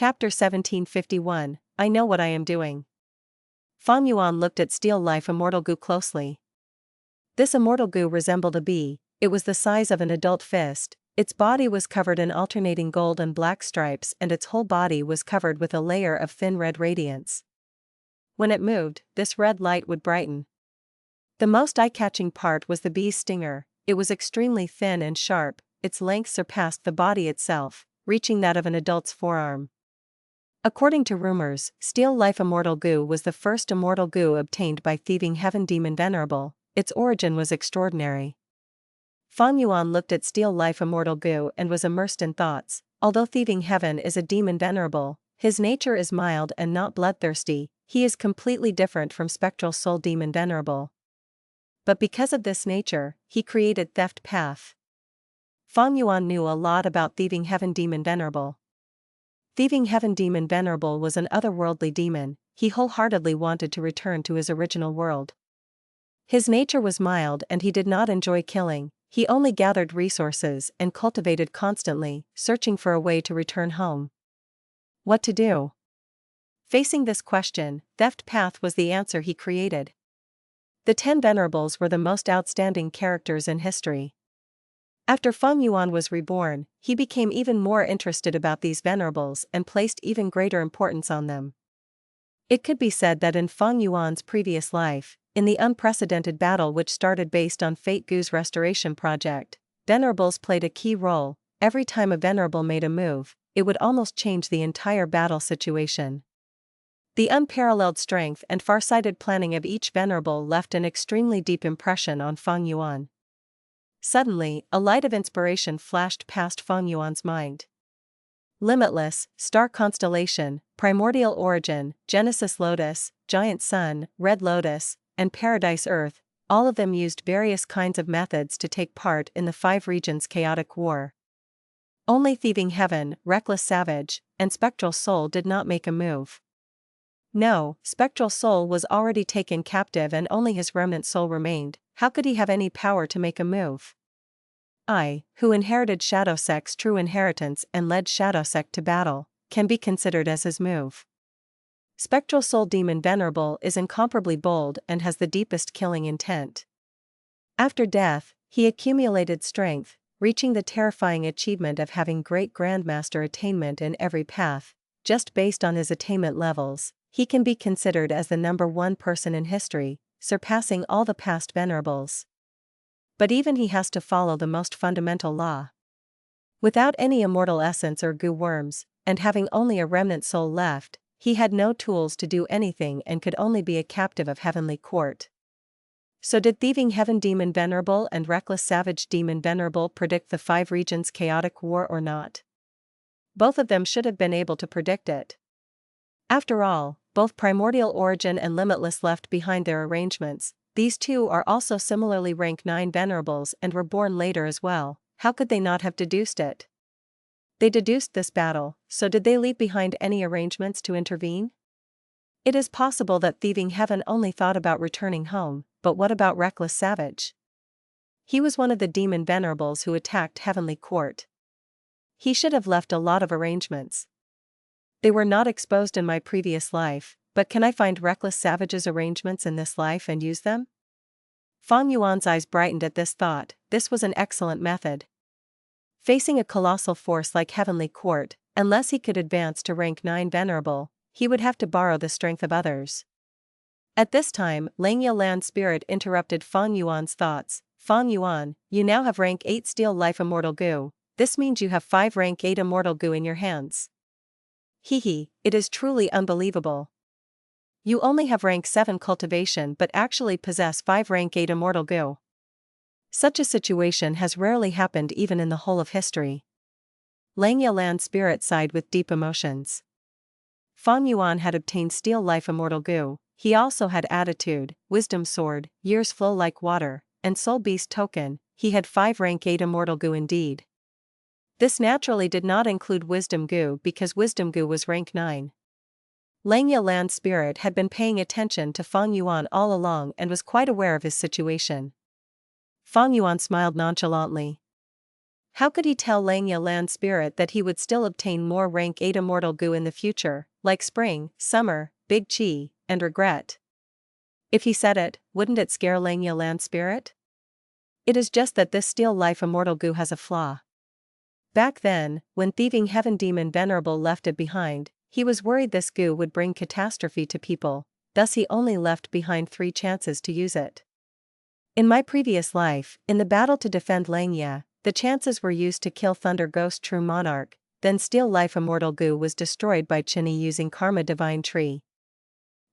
Chapter 1751, I Know What I Am Doing. Feng Yuan looked at Steel Life Immortal Goo closely. This immortal goo resembled a bee. It was the size of an adult fist, its body was covered in alternating gold and black stripes, and its whole body was covered with a layer of thin red radiance. When it moved, this red light would brighten. The most eye-catching part was the bee's stinger. It was extremely thin and sharp, its length surpassed the body itself, reaching that of an adult's forearm. According to rumors, Steel Life Immortal Goo was the first immortal goo obtained by thieving heaven demon Venerable. Its origin was extraordinary. Feng Yuan looked at Steel Life Immortal Goo and was immersed in thoughts. Although thieving heaven is a demon Venerable, his nature is mild and not bloodthirsty. He is completely different from Spectral Soul Demon Venerable. But because of this nature, he created Theft Path. Feng Yuan knew a lot about thieving heaven demon Venerable. Thieving heaven demon Venerable was an otherworldly demon. He wholeheartedly wanted to return to his original world. His nature was mild and he did not enjoy killing. He only gathered resources and cultivated constantly, searching for a way to return home. What to do? Facing this question, Theft Path was the answer he created. The 10 Venerables were the most outstanding characters in history. After Feng Yuan was reborn, he became even more interested about these Venerables and placed even greater importance on them. It could be said that in Feng Yuan's previous life, in the unprecedented battle which started based on Fate Goo's restoration project, Venerables played a key role. Every time a Venerable made a move, it would almost change the entire battle situation. The unparalleled strength and far-sighted planning of each Venerable left an extremely deep impression on Feng Yuan. Suddenly, a light of inspiration flashed past Feng Yuan's mind. Limitless, Star Constellation, Primordial Origin, Genesis Lotus, Giant Sun, Red Lotus, and Paradise Earth, all of them used various kinds of methods to take part in the 5 regions' chaotic war. Only Thieving Heaven, Reckless Savage, and Spectral Soul did not make a move. No, Spectral Soul was already taken captive and only his remnant soul remained. How could he have any power to make a move? I, who inherited Shadowsek's true inheritance and led Shadowsek to battle, can be considered as his move. Spectral Soul Demon Venerable is incomparably bold and has the deepest killing intent. After death, he accumulated strength, reaching the terrifying achievement of having great Grandmaster attainment in every path. Just based on his attainment levels, he can be considered as the #1 person in history, surpassing all the past Venerables. But even he has to follow the most fundamental law. Without any immortal essence or goo worms, and having only a remnant soul left, he had no tools to do anything and could only be a captive of Heavenly Court. So did Thieving Heaven Demon Venerable and Reckless Savage Demon Venerable predict the 5 regions' chaotic war or not? Both of them should have been able to predict it. After all, both Primordial Origin and Limitless left behind their arrangements. These two are also similarly rank 9 Venerables and were born later as well. How could they not have deduced it? They deduced this battle, so did they leave behind any arrangements to intervene? It is possible that Thieving Heaven only thought about returning home, but what about Reckless Savage? He was one of the demon Venerables who attacked Heavenly Court. He should have left a lot of arrangements. They were not exposed in my previous life, but can I find Reckless Savage's arrangements in this life and use them? Feng Yuan's eyes brightened at this thought. This was an excellent method. Facing a colossal force like Heavenly Court, unless he could advance to rank 9 Venerable, he would have to borrow the strength of others. At this time, Langya Land Spirit interrupted Feng Yuan's thoughts. Feng Yuan, you now have rank 8 Steel Life Immortal Goo. This means you have 5 rank 8 Immortal Goo in your hands. Hehe, it is truly unbelievable. You only have rank 7 Cultivation but actually possess 5 rank 8 Immortal Goo. Such a situation has rarely happened even in the whole of history. Langya Land Spirit sighed with deep emotions. Feng Yuan had obtained Steel Life Immortal Goo. He also had Attitude, Wisdom Sword, Years Flow Like Water, and Soul Beast Token. He had 5 rank 8 Immortal Goo indeed. This naturally did not include Wisdom Goo because Wisdom Goo was rank 9. Langya Land Spirit had been paying attention to Feng Yuan all along and was quite aware of his situation. Feng Yuan smiled nonchalantly. How could he tell Langya Land Spirit that he would still obtain more rank 8 immortal goo in the future, like spring, summer, big chi, and regret? If he said it, wouldn't it scare Langya Land Spirit? It is just that this steel life immortal goo has a flaw. Back then, when thieving heaven demon Venerable left it behind, he was worried this goo would bring catastrophe to people, thus he only left behind 3 chances to use it. In my previous life, in the battle to defend Langya, the chances were used to kill Thunder Ghost True Monarch, then Steel Life Immortal Goo was destroyed by Chinny using Karma Divine Tree.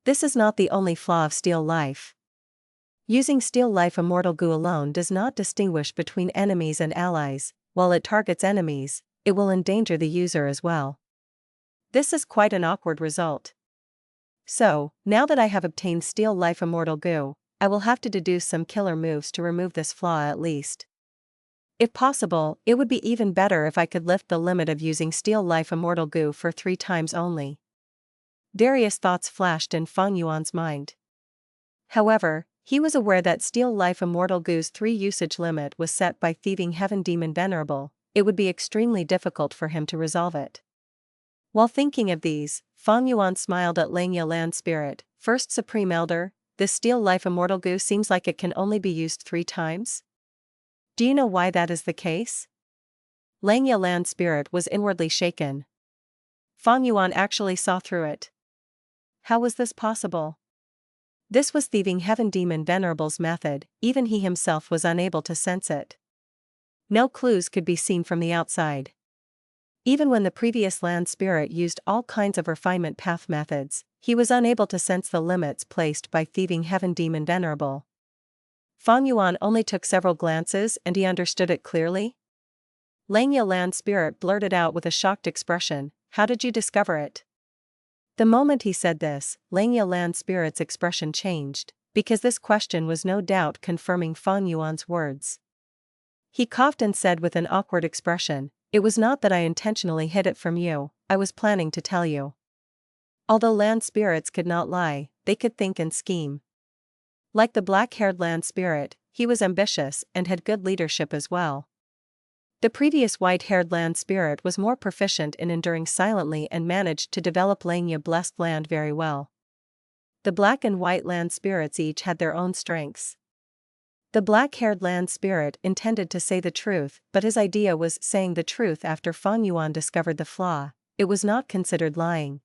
This is not the only flaw of Steel Life. Using Steel Life Immortal Goo alone does not distinguish between enemies and allies. While it targets enemies, it will endanger the user as well. This is quite an awkward result. So, now that I have obtained Steel Life Immortal Goo, I will have to deduce some killer moves to remove this flaw at least. If possible, it would be even better if I could lift the limit of using Steel Life Immortal Goo for 3 times only. Various thoughts flashed in Feng Yuan's mind. However, he was aware that Steel Life Immortal Goo's 3 usage limit was set by thieving heaven demon Venerable. It would be extremely difficult for him to resolve it. While thinking of these, Feng Yuan smiled at Langya Land Spirit. First Supreme Elder, this Steel Life Immortal Goo seems like it can only be used 3 times? Do you know why that is the case? Langya Land Spirit was inwardly shaken. Feng Yuan actually saw through it. How was this possible? This was thieving heaven demon Venerable's method, even he himself was unable to sense it. No clues could be seen from the outside. Even when the previous land spirit used all kinds of refinement path methods, he was unable to sense the limits placed by thieving heaven demon Venerable. Feng Yuan only took several glances and he understood it clearly. Langya Land Spirit blurted out with a shocked expression, "How did you discover it?" The moment he said this, Langya Land Spirit's expression changed, because this question was no doubt confirming Feng Yuan's words. He coughed and said with an awkward expression, "It was not that I intentionally hid it from you, I was planning to tell you." Although land spirits could not lie, they could think and scheme. Like the black-haired land spirit, he was ambitious and had good leadership as well. The previous white-haired land spirit was more proficient in enduring silently and managed to develop Langya blessed land very well. The black and white land spirits each had their own strengths. The black-haired land spirit intended to say the truth, but his idea was saying the truth after Feng Yuan discovered the flaw. It was not considered lying.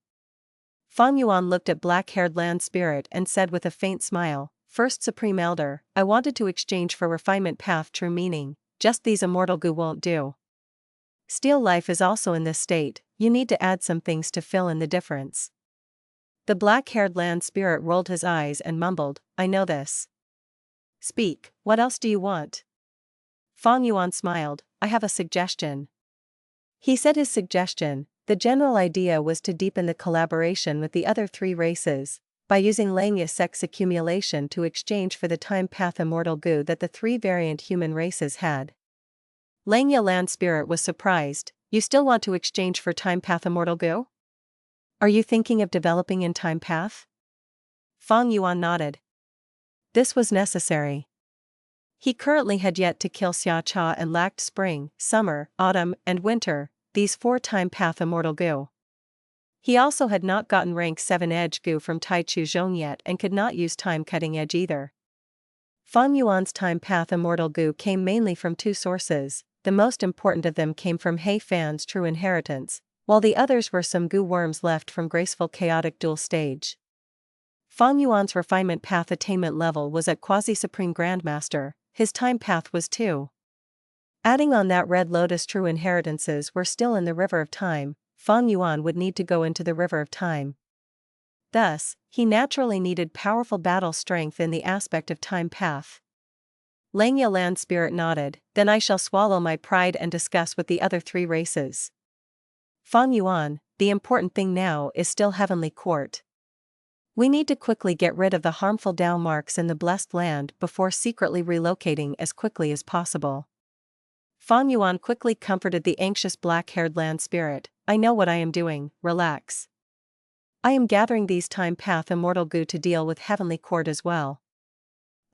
Feng Yuan looked at black-haired land spirit and said with a faint smile, "First Supreme Elder, I wanted to exchange for refinement path true meaning, just these immortal goo won't do. Steel life is also in this state, you need to add some things to fill in the difference." The black-haired land spirit rolled his eyes and mumbled, "I know this. Speak, what else do you want?" Feng Yuan smiled, "I have a suggestion." He said his suggestion, the general idea was to deepen the collaboration with the other 3 races, by using Langya sex accumulation to exchange for the time path immortal goo that the 3 variant human races had. Langya Land Spirit was surprised, "You still want to exchange for time path immortal goo? Are you thinking of developing in time path?" Feng Yuan nodded. This was necessary. He currently had yet to kill Xia Cha and lacked spring, summer, autumn, and winter, these 4 time path immortal goo. He also had not gotten rank 7 edge goo from Tai Chu Zhong yet and could not use time cutting edge either. Feng Yuan's time path immortal goo came mainly from 2 sources, the most important of them came from He Fan's true inheritance, while the others were some goo worms left from graceful chaotic dual stage. Feng Yuan's refinement path attainment level was at quasi-supreme Grandmaster, his time path was 2. Adding on that Red Lotus true inheritances were still in the river of time, Feng Yuan would need to go into the river of time. Thus, he naturally needed powerful battle strength in the aspect of time path. Langya Land Spirit nodded, "Then I shall swallow my pride and discuss with the other 3 races. Feng Yuan, the important thing now is still Heavenly Court. We need to quickly get rid of the harmful Dao marks in the blessed land before secretly relocating as quickly as possible." Feng Yuan quickly comforted the anxious black-haired land spirit, "I know what I am doing, relax. I am gathering these time path immortal goo to deal with Heavenly Court as well.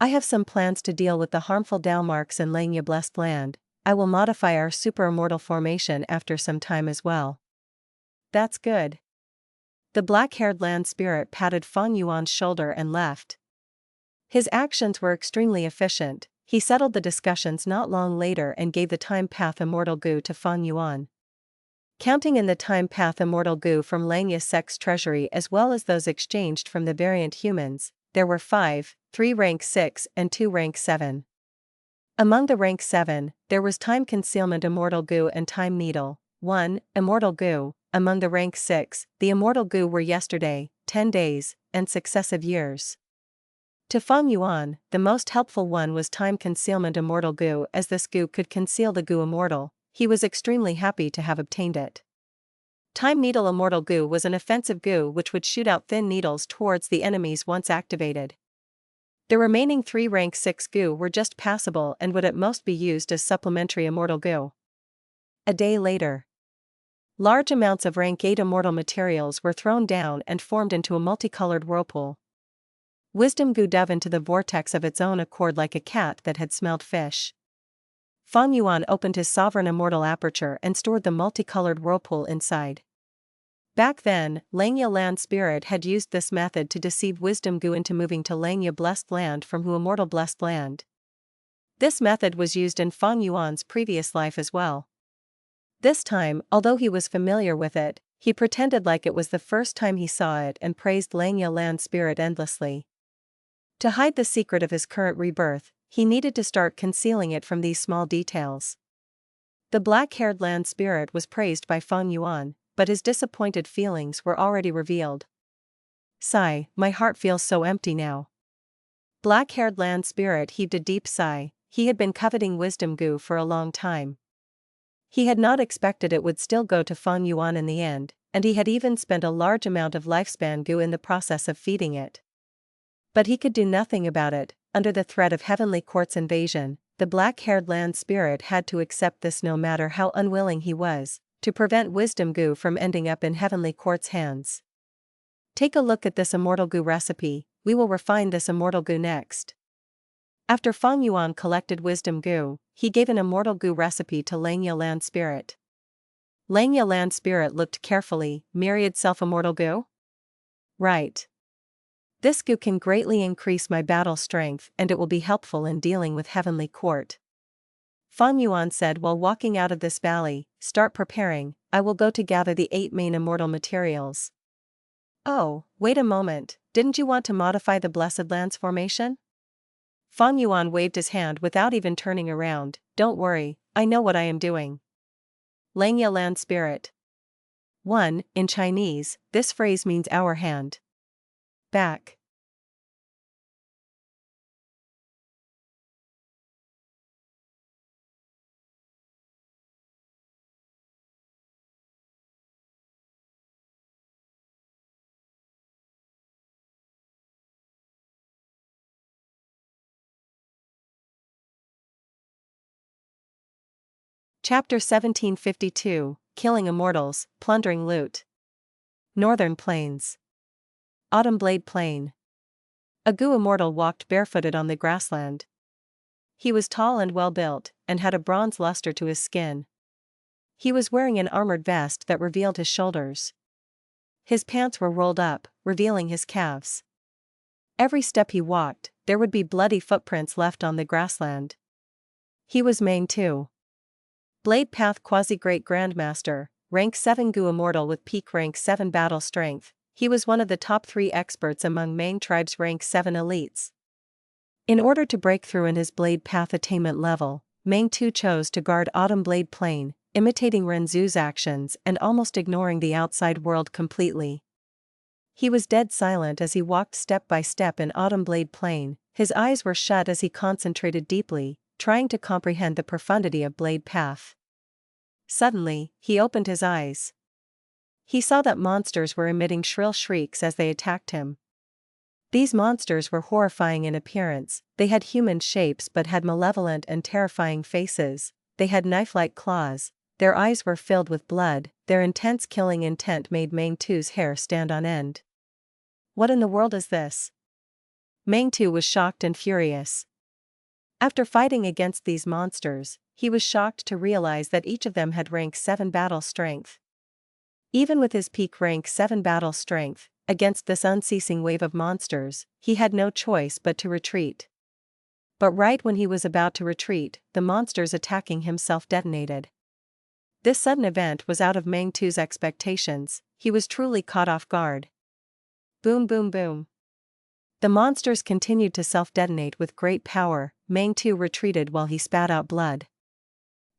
I have some plans to deal with the harmful Dao marks in Langya blessed land, I will modify our super immortal formation after some time as well. That's good. The black-haired land spirit patted Feng Yuan's shoulder and left. His actions were extremely efficient. He settled the discussions not long later and gave the Time Path Immortal Goo to Feng Yuan. Counting in the Time Path Immortal Goo from Langya Sect's treasury as well as those exchanged from the variant humans, there were 5, 3 rank 6 and 2 rank 7. Among the rank 7, there was Time Concealment Immortal Goo and Time Needle, 1, Immortal Goo. Among the rank 6, the Immortal Goo were yesterday, 10 days, and successive years. To Feng Yuan, the most helpful one was Time Concealment Immortal Goo, as this goo could conceal the Goo Immortal. He was extremely happy to have obtained it. Time Needle Immortal Goo was an offensive goo which would shoot out thin needles towards the enemies once activated. The remaining 3 rank 6 goo were just passable and would at most be used as supplementary Immortal Goo. A day later, large amounts of rank 8 immortal materials were thrown down and formed into a multicolored whirlpool. Wisdom Goo dove into the vortex of its own accord like a cat that had smelled fish. Feng Yuan opened his sovereign immortal aperture and stored the multicolored whirlpool inside. Back then, Langya Land Spirit had used this method to deceive Wisdom Goo into moving to Langya Blessed Land from Hu Immortal Blessed Land. This method was used in Feng Yuan's previous life as well. This time, although he was familiar with it, he pretended like it was the first time he saw it and praised Langya Land Spirit endlessly. To hide the secret of his current rebirth, he needed to start concealing it from these small details. The black-haired land spirit was praised by Feng Yuan, but his disappointed feelings were already revealed. Sigh, my heart feels so empty now. Black-haired land spirit heaved a deep sigh. He had been coveting Wisdom Goo for a long time. He had not expected it would still go to Feng Yuan in the end, and he had even spent a large amount of lifespan goo in the process of feeding it. But he could do nothing about it. Under the threat of Heavenly Court's invasion, the black-haired land spirit had to accept this no matter how unwilling he was, to prevent Wisdom Goo from ending up in Heavenly Court's hands. Take a look at this Immortal Goo recipe. We will refine this Immortal Goo next. After Feng Yuan collected Wisdom Goo, he gave an Immortal Goo recipe to Langya Land Spirit. Langya Land Spirit looked carefully. Myriad Self-Immortal Goo? Right. This goo can greatly increase my battle strength and it will be helpful in dealing with Heavenly Court. Feng Yuan said while walking out of this valley, start preparing, I will go to gather the 8 main immortal materials. Oh, wait a moment, didn't you want to modify the Blessed Lands formation? Feng Yuan waved his hand without even turning around. Don't worry, I know what I am doing. Langya Land Spirit. 1. In Chinese, this phrase means our hand. Back. Chapter 1752, Killing Immortals, Plundering Loot. Northern Plains. Autumn Blade Plain. A Goo Immortal walked barefooted on the grassland. He was tall and well-built, and had a bronze luster to his skin. He was wearing an armored vest that revealed his shoulders. His pants were rolled up, revealing his calves. Every step he walked, there would be bloody footprints left on the grassland. He was Meng too. Blade Path Quasi-Great Grandmaster, rank 7 Goo Immortal with peak rank 7 battle strength. He was one of the top 3 experts among Meng tribe's rank 7 elites. In order to break through in his Blade Path attainment level, Meng Tu chose to guard Autumn Blade Plain, imitating Renzu's actions and almost ignoring the outside world completely. He was dead silent as he walked step by step in Autumn Blade Plain. His eyes were shut as he concentrated deeply, trying to comprehend the profundity of Blade Path. Suddenly, he opened his eyes. He saw that monsters were emitting shrill shrieks as they attacked him. These monsters were horrifying in appearance. They had human shapes but had malevolent and terrifying faces. They had knife-like claws. Their eyes were filled with blood. Their intense killing intent made Meng Tu's hair stand on end. What in the world is this? Meng Tu was shocked and furious. After fighting against these monsters, he was shocked to realize that each of them had rank 7 battle strength. Even with his peak rank 7 battle strength, against this unceasing wave of monsters, he had no choice but to retreat. But right when he was about to retreat, the monsters attacking him self-detonated. This sudden event was out of Meng Tu's expectations. He was truly caught off guard. Boom boom boom. The monsters continued to self-detonate with great power. Meng Tu retreated while he spat out blood.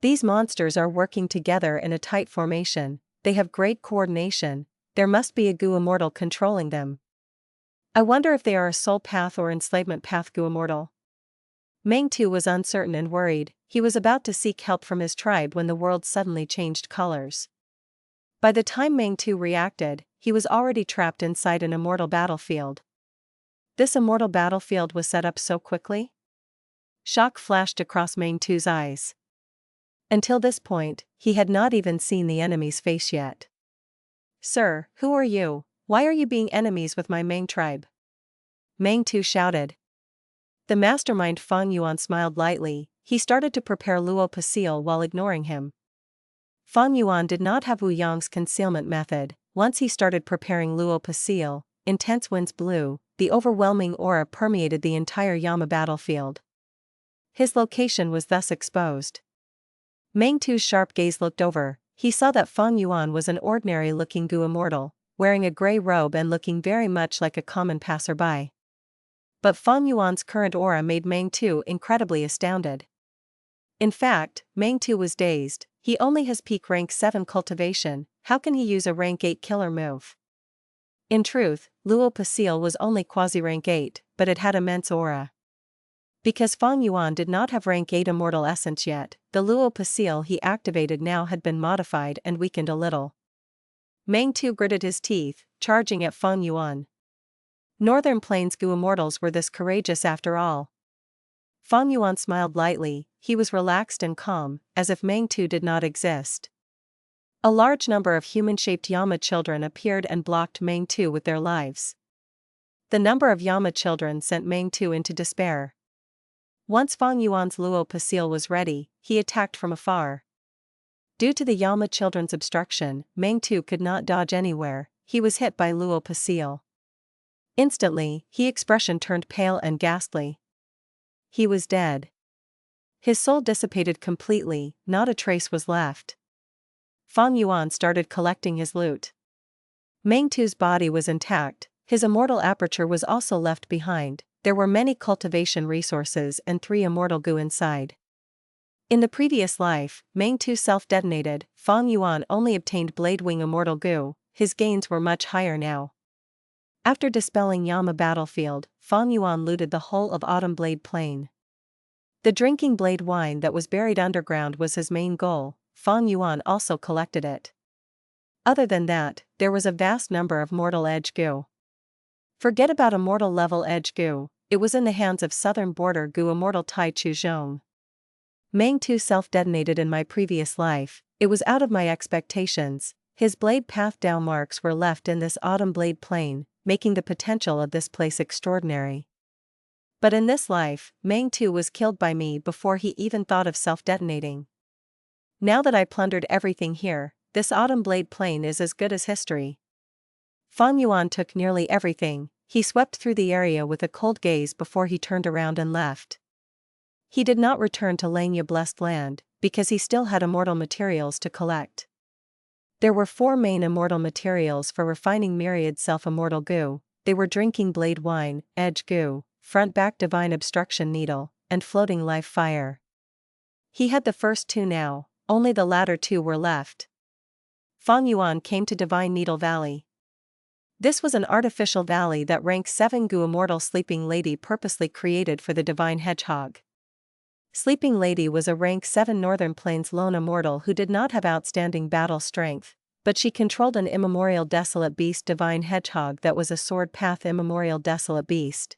These monsters are working together in a tight formation, they have great coordination, there must be a Gu Immortal controlling them. I wonder if they are a soul path or enslavement path Gu Immortal. Meng Tu was uncertain and worried. He was about to seek help from his tribe when the world suddenly changed colors. By the time Meng Tu reacted, he was already trapped inside an immortal battlefield. This immortal battlefield was set up so quickly? Shock flashed across Meng Tu's eyes. Until this point, he had not even seen the enemy's face yet. "Sir, who are you? Why are you being enemies with my Meng tribe?" Meng Tu shouted. The mastermind Feng Yuan smiled lightly. He started to prepare Luo Pasil while ignoring him. Feng Yuan did not have Wu Yang's concealment method. Once he started preparing Luo Pasil, intense winds blew, the overwhelming aura permeated the entire Yama battlefield. His location was thus exposed. Meng Tu's sharp gaze looked over. He saw that Feng Yuan was an ordinary-looking Gu Immortal, wearing a grey robe and looking very much like a common passerby. But Feng Yuan's current aura made Meng Tu incredibly astounded. In fact, Meng Tu was dazed. He only has peak rank 7 cultivation, how can he use a rank 8 killer move? In truth, Luo Pasil was only quasi-rank 8, but it had immense aura. Because Feng Yuan did not have rank 8 immortal essence yet, the Luo Pasil he activated now had been modified and weakened a little. Meng Tu gritted his teeth, charging at Feng Yuan. Northern Plains Gu Immortals were this courageous after all. Feng Yuan smiled lightly, he was relaxed and calm, as if Meng Tu did not exist. A large number of human-shaped Yama children appeared and blocked Meng Tu with their lives. The number of Yama children sent Meng Tu into despair. Once Feng Yuan's Luo Pasil was ready, he attacked from afar. Due to the Yama children's obstruction, Meng Tu could not dodge anywhere. He was hit by Luo Pasil. Instantly, his expression turned pale and ghastly. He was dead. His soul dissipated completely, not a trace was left. Feng Yuan started collecting his loot. Meng Tu's body was intact, his immortal aperture was also left behind. There were many cultivation resources and 3 immortal Gu inside. In the previous life, Meng Tu self-detonated, Feng Yuan only obtained Blade Wing immortal Gu, his gains were much higher now. After dispelling Yama battlefield, Feng Yuan looted the whole of Autumn Blade Plain. The drinking blade wine that was buried underground was his main goal. Feng Yuan also collected it. Other than that, there was a vast number of mortal edge Gu. Forget about immortal level edge Gu, it was in the hands of southern border Gu immortal Tai Chu Zhong. Meng Tu self-detonated in my previous life, it was out of my expectations. His blade path down marks were left in this autumn blade plain, making the potential of this place extraordinary. But in this life, Meng Tu was killed by me before he even thought of self-detonating. Now that I plundered everything here, this autumn blade plain is as good as history. Feng Yuan took nearly everything. He swept through the area with a cold gaze before he turned around and left. He did not return to Langya Blessed Land, because he still had immortal materials to collect. There were 4 main immortal materials for refining Myriad self-immortal Gu. They were drinking blade wine, edge Gu, front-back divine obstruction needle, and floating life fire. He had the first 2 now, only the latter 2 were left. Feng Yuan came to Divine Needle Valley. This was an artificial valley that rank 7 Gu Immortal Sleeping Lady purposely created for the Divine Hedgehog. Sleeping Lady was a rank 7 Northern Plains lone immortal who did not have outstanding battle strength, but she controlled an immemorial desolate beast Divine Hedgehog that was a sword path immemorial desolate beast.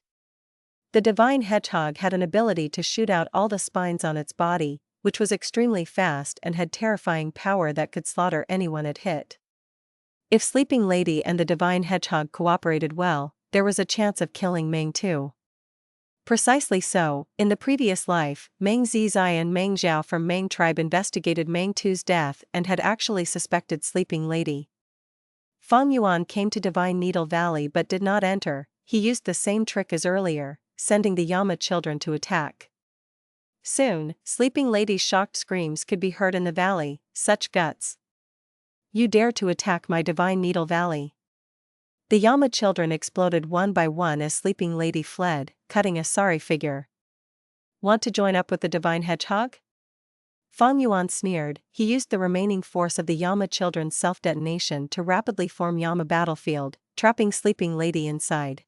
The Divine Hedgehog had an ability to shoot out all the spines on its body, which was extremely fast and had terrifying power that could slaughter anyone it hit. If Sleeping Lady and the Divine Hedgehog cooperated well, there was a chance of killing Meng Tu. Precisely so. In the previous life, Meng Zizai and Meng Zhao from Meng tribe investigated Meng Tu's death and had actually suspected Sleeping Lady. Fang Yuan came to Divine Needle Valley but did not enter. He used the same trick as earlier, sending the Yama children to attack. Soon, Sleeping Lady's shocked screams could be heard in the valley. Such guts! You dare to attack my Divine Needle Valley! The Yama children exploded one by one as Sleeping Lady fled, cutting a sorry figure. Want to join up with the Divine Hedgehog? Fang Yuan sneered. He used the remaining force of the Yama children's self-detonation to rapidly form Yama battlefield, trapping Sleeping Lady inside.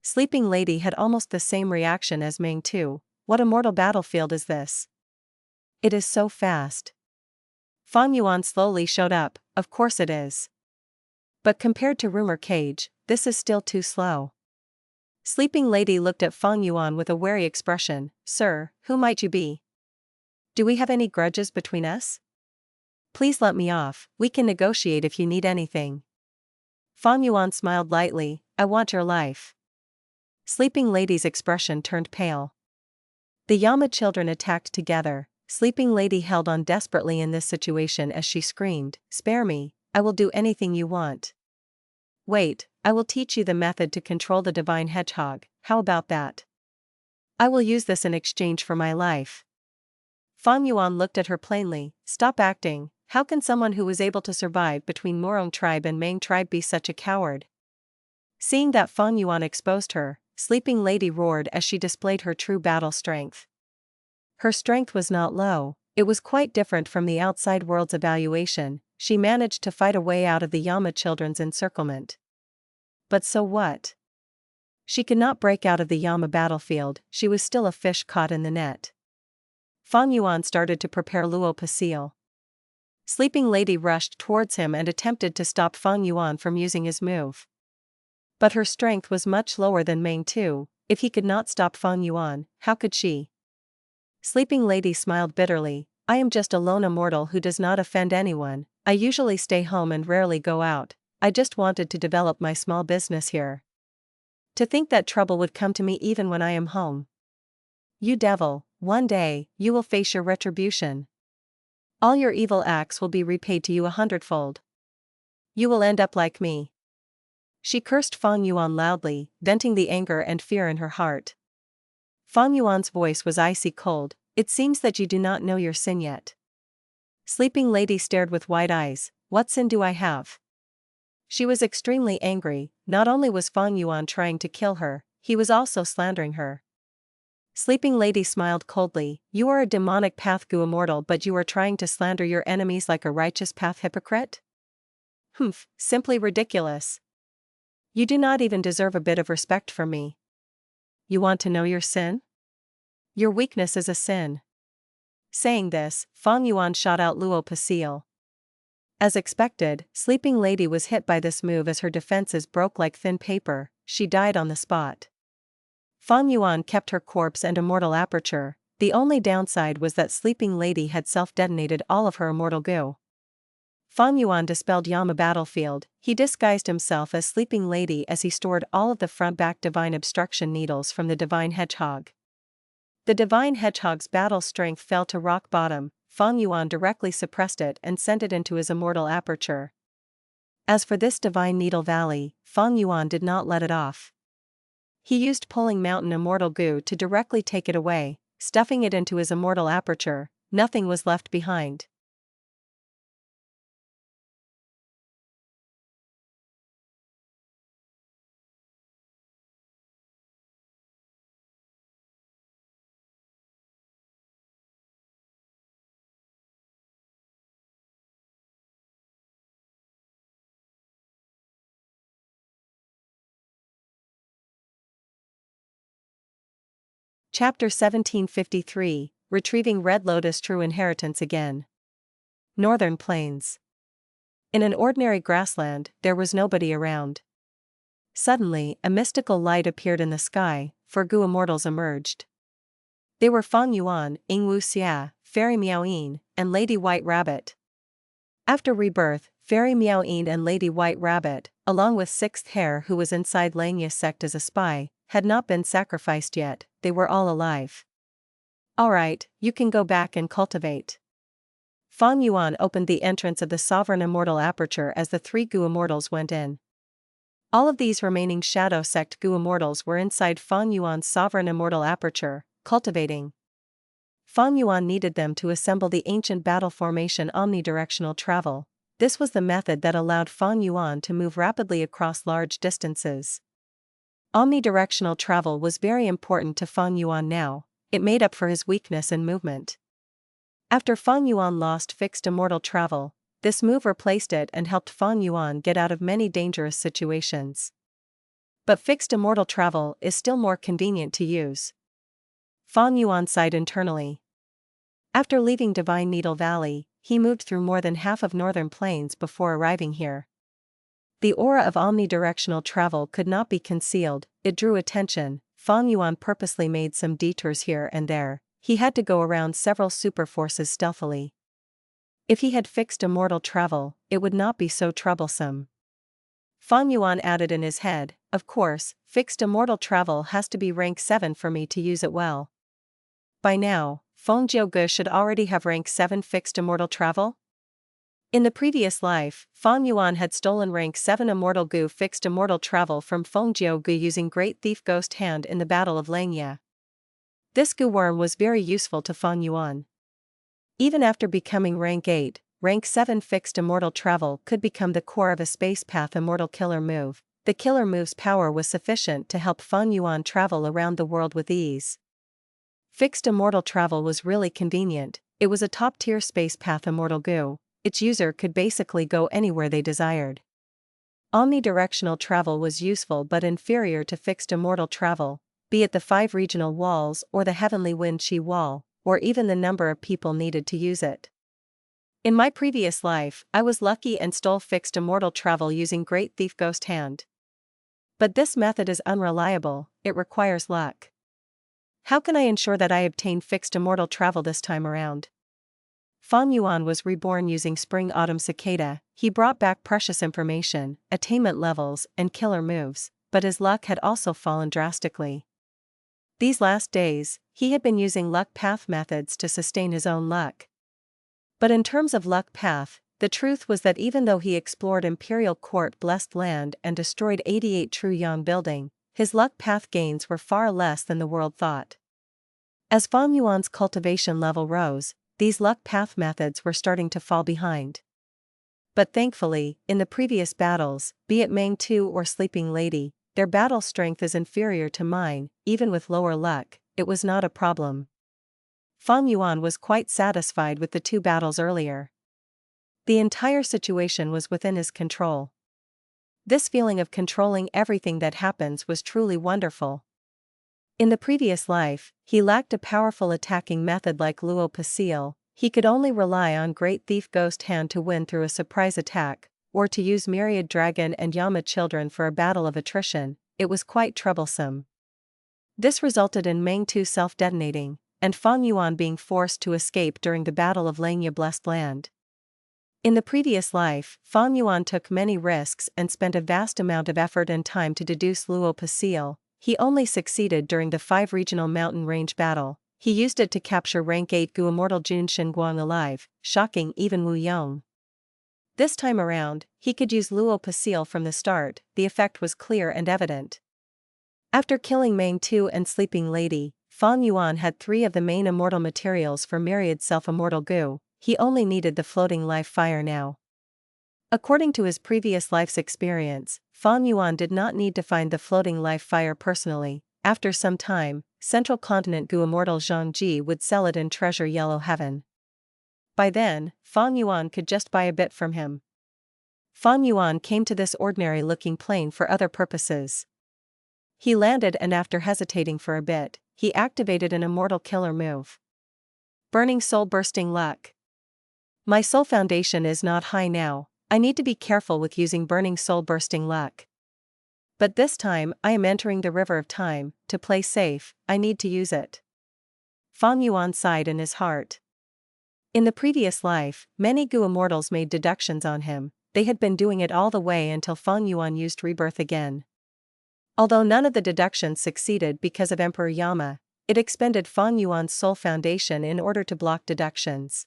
Sleeping Lady had almost the same reaction as Meng Tu. What immortal battlefield is this? It is so fast. Fang Yuan slowly showed up. Of course it is. But compared to Rumor Cage, this is still too slow. Sleeping Lady looked at Fang Yuan with a wary expression. Sir, who might you be? Do we have any grudges between us? Please let me off, we can negotiate if you need anything. Fang Yuan smiled lightly. I want your life. Sleeping Lady's expression turned pale. The Yama children attacked together. Sleeping Lady held on desperately in this situation as she screamed, spare me, I will do anything you want. Wait, I will teach you the method to control the Divine Hedgehog, how about that? I will use this in exchange for my life. Fang Yuan looked at her plainly. Stop acting, how can someone who was able to survive between Morong tribe and Meng tribe be such a coward? Seeing that Fang Yuan exposed her, Sleeping Lady roared as she displayed her true battle strength. Her strength was not low, it was quite different from the outside world's evaluation. She managed to fight a way out of the Yama children's encirclement. But so what? She could not break out of the Yama battlefield, she was still a fish caught in the net. Fang Yuan started to prepare Luo Pasil. Sleeping Lady rushed towards him and attempted to stop Fang Yuan from using his move. But her strength was much lower than Meng Tu. If he could not stop Fang Yuan, how could she? Sleeping Lady smiled bitterly. I am just a lone immortal who does not offend anyone. I usually stay home and rarely go out. I just wanted to develop my small business here. To think that trouble would come to me even when I am home. You devil, one day, you will face your retribution. All your evil acts will be repaid to you 100-fold. You will end up like me. She cursed Fang Yuan loudly, venting the anger and fear in her heart. Fang Yuan's voice was icy cold. It seems that you do not know your sin yet. Sleeping Lady stared with wide eyes. What sin do I have? She was extremely angry. Not only was Fang Yuan trying to kill her, he was also slandering her. Sleeping Lady smiled coldly. You are a demonic path gu immortal, but you are trying to slander your enemies like a righteous path hypocrite? Humph, simply ridiculous. You do not even deserve a bit of respect from me. You want to know your sin? Your weakness is a sin. Saying this, Fang Yuan shot out Luo Pasil. As expected, Sleeping Lady was hit by this move as her defenses broke like thin paper. She died on the spot. Fang Yuan kept her corpse and immortal aperture. The only downside was that Sleeping Lady had self-detonated all of her immortal goo. Fang Yuan dispelled Yama battlefield. He disguised himself as Sleeping Lady as he stored all of the front-back Divine Obstruction needles from the Divine Hedgehog. The Divine Hedgehog's battle strength fell to rock bottom. Fang Yuan directly suppressed it and sent it into his immortal aperture. As for this Divine Needle Valley, Fang Yuan did not let it off. He used Pulling Mountain immortal goo to directly take it away, stuffing it into his immortal aperture. Nothing was left behind. Chapter 1753, Retrieving Red Lotus True Inheritance Again. Northern Plains. In an ordinary grassland, there was nobody around. Suddenly, a mystical light appeared in the sky, 4 gu immortals emerged. They were Fang Yuan, Ingwu Xia, Fairy Miaoyin, and Lady White Rabbit. After Rebirth, Fairy Miaoyin and Lady White Rabbit, along with Sixth Hare who was inside Langya's sect as a spy, had not been sacrificed yet, they were all alive. Alright, you can go back and cultivate. Fang Yuan opened the entrance of the Sovereign Immortal Aperture as the 3 Gu Immortals went in. All of these remaining Shadow Sect Gu Immortals were inside Fang Yuan's Sovereign Immortal Aperture, cultivating. Fang Yuan needed them to assemble the ancient battle formation omnidirectional travel. This was the method that allowed Fang Yuan to move rapidly across large distances. Omnidirectional travel was very important to Fang Yuan now, it made up for his weakness in movement. After Fang Yuan lost fixed immortal travel, this move replaced it and helped Fang Yuan get out of many dangerous situations. But fixed immortal travel is still more convenient to use. Fang Yuan sighed internally. After leaving Divine Needle Valley, he moved through more than half of Northern Plains before arriving here. The aura of omnidirectional travel could not be concealed, it drew attention. Fang Yuan purposely made some detours here and there. He had to go around several super forces stealthily. If he had fixed immortal travel, it would not be so troublesome. Fang Yuan added in his head, of course, fixed immortal travel has to be rank 7 for me to use it well. By now, Feng Jiuge should already have rank 7 fixed immortal travel? In the previous life, Fang Yuan had stolen rank 7 Immortal Gu fixed immortal travel from Feng Jiuge using Great Thief Ghost Hand in the Battle of Langya. This Gu worm was very useful to Fang Yuan. Even after becoming rank 8, rank 7 fixed immortal travel could become the core of a Space Path immortal killer move. The killer move's power was sufficient to help Fang Yuan travel around the world with ease. Fixed immortal travel was really convenient, it was a top-tier Space Path immortal Gu. Its user could basically go anywhere they desired. Omnidirectional travel was useful but inferior to fixed immortal travel, be it the 5 regional walls or the Heavenly Wind Chi wall, or even the number of people needed to use it. In my previous life, I was lucky and stole fixed immortal travel using Great Thief Ghost Hand. But this method is unreliable, it requires luck. How can I ensure that I obtain fixed immortal travel this time around? Fang Yuan was reborn using Spring-Autumn Cicada. He brought back precious information, attainment levels, and killer moves, but his luck had also fallen drastically. These last days, he had been using luck path methods to sustain his own luck. But in terms of luck path, the truth was that even though he explored Imperial Court Blessed Land and destroyed 88 True Yuan building, his luck path gains were far less than the world thought. As Fang Yuan's cultivation level rose, these luck path methods were starting to fall behind. But thankfully, in the previous battles, be it Mang Tu or Sleeping Lady, their battle strength is inferior to mine. Even with lower luck, it was not a problem. Fang Yuan was quite satisfied with the 2 battles earlier. The entire situation was within his control. This feeling of controlling everything that happens was truly wonderful. In the previous life, he lacked a powerful attacking method like Luo Pasil. He could only rely on Great Thief Ghost Hand to win through a surprise attack, or to use Myriad Dragon and Yama Children for a battle of attrition. It was quite troublesome. This resulted in Mang Tu self-detonating, and Fang Yuan being forced to escape during the Battle of Langya Blessed Land. In the previous life, Fang Yuan took many risks and spent a vast amount of effort and time to deduce Luo Pasil. He only succeeded during the 5 regional mountain range battle. He used it to capture rank 8 Gu Immortal Jun Shenguang alive, shocking even Wu Yong. This time around, he could use Luo Pasil from the start. The effect was clear and evident. After killing Mang Tu and Sleeping Lady, Fang Yuan had 3 of the main immortal materials for Myriad self-immortal Gu. He only needed the floating life fire now. According to his previous life's experience, Fang Yuan did not need to find the floating life fire personally. After some time, Central Continent Gu Immortal Zhang Ji would sell it in Treasure Yellow Heaven. By then, Fang Yuan could just buy a bit from him. Fang Yuan came to this ordinary-looking plane for other purposes. He landed and after hesitating for a bit, he activated an immortal killer move. Burning Soul Bursting Luck. My soul foundation is not high now. I need to be careful with using Burning Soul Bursting Luck. But this time I am entering the River of Time. To play safe, I need to use it. Fang Yuan sighed in his heart. In the previous life, many Gu Immortals made deductions on him. They had been doing it all the way until Fang Yuan used Rebirth again. Although none of the deductions succeeded because of Emperor Yama, it expended Fang Yuan's soul foundation in order to block deductions.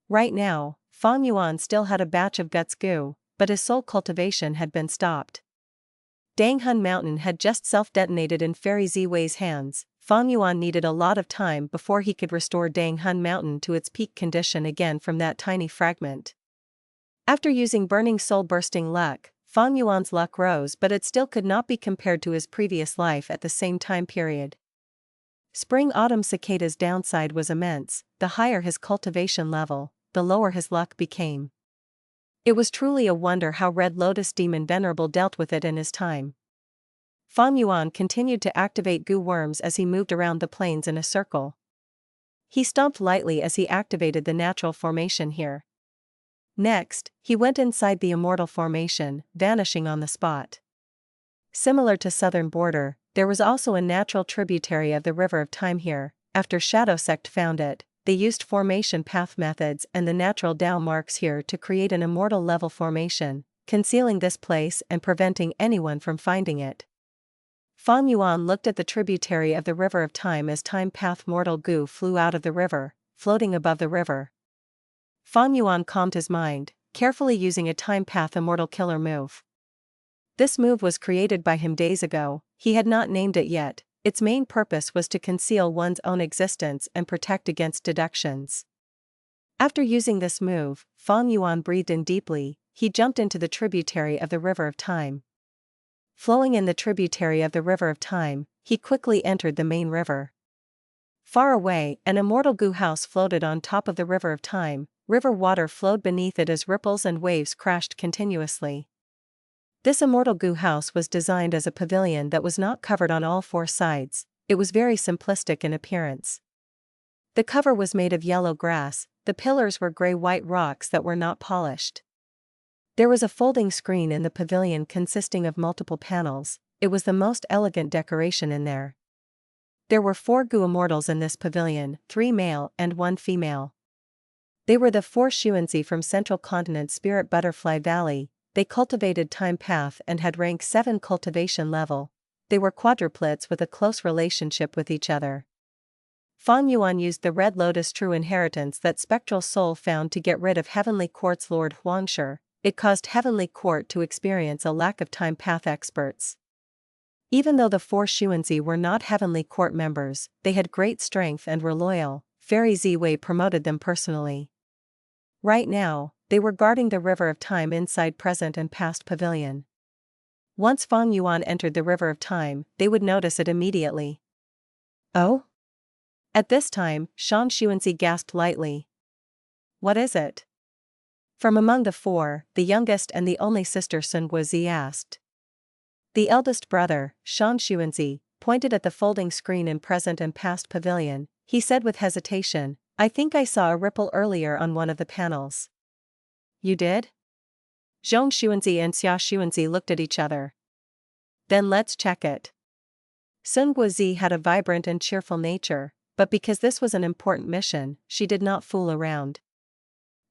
Right now, Fang Yuan still had a batch of guts goo, but his soul cultivation had been stopped. Danghun Mountain had just self-detonated in Fairy Ziwei's hands. Fang Yuan needed a lot of time before he could restore Danghun Mountain to its peak condition again from that tiny fragment. After using Burning Soul Bursting Luck, Fang Yuan's luck rose, but it still could not be compared to his previous life at the same time period. Spring-Autumn Cicada's downside was immense. The higher his cultivation level, the lower his luck became. It was truly a wonder how Red Lotus Demon Venerable dealt with it in his time. Fang Yuan continued to activate goo worms as he moved around the plains in a circle. He stomped lightly as he activated the natural formation here. Next, he went inside the Immortal formation, vanishing on the spot. Similar to Southern Border, there was also a natural tributary of the River of Time here. After Shadow Sect found it, they used formation path methods and the natural Dao marks here to create an Immortal level formation, concealing this place and preventing anyone from finding it. Fang Yuan looked at the tributary of the River of Time as Time Path Mortal Goo flew out of the river, floating above the river. Fang Yuan calmed his mind, carefully using a Time Path Immortal Killer move. This move was created by him days ago. He had not named it yet. Its main purpose was to conceal one's own existence and protect against deductions. After using this move, Fang Yuan breathed in deeply. He jumped into the tributary of the River of Time. Flowing in the tributary of the River of Time, he quickly entered the main river. Far away, an Immortal Goo house floated on top of the River of Time. River water flowed beneath it as ripples and waves crashed continuously. This Immortal Goo house was designed as a pavilion that was not covered on all four sides. It was very simplistic in appearance. The cover was made of yellow grass, the pillars were gray-white rocks that were not polished. There was a folding screen in the pavilion consisting of multiple panels. It was the most elegant decoration in there. There were 4 Goo Immortals in this pavilion, 3 male and 1 female. They were the 4 Xuanzi from Central Continent Spirit Butterfly Valley. They cultivated Time Path and had rank 7 cultivation level. They were quadruplets with a close relationship with each other. Fang Yuan used the Red Lotus True Inheritance that Spectral Soul found to get rid of Heavenly Court's Lord Huangshi. It caused Heavenly Court to experience a lack of Time Path experts. Even though the 4 Xuanzi were not Heavenly Court members, they had great strength and were loyal. Fairy Ziwei promoted them personally. Right now, they were guarding the River of Time inside Present and Past Pavilion. Once Fang Yuan entered the River of Time, they would notice it immediately. Oh? At this time, Shan Xuanzi gasped lightly. What is it? From among the 4, the youngest and the only sister Sun Guozi asked. The eldest brother, Shan Xuanzi, pointed at the folding screen in Present and Past Pavilion. He said with hesitation, I think I saw a ripple earlier on one of the panels. You did? Zhong Xuanzi and Xia Xuanzi looked at each other. Then let's check it. Sun Guozi had a vibrant and cheerful nature, but because this was an important mission, she did not fool around.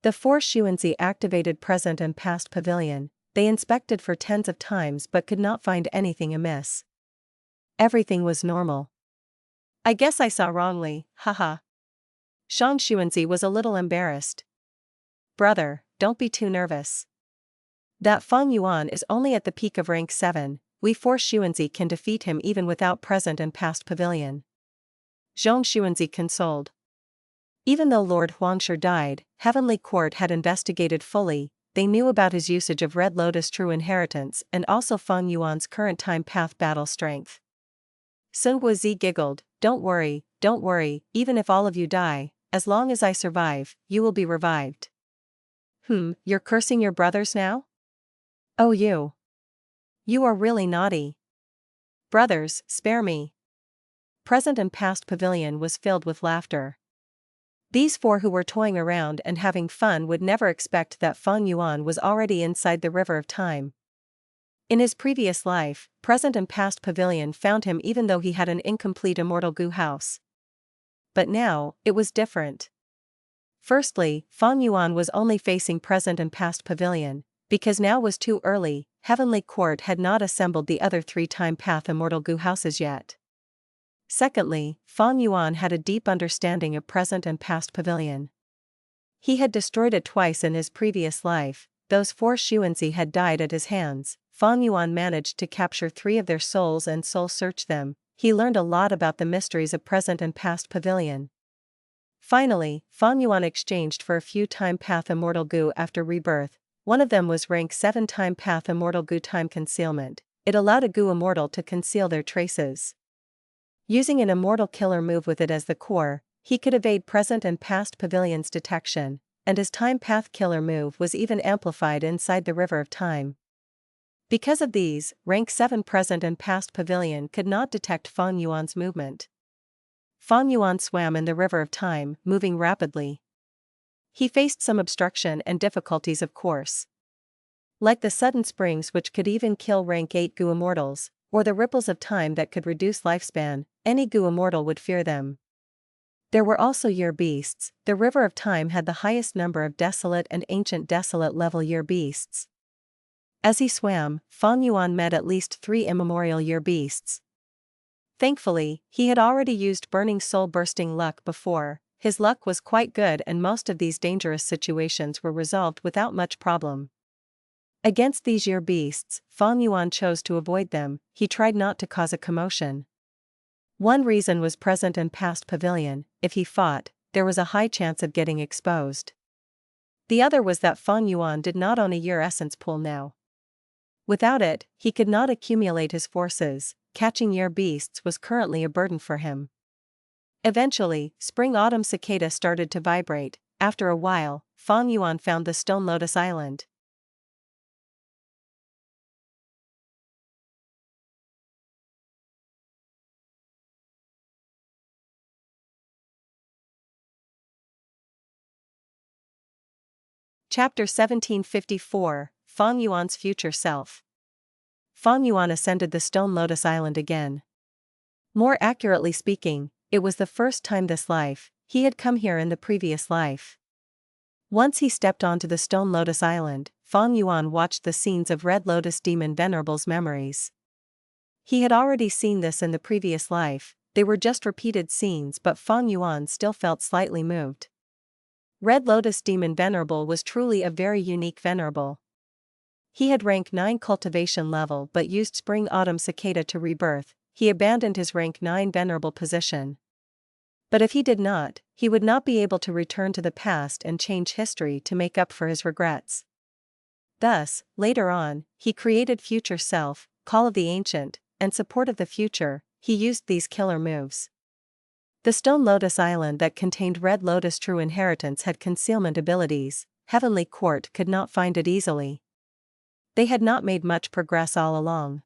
The 4 Xuanzi activated Present and Past Pavilion. They inspected for tens of times but could not find anything amiss. Everything was normal. I guess I saw wrongly, haha. Shan Xuanzi was a little embarrassed. Brother, don't be too nervous. That Fang Yuan is only at the peak of rank 7, we 4 Xuanzi can defeat him even without Present and Past Pavilion. Zhong Xuanzi consoled. Even though Lord Huangshi died, Heavenly Court had investigated fully. They knew about his usage of Red Lotus True Inheritance and also Fang Yuan's current Time Path battle strength. Sun Guozi giggled, don't worry, even if all of you die, as long as I survive, you will be revived. You're cursing your brothers now? Oh you. You are really naughty. Brothers, spare me. Present and Past Pavilion was filled with laughter. These 4 who were toying around and having fun would never expect that Fang Yuan was already inside the River of Time. In his previous life, Present and Past Pavilion found him even though he had an incomplete Immortal Goo house. But now, it was different. Firstly, Fang Yuan was only facing Present and Past Pavilion. Because now was too early, Heavenly Court had not assembled the other 3 time path Immortal Gu houses yet. Secondly, Fang Yuan had a deep understanding of present and past pavilion. He had destroyed it twice in his previous life. Those 4 Xuanzi had died at his hands. Fang Yuan managed to capture 3 of their souls and soul search them. He learned a lot about the mysteries of present and past pavilion. Finally, Fang Yuan exchanged for a few time path Immortal Gu after rebirth. One of them was rank 7 time path Immortal Gu time concealment. It allowed a Gu Immortal to conceal their traces. Using an Immortal killer move with it as the core, he could evade present and past pavilions detection, and his time path killer move was even amplified inside the River of Time. Because of these, rank 7 present and past pavilion could not detect Fang Yuan's movement. Fang Yuan swam in the River of Time, moving rapidly. He faced some obstruction and difficulties, of course. Like the sudden springs which could even kill rank 8 Gu Immortals, or the ripples of time that could reduce lifespan, any Gu Immortal would fear them. There were also year beasts. The River of Time had the highest number of desolate and ancient desolate level year beasts. As he swam, Fang Yuan met at least 3 immemorial year beasts. Thankfully, he had already used Burning Soul Bursting Luck before. His luck was quite good and most of these dangerous situations were resolved without much problem. Against these year beasts, Fang Yuan chose to avoid them. He tried not to cause a commotion. One reason was present and past pavilion. If he fought, there was a high chance of getting exposed. The other was that Fang Yuan did not own a year essence pool now. Without it, he could not accumulate his forces. Catching year beasts was currently a burden for him. Eventually, Spring-Autumn Cicada started to vibrate. After a while, Fang Yuan found the Stone Lotus Island. Chapter 1754, Fang Yuan's Future Self. Fang Yuan ascended the Stone Lotus Island again. More accurately speaking, it was the first time this life. He had come here in the previous life. Once he stepped onto the Stone Lotus Island, Fang Yuan watched the scenes of Red Lotus Demon Venerable's memories. He had already seen this in the previous life. They were just repeated scenes, but Fang Yuan still felt slightly moved. Red Lotus Demon Venerable was truly a very unique Venerable. He had rank 9 cultivation level but used Spring-Autumn Cicada to rebirth. He abandoned his rank 9 Venerable position. But if he did not, he would not be able to return to the past and change history to make up for his regrets. Thus, later on, he created Future Self, Call of the Ancient, and Support of the Future. He used these killer moves. The Stone Lotus Island that contained Red Lotus True Inheritance had concealment abilities. Heavenly Court could not find it easily. They had not made much progress all along.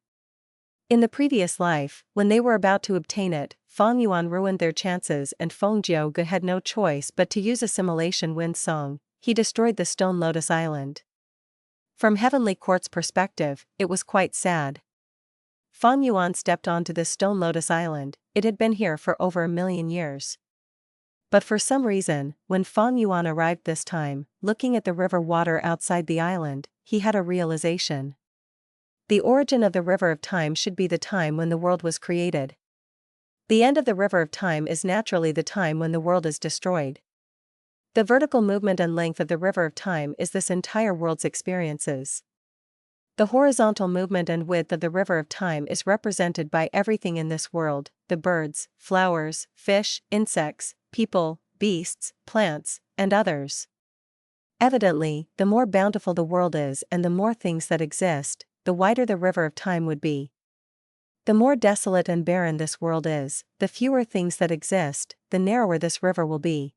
In the previous life, when they were about to obtain it, Fang Yuan ruined their chances and Feng Jiuge had no choice but to use Assimilation Wind Song. He destroyed the Stone Lotus Island. From Heavenly Court's perspective, it was quite sad. Fang Yuan stepped onto this Stone Lotus Island. It had been here for over 1,000,000 years. But for some reason, when Fang Yuan arrived this time, looking at the river water outside the island, he had a realization. The origin of the River of Time should be the time when the world was created. The end of the River of Time is naturally the time when the world is destroyed. The vertical movement and length of the River of Time is this entire world's experiences. The horizontal movement and width of the River of Time is represented by everything in this world: the birds, flowers, fish, insects, people, beasts, plants, and others. Evidently, the more bountiful the world is and the more things that exist, the wider the River of Time would be. The more desolate and barren this world is, the fewer things that exist, the narrower this river will be.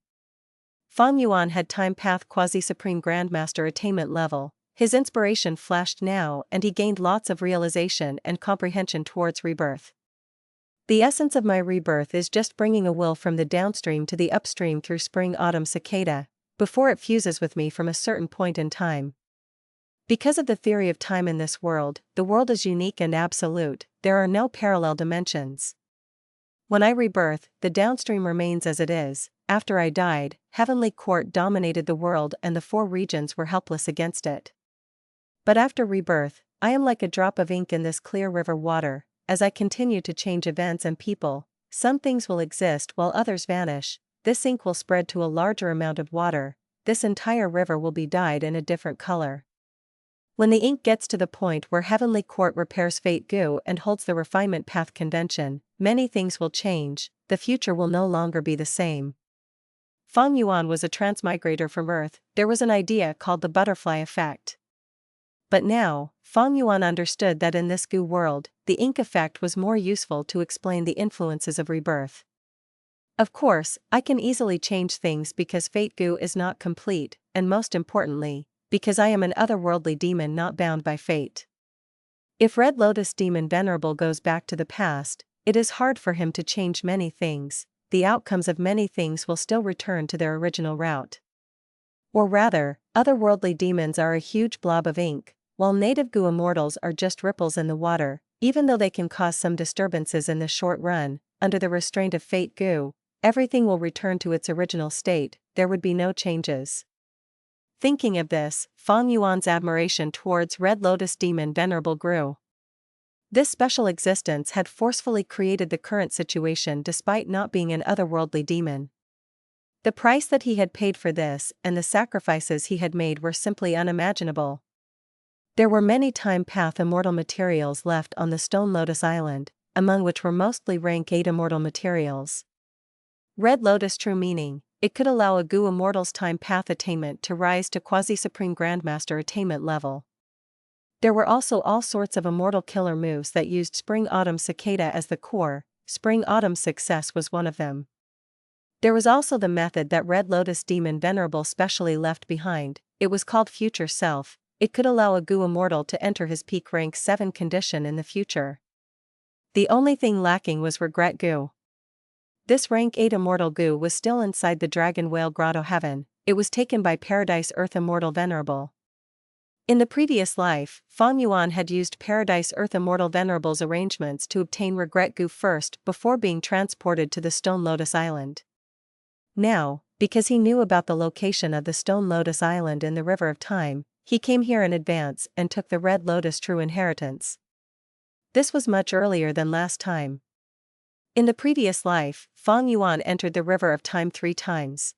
Fang Yuan had Time Path Quasi-Supreme Grandmaster Attainment level. His inspiration flashed now and he gained lots of realization and comprehension towards rebirth. The essence of my rebirth is just bringing a will from the downstream to the upstream through Spring-Autumn Cicada, before it fuses with me from a certain point in time. Because of the theory of time in this world, the world is unique and absolute, there are no parallel dimensions. When I rebirth, the downstream remains as it is. After I died, Heavenly Court dominated the world and the 4 regions were helpless against it. But after rebirth, I am like a drop of ink in this clear river water. As I continue to change events and people, some things will exist while others vanish. This ink will spread to a larger amount of water. This entire river will be dyed in a different color. When the ink gets to the point where Heavenly Court repairs Fate Gu and holds the Refinement Path Convention, many things will change. The future will no longer be the same. Feng Yuan was a transmigrator from Earth. There was an idea called the butterfly effect. But now, Feng Yuan understood that in this Gu world, the ink effect was more useful to explain the influences of rebirth. Of course, I can easily change things because Fate Gu is not complete, and most importantly, because I am an otherworldly demon not bound by fate. If Red Lotus Demon Venerable goes back to the past, it is hard for him to change many things. The outcomes of many things will still return to their original route. Or rather, otherworldly demons are a huge blob of ink, while native Gu Immortals are just ripples in the water. Even though they can cause some disturbances in the short run, under the restraint of Fate Gu, everything will return to its original state. There would be no changes. Thinking of this, Feng Yuan's admiration towards Red Lotus Demon Venerable grew. This special existence had forcefully created the current situation despite not being an otherworldly demon. The price that he had paid for this and the sacrifices he had made were simply unimaginable. There were many time path immortal materials left on the Stone Lotus Island, among which were mostly rank 8 immortal materials. Red Lotus true meaning, it could allow a Gu Immortal's time path attainment to rise to quasi-supreme Grandmaster attainment level. There were also all sorts of immortal killer moves that used Spring-Autumn Cicada as the core. Spring-Autumn Success was one of them. There was also the method that Red Lotus Demon Venerable specially left behind. It was called Future Self. It could allow a Gu Immortal to enter his peak rank 7 condition in the future. The only thing lacking was Regret Gu. This rank 8 immortal Gu was still inside the Dragon Whale Grotto Heaven. It was taken by Paradise Earth Immortal Venerable. In the previous life, Feng Yuan had used Paradise Earth Immortal Venerable's arrangements to obtain Regret Gu first before being transported to the Stone Lotus Island. Now, because he knew about the location of the Stone Lotus Island in the River of Time, he came here in advance and took the Red Lotus True Inheritance. This was much earlier than last time. In the previous life, Feng Yuan entered the River of Time 3 times.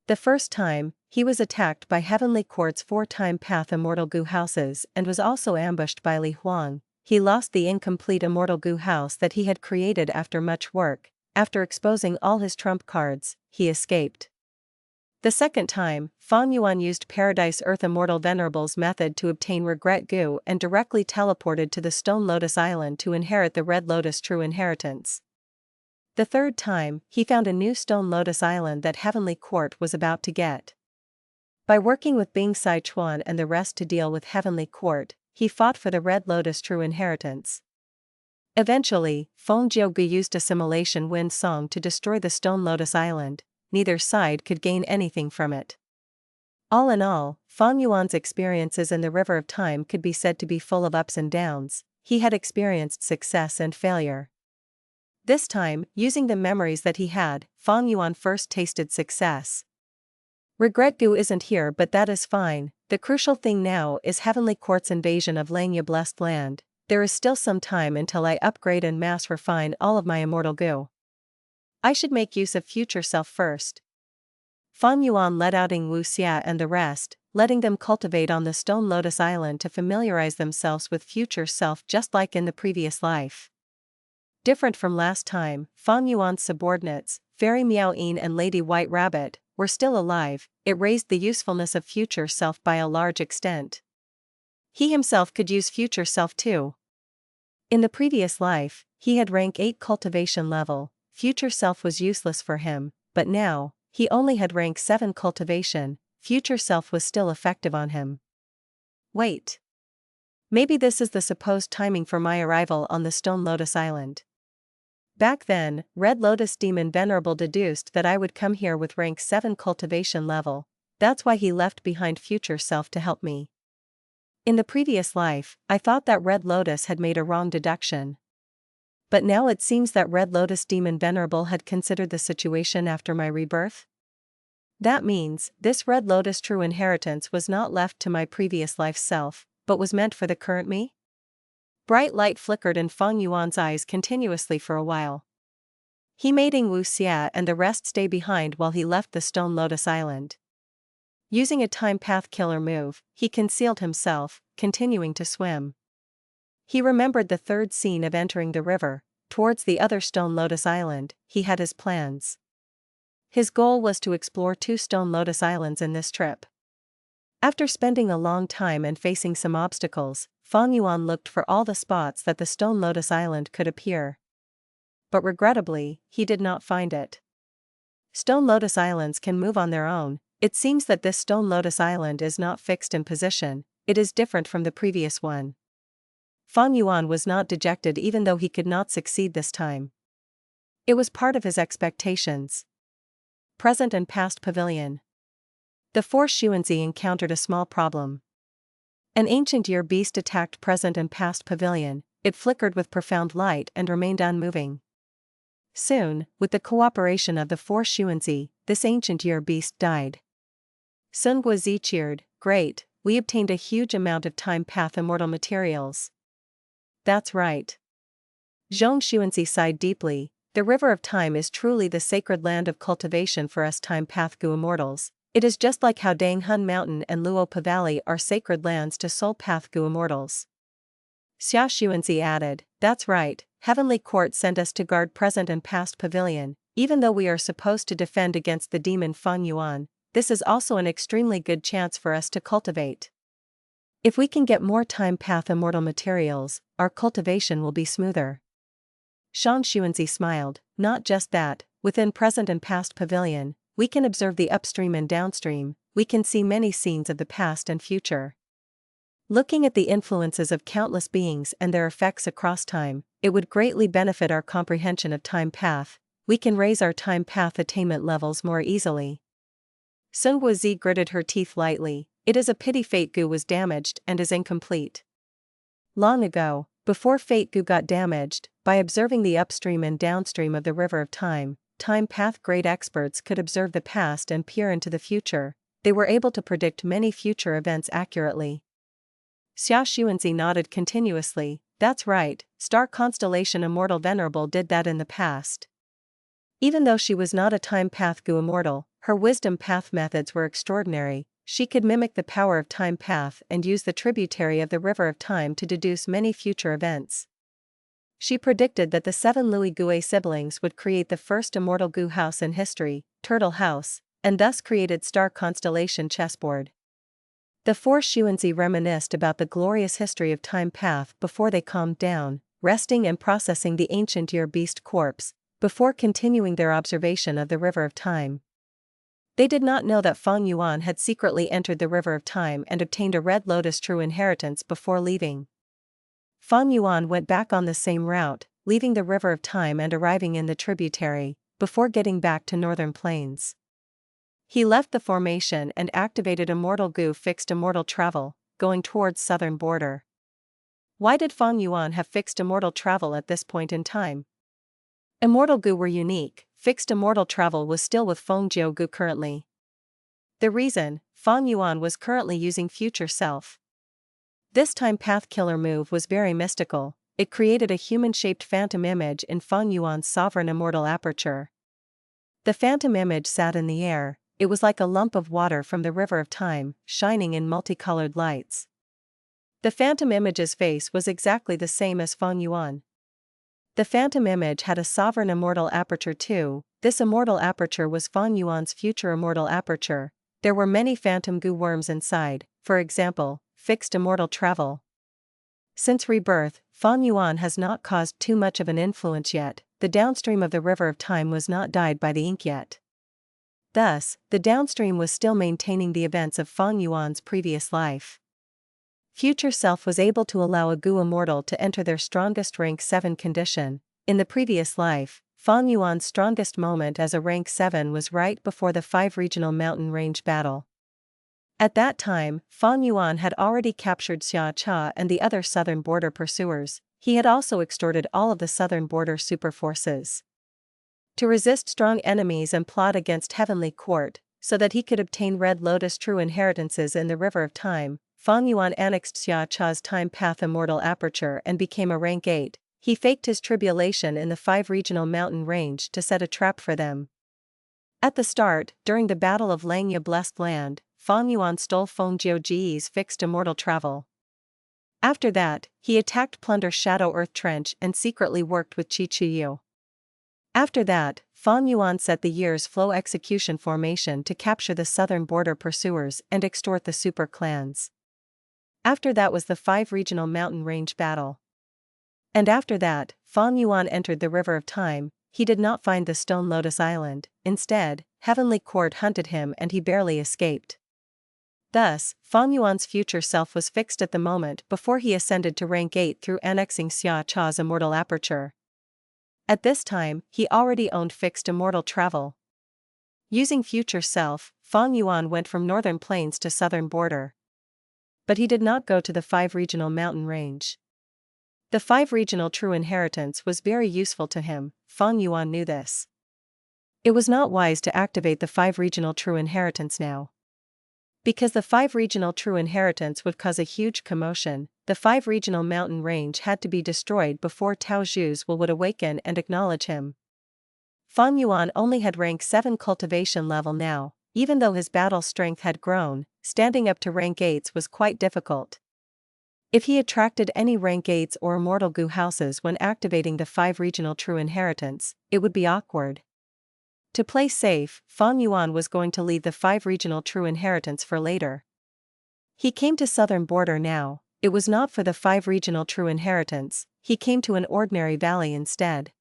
The first time, he was attacked by Heavenly Court's 4-time path immortal Gu houses and was also ambushed by Li Huang. He lost the incomplete immortal Gu house that he had created after much work. After exposing all his trump cards, he escaped. The second time, Feng Yuan used Paradise Earth Immortal Venerable's method to obtain Regret Gu and directly teleported to the Stone Lotus Island to inherit the Red Lotus True Inheritance. The third time, he found a new Stone Lotus Island that Heavenly Court was about to get. By working with Bing Sai Chuan and the rest to deal with Heavenly Court, he fought for the Red Lotus True Inheritance. Eventually, Feng Jiugu used Assimilation Wind Song to destroy the Stone Lotus Island. Neither side could gain anything from it. All in all, Feng Yuan's experiences in the River of Time could be said to be full of ups and downs. He had experienced success and failure. This time, using the memories that he had, Feng Yuan first tasted success. Regret Gu isn't here, but that is fine. The crucial thing now is Heavenly Court's invasion of Langya Blessed Land. There is still some time until I upgrade and mass refine all of my immortal Gu. I should make use of Future Self first. Feng Yuan let out Ing Wu Xia and the rest, letting them cultivate on the Stone Lotus Island to familiarize themselves with Future Self just like in the previous life. Different from last time, Feng Yuan's subordinates, Fairy Miao Yin and Lady White Rabbit, were still alive. It raised the usefulness of Future Self by a large extent. He himself could use Future Self too. In the previous life, he had rank 8 cultivation level. Future Self was useless for him, but now, he only had rank 7 cultivation. Future Self was still effective on him. Wait. Maybe this is the supposed timing for my arrival on the Stone Lotus Island. Back then, Red Lotus Demon Venerable deduced that I would come here with rank 7 cultivation level. That's why he left behind Future Self to help me. In the previous life, I thought that Red Lotus had made a wrong deduction. But now it seems that Red Lotus Demon Venerable had considered the situation after my rebirth. That means, this Red Lotus True Inheritance was not left to my previous life self, but was meant for the current me? Bright light flickered in Feng Yuan's eyes continuously for a while. He made Wu Xia and the rest stay behind while he left the Stone Lotus Island. Using a time path killer move, he concealed himself, continuing to swim. He remembered the third scene of entering the river. Towards the other Stone Lotus Island, he had his plans. His goal was to explore 2 Stone Lotus Islands in this trip. After spending a long time and facing some obstacles, Feng Yuan looked for all the spots that the Stone Lotus Island could appear. But regrettably, he did not find it. Stone Lotus Islands can move on their own. It seems that this Stone Lotus Island is not fixed in position, it is different from the previous one. Feng Yuan was not dejected even though he could not succeed this time. It was part of his expectations. Present and Past Pavilion. The 4 Xuanzi encountered a small problem. An ancient year beast attacked Present and Past Pavilion. It flickered with profound light and remained unmoving. Soon, with the cooperation of the 4 Xuanzi, this ancient year beast died. Sun Guozi cheered, "Great, we obtained a huge amount of time path immortal materials." "That's right." Zhong Xuanzi sighed deeply. "The river of time is truly the sacred land of cultivation for us time path Gu Immortals. It is just like how Dang Hun Mountain and Luopa Valley are sacred lands to soul path Gu Immortals." Xia Xuanzi added, "That's right, Heavenly Court sent us to guard Present and Past Pavilion, even though we are supposed to defend against the demon Feng Yuan. This is also an extremely good chance for us to cultivate. If we can get more time path immortal materials, our cultivation will be smoother." Shan Xuanzi smiled, "Not just that, within Present and Past Pavilion, we can observe the upstream and downstream, we can see many scenes of the past and future. Looking at the influences of countless beings and their effects across time, it would greatly benefit our comprehension of time path. We can raise our time path attainment levels more easily." Sun Guozi gritted her teeth lightly. "It is a pity Fate Gu was damaged and is incomplete. Long ago, before Fate Gu got damaged, by observing the upstream and downstream of the river of time, time path great experts could observe the past and peer into the future. They were able to predict many future events accurately." Xia Xuanzi nodded continuously. "That's right, star constellation Immortal Venerable did that in the past. Even though she was not a time path Gu Immortal, her wisdom path methods were extraordinary. She could mimic the power of time path and use the tributary of the river of time to deduce many future events. She predicted that the 7 Louis Gue siblings would create the first immortal Gu house in history, Turtle House, and thus created star constellation chessboard. The 4 Xuanzi reminisced about the glorious history of time path before they calmed down, resting and processing the ancient year beast corpse, before continuing their observation of the river of time. They did not know that Feng Yuan had secretly entered the river of time and obtained a red lotus true inheritance before leaving. Feng Yuan went back on the same route, leaving the river of time and arriving in the tributary, before getting back to northern plains. He left the formation and activated Immortal Gu fixed immortal travel, going towards southern border. Why did Feng Yuan have fixed immortal travel at this point in time? Immortal Gu were unique, fixed immortal travel was still with Feng Jiu Gu currently. The reason, Feng Yuan was currently using Future Self. This time path killer move was very mystical. It created a human-shaped phantom image in Feng Yuan's sovereign immortal aperture. The phantom image sat in the air. It was like a lump of water from the river of time, shining in multicolored lights. The phantom image's face was exactly the same as Feng Yuan. The phantom image had a sovereign immortal aperture too. This immortal aperture was Feng Yuan's future immortal aperture. There were many phantom Gu worms inside, for example, fixed immortal travel. Since Rebirth, Feng Yuan has not caused too much of an influence yet. The downstream of the river of time was not dyed by the ink yet. Thus, the downstream was still maintaining the events of Feng Yuan's previous life. Future Self was able to allow a Gu Immortal to enter their strongest rank 7 condition. In the previous life, Feng Yuan's strongest moment as a rank 7 was right before the 5 regional mountain range battle. At that time, Feng Yuan had already captured Xia Cha and the other southern border pursuers. He had also extorted all of the southern border super forces. To resist strong enemies and plot against Heavenly Court, so that he could obtain Red Lotus true inheritances in the River of Time, Fang Yuan annexed Xia Cha's time path immortal aperture and became a rank 8. He faked his tribulation in the 5 regional mountain range to set a trap for them. At the start, during the Battle of Langya Blessed Land, Fang Yuan stole Feng Jiuji's fixed immortal travel. After that, he attacked Plunder Shadow Earth Trench and secretly worked with Qi Chuyu. After that, Fang Yuan set the Year's Flow execution formation to capture the southern border pursuers and extort the super clans. After that was the 5 regional mountain range battle. And after that, Fang Yuan entered the River of Time. He did not find the Stone Lotus Island. Instead, Heavenly Court hunted him and he barely escaped. Thus, Fang Yuan's future self was fixed at the moment before he ascended to rank 8 through annexing Xia Cha's immortal aperture. At this time, he already owned fixed immortal travel. Using future self, Fang Yuan went from northern plains to southern border. But he did not go to the 5 regional mountain range. The 5 regional true inheritance was very useful to him. Fang Yuan knew this. It was not wise to activate the 5 regional true inheritance now. Because the 5 regional true inheritance would cause a huge commotion, the 5 regional mountain range had to be destroyed before Tao Zhu's will would awaken and acknowledge him. Fang Yuan only had rank 7 cultivation level now. Even though his battle strength had grown, standing up to rank 8s was quite difficult. If he attracted any rank 8s or immortal Gu houses when activating the 5 regional true inheritance, it would be awkward. To play safe, Fang Yuan was going to leave the 5 regional true inheritance for later. He came to southern border now. It was not for the 5 regional true inheritance, he came to an ordinary valley instead.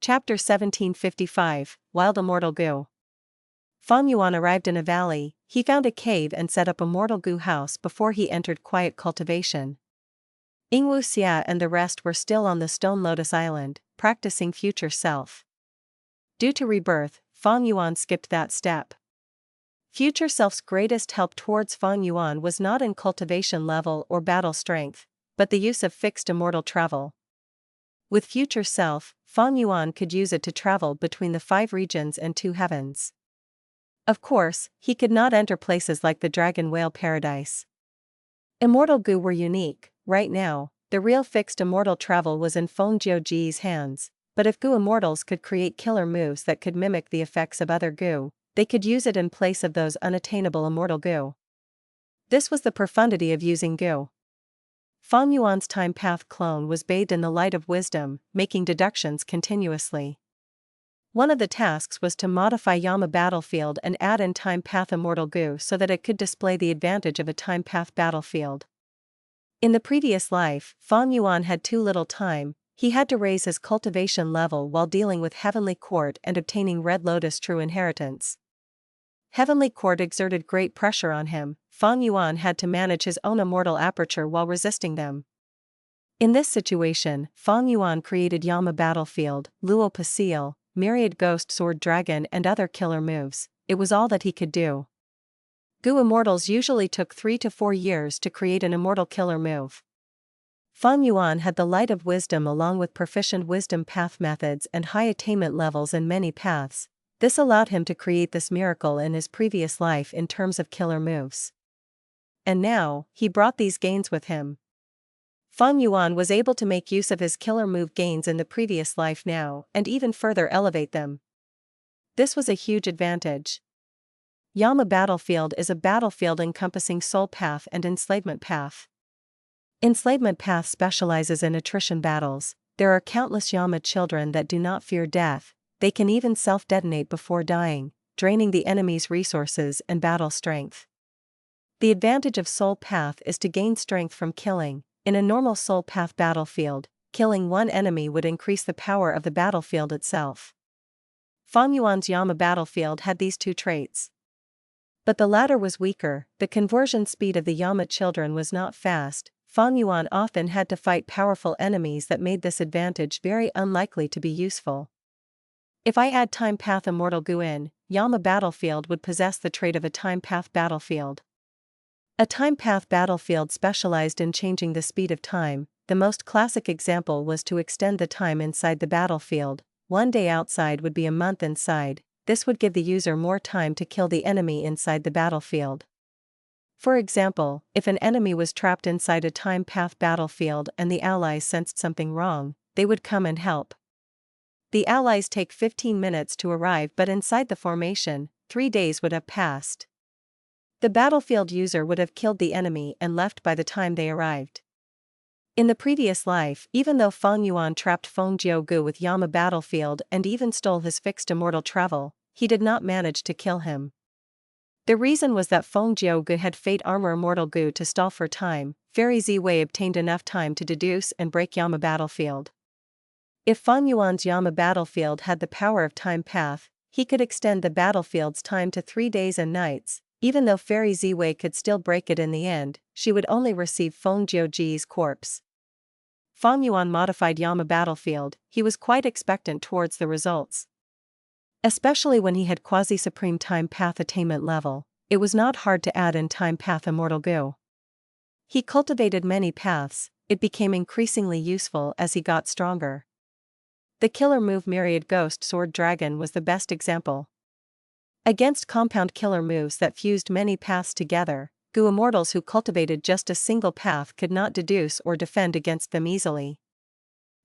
Chapter 1755, Wild Immortal Gu. Fang Yuan arrived in a valley. He found a cave and set up a mortal Gu house before he entered quiet cultivation. Yingwu Xia and the rest were still on the Stone Lotus Island, practicing future self. Due to rebirth, Fang Yuan skipped that step. Future self's greatest help towards Fang Yuan was not in cultivation level or battle strength, but the use of fixed immortal travel. With future self, Fang Yuan could use it to travel between the 5 regions and 2 heavens. Of course, he could not enter places like the Dragon Whale Paradise. Immortal Gu were unique. Right now, the real fixed immortal travel was in Feng Jiuji's hands, but if Gu Immortals could create killer moves that could mimic the effects of other Gu, they could use it in place of those unattainable immortal Gu. This was the profundity of using Gu. Fang Yuan's time path clone was bathed in the light of wisdom, making deductions continuously. One of the tasks was to modify Yama battlefield and add in time path immortal Gu so that it could display the advantage of a time path battlefield. In the previous life, Fang Yuan had too little time. He had to raise his cultivation level while dealing with Heavenly Court and obtaining Red Lotus true inheritance. Heavenly Court exerted great pressure on him. Fang Yuan had to manage his own immortal aperture while resisting them. In this situation, Fang Yuan created Yama Battlefield, Luo Pasil, Myriad Ghost Sword Dragon and other killer moves. It was all that he could do. Gu Immortals usually took 3 to 4 years to create an immortal killer move. Fang Yuan had the light of wisdom along with proficient wisdom path methods and high attainment levels in many paths. This allowed him to create this miracle in his previous life in terms of killer moves. And now, he brought these gains with him. Fang Yuan was able to make use of his killer move gains in the previous life now and even further elevate them. This was a huge advantage. Yama Battlefield is a battlefield encompassing Soul Path and Enslavement Path. Enslavement Path specializes in attrition battles. There are countless Yama children that do not fear death. They can even self-detonate before dying, draining the enemy's resources and battle strength. The advantage of Soul Path is to gain strength from killing. In a normal Soul Path battlefield, killing one enemy would increase the power of the battlefield itself. Fang Yuan's Yama battlefield had these 2 traits. But the latter was weaker. The conversion speed of the Yama children was not fast. Fang Yuan often had to fight powerful enemies that made this advantage very unlikely to be useful. If I add Time Path Immortal Gu in, Yama Battlefield would possess the trait of a Time Path Battlefield. A Time Path Battlefield specialized in changing the speed of time. The most classic example was to extend the time inside the battlefield. 1 day outside would be a month inside. This would give the user more time to kill the enemy inside the battlefield. For example, if an enemy was trapped inside a time path battlefield and the allies sensed something wrong, they would come and help. The allies take 15 minutes to arrive, but inside the formation, 3 days would have passed. The battlefield user would have killed the enemy and left by the time they arrived. In the previous life, even though Fang Yuan trapped Feng Jiugu with Yama Battlefield and even stole his fixed immortal travel, he did not manage to kill him. The reason was that Feng Jiugu had Fate Armor Immortal Gu to stall for time. Fairy Ziwei obtained enough time to deduce and break Yama Battlefield. If Fang Yuan's Yama Battlefield had the power of Time Path, he could extend the battlefield's time to 3 days and nights. Even though Fairy Ziwei could still break it in the end, she would only receive Feng Jiuji's corpse. Fang Yuan modified Yama Battlefield. He was quite expectant towards the results. Especially when he had quasi-supreme Time Path attainment level, it was not hard to add in Time Path Immortal Gu. He cultivated many paths. It became increasingly useful as he got stronger. The killer move Myriad Ghost Sword Dragon was the best example. Against compound killer moves that fused many paths together, Gu Immortals who cultivated just a single path could not deduce or defend against them easily.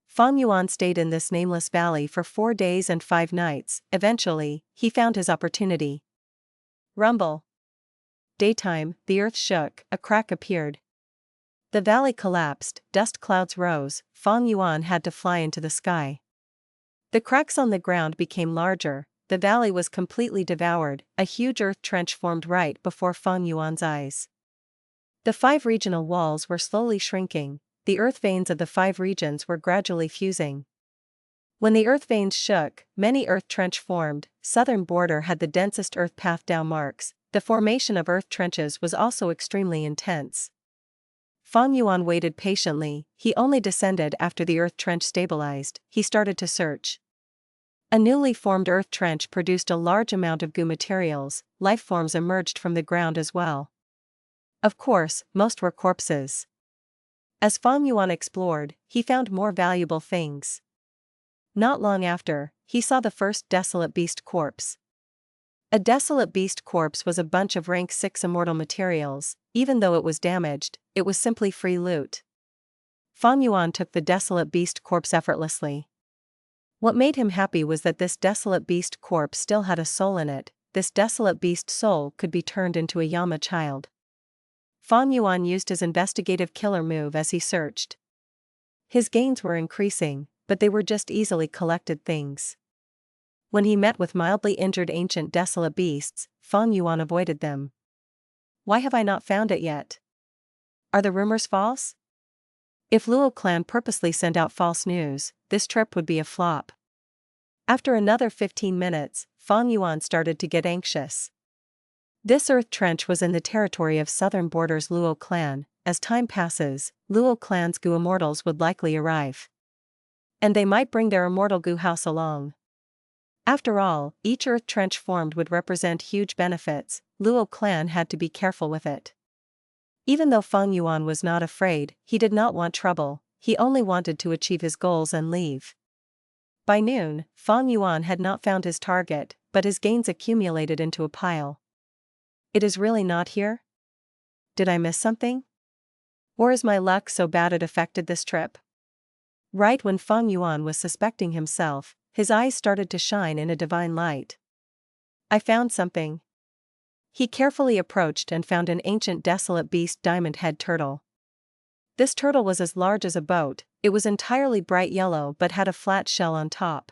Fang Yuan stayed in this nameless valley for 4 days and 5 nights. Eventually, he found his opportunity. Rumble. Daytime, the earth shook, a crack appeared. The valley collapsed, dust clouds rose. Fang Yuan had to fly into the sky. The cracks on the ground became larger. The valley was completely devoured. A huge earth trench formed right before Fang Yuan's eyes. The 5 regional walls were slowly shrinking. The earth veins of the 5 regions were gradually fusing. When the earth veins shook, many earth trench formed. Southern border had the densest earth path down marks. The formation of earth trenches was also extremely intense. Fang Yuan waited patiently. He only descended after the earth trench stabilized. He started to search. A newly formed earth trench produced a large amount of goo materials. Life forms emerged from the ground as well. Of course, most were corpses. As Fang Yuan explored, he found more valuable things. Not long after, he saw the first desolate beast corpse. A desolate beast corpse was a bunch of rank 6 immortal materials. Even though it was damaged, it was simply free loot. Fang Yuan took the desolate beast corpse effortlessly. What made him happy was that this desolate beast corpse still had a soul in it. This desolate beast soul could be turned into a Yama child. Fang Yuan used his investigative killer move as he searched. His gains were increasing, but they were just easily collected things. When he met with mildly injured ancient desolate beasts, Fang Yuan avoided them. Why have I not found it yet? Are the rumors false? If Luo clan purposely sent out false news, this trip would be a flop. After another 15 minutes, Fang Yuan started to get anxious. This earth trench was in the territory of southern borders Luo clan. As time passes, Luo clan's Gu Immortals would likely arrive. And they might bring their immortal Gu house along. After all, each earth trench formed would represent huge benefits. Luo clan had to be careful with it. Even though Fang Yuan was not afraid, he did not want trouble. He only wanted to achieve his goals and leave. By noon, Fang Yuan had not found his target, but his gains accumulated into a pile. It is really not here? Did I miss something? Or is my luck so bad it affected this trip? Right when Fang Yuan was suspecting himself, his eyes started to shine in a divine light. I found something. He carefully approached and found an ancient desolate beast diamond head turtle. This turtle was as large as a boat. It was entirely bright yellow but had a flat shell on top.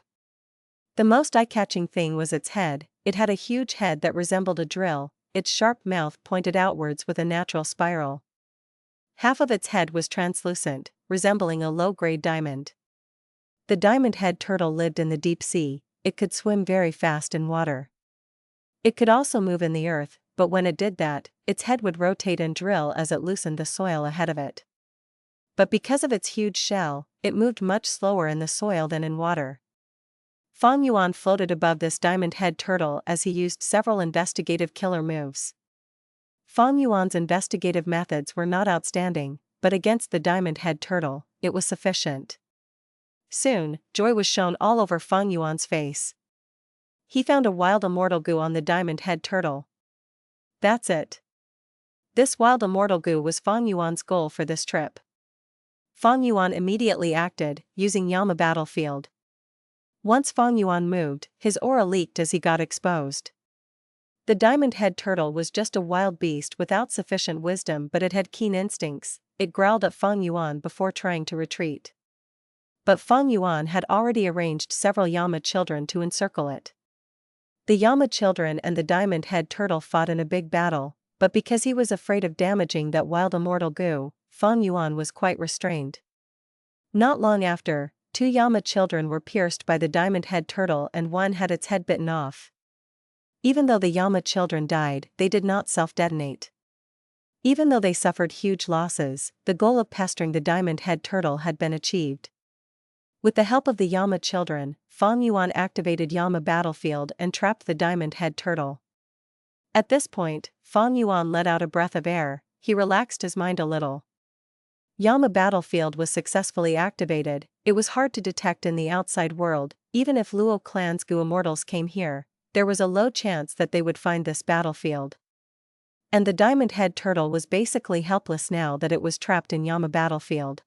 The most eye-catching thing was its head. It had a huge head that resembled a drill. Its sharp mouth pointed outwards with a natural spiral. Half of its head was translucent, resembling a low-grade diamond. The diamond-head turtle lived in the deep sea. It could swim very fast in water. It could also move in the earth, but when it did that, its head would rotate and drill as it loosened the soil ahead of it. but because of its huge shell, it moved much slower in the soil than in water. Fang Yuan floated above this diamond-head turtle as he used several investigative killer moves. Fang Yuan's investigative methods were not outstanding, but against the diamond-head turtle, it was sufficient. Soon, joy was shown all over Fang Yuan's face. He found a wild immortal goo on the diamond-head turtle. That's it. This wild immortal goo was Fang Yuan's goal for this trip. Fang Yuan immediately acted, using Yama Battlefield. Once Fang Yuan moved, his aura leaked as he got exposed. The diamond-head turtle was just a wild beast without sufficient wisdom, but it had keen instincts. It growled at Fang Yuan before trying to retreat. But Fang Yuan had already arranged several Yama children to encircle it. The Yama children and the diamond-head turtle fought in a big battle, but because he was afraid of damaging that wild immortal goo, Fang Yuan was quite restrained. Not long after, 2 Yama children were pierced by the diamond-head turtle and one had its head bitten off. Even though the Yama children died, they did not self-detonate. Even though they suffered huge losses, the goal of pestering the diamond-head turtle had been achieved. With the help of the Yama children, Fang Yuan activated Yama Battlefield and trapped the diamond-head turtle. At this point, Fang Yuan let out a breath of air. He relaxed his mind a little. Yama Battlefield was successfully activated. It was hard to detect in the outside world. Even if Luo clan's Gu Immortals came here, there was a low chance that they would find this battlefield. And the diamond-head turtle was basically helpless now that it was trapped in Yama Battlefield.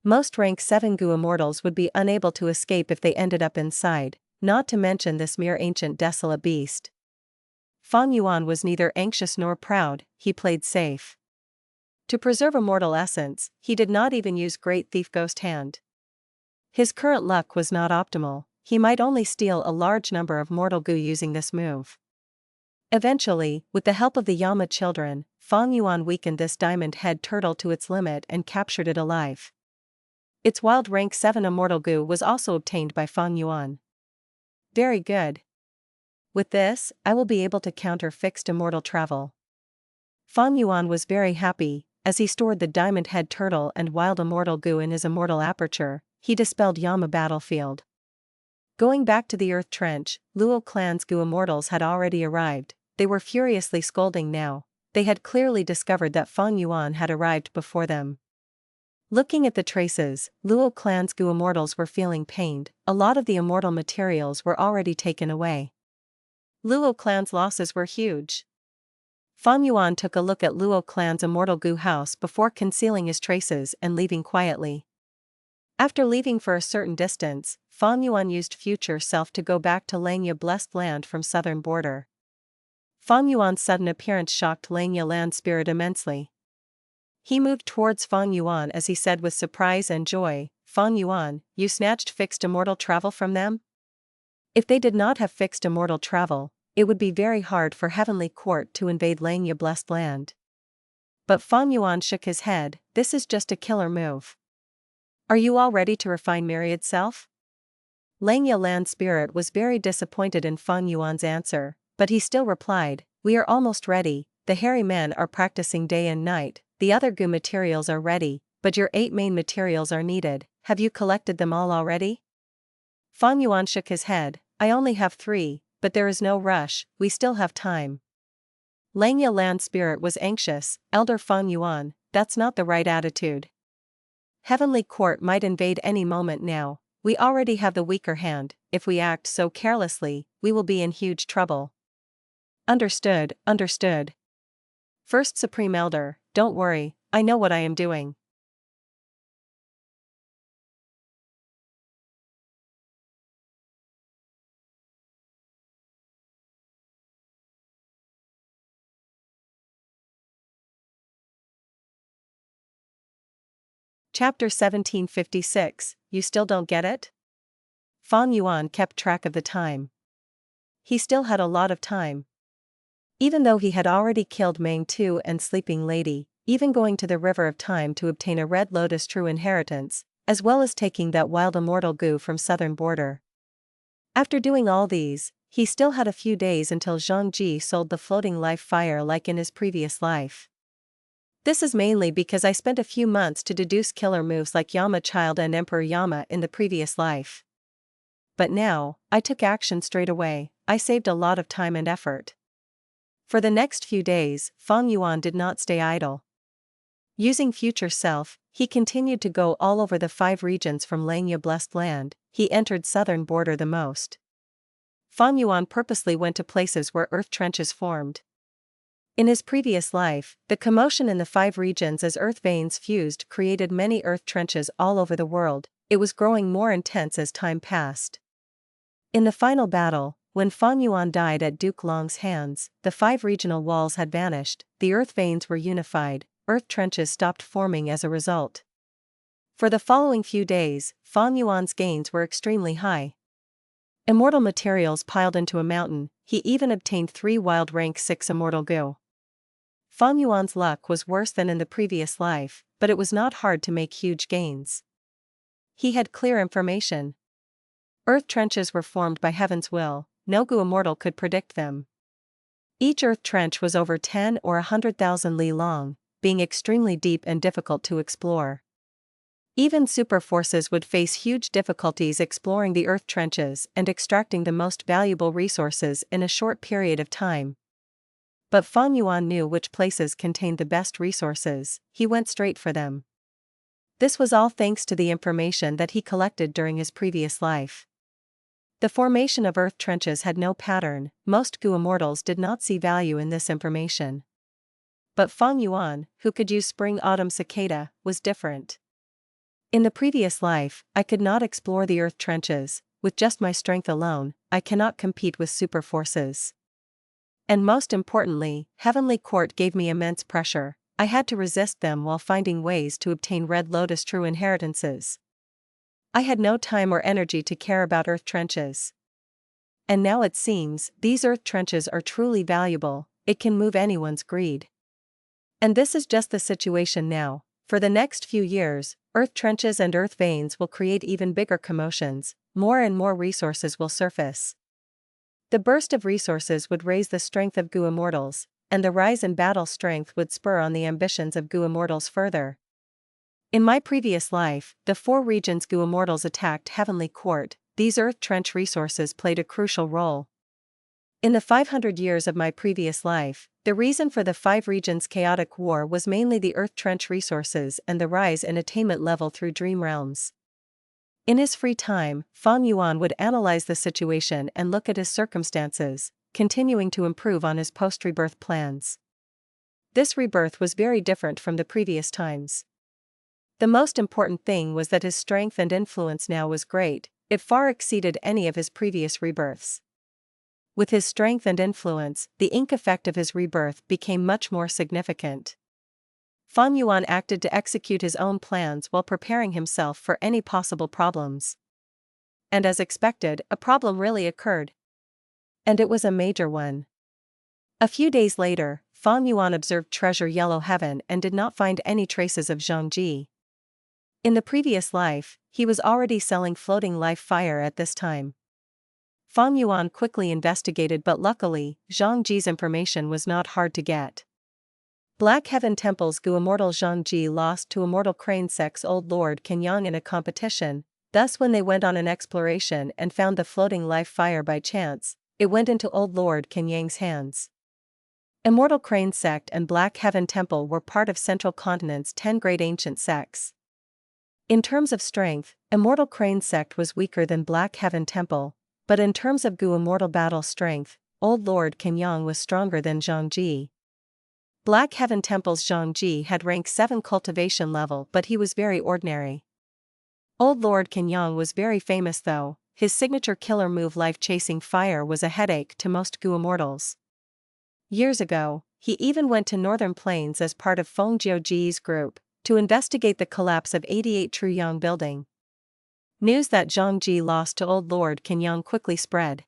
Most rank 7 Gu Immortals would be unable to escape if they ended up inside, not to mention this mere ancient desolate beast. Fang Yuan was neither anxious nor proud, he played safe. To preserve immortal essence, he did not even use Great Thief Ghost Hand. His current luck was not optimal, he might only steal a large number of mortal goo using this move. Eventually, with the help of the Yama children, Fang Yuan weakened this diamond-head turtle to its limit and captured it alive. Its wild rank 7 immortal goo was also obtained by Fang Yuan. Very good. With this, I will be able to counter fixed immortal travel. Fang Yuan was very happy. As he stored the diamond-head turtle and wild immortal goo in his immortal aperture, he dispelled Yama Battlefield. Going back to the Earth Trench, Luo clan's Gu Immortals had already arrived. They were furiously scolding now. They had clearly discovered that Fang Yuan had arrived before them. Looking at the traces, Luo clan's Gu Immortals were feeling pained. A lot of the immortal materials were already taken away. Luo clan's losses were huge. Fang Yuan took a look at Luo clan's immortal goo house before concealing his traces and leaving quietly. After leaving for a certain distance, Fang Yuan used future self to go back to Langya Blessed Land from southern border. Fang Yuan's sudden appearance shocked Langya Land Spirit immensely. He moved towards Fang Yuan as he said with surprise and joy, "Fang Yuan, you snatched fixed immortal travel from them?" If they did not have fixed immortal travel, it would be very hard for Heavenly Court to invade Langya Blessed Land. But Fang Yuan shook his head, this is just a killer move. Are you all ready to refine Myriad self? Langya Land Spirit was very disappointed in Fang Yuan's answer, but he still replied, we are almost ready, the hairy men are practicing day and night, the other goo materials are ready, but your 8 main materials are needed, have you collected them all already? Fang Yuan shook his head, I only have 3. But there is no rush, we still have time. Langya Land Spirit was anxious, Elder Fang Yuan, that's not the right attitude. Heavenly Court might invade any moment now, we already have the weaker hand, if we act so carelessly, we will be in huge trouble. Understood, understood. First Supreme Elder, don't worry, I know what I am doing. Chapter 1756, You still don't get it? Fang Yuan kept track of the time. He still had a lot of time. Even though he had already killed Meng Tu and Sleeping Lady, even going to the River of Time to obtain a Red Lotus true inheritance, as well as taking that wild immortal goo from southern border. After doing all these, he still had a few days until Zhang Ji sold the floating life fire like in his previous life. This is mainly because I spent a few months to deduce killer moves like Yama Child and Emperor Yama in the previous life. But now, I took action straight away. I saved a lot of time and effort. For the next few days, Feng Yuan did not stay idle. Using Future Self, he continued to go all over the 5 regions from Langya Blessed Land. He entered southern border the most. Feng Yuan purposely went to places where earth trenches formed. In his previous life, the commotion in the 5 regions as earth veins fused created many earth trenches all over the world. It was growing more intense as time passed. In the final battle, when Feng Yuan died at Duke Long's hands, the 5 regional walls had vanished, the earth veins were unified, earth trenches stopped forming as a result. For the following few days, Feng Yuan's gains were extremely high. Immortal materials piled into a mountain, he even obtained 3 wild rank 6 immortal goo. Feng Yuan's luck was worse than in the previous life, but it was not hard to make huge gains. He had clear information. Earth trenches were formed by heaven's will, no goo immortal could predict them. Each earth trench was over 10 or 100,000 li long, being extremely deep and difficult to explore. Even super forces would face huge difficulties exploring the earth trenches and extracting the most valuable resources in a short period of time. But Feng Yuan knew which places contained the best resources, he went straight for them. This was all thanks to the information that he collected during his previous life. The formation of earth trenches had no pattern, most goo immortals did not see value in this information. But Feng Yuan, who could use spring-autumn cicada, was different. In the previous life, I could not explore the earth trenches. With just my strength alone, I cannot compete with super forces. And most importantly, Heavenly Court gave me immense pressure. I had to resist them while finding ways to obtain Red Lotus true inheritances. I had no time or energy to care about earth trenches. And now it seems, these earth trenches are truly valuable, it can move anyone's greed. And this is just the situation now. For the next few years, earth trenches and earth veins will create even bigger commotions, more and more resources will surface. The burst of resources would raise the strength of goo immortals, and the rise in battle strength would spur on the ambitions of goo immortals further. In my previous life, the 4 regions goo immortals attacked Heavenly Court, these earth trench resources played a crucial role. In the 500 years of my previous life, the reason for the 5 regions' chaotic war was mainly the earth trench resources and the rise in attainment level through dream realms. In his free time, Feng Yuan would analyze the situation and look at his circumstances, continuing to improve on his post-rebirth plans. This rebirth was very different from the previous times. The most important thing was that his strength and influence now was great, it far exceeded any of his previous rebirths. With his strength and influence, the ink effect of his rebirth became much more significant. Feng Yuan acted to execute his own plans while preparing himself for any possible problems. And as expected, a problem really occurred. And it was a major one. A few days later, Feng Yuan observed Treasure Yellow Heaven and did not find any traces of Zhangji. In the previous life, he was already selling floating life fire at this time. Feng Yuan quickly investigated, but luckily, Zhangji's information was not hard to get. Black Heaven Temple's goo immortal Zhangji lost to Immortal Crane Sect's Old Lord Kenyang in a competition, thus when they went on an exploration and found the floating life fire by chance, it went into Old Lord Kenyang's hands. Immortal Crane Sect and Black Heaven Temple were part of Central Continent's 10 great ancient sects. In terms of strength, Immortal Crane Sect was weaker than Black Heaven Temple, but in terms of goo immortal battle strength, Old Lord Kenyang was stronger than Zhangji. Black Heaven Temple's Zhangji had rank 7 cultivation level, but he was very ordinary. Old Lord Kenyang was very famous though, his signature killer move life-chasing fire was a headache to most goo immortals. Years ago, he even went to Northern Plains as part of Feng Jiuji's group, to investigate the collapse of 88 Truyang Building. News that Zhangji lost to Old Lord Kenyang quickly spread.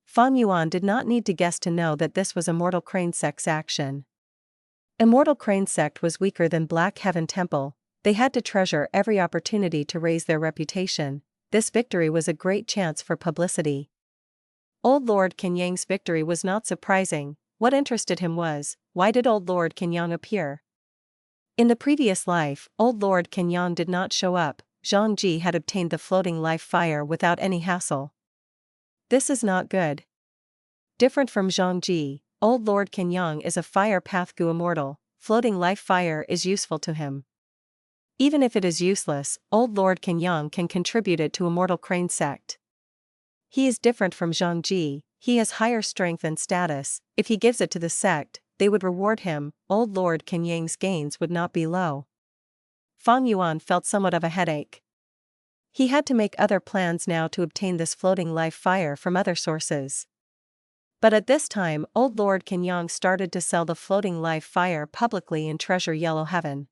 Feng Yuan did not need to guess to know that this was Immortal Crane Sect's action. Immortal Crane Sect was weaker than Black Heaven Temple, they had to treasure every opportunity to raise their reputation, this victory was a great chance for publicity. Old Lord Kenyang's victory was not surprising, what interested him was, why did Old Lord Kenyang appear? In the previous life, Old Lord Kenyang did not show up. Zhang Ji had obtained the floating life fire without any hassle. This is not good. Different from Zhang Ji, Old Lord Kenyang is a fire path Gu immortal. Floating life fire is useful to him. Even if it is useless, Old Lord Kenyang can contribute it to Immortal Crane sect. He is different from Zhang Ji, he has higher strength and status. If he gives it to the sect, they would reward him. Old Lord Kenyang's gains would not be low. Fang Yuan felt somewhat of a headache. He had to make other plans now to obtain this floating life fire from other sources. But at this time, Old Lord Kenyang started to sell the floating life fire publicly in Treasure Yellow Heaven.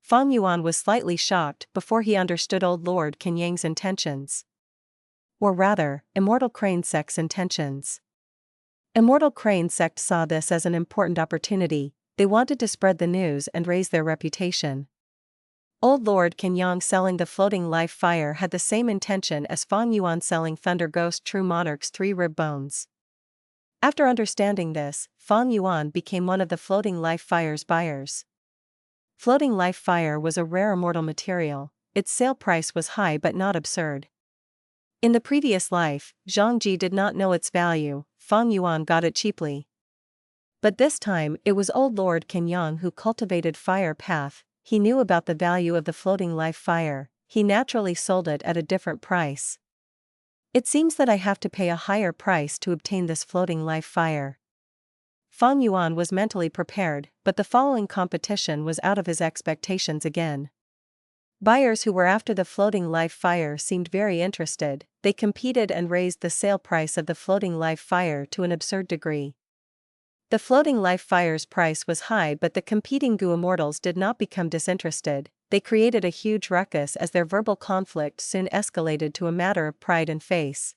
Fang Yuan was slightly shocked before he understood Old Lord Kenyang's intentions. Or rather, Immortal Crane sect's intentions. Immortal Crane sect saw this as an important opportunity. They wanted to spread the news and raise their reputation. Old Lord Kenyang selling the floating life fire had the same intention as Fang Yuan selling Thunder Ghost True Monarch's 3 rib bones. After understanding this, Fang Yuan became one of the floating life fire's buyers. Floating life fire was a rare immortal material. Its sale price was high but not absurd. In the previous life, Zhang Ji did not know its value. Fang Yuan got it cheaply. But this time, it was Old Lord Kenyang who cultivated fire path. He knew about the value of the floating life fire. He naturally sold it at a different price. It seems that I have to pay a higher price to obtain this floating life fire. Fang Yuan was mentally prepared, but the following competition was out of his expectations again. Buyers who were after the floating life fire seemed very interested. They competed and raised the sale price of the floating life fire to an absurd degree. The floating life fire's price was high, but the competing Gu immortals did not become disinterested. They created a huge ruckus as their verbal conflict soon escalated to a matter of pride and face.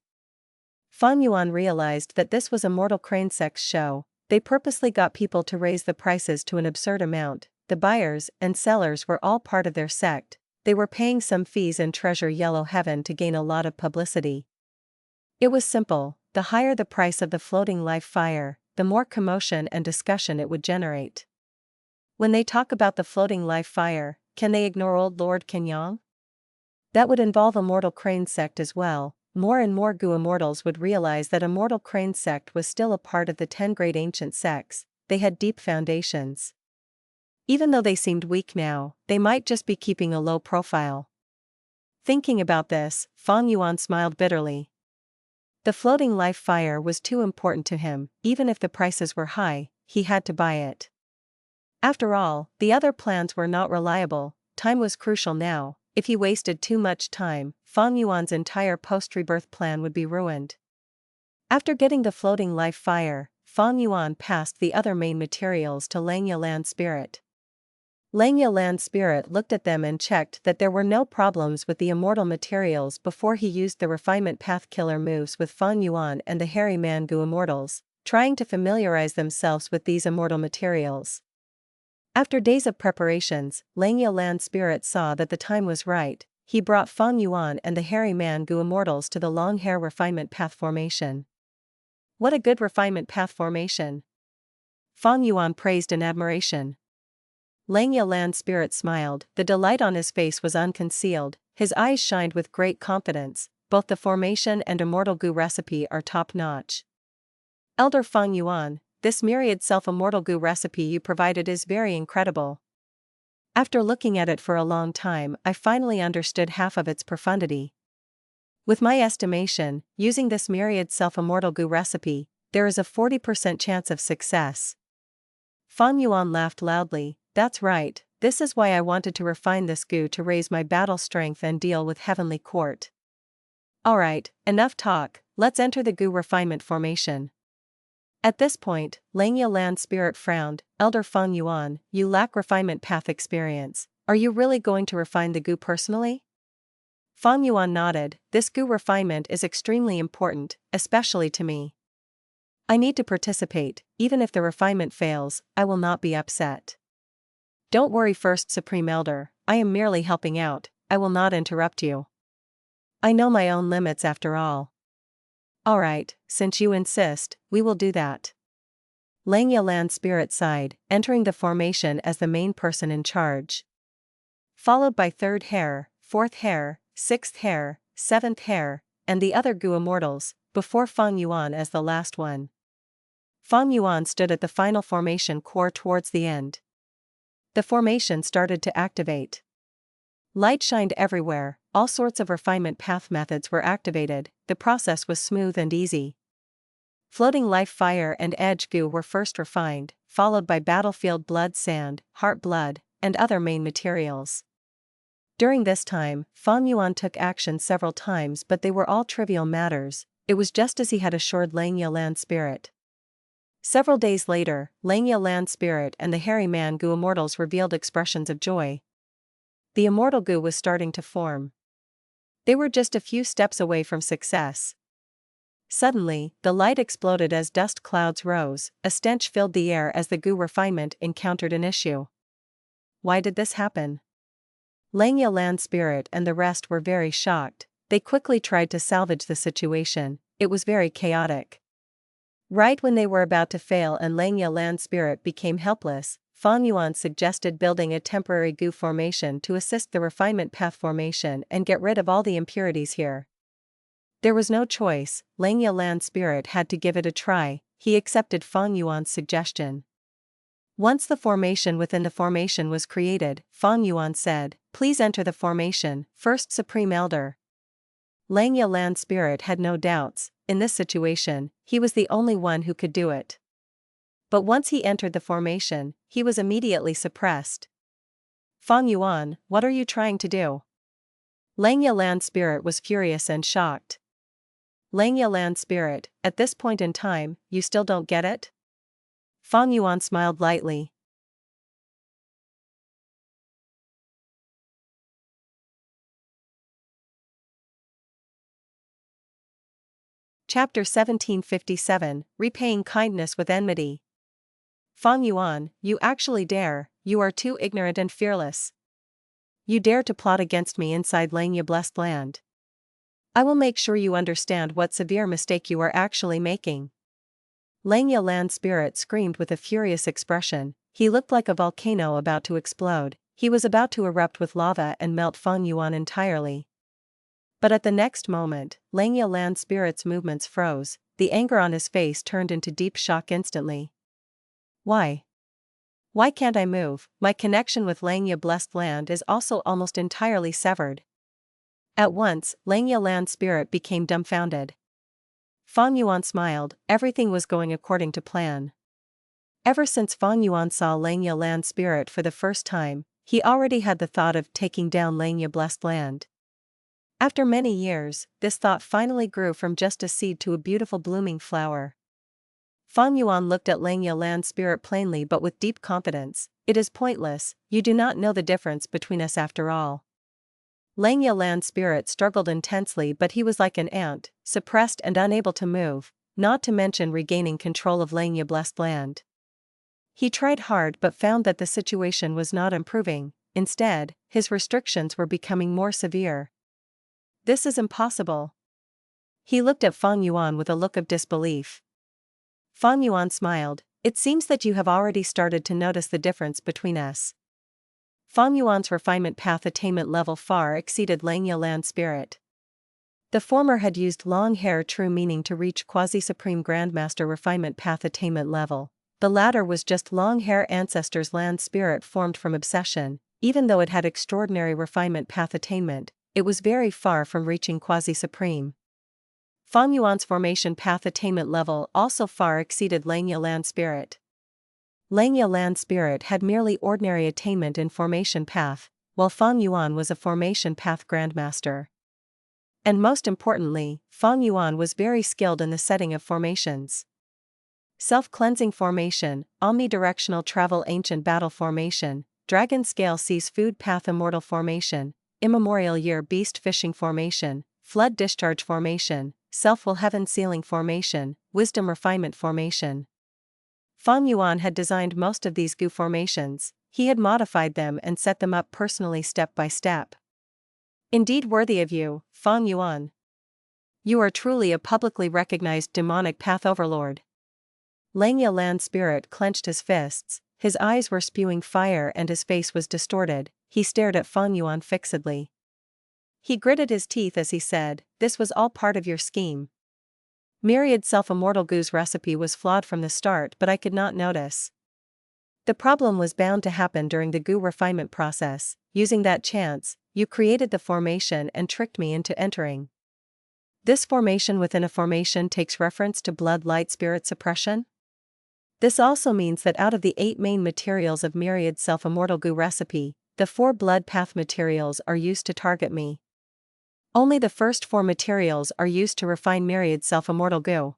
Fang Yuan realized that this was Immortal Crane sect's show. They purposely got people to raise the prices to an absurd amount. The buyers and sellers were all part of their sect. They were paying some fees in Treasure Yellow Heaven to gain a lot of publicity. It was simple: the higher the price of the floating life fire, the more commotion and discussion it would generate. When they talk about the floating life fire, can they ignore Old Lord Kenyang? That would involve Immortal Crane sect as well. More and more Gu immortals would realize that Immortal Crane sect was still a part of the 10 great ancient sects. They had deep foundations. Even though they seemed weak now, they might just be keeping a low profile. Thinking about this, Fang Yuan smiled bitterly. The floating life fire was too important to him. Even if the prices were high, he had to buy it. After all, the other plans were not reliable. Time was crucial now. If he wasted too much time, Fang Yuan's entire post-rebirth plan would be ruined. After getting the floating life fire, Fang Yuan passed the other main materials to Langya Land Spirit. Langya Land Spirit looked at them and checked that there were no problems with the immortal materials before he used the Refinement Path killer moves with Fang Yuan and the Hairy Man Gu immortals, trying to familiarize themselves with these immortal materials. After days of preparations, Langya Land Spirit saw that the time was right. He brought Fang Yuan and the Hairy Man Gu immortals to the Long Hair Refinement Path formation. What a good Refinement Path formation! Fang Yuan praised in admiration. Langya Land Spirit smiled. The delight on his face was unconcealed. His eyes shined with great confidence. Both the formation and Immortal Gu recipe are top-notch. Elder Fang Yuan, this Myriad self-immortal Gu recipe you provided is very incredible. After looking at it for a long time, I finally understood half of its profundity. With my estimation, using this Myriad self-immortal Gu recipe, there is a 40% chance of success. Fang Yuan laughed loudly. That's right, this is why I wanted to refine this Gu to raise my battle strength and deal with Heavenly Court. Alright, enough talk, let's enter the Gu refinement formation. At this point, Langya Land Spirit frowned. Elder Fang Yuan, you lack refinement path experience. Are you really going to refine the Gu personally? Fang Yuan nodded. This Gu refinement is extremely important, especially to me. I need to participate. Even if the refinement fails, I will not be upset. Don't worry, First Supreme Elder, I am merely helping out. I will not interrupt you. I know my own limits after all. Alright, since you insist, we will do that. Langya Land Spirit sighed, entering the formation as the main person in charge. Followed by third hair, fourth hair, sixth hair, seventh hair, and the other Gu Immortals, before Fang Yuan as the last one. Fang Yuan stood at the final formation core towards the end. The formation started to activate. Light shined everywhere, all sorts of refinement path methods were activated, the process was smooth and easy. Floating life fire and edge goo were first refined, followed by battlefield blood sand, heart blood, and other main materials. During this time, Fang Yuan took action several times, but they were all trivial matters. It was just as he had assured Langya Land Spirit. Several days later, Langya Land Spirit and the Hairy Man Gu Immortals revealed expressions of joy. The Immortal Gu was starting to form. They were just a few steps away from success. Suddenly, the light exploded as dust clouds rose, a stench filled the air as the Gu refinement encountered an issue. Why did this happen? Langya Land Spirit and the rest were very shocked. They quickly tried to salvage the situation. It was very chaotic. Right when they were about to fail and Langya Land Spirit became helpless, Fang Yuan suggested building a temporary Gu formation to assist the refinement path formation and get rid of all the impurities here. There was no choice, Langya Land Spirit had to give it a try. He accepted Fang Yuan's suggestion. Once the formation within the formation was created, Fang Yuan said, "Please enter the formation, First Supreme Elder." Langya Land Spirit had no doubts. In this situation, he was the only one who could do it. But once he entered the formation, he was immediately suppressed. "Fang Yuan, what are you trying to do?" Langya Land Spirit was furious and shocked. Langya Land Spirit, at this point in time, you still don't get it? Fang Yuan smiled lightly. Chapter 1757, Repaying Kindness with Enmity. Fang Yuan, you actually dare, you are too ignorant and fearless. You dare to plot against me inside Langya Blessed Land. I will make sure you understand what severe mistake you are actually making. Langya Land Spirit screamed with a furious expression. He looked like a volcano about to explode. He was about to erupt with lava and melt Fang Yuan entirely. But at the next moment, Langya Land Spirit's movements froze. The anger on his face turned into deep shock instantly. Why? Why can't I move? My connection with Langya Blessed Land is also almost entirely severed. At once, Langya Land Spirit became dumbfounded. Fang Yuan smiled. Everything was going according to plan. Ever since Fang Yuan saw Langya Land Spirit for the first time, he already had the thought of taking down Langya Blessed Land. After many years, this thought finally grew from just a seed to a beautiful blooming flower. Fang Yuan looked at Langya Land Spirit plainly but with deep confidence. It is pointless, you do not know the difference between us after all. Langya Land Spirit struggled intensely, but he was like an ant, suppressed and unable to move, not to mention regaining control of Langya Blessed Land. He tried hard but found that the situation was not improving. Instead, his restrictions were becoming more severe. This is impossible. He looked at Fang Yuan with a look of disbelief. Fang Yuan smiled. It seems that you have already started to notice the difference between us. Fang Yuan's refinement path attainment level far exceeded Langya Land Spirit. The former had used long hair true meaning to reach quasi-supreme Grandmaster refinement path attainment level. The latter was just long hair ancestors land spirit formed from obsession. Even though it had extraordinary refinement path attainment, it was very far from reaching quasi-supreme. Fang Yuan's formation path attainment level also far exceeded Langya Land Spirit. Langya Land Spirit had merely ordinary attainment in formation path, while Fang Yuan was a formation path Grandmaster. And most importantly, Fang Yuan was very skilled in the setting of formations. Self-cleansing formation, omnidirectional travel ancient battle formation, dragon scale seas food path immortal formation, immemorial year beast fishing formation, flood discharge formation, self-will heaven sealing formation, wisdom refinement formation. Fang Yuan had designed most of these Gu formations. He had modified them and set them up personally step by step. Indeed worthy of you, Fang Yuan. You are truly a publicly recognized demonic path overlord. Langya Land Spirit clenched his fists, his eyes were spewing fire and his face was distorted. He stared at Feng Yuan fixedly. He gritted his teeth as he said, "This was all part of your scheme." Myriad Self-Immortal Goo's recipe was flawed from the start, but I could not notice. The problem was bound to happen during the goo refinement process. Using that chance, you created the formation and tricked me into entering. This formation within a formation takes reference to blood light spirit suppression? This also means that out of the 8 main materials of Myriad Self-Immortal Goo recipe, the 4 blood path materials are used to target me. Only the first 4 materials are used to refine Myriad Self-Immortal Goo.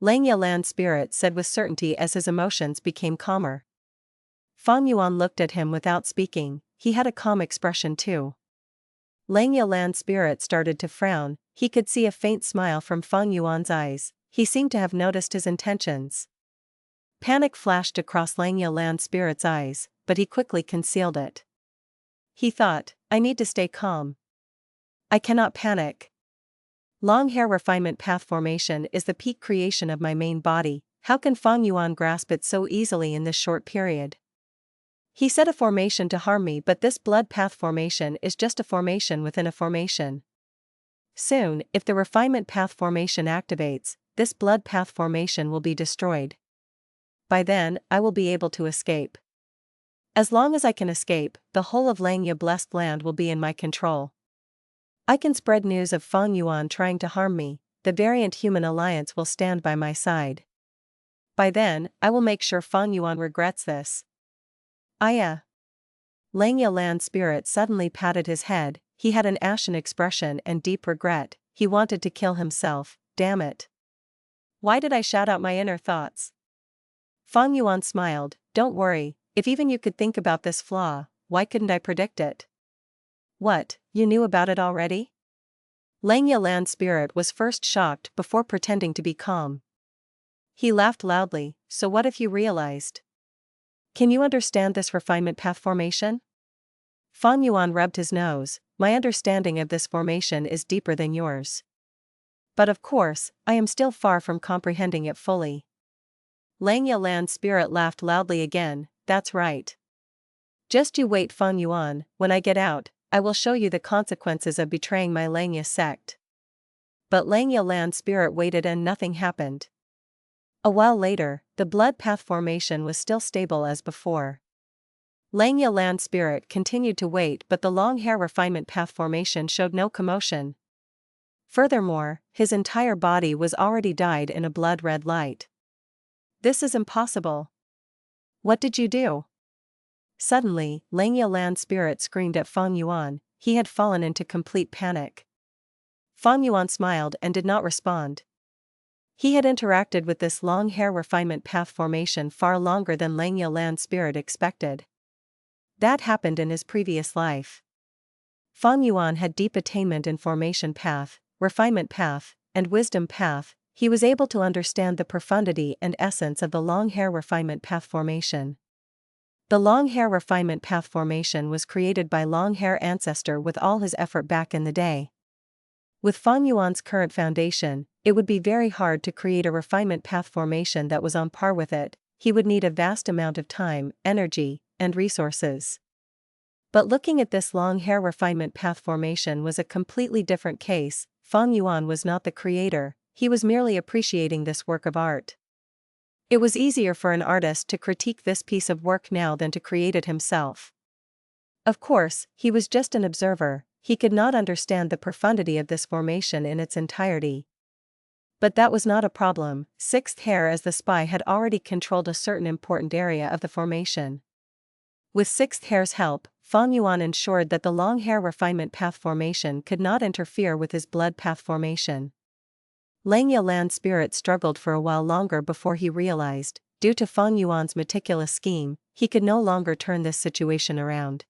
Langya Land Spirit said with certainty as his emotions became calmer. Feng Yuan looked at him without speaking. He had a calm expression too. Langya Land Spirit started to frown. He could see a faint smile from Feng Yuan's eyes. He seemed to have noticed his intentions. Panic flashed across Langya Land Spirit's eyes, but he quickly concealed it. He thought, I need to stay calm. I cannot panic. Long hair refinement path formation is the peak creation of my main body. How can Feng Yuan grasp it so easily in this short period? He said a formation to harm me, but this blood path formation is just a formation within a formation. Soon, if the refinement path formation activates, this blood path formation will be destroyed. By then, I will be able to escape. As long as I can escape, the whole of Langya Blessed Land will be in my control. I can spread news of Feng Yuan trying to harm me. The Variant Human Alliance will stand by my side. By then, I will make sure Feng Yuan regrets this. Langya Land Spirit suddenly patted his head. He had an ashen expression and deep regret. He wanted to kill himself. Damn it. Why did I shout out my inner thoughts? Feng Yuan smiled. Don't worry, if even you could think about this flaw, why couldn't I predict it? What, you knew about it already? Langya Land Spirit was first shocked before pretending to be calm. He laughed loudly. So what if you realized? Can you understand this refinement path formation? Feng Yuan rubbed his nose. My understanding of this formation is deeper than yours. But of course, I am still far from comprehending it fully. Langya Land Spirit laughed loudly again. That's right. Just you wait, Feng Yuan. When I get out, I will show you the consequences of betraying my Langya sect. But Langya Land Spirit waited and nothing happened. A while later, the blood path formation was still stable as before. Langya Land Spirit continued to wait, but the long hair refinement path formation showed no commotion. Furthermore, his entire body was already dyed in a blood-red light. This is impossible. What did you do? Suddenly, Langya Land Spirit screamed at Feng Yuan. He had fallen into complete panic. Feng Yuan smiled and did not respond. He had interacted with this long hair refinement path formation far longer than Langya Land Spirit expected. That happened in his previous life. Feng Yuan had deep attainment in formation path, refinement path, and wisdom path. He was able to understand the profundity and essence of the long hair refinement path formation. The long hair refinement path formation was created by long hair ancestor with all his effort back in the day. With Feng Yuan's current foundation, it would be very hard to create a refinement path formation that was on par with it. He would need a vast amount of time, energy, and resources. But looking at this long hair refinement path formation was a completely different case. Feng Yuan was not the creator, he was merely appreciating this work of art. It was easier for an artist to critique this piece of work now than to create it himself. Of course, he was just an observer, he could not understand the profundity of this formation in its entirety. But that was not a problem. Sixth hair as the spy had already controlled a certain important area of the formation. With Sixth Hair's help, Feng Yuan ensured that the long hair refinement path formation could not interfere with his blood path formation. Langya Land Spirit struggled for a while longer before he realized, due to Feng Yuan's meticulous scheme, he could no longer turn this situation around.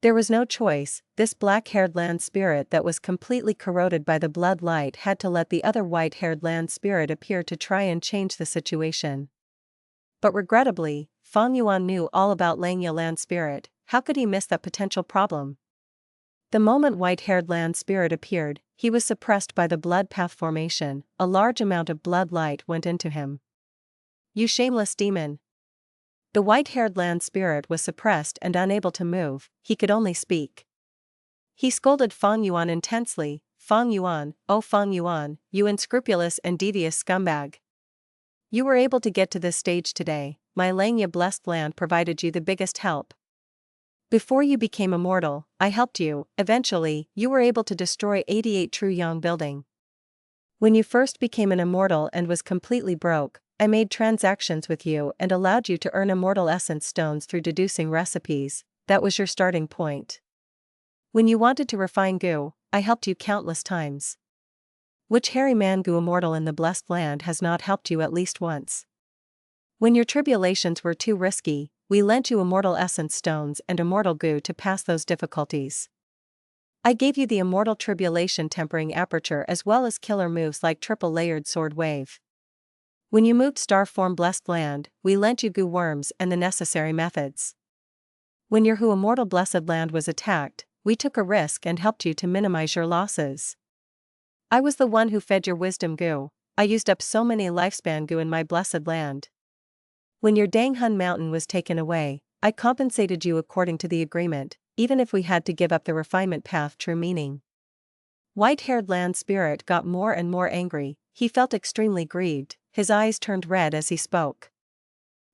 There was no choice, this black-haired land spirit that was completely corroded by the blood light had to let the other white-haired land spirit appear to try and change the situation. But regrettably, Feng Yuan knew all about Langya Land Spirit. How could he miss that potential problem? The moment white-haired land spirit appeared, he was suppressed by the blood path formation. A large amount of blood light went into him. you shameless demon. The white-haired land spirit was suppressed and unable to move, he could only speak. He scolded Feng Yuan intensely. Feng Yuan, oh Feng Yuan, you unscrupulous and devious scumbag. You were able to get to this stage today, my Langya blessed land provided you the biggest help. Before you became immortal, I helped you. Eventually, you were able to destroy 88 True Yang building. When you first became an immortal and was completely broke, I made transactions with you and allowed you to earn immortal essence stones through deducing recipes. That was your starting point. When you wanted to refine goo, I helped you countless times. Which hairy man goo immortal in the blessed land has not helped you at least once? When your tribulations were too risky, we lent you immortal essence stones and immortal goo to pass those difficulties. I gave you the immortal tribulation tempering aperture as well as killer moves like triple layered sword wave. When you moved star form blessed land, we lent you goo worms and the necessary methods. When your Hu immortal blessed land was attacked, we took a risk and helped you to minimize your losses. I was the one who fed your wisdom goo. I used up so many lifespan goo in my blessed land. When your Danghun mountain was taken away, I compensated you according to the agreement, even if we had to give up the refinement path true meaning. White-haired land spirit got more and more angry, he felt extremely grieved, his eyes turned red as he spoke.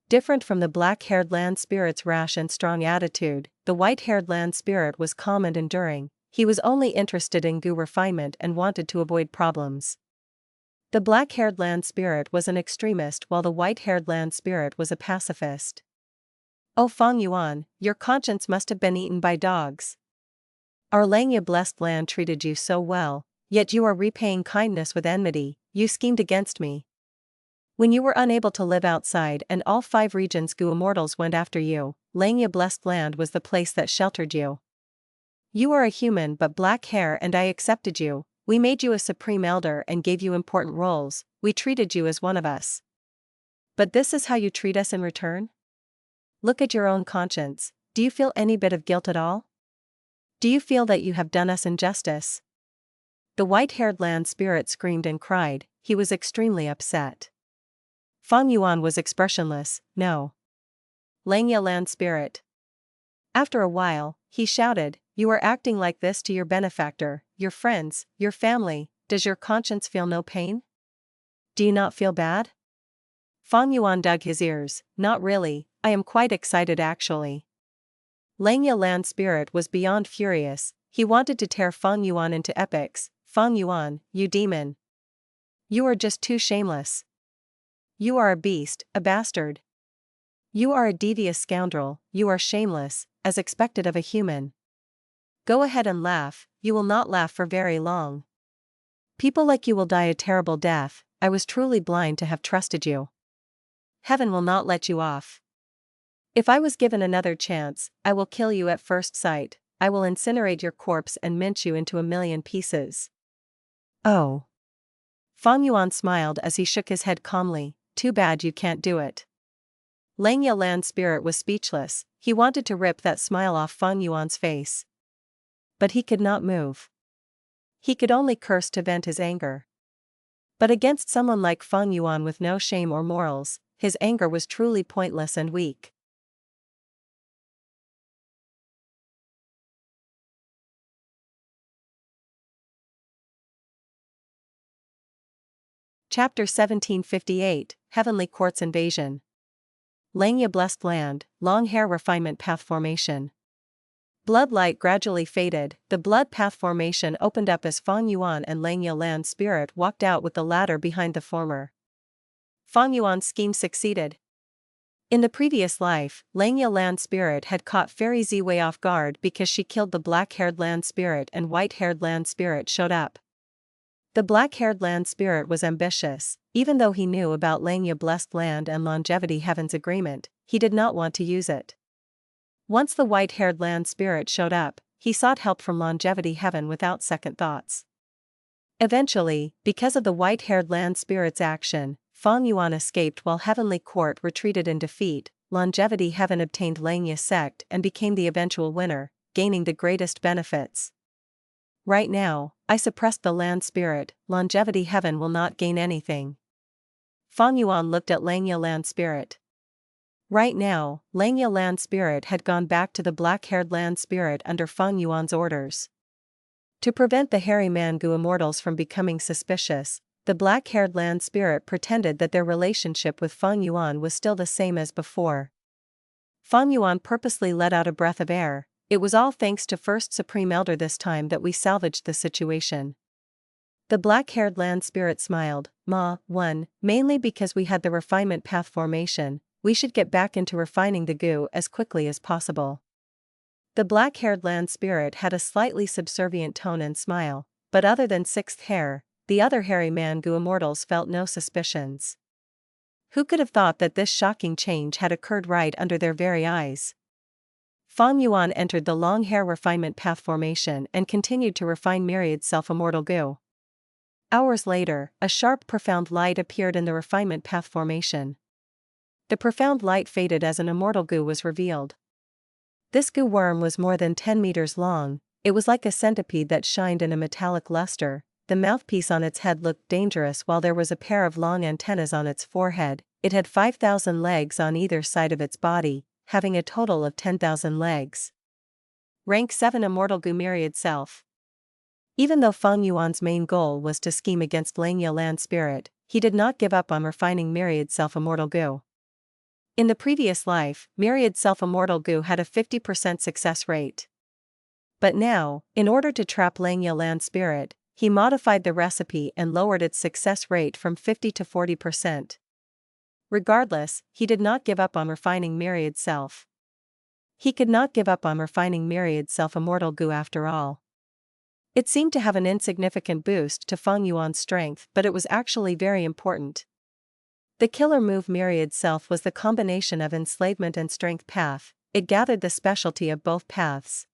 Different from the black-haired land spirit's rash and strong attitude, the white-haired land spirit was calm and enduring, he was only interested in goo refinement and wanted to avoid problems. The black-haired land spirit was an extremist while the white-haired land spirit was a pacifist. Oh Feng Yuan, your conscience must have been eaten by dogs. Our Langya blessed land treated you so well, yet you are repaying kindness with enmity, you schemed against me. When you were unable to live outside and all 5 regions goo immortals went after you, Langya blessed land was the place that sheltered you. You are a human but black hair and I accepted you. We made you a supreme elder and gave you important roles, we treated you as one of us. But this is how you treat us in return? Look at your own conscience, do you feel any bit of guilt at all? Do you feel that you have done us injustice? The white-haired land spirit screamed and cried, he was extremely upset. Feng Yuan was expressionless, no. Langya land spirit. After a while, he shouted, you are acting like this to your benefactor, your friends, your family, does your conscience feel no pain? Do you not feel bad? Feng Yuan dug his ears, not really, I am quite excited actually. Langya land spirit was beyond furious, he wanted to tear Feng Yuan into epics. Feng Yuan, you demon. You are just too shameless. You are a beast, a bastard. You are a devious scoundrel, you are shameless, as expected of a human. Go ahead and laugh, you will not laugh for very long. People like you will die a terrible death, I was truly blind to have trusted you. Heaven will not let you off. If I was given another chance, I will kill you at first sight, I will incinerate your corpse and mince you into 1,000,000 pieces. Oh. Feng Yuan smiled as he shook his head calmly, too bad you can't do it. Langya land spirit was speechless, he wanted to rip that smile off Feng Yuan's face. But he could not move. He could only curse to vent his anger. But against someone like Feng Yuan with no shame or morals, his anger was truly pointless and weak. Chapter 1758, Heavenly Court's Invasion. Langya blessed land, long hair refinement path formation. Blood light gradually faded, the blood path formation opened up as Feng Yuan and Langya land spirit walked out with the latter behind the former. Feng Yuan's scheme succeeded. In the previous life, Langya land spirit had caught Fairy Ziwei off guard because she killed the black-haired land spirit and white-haired land spirit showed up. The black-haired land spirit was ambitious, even though he knew about Langya blessed land and longevity heaven's agreement, he did not want to use it. Once the white-haired land spirit showed up, he sought help from longevity heaven without second thoughts. Eventually, because of the white-haired land spirit's action, Feng Yuan escaped while Heavenly Court retreated in defeat, longevity heaven obtained Langya sect and became the eventual winner, gaining the greatest benefits. Right now, I suppressed the land spirit, longevity heaven will not gain anything. Fang Yuan looked at Langya Land Spirit. Right now, Langya Land Spirit had gone back to the black-haired Land Spirit under Fang Yuan's orders. To prevent the hairy Mangu Immortals from becoming suspicious, the black-haired Land Spirit pretended that their relationship with Fang Yuan was still the same as before. Fang Yuan purposely let out a breath of air. It was all thanks to First Supreme Elder this time that we salvaged the situation. The black-haired Land Spirit smiled. One, mainly because we had the refinement path formation, we should get back into refining the goo as quickly as possible. The black-haired Land Spirit had a slightly subservient tone and smile, but other than sixth hair, the other hairy Mangu Immortals felt no suspicions. Who could have thought that this shocking change had occurred right under their very eyes? Fang Yuan entered the long hair refinement path formation and continued to refine Myriad's self-immortal goo. Hours later, a sharp profound light appeared in the refinement path formation. The profound light faded as an immortal goo was revealed. This goo worm was more than 10 meters long. It was like a centipede that shined in a metallic luster. The mouthpiece on its head looked dangerous while there was a pair of long antennas on its forehead. It had 5,000 legs on either side of its body, having a total of 10,000 legs. Rank 7 Immortal Goo Myriad Self. Even though Fang Yuan's main goal was to scheme against Langya Land Spirit, he did not give up on refining Myriad's self-immortal goo. In the previous life, Myriad's self-immortal goo had a 50% success rate. But now, in order to trap Langya Land Spirit, he modified the recipe and lowered its success rate from 50 to 40%. Regardless, he did not give up on refining Myriad's self. He could not give up on refining Myriad's self-immortal goo after all. It seemed to have an insignificant boost to Fang Yuan's strength, but it was actually very important. The killer move Myriad's self was the combination of enslavement and strength path. It gathered the specialty of both paths.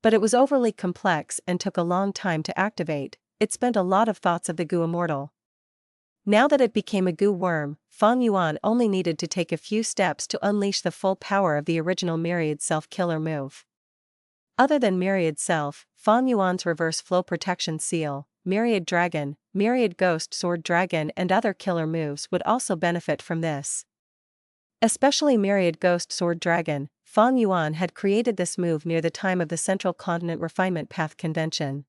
But it was overly complex and took a long time to activate. It spent a lot of thoughts of the goo immortal. Now that it became a goo worm, Fang Yuan only needed to take a few steps to unleash the full power of the original Myriad self killer move. Other than Myriad self, Fang Yuan's reverse flow protection seal, Myriad Dragon, Myriad Ghost Sword Dragon and other killer moves would also benefit from this. Especially Myriad Ghost Sword Dragon. Fang Yuan had created this move near the time of the Central Continent Refinement Path Convention.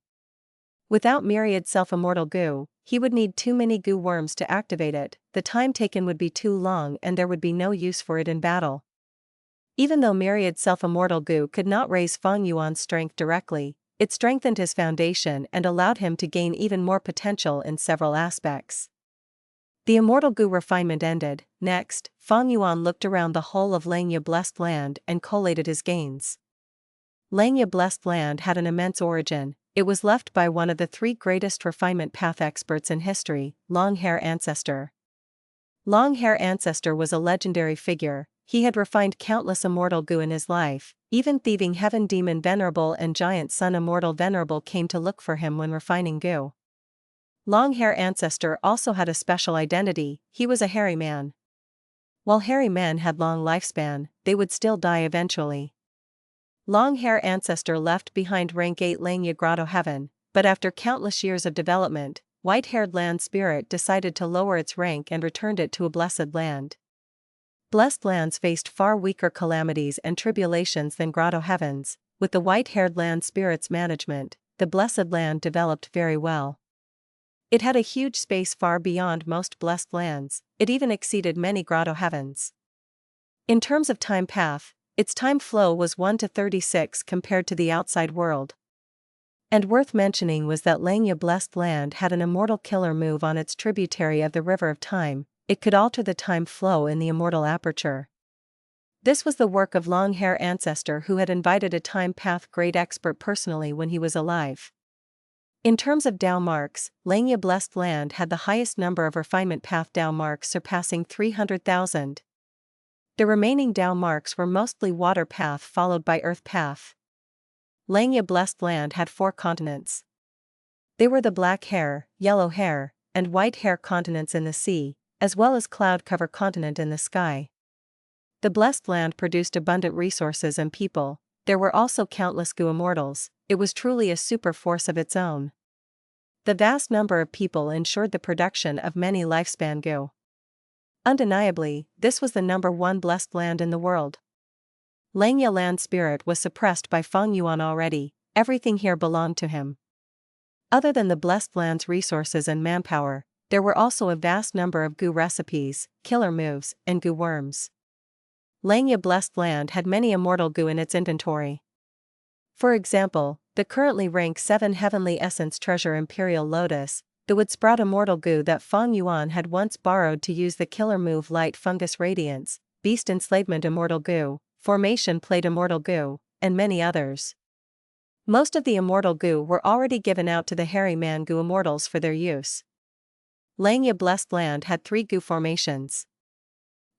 Without Myriad self-immortal goo, he would need too many goo worms to activate it, the time taken would be too long and there would be no use for it in battle. Even though Myriad self-immortal goo could not raise Fang Yuan's strength directly, it strengthened his foundation and allowed him to gain even more potential in several aspects. The immortal goo refinement ended. Next, Fang Yuan looked around the whole of Langya Blessed Land and collated his gains. Langya Blessed Land had an immense origin. It was left by one of the three greatest refinement path experts in history, Longhair Ancestor. Longhair Ancestor was a legendary figure. He had refined countless immortal goo in his life. Even thieving heaven demon Venerable and giant sun immortal Venerable came to look for him when refining goo. Longhair Ancestor also had a special identity. He was a hairy man. While hairy men had long lifespan, they would still die eventually. Longhair Ancestor left behind rank 8 Langya Grotto Heaven, but after countless years of development, white-haired Land Spirit decided to lower its rank and returned it to a blessed land. Blessed lands faced far weaker calamities and tribulations than Grotto Heavens. With the white-haired Land Spirit's management, the blessed land developed very well. It had a huge space far beyond most blessed lands. It even exceeded many Grotto Heavens. In terms of time path, its time flow was 1 to 36 compared to the outside world. And worth mentioning was that Langya Blessed Land had an immortal killer move on its tributary of the River of Time. It could alter the time flow in the immortal aperture. This was the work of Longhair Ancestor, who had invited a time path great expert personally when he was alive. In terms of Dao marks, Langya Blessed Land had the highest number of refinement path Dao marks, surpassing 300,000. The remaining Dao marks were mostly water path followed by earth path. Langya Blessed Land had 4 continents. They were the black hair, yellow hair, and white hair continents in the sea, as well as cloud cover continent in the sky. The Blessed Land produced abundant resources and people. There were also countless goo immortals. It was truly a super force of its own. The vast number of people ensured the production of many lifespan goo. Undeniably, this was the #1 blessed land in the world. Langya land spirit was suppressed by Feng Yuan already, everything here belonged to him. Other than the blessed land's resources and manpower, there were also a vast number of goo recipes, killer moves, and goo worms. Langya blessed land had many immortal goo in its inventory. For example, the currently rank 7 heavenly essence treasure Imperial Lotus, the would sprout immortal goo that Feng Yuan had once borrowed to use the killer move Light Fungus Radiance, Beast Enslavement immortal goo, Formation Plate immortal goo, and many others. Most of the immortal goo were already given out to the hairy man goo immortals for their use. Langya blessed land had 3 goo formations.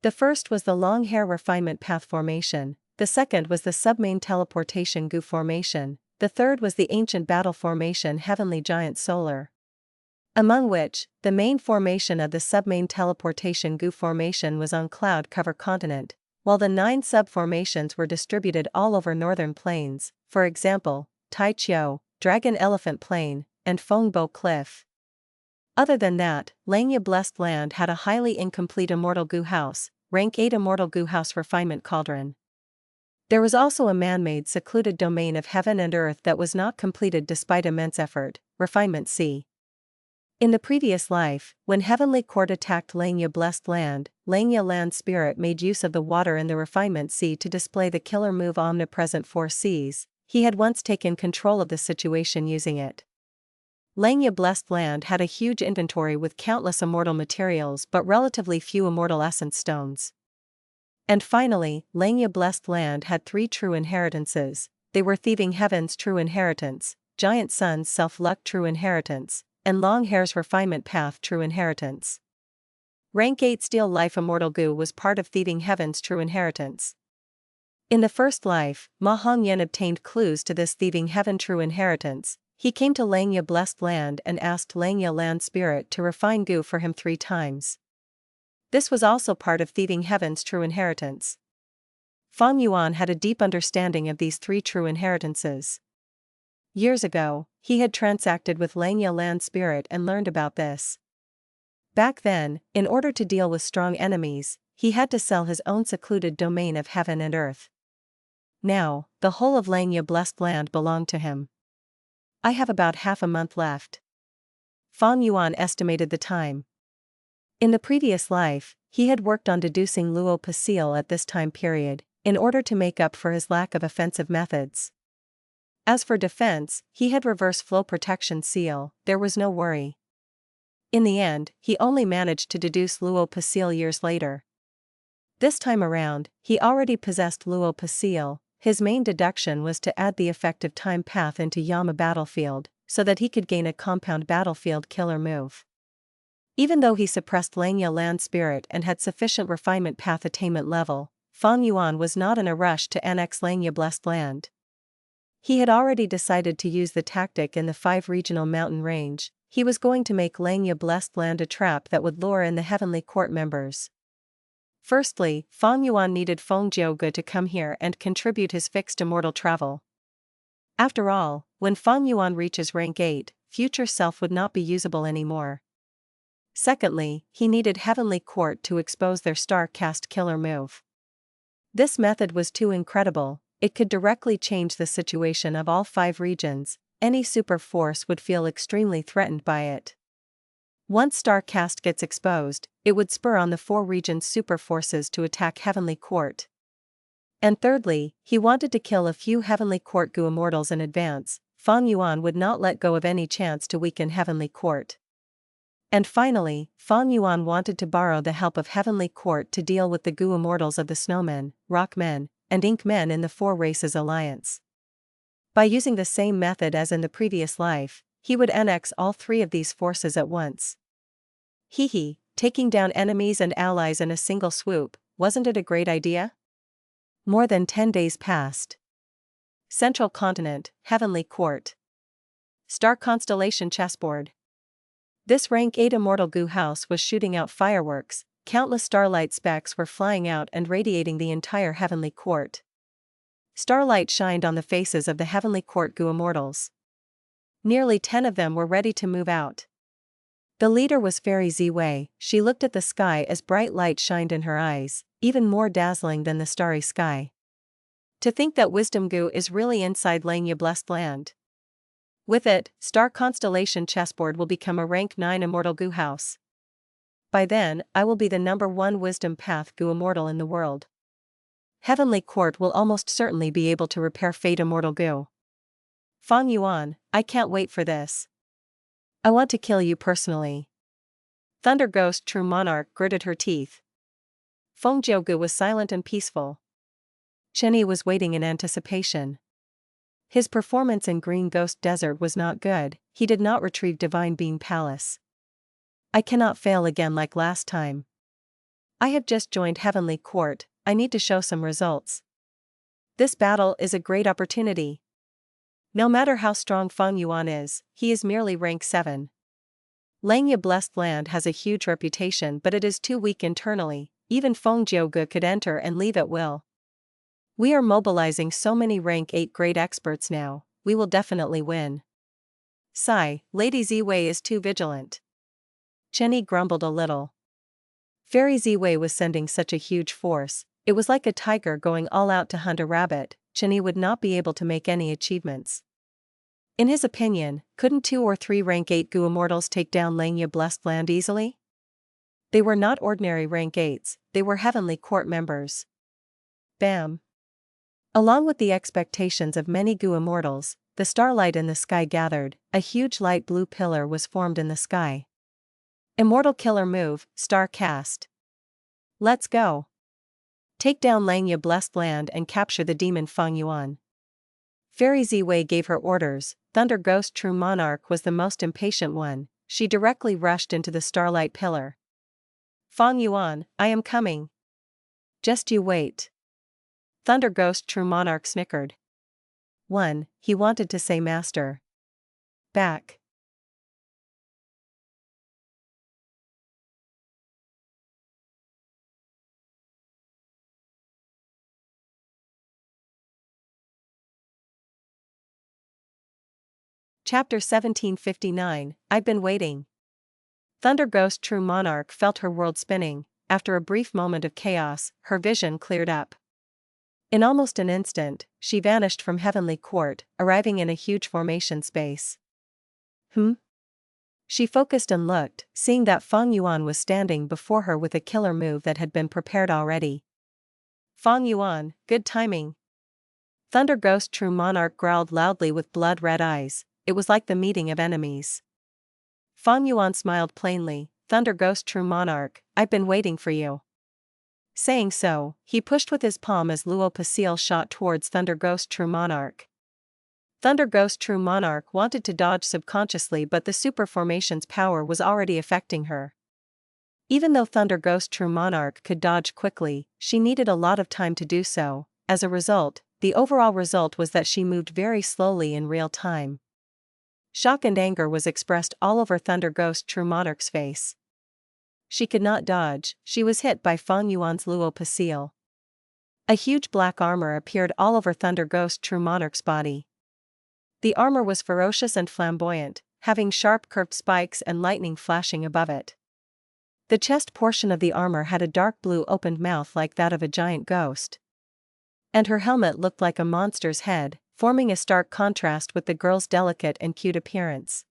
The first was the long hair refinement path formation, the second was the submain teleportation goo formation, the third was the ancient battle formation heavenly giant solar. Among which, the main formation of the submain teleportation goo formation was on Cloud Cover Continent, while the 9 sub-formations were distributed all over northern plains, for example, Tai Chiu, Dragon Elephant Plain, and Fengbo Cliff. Other than that, Langya blessed land had a highly incomplete immortal goo house, rank 8 immortal goo house refinement cauldron. There was also a man-made secluded domain of heaven and earth that was not completed despite immense effort, refinement C. In the previous life, when Heavenly Court attacked Langya blessed land, Langya land spirit made use of the water in the refinement sea to display the killer move Omnipresent 4 Cs. He had once taken control of the situation using it. Langya blessed land had a huge inventory with countless immortal materials but relatively few immortal essence stones. And finally, Langya blessed land had 3 true inheritances. They were Thieving Heaven's true inheritance, Giant Sun's self-luck true inheritance, and Long Hair's refinement path true inheritance. Rank 8 Steel Life Immortal Goo was part of Thieving Heaven's true inheritance. In the first life, Ma Hongyan obtained clues to this Thieving Heaven true inheritance. He came to Langya blessed land and asked Langya land spirit to refine goo for him 3 times. This was also part of Thieving Heaven's true inheritance. Feng Yuan had a deep understanding of these 3 true inheritances. Years ago, he had transacted with Langya land spirit and learned about this. Back then, in order to deal with strong enemies, he had to sell his own secluded domain of heaven and earth. Now, the whole of Langya blessed land belonged to him. I have about half a month left. Feng Yuan estimated the time. In the previous life, he had worked on deducing Luo Pasil at this time period, in order to make up for his lack of offensive methods. As for defense, he had reverse flow protection seal, there was no worry. In the end, he only managed to deduce Luo Pasil years later. This time around, he already possessed Luo Pasil. His main deduction was to add the effective time path into Yama battlefield, so that he could gain a compound battlefield killer move. Even though he suppressed Langya land spirit and had sufficient refinement path attainment level, Feng Yuan was not in a rush to annex Langya blessed land. He had already decided to use the tactic in the 5 regional mountain range. He was going to make Langya blessed land a trap that would lure in the Heavenly Court members. Firstly, Feng Yuan needed Feng Jiuge to come here and contribute his fixed immortal travel. After all, when Feng Yuan reaches rank 8, future self would not be usable anymore. Secondly, he needed Heavenly Court to expose their star-cast killer move. This method was too incredible. It could directly change the situation of all 5 regions. Any super force would feel extremely threatened by it. Once Starcast gets exposed, it would spur on the 4 regions' super forces to attack Heavenly Court. And thirdly, he wanted to kill a few Heavenly Court goo immortals in advance. Feng Yuan would not let go of any chance to weaken Heavenly Court. And finally, Feng Yuan wanted to borrow the help of Heavenly Court to deal with the goo immortals of the Snowmen, Rockmen, and Ink Men in the 4 Races Alliance. By using the same method as in the previous life, he would annex all 3 of these forces at once. Taking down enemies and allies in a single swoop, wasn't it a great idea? More than 10 days passed. Central Continent, Heavenly Court. Star Constellation Chessboard. This rank 8 immortal goo house was shooting out fireworks. Countless starlight specks were flying out and radiating the entire Heavenly Court. Starlight shined on the faces of the Heavenly Court goo immortals. Nearly 10 of them were ready to move out. The leader was Fairy Ziwei. She looked at the sky as bright light shined in her eyes, even more dazzling than the starry sky. To think that Wisdom Gu is really inside Langya Blessed Land. With it, Star Constellation Chessboard will become a rank 9 Immortal Gu house. By then, I will be the #1 Wisdom Path Gu Immortal in the world. Heavenly Court will almost certainly be able to repair Fate Immortal Gu. Fang Yuan, I can't wait for this. I want to kill you personally. Thunder Ghost True Monarch gritted her teeth. Feng Jiugu was silent and peaceful. Chenyi was waiting in anticipation. His performance in Green Ghost Desert was not good. He did not retrieve Divine Being Palace. I cannot fail again like last time. I have just joined Heavenly Court, I need to show some results. This battle is a great opportunity. No matter how strong Fang Yuan is, he is merely rank 7. Langya Blessed Land has a huge reputation, but it is too weak internally. Even Feng Jiugu could enter and leave at will. We are mobilizing so many rank 8 great experts now, we will definitely win. Sigh, Lady Ziwei is too vigilant. Chenyi grumbled a little. Fairy Ziwei was sending such a huge force, it was like a tiger going all out to hunt a rabbit. Chenyi would not be able to make any achievements. In his opinion, couldn't 2 or 3 rank 8 Gu Immortals take down Langya Blessed Land easily? They were not ordinary rank 8s, they were Heavenly Court members. Bam! Along with the expectations of many Gu Immortals, the starlight in the sky gathered, a huge light blue pillar was formed in the sky. Immortal Killer Move, Star Cast. Let's go. Take down Langya Blessed Land and capture the demon Fang Yuan. Fairy Ziwei gave her orders. Thunder Ghost True Monarch was the most impatient one. She directly rushed into the starlight pillar. Fang Yuan, I am coming. Just you wait. Thunder Ghost True Monarch snickered. 1. He wanted to say master. Back. Chapter 1759, I've been waiting. Thunder Ghost True Monarch felt her world spinning. After a brief moment of chaos, her vision cleared up. In almost an instant, she vanished from Heavenly Court, arriving in a huge formation space. She focused and looked, seeing that Fang Yuan was standing before her with a killer move that had been prepared already. Fang Yuan, good timing. Thunder Ghost True Monarch growled loudly with blood-red eyes. It was like the meeting of enemies. Fang Yuan smiled plainly. Thunder Ghost True Monarch, I've been waiting for you. Saying so, he pushed with his palm as Luo Pasil shot towards Thunder Ghost True Monarch. Thunder Ghost True Monarch wanted to dodge subconsciously, but the super formation's power was already affecting her. Even though Thunder Ghost True Monarch could dodge quickly, she needed a lot of time to do so. As a result, the overall result was that she moved very slowly in real time. Shock and anger was expressed all over Thunder Ghost True Monarch's face. She could not dodge, she was hit by Fang Yuan's Luo Pasil. A huge black armor appeared all over Thunder Ghost True Monarch's body. The armor was ferocious and flamboyant, having sharp curved spikes and lightning flashing above it. The chest portion of the armor had a dark blue opened mouth like that of a giant ghost. And her helmet looked like a monster's head, forming a stark contrast with the girl's delicate and cute appearance.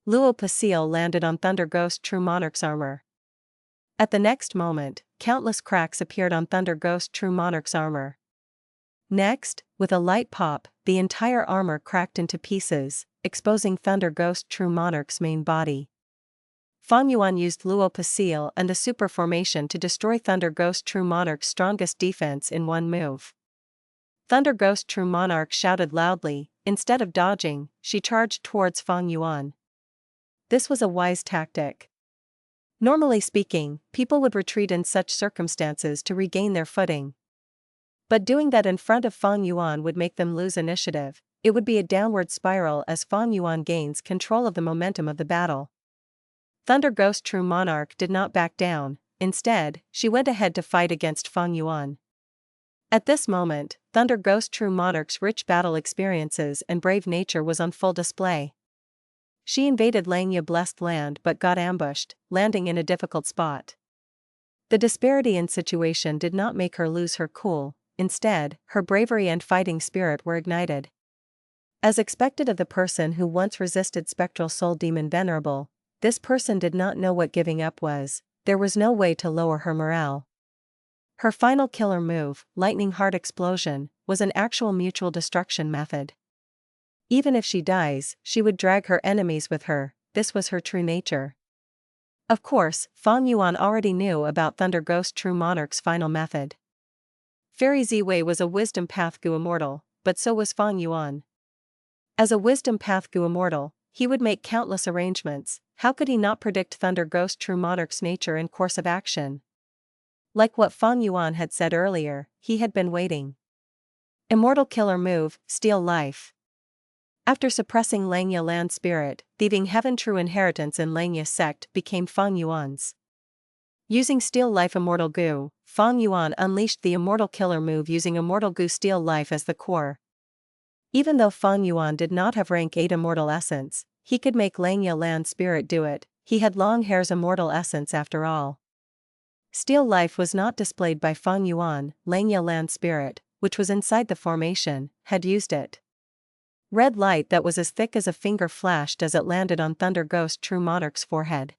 Luo Pasil landed on Thunder Ghost True Monarch's armor. At the next moment, countless cracks appeared on Thunder Ghost True Monarch's armor. Next, with a light pop, the entire armor cracked into pieces, exposing Thunder Ghost True Monarch's main body. Fang Yuan used Luo Pasil and the super formation to destroy Thunder Ghost True Monarch's strongest defense in one move. Thunder Ghost True Monarch shouted loudly. Instead of dodging, she charged towards Fang Yuan. This was a wise tactic. Normally speaking, people would retreat in such circumstances to regain their footing. But doing that in front of Fang Yuan would make them lose initiative. It would be a downward spiral as Fang Yuan gains control of the momentum of the battle. Thunder Ghost True Monarch did not back down. Instead, she went ahead to fight against Fang Yuan. At this moment, Thunder Ghost True Monarch's rich battle experiences and brave nature was on full display. She invaded Langya blessed land but got ambushed, landing in a difficult spot. The disparity in situation did not make her lose her cool, instead, her bravery and fighting spirit were ignited. As expected of the person who once resisted spectral soul demon Venerable, this person did not know what giving up was. There was no way to lower her morale. Her final killer move, Lightning Heart Explosion, was an actual mutual destruction method. Even if she dies, she would drag her enemies with her. This was her true nature. Of course, Fang Yuan already knew about Thunder Ghost True Monarch's final method. Fairy Ziwei was a Wisdom Path Gu Immortal, but so was Fang Yuan. As a Wisdom Path Gu Immortal, he would make countless arrangements. How could he not predict Thunder Ghost True Monarch's nature and course of action? Like what Fang Yuan had said earlier, he had been waiting. Immortal Killer Move, Steal Life. After suppressing Langya Land Spirit, thieving Heaven True Inheritance in Langya Sect became Fang Yuan's. Using Steal Life Immortal Gu, Fang Yuan unleashed the Immortal Killer Move using Immortal Gu Steal Life as the core. Even though Fang Yuan did not have rank 8 Immortal Essence, he could make Langya Land Spirit do it. He had Long Hair's Immortal Essence after all. Steal Life was not displayed by Fang Yuan. Langya Land Spirit, which was inside the formation, had used it. Red light that was as thick as a finger flashed as it landed on Thunder Ghost True Monarch's forehead.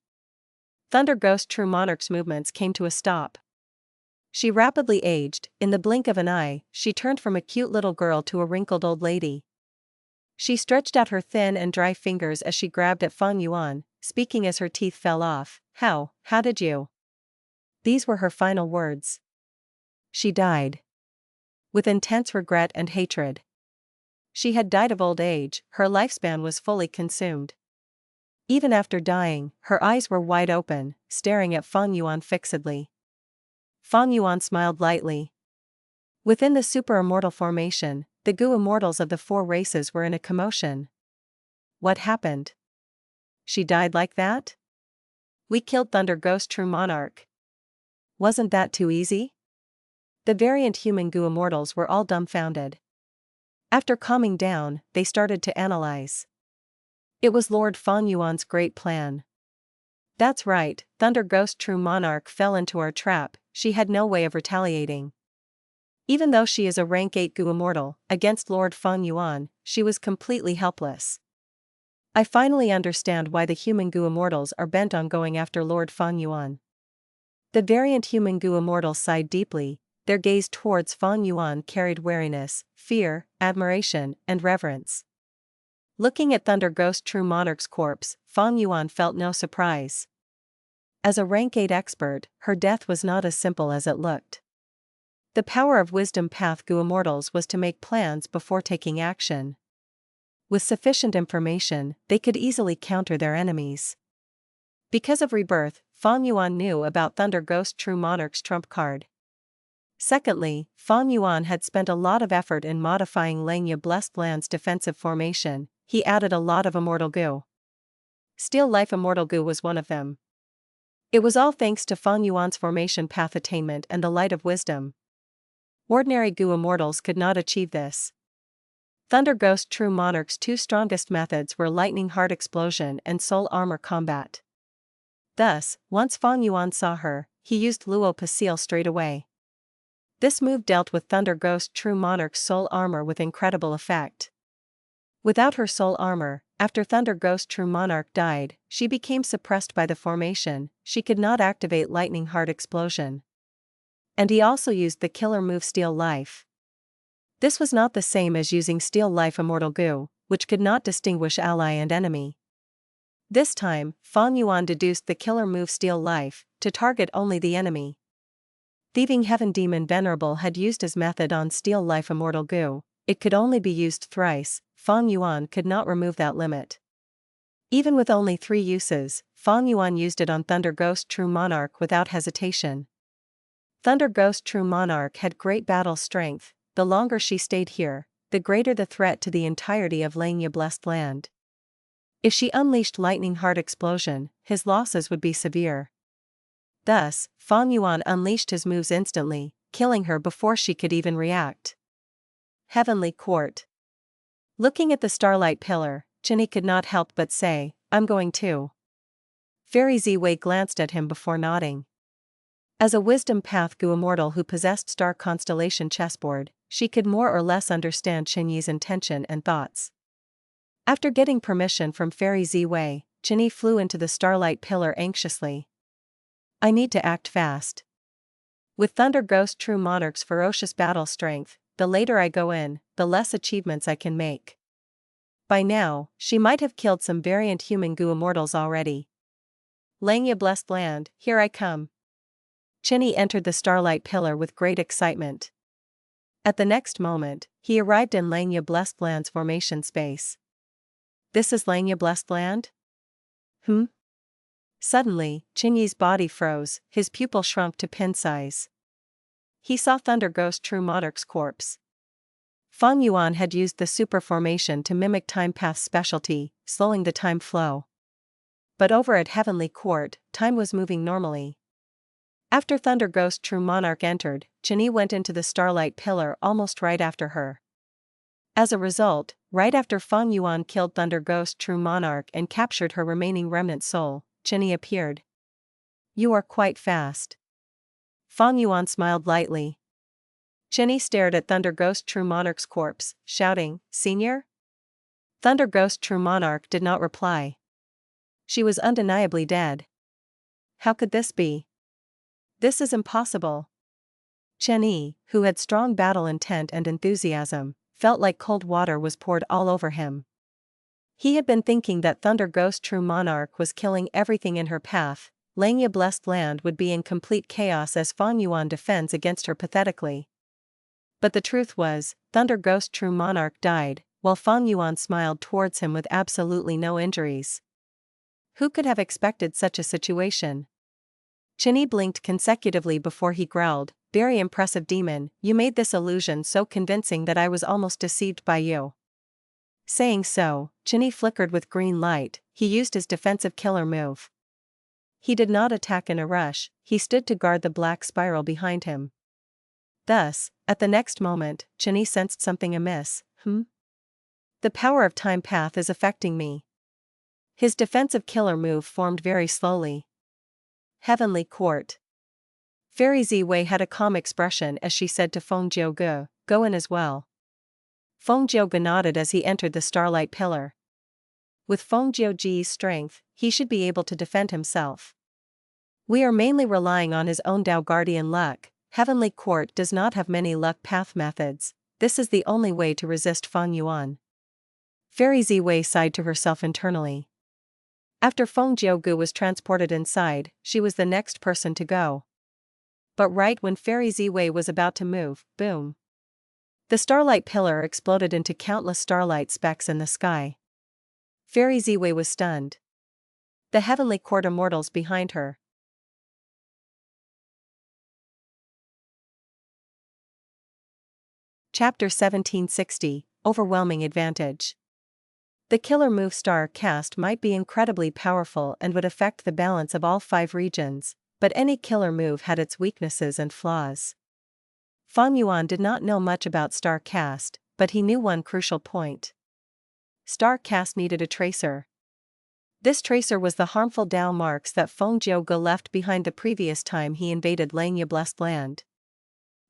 Thunder Ghost True Monarch's movements came to a stop. She rapidly aged. In the blink of an eye, she turned from a cute little girl to a wrinkled old lady. She stretched out her thin and dry fingers as she grabbed at Fang Yuan, speaking as her teeth fell off. How did you? These were her final words. She died. With intense regret and hatred. She had died of old age, her lifespan was fully consumed. Even after dying, her eyes were wide open, staring at Fang Yuan fixedly. Fang Yuan smiled lightly. Within the super immortal formation, the Gu Immortals of the 4 races were in a commotion. What happened? She died like that? We killed Thunder Ghost True Monarch. Wasn't that too easy? The variant human Gu Immortals were all dumbfounded. After calming down, they started to analyze. It was Lord Fang Yuan's great plan. That's right, Thunder Ghost True Monarch fell into our trap. She had no way of retaliating. Even though she is a rank 8 Gu Immortal, against Lord Fang Yuan, she was completely helpless. I finally understand why the human Gu Immortals are bent on going after Lord Fang Yuan. The variant human Gu Immortals sighed deeply. Their gaze towards Fang Yuan carried wariness, fear, admiration, and reverence. Looking at Thunder Ghost True Monarch's corpse, Fang Yuan felt no surprise. As a rank 8 expert, her death was not as simple as it looked. The power of Wisdom Path Gu Immortals was to make plans before taking action. With sufficient information, they could easily counter their enemies. Because of Rebirth, Fang Yuan knew about Thunder Ghost True Monarch's trump card. Secondly, Fang Yuan had spent a lot of effort in modifying Langya Blessed Land's defensive formation. He added a lot of Immortal Gu. Steal Life Immortal Gu was one of them. It was all thanks to Fang Yuan's formation path attainment and the light of wisdom. Ordinary Gu Immortals could not achieve this. Thunder Ghost True Monarch's 2 strongest methods were Lightning Heart Explosion and Soul Armor Combat. Thus, once Fang Yuan saw her, he used Luo Pasil straight away. This move dealt with Thunder Ghost True Monarch's soul armor with incredible effect. Without her soul armor, after Thunder Ghost True Monarch died, she became suppressed by the formation. She could not activate Lightning Heart Explosion. And he also used the killer move Steal Life. This was not the same as using Steal Life Immortal Gu, which could not distinguish ally and enemy. This time, Fang Yuan deduced the killer move Steal Life to target only the enemy. Thieving Heaven Demon Venerable had used his method on Steal Life Immortal Gu. It could only be used thrice. Fang Yuan could not remove that limit. Even with only 3 uses, Fang Yuan used it on Thunder Ghost True Monarch without hesitation. Thunder Ghost True Monarch had great battle strength. The longer she stayed here, the greater the threat to the entirety of Langya Blessed Land. If she unleashed Lightning Heart Explosion, his losses would be severe. Thus, Fang Yuan unleashed his moves instantly, killing her before she could even react. Heavenly Court. Looking at the starlight pillar, Chinny could not help but say, I'm going too. Fairy Ziwei glanced at him before nodding. As a wisdom path Gu Immortal who possessed star constellation chessboard, she could more or less understand Qinyi's intention and thoughts. After getting permission from Fairy Ziwei, Qinyi flew into the starlight pillar anxiously. I need to act fast. With Thunder Ghost True Monarch's ferocious battle strength, the later I go in, the less achievements I can make. By now, she might have killed some variant human Gu Immortals already. Langya Blessed Land, here I come. Qinyi entered the starlight pillar with great excitement. At the next moment, he arrived in Langya Blessed Land's formation space. This is Langya Blessed Land? Suddenly, Qinyi's body froze, his pupil shrunk to pin size. He saw Thunder Ghost True Monarch's corpse. Fang Yuan had used the super formation to mimic Time Path's specialty, slowing the time flow. But over at Heavenly Court, time was moving normally. After Thunder Ghost True Monarch entered, Qinyi went into the starlight pillar almost right after her. As a result, right after Fang Yuan killed Thunder Ghost True Monarch and captured her remaining remnant soul, Qinyi appeared. You are quite fast. Fang Yuan smiled lightly. Qinyi stared at Thunder Ghost True Monarch's corpse, shouting, Senior? Thunder Ghost True Monarch did not reply. She was undeniably dead. How could this be? This is impossible. Qinyi, who had strong battle intent and enthusiasm, felt like cold water was poured all over him. He had been thinking that Thunder Ghost True Monarch was killing everything in her path. Langya Blessed Land would be in complete chaos as Fang Yuan defends against her pathetically. But the truth was, Thunder Ghost True Monarch died, while Fang Yuan smiled towards him with absolutely no injuries. Who could have expected such a situation? Qinyi blinked consecutively before he growled, Very impressive demon, you made this illusion so convincing that I was almost deceived by you. Saying so, Qinyi flickered with green light. He used his defensive killer move. He did not attack in a rush, he stood to guard the black spiral behind him. Thus, at the next moment, Qinyi sensed something amiss. The power of Time Path is affecting me. His defensive killer move formed very slowly. Heavenly Court. Fairy Ziwei had a calm expression as she said to Feng Jiuge, go in as well. Feng Jiuge nodded as he entered the starlight pillar. With Feng Jiuge's strength, he should be able to defend himself. We are mainly relying on his own Dao Guardian luck. Heavenly Court does not have many luck path methods. This is the only way to resist Fang Yuan. Fairy Ziwei sighed to herself internally. After Feng Jiuge was transported inside, she was the next person to go. But right when Fairy Ziwei was about to move, boom. The starlight pillar exploded into countless starlight specks in the sky. Fairy Ziwei was stunned. The Heavenly Court Immortals behind her. Chapter 1760, Overwhelming Advantage. The killer move star cast might be incredibly powerful and would affect the balance of all 5 regions, but any killer move had its weaknesses and flaws. Fang Yuan did not know much about star cast, but he knew one crucial point. Star cast needed a tracer. This tracer was the harmful Dao marks that Feng Jiuge left behind the previous time he invaded Langya Blessed Land.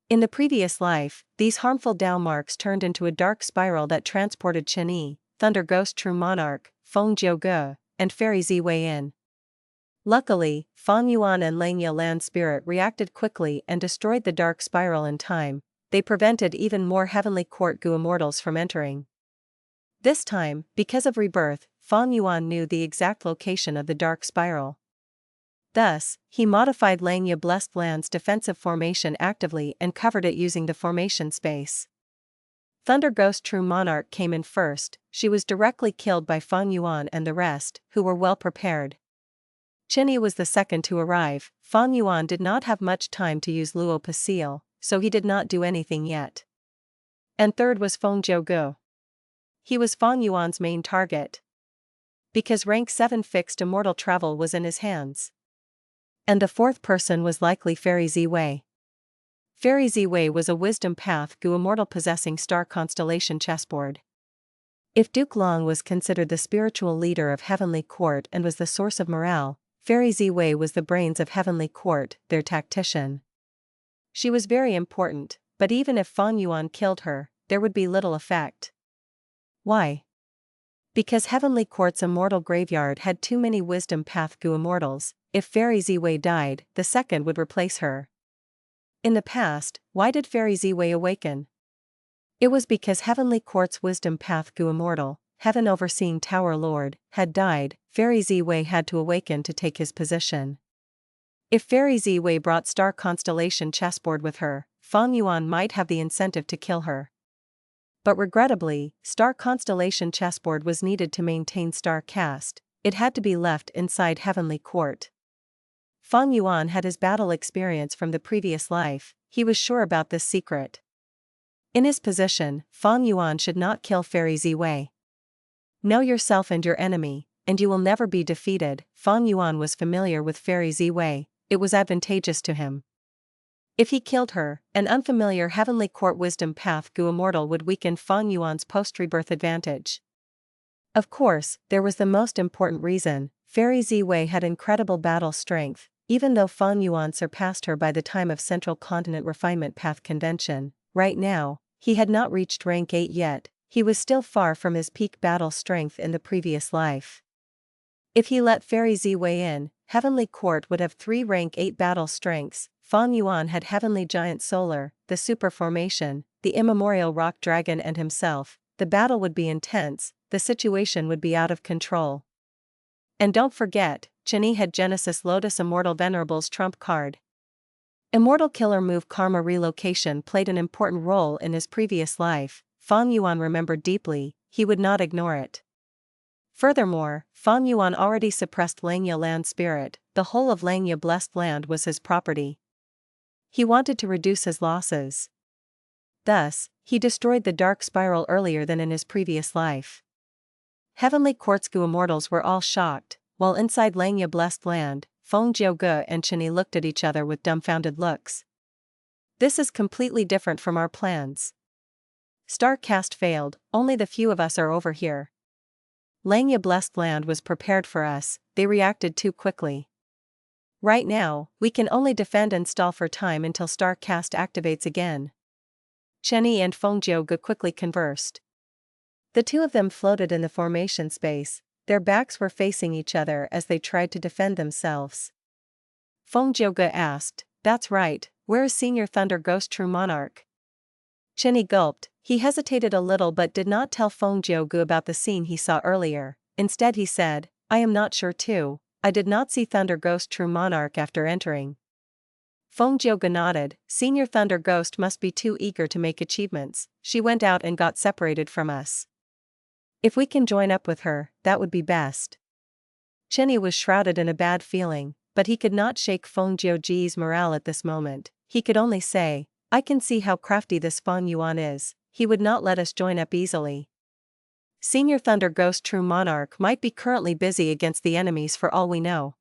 In the previous life, these harmful Dao marks turned into a dark spiral that transported Qinyi, Thunder Ghost True Monarch, Feng Jiuge, and Fairy Ziwei in. Luckily, Fang Yuan and Langya Land Spirit reacted quickly and destroyed the dark spiral in time. They prevented even more Heavenly Court Gu Immortals from entering. This time, because of Rebirth, Fang Yuan knew the exact location of the dark spiral. Thus, he modified Langya Blessed Land's defensive formation actively and covered it using the formation space. Thunder Ghost True Monarch came in first. She was directly killed by Fang Yuan and the rest, who were well prepared. Qinyi was the second to arrive. Fang Yuan did not have much time to use Luo Pasil, so he did not do anything yet. And third was Feng Jiuge. He was Fang Yuan's main target. Because rank 7 fixed immortal travel was in his hands. And the fourth person was likely Fairy Ziwei. Fairy Ziwei was a wisdom path Gu Immortal possessing star constellation chessboard. If Duke Long was considered the spiritual leader of Heavenly Court and was the source of morale, Fairy Ziwei was the brains of Heavenly Court, their tactician. She was very important, but even if Fang Yuan killed her, there would be little effect. Why? Because Heavenly Court's immortal graveyard had too many wisdom path Gu immortals. If Fairy Ziwei died, the second would replace her. In the past, why did Fairy Ziwei awaken? It was because Heavenly Court's wisdom path Gu immortal, Heaven Overseeing Tower Lord, had died. Fairy Ziwei had to awaken to take his position. If Fairy Ziwei brought Star Constellation chessboard with her, Fang Yuan might have the incentive to kill her. But regrettably, Star Constellation chessboard was needed to maintain Star Caste. It had to be left inside Heavenly Court. Fang Yuan had his battle experience from the previous life, he was sure about this secret. In his position, Fang Yuan should not kill Fairy Ziwei. Know yourself and your enemy, and you will never be defeated. Fang Yuan was familiar with Fairy Ziwei, it was advantageous to him. If he killed her, an unfamiliar Heavenly Court wisdom path Gu immortal would weaken Fang Yuan's post-rebirth advantage. Of course, there was the most important reason. Fairy Ziwei had incredible battle strength, even though Fang Yuan surpassed her by the time of Central Continent Refinement Path Convention. Right now, he had not reached rank 8 yet, he was still far from his peak battle strength in the previous life. If he let Fairy Ziwei in, Heavenly Court would have 3 rank 8 battle strengths. Fang Yuan had Heavenly Giant Solar, the Super Formation, the Immemorial Rock Dragon and himself. The battle would be intense, the situation would be out of control. And don't forget, Qianyi had Genesis Lotus Immortal Venerable's trump card. Immortal Killer move Karma Relocation played an important role in his previous life. Fang Yuan remembered deeply, he would not ignore it. Furthermore, Fang Yuan already suppressed Langya Land Spirit, the whole of Langya Blessed Land was his property. He wanted to reduce his losses. Thus, he destroyed the Dark Spiral earlier than in his previous life. Heavenly Court's Gu immortals were all shocked, while inside Langya Blessed Land, Feng Jiuge and Qianyi looked at each other with dumbfounded looks. This is completely different from our plans. Star Cast failed, only the few of us are over here. Langya Blessed Land was prepared for us, they reacted too quickly. Right now, we can only defend and stall for time until Star Cast activates again. Qianyi and Feng Jiuge quickly conversed. The two of them floated in the formation space, their backs were facing each other as they tried to defend themselves. Feng Jiuge asked, "That's right, where is Senior Thunder Ghost True Monarch?" Qianyi gulped, he hesitated a little but did not tell Feng Jiuge about the scene he saw earlier. Instead he said, "I am not sure too. I did not see Thunder Ghost True Monarch after entering." Feng Jiuge nodded, Senior Thunder Ghost must be too eager to make achievements, she went out and got separated from us. If we can join up with her, that would be best. Qianyi was shrouded in a bad feeling, but he could not shake Feng Jiuge's morale at this moment. He could only say, "I can see how crafty this Fang Yuan is, he would not let us join up easily." Senior Thunder Ghost True Monarch might be currently busy against the enemies for all we know.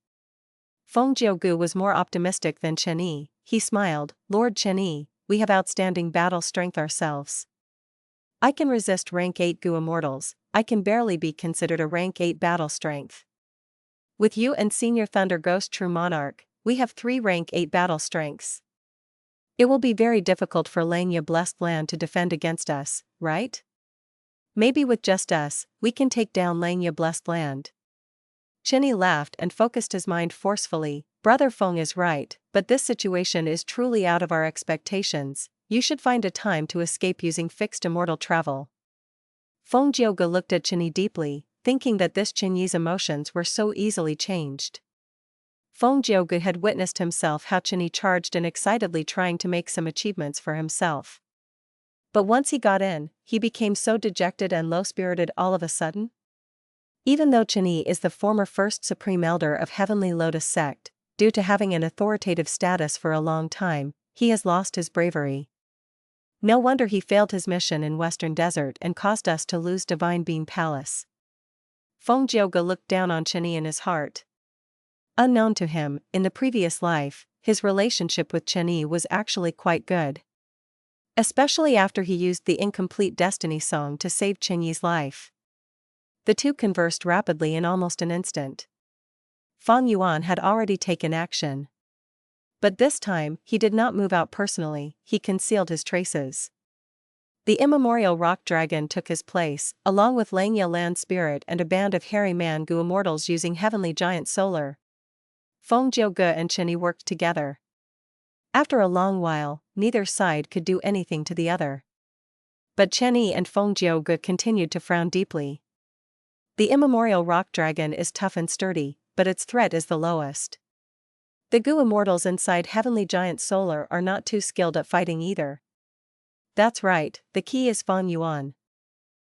Feng Jiuge was more optimistic than Qianyi. He smiled, "Lord Qianyi, we have outstanding battle strength ourselves. I can resist rank 8 Gu immortals, I can barely be considered a rank 8 battle strength. With you and Senior Thunder Ghost True Monarch, we have 3 rank 8 battle strengths. It will be very difficult for Langya Blessed Land to defend against us, right? Maybe with just us, we can take down Langya Blessed Land." Qianyi laughed and focused his mind forcefully, "Brother Feng is right, but this situation is truly out of our expectations, you should find a time to escape using fixed immortal travel." Feng Jiuge looked at Qianyi deeply, thinking that this Qianyi's emotions were so easily changed. Feng Jiuge had witnessed himself how Qianyi charged and excitedly trying to make some achievements for himself. But once he got in, he became so dejected and low-spirited all of a sudden. Even though Qianyi is the former First Supreme Elder of Heavenly Lotus Sect, due to having an authoritative status for a long time, he has lost his bravery. No wonder he failed his mission in Western Desert and caused us to lose Divine Beam Palace. Feng Jiuge looked down on Qianyi in his heart. Unknown to him, in the previous life, his relationship with Qianyi was actually quite good. Especially after he used the Incomplete Destiny song to save Qianyi's life. The two conversed rapidly in almost an instant. Fang Yuan had already taken action. But this time, he did not move out personally, he concealed his traces. The immemorial rock dragon took his place, along with Langya land spirit and a band of hairy man-gu immortals using heavenly giant solar. Feng Jiuge and Chenyi worked together. After a long while, neither side could do anything to the other. But Chenyi and Feng Jiuge continued to frown deeply. The immemorial rock dragon is tough and sturdy, but its threat is the lowest. The Gu immortals inside Heavenly Giant Solar are not too skilled at fighting either. That's right, the key is Fang Yuan.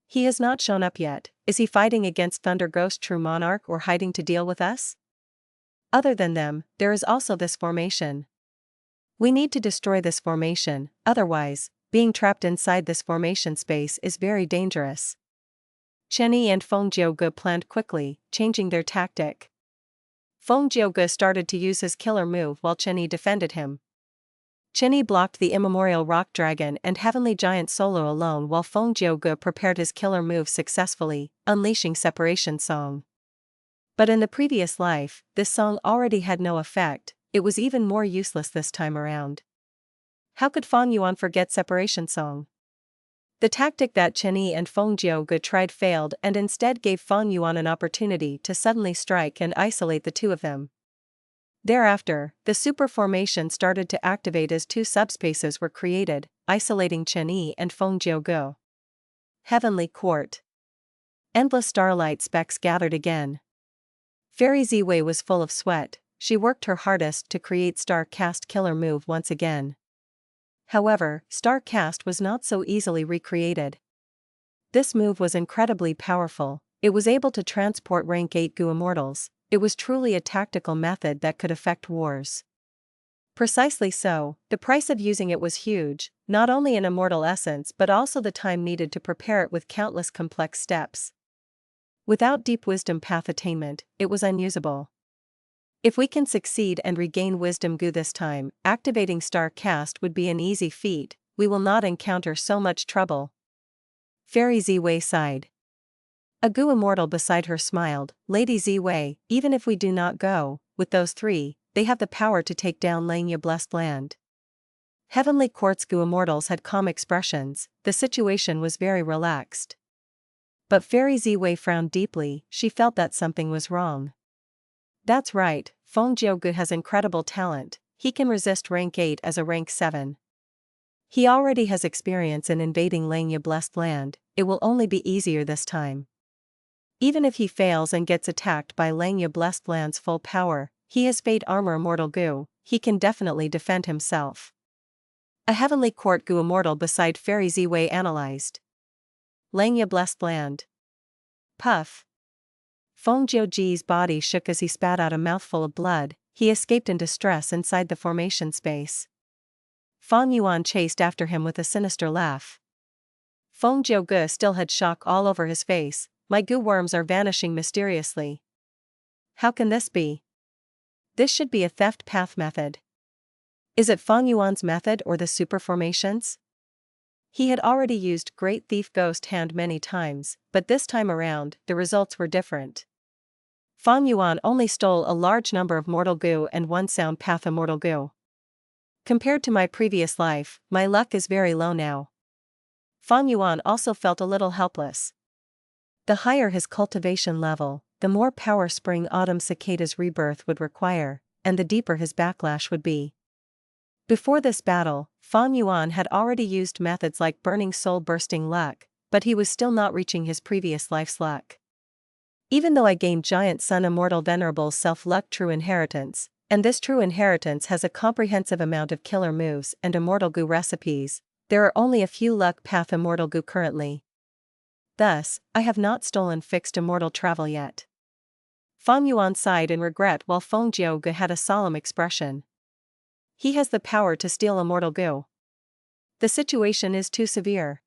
He has not shown up yet. Is he fighting against Thunder Ghost True Monarch or hiding to deal with us? Other than them, there is also this formation. We need to destroy this formation, otherwise, being trapped inside this formation space is very dangerous. Chenyi and Feng Jiuge planned quickly, changing their tactic. Feng Jiuge started to use his killer move while Chenyi defended him. Chenyi blocked the immemorial rock dragon and heavenly giant solo alone while Feng Jiuge prepared his killer move successfully, unleashing Separation Song. But in the previous life, this song already had no effect, it was even more useless this time around. How could Fang Yuan forget Separation Song? The tactic that Chenyi and Feng Jiuge tried failed and instead gave Fang Yuan an opportunity to suddenly strike and isolate the two of them. Thereafter, the super formation started to activate as two subspaces were created, isolating Chenyi and Feng Jiuge. Heavenly Court. Endless starlight specks gathered again. Fairy Ziwei was full of sweat, she worked her hardest to create Star Cast killer move once again. However, Star Cast was not so easily recreated. This move was incredibly powerful, it was able to transport rank 8 Gu immortals, it was truly a tactical method that could affect wars. Precisely so, the price of using it was huge, not only in immortal essence but also the time needed to prepare it with countless complex steps. Without deep wisdom path attainment, it was unusable. If we can succeed and regain wisdom Gu this time, activating Star Cast would be an easy feat, we will not encounter so much trouble. Fairy Ziwei sighed. A Gu immortal beside her smiled, Lady Ziwei, even if we do not go, with those three, they have the power to take down Langya Blessed Land. Heavenly Court's Gu immortals had calm expressions, the situation was very relaxed. But Fairy Ziwei frowned deeply, she felt that something was wrong. That's right, Feng Jiuge has incredible talent, he can resist rank 8 as a rank 7. He already has experience in invading Langya Blessed Land, it will only be easier this time. Even if he fails and gets attacked by Langya Blessed Land's full power, he has Fate Armor Immortal Gu, he can definitely defend himself. A Heavenly Court Gu immortal beside Fairy Ziwei analyzed. Langya Blessed Land. Puff. Feng Jiuge's body shook as he spat out a mouthful of blood, he escaped in distress inside the formation space. Fang Yuan chased after him with a sinister laugh. Feng Jiuge still had shock all over his face, my Gu worms are vanishing mysteriously. How can this be? This should be a theft path method. Is it Fang Yuan's method or the super formations? He had already used Great Thief Ghost Hand many times, but this time around, the results were different. Fang Yuan only stole a large number of Mortal Gu and one Sound Path Immortal Gu. Compared to my previous life, my luck is very low now. Fang Yuan also felt a little helpless. The higher his cultivation level, the more power Spring Autumn Cicada's rebirth would require, and the deeper his backlash would be. Before this battle, Fang Yuan had already used methods like Burning Soul Bursting Luck, but he was still not reaching his previous life's luck. Even though I gained Giant Sun Immortal Venerable's Self-Luck True Inheritance, and this True Inheritance has a comprehensive amount of killer moves and Immortal Gu recipes, there are only a few Luck Path Immortal Gu currently. Thus, I have not stolen fixed immortal travel yet. Fang Yuan sighed in regret while Feng Jiuge had a solemn expression. He has the power to steal Immortal Gu. The situation is too severe.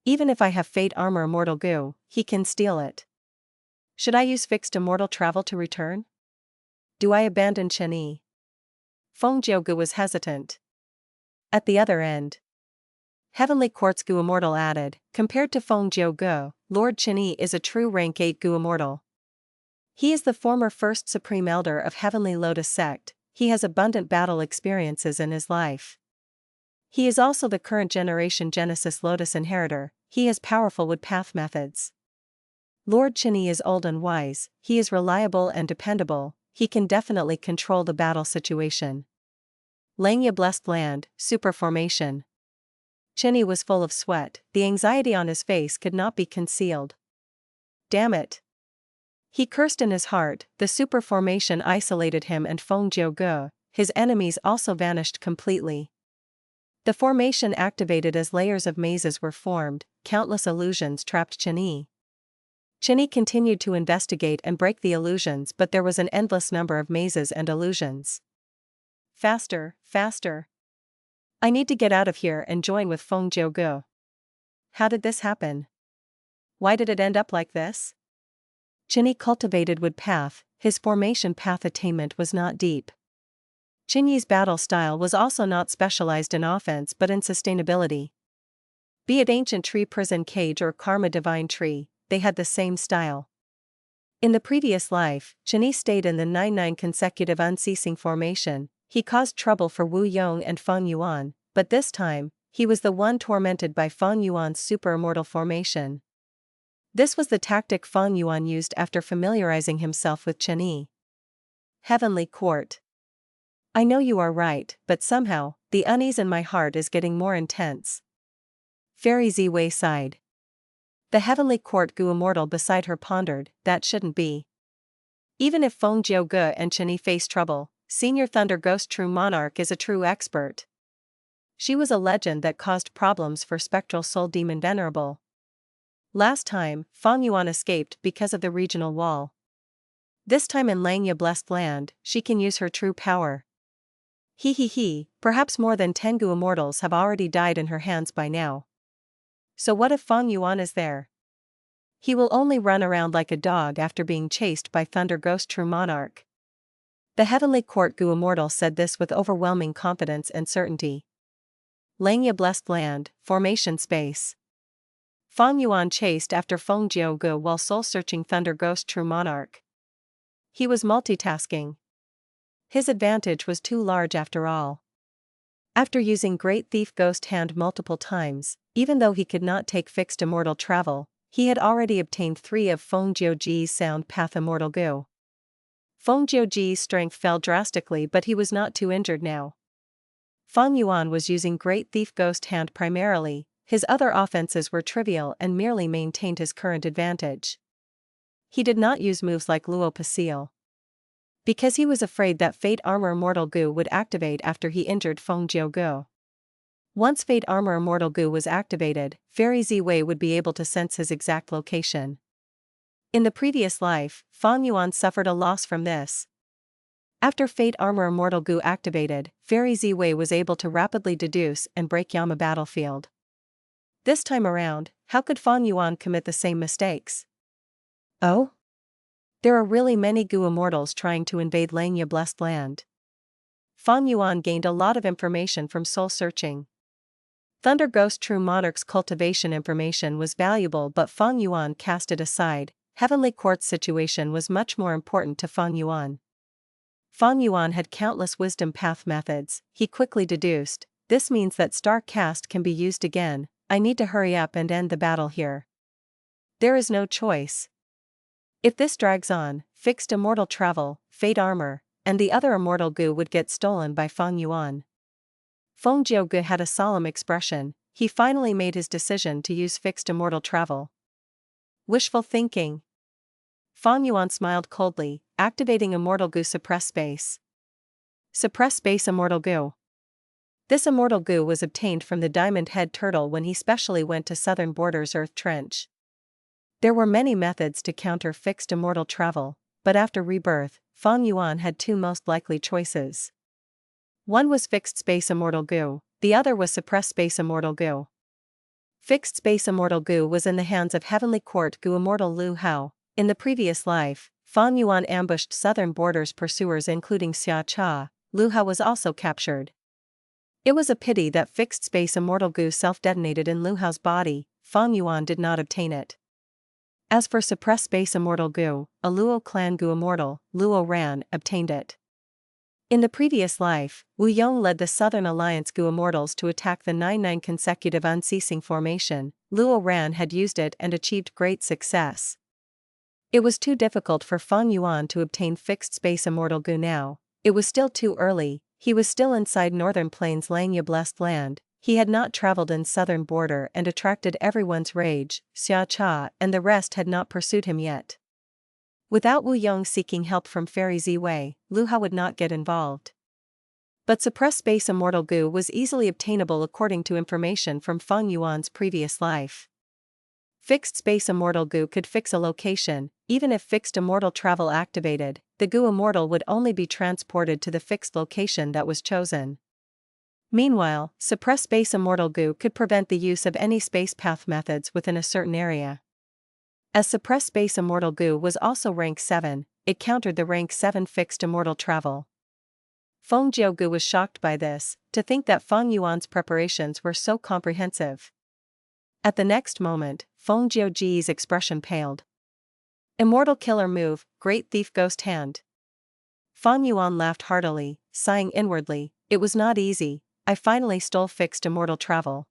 Even if I have Fate Armor Immortal Gu, he can steal it. Should I use fixed immortal travel to return? Do I abandon Chenyi? Feng Jiuge was hesitant. At the other end. Heavenly Quartz Gu Immortal added, compared to Feng Jiu Gu, Lord Qinyi is a true rank 8 Gu Immortal. He is the former first Supreme Elder of Heavenly Lotus Sect. He has abundant battle experiences in his life. He is also the current generation Genesis Lotus inheritor. He has powerful wood path methods. Lord Qinyi is old and wise, he is reliable and dependable, he can definitely control the battle situation. Langya Blessed Land, Superformation. Qinyi was full of sweat, the anxiety on his face could not be concealed. Damn it! He cursed in his heart, the superformation isolated him and Feng Jiu Gu, his enemies also vanished completely. The formation activated as layers of mazes were formed, countless illusions trapped Qinyi. Qinyi continued to investigate and break the illusions, but there was an endless number of mazes and illusions. Faster, faster. I need to get out of here and join with Feng Jiu Gu. How did this happen? Why did it end up like this? Qinyi cultivated wood path, his formation path attainment was not deep. Qinyi's battle style was also not specialized in offense but in sustainability. Be it Ancient Tree Prison Cage or Karma Divine Tree, they had the same style. In the previous life, Qinyi stayed in the 9-9 consecutive unceasing formation. He caused trouble for Wu Yong and Fang Yuan, but this time, he was the one tormented by Fang Yuan's super immortal formation. This was the tactic Fang Yuan used after familiarizing himself with Qinyi. Heavenly Court. I know you are right, but somehow, the unease in my heart is getting more intense. Fairy Ziwei sighed. The Heavenly Court Gu Immortal beside her pondered, that shouldn't be. Even if Feng Jiu Gu and Qinyi face trouble, Senior Thunder Ghost True Monarch is a true expert. She was a legend that caused problems for Spectral Soul Demon Venerable. Last time, Fang Yuan escaped because of the regional wall. This time in Langya Blessed Land, she can use her true power. Perhaps more than 10 Gu Immortals have already died in her hands by now. So what if Fang Yuan is there? He will only run around like a dog after being chased by Thunder Ghost True Monarch. The Heavenly Court Gu Immortal said this with overwhelming confidence and certainty. Langya Blessed Land, Formation Space. Fang Yuan chased after Feng Jiu Gu while soul-searching Thunder Ghost True Monarch. He was multitasking. His advantage was too large after all. After using Great Thief Ghost Hand multiple times, even though he could not take fixed immortal travel, he had already obtained 3 of Feng Jiu Ji's sound path immortal Gu. Feng Jiu Ji's strength fell drastically, but he was not too injured now. Fang Yuan was using Great Thief Ghost Hand primarily, his other offenses were trivial and merely maintained his current advantage. He did not use moves like Luo Pasil. Because he was afraid that Fate Armor Immortal Gu would activate after he injured Feng Jiu Gu. Once Fate Armor Immortal Gu was activated, Fairy Ziwei would be able to sense his exact location. In the previous life, Fang Yuan suffered a loss from this. After Fate Armor Immortal Gu activated, Fairy Ziwei was able to rapidly deduce and break Yama battlefield. This time around, how could Fang Yuan commit the same mistakes? Oh? There are really many Gu Immortals trying to invade Langya Blessed Land. Fang Yuan gained a lot of information from soul searching. Thunder Ghost True Monarch's cultivation information was valuable, but Fang Yuan cast it aside. Heavenly Court's situation was much more important to Fang Yuan. Fang Yuan had countless wisdom path methods, he quickly deduced. This means that Star Cast can be used again. I need to hurry up and end the battle here. There is no choice. If this drags on, fixed immortal travel, Fate Armor, and the other immortal Gu would get stolen by Fang Yuan. Feng Jiu Gu had a solemn expression. He finally made his decision to use fixed immortal travel. Wishful thinking. Fang Yuan smiled coldly, activating Immortal Gu Suppress Space. Suppress Space Immortal Gu. This Immortal Gu was obtained from the Diamond Head Turtle when he specially went to Southern Borders Earth Trench. There were many methods to counter fixed immortal travel, but after Rebirth, Fang Yuan had 2 most likely choices. One was Fixed Space Immortal Gu, the other was Suppress Space Immortal Gu. Fixed Space Immortal Gu was in the hands of Heavenly Court Gu Immortal Lu Hao. In the previous life, Fang Yuan ambushed Southern Borders pursuers including Xia Cha. Lu Hao was also captured. It was a pity that fixed-space immortal goo self-detonated in Lu Hao's body. Fang Yuan did not obtain it. As for suppressed space immortal goo, a Luo clan goo immortal, Luo Ran, obtained it. In the previous life, Wu Yong led the Southern Alliance goo immortals to attack the 9-9 consecutive unceasing formation. Luo Ran had used it and achieved great success. It was too difficult for Fang Yuan to obtain fixed space immortal goo now. It was still too early. He was still inside Northern Plains Langya Blessed Land. He had not traveled in southern border and attracted everyone's rage. Xia Cha and the rest had not pursued him yet. Without Wu Yong seeking help from Fairy Ziwei, Lu Hao would not get involved. But suppressed space immortal goo was easily obtainable according to information from Fang Yuan's previous life. Fixed space immortal goo could fix a location. Even if fixed immortal travel activated, the goo immortal would only be transported to the fixed location that was chosen. Meanwhile, suppressed space immortal goo could prevent the use of any space path methods within a certain area. As suppressed space immortal goo was also rank 7, it countered the rank 7 fixed immortal travel. Feng Jiugu was shocked by this, to think that Fang Yuan's preparations were so comprehensive. At the next moment, Feng Jiuji's expression paled. Immortal killer move, Great Thief Ghost Hand. Fang Yuan laughed heartily, sighing inwardly, it was not easy. I finally stole fixed immortal travel.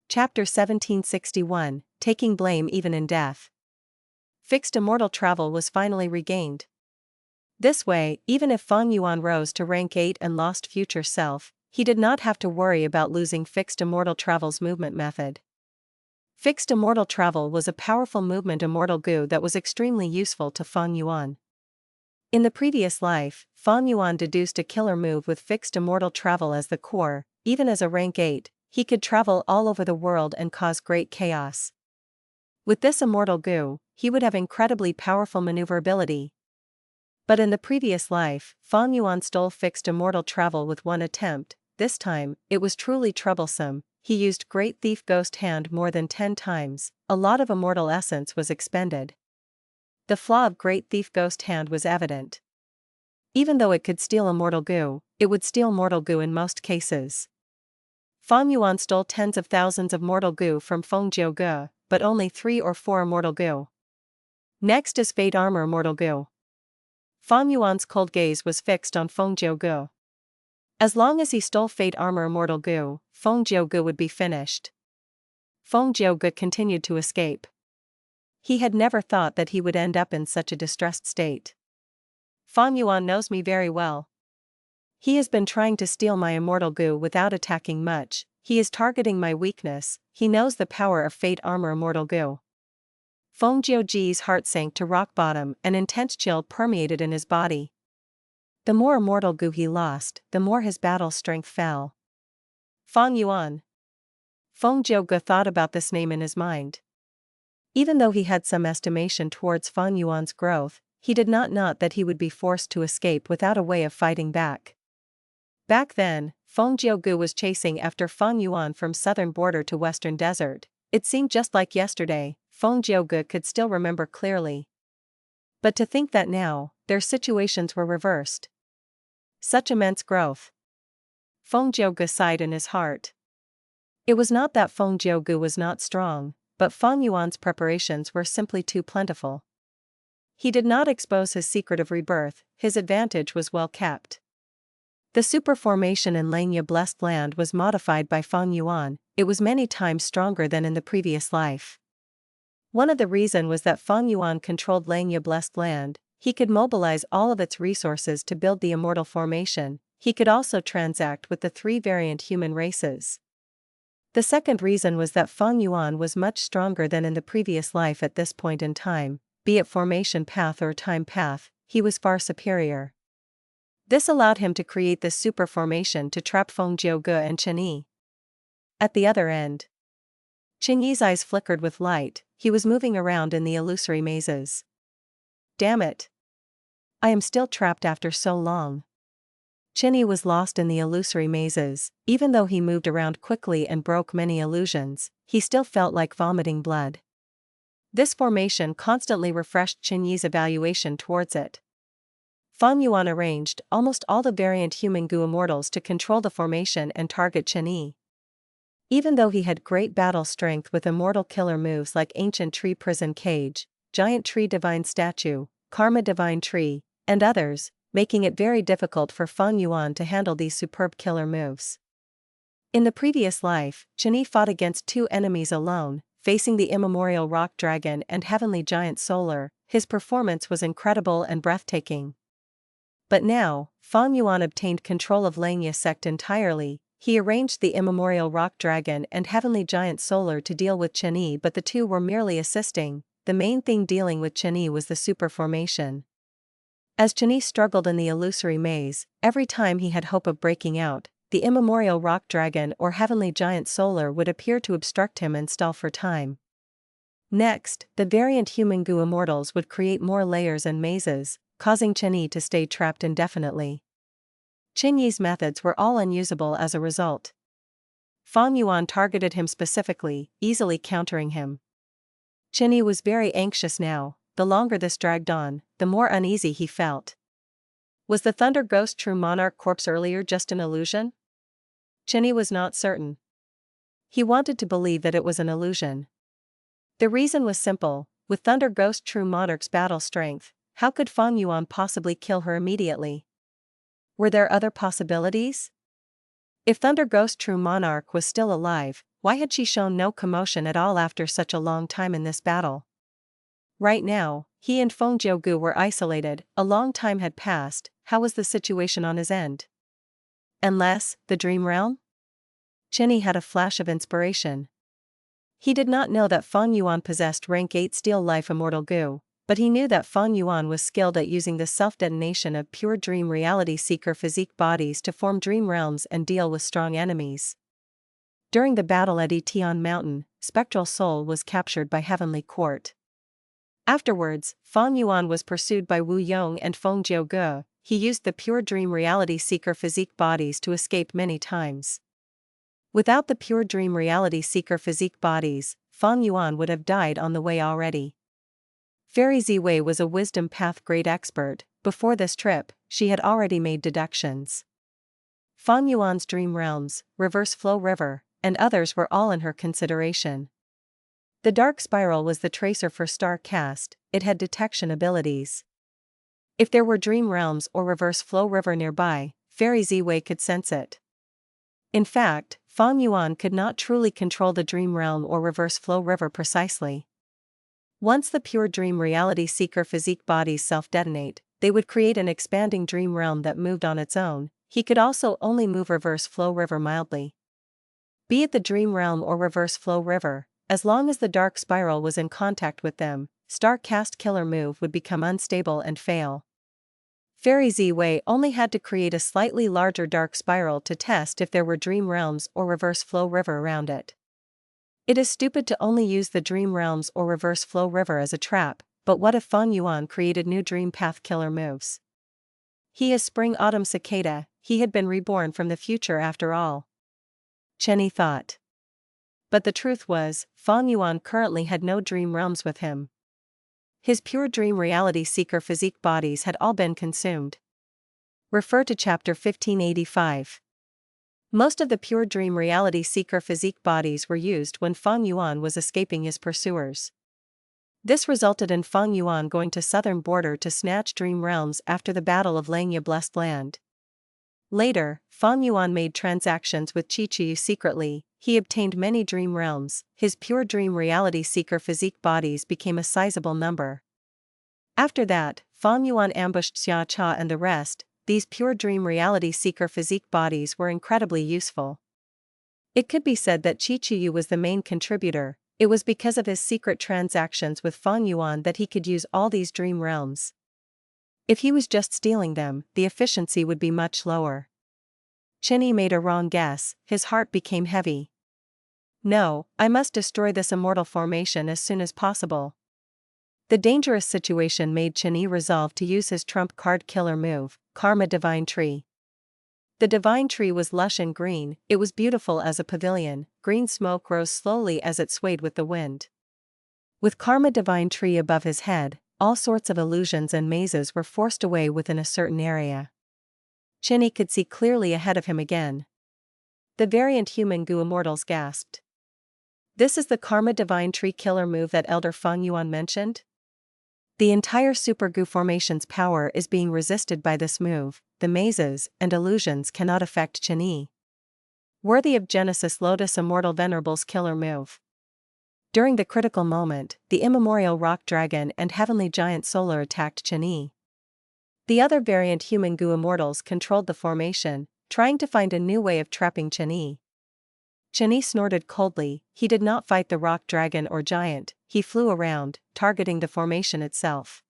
Chapter 1761, Taking Blame Even in Death. Fixed immortal travel was finally regained. This way, even if Fang Yuan rose to rank 8 and lost future self, he did not have to worry about losing fixed immortal travel's movement method. Fixed immortal travel was a powerful movement immortal goo that was extremely useful to Fang Yuan. In the previous life, Fang Yuan deduced a killer move with fixed immortal travel as the core. Even as a rank 8, he could travel all over the world and cause great chaos. With this immortal goo, he would have incredibly powerful maneuverability. But in the previous life, Fang Yuan stole fixed immortal travel with one attempt. This time, it was truly troublesome. He used Great Thief Ghost Hand more than 10 times. A lot of immortal essence was expended. The flaw of Great Thief Ghost Hand was evident. Even though it could steal immortal goo, it would steal mortal goo in most cases. Fang Yuan stole tens of thousands of mortal goo from Feng Jiuge, but only 3 or 4 immortal goo. Next is Fate Armor immortal goo. Fang Yuan's cold gaze was fixed on Feng Jiuge. As long as he stole Fate Armor immortal goo, Feng Jiuge would be finished. Feng Jiuge continued to escape. He had never thought that he would end up in such a distressed state. Fang Yuan knows me very well. He has been trying to steal my immortal goo without attacking much. He is targeting my weakness. He knows the power of Fate Armor immortal goo. Feng Jiuji's heart sank to rock bottom. An intense chill permeated in his body. The more immortal goo he lost, the more his battle strength fell. Fang Yuan. Feng Jiuge thought about this name in his mind. Even though he had some estimation towards Fang Yuan's growth, he did not know that he would be forced to escape without a way of fighting back. Back then, Feng Jiugu was chasing after Fang Yuan from southern border to western desert. It seemed just like yesterday. Feng Jiugu could still remember clearly. But to think that now, their situations were reversed. Such immense growth. Feng Jiugu sighed in his heart. It was not that Feng Jiugu was not strong, but Fang Yuan's preparations were simply too plentiful. He did not expose his secret of rebirth. His advantage was well kept. The superformation in Langya Blessed Land was modified by Fang Yuan. It was many times stronger than in the previous life. One of the reasons was that Fang Yuan controlled Langya Blessed Land. He could mobilize all of its resources to build the immortal formation. He could also transact with the 3 variant human races. The second reason was that Fang Yuan was much stronger than in the previous life at this point in time. Be it formation path or time path, he was far superior. This allowed him to create this super formation to trap Feng Jiuge and Chen Yi. At the other end, Qingyi's eyes flickered with light, he was moving around in the illusory mazes. Damn it! I am still trapped after so long. Qingyi was lost in the illusory mazes, even though he moved around quickly and broke many illusions, he still felt like vomiting blood. This formation constantly refreshed Qingyi's evaluation towards it. Fang Yuan arranged almost all the variant human goo immortals to control the formation and target Qingyi. Even though he had great battle strength with immortal killer moves like Ancient Tree Prison Cage, Giant Tree Divine Statue, Karma Divine Tree, and others, making it very difficult for Fang Yuan to handle these superb killer moves. In the previous life, Qingyi fought against two enemies alone, facing the immemorial Rock Dragon and Heavenly Giant Solar. His performance was incredible and breathtaking. But now, Fang Yuan obtained control of Langya sect entirely. He arranged the immemorial Rock Dragon and Heavenly Giant Solar to deal with Qingyi, but the two were merely assisting. The main thing dealing with Qingyi was the super formation. As Qingyi struggled in the illusory maze, every time he had hope of breaking out, the immemorial Rock Dragon or Heavenly Giant Solar would appear to obstruct him and stall for time. Next, the variant human goo immortals would create more layers and mazes, causing Qingyi to stay trapped indefinitely. Qingyi's methods were all unusable as a result. Fang Yuan targeted him specifically, easily countering him. Qingyi was very anxious now. The longer this dragged on, the more uneasy he felt. Was the Thunder Ghost True Monarch corpse earlier just an illusion? Qingyi was not certain. He wanted to believe that it was an illusion. The reason was simple: with Thunder Ghost True Monarch's battle strength, how could Fang Yuan possibly kill her immediately? Were there other possibilities? If Thunder Ghost True Monarch was still alive, why had she shown no commotion at all after such a long time in this battle? Right now, he and Feng Jiugu were isolated, a long time had passed. How was the situation on his end? Unless, the Dream Realm? Qingyi had a flash of inspiration. He did not know that Fang Yuan possessed rank 8 Steel Life Immortal Goo, but he knew that Fang Yuan was skilled at using the self-detonation of pure dream reality seeker physique bodies to form dream realms and deal with strong enemies. During the battle at Etian Mountain, Spectral Soul was captured by Heavenly Court. Afterwards, Fang Yuan was pursued by Wu Yong and Feng Jiugu. He used the pure dream reality seeker physique bodies to escape many times. Without the pure dream reality seeker physique bodies, Fang Yuan would have died on the way already. Fairy Ziwei was a wisdom path grade expert. Before this trip, she had already made deductions. Fang Yuan's dream realms, Reverse Flow River, and others were all in her consideration. The Dark Spiral was the tracer for Star Cast. It had detection abilities. If there were dream realms or Reverse Flow River nearby, Fairy Ziwei could sense it. In fact, Fang Yuan could not truly control the dream realm or Reverse Flow River precisely. Once the pure dream reality seeker physique bodies self-detonate, they would create an expanding dream realm that moved on its own. He could also only move Reverse Flow River mildly. Be it the dream realm or Reverse Flow River, as long as the Dark Spiral was in contact with them, Star Cast Killer Move would become unstable and fail. Fairy Ziwei only had to create a slightly larger Dark Spiral to test if there were dream realms or Reverse Flow River around it. It is stupid to only use the dream realms or Reverse Flow River as a trap, but what if Fang Yuan created new dream path killer moves? He is Spring Autumn Cicada, he had been reborn from the future after all. Qingyi thought. But the truth was, Fang Yuan currently had no dream realms with him. His pure dream reality seeker physique bodies had all been consumed. Refer to chapter 1585. Most of the pure dream reality seeker physique bodies were used when Fang Yuan was escaping his pursuers. This resulted in Fang Yuan going to southern border to snatch dream realms after the Battle of Langya Blessed Land. Later, Fang Yuan made transactions with Qiqiu secretly. He obtained many dream realms. His pure dream reality seeker physique bodies became a sizable number. After that, Fang Yuan ambushed Xia Cha and the rest. These pure dream reality seeker physique bodies were incredibly useful. It could be said that Qiqiu was the main contributor. It was because of his secret transactions with Fang Yuan that he could use all these dream realms. If he was just stealing them, the efficiency would be much lower. Qingyi made a wrong guess, his heart became heavy. No, I must destroy this immortal formation as soon as possible. The dangerous situation made Qian resolve to use his trump card killer move, Karma Divine Tree. The divine tree was lush and green, it was beautiful as a pavilion, green smoke rose slowly as it swayed with the wind. With Karma Divine Tree above his head, all sorts of illusions and mazes were forced away within a certain area. Qian could see clearly ahead of him again. The variant human Gu Immortals gasped. This is the Karma Divine Tree killer move that Elder Feng Yuan mentioned? The entire Super Gu formation's power is being resisted by this move, the mazes and illusions cannot affect Qian. Worthy of Genesis Lotus Immortal Venerable's killer move. During the critical moment, the immemorial rock dragon and heavenly giant solar attacked Qian. The other variant human Gu Immortals controlled the formation, trying to find a new way of trapping Qian. Qian snorted coldly, he did not fight the rock dragon or giant, he flew around, targeting the formation itself.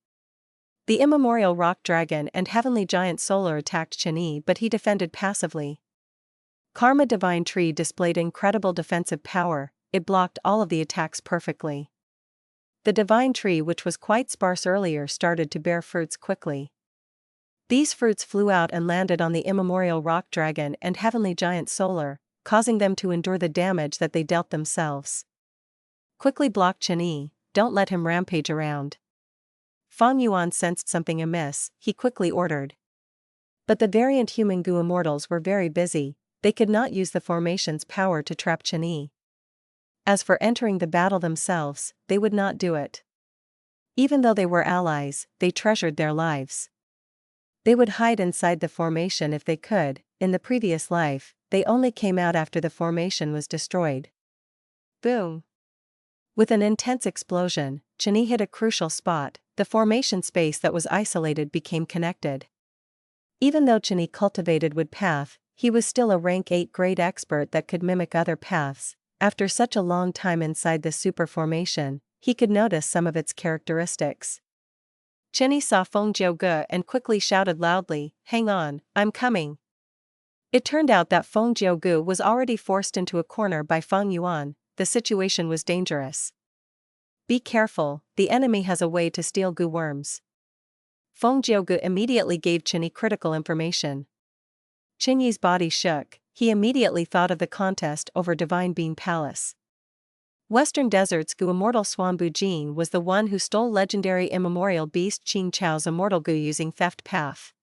The immemorial rock dragon and heavenly giant solar attacked Qian, but he defended passively. Karma Divine Tree displayed incredible defensive power, it blocked all of the attacks perfectly. The divine tree, which was quite sparse earlier, started to bear fruits quickly. These fruits flew out and landed on the immemorial rock dragon and heavenly giant solar, causing them to endure the damage that they dealt themselves. Quickly block Qian, don't let him rampage around. Feng Yuan sensed something amiss, he quickly ordered. But the variant human Gu Immortals were very busy, they could not use the formation's power to trap Qian. As for entering the battle themselves, they would not do it. Even though they were allies, they treasured their lives. They would hide inside the formation if they could. In the previous life, they only came out after the formation was destroyed. Boom! With an intense explosion, Qian hit a crucial spot, the formation space that was isolated became connected. Even though Qian cultivated wood path, he was still a rank 8 grade expert that could mimic other paths. After such a long time inside the super formation, he could notice some of its characteristics. Qian saw Feng Jiuge and quickly shouted loudly, "Hang on, I'm coming." It turned out that Feng Jiuge was already forced into a corner by Feng Yuan, the situation was dangerous. Be careful, the enemy has a way to steal Gu worms. Feng Jiuge immediately gave Qian critical information. Qian's body shook, he immediately thought of the contest over Divine Bean Palace. Western Desert's Gu Immortal Suan Bujin was the one who stole legendary immemorial beast Qing Chao's immortal Gu using theft path.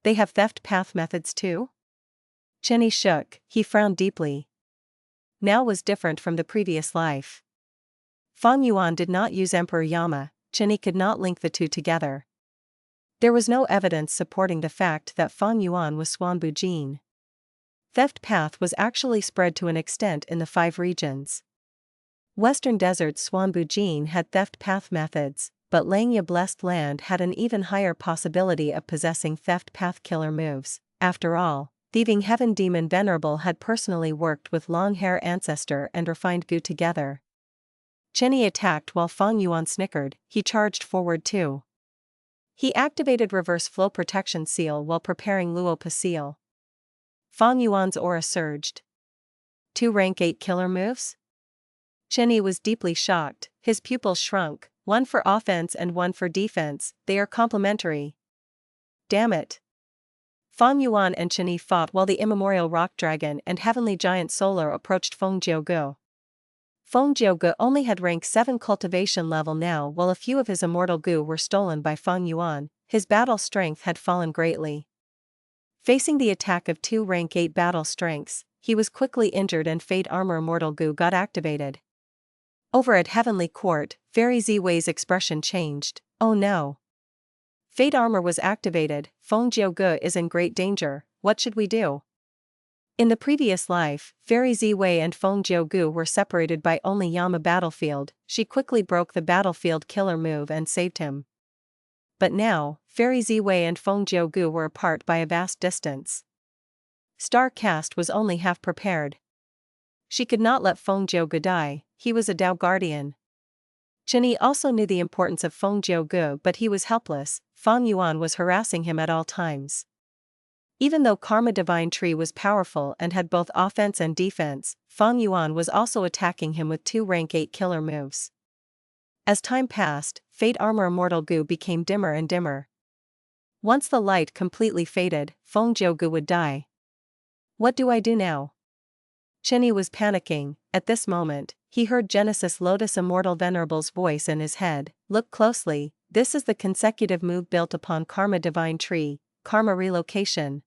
They have theft path methods too? Qian shook, he frowned deeply. Now was different from the previous life. Feng Yuan did not use Emperor Yama, Qian could not link the two together. There was no evidence supporting the fact that Feng Yuan was Suan Bujin. Theft path was actually spread to an extent in the 5 regions. Western Desert's Suan Bujin had theft path methods, but Langya Blessed Land had an even higher possibility of possessing theft path killer moves. After all, Thieving Heaven Demon Venerable had personally worked with Long-Hair Ancestor and Refined Gu together. Qian attacked while Feng Yuan snickered, he charged forward too. He activated Reverse Flow Protection Seal while preparing Luopa Seal. Feng Yuan's aura surged. 2 rank 8 killer moves? Qian was deeply shocked, his pupils shrunk, one for offense and one for defense, they are complementary. Damn it! Feng Yuan and Qian fought while the immemorial rock dragon and heavenly giant solar approached Feng Jiuge. Feng Jiuge only had rank 7 cultivation level now, while a few of his immortal Gu were stolen by Feng Yuan, his battle strength had fallen greatly. Facing the attack of 2 rank 8 battle strengths, he was quickly injured and Fate Armor Immortal Gu got activated. Over at Heavenly Court, Fairy Ziwei's expression changed, oh no. Fate Armor was activated, Feng Jiuge is in great danger, what should we do? In the previous life, Fairy Ziwei and Feng Jiuge were separated by only Yama battlefield, she quickly broke the battlefield killer move and saved him. But now, Fairy Ziwei and Feng Jiuge were apart by a vast distance. Star Cast was only half prepared. She could not let Feng Jiuge die, he was a Dao Guardian. Qian also knew the importance of Feng Jiuge, but he was helpless, Feng Yuan was harassing him at all times. Even though Karma Divine Tree was powerful and had both offense and defense, Fang Yuan was also attacking him with 2 rank 8 killer moves. As time passed, Fate Armor Immortal Gu became dimmer and dimmer. Once the light completely faded, Feng Jiu Gu would die. What do I do now? Chenyi was panicking. At this moment, he heard Genesis Lotus Immortal Venerable's voice in his head. Look closely, this is the consecutive move built upon Karma Divine Tree, Karma Relocation.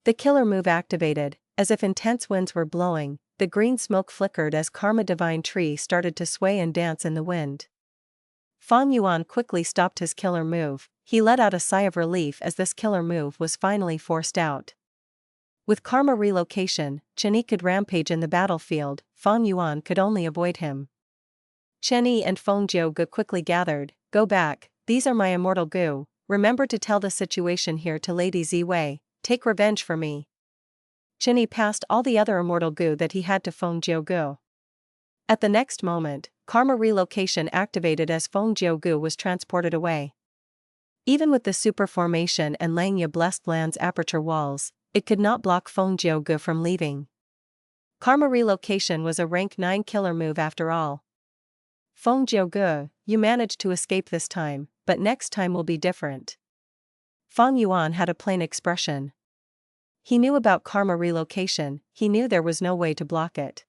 The killer move activated. As if intense winds were blowing, the green smoke flickered as Karma Divine Tree started to sway and dance in the wind. Fang Yuan quickly stopped his killer move. He let out a sigh of relief as this killer move was finally forced out. With Karma Relocation, Chenyi could rampage in the battlefield. Fang Yuan could only avoid him. Chenyi and Feng Jiu Gu quickly gathered. Go back, these are my immortal Gu. Remember to tell the situation here to Lady Ziwei. Take revenge for me. Chenyi passed all the other immortal Gu that he had to Feng Jiu Gu. At the next moment, Karma Relocation activated as Feng Jiu Gu was transported away. Even with the super formation and Langya Blessed Land's aperture walls, it could not block Feng Jiu Gu from leaving. Karma Relocation was a rank 9 killer move after all. Feng Jiu Gu, you managed to escape this time, but next time will be different. Fang Yuan had a plain expression. He knew about Karma Relocation, he knew there was no way to block it.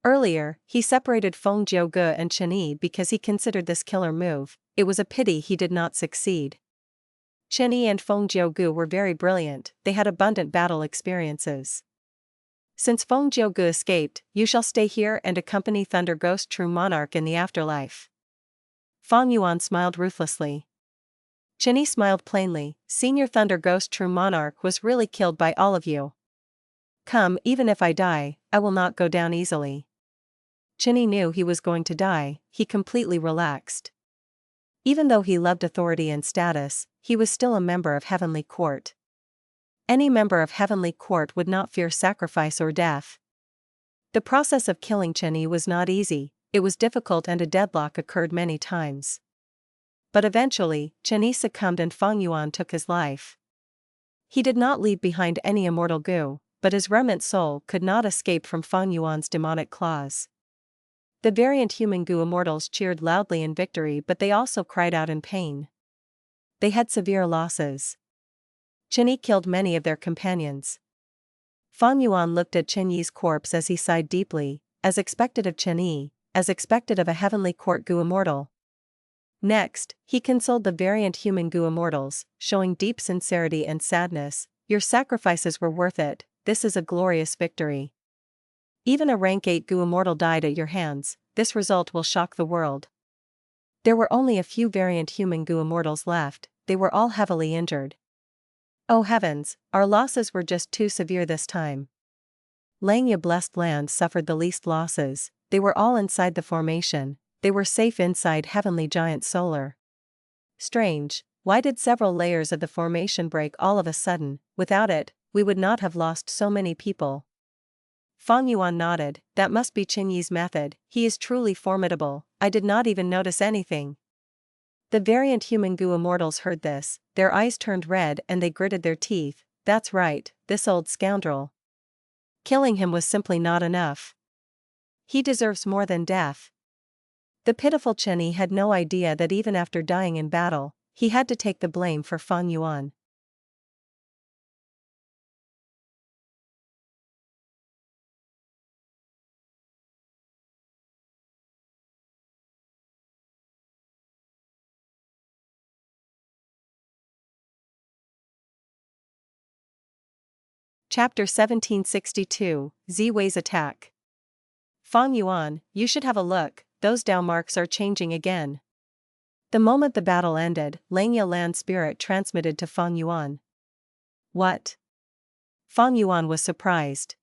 Earlier, he separated Feng Jiu Gu and Chenyi because he considered this killer move. It was a pity he did not succeed. Chenyi and Feng Jiu Gu were very brilliant, they had abundant battle experiences. Since Feng Jiu Gu escaped, you shall stay here and accompany Thunder Ghost True Monarch in the afterlife. Fang Yuan smiled ruthlessly. Chenyi smiled plainly. Senior Thunder Ghost True Monarch was really killed by all of you. Come, even if I die, I will not go down easily. Chenyi knew he was going to die, he completely relaxed. Even though he loved authority and status, he was still a member of Heavenly Court. Any member of Heavenly Court would not fear sacrifice or death. The process of killing Chenyi was not easy, it was difficult and a deadlock occurred many times. But eventually, Chenyi succumbed and Fang Yuan took his life. He did not leave behind any immortal Gu, but his remnant soul could not escape from Fang Yuan's demonic claws. The variant human Gu Immortals cheered loudly in victory, but they also cried out in pain. They had severe losses. Chenyi killed many of their companions. Fang Yuan looked at Chenyi's corpse as he sighed deeply, as expected of Chenyi, as expected of a Heavenly Court Gu Immortal. Next, he consoled the variant human Gu Immortals, showing deep sincerity and sadness. Your sacrifices were worth it, this is a glorious victory. Even a rank 8 Gu Immortal died at your hands, this result will shock the world. There were only a few variant human Gu Immortals left, they were all heavily injured. Oh heavens, our losses were just too severe this time. Langya Blessed Land suffered the least losses, they were all inside the formation, they were safe inside Heavenly Giant Solar. Strange, why did several layers of the formation break all of a sudden? Without it, we would not have lost so many people. Fang Yuan nodded, that must be Chenyi's method, he is truly formidable, I did not even notice anything. The variant human Gu Immortals heard this, their eyes turned red and they gritted their teeth. That's right, this old scoundrel. Killing him was simply not enough. He deserves more than death. The pitiful Chenyi had no idea that even after dying in battle, he had to take the blame for Fang Yuan. Chapter 1762, Ziwei's Attack. Fang Yuan, you should have a look, those Dao marks are changing again. The moment the battle ended, Langya Land Spirit transmitted to Fang Yuan. What? Fang Yuan was surprised.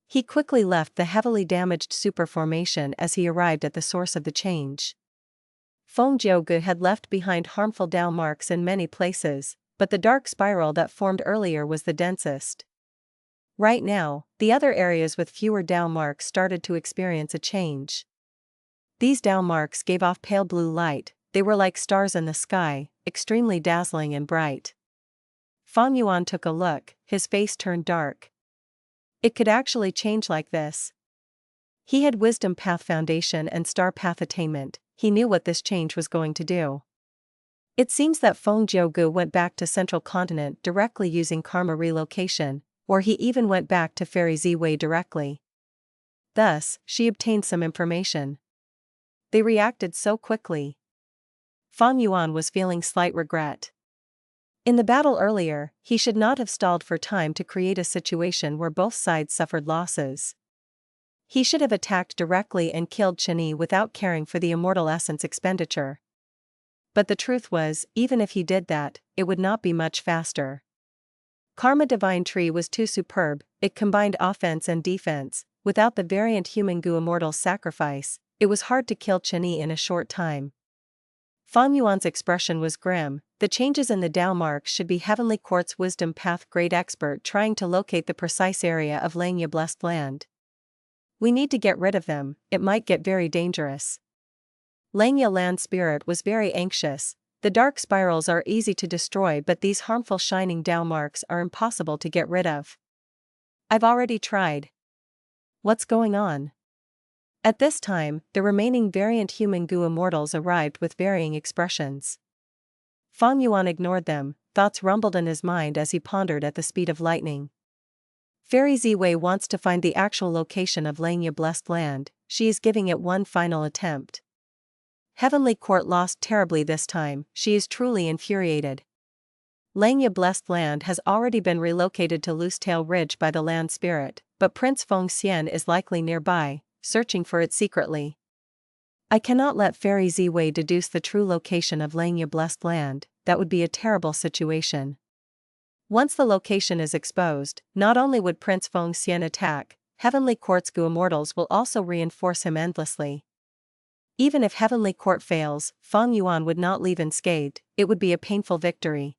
He quickly left the heavily damaged super formation as he arrived at the source of the change. Feng Jiu Gu had left behind harmful Dao marks in many places, but the dark spiral that formed earlier was the densest. Right now, the other areas with fewer Dao marks started to experience a change. These Dao marks gave off pale blue light, they were like stars in the sky, extremely dazzling and bright. Fang Yuan took a look, his face turned dark. It could actually change like this. He had Wisdom Path Foundation and Star Path Attainment, he knew what this change was going to do. It seems that Feng Jiugu went back to Central Continent directly using Karma Relocation, or he even went back to Fairy Ziwei directly. Thus, she obtained some information. They reacted so quickly. Fang Yuan was feeling slight regret. In the battle earlier, he should not have stalled for time to create a situation where both sides suffered losses. He should have attacked directly and killed Qianyi without caring for the Immortal Essence expenditure. But the truth was, even if he did that, it would not be much faster. Karma Divine Tree was too superb, it combined offense and defense. Without the variant Human Gu Immortal's sacrifice, it was hard to kill Qianyi in a short time. Fang Yuan's expression was grim. The changes in the Dao marks should be Heavenly Court's Wisdom Path Great Expert trying to locate the precise area of Langya Blessed Land. We need to get rid of them, it might get very dangerous. Langya Land Spirit was very anxious. The dark spirals are easy to destroy, but these harmful shining Dao marks are impossible to get rid of. I've already tried. What's going on? At this time, the remaining variant Human Gu Immortals arrived with varying expressions. Fang Yuan ignored them, thoughts rumbled in his mind as he pondered at the speed of lightning. Fairy Ziwei wants to find the actual location of Langya Blessed Land, she is giving it one final attempt. Heavenly Court lost terribly this time, she is truly infuriated. Langya Blessed Land has already been relocated to Loosetail Ridge by the Land Spirit, but Prince Feng Xian is likely nearby, searching for it secretly. I cannot let Fairy Ziwei deduce the true location of Langya Blessed Land, that would be a terrible situation. Once the location is exposed, not only would Prince Feng Xian attack, Heavenly Court's Gu Immortals will also reinforce him endlessly. Even if Heavenly Court fails, Fang Yuan would not leave unscathed, it would be a painful victory.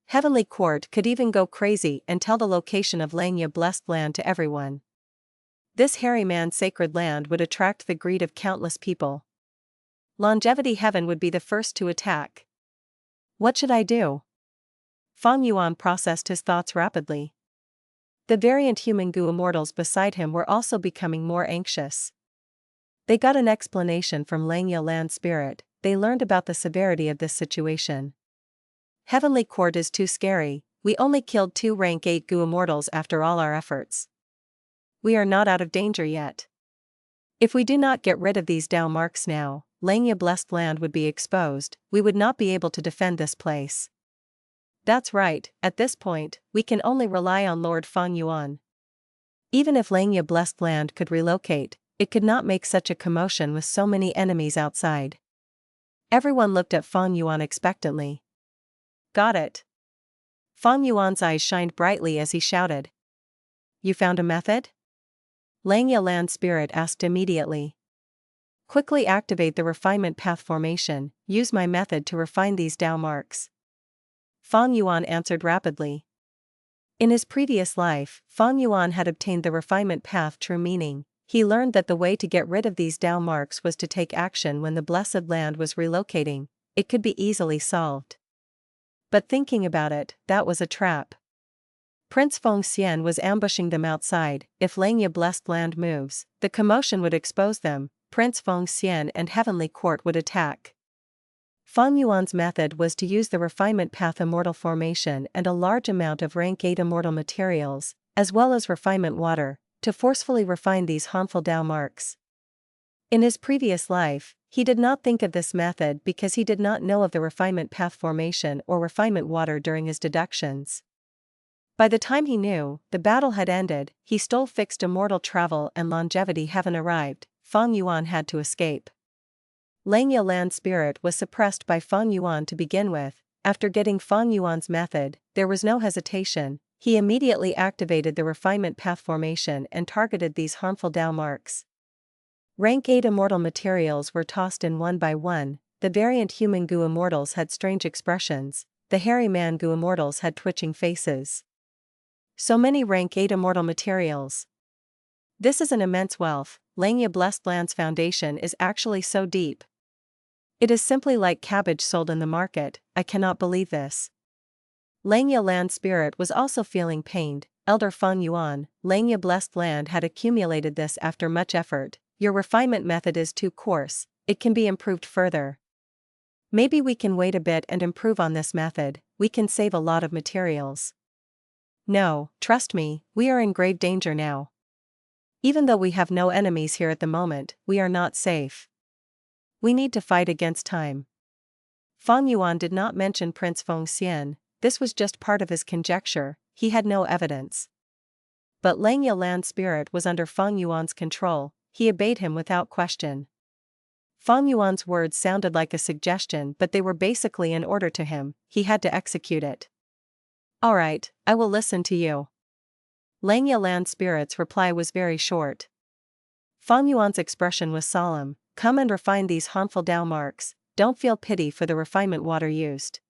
Heavenly Court could even go crazy and tell the location of Langya Blessed Land to everyone. This hairy man's sacred land would attract the greed of countless people. Longevity Heaven would be the first to attack. What should I do? Fang Yuan processed his thoughts rapidly. The variant Human Gu Immortals beside him were also becoming more anxious. They got an explanation from Langya Land Spirit, they learned about the severity of this situation. Heavenly Court is too scary, we only killed 2 rank 8 Gu Immortals after all our efforts. We are not out of danger yet. If we do not get rid of these Dao marks now, Langya Blessed Land would be exposed, we would not be able to defend this place. That's right, at this point, we can only rely on Lord Fang Yuan. Even if Langya Blessed Land could relocate, it could not make such a commotion with so many enemies outside. Everyone looked at Fang Yuan expectantly. Got it. Fang Yuan's eyes shined brightly as he shouted. You found a method? Langya Land Spirit asked immediately. Quickly activate the Refinement Path formation, use my method to refine these Dao marks. Fang Yuan answered rapidly. In his previous life, Fang Yuan had obtained the Refinement Path true meaning. He learned that the way to get rid of these Dao marks was to take action when the Blessed Land was relocating, it could be easily solved. But thinking about it, that was a trap. Prince Feng Xian was ambushing them outside, if Langya Blessed Land moves, the commotion would expose them, Prince Feng Xian and Heavenly Court would attack. Fang Yuan's method was to use the Refinement Path Immortal formation and a large amount of rank 8 Immortal materials, as well as Refinement Water, to forcefully refine these harmful Dao marks. In his previous life, he did not think of this method because he did not know of the Refinement Path formation or Refinement Water during his deductions. By the time he knew, the battle had ended, he stole fixed immortal travel and longevity heaven arrived, Fang Yuan had to escape. Langya Land Spirit was suppressed by Fang Yuan to begin with. After getting Fang Yuan's method, there was no hesitation, he immediately activated the Refinement Path formation and targeted these harmful Dao marks. Rank 8 immortal materials were tossed in one by one, the variant Human Gu Immortals had strange expressions, the hairy man Gu Immortals had twitching faces. So many rank 8 immortal materials. This is an immense wealth, Langya Blessed Land's foundation is actually so deep. It is simply like cabbage sold in the market, I cannot believe this. Langya Land Spirit was also feeling pained. Elder Feng Yuan, Langya Blessed Land had accumulated this after much effort. Your refinement method is too coarse, it can be improved further. Maybe we can wait a bit and improve on this method, we can save a lot of materials. No, trust me, we are in grave danger now. Even though we have no enemies here at the moment, we are not safe. We need to fight against time. Feng Yuan did not mention Prince Feng Xian, this was just part of his conjecture, he had no evidence. But Langya Land Spirit was under Feng Yuan's control, he obeyed him without question. Feng Yuan's words sounded like a suggestion, but they were basically an order to him, he had to execute it. Alright, I will listen to you. Langya Land Spirit's reply was very short. Feng Yuan's expression was solemn, come and refine these harmful Dao marks, don't feel pity for the refinement water used.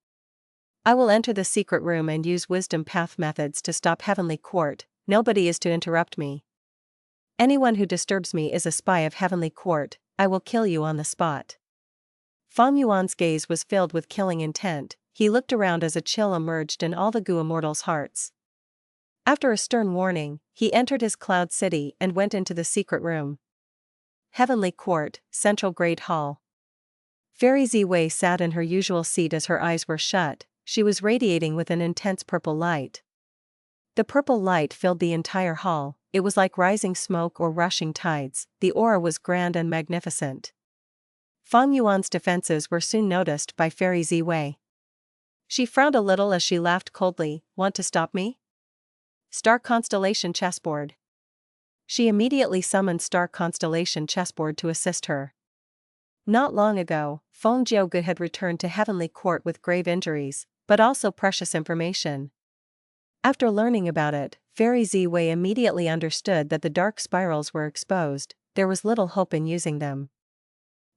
I will enter the secret room and use wisdom path methods to stop Heavenly Court, nobody is to interrupt me. Anyone who disturbs me is a spy of Heavenly Court, I will kill you on the spot. Feng Yuan's gaze was filled with killing intent, he looked around as a chill emerged in all the Gu Immortals' hearts. After a stern warning, he entered his cloud city and went into the secret room. Heavenly Court, Central Great Hall. Fairy Ziwei sat in her usual seat as her eyes were shut, she was radiating with an intense purple light. The purple light filled the entire hall, it was like rising smoke or rushing tides, the aura was grand and magnificent. Feng Yuan's defenses were soon noticed by Fairy Ziwei. She frowned a little as she laughed coldly, want to stop me? Star Constellation Chessboard. She immediately summoned Star Constellation Chessboard to assist her. Not long ago, Feng Jiuge had returned to Heavenly Court with grave injuries, but also precious information. After learning about it, Fairy Ziwei immediately understood that the dark spirals were exposed, there was little hope in using them.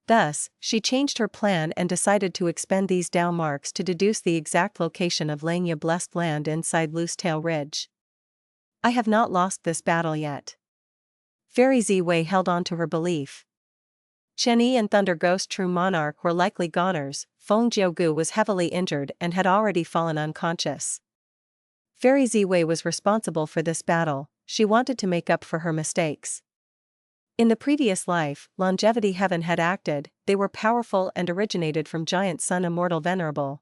Thus, she changed her plan and decided to expend these Dao marks to deduce the exact location of Langya Blessed Land inside Loosetail Ridge. I have not lost this battle yet. Fairy Ziwei held on to her belief. Cheni and Thunder Ghost True Monarch were likely goners, Feng Jiuge was heavily injured and had already fallen unconscious. Fairy Ziwei was responsible for this battle, she wanted to make up for her mistakes. In the previous life, Longevity Heaven had acted, they were powerful and originated from Giant Sun Immortal Venerable.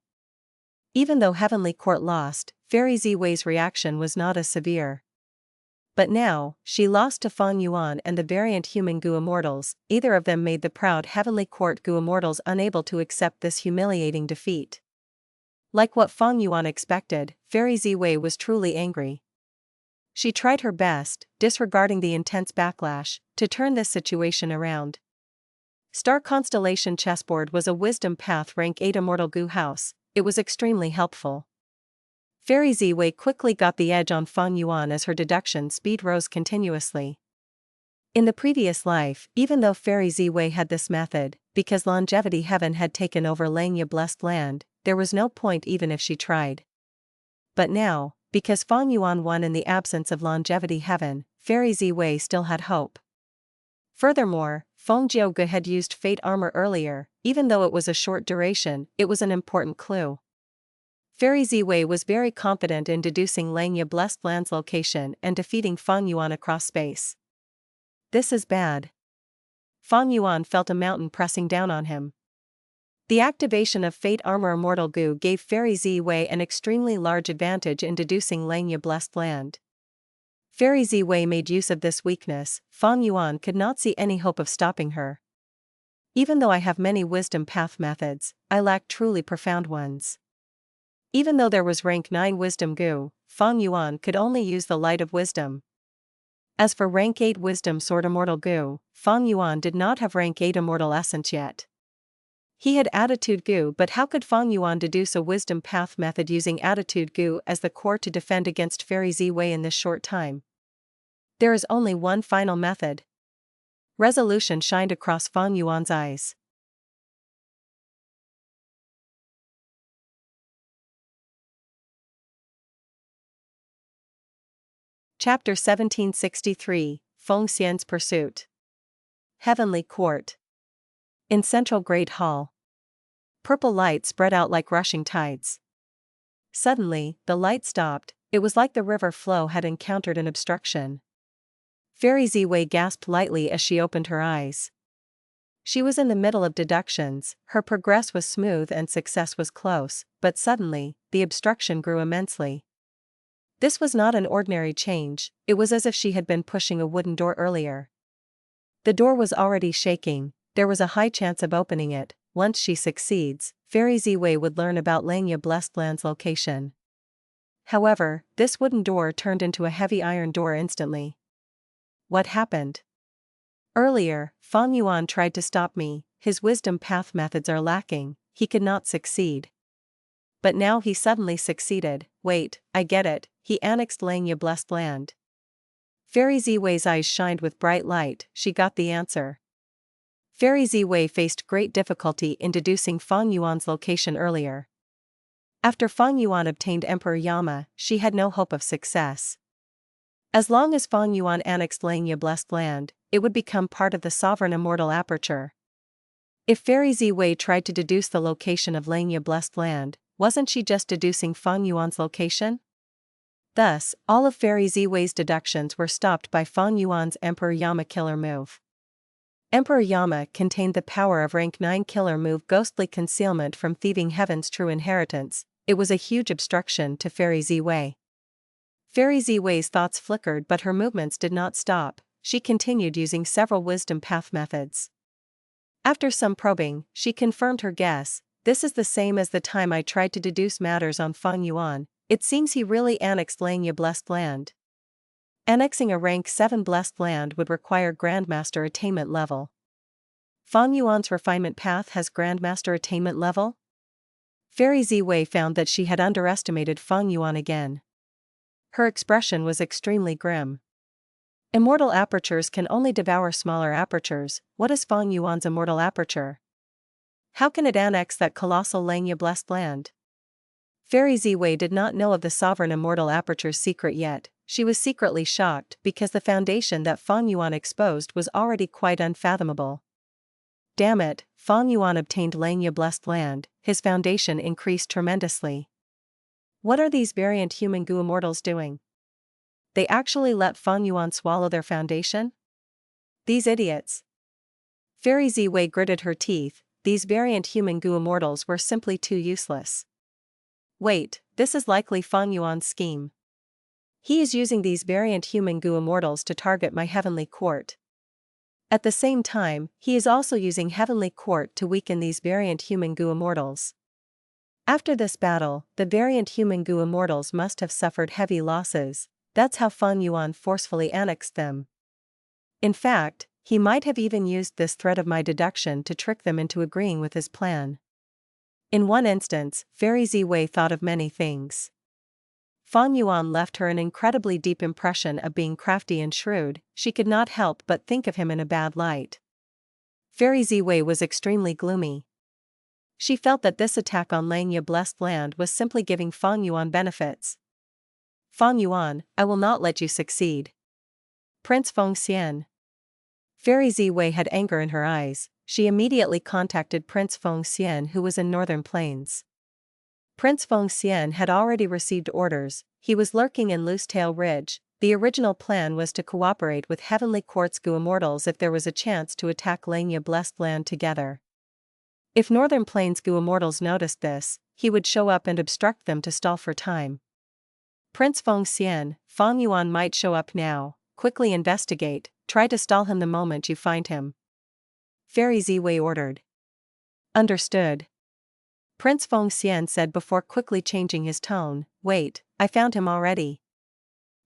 Even though Heavenly Court lost, Fairy Ziwei's reaction was not as severe. But now, she lost to Feng Yuan and the variant human Gu Immortals, either of them made the proud Heavenly Court Gu Immortals unable to accept this humiliating defeat. Like what Feng Yuan expected, Fairy Ziwei was truly angry. She tried her best, disregarding the intense backlash, to turn this situation around. Star Constellation Chessboard was a Wisdom Path Rank 8 Immortal Gu House, it was extremely helpful. Fairy Ziwei quickly got the edge on Feng Yuan as her deduction speed rose continuously. In the previous life, even though Fairy Ziwei had this method, because Longevity Heaven had taken over Langya Blessed Land, there was no point even if she tried. But now, because Feng Yuan won in the absence of Longevity Heaven, Fairy Ziwei still had hope. Furthermore, Feng Jiuge had used Fate Armor earlier, even though it was a short duration, it was an important clue. Fairy Ziwei was very confident in deducing Langya Blessed Land's location and defeating Feng Yuan across space. This is bad. Feng Yuan felt a mountain pressing down on him. The activation of Fate Armor Immortal Gu gave Fairy Ziwei an extremely large advantage in deducing Langya Blessed Land. Fairy Ziwei made use of this weakness, Feng Yuan could not see any hope of stopping her. Even though I have many wisdom path methods, I lack truly profound ones. Even though there was rank 9 Wisdom Gu, Feng Yuan could only use the light of wisdom. As for rank 8 Wisdom Sword Immortal Gu, Feng Yuan did not have rank 8 Immortal Essence yet. He had Attitude Gu, but how could Feng Yuan deduce a wisdom path method using Attitude Gu as the core to defend against Fairy Ziwei in this short time? There is only one final method. Resolution shined across Feng Yuan's eyes. Chapter 1763, Feng Xian's Pursuit. Heavenly Court. In Central Great Hall. Purple light spread out like rushing tides. Suddenly, the light stopped. It was like the river flow had encountered an obstruction. Fairy Ziwei gasped lightly as she opened her eyes. She was in the middle of deductions, her progress was smooth and success was close, but suddenly, the obstruction grew immensely. This was not an ordinary change, it was as if she had been pushing a wooden door earlier. The door was already shaking, there was a high chance of opening it. Once she succeeds, Fairy Ziwei would learn about Langya Blessed Land's location. However, this wooden door turned into a heavy iron door instantly. What happened? Earlier, Fang Yuan tried to stop me, his wisdom path methods are lacking, he could not succeed. But now he suddenly succeeded. Wait, I get it, he annexed Langya Blessed Land. Fairy Ziwei's eyes shined with bright light, she got the answer. Fairy Ziwei faced great difficulty in deducing Fang Yuan's location earlier. After Fang Yuan obtained Emperor Yama, she had no hope of success. As long as Fang Yuan annexed Langya Blessed Land, it would become part of the sovereign immortal aperture. If Fairy Ziwei tried to deduce the location of Langya Blessed Land, wasn't she just deducing Fang Yuan's location? Thus, all of Fairy Ziwei's deductions were stopped by Fang Yuan's Emperor Yama killer move. Emperor Yama contained the power of rank 9 killer move Ghostly Concealment from Thieving Heaven's True Inheritance. It was a huge obstruction to Fairy Ziwei. Fairy Ziwei's thoughts flickered but her movements did not stop, she continued using several wisdom path methods. After some probing, she confirmed her guess. This is the same as the time I tried to deduce matters on Fang Yuan, it seems he really annexed Langya Blessed Land. Annexing a rank 7 Blessed Land would require Grandmaster attainment level. Fang Yuan's refinement path has Grandmaster attainment level? Fairy Ziwei found that she had underestimated Fang Yuan again. Her expression was extremely grim. Immortal apertures can only devour smaller apertures. What is Fang Yuan's immortal aperture? How can it annex that colossal Langya Blessed Land? Fairy Ziwei did not know of the sovereign immortal aperture's secret yet. She was secretly shocked because the foundation that Fang Yuan exposed was already quite unfathomable. Damn it, Fang Yuan obtained Langya Blessed Land, his foundation increased tremendously. What are these variant human goo immortals doing? They actually let Fang Yuan swallow their foundation? These idiots. Fairy Ziwei gritted her teeth, these variant human goo immortals were simply too useless. Wait, this is likely Fang Yuan's scheme. He is using these variant human goo immortals to target my heavenly court. At the same time, he is also using heavenly court to weaken these variant human goo immortals. After this battle, the variant human goo immortals must have suffered heavy losses. That's how Fang Yuan forcefully annexed them. In fact, he might have even used this thread of my deduction to trick them into agreeing with his plan. In one instance, Fairy Ziwei thought of many things. Fang Yuan left her an incredibly deep impression of being crafty and shrewd, she could not help but think of him in a bad light. Fairy Ziwei was extremely gloomy. She felt that this attack on Langya Blessed Land was simply giving Fang Yuan benefits. Fang Yuan, I will not let you succeed. Prince Feng Xian. Fairy Ziwei had anger in her eyes, she immediately contacted Prince Feng Xian who was in Northern Plains. Prince Feng Xian had already received orders, he was lurking in Loosetail Ridge. The original plan was to cooperate with Heavenly Court's goo immortals if there was a chance to attack Langya Blessed Land together. If Northern Plains goo immortals noticed this, he would show up and obstruct them to stall for time. Prince Feng Xian, Fang Yuan might show up now, quickly investigate, try to stall him the moment you find him. Fairy Ziwei ordered. Understood. Prince Feng Xian said before quickly changing his tone, wait, I found him already.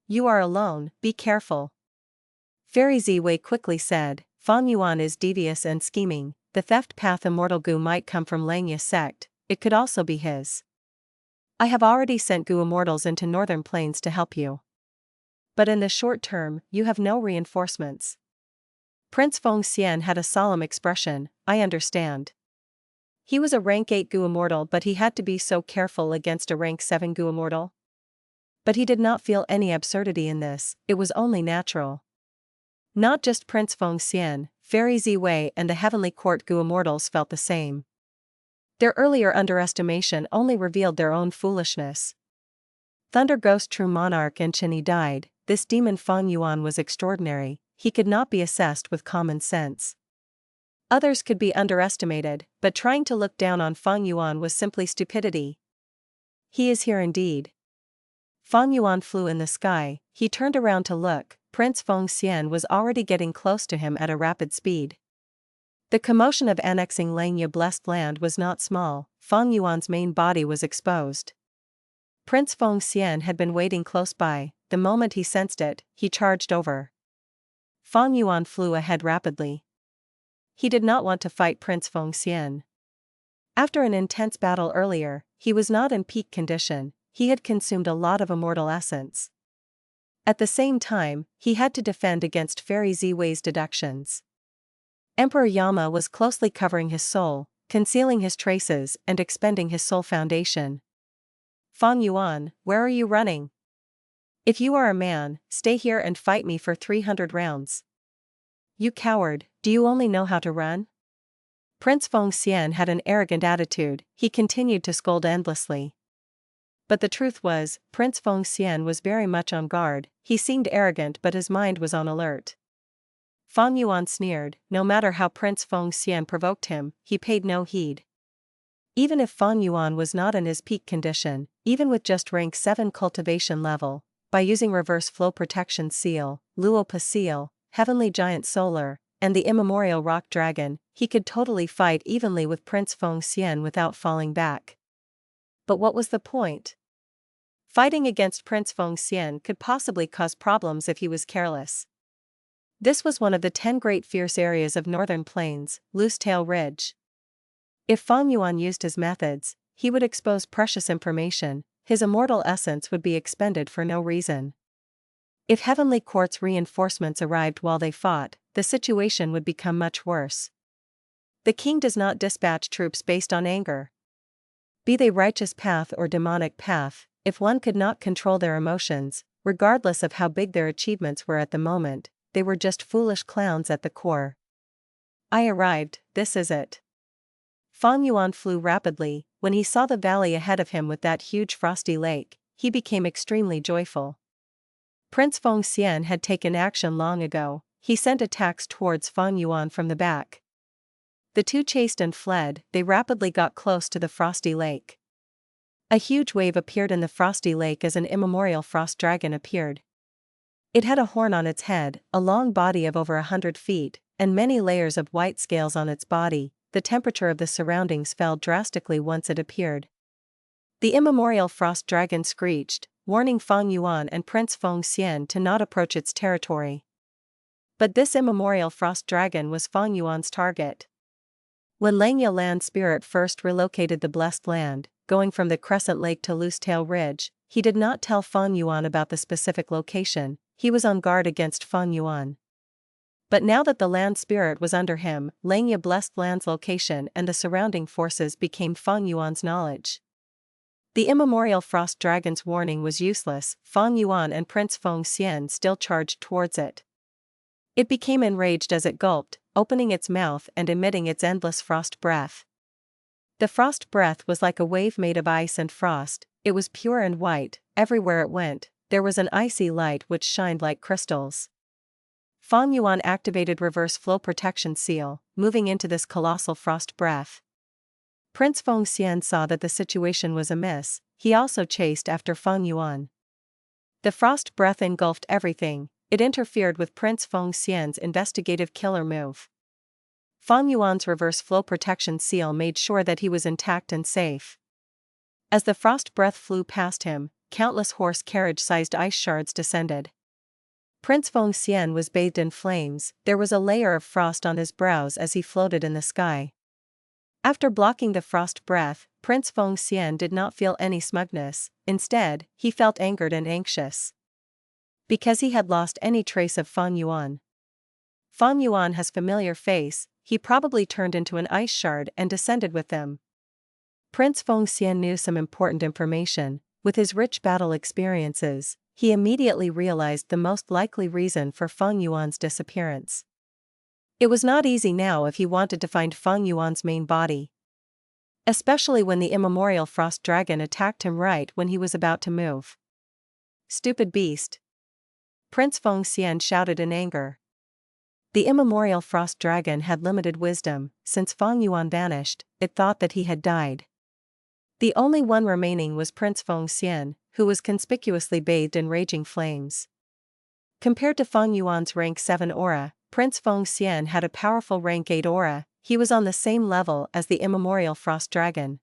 You are alone, be careful. Fairy Ziwei quickly said, Fang Yuan is devious and scheming, the theft path immortal goo might come from Langya sect, it could also be his. I have already sent goo immortals into Northern Plains to help you. But in the short term, you have no reinforcements. Prince Feng Xian had a solemn expression, I understand. He was a rank 8 goo immortal but he had to be so careful against a rank 7 goo immortal. But he did not feel any absurdity in this, it was only natural. Not just Prince Feng Xian, Fairy Ziwei and the Heavenly Court goo immortals felt the same. Their earlier underestimation only revealed their own foolishness. Thunder Ghost True Monarch and Chinny died. This demon Feng Yuan was extraordinary, he could not be assessed with common sense. Others could be underestimated, but trying to look down on Feng Yuan was simply stupidity. He is here indeed. Feng Yuan flew in the sky, he turned around to look, Prince Feng Xian was already getting close to him at a rapid speed. The commotion of annexing Langya Blessed Land was not small, Feng Yuan's main body was exposed. Prince Feng Xian had been waiting close by, the moment he sensed it, he charged over. Feng Yuan flew ahead rapidly. He did not want to fight Prince Feng Xian. After an intense battle earlier, he was not in peak condition, he had consumed a lot of immortal essence. At the same time, he had to defend against Fairy Ziwei's deductions. Emperor Yama was closely covering his soul, concealing his traces and expending his soul foundation. Feng Yuan, where are you running? If you are a man, stay here and fight me for 300 rounds. You coward, do you only know how to run? Prince Feng Xian had an arrogant attitude, he continued to scold endlessly. But the truth was, Prince Feng Xian was very much on guard, he seemed arrogant but his mind was on alert. Feng Yuan sneered, no matter how Prince Feng Xian provoked him, he paid no heed. Even if Feng Yuan was not in his peak condition, even with just rank 7 cultivation level, by using Reverse Flow Protection Seal, Luopa Seal, Heavenly Giant Solar, and the Immemorial Rock Dragon, he could totally fight evenly with Prince Feng Xian without falling back. But what was the point? Fighting against Prince Feng Xian could possibly cause problems if he was careless. This was one of the 10 great fierce areas of Northern Plains, Loosetail Ridge. If Feng Yuan used his methods, he would expose precious information, his immortal essence would be expended for no reason. If Heavenly Court's reinforcements arrived while they fought, the situation would become much worse. The king does not dispatch troops based on anger. Be they righteous path or demonic path, if one could not control their emotions, regardless of how big their achievements were at the moment, they were just foolish clowns at the core. I arrived, this is it. Feng Yuan flew rapidly, when he saw the valley ahead of him with that huge frosty lake, he became extremely joyful. Prince Feng Xian had taken action long ago, he sent attacks towards Feng Yuan from the back. The two chased and fled, they rapidly got close to the frosty lake. A huge wave appeared in the frosty lake as an immemorial frost dragon appeared. It had a horn on its head, a long body of over 100 feet, and many layers of white scales on its body. The temperature of the surroundings fell drastically once it appeared. The immemorial frost dragon screeched, warning Feng Yuan and Prince Feng Xian to not approach its territory. But this immemorial frost dragon was Feng Yuan's target. When Langya Land Spirit first relocated the Blessed Land, going from the Crescent Lake to Loosetail Ridge, he did not tell Feng Yuan about the specific location, he was on guard against Feng Yuan. But now that the land spirit was under him, Langya Blessed Land's location and the surrounding forces became Feng Yuan's knowledge. The immemorial frost dragon's warning was useless, Feng Yuan and Prince Feng Xian still charged towards it. It became enraged as it gulped, opening its mouth and emitting its endless frost breath. The frost breath was like a wave made of ice and frost, it was pure and white, everywhere it went, there was an icy light which shined like crystals. Feng Yuan activated Reverse Flow Protection Seal, moving into this colossal frost breath. Prince Feng Xian saw that the situation was amiss, he also chased after Feng Yuan. The frost breath engulfed everything, it interfered with Prince Feng Xian's investigative killer move. Feng Yuan's Reverse Flow Protection Seal made sure that he was intact and safe. As the frost breath flew past him, countless horse carriage-sized ice shards descended. Prince Feng Xian was bathed in flames, there was a layer of frost on his brows as he floated in the sky. After blocking the frost breath, Prince Feng Xian did not feel any smugness, instead, he felt angered and anxious. Because he had lost any trace of Feng Yuan. Feng Yuan has familiar face, he probably turned into an ice shard and descended with them. Prince Feng Xian knew some important information, with his rich battle experiences. He immediately realized the most likely reason for Feng Yuan's disappearance. It was not easy now if he wanted to find Feng Yuan's main body. Especially when the immemorial frost dragon attacked him right when he was about to move. Stupid beast! Prince Feng Xian shouted in anger. The immemorial frost dragon had limited wisdom. Since Fang Yuan vanished, it thought that he had died. The only one remaining was Prince Feng Xian, who was conspicuously bathed in raging flames. Compared to Fang Yuan's rank 7 aura, Prince Feng Xian had a powerful rank 8 aura. He was on the same level as the immemorial frost dragon.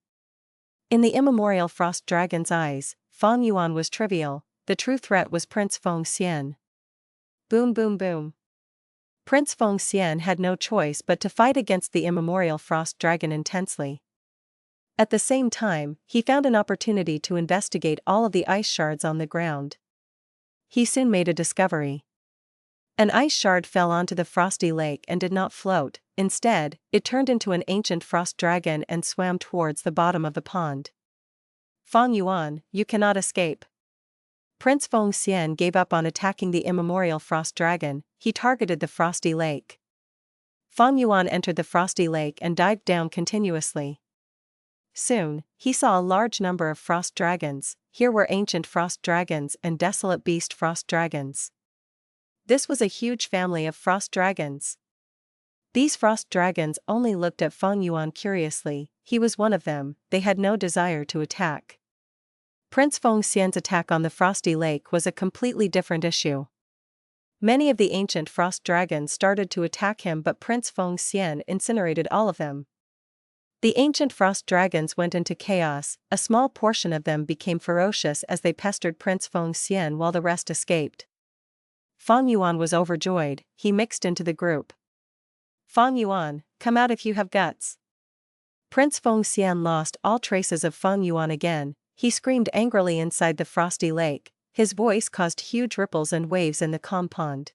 In the immemorial frost dragon's eyes, Fang Yuan was trivial. The true threat was Prince Feng Xian. Boom boom boom. Prince Feng Xian had no choice but to fight against the immemorial frost dragon intensely. At the same time, he found an opportunity to investigate all of the ice shards on the ground. He soon made a discovery. An ice shard fell onto the frosty lake and did not float. Instead, it turned into an ancient frost dragon and swam towards the bottom of the pond. Fang Yuan, you cannot escape. Prince Feng Xian gave up on attacking the immemorial frost dragon. He targeted the frosty lake. Fang Yuan entered the frosty lake and dived down continuously. Soon, he saw a large number of frost dragons. Here were ancient frost dragons and desolate beast frost dragons. This was a huge family of frost dragons. These frost dragons only looked at Fang Yuan curiously. He was one of them. They had no desire to attack. Prince Feng Xian's attack on the frosty lake was a completely different issue. Many of the ancient frost dragons started to attack him, but Prince Feng Xian incinerated all of them. The ancient frost dragons went into chaos. A small portion of them became ferocious as they pestered Prince Feng Xian while the rest escaped. Fang Yuan was overjoyed. He mixed into the group. Fang Yuan, come out if you have guts. Prince Feng Xian lost all traces of Fang Yuan again. He screamed angrily inside the frosty lake. His voice caused huge ripples and waves in the calm pond.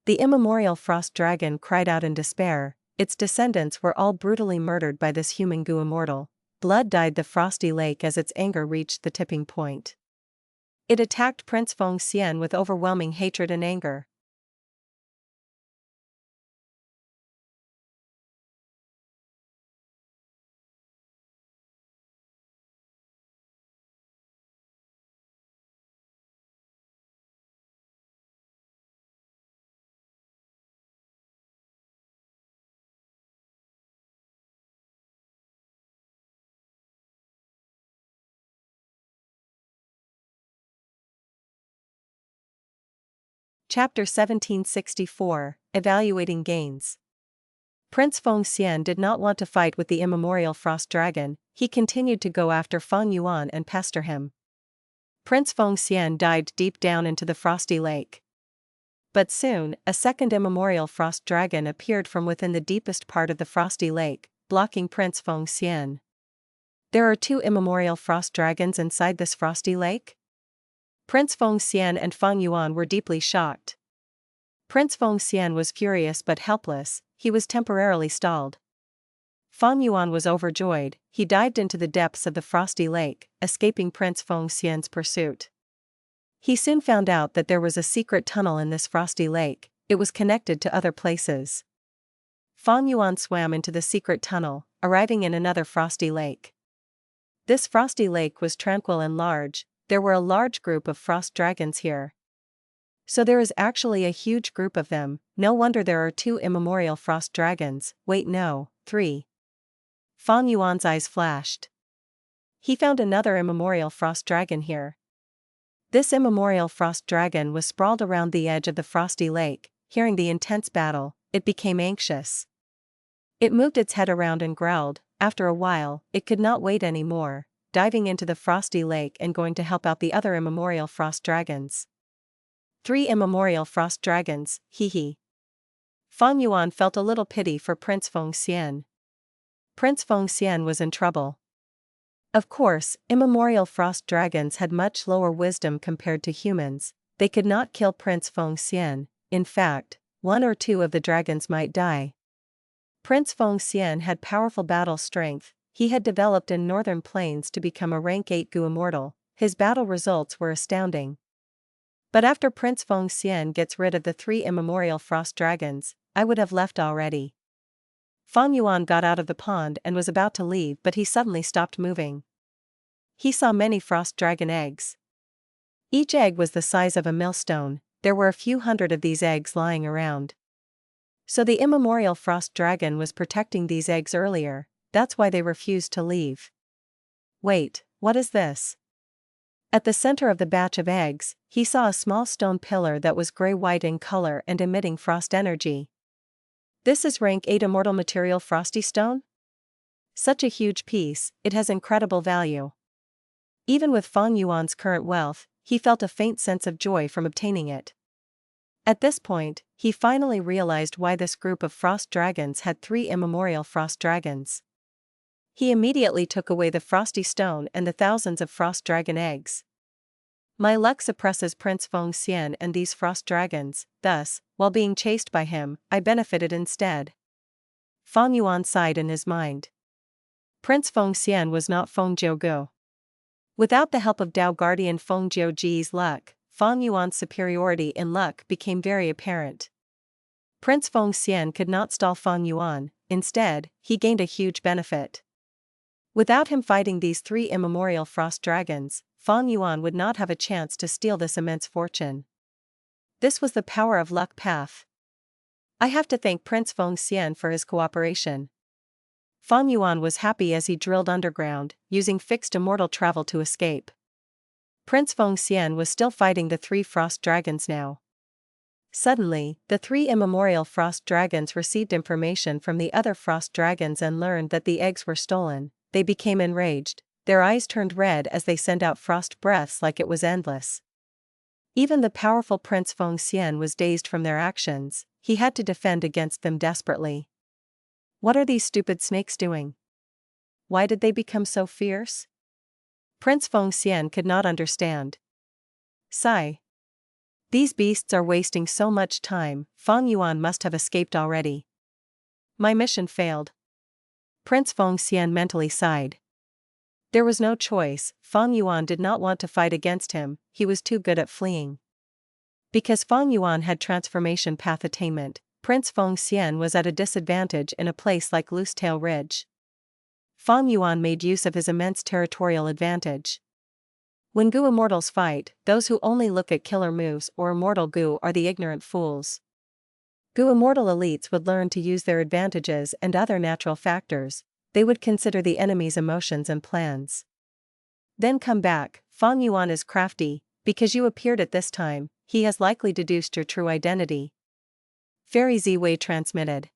The immemorial frost dragon cried out in despair. Its descendants were all brutally murdered by this human goo immortal. Blood dyed the frosty lake as its anger reached the tipping point. It attacked Prince Feng Xian with overwhelming hatred and anger. Chapter 1764, Evaluating Gains. Prince Feng Xian did not want to fight with the immemorial frost dragon. He continued to go after Fang Yuan and pester him. Prince Feng Xian dived deep down into the frosty lake. But soon, a second immemorial frost dragon appeared from within the deepest part of the frosty lake, blocking Prince Feng Xian. There are 2 immemorial frost dragons inside this frosty lake? Prince Feng Xian and Fang Yuan were deeply shocked. Prince Feng Xian was furious but helpless. He was temporarily stalled. Fang Yuan was overjoyed. He dived into the depths of the frosty lake, escaping Prince Feng Xian's pursuit. He soon found out that there was a secret tunnel in this frosty lake. It was connected to other places. Fang Yuan swam into the secret tunnel, arriving in another frosty lake. This frosty lake was tranquil and large. There were a large group of frost dragons here. So there is actually a huge group of them. No wonder there are 2 immemorial frost dragons. Wait, no, 3. Fang Yuan's eyes flashed. He found another immemorial frost dragon here. This immemorial frost dragon was sprawled around the edge of the frosty lake. Hearing the intense battle, it became anxious. It moved its head around and growled. After a while, it could not wait anymore, diving into the frosty lake and going to help out the other immemorial frost dragons. 3 immemorial frost dragons, hee hee. Fang Yuan felt a little pity for Prince Feng Xian. Prince Feng Xian was in trouble. Of course, immemorial frost dragons had much lower wisdom compared to humans. They could not kill Prince Feng Xian. In fact, 1 or 2 of the dragons might die. Prince Feng Xian had powerful battle strength. He had developed in northern plains to become a rank 8 goo immortal. His battle results were astounding. But after Prince Feng Xian gets rid of the 3 immemorial frost dragons, I would have left already. Fang Yuan got out of the pond and was about to leave, but he suddenly stopped moving. He saw many frost dragon eggs. Each egg was the size of a millstone. There were a few hundred of these eggs lying around. So the immemorial frost dragon was protecting these eggs earlier, that's why they refused to leave. Wait, what is this? At the center of the batch of eggs, he saw a small stone pillar that was gray-white in color and emitting frost energy. This is rank 8 immortal material frosty stone? Such a huge piece, it has incredible value. Even with Fang Yuan's current wealth, he felt a faint sense of joy from obtaining it. At this point, he finally realized why this group of frost dragons had 3 immemorial frost dragons. He immediately took away the frosty stone and the thousands of frost dragon eggs. My luck suppresses Prince Feng Xian and these frost dragons, thus, while being chased by him, I benefited instead. Fang Yuan sighed in his mind. Prince Feng Xian was not Feng Jiugu. Without the help of Dao Guardian Feng Jiuji's luck, Fang Yuan's superiority in luck became very apparent. Prince Feng Xian could not stall Fang Yuan, instead, he gained a huge benefit. Without him fighting these 3 immemorial frost dragons, Fang Yuan would not have a chance to steal this immense fortune. This was the power of luck path. I have to thank Prince Feng Xian for his cooperation. Fang Yuan was happy as he drilled underground, using fixed immortal travel to escape. Prince Feng Xian was still fighting the 3 frost dragons now. Suddenly, the 3 immemorial frost dragons received information from the other frost dragons and learned that the eggs were stolen. They became enraged, their eyes turned red as they sent out frost breaths like it was endless. Even the powerful Prince Feng Xian was dazed from their actions, he had to defend against them desperately. What are these stupid snakes doing? Why did they become so fierce? Prince Feng Xian could not understand. Sigh. These beasts are wasting so much time, Fang Yuan must have escaped already. My mission failed. Prince Feng Xian mentally sighed. There was no choice, Fang Yuan did not want to fight against him, he was too good at fleeing. Because Fang Yuan had transformation path attainment, Prince Feng Xian was at a disadvantage in a place like Loosetail Ridge. Fang Yuan made use of his immense territorial advantage. When Gu Immortals fight, those who only look at killer moves or immortal Gu are the ignorant fools. Gu Immortal elites would learn to use their advantages and other natural factors, they would consider the enemy's emotions and plans. Then come back, Fang Yuan is crafty, because you appeared at this time, he has likely deduced your true identity. Fairy Ziwei transmitted.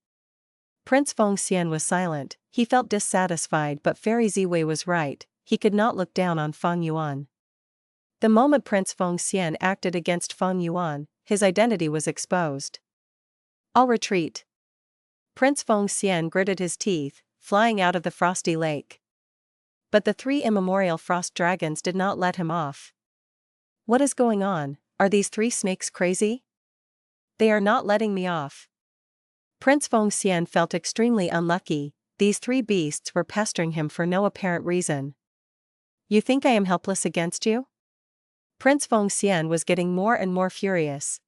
Prince Feng Xian was silent, he felt dissatisfied, but Fairy Ziwei was right, he could not look down on Fang Yuan. The moment Prince Feng Xian acted against Fang Yuan, his identity was exposed. I'll retreat. Prince Feng Xian gritted his teeth, flying out of the frosty lake. But the 3 immemorial frost dragons did not let him off. What is going on? Are these 3 snakes crazy? They are not letting me off. Prince Feng Xian felt extremely unlucky, these 3 beasts were pestering him for no apparent reason. You think I am helpless against you? Prince Feng Xian was getting more and more furious.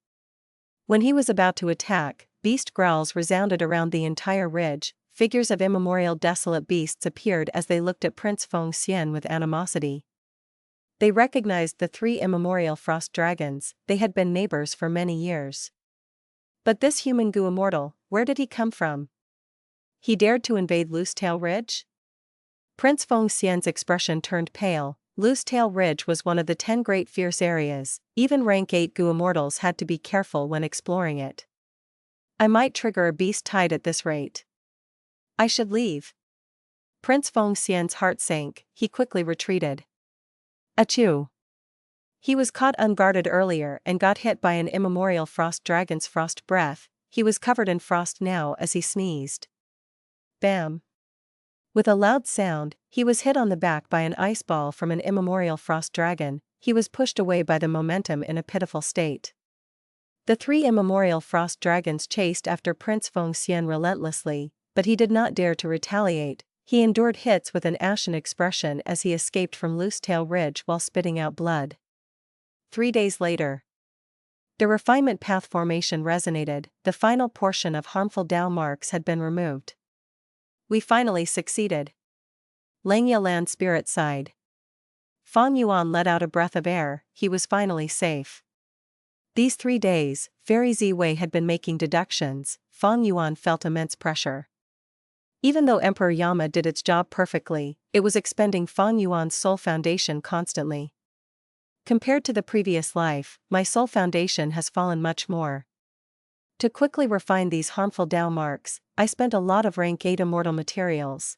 When he was about to attack, beast growls resounded around the entire ridge, figures of immemorial desolate beasts appeared as they looked at Prince Feng Xian with animosity. They recognized the 3 immemorial frost dragons, they had been neighbors for many years. But this human Gu Immortal, where did he come from? He dared to invade Loosetail Ridge? Prince Feng Xian's expression turned pale. Loosetail Ridge was one of the 10 great fierce areas, even rank 8 Gu Immortals had to be careful when exploring it. I might trigger a beast tide at this rate. I should leave. Prince Feng Xian's heart sank, he quickly retreated. Achoo! He was caught unguarded earlier and got hit by an immemorial frost dragon's frost breath, he was covered in frost now as he sneezed. Bam! With a loud sound, he was hit on the back by an ice ball from an immemorial frost dragon, he was pushed away by the momentum in a pitiful state. The 3 immemorial frost dragons chased after Prince Feng Xian relentlessly, but he did not dare to retaliate, he endured hits with an ashen expression as he escaped from Loosetail Ridge while spitting out blood. 3 days later. The refinement path formation resonated, the final portion of harmful Dao marks had been removed. We finally succeeded. Langya Land Spirit sighed. Fang Yuan let out a breath of air, he was finally safe. These 3 days, Fairy Ziwei had been making deductions. Fang Yuan felt immense pressure. Even though Emperor Yama did its job perfectly, it was expending Fang Yuan's soul foundation constantly. Compared to the previous life, my soul foundation has fallen much more. To quickly refine these harmful Dao marks, I spent a lot of rank 8 immortal materials.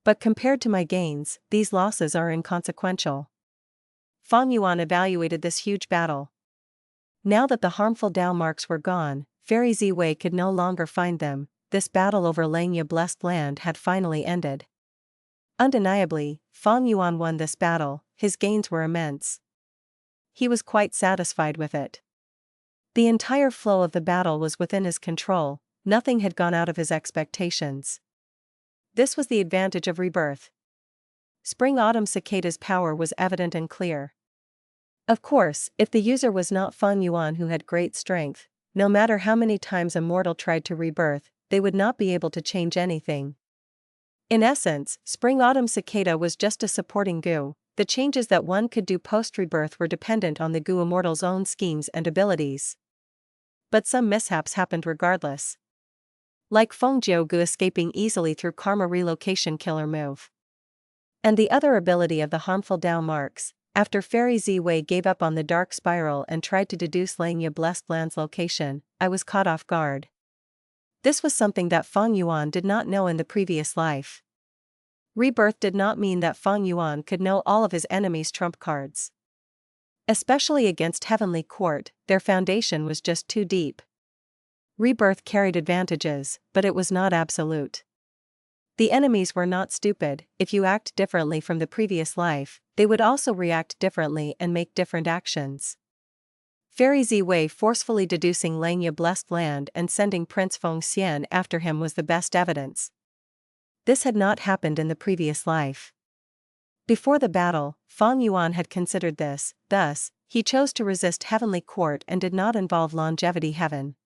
But compared to my gains, these losses are inconsequential. Fang Yuan evaluated this huge battle. Now that the harmful Dao marks were gone, Fairy Ziwei could no longer find them. This battle over Langya Blessed Land had finally ended. Undeniably, Fang Yuan won this battle, his gains were immense. He was quite satisfied with it. The entire flow of the battle was within his control, nothing had gone out of his expectations. This was the advantage of Rebirth. Spring-Autumn Cicada's power was evident and clear. Of course, if the user was not Fang Yuan who had great strength, no matter how many times Immortal tried to rebirth, they would not be able to change anything. In essence, Spring-Autumn Cicada was just a supporting goo. The changes that one could do post-rebirth were dependent on the goo Immortal's own schemes and abilities. But some mishaps happened regardless. Like Feng Jiu Gu escaping easily through Karma Relocation Killer move. And the other ability of the harmful Dao marks, after Fairy Ziwei gave up on the Dark Spiral and tried to deduce Langya Blessed Land's location, I was caught off guard. This was something that Fang Yuan did not know in the previous life. Rebirth did not mean that Fang Yuan could know all of his enemies' trump cards. Especially against Heavenly Court, their foundation was just too deep. Rebirth carried advantages, but it was not absolute. The enemies were not stupid. If you act differently from the previous life, they would also react differently and make different actions. Fairy Ziwei forcefully deducing Langya Blessed Land and sending Prince Feng Xian after him was the best evidence. This had not happened in the previous life. Before the battle, Fang Yuan had considered this, thus, he chose to resist Heavenly Court and did not involve Longevity Heaven.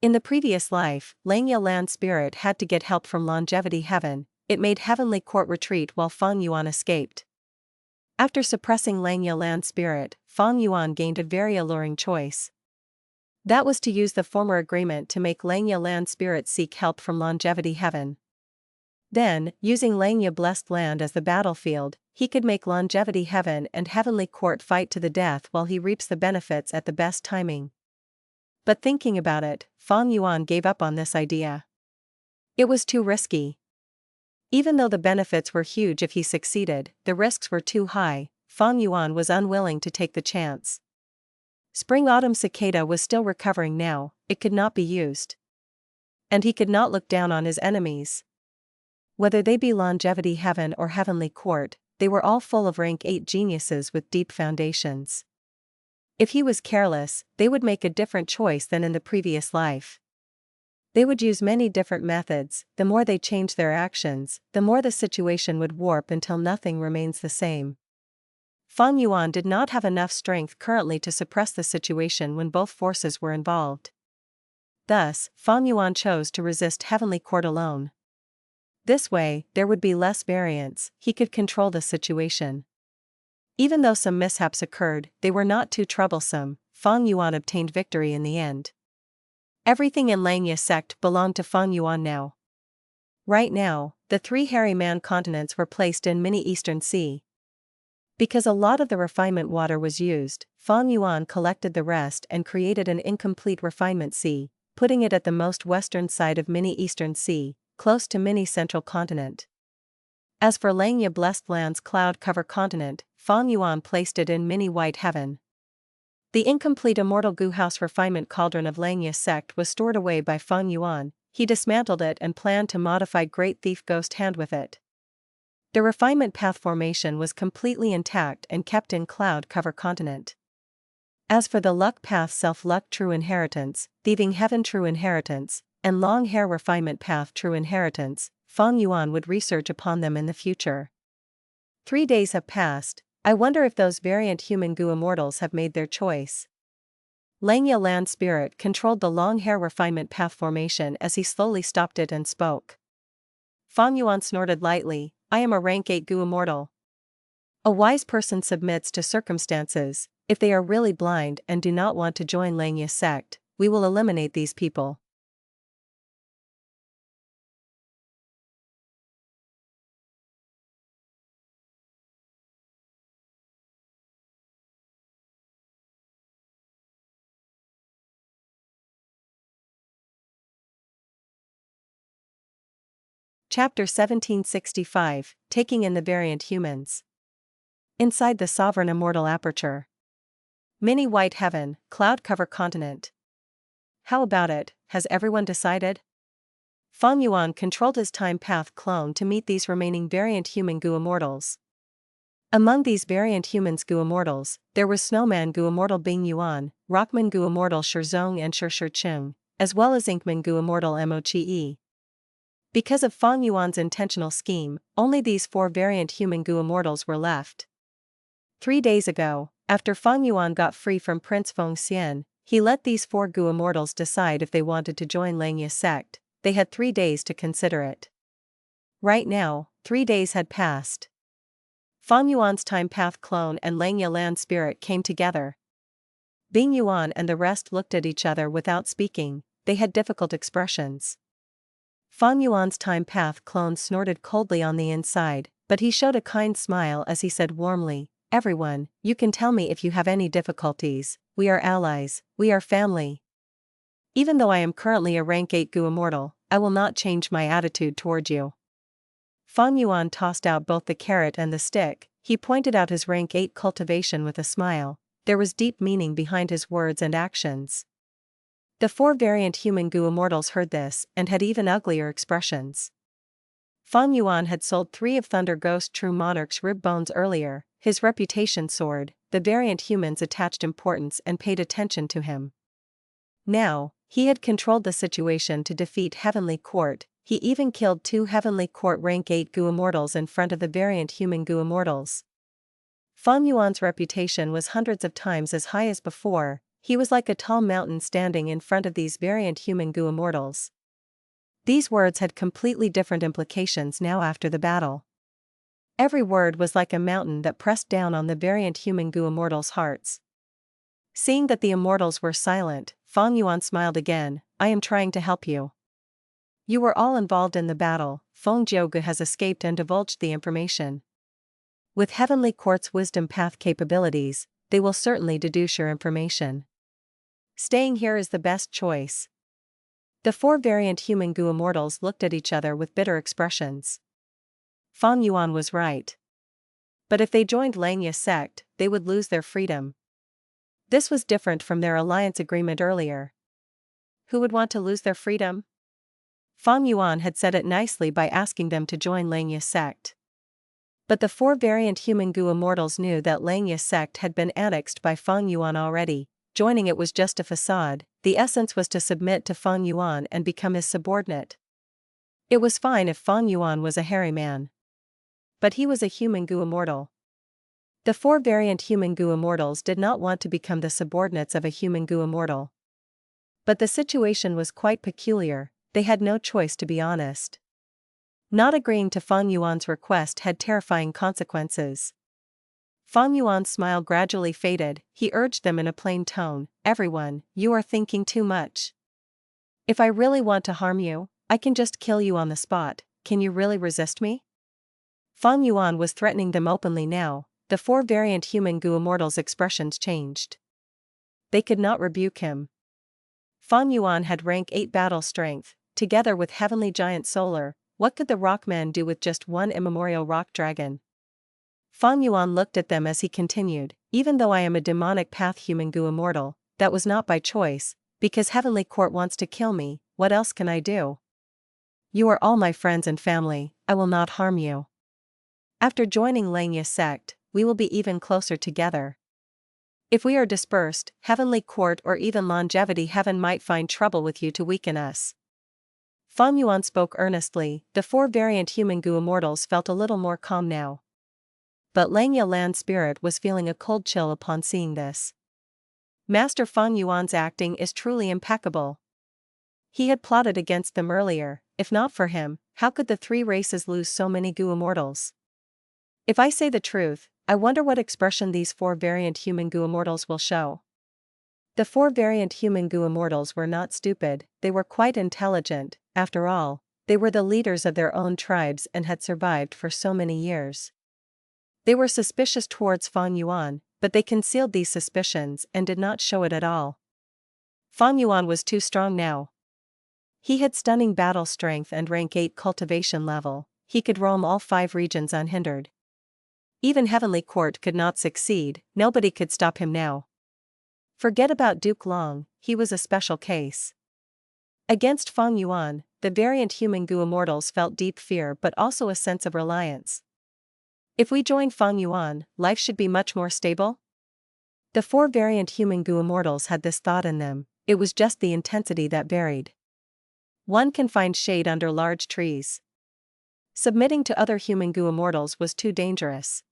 In the previous life, Langya Land Spirit had to get help from Longevity Heaven. It made Heavenly Court retreat while Fang Yuan escaped. After suppressing Langya Land Spirit, Fang Yuan gained a very alluring choice. That was to use the former agreement to make Langya Land Spirit seek help from Longevity Heaven. Then, using Langya Blessed Land as the battlefield, he could make Longevity Heaven and Heavenly Court fight to the death while he reaps the benefits at the best timing. But thinking about it, Fang Yuan gave up on this idea. It was too risky. Even though the benefits were huge if he succeeded, the risks were too high. Fang Yuan was unwilling to take the chance. Spring-Autumn Cicada was still recovering now, it could not be used. And he could not look down on his enemies. Whether they be Longevity Heaven or Heavenly Court, they were all full of rank 8 geniuses with deep foundations. If he was careless, they would make a different choice than in the previous life. They would use many different methods. The more they changed their actions, the more the situation would warp until nothing remains the same. Fang Yuan did not have enough strength currently to suppress the situation when both forces were involved. Thus, Fang Yuan chose to resist Heavenly Court alone. This way, there would be less variance, he could control the situation. Even though some mishaps occurred, they were not too troublesome. Fang Yuan obtained victory in the end. Everything in Langya sect belonged to Fang Yuan now. Right now, the 3 hairy man continents were placed in Mini Eastern Sea. Because a lot of the refinement water was used, Fang Yuan collected the rest and created an incomplete refinement sea, putting it at the most western side of Mini Eastern Sea, close to Mini Central Continent. As for Langya Blessed Land's cloud cover continent, Fang Yuan placed it in Mini White Heaven. The incomplete Immortal Goo House refinement cauldron of Langya sect was stored away by Fang Yuan. He dismantled it and planned to modify Great Thief Ghost Hand with it. The refinement path formation was completely intact and kept in Cloud Cover Continent. As for the Luck Path Self-Luck True Inheritance, Thieving Heaven True Inheritance, and Long Hair Refinement Path True Inheritance, Fang Yuan would research upon them in the future. 3 days have passed. I wonder if those variant human goo immortals have made their choice. Langya Land Spirit controlled the long hair refinement path formation as he slowly stopped it and spoke. Fang Yuan snorted lightly, I am a rank 8 Gu Immortal. A wise person submits to circumstances. If they are really blind and do not want to join Langya's sect, we will eliminate these people. Chapter 1765, Taking in the Variant Humans. Inside the Sovereign Immortal Aperture. Mini White Heaven, Cloud Cover Continent. How about it, has everyone decided? Fang Yuan controlled his time path clone to meet these remaining variant human Gu Immortals. Among these variant humans Gu Immortals, there was Snowman Gu Immortal Bing Yuan, Rockman Gu Immortal Shizong and Shi Chung, as well as Inkman Gu Immortal Mo Chi. Because of Fang Yuan's intentional scheme, only these 4 variant human Gu Immortals were left. 3 days ago, after Fang Yuan got free from Prince Feng Xian, he let these 4 Gu Immortals decide if they wanted to join Langya's sect. They had 3 days to consider it. Right now, 3 days had passed. Fang Yuan's time path clone and Langya land spirit came together. Bing Yuan and the rest looked at each other without speaking, they had difficult expressions. Fang Yuan's time path clone snorted coldly on the inside, but he showed a kind smile as he said warmly, everyone, you can tell me if you have any difficulties, we are allies, we are family. Even though I am currently a rank 8 Gu Immortal, I will not change my attitude toward you. Fang Yuan tossed out both the carrot and the stick, he pointed out his rank 8 cultivation with a smile, there was deep meaning behind his words and actions. The 4 variant human Gu Immortals heard this and had even uglier expressions. Fang Yuan had sold 3 of Thunder Ghost True Monarch's rib bones earlier, his reputation soared, the variant humans attached importance and paid attention to him. Now, he had controlled the situation to defeat Heavenly Court, he even killed 2 Heavenly Court rank 8 Gu Immortals in front of the variant human Gu Immortals. Fang Yuan's reputation was hundreds of times as high as before, he was like a tall mountain standing in front of these variant human Gu Immortals. These words had completely different implications now after the battle. Every word was like a mountain that pressed down on the variant human Gu Immortals' hearts. Seeing that the Immortals were silent, Fang Yuan smiled again, I am trying to help you. You were all involved in the battle, Feng Jiuge has escaped and divulged the information. With Heavenly Court's wisdom path capabilities, they will certainly deduce your information. Staying here is the best choice. The 4 variant human Gu Immortals looked at each other with bitter expressions. Fang Yuan was right. But if they joined Langya's sect, they would lose their freedom. This was different from their alliance agreement earlier. Who would want to lose their freedom? Fang Yuan had said it nicely by asking them to join Langya's sect. But the 4 variant human Gu Immortals knew that Langya's sect had been annexed by Fang Yuan already. Joining it was just a facade, the essence was to submit to Fang Yuan and become his subordinate. It was fine if Fang Yuan was a hairy man. But he was a human Gu Immortal. The 4 variant human Gu Immortals did not want to become the subordinates of a human Gu Immortal. But the situation was quite peculiar, they had no choice to be honest. Not agreeing to Fang Yuan's request had terrifying consequences. Fang Yuan's smile gradually faded, he urged them in a plain tone, everyone, you are thinking too much. If I really want to harm you, I can just kill you on the spot, can you really resist me? Fang Yuan was threatening them openly now, the 4 variant human Gu Immortals' expressions changed. They could not rebuke him. Fang Yuan had rank 8 battle strength, together with Heavenly Giant Solar, what could the Rockman do with just 1 immemorial rock dragon? Fang Yuan looked at them as he continued, even though I am a demonic path human Gu Immortal, that was not by choice, because Heavenly Court wants to kill me, what else can I do? You are all my friends and family, I will not harm you. After joining Langya's sect, we will be even closer together. If we are dispersed, Heavenly Court or even Longevity Heaven might find trouble with you to weaken us. Fang Yuan spoke earnestly, the 4 variant human Gu Immortals felt a little more calm now. But Langya Land Spirit was feeling a cold chill upon seeing this. Master Fang Yuan's acting is truly impeccable. He had plotted against them earlier, if not for him, How could the three races lose so many goo immortals? If I say the truth, I wonder what expression these four variant human goo immortals will show. The four variant human goo immortals were not stupid, they were quite intelligent. After all, they were the leaders of their own tribes and had survived for so many years. They were suspicious towards Feng Yuan, but they concealed these suspicions and did not show it at all. Feng Yuan was too strong now. He had stunning battle strength and rank 8 cultivation level, he could roam all 5 regions unhindered. Even Heavenly Court could not succeed, nobody could stop him now. Forget about Duke Long, he was a special case. Against Feng Yuan, the variant human goo immortals felt deep fear but also a sense of reliance. If we join Feng Yuan, life should be much more stable? The four variant human goo immortals had this thought in them, it was just the intensity that varied. One can find shade under large trees. Submitting to other human goo immortals was too dangerous.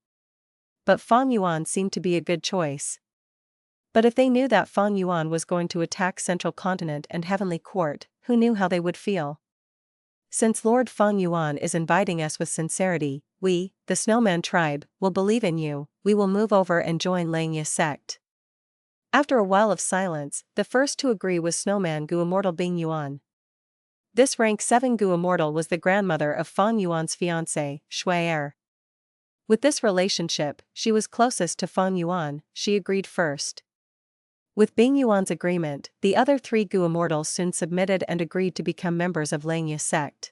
But Feng Yuan seemed to be a good choice. But if they knew that Feng Yuan was going to attack Central Continent and Heavenly Court, who knew how they would feel? Since Lord Feng Yuan is inviting us with sincerity, we, the Snowman tribe, will believe in you, we will move over and join Langya's sect. After a while of silence, the first to agree was Snowman goo immortal Bing Yuan. This rank 7 goo immortal was the grandmother of Feng Yuan's fiancé, Shui. With this relationship, she was closest to Feng Yuan, she agreed first. With Bing Yuan's agreement, the other 3 goo immortals soon submitted and agreed to become members of Langya's sect.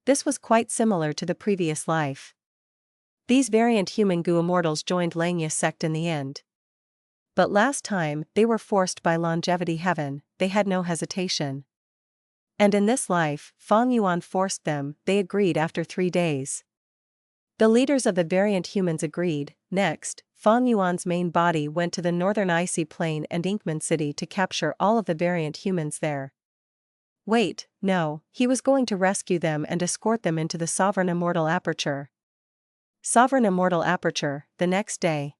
This was quite similar to the previous life. These variant human goo immortals joined Langya's sect in the end. But last time, they were forced by longevity heaven, they had no hesitation. And in this life, Feng Yuan forced them, they agreed after 3 days. The leaders of the variant humans agreed. Next, Feng Yuan's main body went to the northern icy plain and Inkman City to capture all of the variant humans there. Wait, no, he was going to rescue them and escort them into the Sovereign Immortal Aperture. Sovereign Immortal Aperture, the next day.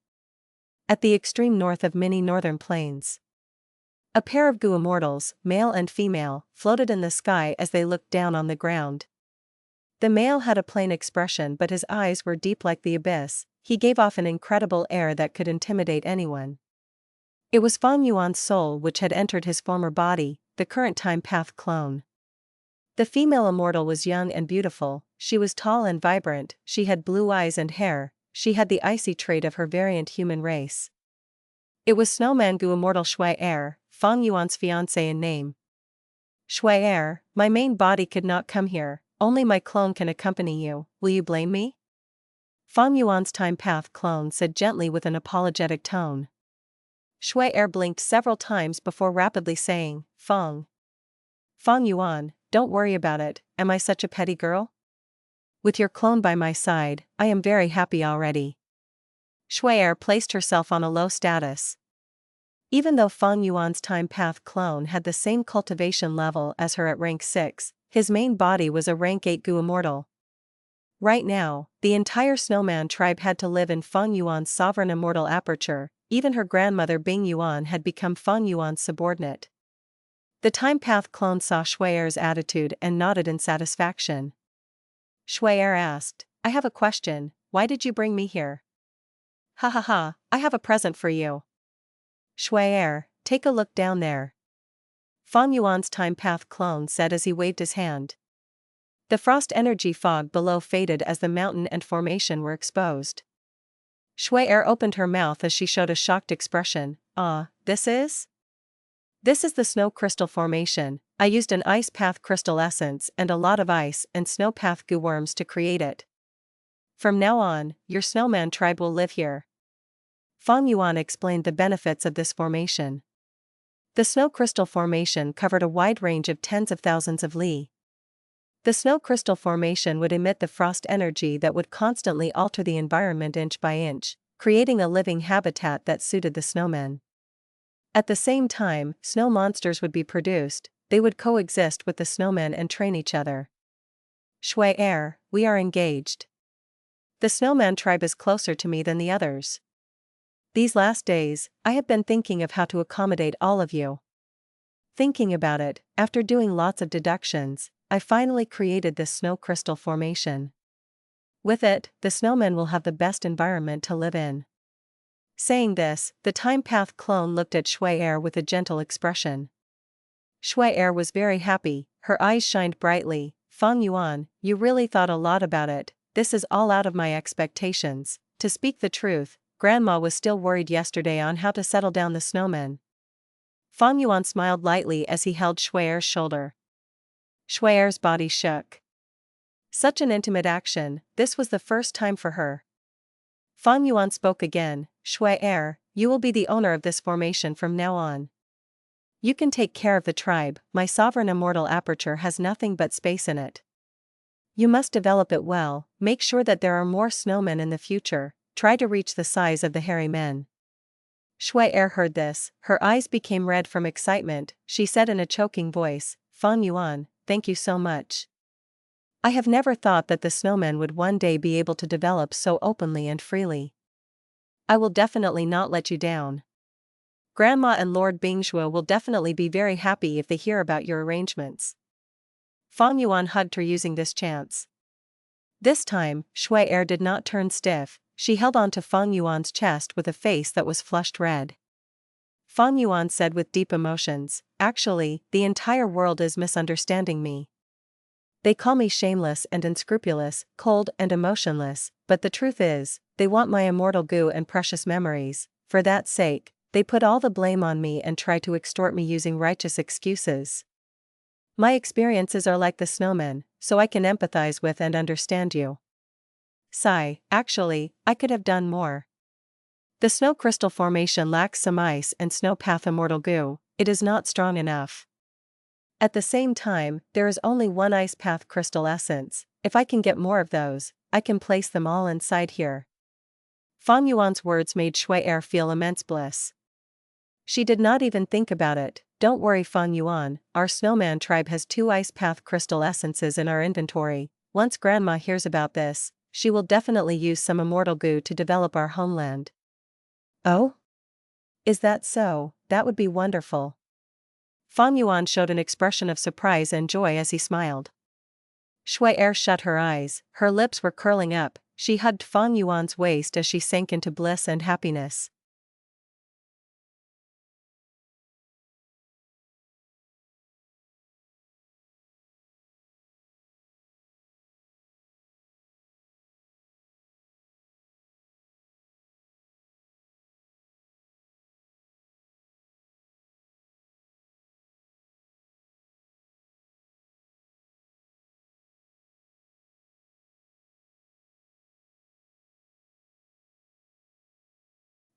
At the extreme north of many northern plains. A pair of goo immortals, male and female, floated in the sky as they looked down on the ground. The male had a plain expression but his eyes were deep like the abyss, he gave off an incredible air that could intimidate anyone. It was Feng Yuan's soul which had entered his former body, the current time path clone. The female immortal was young and beautiful, she was tall and vibrant, she had blue eyes and hair, she had the icy trait of her variant human race. It was Snowman goo immortal Shui, Feng Yuan's fiancé in name. Shui, my main body could not come here, only my clone can accompany you, will you blame me? Feng Yuan's time path clone said gently with an apologetic tone. Shui blinked several times before rapidly saying, Feng Yuan, don't worry about it, am I such a petty girl? With your clone by my side, I am very happy already. Shui placed herself on a low status. Even though Feng Yuan's time path clone had the same cultivation level as her at rank 6, his main body was a rank 8 goo immortal. Right now, the entire Snowman tribe had to live in Feng Yuan's sovereign immortal aperture, even her grandmother Bing Yuan had become Feng Yuan's subordinate. The time path clone saw Shui's attitude and nodded in satisfaction. Shui asked, I have a question, why did you bring me here? Ha ha ha, I have a present for you. Shui, take a look down there. Feng Yuan's time path clone said as he waved his hand. The frost energy fog below faded as the mountain and formation were exposed. Shui opened her mouth as she showed a shocked expression. This is the snow crystal formation. I used an ice path crystal essence and a lot of ice and snow path goo worms to create it. From now on, your Snowman tribe will live here. Feng Yuan explained the benefits of this formation. The snow crystal formation covered a wide range of tens of thousands of li. The snow crystal formation would emit the frost energy that would constantly alter the environment inch by inch, creating a living habitat that suited the snowmen. At the same time, snow monsters would be produced, they would coexist with the snowmen and train each other. Shui, we are engaged. The Snowman tribe is closer to me than the others. These last days, I have been thinking of how to accommodate all of you. Thinking about it, after doing lots of deductions, I finally created this snow crystal formation. With it, the snowmen will have the best environment to live in. Saying this, the Time Path clone looked at Shui with a gentle expression. Shui was very happy, her eyes shined brightly. Feng Yuan, you really thought a lot about it. This is all out of my expectations. To speak the truth, Grandma was still worried yesterday on how to settle down the snowmen. Feng Yuan smiled lightly as he held Shui's shoulder. Shui's body shook. Such an intimate action, this was the first time for her. Feng Yuan spoke again. Shui, you will be the owner of this formation from now on. You can take care of the tribe, my sovereign immortal aperture has nothing but space in it. You must develop it well, make sure that there are more snowmen in the future, try to reach the size of the hairy men. Shui heard this, her eyes became red from excitement, she said in a choking voice, Feng Yuan, thank you so much. I have never thought that the snowmen would one day be able to develop so openly and freely. I will definitely not let you down. Grandma and Lord Bingzhou will definitely be very happy if they hear about your arrangements. Feng Yuan hugged her using this chance. This time, Shui did not turn stiff, she held on to Feng Yuan's chest with a face that was flushed red. Feng Yuan said with deep emotions, actually, the entire world is misunderstanding me. They call me shameless and unscrupulous, cold and emotionless, but the truth is, they want my immortal goo and precious memories. For that sake, they put all the blame on me and try to extort me using righteous excuses. My experiences are like the snowmen, so I can empathize with and understand you. Sigh, actually, I could have done more. The snow crystal formation lacks some ice and snow path immortal goo, it is not strong enough. At the same time, there is only one ice path crystal essence, if I can get more of those, I can place them all inside here. Feng Yuan's words made Shui feel immense bliss. She did not even think about it. Don't worry Feng Yuan, our snowman tribe has 2 ice path crystal essences in our inventory. Once Grandma hears about this, she will definitely use some immortal goo to develop our homeland. Oh? Is that so? That would be wonderful. Feng Yuan showed an expression of surprise and joy as he smiled. Shui shut her eyes, her lips were curling up, she hugged Feng Yuan's waist as she sank into bliss and happiness.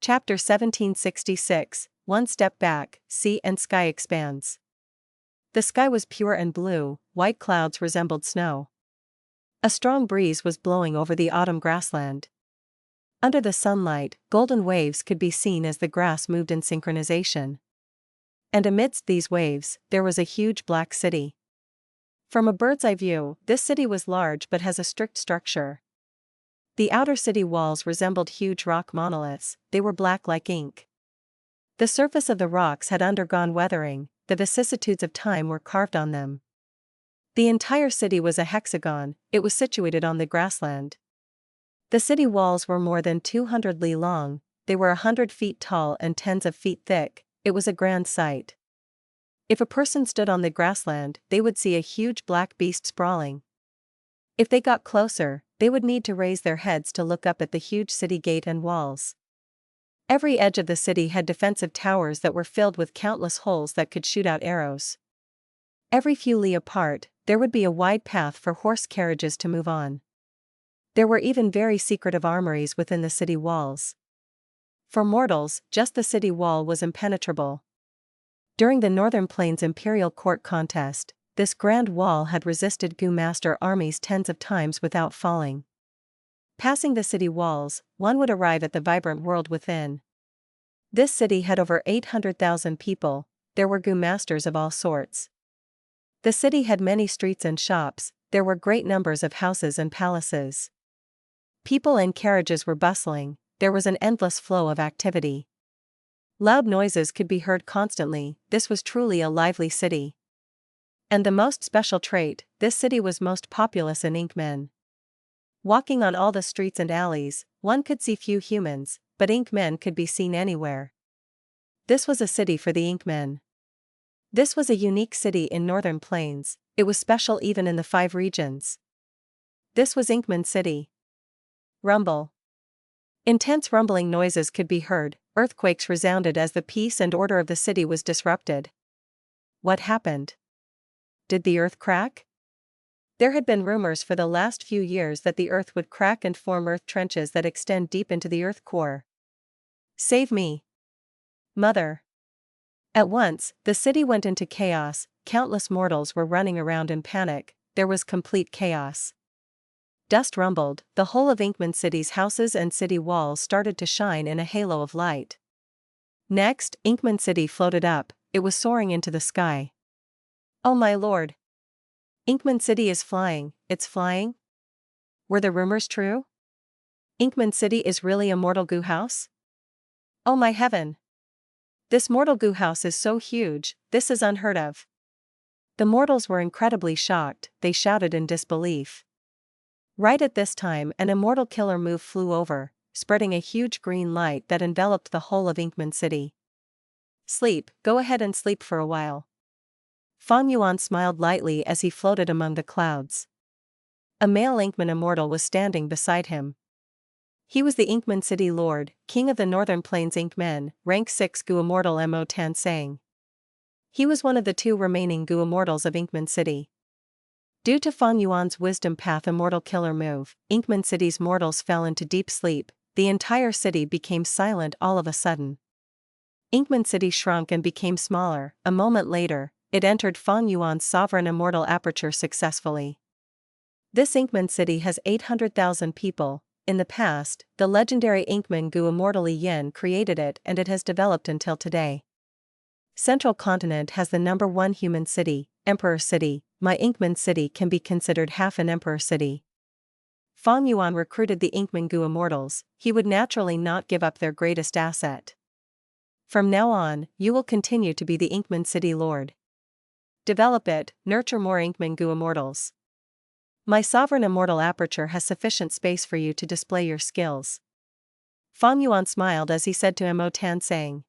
Chapter 1766, One Step Back, Sea and Sky Expands. The sky was pure and blue, white clouds resembled snow. A strong breeze was blowing over the autumn grassland. Under the sunlight, golden waves could be seen as the grass moved in synchronization. And amidst these waves, there was a huge black city. From a bird's eye view, this city was large but has a strict structure. The outer city walls resembled huge rock monoliths, they were black like ink. The surface of the rocks had undergone weathering, the vicissitudes of time were carved on them. The entire city was a hexagon, it was situated on the grassland. The city walls were more than 200 li long, they were 100 feet tall and tens of feet thick, it was a grand sight. If a person stood on the grassland, they would see a huge black beast sprawling. If they got closer, they would need to raise their heads to look up at the huge city gate and walls. Every edge of the city had defensive towers that were filled with countless holes that could shoot out arrows. Every few li apart, there would be a wide path for horse carriages to move on. There were even very secretive armories within the city walls. For mortals, just the city wall was impenetrable. During the Northern Plains Imperial Court contest, this grand wall had resisted Grandmaster armies tens of times without falling. Passing the city walls, one would arrive at the vibrant world within. This city had over 800,000 people, there were Grandmasters of all sorts. The city had many streets and shops, there were great numbers of houses and palaces. People and carriages were bustling, there was an endless flow of activity. Loud noises could be heard constantly, this was truly a lively city. And the most special trait, this city was most populous in ink men. Walking on all the streets and alleys, one could see few humans, but ink men could be seen anywhere. This was a city for the ink men. This was a unique city in Northern Plains, it was special even in the 5 regions. This was Inkman City. Rumble. Intense rumbling noises could be heard, earthquakes resounded as the peace and order of the city was disrupted. What happened? Did the earth crack? There had been rumors for the last few years that the earth would crack and form earth trenches that extend deep into the earth core. Save me, Mother. At once, the city went into chaos, countless mortals were running around in panic, there was complete chaos. Dust rumbled, the whole of Inkman City's houses and city walls started to shine in a halo of light. Next, Inkman City floated up, it was soaring into the sky. Oh my lord! Inkman City is flying, it's flying? Were the rumors true? Inkman City is really a mortal goo house? Oh my heaven! This mortal goo house is so huge, this is unheard of. The mortals were incredibly shocked, they shouted in disbelief. Right at this time, an immortal killer move flew over, spreading a huge green light that enveloped the whole of Inkman City. Sleep, go ahead and sleep for a while. Feng Yuan smiled lightly as he floated among the clouds. A male Inkman immortal was standing beside him. He was the Inkman City Lord, King of the Northern Plains Inkmen, rank 6 Gu Immortal Mo Tan Sang. He was one of the 2 remaining Gu Immortals of Inkman City. Due to Feng Yuan's Wisdom Path Immortal Killer move, Inkman City's mortals fell into deep sleep, the entire city became silent all of a sudden. Inkman City shrunk and became smaller, a moment later, it entered Feng Yuan's Sovereign Immortal Aperture successfully. This Inkman City has 800,000 people. In the past, the legendary Inkman Gu Immortal Yin created it and it has developed until today. Central Continent has the number 1 human city, Emperor City. My Inkman City can be considered half an Emperor City. Feng Yuan recruited the Inkman Gu Immortals, he would naturally not give up their greatest asset. From now on, you will continue to be the Inkman City Lord. Develop it, nurture more Inkman Gu Immortals. My Sovereign Immortal Aperture has sufficient space for you to display your skills. Feng Yuan smiled as he said to Mo Tan Sang.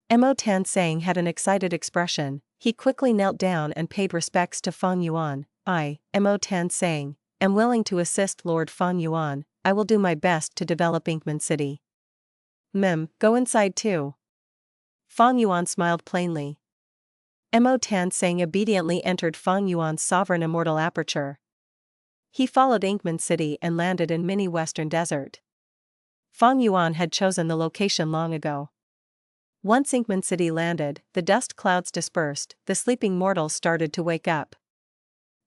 Mo Tan Sang had an excited expression, he quickly knelt down and paid respects to Feng Yuan. I, Mo Tan Sang, am willing to assist Lord Feng Yuan, I will do my best to develop Inkman City. Go inside too. Feng Yuan smiled plainly. Mo Tan Sang obediently entered Feng Yuan's Sovereign Immortal Aperture. He followed Inkman City and landed in mini Western Desert. Feng Yuan had chosen the location long ago. Once Inkman City landed, the dust clouds dispersed, the sleeping mortals started to wake up.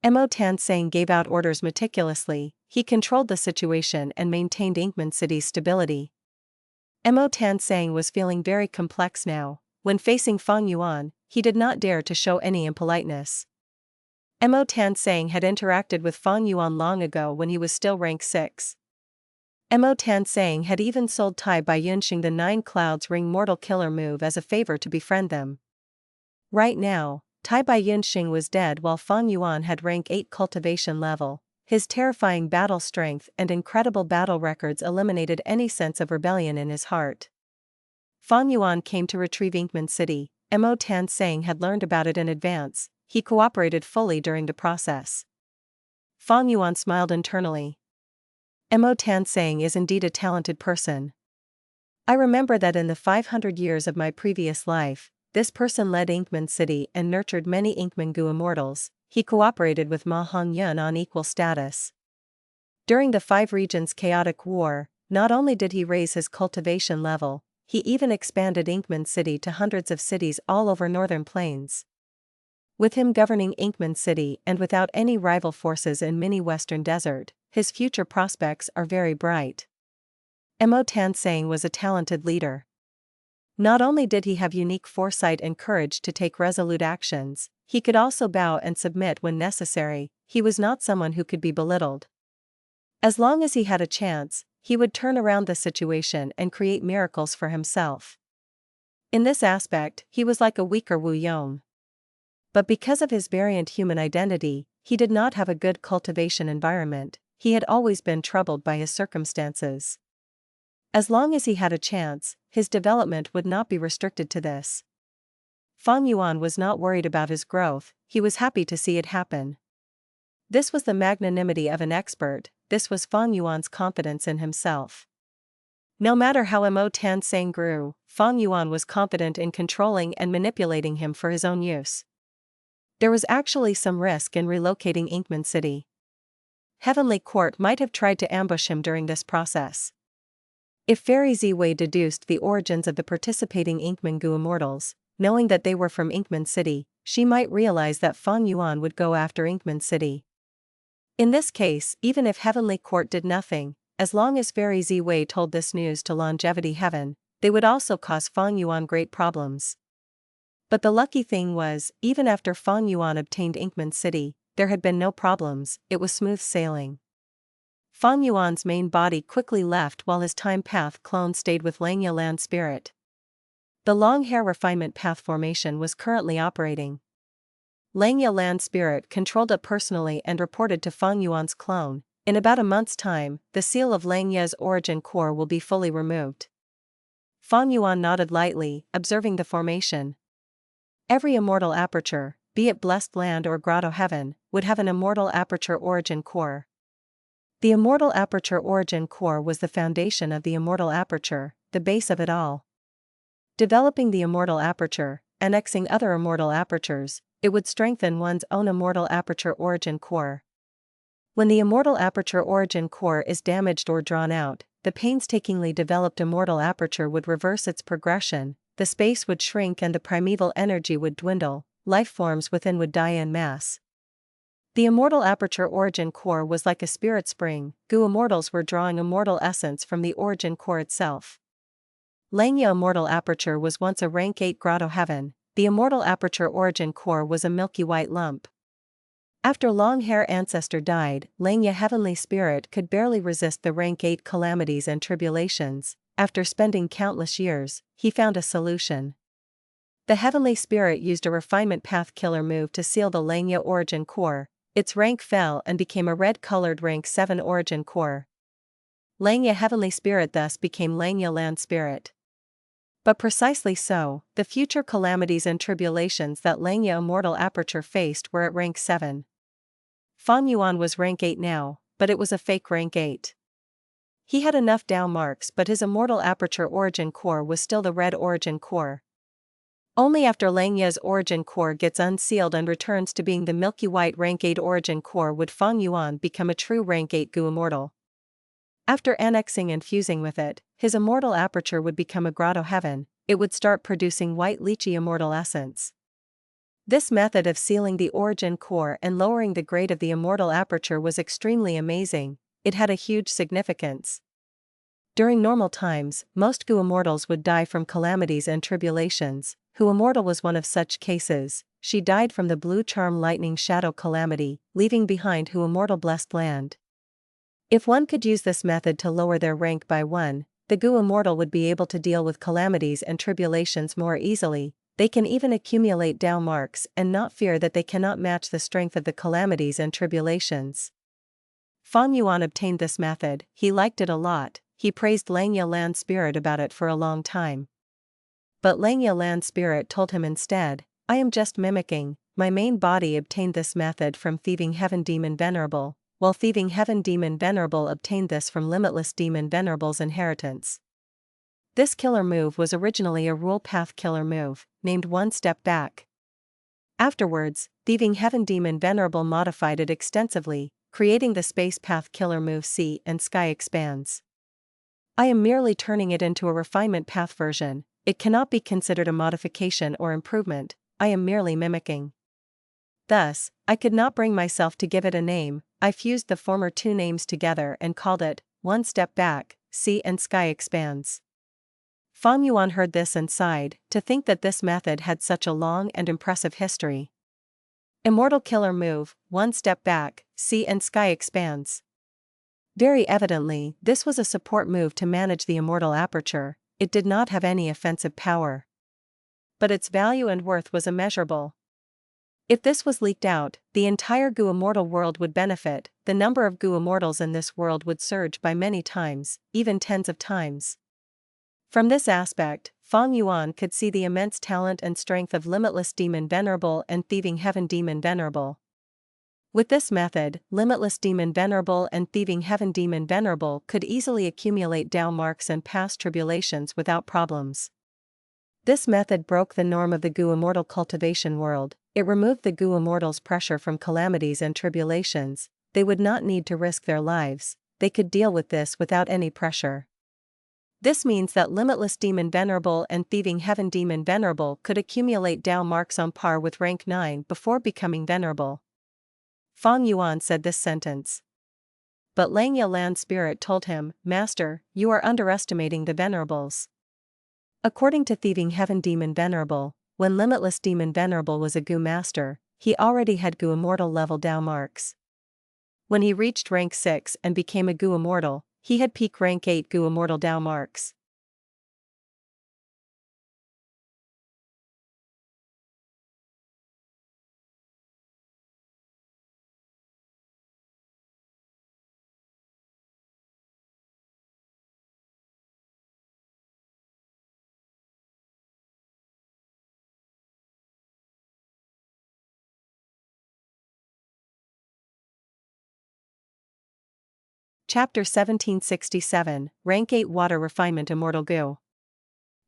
Mo Tan Sang gave out orders meticulously, he controlled the situation and maintained Inkman City's stability. Mo Tan Sang was feeling very complex now. When facing Feng Yuan, he did not dare to show any impoliteness. Mo Tan Sang had interacted with Feng Yuan long ago when he was still rank 6. Mo Tan Sang had even sold Tai Bai Yunxing the 9 Clouds Ring Mortal Killer move as a favor to befriend them. Right now, Tai Bai Yunxing was dead while Feng Yuan had rank 8 cultivation level. His terrifying battle strength and incredible battle records eliminated any sense of rebellion in his heart. Feng Yuan came to retrieve Inkman City. Mo Tan Sang had learned about it in advance, he cooperated fully during the process. Feng Yuan smiled internally. Mo Tan Sang is indeed a talented person. I remember that in the 500 years of my previous life, this person led Inkman City and nurtured many Inkman Gu Immortals, he cooperated with Ma Hongyun on equal status. During the 5 regions chaotic war, not only did he raise his cultivation level, he even expanded Inkman City to hundreds of cities all over Northern Plains. With him governing Inkman City and without any rival forces in mini Western Desert, his future prospects are very bright. Mo Tan Sang was a talented leader. Not only did he have unique foresight and courage to take resolute actions, he could also bow and submit when necessary, he was not someone who could be belittled. As long as he had a chance, he would turn around the situation and create miracles for himself. In this aspect, he was like a weaker Wu Yong. But because of his variant human identity, he did not have a good cultivation environment. He had always been troubled by his circumstances. As long as he had a chance, his development would not be restricted to this. Fang Yuan was not worried about his growth, he was happy to see it happen. This was the magnanimity of an expert, this was Fang Yuan's confidence in himself. No matter how Mo Tansang grew, Fang Yuan was confident in controlling and manipulating him for his own use. There was actually some risk in relocating Inkman City. Heavenly Court might have tried to ambush him during this process. If Fairy Ziwei deduced the origins of the participating Inkman Gu Immortals, knowing that they were from Inkman City, she might realize that Fang Yuan would go after Inkman City. In this case, even if Heavenly Court did nothing, as long as Fairy Ziwei told this news to Longevity Heaven, they would also cause Fang Yuan great problems. But the lucky thing was, even after Fang Yuan obtained Inkman City, there had been no problems, it was smooth sailing. Fang Yuan's main body quickly left while his time path clone stayed with Langya Land Spirit. The long hair refinement path formation was currently operating. Langya Land Spirit controlled it personally and reported to Fang Yuan's clone, in about a month's time, the seal of Langya's origin core will be fully removed. Fang Yuan nodded lightly, observing the formation. Every immortal aperture, be it Blessed Land or Grotto Heaven, would have an immortal aperture origin core. The immortal aperture origin core was the foundation of the immortal aperture, the base of it all. Developing the immortal aperture, annexing other immortal apertures, it would strengthen one's own immortal aperture origin core. When the immortal aperture origin core is damaged or drawn out, the painstakingly developed immortal aperture would reverse its progression, the space would shrink and the primeval energy would dwindle, life forms within would die en masse. The immortal aperture origin core was like a spirit spring, Gu Immortals were drawing immortal essence from the origin core itself. Langya immortal aperture was once a rank 8 Grotto Heaven, the immortal aperture origin core was a milky white lump. After Longhair Ancestor died, Langya Heavenly Spirit could barely resist the rank 8 calamities and tribulations. After spending countless years, he found a solution. The Heavenly Spirit used a refinement path killer move to seal the Langya origin core. Its rank fell and became a red-colored rank 7 origin core. Langya Heavenly Spirit thus became Langya Land Spirit. But precisely so, the future calamities and tribulations that Langya Immortal Aperture faced were at rank 7. Fang Yuan was rank 8 now, but it was a fake rank 8. He had enough down marks but his Immortal Aperture origin core was still the red origin core. Only after Langya's origin core gets unsealed and returns to being the milky white rank 8 origin core would Fang Yuan become a true rank 8 Gu Immortal. After annexing and fusing with it, his immortal aperture would become a Grotto Heaven, it would start producing white lychee immortal essence. This method of sealing the origin core and lowering the grade of the immortal aperture was extremely amazing, it had a huge significance. During normal times, most Gu Immortals would die from calamities and tribulations. Hu Immortal was one of such cases, she died from the Blue Charm Lightning Shadow calamity, leaving behind Hu Immortal Blessed Land. If one could use this method to lower their rank by 1, the Gu Immortal would be able to deal with calamities and tribulations more easily. They can even accumulate down marks and not fear that they cannot match the strength of the calamities and tribulations. Fang Yuan obtained this method, he liked it a lot, he praised Langya Land Spirit about it for a long time. But Langya Land Spirit told him instead, I am just mimicking, my main body obtained this method from Thieving Heaven Demon Venerable, while Thieving Heaven Demon Venerable obtained this from Limitless Demon Venerable's inheritance. This killer move was originally a rule path killer move, named One Step Back. Afterwards, Thieving Heaven Demon Venerable modified it extensively, creating the space path killer move Sea and Sky Expands. I am merely turning it into a refinement path version, it cannot be considered a modification or improvement, I am merely mimicking. Thus, I could not bring myself to give it a name, I fused the former 2 names together and called it, One Step Back, Sea and Sky Expands. Fang Yuan heard this and sighed, to think that this method had such a long and impressive history. Immortal Killer Move, One Step Back, Sea and Sky Expands. Very evidently, this was a support move to manage the immortal aperture, it did not have any offensive power. But its value and worth was immeasurable. If this was leaked out, the entire Gu Immortal world would benefit. The number of Gu Immortals in this world would surge by many times, even tens of times. From this aspect, Feng Yuan could see the immense talent and strength of Limitless Demon Venerable and Thieving Heaven Demon Venerable. With this method, Limitless Demon Venerable and Thieving Heaven Demon Venerable could easily accumulate Dao marks and pass tribulations without problems. This method broke the norm of the Gu Immortal cultivation world. It removed the Gu Immortals' pressure from calamities and tribulations. They would not need to risk their lives, they could deal with this without any pressure. This means that Limitless Demon Venerable and Thieving Heaven Demon Venerable could accumulate Dao marks on par with rank 9 before becoming venerable. Feng Yuan said this sentence. But Langya Land Spirit told him, "Master, you are underestimating the Venerables." According to Thieving Heaven Demon Venerable, when Limitless Demon Venerable was a Gu Master, he already had Gu Immortal level Dao marks. When he reached rank 6 and became a Gu Immortal, he had peak rank 8 Gu Immortal Dao marks. Chapter 1767, Rank 8 Water Refinement Immortal Gu.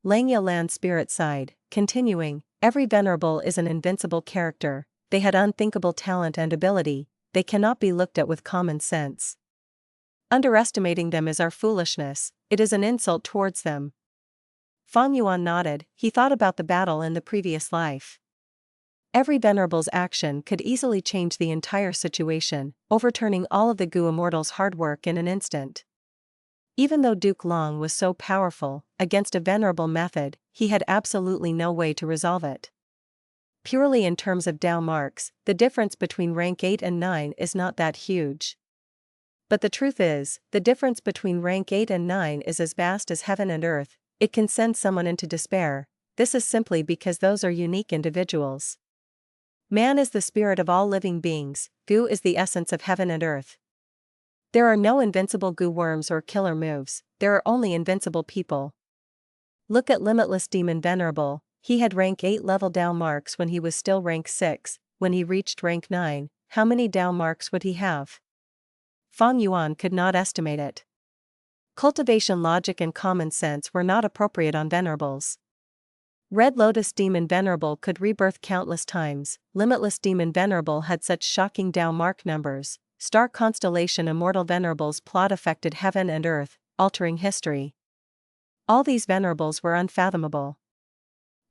Langya Land Spirit sighed, continuing, "Every Venerable is an invincible character, they had unthinkable talent and ability, they cannot be looked at with common sense. Underestimating them is our foolishness, it is an insult towards them." Feng Yuan nodded, he thought about the battle in the previous life. Every Venerable's action could easily change the entire situation, overturning all of the Gu Immortals' hard work in an instant. Even though Duke Long was so powerful, against a Venerable method, he had absolutely no way to resolve it. Purely in terms of Dao marks, the difference between rank 8 and 9 is not that huge. But the truth is, the difference between rank 8 and 9 is as vast as heaven and earth. It can send someone into despair. This is simply because those are unique individuals. Man is the spirit of all living beings, Gu is the essence of heaven and earth. There are no invincible Gu worms or killer moves, there are only invincible people. Look at Limitless Demon Venerable, he had rank 8 level Dao marks when he was still rank 6, when he reached rank 9, how many Dao marks would he have? Feng Yuan could not estimate it. Cultivation logic and common sense were not appropriate on Venerables. Red Lotus Demon Venerable could rebirth countless times, Limitless Demon Venerable had such shocking Dao mark numbers, Star Constellation Immortal Venerable's plot affected heaven and earth, altering history. All these Venerables were unfathomable.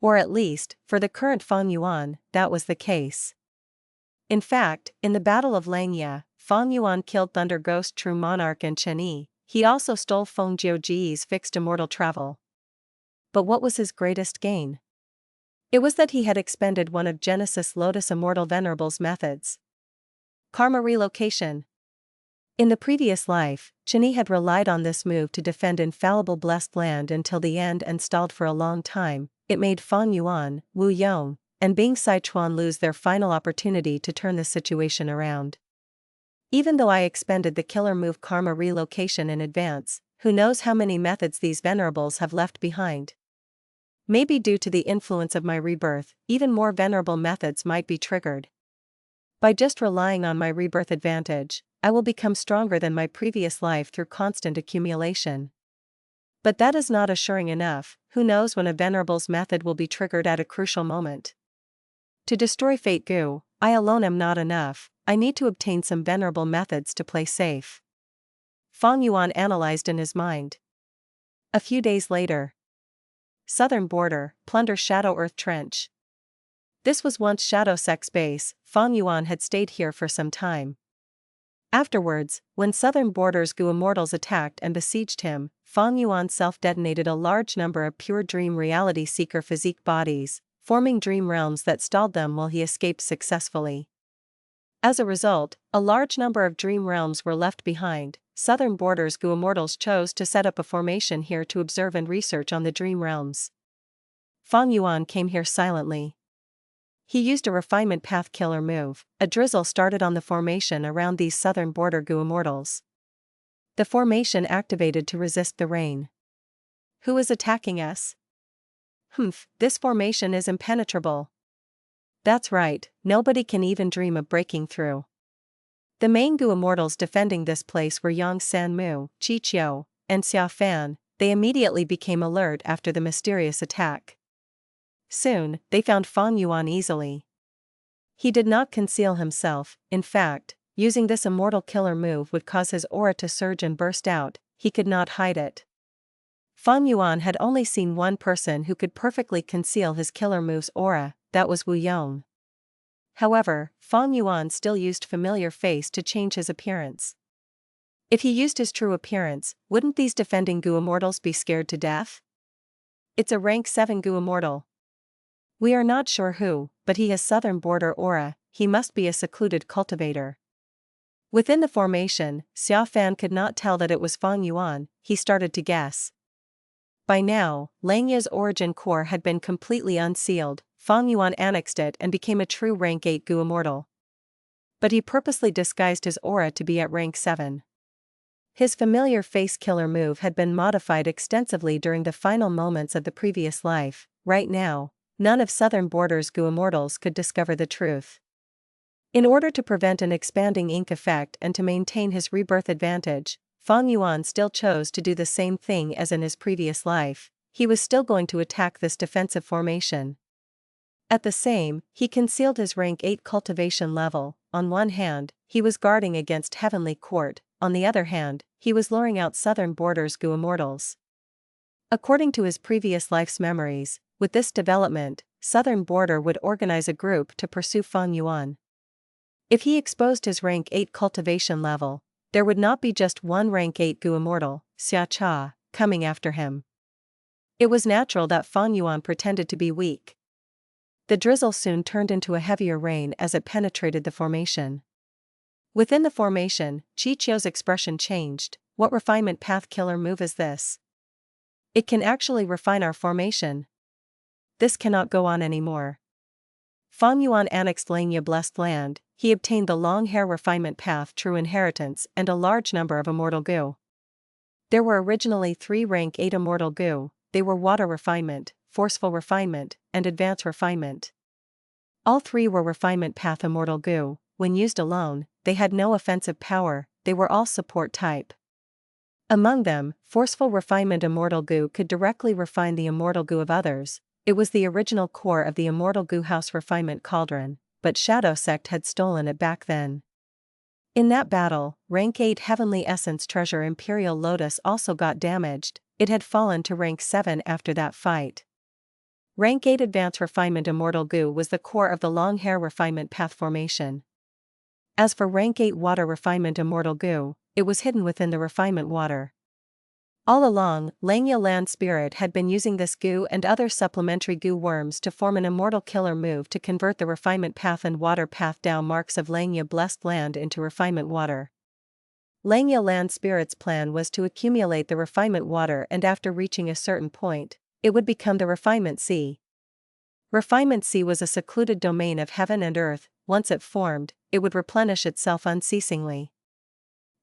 Or at least, for the current Feng Yuan, that was the case. In fact, in the Battle of Langya, Feng Yuan killed Thunder Ghost True Monarch and Chen Yi, he also stole Feng Jiuji's fixed immortal travel. But what was his greatest gain? It was that he had expended one of Genesis Lotus Immortal Venerable's methods. Karma relocation. In the previous life, Chen Yi had relied on this move to defend infallible blessed land until the end and stalled for a long time. It made Feng Yuan, Wu Yong, and Bing Sichuan lose their final opportunity to turn the situation around. Even though I expended the killer move Karma relocation in advance, who knows how many methods these Venerables have left behind? Maybe due to the influence of my rebirth, even more venerable methods might be triggered. By just relying on my rebirth advantage, I will become stronger than my previous life through constant accumulation. But that is not assuring enough, who knows when a Venerable's method will be triggered at a crucial moment. To destroy Fate Gu, I alone am not enough, I need to obtain some Venerable methods to play safe. Feng Yuan analyzed in his mind. A few days later. Southern border, Plunder Shadow Earth Trench. This was once Shadow Sect's base, Feng Yuan had stayed here for some time. Afterwards, when Southern Border's Gu Immortals attacked and besieged him, Feng Yuan self-detonated a large number of pure dream reality seeker physique bodies, forming dream realms that stalled them while he escaped successfully. As a result, a large number of dream realms were left behind. Southern Border's Gu Immortals chose to set up a formation here to observe and research on the dream realms. Feng Yuan came here silently. He used a Refinement Path Killer move. A drizzle started on the formation around these southern border Gu Immortals. The formation activated to resist the rain. Who is attacking us? Humph, this formation is impenetrable. That's right, nobody can even dream of breaking through. The main Gu Immortals defending this place were Yang Sanmu, Chichio, and Xia Fan. They immediately became alert after the mysterious attack. Soon, they found Fang Yuan easily. He did not conceal himself. In fact, using this immortal killer move would cause his aura to surge and burst out. He could not hide it. Fang Yuan had only seen one person who could perfectly conceal his killer move's aura, that was Wu Yong. However, Fang Yuan still used familiar face to change his appearance. If he used his true appearance, wouldn't these defending Gu Immortals be scared to death? It's a rank 7 Gu Immortal. We are not sure who, but he has southern border aura. He must be a secluded cultivator. Within the formation, Xia Fan could not tell that it was Fang Yuan. He started to guess. By now, Langya's origin core had been completely unsealed. Fang Yuan annexed it and became a true rank 8 Gu Immortal. But he purposely disguised his aura to be at rank 7. His familiar face killer move had been modified extensively during the final moments of the previous life. Right now, none of Southern Border's Gu Immortals could discover the truth. In order to prevent an expanding ink effect and to maintain his rebirth advantage, Fang Yuan still chose to do the same thing as in his previous life. He was still going to attack this defensive formation. At the same, he concealed his rank 8 cultivation level. On one hand, he was guarding against Heavenly Court. On the other hand, he was luring out Southern Border's Gu Immortals. According to his previous life's memories, with this development, Southern Border would organize a group to pursue Fang Yuan. If he exposed his rank 8 cultivation level, there would not be just one rank 8 Gu Immortal, Xia Cha, coming after him. It was natural that Fang Yuan pretended to be weak. The drizzle soon turned into a heavier rain as it penetrated the formation. Within the formation, Chichio's expression changed. What refinement path killer move is this? It can actually refine our formation. This cannot go on anymore. Fang Yuan annexed Langya Blessed Land. He obtained the long hair refinement path true inheritance and a large number of immortal Gu. There were originally 3 rank 8 immortal Gu. They were water refinement, forceful refinement, and advance refinement. All 3 were refinement path immortal Gu. When used alone, they had no offensive power. They were all support type. Among them, forceful refinement immortal Gu could directly refine the immortal Gu of others. It was the original core of the immortal Gu house refinement cauldron, but Shadow Sect had stolen it back then. In that battle, rank 8 heavenly essence treasure Imperial Lotus also got damaged. It had fallen to rank 7 after that fight. Rank 8 advance refinement immortal Gu was the core of the long hair refinement path formation. As for rank 8 water refinement immortal Gu, it was hidden within the refinement water. All along, Langya Land Spirit had been using this Gu and other supplementary Gu worms to form an immortal killer move to convert the refinement path and water path Dao marks of Langya Blessed Land into refinement water. Langya Land Spirit's plan was to accumulate the refinement water, and after reaching a certain point, it would become the refinement sea. Refinement sea was a secluded domain of heaven and earth. Once it formed, it would replenish itself unceasingly.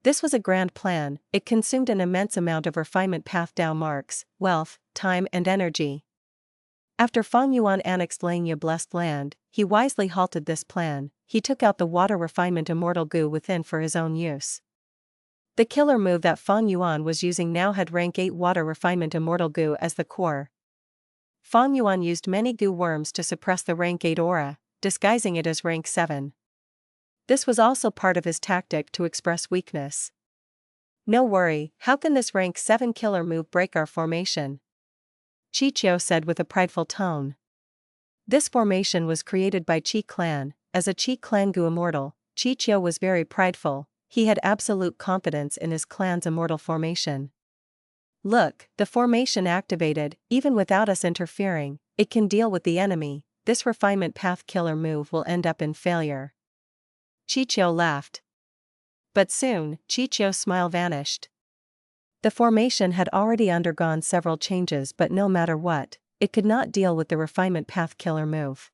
This was a grand plan. It consumed an immense amount of refinement path Dao marks, wealth, time and energy. After Fang Yuan annexed Langya Blessed Land, he wisely halted this plan. He took out the water refinement immortal Gu within for his own use. The killer move that Fang Yuan was using now had rank 8 water refinement immortal Gu as the core. Fang Yuan used many Gu worms to suppress the rank 8 aura, disguising it as rank 7. This was also part of his tactic to express weakness. No worry, how can this rank 7 killer move break our formation? Chichio said with a prideful tone. This formation was created by Chi Clan. As a Chi Clan Gu Immortal, Chichio was very prideful. He had absolute confidence in his clan's immortal formation. Look, the formation activated. Even without us interfering, it can deal with the enemy. This refinement path killer move will end up in failure. Chichio laughed. But soon, Chichio's smile vanished. The formation had already undergone several changes, but no matter what, it could not deal with the refinement path killer move.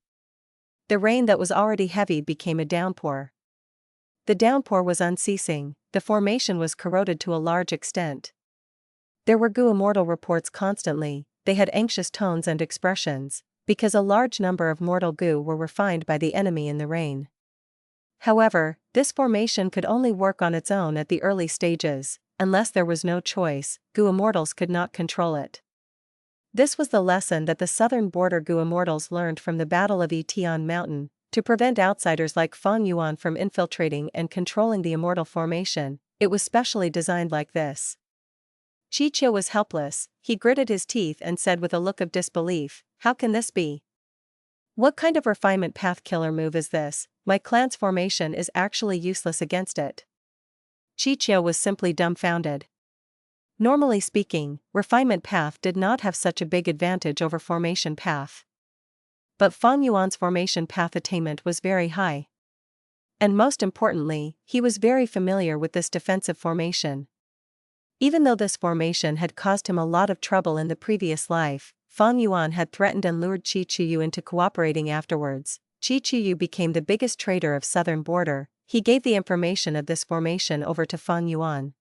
The rain that was already heavy became a downpour. The downpour was unceasing, the formation was corroded to a large extent. There were Immortal reports constantly, they had anxious tones and expressions, because a large number of mortal goo were refined by the enemy in the rain. However, this formation could only work on its own at the early stages, unless there was no choice, Immortals could not control it. This was the lesson that the southern border Immortals learned from the Battle of Xian Mountain. To prevent outsiders like Fang Yuan from infiltrating and controlling the Immortal formation, it was specially designed like this. Qiqiu was helpless, he gritted his teeth and said with a look of disbelief, "How can this be? What kind of refinement path killer move is this? My clan's formation is actually useless against it." Qiqiu was simply dumbfounded. Normally speaking, refinement path did not have such a big advantage over formation path. But Fang Yuan's formation path attainment was very high. And most importantly, he was very familiar with this defensive formation. Even though this formation had caused him a lot of trouble in the previous life, Fang Yuan had threatened and lured Qiqiu into cooperating afterwards. Qiqiu became the biggest trader of southern border, he gave the information of this formation over to Fang Yuan.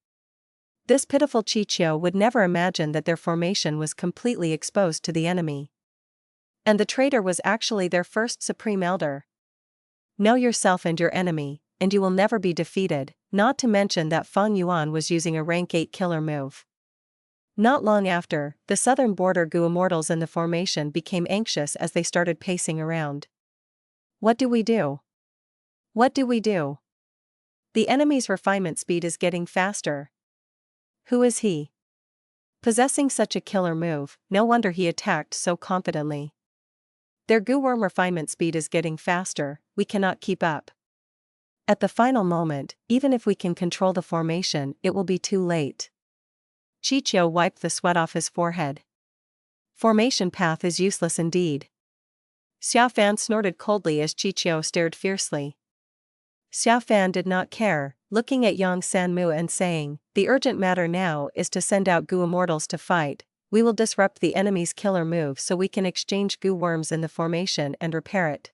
This pitiful Qiqiu would never imagine that their formation was completely exposed to the enemy. And the traitor was actually their first supreme elder. Know yourself and your enemy, and you will never be defeated, not to mention that Fang Yuan was using a rank 8 killer move. Not long after, the southern border Immortals in the formation became anxious as they started pacing around. What do we do? What do we do? The enemy's refinement speed is getting faster. Who is he? Possessing such a killer move, no wonder he attacked so confidently. Their goo worm refinement speed is getting faster, we cannot keep up. At the final moment, even if we can control the formation, it will be too late. Qiqiu wiped the sweat off his forehead. Formation path is useless indeed. Xiaofan snorted coldly as Qiqiu stared fiercely. Xiaofan did not care, looking at Yang Sanmu and saying, "The urgent matter now is to send out Immortals to fight. We will disrupt the enemy's killer move so we can exchange goo worms in the formation and repair it."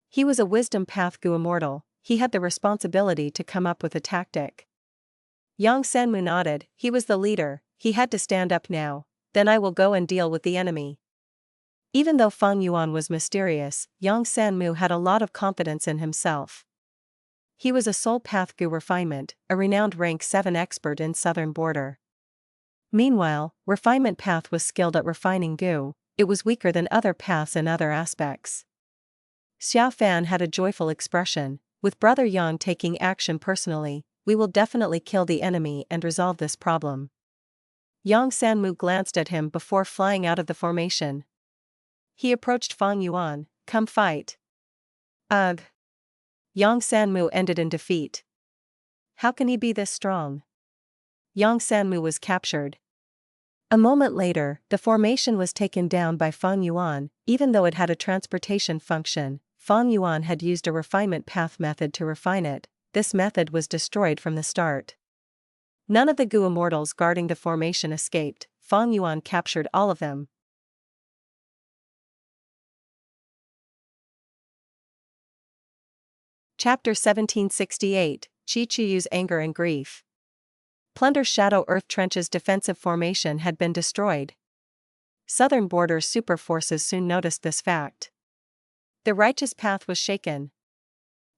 He was a wisdom path Immortal, he had the responsibility to come up with a tactic. Yang Sanmu nodded, he was the leader, he had to stand up now. Then I will go and deal with the enemy. Even though Fang Yuan was mysterious, Yang Sanmu had a lot of confidence in himself. He was a soul path goo refinement, a renowned rank 7 expert in southern border. Meanwhile, refinement path was skilled at refining goo, it was weaker than other paths in other aspects. Xiaofan had a joyful expression, with Brother Yang taking action personally, we will definitely kill the enemy and resolve this problem. Yang Sanmu glanced at him before flying out of the formation. He approached Fang Yuan, come fight. Ugh. Yang Sanmu ended in defeat. How can he be this strong? Yang Sanmu was captured. A moment later, the formation was taken down by Fang Yuan, even though it had a transportation function. Fang Yuan had used a refinement path method to refine it, this method was destroyed from the start. None of the goo Immortals guarding the formation escaped, Fang Yuan captured all of them. Chapter 1768, Qiqiu's Anger and Grief. Plunder's Shadow Earth Trench's defensive formation had been destroyed. Southern border super forces soon noticed this fact. The righteous path was shaken.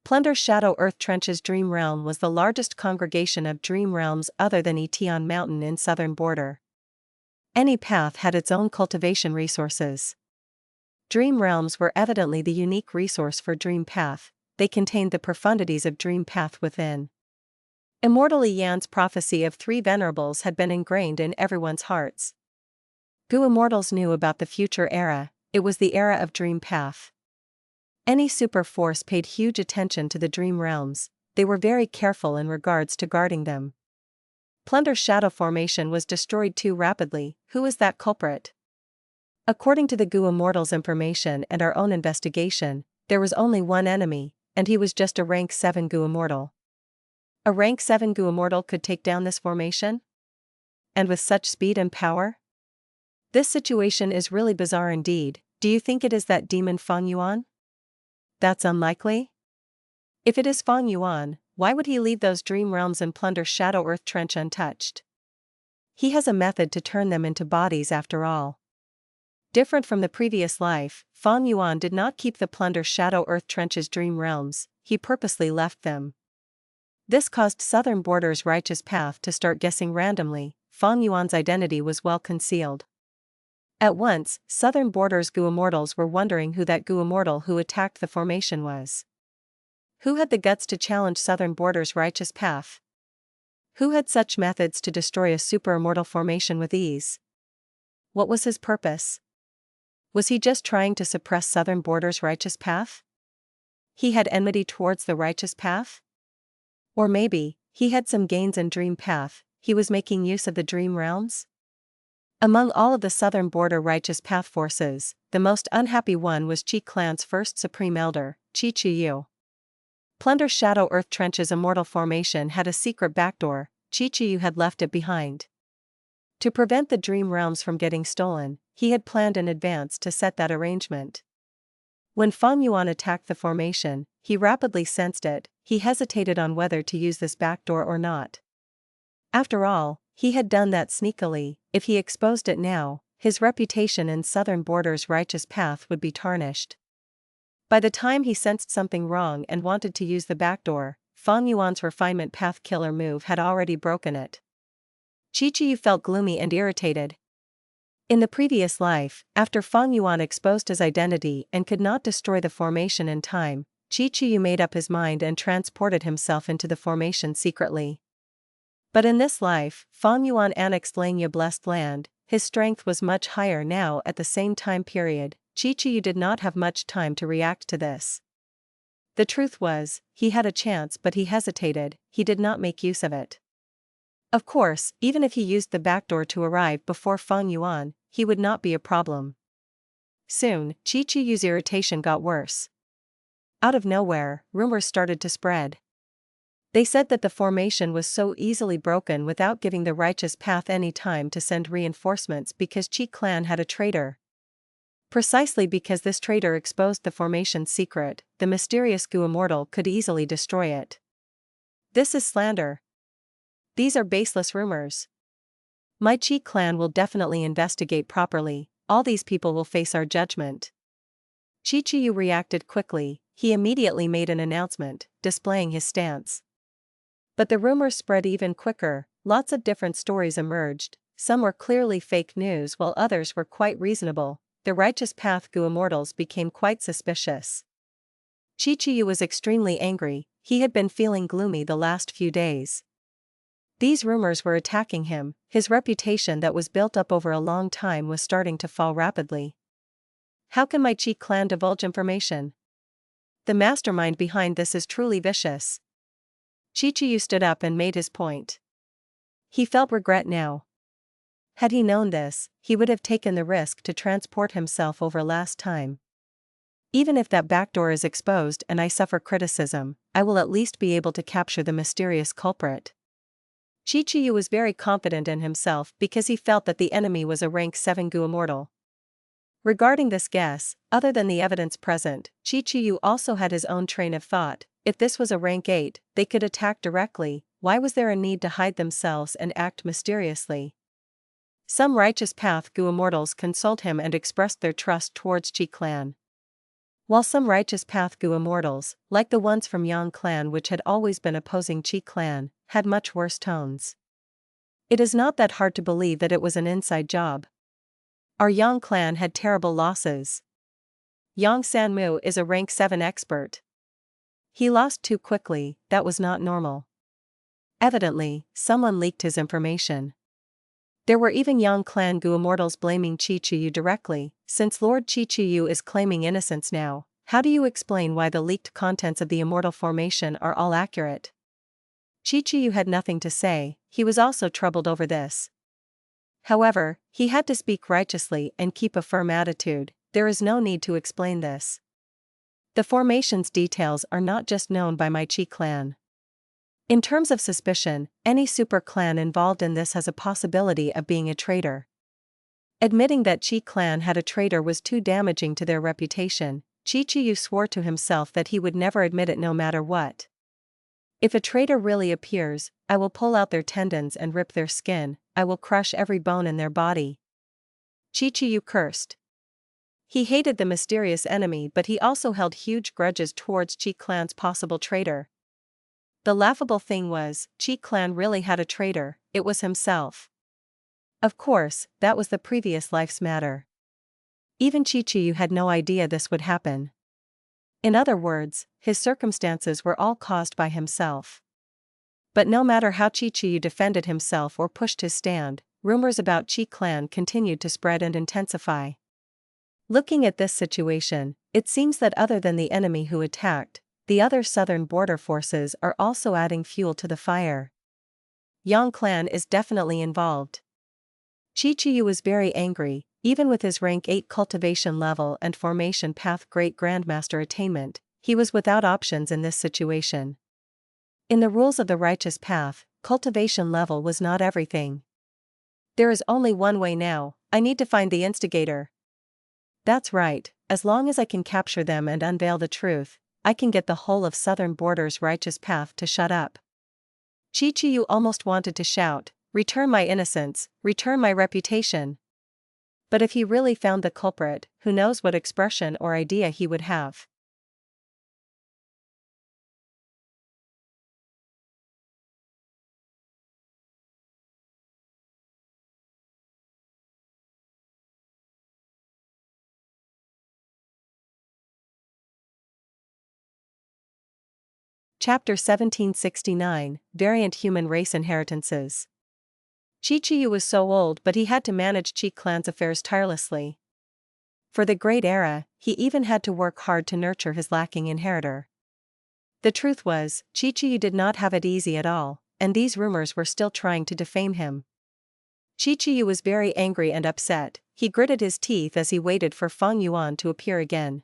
Plunder's Shadow Earth Trench's Dream Realm was the largest congregation of dream realms other than Xian Mountain in southern border. Any path had its own cultivation resources. Dream realms were evidently the unique resource for Dream Path, they contained the profundities of Dream Path within. Immortal Yan's prophecy of 3 Venerables had been ingrained in everyone's hearts. Goo Immortals knew about the future era, it was the era of Dream Path. Any super force paid huge attention to the Dream Realms, they were very careful in regards to guarding them. Plunder's Shadow Formation was destroyed too rapidly, who is that culprit? According to the Goo Immortals' information and our own investigation, there was only one enemy, and he was just a rank 7 Goo Immortal. A rank 7 Goo Immortal could take down this formation? And with such speed and power? This situation is really bizarre indeed. Do you think it is that demon Fang Yuan? That's unlikely? If it is Fang Yuan, why would he leave those dream realms and plunder Shadow Earth Trench untouched? He has a method to turn them into bodies after all. Different from the previous life, Fang Yuan did not keep the plunder Shadow Earth Trench's dream realms, he purposely left them. This caused Southern Border's righteous path to start guessing randomly. Fang Yuan's identity was well concealed. At once, Southern Border's Gu Immortals were wondering who that Gu Immortal who attacked the formation was. Who had the guts to challenge Southern Border's righteous path? Who had such methods to destroy a super immortal formation with ease? What was his purpose? Was he just trying to suppress Southern Border's righteous path? He had enmity towards the righteous path? Or maybe, he had some gains in dream path, he was making use of the dream realms? Among all of the Southern Border righteous path forces, the most unhappy one was Qi Clan's first supreme elder, Qi Qiyu. Plunder Shadow Earth Trench's immortal formation had a secret backdoor, Qi Qiyu had left it behind. To prevent the dream realms from getting stolen, he had planned in advance to set that arrangement. When Fang Yuan attacked the formation, he rapidly sensed it, he hesitated on whether to use this backdoor or not. After all, he had done that sneakily. If he exposed it now, his reputation in Southern Border's righteous path would be tarnished. By the time he sensed something wrong and wanted to use the backdoor, Fang Yuan's refinement path killer move had already broken it. Qi Qiyu felt gloomy and irritated. In the previous life, after Fang Yuan exposed his identity and could not destroy the formation in time, Qi Qiyu made up his mind and transported himself into the formation secretly. But in this life, Fang Yuan annexed Langya Blessed Land, his strength was much higher now. At the same time period, Qi Qiyu did not have much time to react to this. The truth was, he had a chance but he hesitated, he did not make use of it. Of course, even if he used the backdoor to arrive before Fang Yuan, he would not be a problem. Soon, Qi Qiyu's irritation got worse. Out of nowhere, rumors started to spread. They said that the formation was so easily broken without giving the righteous path any time to send reinforcements because Qi Clan had a traitor. Precisely because this traitor exposed the formation's secret, the mysterious Gu Immortal could easily destroy it. This is slander. These are baseless rumors. My Qi Clan will definitely investigate properly, all these people will face our judgment. Qi Qiyu reacted quickly, he immediately made an announcement, displaying his stance. But the rumors spread even quicker, lots of different stories emerged, some were clearly fake news while others were quite reasonable. The righteous path Gu Immortals became quite suspicious. Qi Qiyu was extremely angry, he had been feeling gloomy the last few days. These rumors were attacking him, his reputation that was built up over a long time was starting to fall rapidly. How can my Qi Clan divulge information? The mastermind behind this is truly vicious. Qi Qiyu stood up and made his point. He felt regret now. Had he known this, he would have taken the risk to transport himself over last time. Even if that backdoor is exposed and I suffer criticism, I will at least be able to capture the mysterious culprit. Qi Qiyu was very confident in himself because he felt that the enemy was a rank 7 Gu Immortal. Regarding this guess, other than the evidence present, Qi Qiyu also had his own train of thought. If this was a rank 8, they could attack directly, why was there a need to hide themselves and act mysteriously? Some righteous path Gu Immortals consoled him and expressed their trust towards Qi Clan. While some righteous path Gu Immortals, like the ones from Yang Clan which had always been opposing Qi Clan, had much worse tones. It is not that hard to believe that it was an inside job. Our Yang Clan had terrible losses. Yang Sanmu is a rank 7 expert. He lost too quickly, that was not normal. Evidently, someone leaked his information. There were even Yang Clan Gu Immortals blaming Qi Qiyu directly, since Lord Qi Qiyu is claiming innocence now. How do you explain why the leaked contents of the Immortal formation are all accurate? Qi Qiyu had nothing to say, he was also troubled over this. However, he had to speak righteously and keep a firm attitude, there is no need to explain this. The formation's details are not just known by my Qi Clan. In terms of suspicion, any super clan involved in this has a possibility of being a traitor. Admitting that Qi Clan had a traitor was too damaging to their reputation, Chi swore to himself that he would never admit it no matter what. If a traitor really appears, I will pull out their tendons and rip their skin, I will crush every bone in their body. Chi cursed. He hated the mysterious enemy, but he also held huge grudges towards Chi clan's possible traitor. The laughable thing was, Chi clan really had a traitor, it was himself. Of course, that was the previous life's matter. Even Chi had no idea this would happen. In other words, his circumstances were all caused by himself. But no matter how Chi defended himself or pushed his stand, rumors about Chi clan continued to spread and intensify. Looking at this situation, it seems that other than the enemy who attacked, the other southern border forces are also adding fuel to the fire. Yang clan is definitely involved. Chi was very angry, even with his rank 8 cultivation level and formation path great Grandmaster attainment, he was without options in this situation. In the rules of the righteous path, cultivation level was not everything. There is only one way now, I need to find the instigator. That's right, as long as I can capture them and unveil the truth, I can get the whole of southern border's righteous path to shut up. Chi almost wanted to shout, return my innocence, return my reputation. But if he really found the culprit, who knows what expression or idea he would have. Chapter 1769, Variant Human Race Inheritances. Chi was so old, but he had to manage Chi clan's affairs tirelessly. For the Great Era, he even had to work hard to nurture his lacking inheritor. The truth was, Chi did not have it easy at all, and these rumors were still trying to defame him. Chi was very angry and upset, he gritted his teeth as he waited for Feng Yuan to appear again.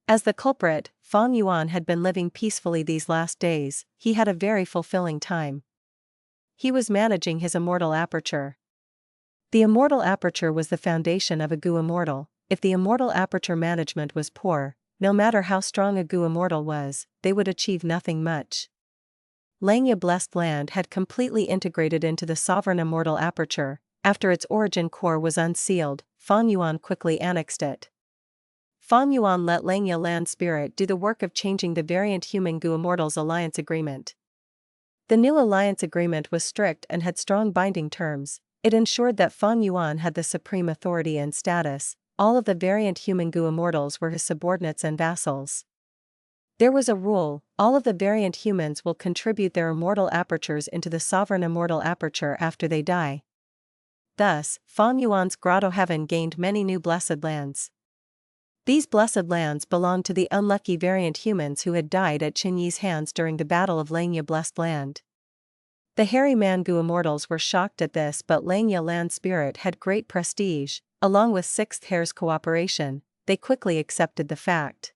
As the culprit, Feng Yuan had been living peacefully these last days, he had a very fulfilling time. He was managing his immortal aperture. The immortal aperture was the foundation of a Gu immortal. If the immortal aperture management was poor, no matter how strong a Gu immortal was, they would achieve nothing much. Langya Blessed Land had completely integrated into the sovereign immortal aperture. After its origin core was unsealed, Feng Yuan quickly annexed it. Feng Yuan let Langya Land Spirit do the work of changing the variant human Gu Immortals alliance agreement. The new alliance agreement was strict and had strong binding terms. It ensured that Feng Yuan had the supreme authority and status. All of the variant human Gu Immortals were his subordinates and vassals. There was a rule, all of the variant humans will contribute their immortal apertures into the sovereign immortal aperture after they die. Thus, Feng Yuan's grotto heaven gained many new blessed lands. These blessed lands belonged to the unlucky variant humans who had died at Qinyi's hands during the Battle of Langya Blessed Land. The hairy man Gu Immortals were shocked at this, but Langya Land Spirit had great prestige, along with Sixth Hair's cooperation, they quickly accepted the fact.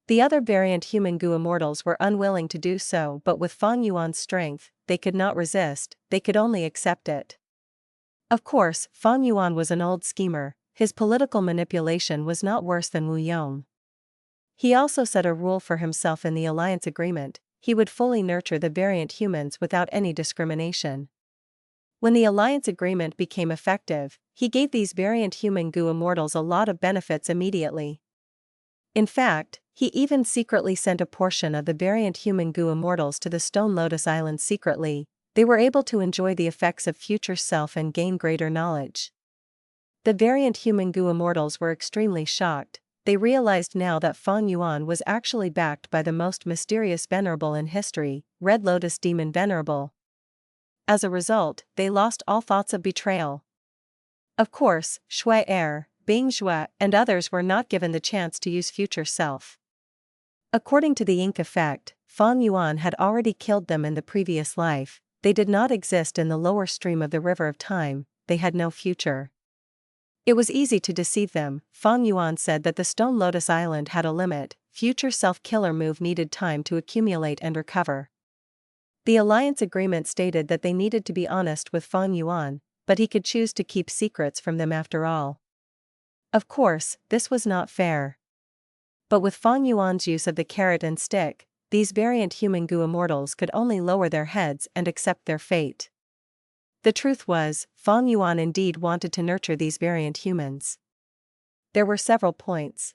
The other variant human Gu Immortals were unwilling to do so, but with Feng Yuan's strength, they could not resist, they could only accept it. Of course, Feng Yuan was an old schemer. His political manipulation was not worse than Wu Yong. He also set a rule for himself in the alliance agreement, he would fully nurture the variant humans without any discrimination. When the alliance agreement became effective, he gave these variant human Gu Immortals a lot of benefits immediately. In fact, he even secretly sent a portion of the variant human Gu Immortals to the Stone Lotus Island secretly. They were able to enjoy the effects of future self and gain greater knowledge. The variant human Gu Immortals were extremely shocked. They realized now that Feng Yuan was actually backed by the most mysterious Venerable in history, Red Lotus Demon Venerable. As a result, they lost all thoughts of betrayal. Of course, Shui Er, Bing Zhue, and others were not given the chance to use future self. According to the ink effect, Feng Yuan had already killed them in the previous life. They did not exist in the lower stream of the river of time, they had no future. It was easy to deceive them. Feng Yuan said that the Stone Lotus Island had a limit, future self-killer move needed time to accumulate and recover. The alliance agreement stated that they needed to be honest with Feng Yuan, but he could choose to keep secrets from them after all. Of course, this was not fair. But with Fang Yuan's use of the carrot and stick, these variant human goo immortals could only lower their heads and accept their fate. The truth was, Fang Yuan indeed wanted to nurture these variant humans. There were several points.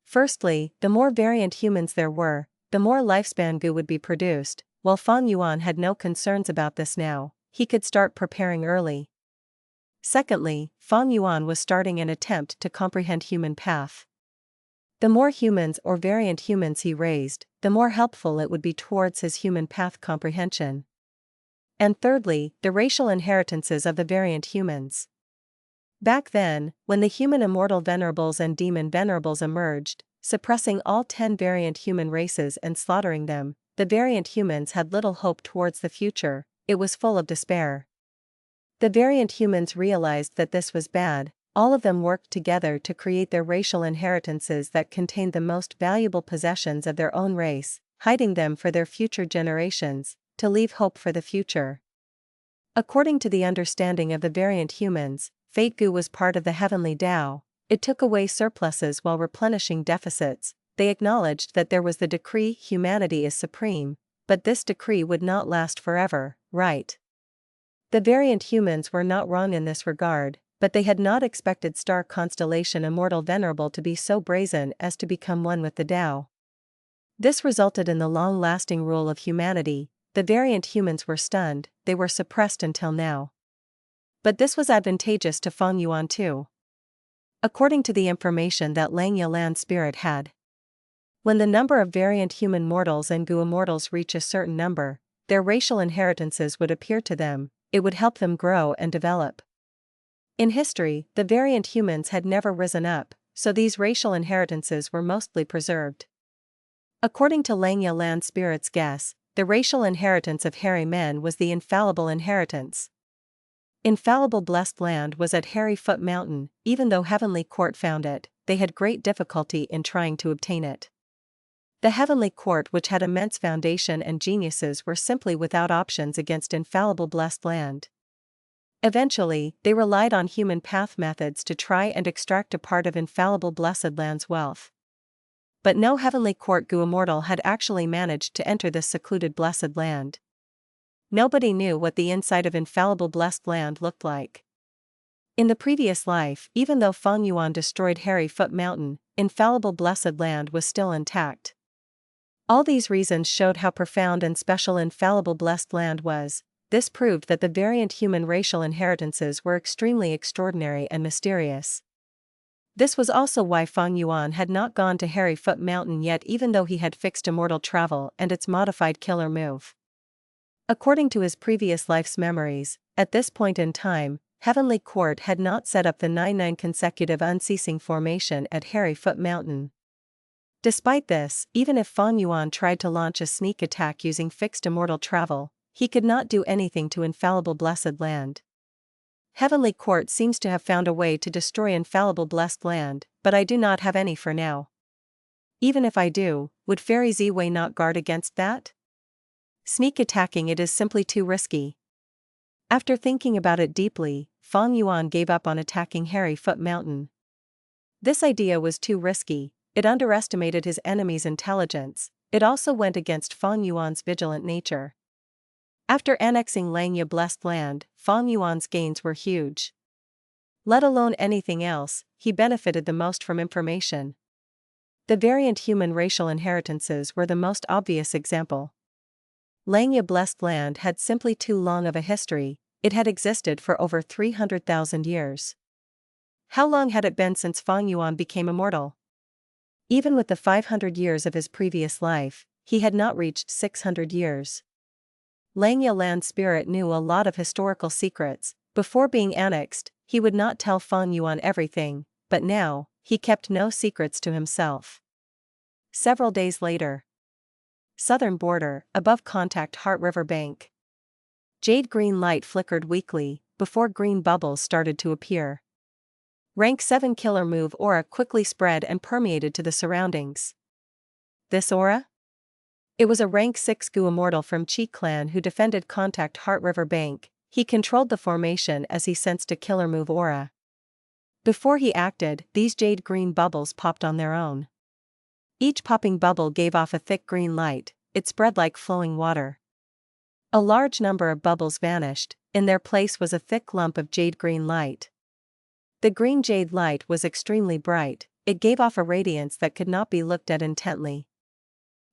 Firstly, the more variant humans there were, the more lifespan goo would be produced. While Fang Yuan had no concerns about this now, he could start preparing early. Secondly, Fang Yuan was starting an attempt to comprehend human path. The more humans or variant humans he raised, the more helpful it would be towards his human path comprehension. And thirdly, the racial inheritances of the variant humans. Back then, when the human immortal venerables and demon venerables emerged, suppressing all 10 variant human races and slaughtering them, the variant humans had little hope towards the future. It was full of despair. The variant humans realized that this was bad. All of them worked together to create their racial inheritances that contained the most valuable possessions of their own race, hiding them for their future generations, to leave hope for the future. According to the understanding of the variant humans, Fate Goo was part of the heavenly Tao. It took away surpluses while replenishing deficits. They acknowledged that there was the decree humanity is supreme, but this decree would not last forever, right? The variant humans were not wrong in this regard, but they had not expected star constellation Immortal Venerable to be so brazen as to become one with the Tao. This resulted in the long-lasting rule of humanity. The variant humans were stunned, they were suppressed until now. But this was advantageous to Fang Yuan too. According to the information that Langya Land Spirit had, when the number of variant human mortals and goo immortals reach a certain number, their racial inheritances would appear to them. It would help them grow and develop. In history, the variant humans had never risen up, so these racial inheritances were mostly preserved. According to Langya Land Spirit's guess, the racial inheritance of hairy men was the infallible inheritance. Infallible blessed land was at Hairy Foot Mountain. Even though Heavenly Court found it, they had great difficulty in trying to obtain it. The Heavenly Court, which had immense foundation and geniuses, were simply without options against infallible blessed land. Eventually, they relied on human path methods to try and extract a part of infallible blessed land's wealth. But no Heavenly Court goo immortal had actually managed to enter this secluded blessed land. Nobody knew what the inside of infallible blessed land looked like. In the previous life, even though Fang Yuan destroyed Hairy Foot Mountain, infallible blessed land was still intact. All these reasons showed how profound and special infallible blessed land was. This proved that the variant human racial inheritances were extremely extraordinary and mysterious. This was also why Fang Yuan had not gone to Hairy Foot Mountain yet, even though he had fixed immortal travel and its modified killer move. According to his previous life's memories, at this point in time, Heavenly Court had not set up the 9 consecutive unceasing formation at Hairy Foot Mountain. Despite this, even if Fang Yuan tried to launch a sneak attack using fixed immortal travel, he could not do anything to infallible blessed land. Heavenly Court seems to have found a way to destroy infallible blessed land, but I do not have any for now. Even if I do, would Fairy Ziwei not guard against that? Sneak attacking it is simply too risky. After thinking about it deeply, Fang Yuan gave up on attacking Hairy Foot Mountain. This idea was too risky. It underestimated his enemy's intelligence. It also went against Fang Yuan's vigilant nature. After annexing Langya blessed land, Fang Yuan's gains were huge. Let alone anything else, he benefited the most from information. The variant human racial inheritances were the most obvious example. Langya blessed land had simply too long of a history. It had existed for over 300,000 years. How long had it been since Fang Yuan became immortal? Even with the 500 years of his previous life, he had not reached 600 years. Langya Land Spirit knew a lot of historical secrets. Before being annexed, he would not tell Fang Yuan everything, but now, he kept no secrets to himself. Several days later. Southern border, above Contact Heart River bank. Jade green light flickered weakly, before green bubbles started to appear. Rank 7 killer move aura quickly spread and permeated to the surroundings. This aura? It was a rank 6 goo immortal from Chi clan who defended Contact Heart River bank. He controlled the formation as he sensed a killer move aura. Before he acted, these jade green bubbles popped on their own. Each popping bubble gave off a thick green light, it spread like flowing water. A large number of bubbles vanished, in their place was a thick lump of jade green light. The green jade light was extremely bright, it gave off a radiance that could not be looked at intently.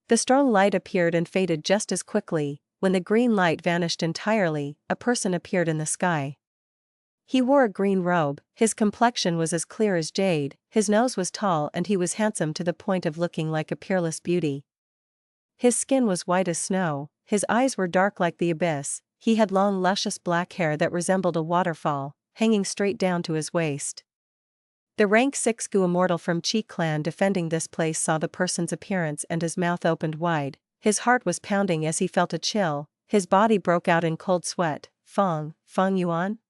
The strong light appeared and faded just as quickly. When the green light vanished entirely, a person appeared in the sky. He wore a green robe, his complexion was as clear as jade, his nose was tall and he was handsome to the point of looking like a peerless beauty. His skin was white as snow, his eyes were dark like the abyss, he had long luscious black hair that resembled a waterfall, hanging straight down to his waist. The rank 6 Gu immortal from Qi clan defending this place saw the person's appearance and his mouth opened wide, his heart was pounding as he felt a chill, his body broke out in cold sweat. Feng Yuan?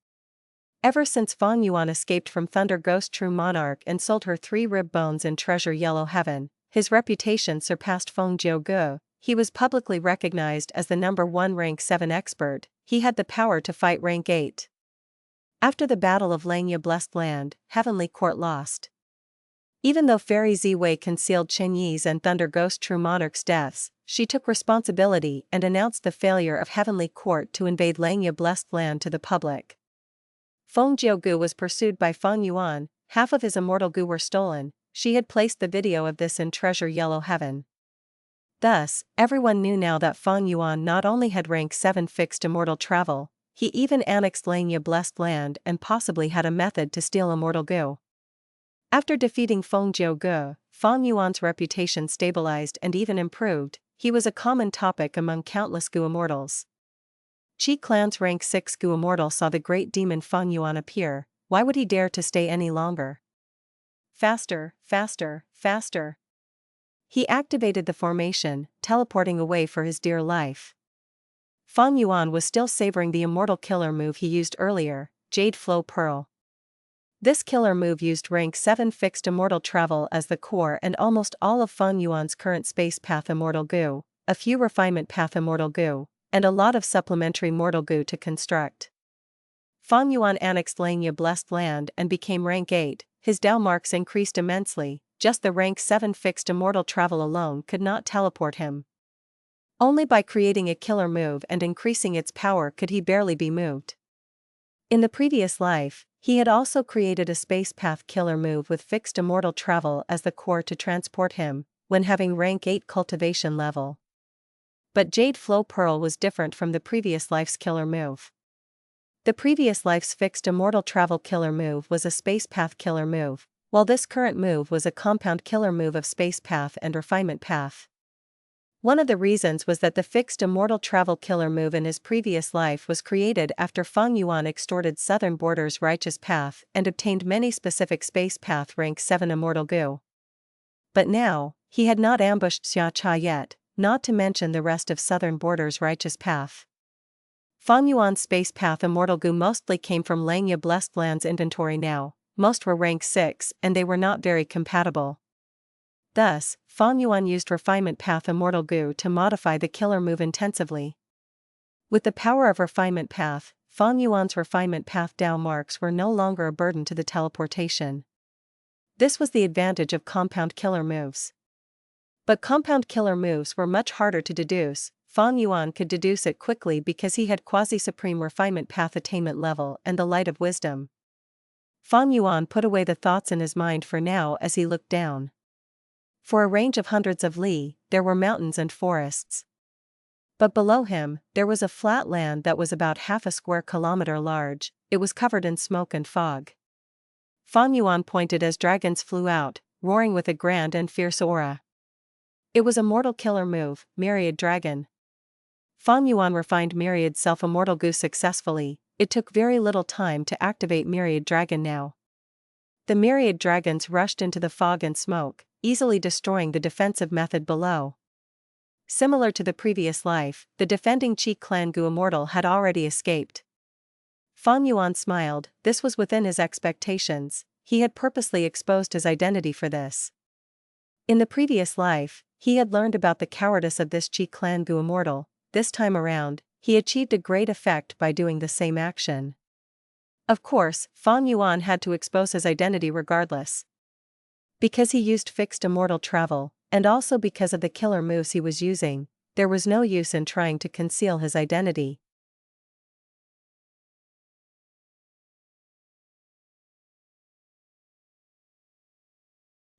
Ever since Feng Yuan escaped from Thunder Ghost True Monarch and sold her 3 rib bones in Treasure Yellow Heaven, his reputation surpassed Feng Jiuge. He was publicly recognized as the #1 rank 7 expert, he had the power to fight rank 8. After the Battle of Langya Blessed Land, Heavenly Court lost. Even though Fairy Ziwei concealed Chen Yi's and Thunder Ghost True Monarch's deaths, she took responsibility and announced the failure of Heavenly Court to invade Langya Blessed Land to the public. Feng Jiugu was pursued by Feng Yuan, half of his immortal gu were stolen, she had placed the video of this in Treasure Yellow Heaven. Thus, everyone knew now that Feng Yuan not only had rank 7 fixed immortal travel, he even annexed Langya Blessed Land and possibly had a method to steal immortal gu. After defeating Feng Jiuge, Feng Yuan's reputation stabilized and even improved, he was a common topic among countless gu immortals. Qi clan's rank 6 gu immortal saw the great demon Feng Yuan appear, why would he dare to stay any longer? Faster, faster, faster. He activated the formation, teleporting away for his dear life. Feng Yuan was still savoring the immortal killer move he used earlier, Jade Flow Pearl. This killer move used rank 7 fixed immortal travel as the core and almost all of Feng Yuan's current space path immortal gu, a few refinement path immortal gu, and a lot of supplementary mortal gu to construct. Feng Yuan annexed Langya Blessed Land and became rank 8, his Dao marks increased immensely, just the rank 7 fixed immortal travel alone could not teleport him. Only by creating a killer move and increasing its power could he barely be moved. In the previous life, he had also created a space path killer move with fixed immortal travel as the core to transport him, when having rank 8 cultivation level. But Jade Flow Pearl was different from the previous life's killer move. The previous life's fixed immortal travel killer move was a space path killer move, while this current move was a compound killer move of space path and refinement path. One of the reasons was that the fixed immortal travel killer move in his previous life was created after Feng Yuan extorted Southern Border's righteous path and obtained many specific space path rank 7 immortal gu. But now, he had not ambushed Xia Cha yet, not to mention the rest of Southern Border's righteous path. Feng Yuan's space path immortal gu mostly came from Langya Blessed Land's inventory now, most were rank 6 and they were not very compatible. Thus, Feng Yuan used Refinement Path Immortal Gu to modify the killer move intensively. With the power of Refinement Path, Feng Yuan's Refinement Path Dao marks were no longer a burden to the teleportation. This was the advantage of compound killer moves. But compound killer moves were much harder to deduce. Feng Yuan could deduce it quickly because he had quasi-supreme Refinement Path attainment level and the light of wisdom. Feng Yuan put away the thoughts in his mind for now as he looked down. For a range of hundreds of li, there were mountains and forests. But below him, there was a flat land that was about half a square kilometer large, it was covered in smoke and fog. Feng Yuan pointed as dragons flew out, roaring with a grand and fierce aura. It was a mortal killer move, Myriad Dragon. Feng Yuan refined Myriad self-immortal gu successfully, it took very little time to activate Myriad Dragon now. The Myriad Dragons rushed into the fog and smoke, easily destroying the defensive method below. Similar to the previous life, the defending Qi clan gu immortal had already escaped. Feng Yuan smiled, this was within his expectations, he had purposely exposed his identity for this. In the previous life, he had learned about the cowardice of this Qi clan gu immortal, this time around, he achieved a great effect by doing the same action. Of course, Feng Yuan had to expose his identity regardless. Because he used fixed immortal travel, and also because of the killer moves he was using, there was no use in trying to conceal his identity.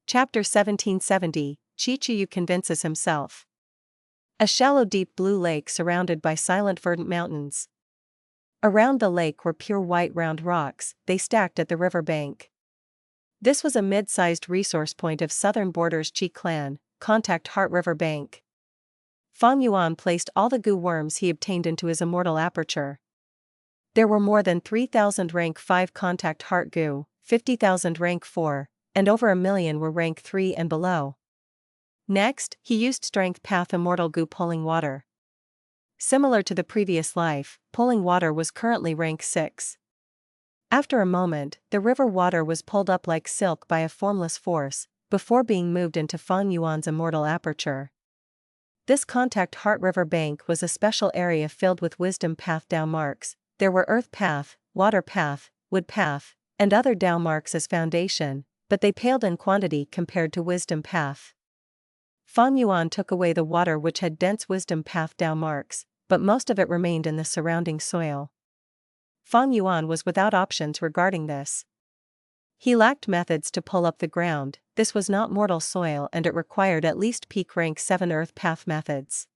Chapter 1770, Chi-Chi convinces himself. A shallow deep blue lake surrounded by silent verdant mountains. Around the lake were pure white round rocks, they stacked at the river bank. This was a mid-sized resource point of Southern Borders Chi clan, contact Heart River Bank. Fang Yuan placed all the goo worms he obtained into his immortal aperture. There were more than 3,000 rank 5 contact heart goo, 50,000 rank 4, and over 1 million were rank 3 and below. Next, he used Strength Path Immortal Goo Pulling Water. Similar to the previous life, pulling water was currently rank 6. After a moment, the river water was pulled up like silk by a formless force, before being moved into Fang Yuan's immortal aperture. This contact Heart River Bank was a special area filled with Wisdom Path Dao marks. There were Earth Path, Water Path, Wood Path, and other Dao marks as foundation, but they paled in quantity compared to Wisdom Path. Fang Yuan took away the water which had dense Wisdom Path Dao marks, but most of it remained in the surrounding soil. Fang Yuan was without options regarding this. He lacked methods to pull up the ground, this was not mortal soil and it required at least peak rank 7 Earth Path methods.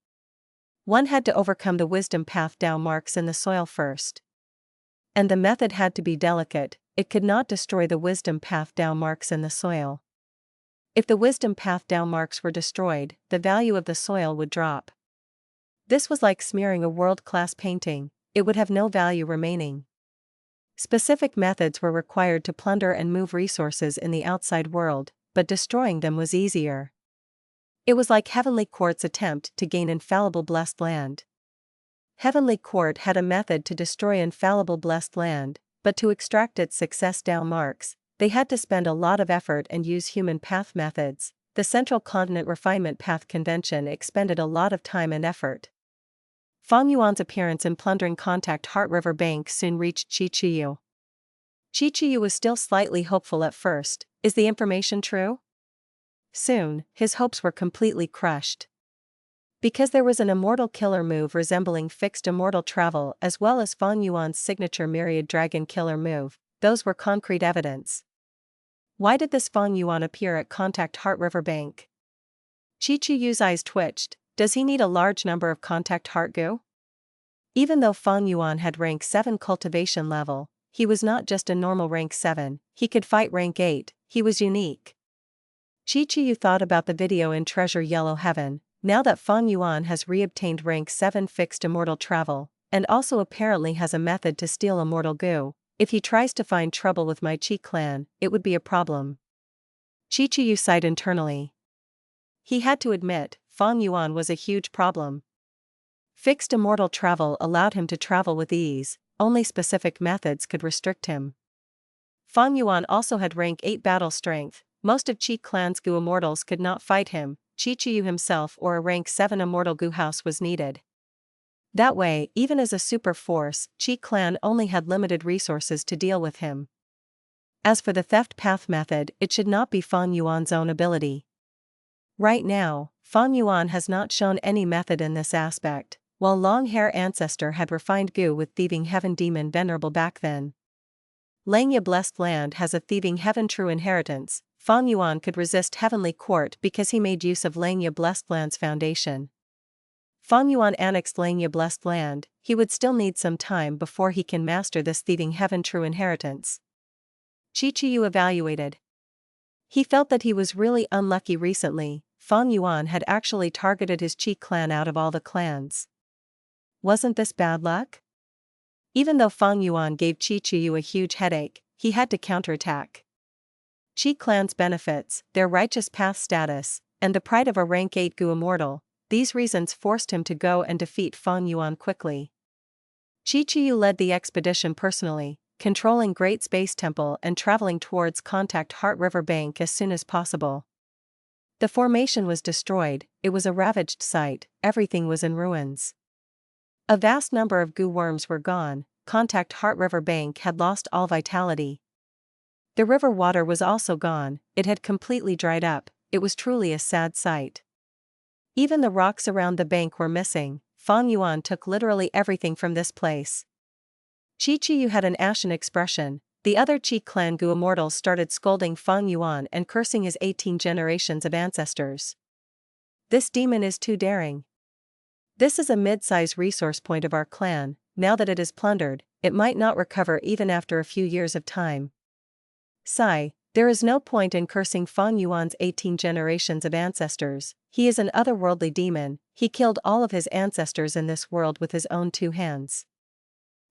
One had to overcome the Wisdom Path Dao marks in the soil first. And the method had to be delicate, it could not destroy the Wisdom Path Dao marks in the soil. If the Wisdom Path Dao marks were destroyed, the value of the soil would drop. This was like smearing a world-class painting, it would have no value remaining. Specific methods were required to plunder and move resources in the outside world, but destroying them was easier. It was like Heavenly Court's attempt to gain infallible blessed land. Heavenly Court had a method to destroy infallible blessed land, but to extract its success Dao marks, they had to spend a lot of effort and use human path methods. The Central Continent Refinement Path Convention expended a lot of time and effort. Fang Yuan's appearance in Plundering contact Heart River Bank soon reached Chi-Chi. Chi-Chi was still slightly hopeful at first. Is the information true? Soon, his hopes were completely crushed. Because there was an immortal killer move resembling fixed immortal travel as well as Fang Yuan's signature Myriad dragon killer move, those were concrete evidence. Why did this Fang Yuan appear at contact Heart River Bank? Chi-Chi's eyes twitched. Does he need a large number of contact heart goo? Even though Fang Yuan had rank 7 cultivation level, he was not just a normal rank 7, he could fight rank 8, he was unique. Chi-Chi thought about the video in Treasure Yellow Heaven, now that Fang Yuan has reobtained rank 7 fixed immortal travel, and also apparently has a method to steal immortal goo, if he tries to find trouble with my Chi clan, it would be a problem. Chi-Chi sighed internally. He had to admit, Fang Yuan was a huge problem. Fixed immortal travel allowed him to travel with ease, only specific methods could restrict him. Fang Yuan also had rank 8 battle strength, most of Chi clan's goo immortals could not fight him, Chi himself or a rank 7 immortal goo house was needed. That way, even as a super force, Chi clan only had limited resources to deal with him. As for the theft path method, it should not be Fang Yuan's own ability. Right now, Fang Yuan has not shown any method in this aspect, while long-hair ancestor had refined goo with thieving heaven demon Venerable back then. Langya blessed land has a thieving heaven true inheritance. Fang Yuan could resist Heavenly Court because he made use of Langya blessed land's foundation. Fang Yuan annexed Langya blessed land, he would still need some time before he can master this thieving heaven true inheritance. Chi-Chi evaluated. He felt that he was really unlucky recently. Fang Yuan had actually targeted his Chi clan out of all the clans. Wasn't this bad luck? Even though Fang Yuan gave Chi a huge headache, he had to counterattack. Chi clan's benefits, their righteous path status, and the pride of a rank 8 goo immortal, these reasons forced him to go and defeat Fang Yuan quickly. Chi led the expedition personally, controlling Great Space Temple and traveling towards contact Heart River Bank as soon as possible. The formation was destroyed, it was a ravaged site, everything was in ruins. A vast number of goo worms were gone, contact Heart River Bank had lost all vitality. The river water was also gone, it had completely dried up, it was truly a sad sight. Even the rocks around the bank were missing. Fang Yuan took literally everything from this place. Chi Chiyu had an ashen expression. The other Qi clan Gu Immortals started scolding Fang Yuan and cursing his 18 generations of ancestors. This demon is too daring. This is a mid-size resource point of our clan. Now that it is plundered, it might not recover even after a few years of time. Sigh, there is no point in cursing Fang Yuan's 18 generations of ancestors. He is an otherworldly demon. He killed all of his ancestors in this world with his own 2 hands.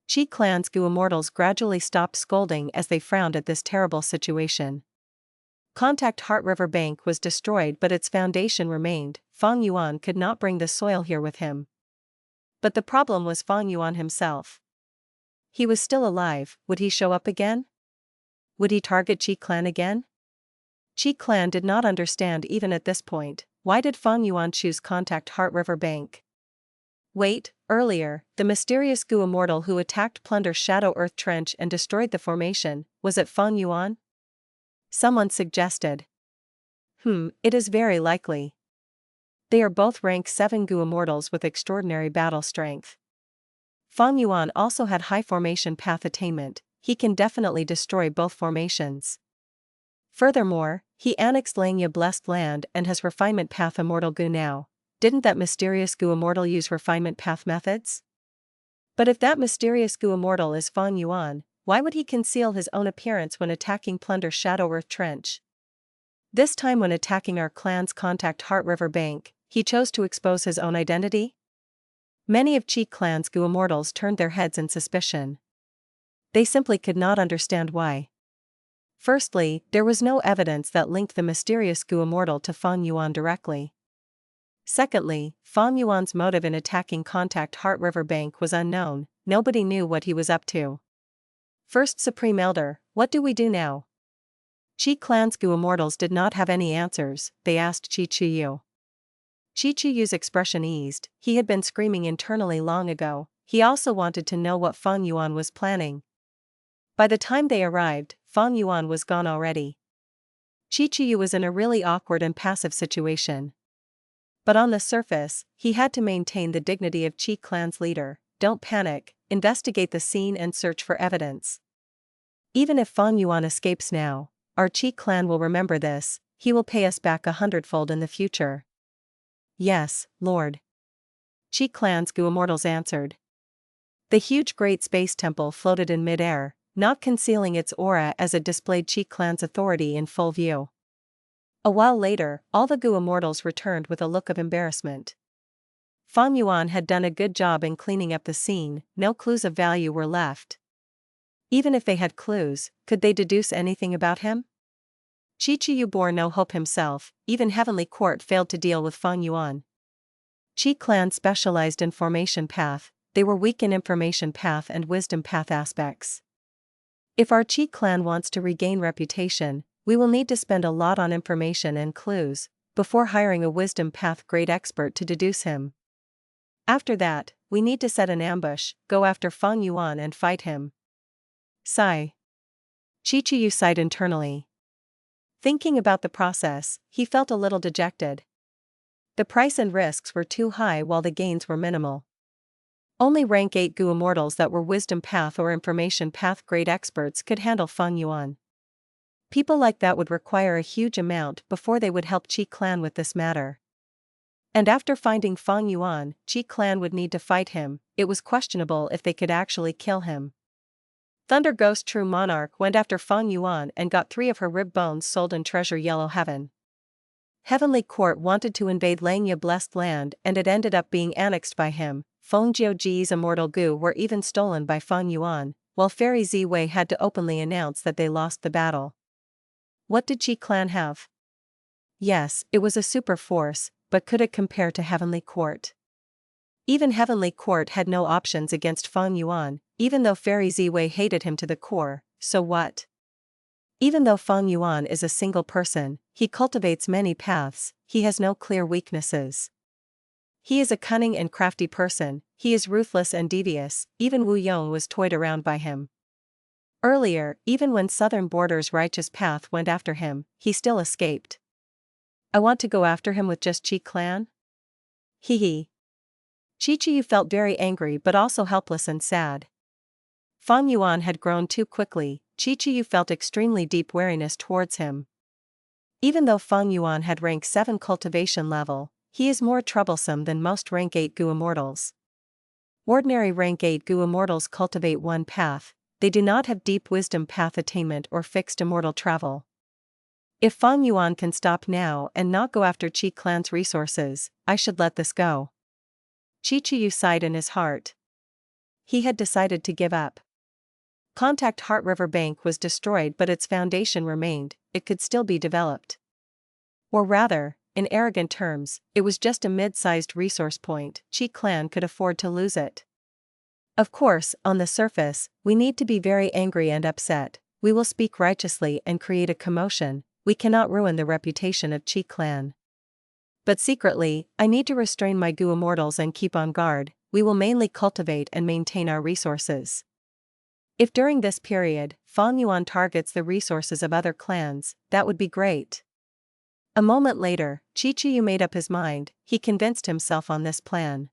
Qi clan's Gu Immortals gradually stopped scolding as they frowned at this terrible situation. Contact Heart River Bank was destroyed, but its foundation remained. Fang Yuan could not bring the soil here with him. But the problem was Fang Yuan himself. He was still alive. Would he show up again? Would he target Qi clan again? Qi clan did not understand even at this point. Why did Fang Yuan choose Contact Heart River Bank? Wait, earlier, the mysterious Gu Immortal who attacked Plunder's Shadow Earth Trench and destroyed the formation, was it Fang Yuan? Someone suggested. It is very likely. They are both rank 7 Gu Immortals with extraordinary battle strength. Fang Yuan also had high formation path attainment. He can definitely destroy both formations. Furthermore, he annexed Langya Blessed Land and has Refinement Path Immortal Gu now. Didn't that mysterious Gu Immortal use Refinement Path methods? But if that mysterious Gu Immortal is Fang Yuan, why would he conceal his own appearance when attacking Plunder's Shadow Earth Trench? This time when attacking our clan's Contact Heart River Bank, he chose to expose his own identity? Many of Qi clan's Gu Immortals turned their heads in suspicion. They simply could not understand why. Firstly, there was no evidence that linked the mysterious Gu Immortal to Fang Yuan directly. Secondly, Fang Yuan's motive in attacking Contact Heart River Bank was unknown. Nobody knew what he was up to. First Supreme Elder, what do we do now? Qi clan's Gu Immortals did not have any answers. They asked Qi Chiyu. Qi Chiyu's expression eased. He had been screaming internally long ago. He also wanted to know what Fang Yuan was planning. By the time they arrived, Fang Yuan was gone already. Qi Chiyu was in a really awkward and passive situation. But on the surface, he had to maintain the dignity of Qi clan's leader. Don't panic, investigate the scene and search for evidence. Even if Fang Yuan escapes now, our Qi clan will remember this. He will pay us back 100-fold in the future. Yes, Lord. Qi clan's Gu Immortals answered. The huge Great Space Temple floated in mid-air, not concealing its aura as it displayed Qi clan's authority in full view. A while later, all the Gu Immortals returned with a look of embarrassment. Fang Yuan had done a good job in cleaning up the scene. No clues of value were left. Even if they had clues, could they deduce anything about him? Qi Chiyu bore no hope himself. Even Heavenly Court failed to deal with Fang Yuan. Qi clan specialized in Formation Path. They were weak in Information Path and Wisdom Path aspects. If our Qi clan wants to regain reputation, we will need to spend a lot on information and clues, before hiring a Wisdom Path great expert to deduce him. After that, we need to set an ambush, go after Fang Yuan and fight him. Sigh. Qi Chiyu sighed internally. Thinking about the process, he felt a little dejected. The price and risks were too high while the gains were minimal. Only rank 8 Gu Immortals that were Wisdom Path or Information Path great experts could handle Fang Yuan. People like that would require a huge amount before they would help Qi clan with this matter. And after finding Fang Yuan, Qi clan would need to fight him. It was questionable if they could actually kill him. Thunder Ghost True Monarch went after Fang Yuan and got 3 of her rib bones sold in Treasure Yellow Heaven. Heavenly Court wanted to invade Langya Blessed Land and it ended up being annexed by him. Feng Jiuji's Immortal Gu were even stolen by Fang Yuan, while Fairy Ziwei had to openly announce that they lost the battle. What did Qi clan have? Yes, it was a super force, but could it compare to Heavenly Court? Even Heavenly Court had no options against Fang Yuan, even though Fairy Ziwei hated him to the core. So what? Even though Fang Yuan is a single person, he cultivates many paths. He has no clear weaknesses. He is a cunning and crafty person. He is ruthless and devious. Even Wu Yong was toyed around by him. Earlier, even when Southern Border's righteous path went after him, he still escaped. I want to go after him with just Qi clan? Hee hee. Qiqiu felt very angry but also helpless and sad. Fang Yuan had grown too quickly. Qiqiu felt extremely deep wariness towards him. Even though Fang Yuan had rank 7 cultivation level, he is more troublesome than most rank 8 Gu Immortals. Ordinary rank 8 Gu Immortals cultivate one path, they do not have deep wisdom path attainment or fixed immortal travel. If Fang Yuan can stop now and not go after Qi clan's resources, I should let this go. Qiqiu sighed in his heart. He had decided to give up. Contact Heart River Bank was destroyed but its foundation remained, it could still be developed. Or rather, in arrogant terms, it was just a mid-sized resource point, Qi clan could afford to lose it. Of course, on the surface, we need to be very angry and upset, we will speak righteously and create a commotion, we cannot ruin the reputation of Qi clan. But secretly, I need to restrain my Gu Immortals and keep on guard, we will mainly cultivate and maintain our resources. If during this period, Fang Yuan targets the resources of other clans, that would be great. A moment later, Qiqiu made up his mind, he convinced himself on this plan.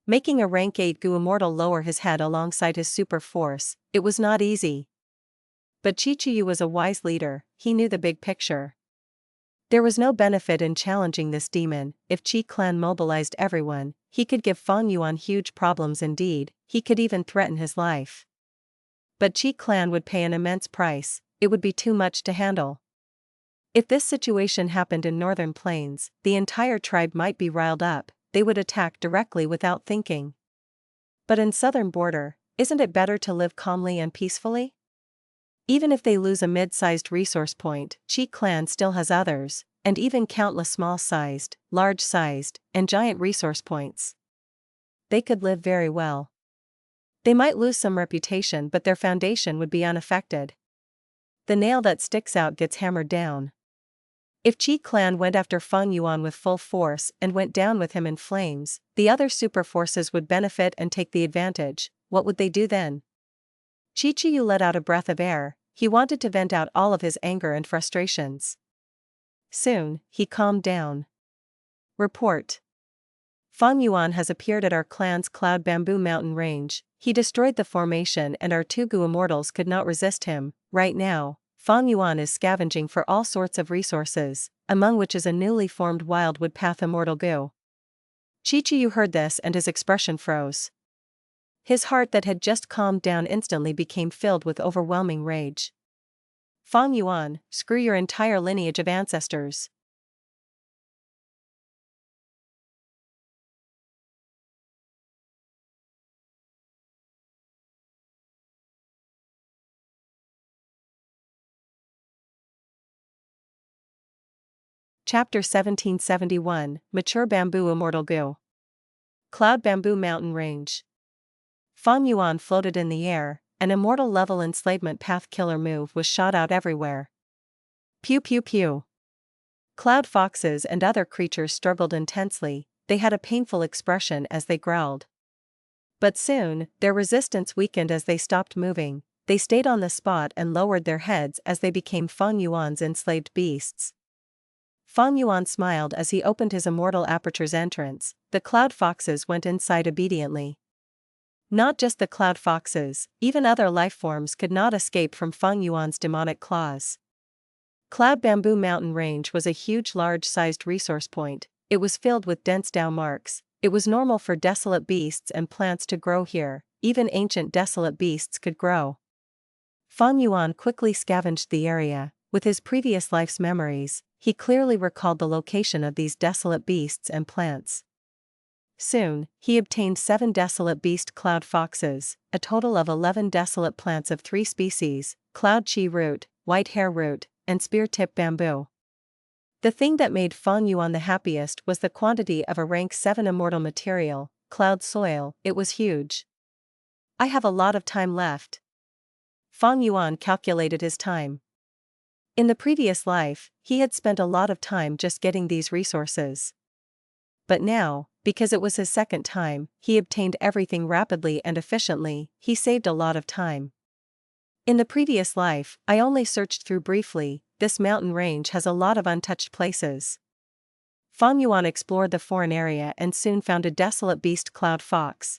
Making a rank 8 Gu Immortal lower his head alongside his super force, it was not easy. But Qiqiu was a wise leader, he knew the big picture. There was no benefit in challenging this demon, if Qi clan mobilized everyone, he could give Fang Yuan huge problems indeed, he could even threaten his life. But Qi clan would pay an immense price, it would be too much to handle. If this situation happened in northern plains, the entire tribe might be riled up, they would attack directly without thinking. But in southern border, isn't it better to live calmly and peacefully? Even if they lose a mid-sized resource point, Qi clan still has others, and even countless small-sized, large-sized, and giant resource points. They could live very well. They might lose some reputation but their foundation would be unaffected. The nail that sticks out gets hammered down. If Qi clan went after Fang Yuan with full force and went down with him in flames, the other super forces would benefit and take the advantage, what would they do then? Qiqiu let out a breath of air, he wanted to vent out all of his anger and frustrations. Soon, he calmed down. Report. Fang Yuan has appeared at our clan's Cloud Bamboo Mountain range, he destroyed the formation and our 2 Gu Immortals could not resist him. Right now, Fang Yuan is scavenging for all sorts of resources, among which is a newly formed Wildwood Path Immortal Gu. Qiqiu heard this and his expression froze. His heart that had just calmed down instantly became filled with overwhelming rage. Fang Yuan, screw your entire lineage of ancestors. Chapter 1771, Mature Bamboo Immortal Gu. Cloud Bamboo Mountain Range. Fang Yuan floated in the air, an immortal level enslavement path killer move was shot out everywhere. Pew pew pew. Cloud foxes and other creatures struggled intensely, they had a painful expression as they growled. But soon, their resistance weakened as they stopped moving, they stayed on the spot and lowered their heads as they became Fang Yuan's enslaved beasts. Fang Yuan smiled as he opened his immortal aperture's entrance, the cloud foxes went inside obediently. Not just the cloud foxes, even other lifeforms could not escape from Fang Yuan's demonic claws. Cloud Bamboo Mountain Range was a huge large-sized resource point, it was filled with dense Dao marks, it was normal for desolate beasts and plants to grow here, even ancient desolate beasts could grow. Fang Yuan quickly scavenged the area, with his previous life's memories, he clearly recalled the location of these desolate beasts and plants. Soon, he obtained 7 desolate beast cloud foxes, a total of 11 desolate plants of 3 species, cloud chi root, white hair root, and spear tip bamboo. The thing that made Fang Yuan the happiest was the quantity of a rank 7 immortal material, cloud soil, it was huge. I have a lot of time left. Fang Yuan calculated his time. In the previous life, he had spent a lot of time just getting these resources. But now, because it was his second time, he obtained everything rapidly and efficiently, he saved a lot of time. In the previous life, I only searched through briefly, this mountain range has a lot of untouched places. Fang Yuan explored the foreign area and soon found a desolate beast cloud fox.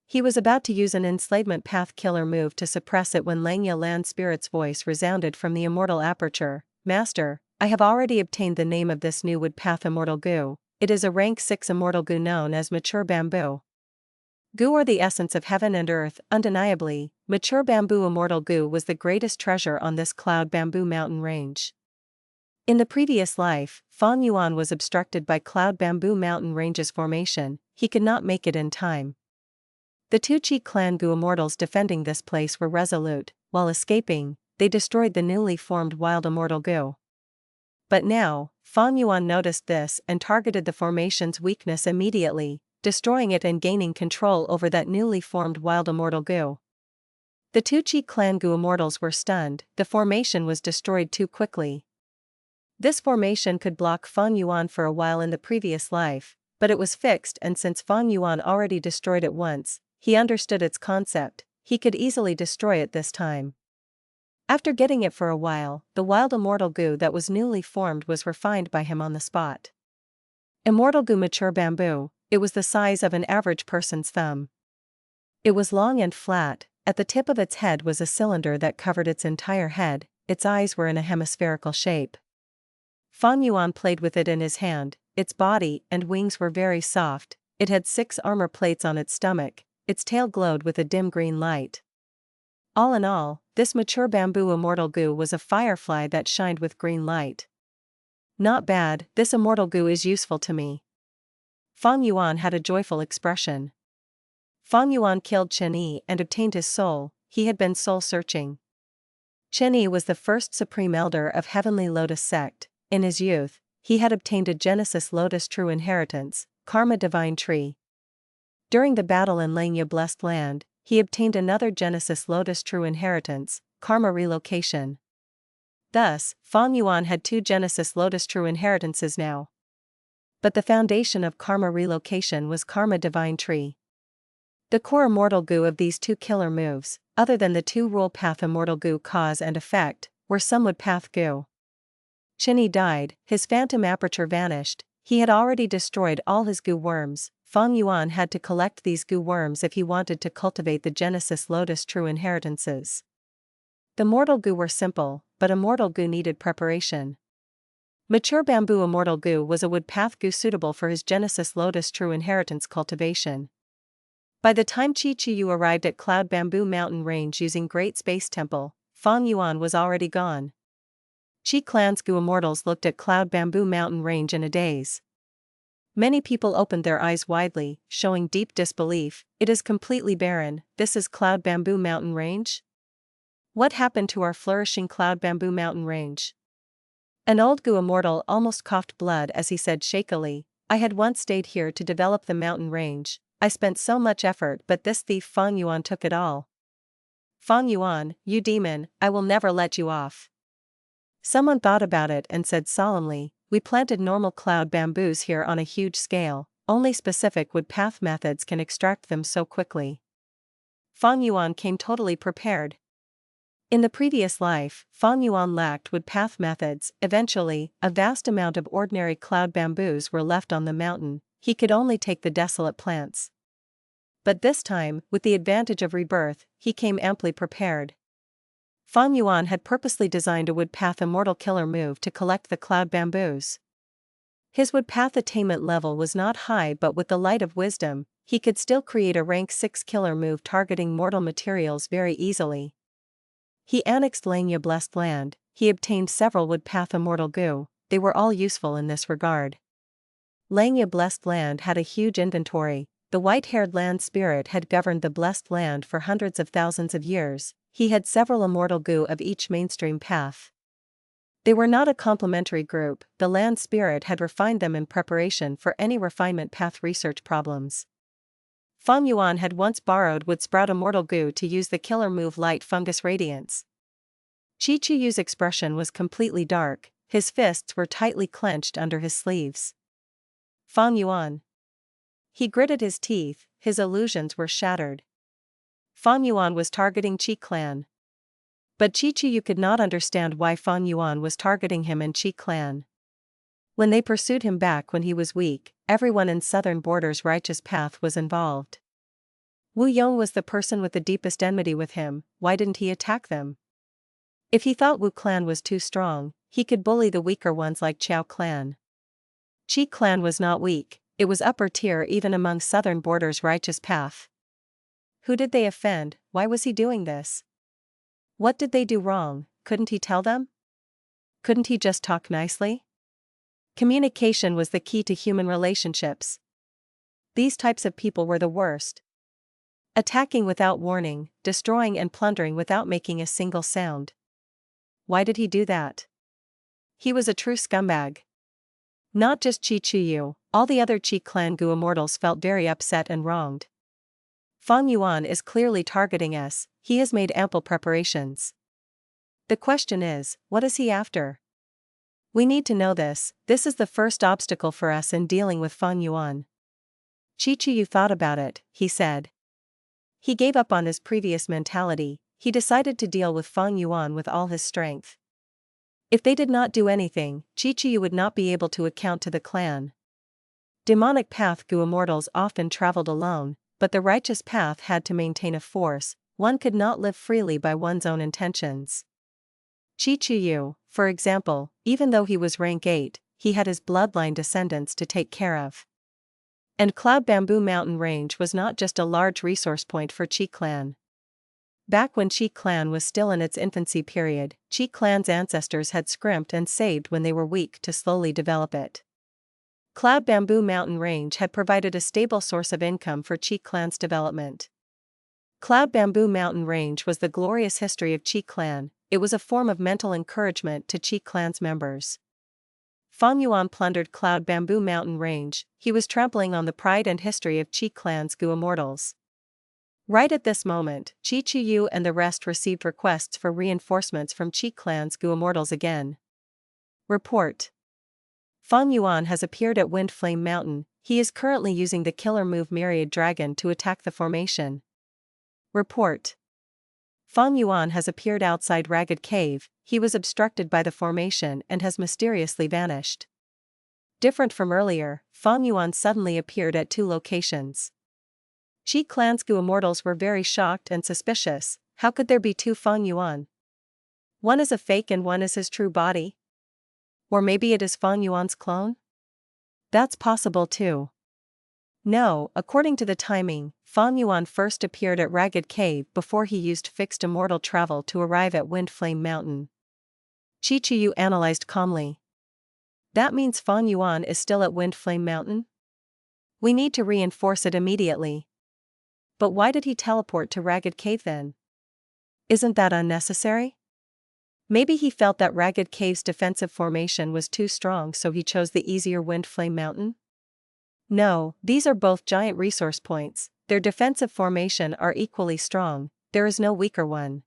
He was about to use an enslavement path killer move to suppress it when Langya Land Spirit's voice resounded from the immortal aperture. Master, I have already obtained the name of this new wood path immortal goo. It is a rank 6 immortal goo known as mature bamboo. Goo are the essence of heaven and earth, undeniably. Mature bamboo immortal goo was the greatest treasure on this cloud bamboo mountain range. In the previous life, Fang Yuan was obstructed by cloud bamboo mountain ranges formation. He could not make it in time. The two Qi clan Gu immortals defending this place were resolute. While escaping, they destroyed the newly formed wild immortal Gu. But now, Fang Yuan noticed this and targeted the formation's weakness immediately, destroying it and gaining control over that newly formed wild immortal Gu. The two Qi clan Gu immortals were stunned. The formation was destroyed too quickly. This formation could block Fang Yuan for a while in the previous life, but it was fixed, and since Fang Yuan already destroyed it once, he understood its concept. He could easily destroy it this time. After getting it for a while, the wild immortal Gu that was newly formed was refined by him on the spot. Immortal Gu mature bamboo, it was the size of an average person's thumb. It was long and flat. At the tip of its head was a cylinder that covered its entire head. Its eyes were in a hemispherical shape. Fang Yuan played with it in his hand. Its body and wings were very soft. It had 6 armor plates on its stomach. Its tail glowed with a dim green light. All in all, this mature bamboo immortal Gu was a firefly that shined with green light. Not bad, this immortal Gu is useful to me. Fang Yuan had a joyful expression. Fang Yuan killed Chen Yi and obtained his soul. He had been soul searching. Chen Yi was the first supreme elder of Heavenly Lotus sect. In his youth, he had obtained a Genesis Lotus true inheritance, Karma Divine Tree. During the battle in Langya Blessed Land, he obtained another Genesis Lotus true inheritance, Karma Relocation. Thus, Fang Yuan had 2 Genesis Lotus true inheritances now. But the foundation of Karma Relocation was Karma Divine Tree. The core immortal Gu of these 2 killer moves, other than the 2 rule path immortal Gu cause and effect, were some wood path Gu. Chen Yi died, his phantom aperture vanished. He had already destroyed all his Gu worms. Fang Yuan had to collect these Gu worms if he wanted to cultivate the Genesis Lotus true inheritances. The mortal Gu were simple, but immortal Gu needed preparation. Mature bamboo immortal Gu was a wood path Gu suitable for his Genesis Lotus true inheritance cultivation. By the time Qi Yu arrived at Cloud Bamboo Mountain Range using Great Space Temple, Fang Yuan was already gone. Qi clan's Gu immortals looked at Cloud Bamboo Mountain Range in a daze. Many people opened their eyes widely, showing deep disbelief. It is completely barren. This is Cloud Bamboo Mountain Range? What happened to our flourishing Cloud Bamboo Mountain Range? An old Gu immortal almost coughed blood as he said shakily, I had once stayed here to develop the mountain range. I spent so much effort, but this thief Fang Yuan took it all. Fang Yuan, you demon, I will never let you off. Someone thought about it and said solemnly, we planted normal cloud bamboos here on a huge scale, only specific wood path methods can extract them so quickly. Fang Yuan came totally prepared. In the previous life, Fang Yuan lacked wood path methods. Eventually, a vast amount of ordinary cloud bamboos were left on the mountain. He could only take the desolate plants. But this time, with the advantage of rebirth, he came amply prepared. Fang Yuan had purposely designed a wood path immortal killer move to collect the cloud bamboos. His wood path attainment level was not high, but with the light of wisdom, he could still create a rank 6 killer move targeting mortal materials very easily. He annexed Langya Blessed Land. He obtained several wood path immortal Gu. They were all useful in this regard. Langya Blessed Land had a huge inventory. The white-haired land spirit had governed the Blessed Land for hundreds of thousands of years. He had several immortal Gu of each mainstream path. They were not a complementary group. The land spirit had refined them in preparation for any refinement path research problems. Fang Yuan had once borrowed wood sprout immortal Gu to use the killer move Light Fungus Radiance. Qi Yu's expression was completely dark. His fists were tightly clenched under his sleeves. Fang Yuan. He gritted his teeth. His illusions were shattered. Fang Yuan was targeting Qi clan. But Qi Yu could not understand why Fang Yuan was targeting him and Qi clan. When they pursued him back when he was weak, everyone in Southern Border's righteous path was involved. Wu Yong was the person with the deepest enmity with him. Why didn't he attack them? If he thought Wu clan was too strong, he could bully the weaker ones like Chao clan. Qi clan was not weak, it was upper tier even among Southern Border's righteous path. Who did they offend? Why was he doing this? What did they do wrong? Couldn't he tell them? Couldn't he just talk nicely? Communication was the key to human relationships. These types of people were the worst. Attacking without warning, destroying and plundering without making a single sound. Why did he do that? He was a true scumbag. Not just Qi Chuyu, all the other Qi clan Gu Immortals felt very upset and wronged. Fang Yuan is clearly targeting us, he has made ample preparations. The question is, what is he after? We need to know this is the first obstacle for us in dealing with Fang Yuan. Qi Chuyu thought about it, he said. He gave up on his previous mentality, he decided to deal with Fang Yuan with all his strength. If they did not do anything, Qi Chuyu would not be able to account to the clan. Demonic path Gu Immortals often traveled alone, but the righteous path had to maintain a force, one could not live freely by one's own intentions. Qi Chuyu, for example, even though he was rank 8, he had his bloodline descendants to take care of. And Cloud Bamboo Mountain Range was not just a large resource point for Qi clan. Back when Qi clan was still in its infancy period, Qi clan's ancestors had scrimped and saved when they were weak to slowly develop it. Cloud Bamboo Mountain Range had provided a stable source of income for Qi clan's development. Cloud Bamboo Mountain Range was the glorious history of Qi clan, it was a form of mental encouragement to Qi clan's members. Fang Yuan plundered Cloud Bamboo Mountain Range, he was trampling on the pride and history of Qi clan's Gu Immortals. Right at this moment, Qi Chuyu and the rest received requests for reinforcements from Qi clan's Gu Immortals again. Report. Fang Yuan has appeared at Wind Flame Mountain, he is currently using the killer move Myriad Dragon to attack the formation. Report. Fang Yuan has appeared outside Ragged Cave, he was obstructed by the formation and has mysteriously vanished. Different from earlier, Fang Yuan suddenly appeared at 2 locations. Qi clan's Gu Immortals were very shocked and suspicious, how could there be 2 Fang Yuan? One is a fake and one is his true body? Or maybe it is Fang Yuan's clone? That's possible too. No, according to the timing, Fang Yuan first appeared at Ragged Cave before he used fixed immortal travel to arrive at Wind Flame Mountain. Qi Chuyu analyzed calmly. That means Fang Yuan is still at Wind Flame Mountain? We need to reinforce it immediately. But why did he teleport to Ragged Cave then? Isn't that unnecessary? Maybe he felt that Ragged Cave's defensive formation was too strong so he chose the easier Wind Flame Mountain? No, these are both giant resource points, their defensive formation are equally strong, there is no weaker one.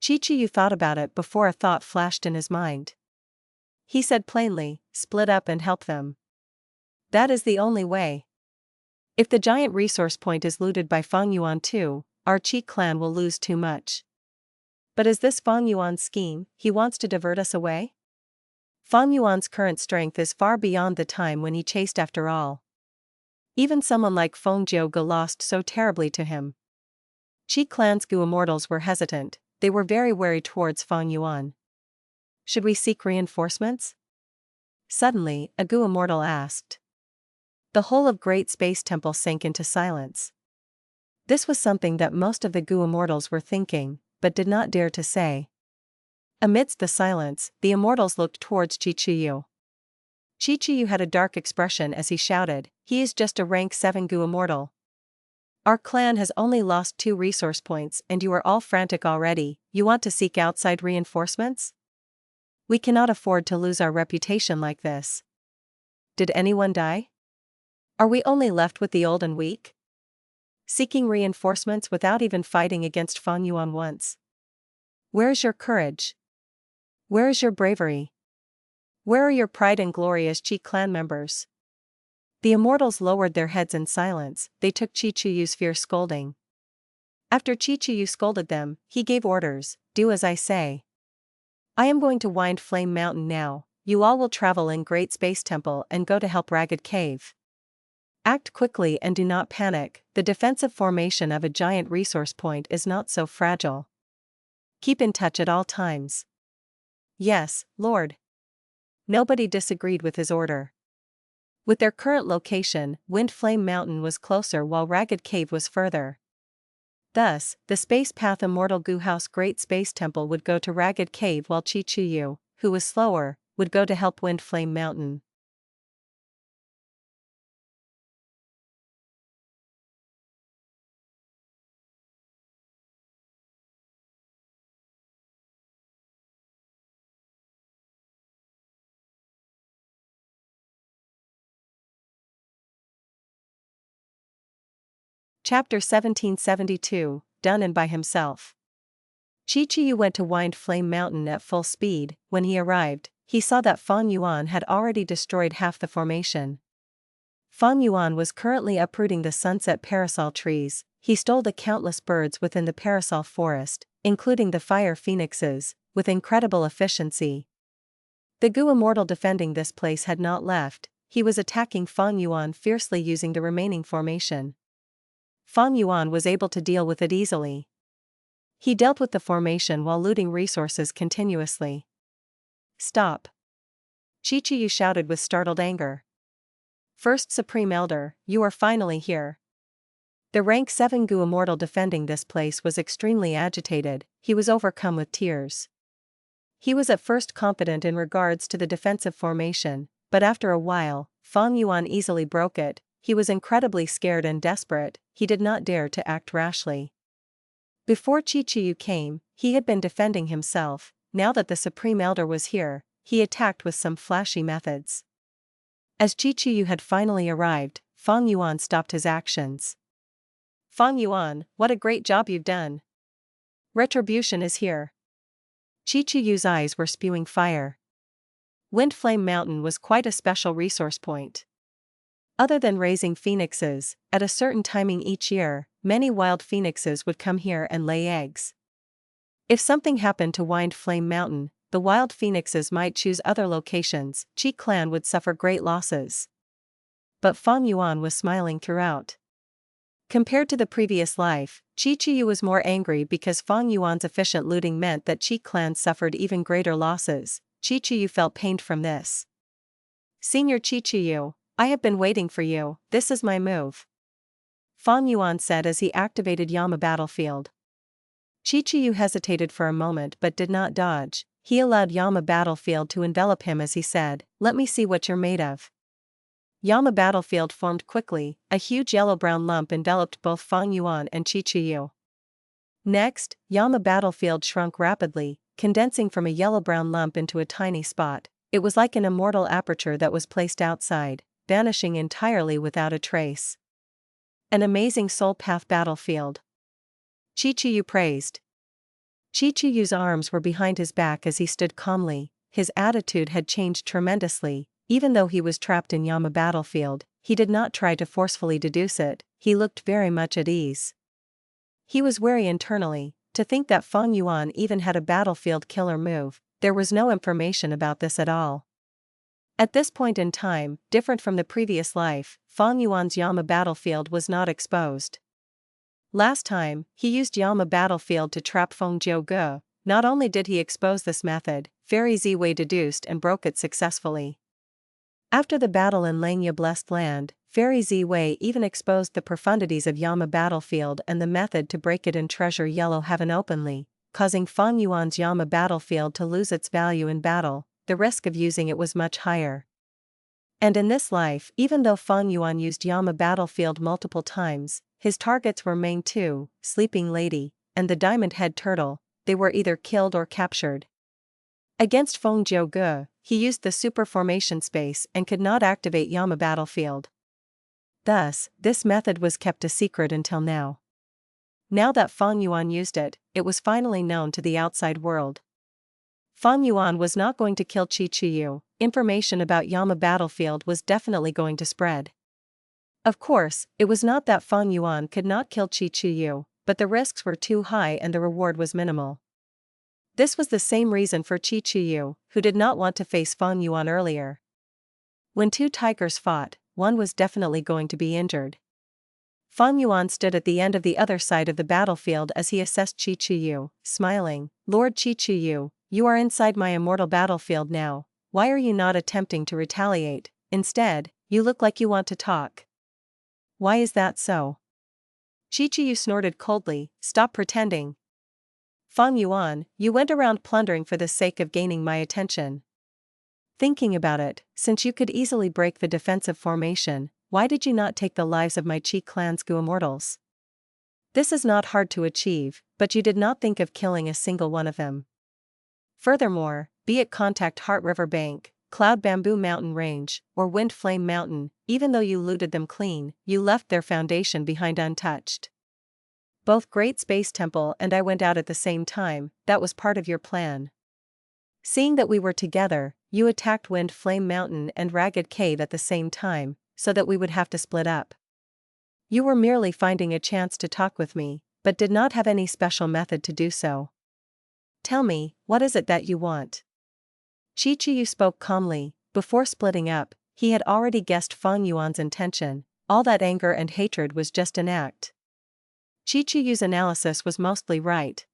Qi Chuyu thought about it before a thought flashed in his mind. He said plainly, split up and help them. That is the only way. If the giant resource point is looted by Fang Yuan too, our Qi clan will lose too much. But is this Fang Yuan's scheme, he wants to divert us away? Fang Yuan's current strength is far beyond the time when he chased after all. Even someone like Feng Jiuge lost so terribly to him. Qi clan's Gu Immortals were hesitant, they were very wary towards Fang Yuan. Should we seek reinforcements? Suddenly, a Gu Immortal asked. The whole of Great Space Temple sank into silence. This was something that most of the Gu Immortals were thinking, but did not dare to say. Amidst the silence, the Immortals looked towards Qi Chuyu. Qi Chuyu had a dark expression as he shouted, he is just a rank 7 Gu Immortal. Our clan has only lost 2 resource points and you are all frantic already, you want to seek outside reinforcements? We cannot afford to lose our reputation like this. Did anyone die? Are we only left with the old and weak? Seeking reinforcements without even fighting against Fang Yuan once. Where is your courage? Where is your bravery? Where are your pride and glory as Qi clan members? The Immortals lowered their heads in silence, they took Qi Chuyu's fierce scolding. After Qi Chuyu scolded them, he gave orders, do as I say. I am going to Wind Flame Mountain now, you all will travel in Great Space Temple and go to help Ragged Cave. Act quickly and do not panic, the defensive formation of a giant resource point is not so fragile. Keep in touch at all times. Yes, Lord. Nobody disagreed with his order. With their current location, Wind Flame Mountain was closer while Ragged Cave was further. Thus, the Space Path Immortal Goo House Great Space Temple would go to Ragged Cave while Chi-Chu-Yu, who was slower, would go to help Wind Flame Mountain. Chapter 1772, Done and by himself. Chi-Chu went to Wind Flame Mountain at full speed. When he arrived, he saw that Fang Yuan had already destroyed half the formation. Fang Yuan was currently uprooting the sunset parasol trees. He stole the countless birds within the parasol forest, including the fire phoenixes, with incredible efficiency. The Goo Immortal defending this place had not left. He was attacking Fang Yuan fiercely using the remaining formation. Fang Yuan was able to deal with it easily. He dealt with the formation while looting resources continuously. Stop! Chi-Chu shouted with startled anger. First Supreme Elder, you are finally here. The rank 7 Goo Immortal defending this place was extremely agitated. He was overcome with tears. He was at first confident in regards to the defensive formation, but after a while, Fang Yuan easily broke it. He was incredibly scared and desperate. He did not dare to act rashly. Before Chi-Chu came, he had been defending himself. Now that the Supreme Elder was here, he attacked with some flashy methods. As Chi-Chu had finally arrived, Fang Yuan stopped his actions. Fang Yuan, what a great job you've done. Retribution is here. Chi-Chu's eyes were spewing fire. Wind Flame Mountain was quite a special resource point. Other than raising phoenixes, at a certain timing each year, many wild phoenixes would come here and lay eggs. If something happened to Wind Flame Mountain, the wild phoenixes might choose other locations. Chi clan would suffer great losses. But Fang Yuan was smiling throughout. Compared to the previous life, Chi-Chu was more angry because Fang Yuan's efficient looting meant that Chi clan suffered even greater losses. Chi-Chu felt pained from this. Senior Chi-Chu, I have been waiting for you, this is my move. Fang Yuan said as he activated Yama Battlefield. Chi-Chu hesitated for a moment but did not dodge. He allowed Yama Battlefield to envelop him as he said, let me see what you're made of. Yama Battlefield formed quickly. A huge yellow-brown lump enveloped both Fang Yuan and Chi-Chu. Next, Yama Battlefield shrunk rapidly, condensing from a yellow-brown lump into a tiny spot. It was like an immortal aperture that was placed outside, vanishing entirely without a trace. An amazing soul path battlefield. Chi-Chu praised. Chi-Chu's arms were behind his back as he stood calmly. His attitude had changed tremendously. Even though he was trapped in Yama Battlefield, he did not try to forcefully deduce it. He looked very much at ease. He was wary internally. To think that Fang Yuan even had a battlefield killer move, there was no information about this at all. At this point in time, different from the previous life, Fang Yuan's Yama Battlefield was not exposed. Last time, he used Yama Battlefield to trap Feng Jiuge. Not only did he expose this method, Fairy Ziwei deduced and broke it successfully. After the battle in Langya Blessed Land, Fairy Ziwei even exposed the profundities of Yama Battlefield and the method to break it in Treasure Yellow Heaven openly, causing Fang Yuan's Yama Battlefield to lose its value in battle. The risk of using it was much higher. And in this life, even though Fang Yuan used Yama Battlefield multiple times, his targets were Main 2, Sleeping Lady, and the Diamond Head Turtle. They were either killed or captured. Against Feng Jiuge, he used the super formation space and could not activate Yama Battlefield. Thus, this method was kept a secret until now. Now that Fang Yuan used it, it was finally known to the outside world. Fang Yuan was not going to kill Chi-Chu. Information about Yama Battlefield was definitely going to spread. Of course, it was not that Fang Yuan could not kill Chi-Chu, but the risks were too high and the reward was minimal. This was the same reason for Qi Chuyu, who did not want to face Fang Yuan earlier. When two tigers fought, one was definitely going to be injured. Fang Yuan stood at the end of the other side of the battlefield as he assessed Qi Chuyu, smiling. Lord Qi Chuyu, you are inside my immortal battlefield now, why are you not attempting to retaliate? Instead, you look like you want to talk. Why is that so? Qi Chuyu snorted coldly, stop pretending. Fang Yuan, you went around plundering for the sake of gaining my attention. Thinking about it, since you could easily break the defensive formation, why did you not take the lives of my Qi clan's Immortals? This is not hard to achieve, but you did not think of killing a single one of them. Furthermore, be it Contact Heart River Bank, Cloud Bamboo Mountain Range, or Wind Flame Mountain, even though you looted them clean, you left their foundation behind untouched. Both Great Space Temple and I went out at the same time, that was part of your plan. Seeing that we were together, you attacked Wind Flame Mountain and Ragged Cave at the same time, so that we would have to split up. You were merely finding a chance to talk with me, but did not have any special method to do so. Tell me, what is it that you want? Qi Chuyu spoke calmly. Before splitting up, he had already guessed Fang Yuan's intention. All that anger and hatred was just an act. Qi Chuyu's analysis was mostly right.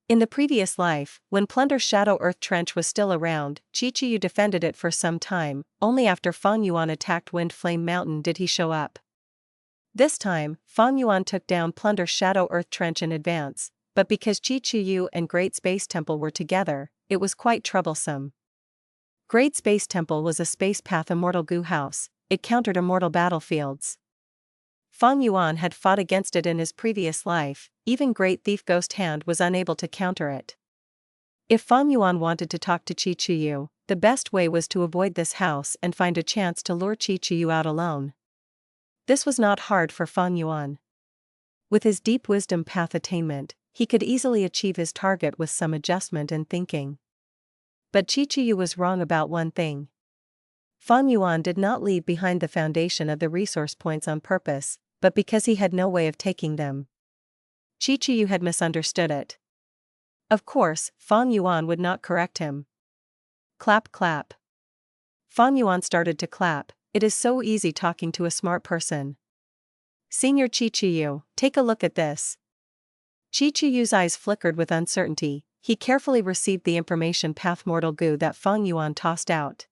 In the previous life, when Plunder's Shadow Earth Trench was still around, Qi Chuyu defended it for some time. Only after Fang Yuan attacked Wind Flame Mountain did he show up. This time, Fang Yuan took down Plunder's Shadow Earth Trench in advance, but because Qi Chuyu and Great Space Temple were together, it was quite troublesome. Great Space Temple was a space path immortal goo house, it countered immortal battlefields. Fang Yuan had fought against it in his previous life, even Great Thief Ghost Hand was unable to counter it. If Fang Yuan wanted to talk to Qi Chuyu, the best way was to avoid this house and find a chance to lure Qi Chuyu out alone. This was not hard for Fang Yuan. With his deep wisdom path attainment, he could easily achieve his target with some adjustment and thinking. But Qi Chuyu was wrong about one thing. Fang Yuan did not leave behind the foundation of the resource points on purpose, but because he had no way of taking them. Qi Chuyu had misunderstood it. Of course, Fang Yuan would not correct him. Clap clap. Fang Yuan started to clap. It is so easy talking to a smart person. Senior Qi Chuyu, take a look at this. Qi Chuyu's eyes flickered with uncertainty. He carefully received the information path mortal goo that Fang Yuan tossed out.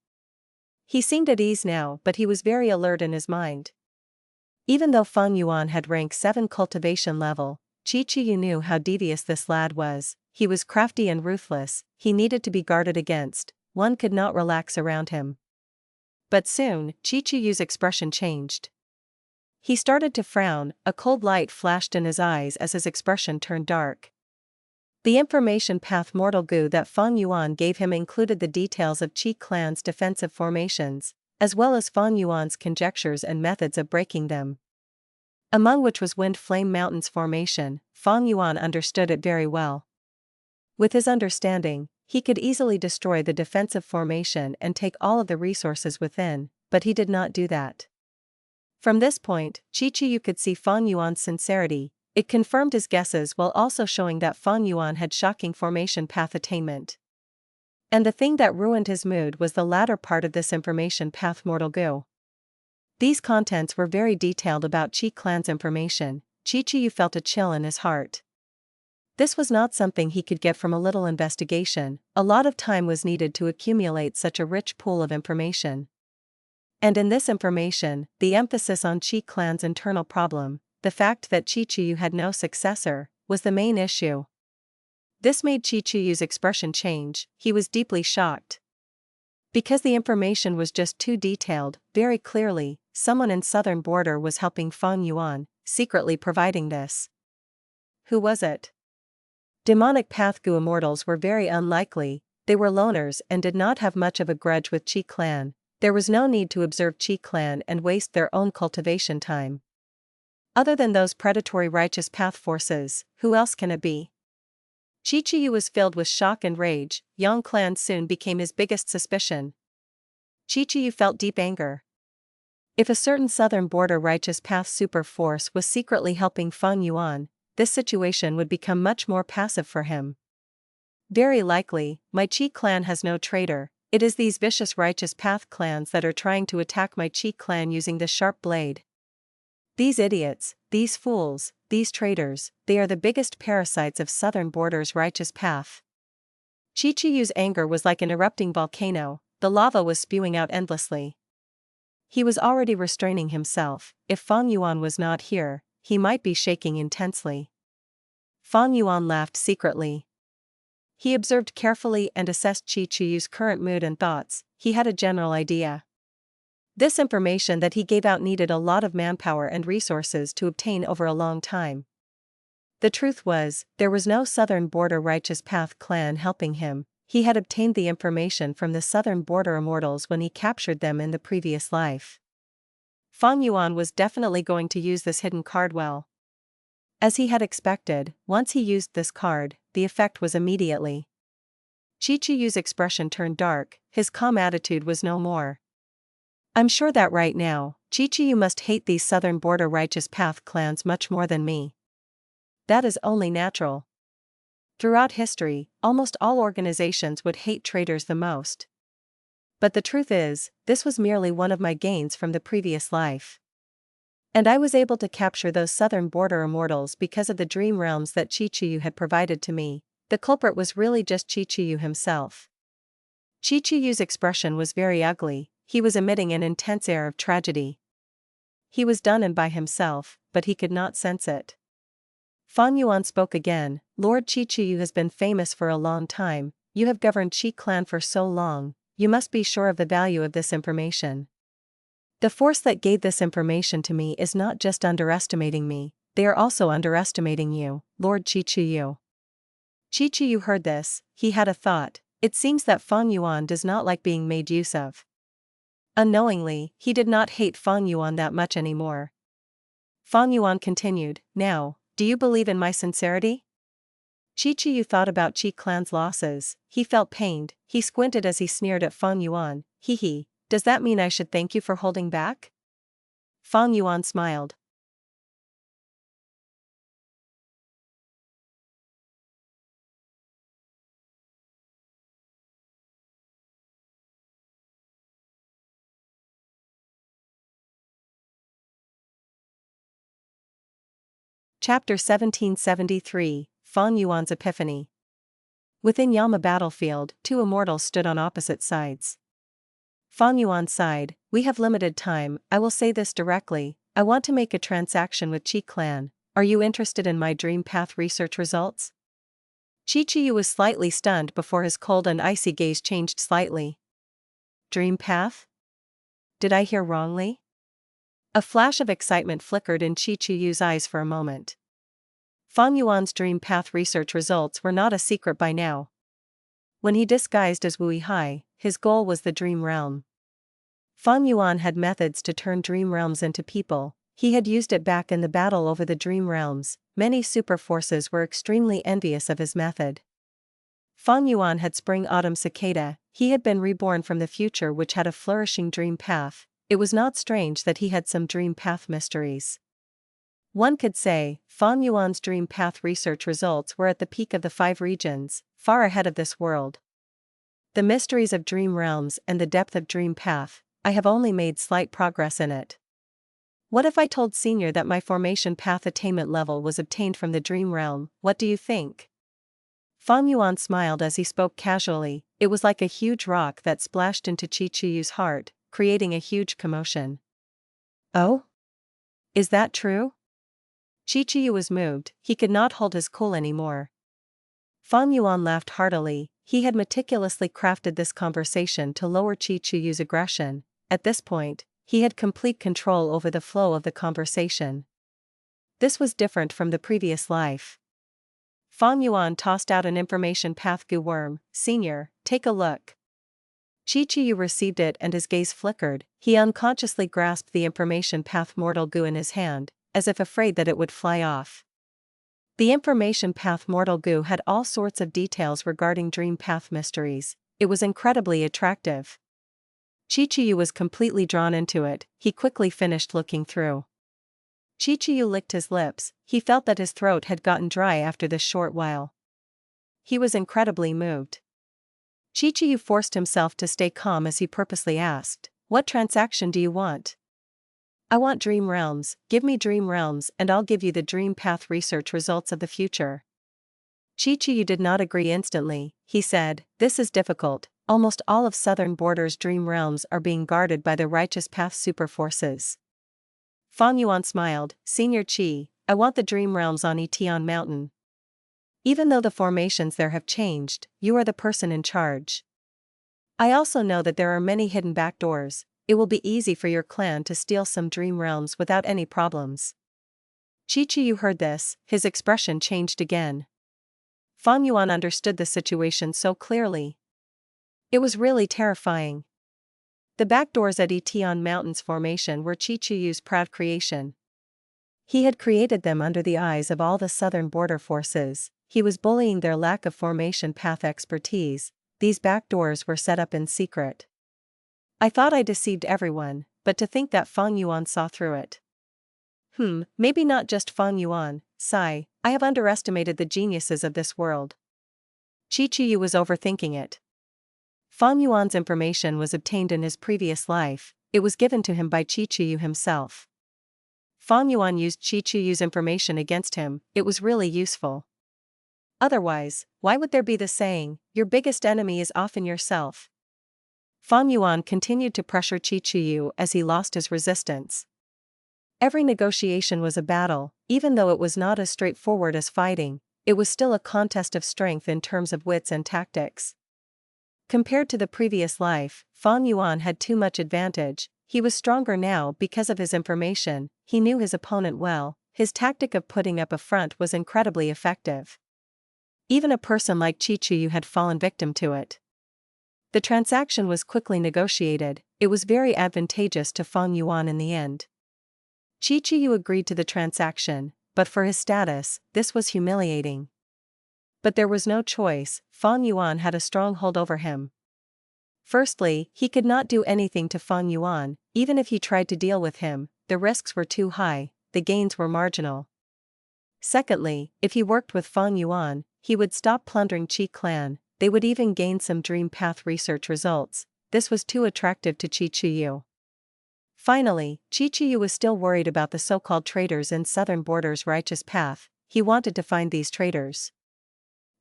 He seemed at ease now, but he was very alert in his mind. Even though Fang Yuan had rank 7 cultivation level, Qi Chuyu knew how devious this lad was. He was crafty and ruthless, he needed to be guarded against, one could not relax around him. But soon, Qi Chuyu's expression changed. He started to frown, a cold light flashed in his eyes as his expression turned dark. The information path mortal goo that Fang Yuan gave him included the details of Qi clan's defensive formations, as well as Fang Yuan's conjectures and methods of breaking them. Among which was Wind Flame Mountain's formation. Fang Yuan understood it very well. With his understanding, he could easily destroy the defensive formation and take all of the resources within, but he did not do that. From this point, Qi Chuyu could see Fang Yuan's sincerity. It confirmed his guesses while also showing that Fang Yuan had shocking formation path attainment. And the thing that ruined his mood was the latter part of this information path mortal goo. These contents were very detailed about Qi clan's information. Qi Chuyu felt a chill in his heart. This was not something he could get from a little investigation, a lot of time was needed to accumulate such a rich pool of information. And in this information, the emphasis on Qi clan's internal problem, the fact that Qi Chuyu had no successor, was the main issue. This made Qi Chuyu's expression change, he was deeply shocked. Because the information was just too detailed, very clearly, someone in southern border was helping Fang Yuan, secretly providing this. Who was it? Demonic Path Goo Immortals were very unlikely, they were loners and did not have much of a grudge with Qi clan, there was no need to observe Qi clan and waste their own cultivation time. Other than those predatory righteous path forces, who else can it be? Qi Chuyu was filled with shock and rage, Yang clan soon became his biggest suspicion. Qi Chuyu felt deep anger. If a certain southern border righteous path super force was secretly helping Fang Yuan, this situation would become much more passive for him. Very likely, my Qi clan has no traitor. It is these vicious righteous path clans that are trying to attack my Qi clan using this sharp blade. These idiots, these fools, these traitors, they are the biggest parasites of Southern Border's righteous path. Chi-Chiyu's anger was like an erupting volcano, the lava was spewing out endlessly. He was already restraining himself. If Fang Yuan was not here, he might be shaking intensely. Fang Yuan laughed secretly. He observed carefully and assessed Chi-Chiyu's current mood and thoughts. He had a general idea. This information that he gave out needed a lot of manpower and resources to obtain over a long time. The truth was, there was no Southern Border Righteous Path clan helping him. He had obtained the information from the Southern Border Immortals when he captured them in the previous life. Fang Yuan was definitely going to use this hidden card well. As he had expected, once he used this card, the effect was immediately. Chi-Chiyu's expression turned dark, his calm attitude was no more. I'm sure that right now, Chi-Chiyu must hate these Southern Border Righteous Path clans much more than me. That is only natural. Throughout history, almost all organizations would hate traitors the most. But the truth is, this was merely one of my gains from the previous life. And I was able to capture those Southern Border Immortals because of the dream realms that Chi-Chiyu had provided to me. The culprit was really just Chi-Chiyu himself. Chi-Chiyu's expression was very ugly, he was emitting an intense air of tragedy. He was done and by himself, but he could not sense it. Fang Yuan spoke again. Lord Chi-Chiyu has been famous for a long time, you have governed Qi clan for so long, you must be sure of the value of this information. The force that gave this information to me is not just underestimating me, they are also underestimating you, Lord Chi-Chiyu. Chi-Chiyu heard this, he had a thought. It seems that Fang Yuan does not like being made use of. Unknowingly, he did not hate Fang Yuan that much anymore. Fang Yuan continued, now, do you believe in my sincerity? Chi-Chiyu thought about Qi clan's losses, he felt pained, he squinted as he sneered at Fang Yuan, hee, does that mean I should thank you for holding back? Fang Yuan smiled. Chapter 1773, Fang Yuan's Epiphany. Within Yama battlefield, two immortals stood on opposite sides. Fang Yuan sighed, we have limited time, I will say this directly, I want to make a transaction with Qi clan, are you interested in my dream path research results? Chi-Chiyu was slightly stunned before his cold and icy gaze changed slightly. Dream path? Did I hear wrongly? A flash of excitement flickered in Chi-Chiyu's eyes for a moment. Fang Yuan's dream path research results were not a secret by now. When he disguised as Wu Hai, his goal was the dream realm. Fang Yuan had methods to turn dream realms into people, he had used it back in the battle over the dream realms, many super forces were extremely envious of his method. Fang Yuan had spring autumn cicada, he had been reborn from the future which had a flourishing dream path, it was not strange that he had some dream path mysteries. One could say, Fang Yuan's dream path research results were at the peak of the 5 regions, far ahead of this world. The mysteries of dream realms and the depth of dream path, I have only made slight progress in it. What if I told Senior that my formation path attainment level was obtained from the dream realm, what do you think? Fang Yuan smiled as he spoke casually, it was like a huge rock that splashed into Chi-Chiyu's heart, creating a huge commotion. Oh? Is that true? Chi-Chiyu was moved, he could not hold his cool anymore. Fang Yuan laughed heartily, he had meticulously crafted this conversation to lower Chi-Chiyu's aggression, at this point, he had complete control over the flow of the conversation. This was different from the previous life. Fang Yuan tossed out an information path goo worm, Senior, take a look. Chi-Chiyu received it and his gaze flickered, he unconsciously grasped the information path mortal goo in his hand, as if afraid that it would fly off. The information path mortal goo had all sorts of details regarding dream path mysteries, it was incredibly attractive. Chi-Chiyu was completely drawn into it, he quickly finished looking through. Chi-Chiyu licked his lips, he felt that his throat had gotten dry after this short while. he was incredibly moved. Chi forced himself to stay calm as he purposely asked, "What transaction do you want?" "I want dream realms, give me dream realms and I'll give you the dream path research results of the future." Chi did not agree instantly. He said, "This is difficult, almost all of Southern Border's dream realms are being guarded by the Righteous Path super forces." Fang Yuan smiled, "Senior Chi, I want the dream realms on Etian Mountain. Even though the formations there have changed, you are the person in charge. I also know that there are many hidden backdoors. It will be easy for your clan to steal some dream realms without any problems." Chi heard this, his expression changed again. Fang Yuan understood the situation so clearly. It was really terrifying. The backdoors at Etian Mountain's formation were Chi proud creation. He had created them under the eyes of all the Southern Border forces. He was bullying their lack of formation path expertise. These backdoors were set up in secret. I thought I deceived everyone, but to think that Fang Yuan saw through it. Maybe not just Fang Yuan, sigh, I have underestimated the geniuses of this world. Chi was overthinking it. Fang Yuan's information was obtained in his previous life, it was given to him by Chi himself. Fang Yuan used Chi information against him, it was really useful. Otherwise, why would there be the saying, your biggest enemy is often yourself? Fang Yuan continued to pressure Chi as he lost his resistance. Every negotiation was a battle, even though it was not as straightforward as fighting, it was still a contest of strength in terms of wits and tactics. Compared to the previous life, Fang Yuan had too much advantage. He was stronger now because of his information, he knew his opponent well, his tactic of putting up a front was incredibly effective. Even a person like Chi had fallen victim to it. The transaction was quickly negotiated, it was very advantageous to Fang Yuan in the end. Chi agreed to the transaction, but for his status, this was humiliating. But there was no choice, Fang Yuan had a strong hold over him. Firstly, he could not do anything to Fang Yuan, even if he tried to deal with him, the risks were too high, the gains were marginal. Secondly, if he worked with Fang Yuan, he would stop plundering Chi clan, they would even gain some dream path research results, this was too attractive to Chi. Finally, Chi was still worried about the so-called traitors in Southern Border's Righteous Path, he wanted to find these traitors.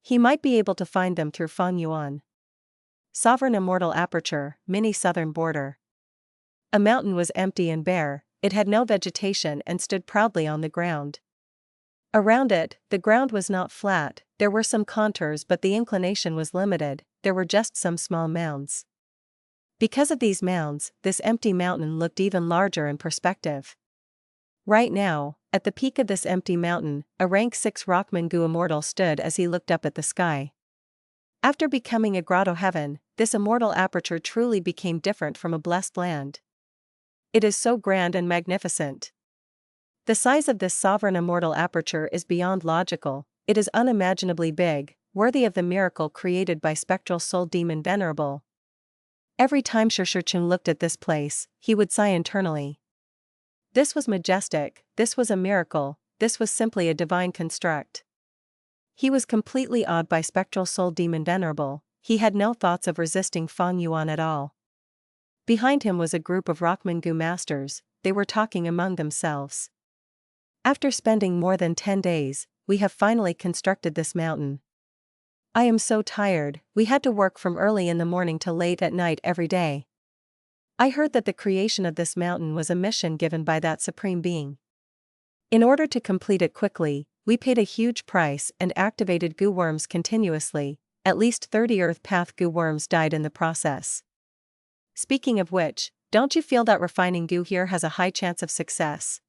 He might be able to find them through Fang Yuan. Sovereign Immortal Aperture, Mini Southern Border. A mountain was empty and bare, it had no vegetation and stood proudly on the ground. Around it, the ground was not flat, there were some contours but the inclination was limited, there were just some small mounds. Because of these mounds, this empty mountain looked even larger in perspective. Right now, at the peak of this empty mountain, a rank 6 Rockmangu Immortal stood as he looked up at the sky. After becoming a grotto heaven, this immortal aperture truly became different from a blessed land. It is so grand and magnificent. The size of this sovereign immortal aperture is beyond logical, it is unimaginably big, worthy of the miracle created by spectral soul demon Venerable. Every time Shurchun looked at this place, he would sigh internally. This was majestic, this was a miracle, this was simply a divine construct. He was completely awed by spectral soul demon Venerable, he had no thoughts of resisting Fang Yuan at all. Behind him was a group of Rockmangu masters, they were talking among themselves. After spending more than 10 days, we have finally constructed this mountain. I am so tired, we had to work from early in the morning to late at night every day. I heard that the creation of this mountain was a mission given by that Supreme Being. In order to complete it quickly, we paid a huge price and activated goo worms continuously, at least 30 Earth Path goo worms died in the process. Speaking of which, don't you feel that refining goo here has a high chance of success?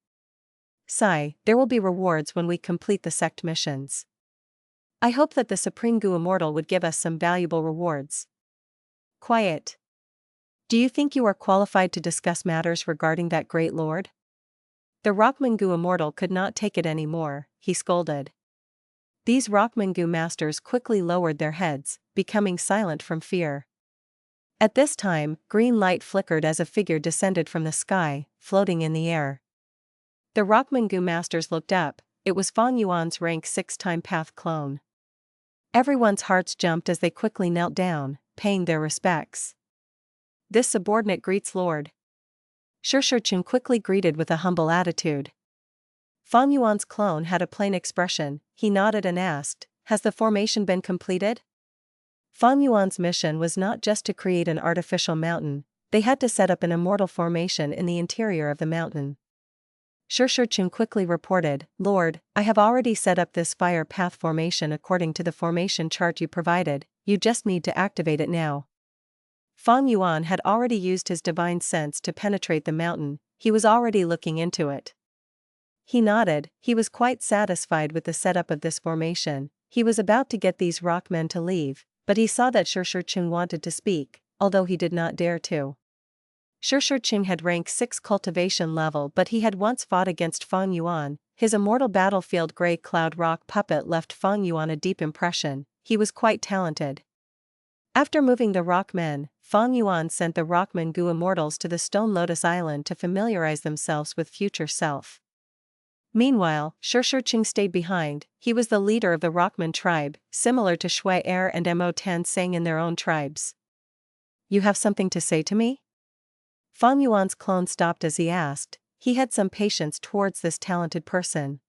Sigh, there will be rewards when we complete the sect missions. I hope that the Supreme Goo Immortal would give us some valuable rewards. Quiet. Do you think you are qualified to discuss matters regarding that great lord? The Rockmangu Immortal could not take it anymore, he scolded. These Rockmangu masters quickly lowered their heads, becoming silent from fear. At this time, green light flickered as a figure descended from the sky, floating in the air. The Rockmangu masters looked up, it was Fang Yuan's rank 6 time path clone. Everyone's hearts jumped as they quickly knelt down, paying their respects. This subordinate greets Lord. Shishirchun quickly greeted with a humble attitude. Fang Yuan's clone had a plain expression. He nodded and asked, "Has the formation been completed?" Fang Yuan's mission was not just to create an artificial mountain, they had to set up an immortal formation in the interior of the mountain. Shishirchun quickly reported, "Lord, I have already set up this fire path formation according to the formation chart you provided, you just need to activate it now." Fang Yuan had already used his divine sense to penetrate the mountain, he was already looking into it. He nodded, he was quite satisfied with the setup of this formation. He was about to get these rockmen to leave, but he saw that Shishirchun wanted to speak, although he did not dare to. Shishirchun had rank 6 cultivation level, but he had once fought against Fang Yuan. His immortal battlefield grey cloud rock puppet left Fang Yuan a deep impression. He was quite talented. After moving the rockmen, Fang Yuan sent the rockmen Gu Immortals to the Stone Lotus Island to familiarize themselves with future self. Meanwhile, Shishirchun stayed behind. He was the leader of the rockman tribe, similar to Shui Er and Mo Tan Sang in their own tribes. "You have something to say to me?" Fang Yuan's clone stopped as he asked. He had some patience towards this talented person.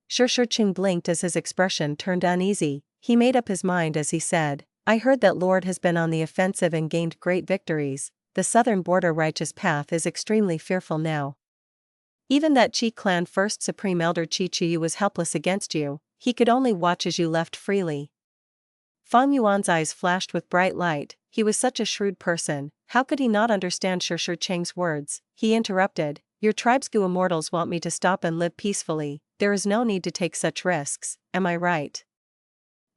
Shishirchun blinked as his expression turned uneasy. He made up his mind as he said, "I heard that Lord has been on the offensive and gained great victories. The southern border righteous path is extremely fearful now. Even that Qi clan first supreme elder Qi Qiyu was helpless against you, he could only watch as you left freely." Fang Yuan's eyes flashed with bright light. He was such a shrewd person, how could he not understand Shishirchun's words? He interrupted, "Your tribe's Gu Immortals want me to stop and live peacefully, there is no need to take such risks, am I right?"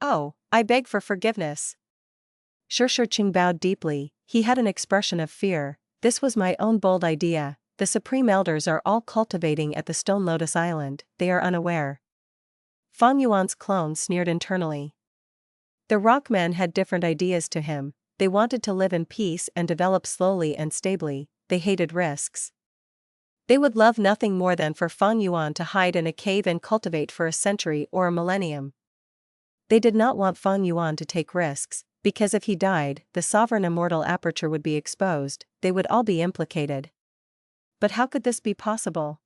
"Oh, I beg for forgiveness." Shishirchun bowed deeply, he had an expression of fear. "This was my own bold idea. The Supreme Elders are all cultivating at the Stone Lotus Island, they are unaware." Fang Yuan's clone sneered internally. The rockmen had different ideas to him. They wanted to live in peace and develop slowly and stably, they hated risks. They would love nothing more than for Fang Yuan to hide in a cave and cultivate for a century or a millennium. They did not want Fang Yuan to take risks, because if he died, the sovereign immortal aperture would be exposed, they would all be implicated. But how could this be possible?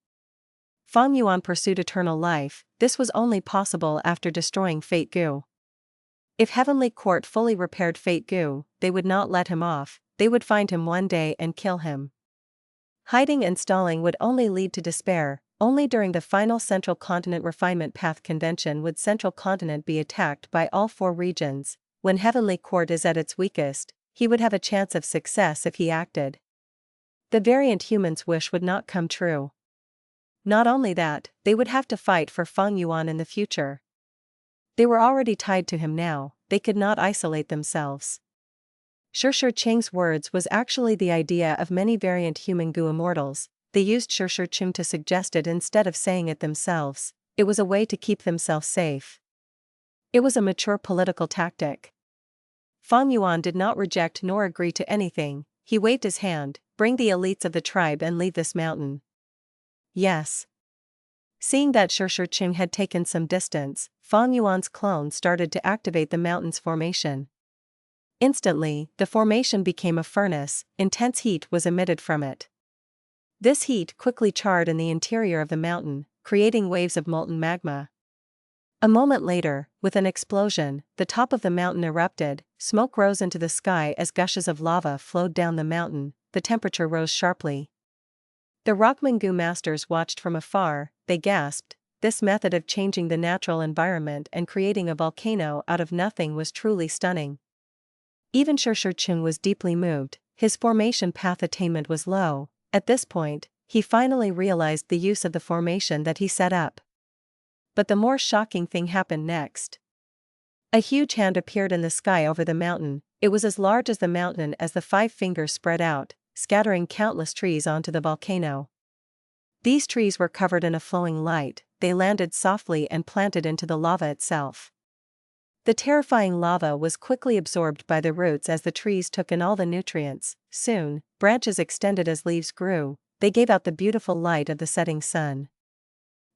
Fang Yuan pursued eternal life, this was only possible after destroying Fate Gu. If Heavenly Court fully repaired Fate Gu, they would not let him off, they would find him one day and kill him. Hiding and stalling would only lead to despair. Only during the final Central Continent Refinement Path Convention would Central Continent be attacked by all 4 regions. When Heavenly Court is at its weakest, he would have a chance of success if he acted. The variant human's wish would not come true. Not only that, they would have to fight for Fang Yuan in the future. They were already tied to him now, they could not isolate themselves. Shishirchun's words was actually the idea of many variant human Gu Immortals. They used Shishirchun to suggest it instead of saying it themselves. It was a way to keep themselves safe. It was a mature political tactic. Fang Yuan did not reject nor agree to anything. He waved his hand, "Bring the elites of the tribe and leave this mountain." "Yes." Seeing that Shishirchun had taken some distance, Fang Yuan's clone started to activate the mountain's formation. Instantly, the formation became a furnace, intense heat was emitted from it. This heat quickly charred in the interior of the mountain, creating waves of molten magma. A moment later, with an explosion, the top of the mountain erupted, smoke rose into the sky as gushes of lava flowed down the mountain, the temperature rose sharply. The Rockmangu masters watched from afar, they gasped. This method of changing the natural environment and creating a volcano out of nothing was truly stunning. Even Shishirchun was deeply moved, his formation path attainment was low. At this point, he finally realized the use of the formation that he set up. But the more shocking thing happened next. A huge hand appeared in the sky over the mountain, it was as large as the mountain as the 5 fingers spread out, scattering countless trees onto the volcano. These trees were covered in a flowing light, they landed softly and planted into the lava itself. The terrifying lava was quickly absorbed by the roots as the trees took in all the nutrients. Soon, branches extended as leaves grew, they gave out the beautiful light of the setting sun.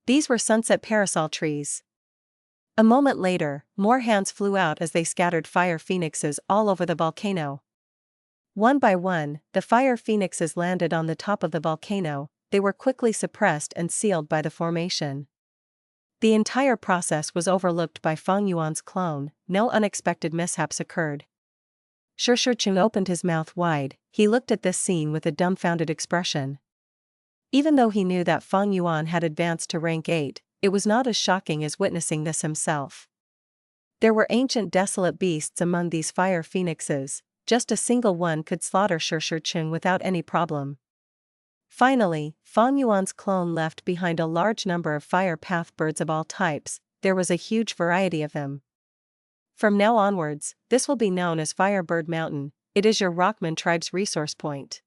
These were sunset parasol trees. A moment later, more hands flew out as they scattered fire phoenixes all over the volcano. One by one, the fire phoenixes landed on the top of the volcano. They were quickly suppressed and sealed by the formation. The entire process was overlooked by Feng Yuan's clone. No unexpected mishaps occurred. Shi opened his mouth wide. He looked at this scene with a dumbfounded expression. Even though he knew that Feng Yuan had advanced to rank 8, it was not as shocking as witnessing this himself. There were ancient desolate beasts among these fire phoenixes. Just a single one could slaughter Shi without any problem. Finally, Feng Yuan's clone left behind a large number of fire path birds of all types. There was a huge variety of them. From now onwards, this will be known as Firebird Mountain. It is your Rockman tribe's resource point.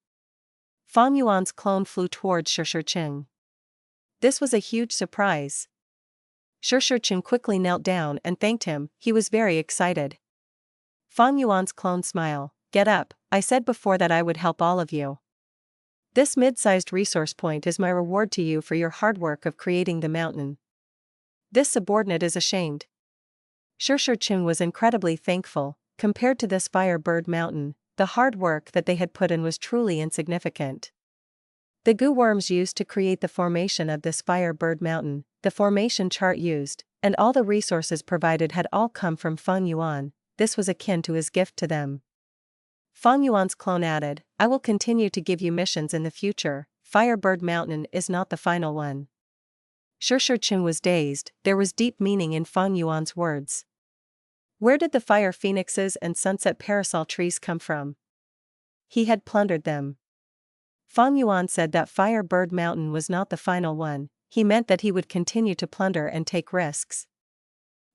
Feng Yuan's clone flew towards Shi. This was a huge surprise. Shi quickly knelt down and thanked him. He was very excited. Feng Yuan's clone smiled. Get up, I said before that I would help all of you. This mid-sized resource point is my reward to you for your hard work of creating the mountain. This subordinate is ashamed. Shi was incredibly thankful. Compared to this Firebird Mountain, the hard work that they had put in was truly insignificant. The goo worms used to create the formation of this Firebird Mountain, the formation chart used, and all the resources provided had all come from Feng Yuan. This was akin to his gift to them. Feng Yuan's clone added, I will continue to give you missions in the future. Firebird Mountain is not the final one. Shi was dazed. There was deep meaning in Feng Yuan's words. Where did the fire phoenixes and sunset parasol trees come from? He had plundered them. Feng Yuan said that Firebird Mountain was not the final one. He meant that he would continue to plunder and take risks.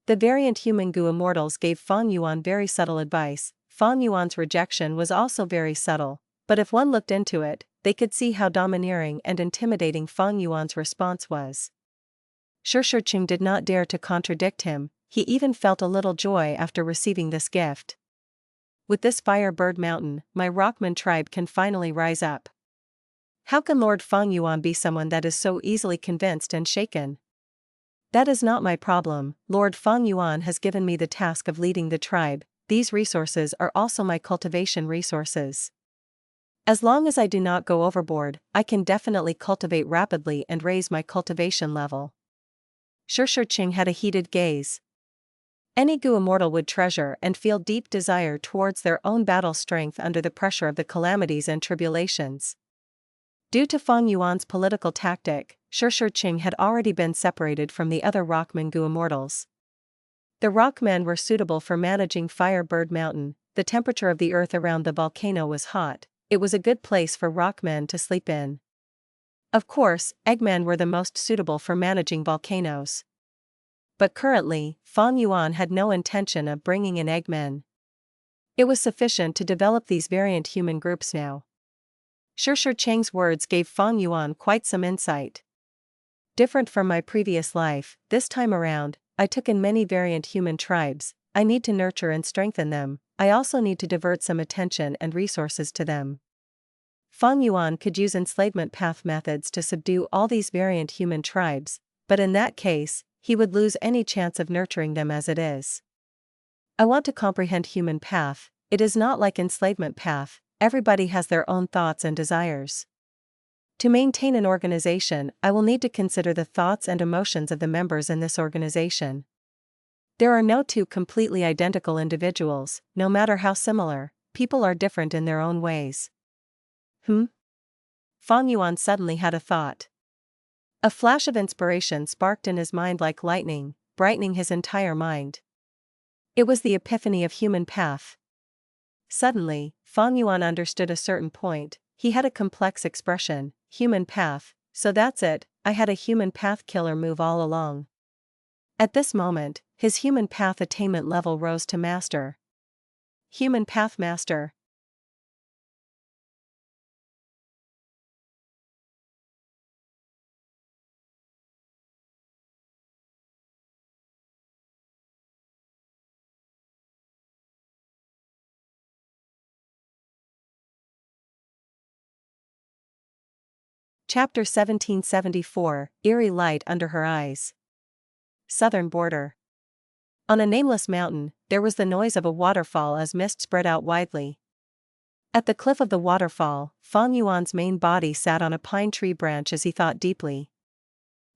The variant human goo Immortals gave Feng Yuan very subtle advice. Feng Yuan's rejection was also very subtle, but if one looked into it, they could see how domineering and intimidating Feng Yuan's response was. Shi did not dare to contradict him. He even felt a little joy after receiving this gift. With this Firebird Mountain, my Rockman tribe can finally rise up. How can Lord Feng Yuan be someone that is so easily convinced and shaken? That is not my problem. Lord Feng Yuan has given me the task of leading the tribe. These resources are also my cultivation resources. As long as I do not go overboard, I can definitely cultivate rapidly and raise my cultivation level. Shi had a heated gaze. Any goo immortal would treasure and feel deep desire towards their own battle strength under the pressure of the calamities and tribulations. Due to Feng Yuan's political tactic, Shi had already been separated from the other Rockman goo immortals. The Rockmen were suitable for managing Firebird Mountain. The temperature of the earth around the volcano was hot. It was a good place for Rockmen to sleep in. Of course, Eggmen were the most suitable for managing volcanoes. But currently, Feng Yuan had no intention of bringing in Eggmen. It was sufficient to develop these variant human groups now. Shi's words gave Feng Yuan quite some insight. Different from my previous life, this time around, I took in many variant human tribes. I need to nurture and strengthen them. I also need to divert some attention and resources to them. Feng Yuan could use enslavement path methods to subdue all these variant human tribes, but in that case, he would lose any chance of nurturing them as it is. I want to comprehend human path. It is not like enslavement path. Everybody has their own thoughts and desires. To maintain an organization, I will need to consider the thoughts and emotions of the members in this organization. There are no two completely identical individuals, no matter how similar. People are different in their own ways. Feng Yuan suddenly had a thought. A flash of inspiration sparked in his mind like lightning, brightening his entire mind. It was the epiphany of human path. Suddenly, Feng Yuan understood a certain point. He had a complex expression, human path, so that's it, I had a human path killer move all along. At this moment, his human path attainment level rose to Master. Human Path Master. Chapter 1774, Eerie light under her eyes. Southern border. On a nameless mountain, there was the noise of a waterfall as mist spread out widely. At the cliff of the waterfall, Fang Yuan's main body sat on a pine tree branch as he thought deeply.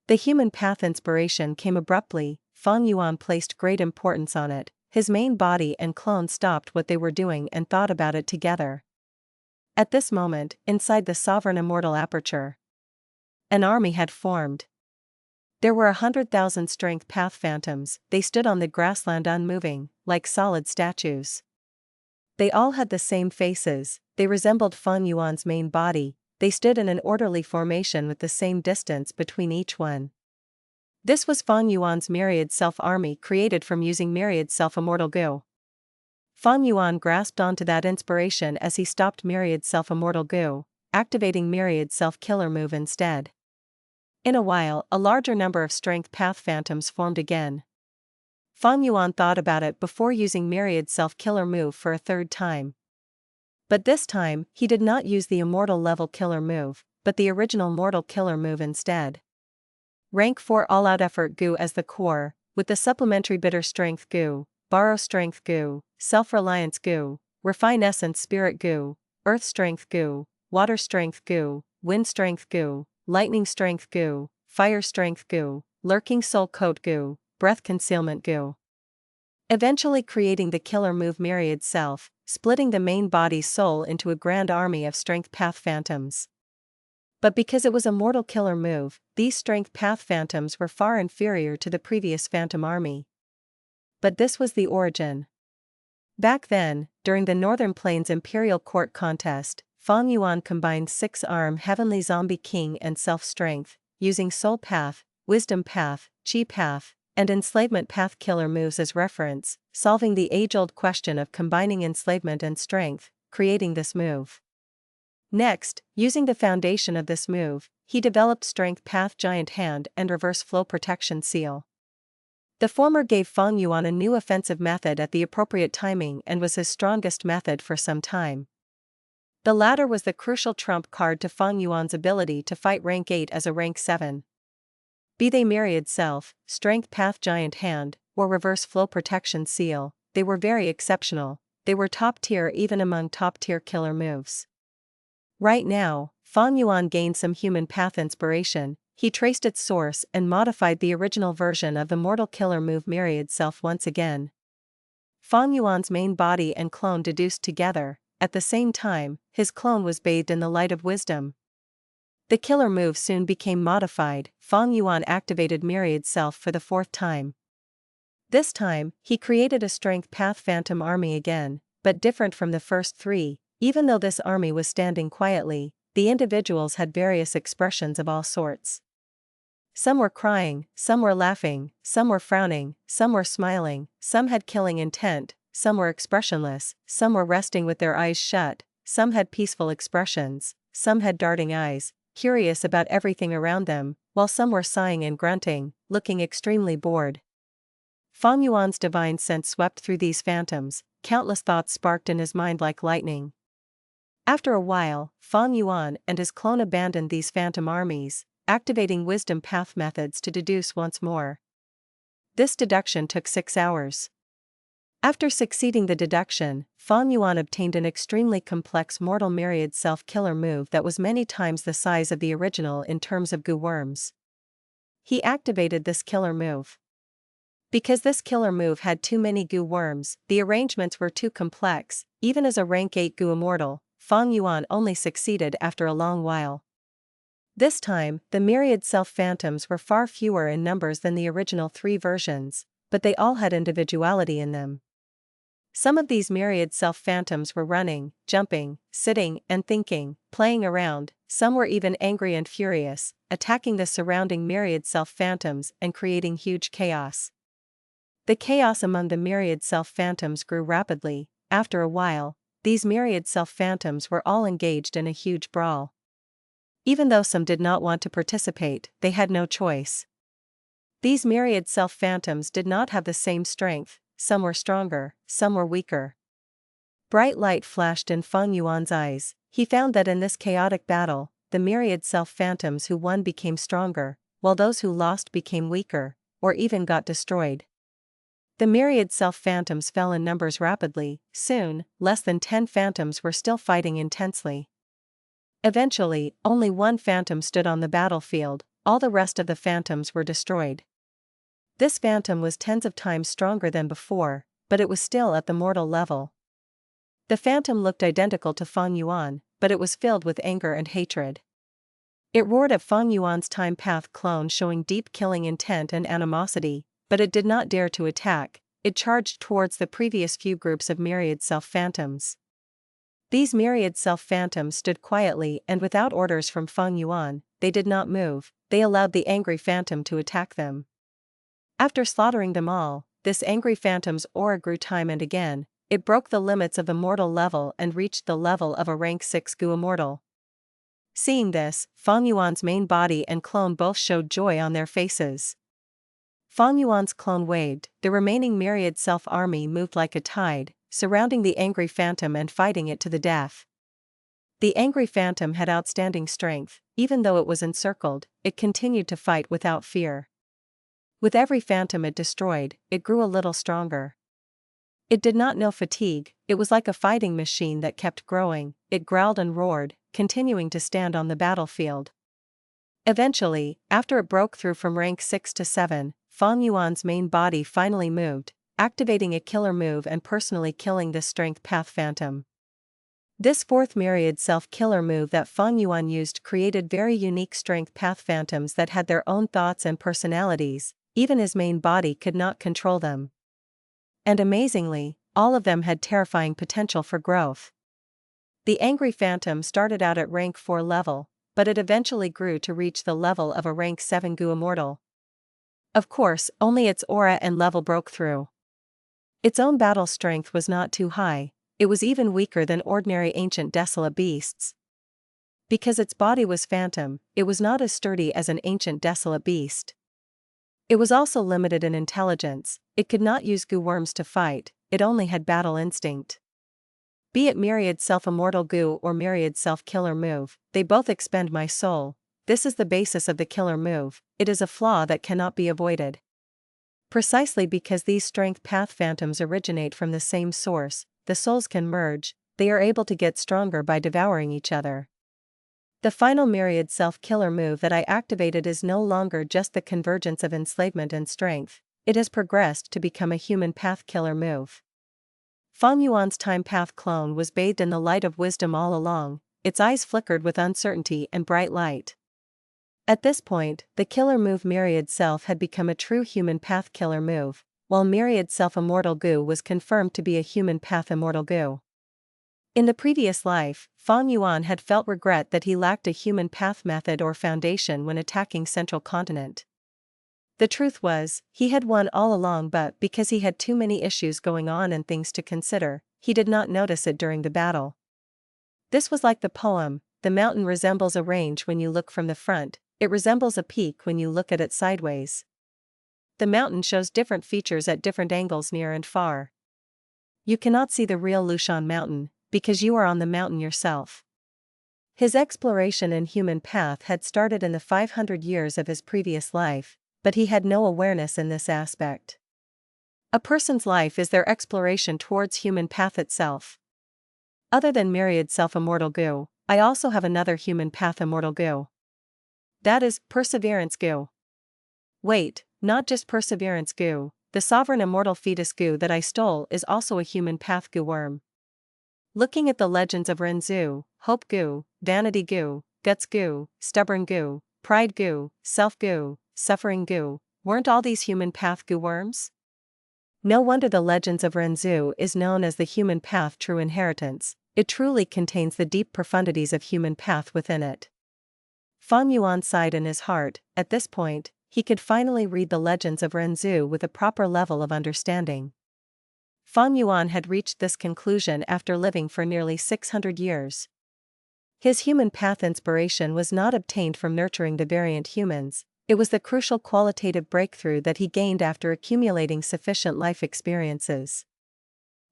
The human path inspiration came abruptly. Fang Yuan placed great importance on it. His main body and clone stopped what they were doing and thought about it together. At this moment, inside the sovereign immortal aperture, an army had formed. There were 100,000 strength path phantoms. They stood on the grassland unmoving, like solid statues. They all had the same faces, they resembled Fang Yuan's main body, they stood in an orderly formation with the same distance between each one. This was Fang Yuan's Myriad self-army created from using Myriad self-immortal goo. Fang Yuan grasped onto that inspiration as he stopped Myriad self-immortal goo, activating Myriad self-killer move instead. In a while, a larger number of strength path phantoms formed again. Fang Yuan thought about it before using Myriad self-killer move for a third time. But this time, he did not use the immortal level killer move, but the original mortal killer move instead. Rank 4 all-out effort goo as the core, with the supplementary bitter strength goo, borrow strength goo, self-reliance goo, refine essence spirit goo, earth strength goo, water strength goo, wind strength goo, lightning strength goo, fire strength goo, lurking soul coat goo, breath concealment goo. Eventually creating the killer move Myriad self, splitting the main body's soul into a grand army of strength path phantoms. But because it was a mortal killer move, these strength path phantoms were far inferior to the previous phantom army. But this was the origin. Back then, during the Northern Plains Imperial Court contest, Fang Yuan combined 6-arm Heavenly Zombie King and self-strength, using Soul Path, Wisdom Path, Chi Path, and Enslavement Path killer moves as reference, solving the age-old question of combining enslavement and strength, creating this move. Next, using the foundation of this move, he developed Strength Path Giant Hand and Reverse Flow Protection Seal. The former gave Fang Yuan a new offensive method at the appropriate timing and was his strongest method for some time. The latter was the crucial trump card to Fang Yuan's ability to fight rank 8 as a rank 7. Be they Myriad Self, Strength Path Giant Hand, or Reverse Flow Protection Seal, they were very exceptional, they were top tier even among top tier killer moves. Right now, Fang Yuan gained some human path inspiration, he traced its source and modified the original version of the mortal killer move Myriad Self once again. Fang Yuan's main body and clone deduced together, at the same time, his clone was bathed in the light of wisdom. The killer move soon became modified. Fang Yuan activated Myriad Self for the 4th time. This time, he created a Strength Path Phantom army again, but different from the first 3, even though this army was standing quietly, the individuals had various expressions of all sorts. Some were crying, some were laughing, some were frowning, some were smiling, some had killing intent, some were expressionless, some were resting with their eyes shut, some had peaceful expressions, some had darting eyes, curious about everything around them, while some were sighing and grunting, looking extremely bored. Fang Yuan's divine sense swept through these phantoms, countless thoughts sparked in his mind like lightning. After a while, Fang Yuan and his clone abandoned these phantom armies, activating wisdom path methods to deduce once more. This deduction took 6 hours. After succeeding the deduction, Fang Yuan obtained an extremely complex mortal Myriad self-killer move that was many times the size of the original in terms of goo worms. He activated this killer move. Because this killer move had too many goo worms, the arrangements were too complex, even as a rank 8 goo immortal, Fang Yuan only succeeded after a long while. This time, the Myriad self-phantoms were far fewer in numbers than the original 3 versions, but they all had individuality in them. Some of these Myriad self-phantoms were running, jumping, sitting, and thinking, playing around, some were even angry and furious, attacking the surrounding Myriad self-phantoms and creating huge chaos. The chaos among the Myriad self-phantoms grew rapidly. After a while, these Myriad self-phantoms were all engaged in a huge brawl. Even though some did not want to participate, they had no choice. These Myriad self-phantoms did not have the same strength, some were stronger, some were weaker. Bright light flashed in Fang Yuan's eyes. He found that in this chaotic battle, the Myriad self-phantoms who won became stronger, while those who lost became weaker, or even got destroyed. The myriad self-phantoms fell in numbers rapidly. Soon, less than 10 phantoms were still fighting intensely. Eventually, only one phantom stood on the battlefield, all the rest of the phantoms were destroyed. This phantom was tens of times stronger than before, but it was still at the mortal level. The phantom looked identical to Feng Yuan, but it was filled with anger and hatred. It roared at Feng Yuan's time path clone, showing deep killing intent and animosity, but it did not dare to attack. It charged towards the previous few groups of myriad self-phantoms. These myriad self-phantoms stood quietly and without orders from Feng Yuan. They did not move, they allowed the angry phantom to attack them. After slaughtering them all, this angry phantom's aura grew time and again. It broke the limits of the mortal level and reached the level of a rank 6 Gu Immortal. Seeing this, Feng Yuan's main body and clone both showed joy on their faces. Feng Yuan's clone waved, the remaining myriad self-army moved like a tide, surrounding the angry phantom and fighting it to the death. The angry phantom had outstanding strength. Even though it was encircled, it continued to fight without fear. With every phantom it destroyed, it grew a little stronger. It did not know fatigue, it was like a fighting machine that kept growing. It growled and roared, continuing to stand on the battlefield. Eventually, after it broke through from rank 6 to 7, Feng Yuan's main body finally moved, activating a killer move and personally killing this strength path phantom. This fourth myriad self-killer move that Feng Yuan used created very unique strength path phantoms that had their own thoughts and personalities. Even his main body could not control them. And amazingly, all of them had terrifying potential for growth. The angry phantom started out at rank 4 level, but it eventually grew to reach the level of a rank 7 Gu Immortal. Of course, only its aura and level broke through. Its own battle strength was not too high, it was even weaker than ordinary ancient desolate beasts. Because its body was phantom, it was not as sturdy as an ancient desolate beast. It was also limited in intelligence, it could not use Gu worms to fight, it only had battle instinct. Be it myriad self-immortal Gu or myriad self-killer move, they both expend my soul. This is the basis of the killer move, it is a flaw that cannot be avoided. Precisely because these strength path phantoms originate from the same source, the souls can merge, they are able to get stronger by devouring each other. The final myriad self-killer move that I activated is no longer just the convergence of enslavement and strength, it has progressed to become a human path killer move. Feng Yuan's time path clone was bathed in the light of wisdom all along, its eyes flickered with uncertainty and bright light. At this point, the killer move myriad self had become a true human path killer move, while myriad self-immortal Gu was confirmed to be a human path immortal Gu. In the previous life, Feng Yuan had felt regret that he lacked a human path method or foundation when attacking Central Continent. The truth was, he had won all along, but because he had too many issues going on and things to consider, he did not notice it during the battle. This was like the poem, "The mountain resembles a range when you look from the front, it resembles a peak when you look at it sideways. The mountain shows different features at different angles near and far. You cannot see the real Lushan mountain, because you are on the mountain yourself." His exploration in human path had started in the 500 years of his previous life, but he had no awareness in this aspect. A person's life is their exploration towards human path itself. Other than myriad self-immortal Gu, I also have another human path immortal Gu. That is, Perseverance Gu. Wait, not just Perseverance Gu, the sovereign immortal fetus Gu that I stole is also a human path Gu worm. Looking at the legends of Renzu, Hope Gu, Vanity Gu, Guts Gu, Stubborn Gu, Pride Gu, Self Gu, Suffering Gu, weren't all these human path Gu worms? No wonder the legends of Renzu is known as the human path true inheritance, it truly contains the deep profundities of human path within it. Feng Yuan sighed in his heart. At this point, he could finally read the legends of Renzu with a proper level of understanding. Feng Yuan had reached this conclusion after living for nearly 600 years. His human path inspiration was not obtained from nurturing the variant humans, it was the crucial qualitative breakthrough that he gained after accumulating sufficient life experiences.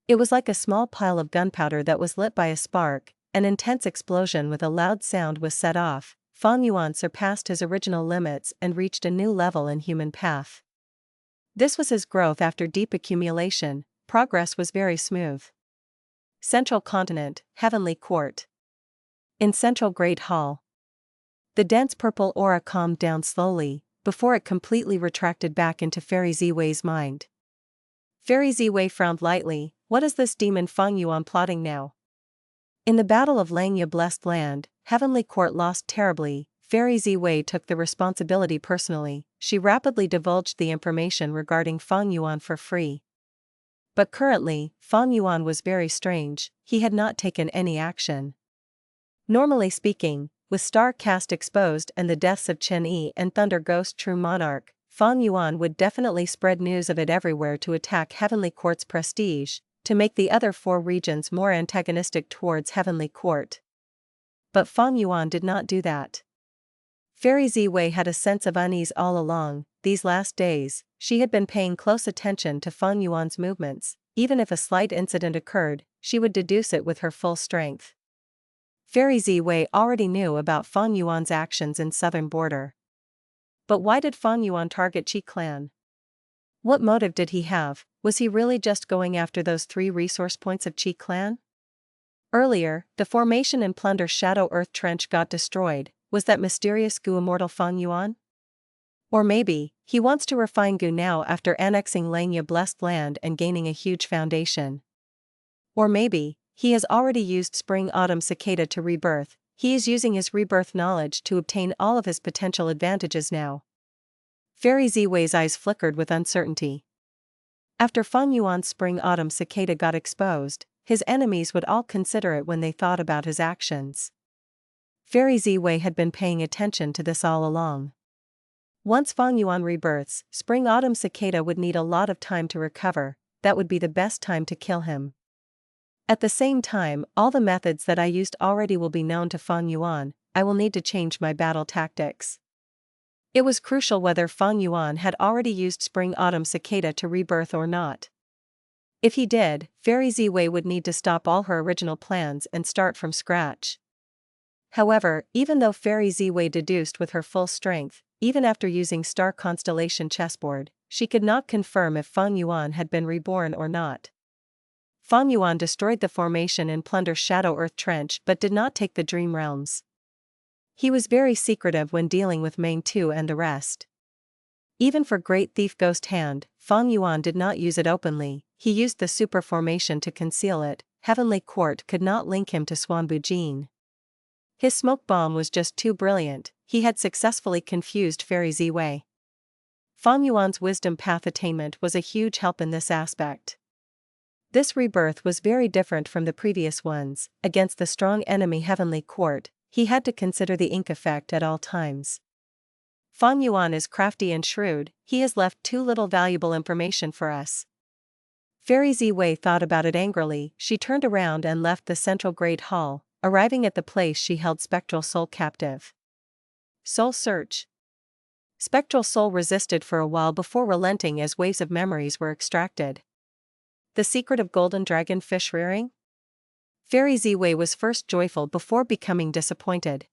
It was like a small pile of gunpowder that was lit by a spark, an intense explosion with a loud sound was set off. Feng Yuan surpassed his original limits and reached a new level in human path. This was his growth after deep accumulation. Progress was very smooth. Central Continent, Heavenly Court. In Central Great Hall. The dense purple aura calmed down slowly, before it completely retracted back into Fairy Ziwei's mind. Fairy Ziwei frowned lightly. What is this demon Feng Yuan plotting now? In the Battle of Langya Blessed Land, Heavenly Court lost terribly. Fairy Ziwei took the responsibility personally. She rapidly divulged the information regarding Feng Yuan for free. But currently, Feng Yuan was very strange. He had not taken any action. Normally speaking, with Star Caste exposed and the deaths of Chen Yi and Thunder Ghost True Monarch, Feng Yuan would definitely spread news of it everywhere to attack Heavenly Court's prestige, to make the other 4 regions more antagonistic towards Heavenly Court. But Feng Yuan did not do that. Fairy Ziwei had a sense of unease all along. These last days, she had been paying close attention to Feng Yuan's movements. Even if a slight incident occurred, she would deduce it with her full strength. Fairy Ziwei already knew about Feng Yuan's actions in southern border. But why did Feng Yuan target Qi clan? What motive did he have? Was he really just going after those 3 resource points of Qi clan? Earlier, the formation in Plunder Shadow Earth Trench got destroyed. Was that mysterious Gu Immortal Feng Yuan? Or maybe, he wants to refine Gu now after annexing Langya Blessed Land and gaining a huge foundation. Or maybe, he has already used Spring-Autumn Cicada to rebirth. He is using his rebirth knowledge to obtain all of his potential advantages now. Fairy Ziwei's eyes flickered with uncertainty. After Feng Yuan's Spring-Autumn Cicada got exposed, his enemies would all consider it when they thought about his actions. Fairy Ziwei had been paying attention to this all along. Once Feng Yuan rebirths, Spring-Autumn Cicada would need a lot of time to recover. That would be the best time to kill him. At the same time, all the methods that I used already will be known to Feng Yuan. I will need to change my battle tactics. It was crucial whether Feng Yuan had already used Spring-Autumn Cicada to rebirth or not. If he did, Fairy Ziwei would need to stop all her original plans and start from scratch. However, even though Fairy Ziwei deduced with her full strength, even after using Star Constellation chessboard, she could not confirm if Feng Yuan had been reborn or not. Feng Yuan destroyed the formation in Plunder Shadow Earth Trench but did not take the Dream Realms. He was very secretive when dealing with Meng Tu and the rest. Even for Great Thief Ghost Hand, Feng Yuan did not use it openly. He used the super formation to conceal it. Heavenly Court could not link him to Suan Bujin. His smoke bomb was just too brilliant. He had successfully confused Fairy Ziwei. Feng Yuan's wisdom path attainment was a huge help in this aspect. This rebirth was very different from the previous ones. Against the strong enemy Heavenly Court, he had to consider the ink effect at all times. Feng Yuan is crafty and shrewd. He has left too little valuable information for us. Fairy Ziwei thought about it angrily. She turned around and left the central Great Hall, arriving at the place she held Spectral Soul captive. Soul Search. Spectral Soul resisted for a while before relenting as waves of memories were extracted. The secret of Golden Dragon Fish Rearing? Fairy Ziwei was first joyful before becoming disappointed.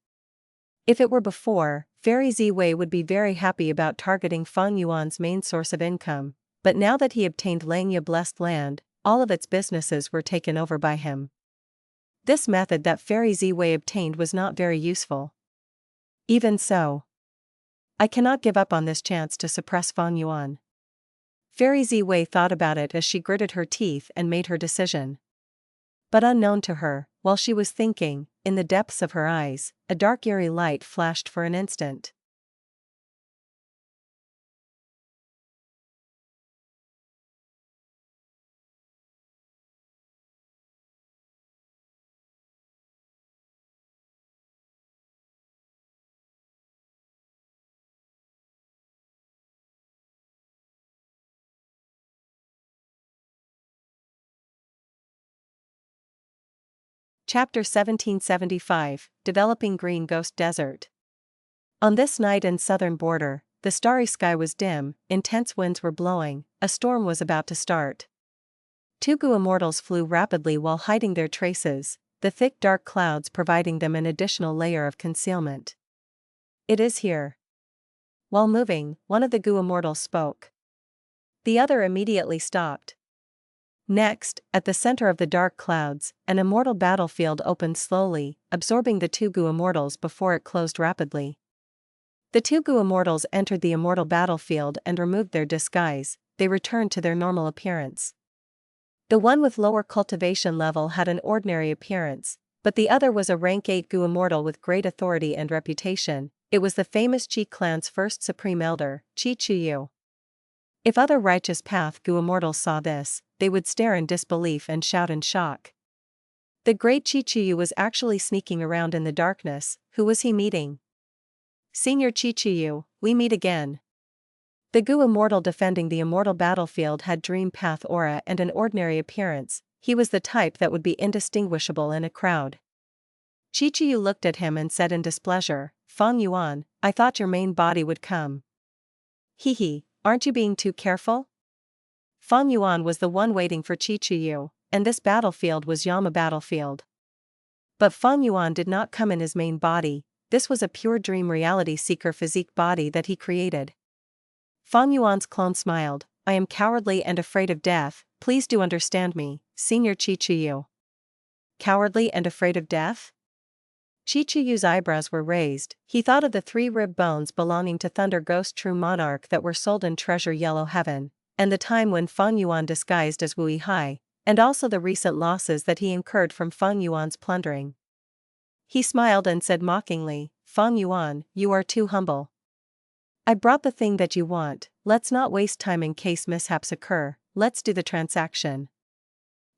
If it were before, Fairy Ziwei would be very happy about targeting Feng Yuan's main source of income, but now that he obtained Langya Blessed Land, all of its businesses were taken over by him. This method that Fairy Ziwei obtained was not very useful. Even so, I cannot give up on this chance to suppress Feng Yuan. Fairy Ziwei thought about it as she gritted her teeth and made her decision. But unknown to her, while she was thinking, in the depths of her eyes, a dark eerie light flashed for an instant. Chapter 1775, Developing Green Ghost Desert. On this night in southern border, the starry sky was dim, intense winds were blowing, a storm was about to start. 2 Gu Immortals flew rapidly while hiding their traces, the thick dark clouds providing them an additional layer of concealment. It is here. While moving, one of the Gu Immortals spoke. The other immediately stopped. Next, at the center of the dark clouds, an immortal battlefield opened slowly, absorbing the two Gu Immortals before it closed rapidly. The two Gu Immortals entered the immortal battlefield and removed their disguise. They returned to their normal appearance. The one with lower cultivation level had an ordinary appearance, but the other was a rank 8 Gu Immortal with great authority and reputation. It was the famous Qi clan's first supreme elder, Qi Chuyu. If other righteous path Gu Immortals saw this, they would stare in disbelief and shout in shock. The great Qi Chuyu was actually sneaking around in the darkness. Who was he meeting? Senior Qi Chuyu, we meet again. The Gu Immortal defending the immortal battlefield had dream path aura and an ordinary appearance. He was the type that would be indistinguishable in a crowd. Qi Chuyu looked at him and said in displeasure, Fang Yuan, I thought your main body would come. Hehe, aren't you being too careful? Fang Yuan was the one waiting for Qi Chuyu, and this battlefield was Yama battlefield. But Fang Yuan did not come in his main body. This was a pure dream reality seeker physique body that he created. Fang Yuan's clone smiled, I am cowardly and afraid of death, please do understand me, Senior Qi Chuyu. Cowardly and afraid of death? Qi Chuyu's eyebrows were raised. He thought of the 3 rib bones belonging to Thunder Ghost True Monarch that were sold in Treasure Yellow Heaven, and the time when Fang Yuan disguised as Wui Hai, and also the recent losses that he incurred from Fang Yuan's plundering. He smiled and said mockingly, Fang Yuan, you are too humble. I brought the thing that you want, let's not waste time in case mishaps occur, let's do the transaction.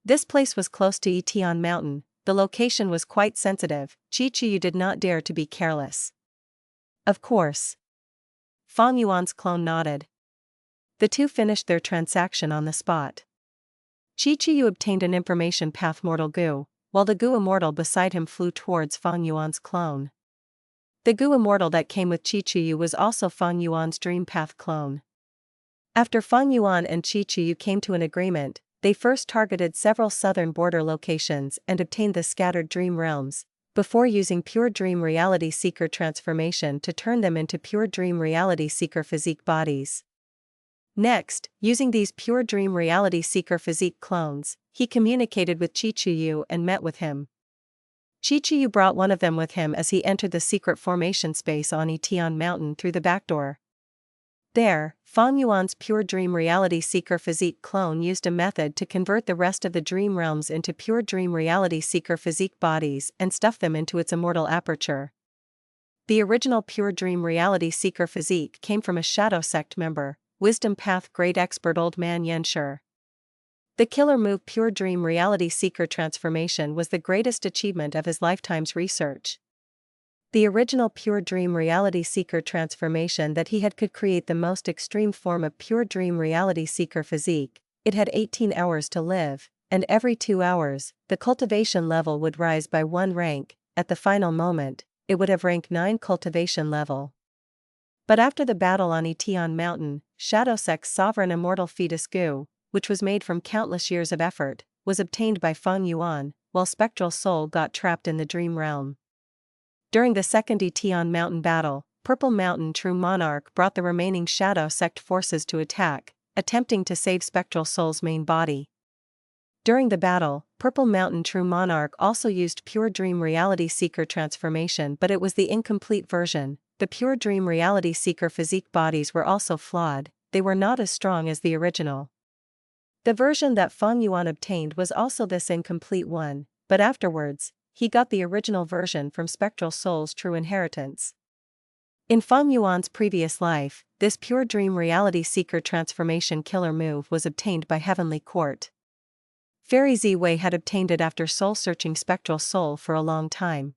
This place was close to Etian Mountain. The location was quite sensitive. Qi Chuyu did not dare to be careless. Of course. Fang Yuan's clone nodded. The two finished their transaction on the spot. Qi Chuyu obtained an information path Mortal Gu, while the Gu Immortal beside him flew towards Fang Yuan's clone. The Gu Immortal that came with Qi Chuyu was also Fang Yuan's dream path clone. After Fang Yuan and Qi Chuyu came to an agreement, they first targeted several southern border locations and obtained the scattered dream realms, before using pure dream reality seeker transformation to turn them into pure dream reality seeker physique bodies. Next, using these pure dream reality seeker physique clones, he communicated with Qi Chuyu and met with him. Qi Chuyu brought one of them with him as he entered the secret formation space on Etian Mountain through the back door. There, Fang Yuan's pure dream reality seeker physique clone used a method to convert the rest of the dream realms into pure dream reality seeker physique bodies and stuff them into its immortal aperture. The original pure dream reality seeker physique came from a shadow sect member, Wisdom Path Great Expert Old Man Yenshur. The killer move pure dream reality seeker transformation was the greatest achievement of his lifetime's research. The original pure dream reality seeker transformation that he had could create the most extreme form of pure dream reality seeker physique. It had 18 hours to live, and every 2 hours, the cultivation level would rise by 1 rank. At the final moment, it would have rank 9 cultivation level. But after the battle on Etian Mountain, Shadow Sect's sovereign immortal fetus Gu, which was made from countless years of effort, was obtained by Fang Yuan, while Spectral Soul got trapped in the dream realm. During the second Etian Mountain battle, Purple Mountain True Monarch brought the remaining Shadow Sect forces to attack, attempting to save Spectral Soul's main body. During the battle, Purple Mountain True Monarch also used Pure Dream Reality Seeker transformation, but it was the incomplete version. The Pure Dream Reality Seeker physique bodies were also flawed, they were not as strong as the original. The version that Fang Yuan obtained was also this incomplete one, but afterwards, he got the original version from Spectral Soul's true inheritance. In Fang Yuan's previous life, this Pure Dream Reality Seeker transformation killer move was obtained by Heavenly Court. Fairy Ziwei had obtained it after soul-searching Spectral Soul for a long time.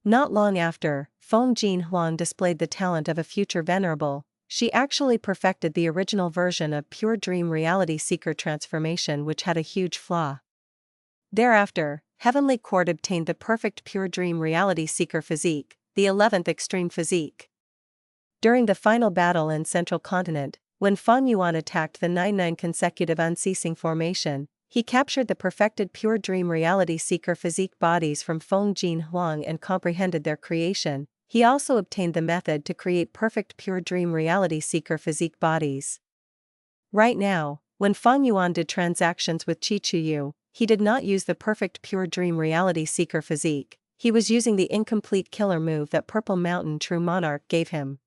Not long after, Feng Jin Huang displayed the talent of a future Venerable. She actually perfected the original version of Pure Dream Reality Seeker transformation, which had a huge flaw. Thereafter, Heavenly Court obtained the perfect Pure Dream Reality Seeker physique, the 11th Extreme Physique. During the final battle in Central Continent, when Fang Yuan attacked the 9-9 consecutive unceasing formation, he captured the perfected Pure Dream Reality Seeker physique bodies from Feng Jin Huang and comprehended their creation. He also obtained the method to create perfect Pure Dream Reality Seeker physique bodies. Right now, when Fang Yuan did transactions with Qi Chuyu, he did not use the perfect pure dream reality seeker physique, he was using the incomplete killer move that Purple Mountain True Monarch gave him.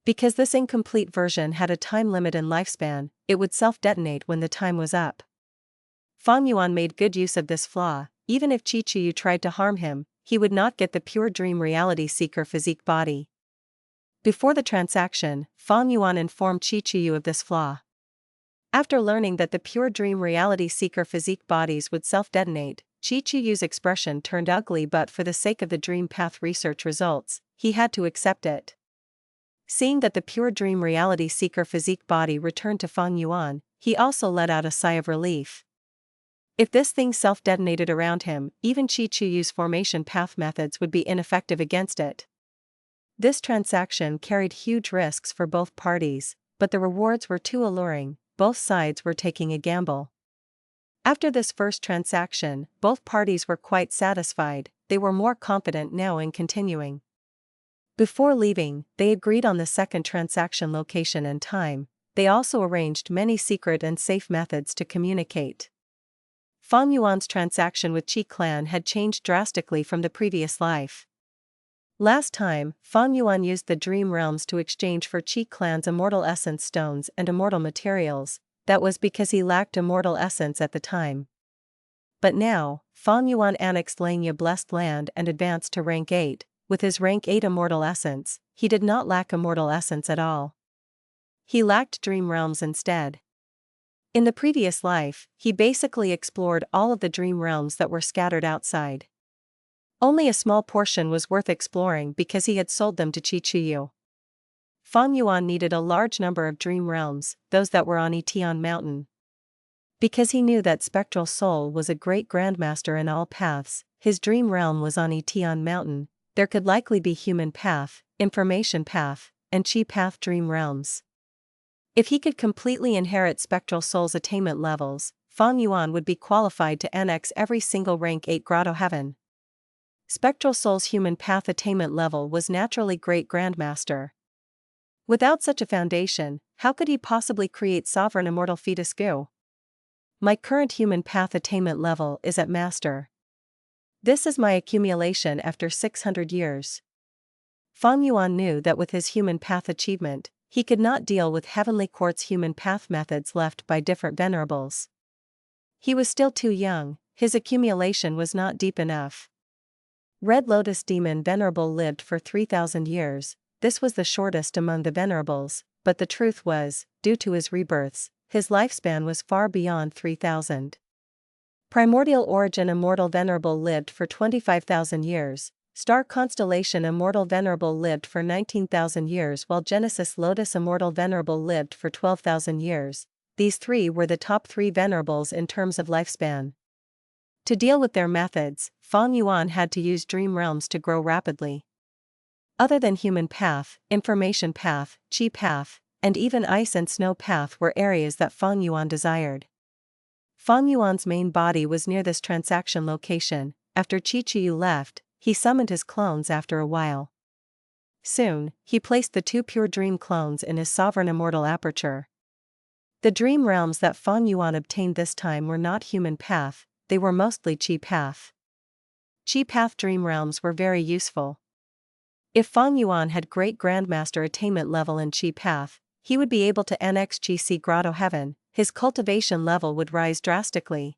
Because this incomplete version had a time limit and lifespan, it would self-detonate when the time was up. Fang Yuan made good use of this flaw. Even if Qi Chuyu tried to harm him, he would not get the pure dream reality seeker physique body. Before the transaction, Fang Yuan informed Qi Chuyu of this flaw. After learning that the pure dream reality seeker physique bodies would self-detonate, Qi Chuyu's expression turned ugly, but for the sake of the dream path research results, he had to accept it. Seeing that the pure dream reality seeker physique body returned to Fang Yuan, he also let out a sigh of relief. If this thing self-detonated around him, even Qi Chuyu's formation path methods would be ineffective against it. This transaction carried huge risks for both parties, but the rewards were too alluring. Both sides were taking a gamble. After this first transaction, both parties were quite satisfied. They were more confident now in continuing. Before leaving, they agreed on the second transaction location and time. They also arranged many secret and safe methods to communicate. Fang Yuan's transaction with Qi clan had changed drastically from the previous life. Last time, Fang Yuan used the dream realms to exchange for Qi clan's immortal essence stones and immortal materials. That was because he lacked immortal essence at the time. But now, Fang Yuan annexed Langya Blessed Land and advanced to rank 8. With his rank 8 immortal essence, he did not lack immortal essence at all. He lacked dream realms instead. In the previous life, he basically explored all of the dream realms that were scattered outside. Only a small portion was worth exploring because he had sold them to Qi Chuyu. Fang Yuan needed a large number of dream realms, those that were on Etian Mountain. Because he knew that Spectral Soul was a great Grandmaster in all paths, his dream realm was on Etian Mountain. There could likely be Human Path, Information Path, and Qi Path dream realms. If he could completely inherit Spectral Soul's attainment levels, Fang Yuan would be qualified to annex every single rank 8 Grotto Heaven. Spectral Soul's Human Path attainment level was naturally Great Grandmaster. Without such a foundation, how could he possibly create Sovereign Immortal Fetus Gu? My current Human Path attainment level is at Master. This is my accumulation after 600 years. Fang Yuan knew that with his Human Path achievement, he could not deal with Heavenly Court's Human Path methods left by different Venerables. He was still too young, his accumulation was not deep enough. Red Lotus Demon Venerable lived for 3,000 years, this was the shortest among the Venerables, but the truth was, due to his rebirths, his lifespan was far beyond 3,000. Primordial Origin Immortal Venerable lived for 25,000 years, Star Constellation Immortal Venerable lived for 19,000 years, while Genesis Lotus Immortal Venerable lived for 12,000 years. These three were the top 3 Venerables in terms of lifespan. To deal with their methods, Fang Yuan had to use dream realms to grow rapidly. Other than Human Path, Information Path, Qi Path, and even Ice and Snow Path were areas that Fang Yuan desired. Fang Yuan's main body was near this transaction location. After Qi Chuyu left, he summoned his clones after a while. Soon, he placed the 2 pure dream clones in his sovereign immortal aperture. The dream realms that Fang Yuan obtained this time were not Human Path, they were mostly Qi Path. Qi Path dream realms were very useful. If Fang Yuan had Great Grandmaster attainment level in Qi Path, he would be able to annex Qi Si Grotto Heaven, his cultivation level would rise drastically.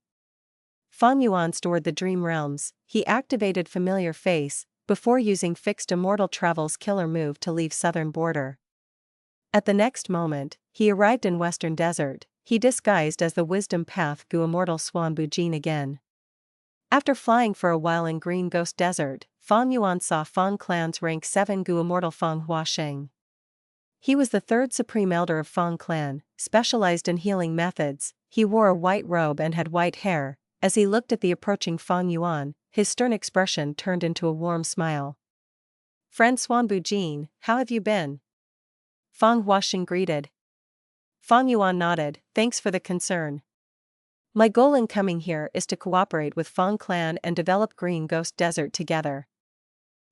Fang Yuan stored the dream realms, he activated Familiar Face, before using Fixed Immortal Travel's killer move to leave southern border. At the next moment, he arrived in Western Desert, he disguised as the Wisdom Path Gu Immortal Suan Bujin again. After flying for a while in Green Ghost Desert, Fang Yuan saw Feng clan's rank 7 Gu Immortal Feng Hua Sheng. He was the 3rd Supreme Elder of Feng clan, specialized in healing methods, he wore a white robe and had white hair. As he looked at the approaching Fang Yuan, his stern expression turned into a warm smile. Friend Suan Bujin, how have you been? Feng Hua Sheng greeted. Fang Yuan nodded, thanks for the concern. My goal in coming here is to cooperate with Feng clan and develop Green Ghost Desert together.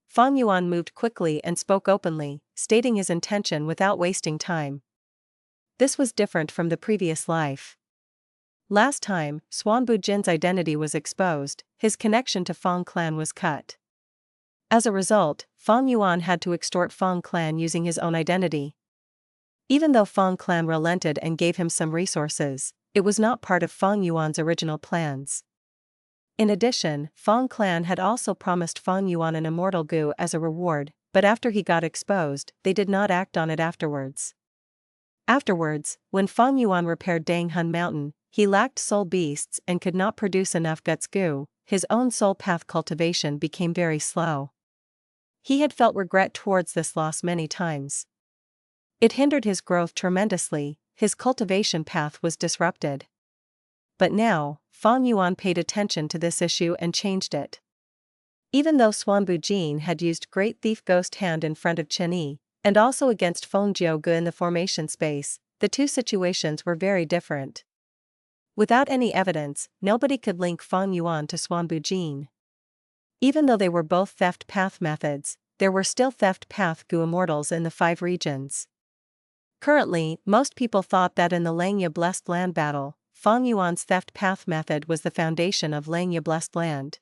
Fang Yuan moved quickly and spoke openly, stating his intention without wasting time. this was different from the previous life. Last time, Suan Bujin's identity was exposed, his connection to Feng clan was cut. As a result, Feng Yuan had to extort Feng clan using his own identity. Even though Feng clan relented and gave him some resources, it was not part of Feng Yuan's original plans. In addition, Feng clan had also promised Feng Yuan an immortal goo as a reward, but after he got exposed, they did not act on it afterwards. Afterwards, when Feng Yuan repaired Danghun Mountain, he lacked soul beasts and could not produce enough guts goo. His own soul path cultivation became very slow. He had felt regret towards this loss many times. It hindered his growth tremendously, his cultivation path was disrupted. But now, Feng Yuan paid attention to this issue and changed it. Even though Suan Bujin had used Great Thief Ghost Hand in front of Chen Yi, and also against Feng Jiu in the formation space, the two situations were very different. Without any evidence, nobody could link Feng Yuan to Suan Bujin. Even though they were both theft path methods, there were still theft path Gu Immortals in the 5 regions. Currently, most people thought that in the Langya Blessed Land battle, Feng Yuan's theft path method was the foundation of Langya Blessed Land.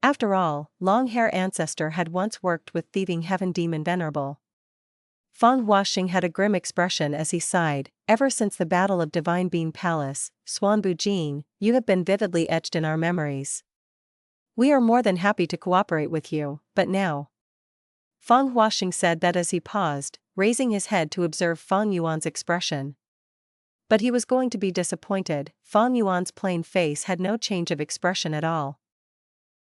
After all, Long Hair Ancestor had once worked with thieving heaven demon Venerable. Feng Huaxing had a grim expression as he sighed. Ever since the Battle of Divine Bean Palace, Suan Bujin, you have been vividly etched in our memories. We are more than happy to cooperate with you, but now. Feng Huaxing said that as he paused, raising his head to observe Feng Yuan's expression. But he was going to be disappointed. Feng Yuan's plain face had no change of expression at all.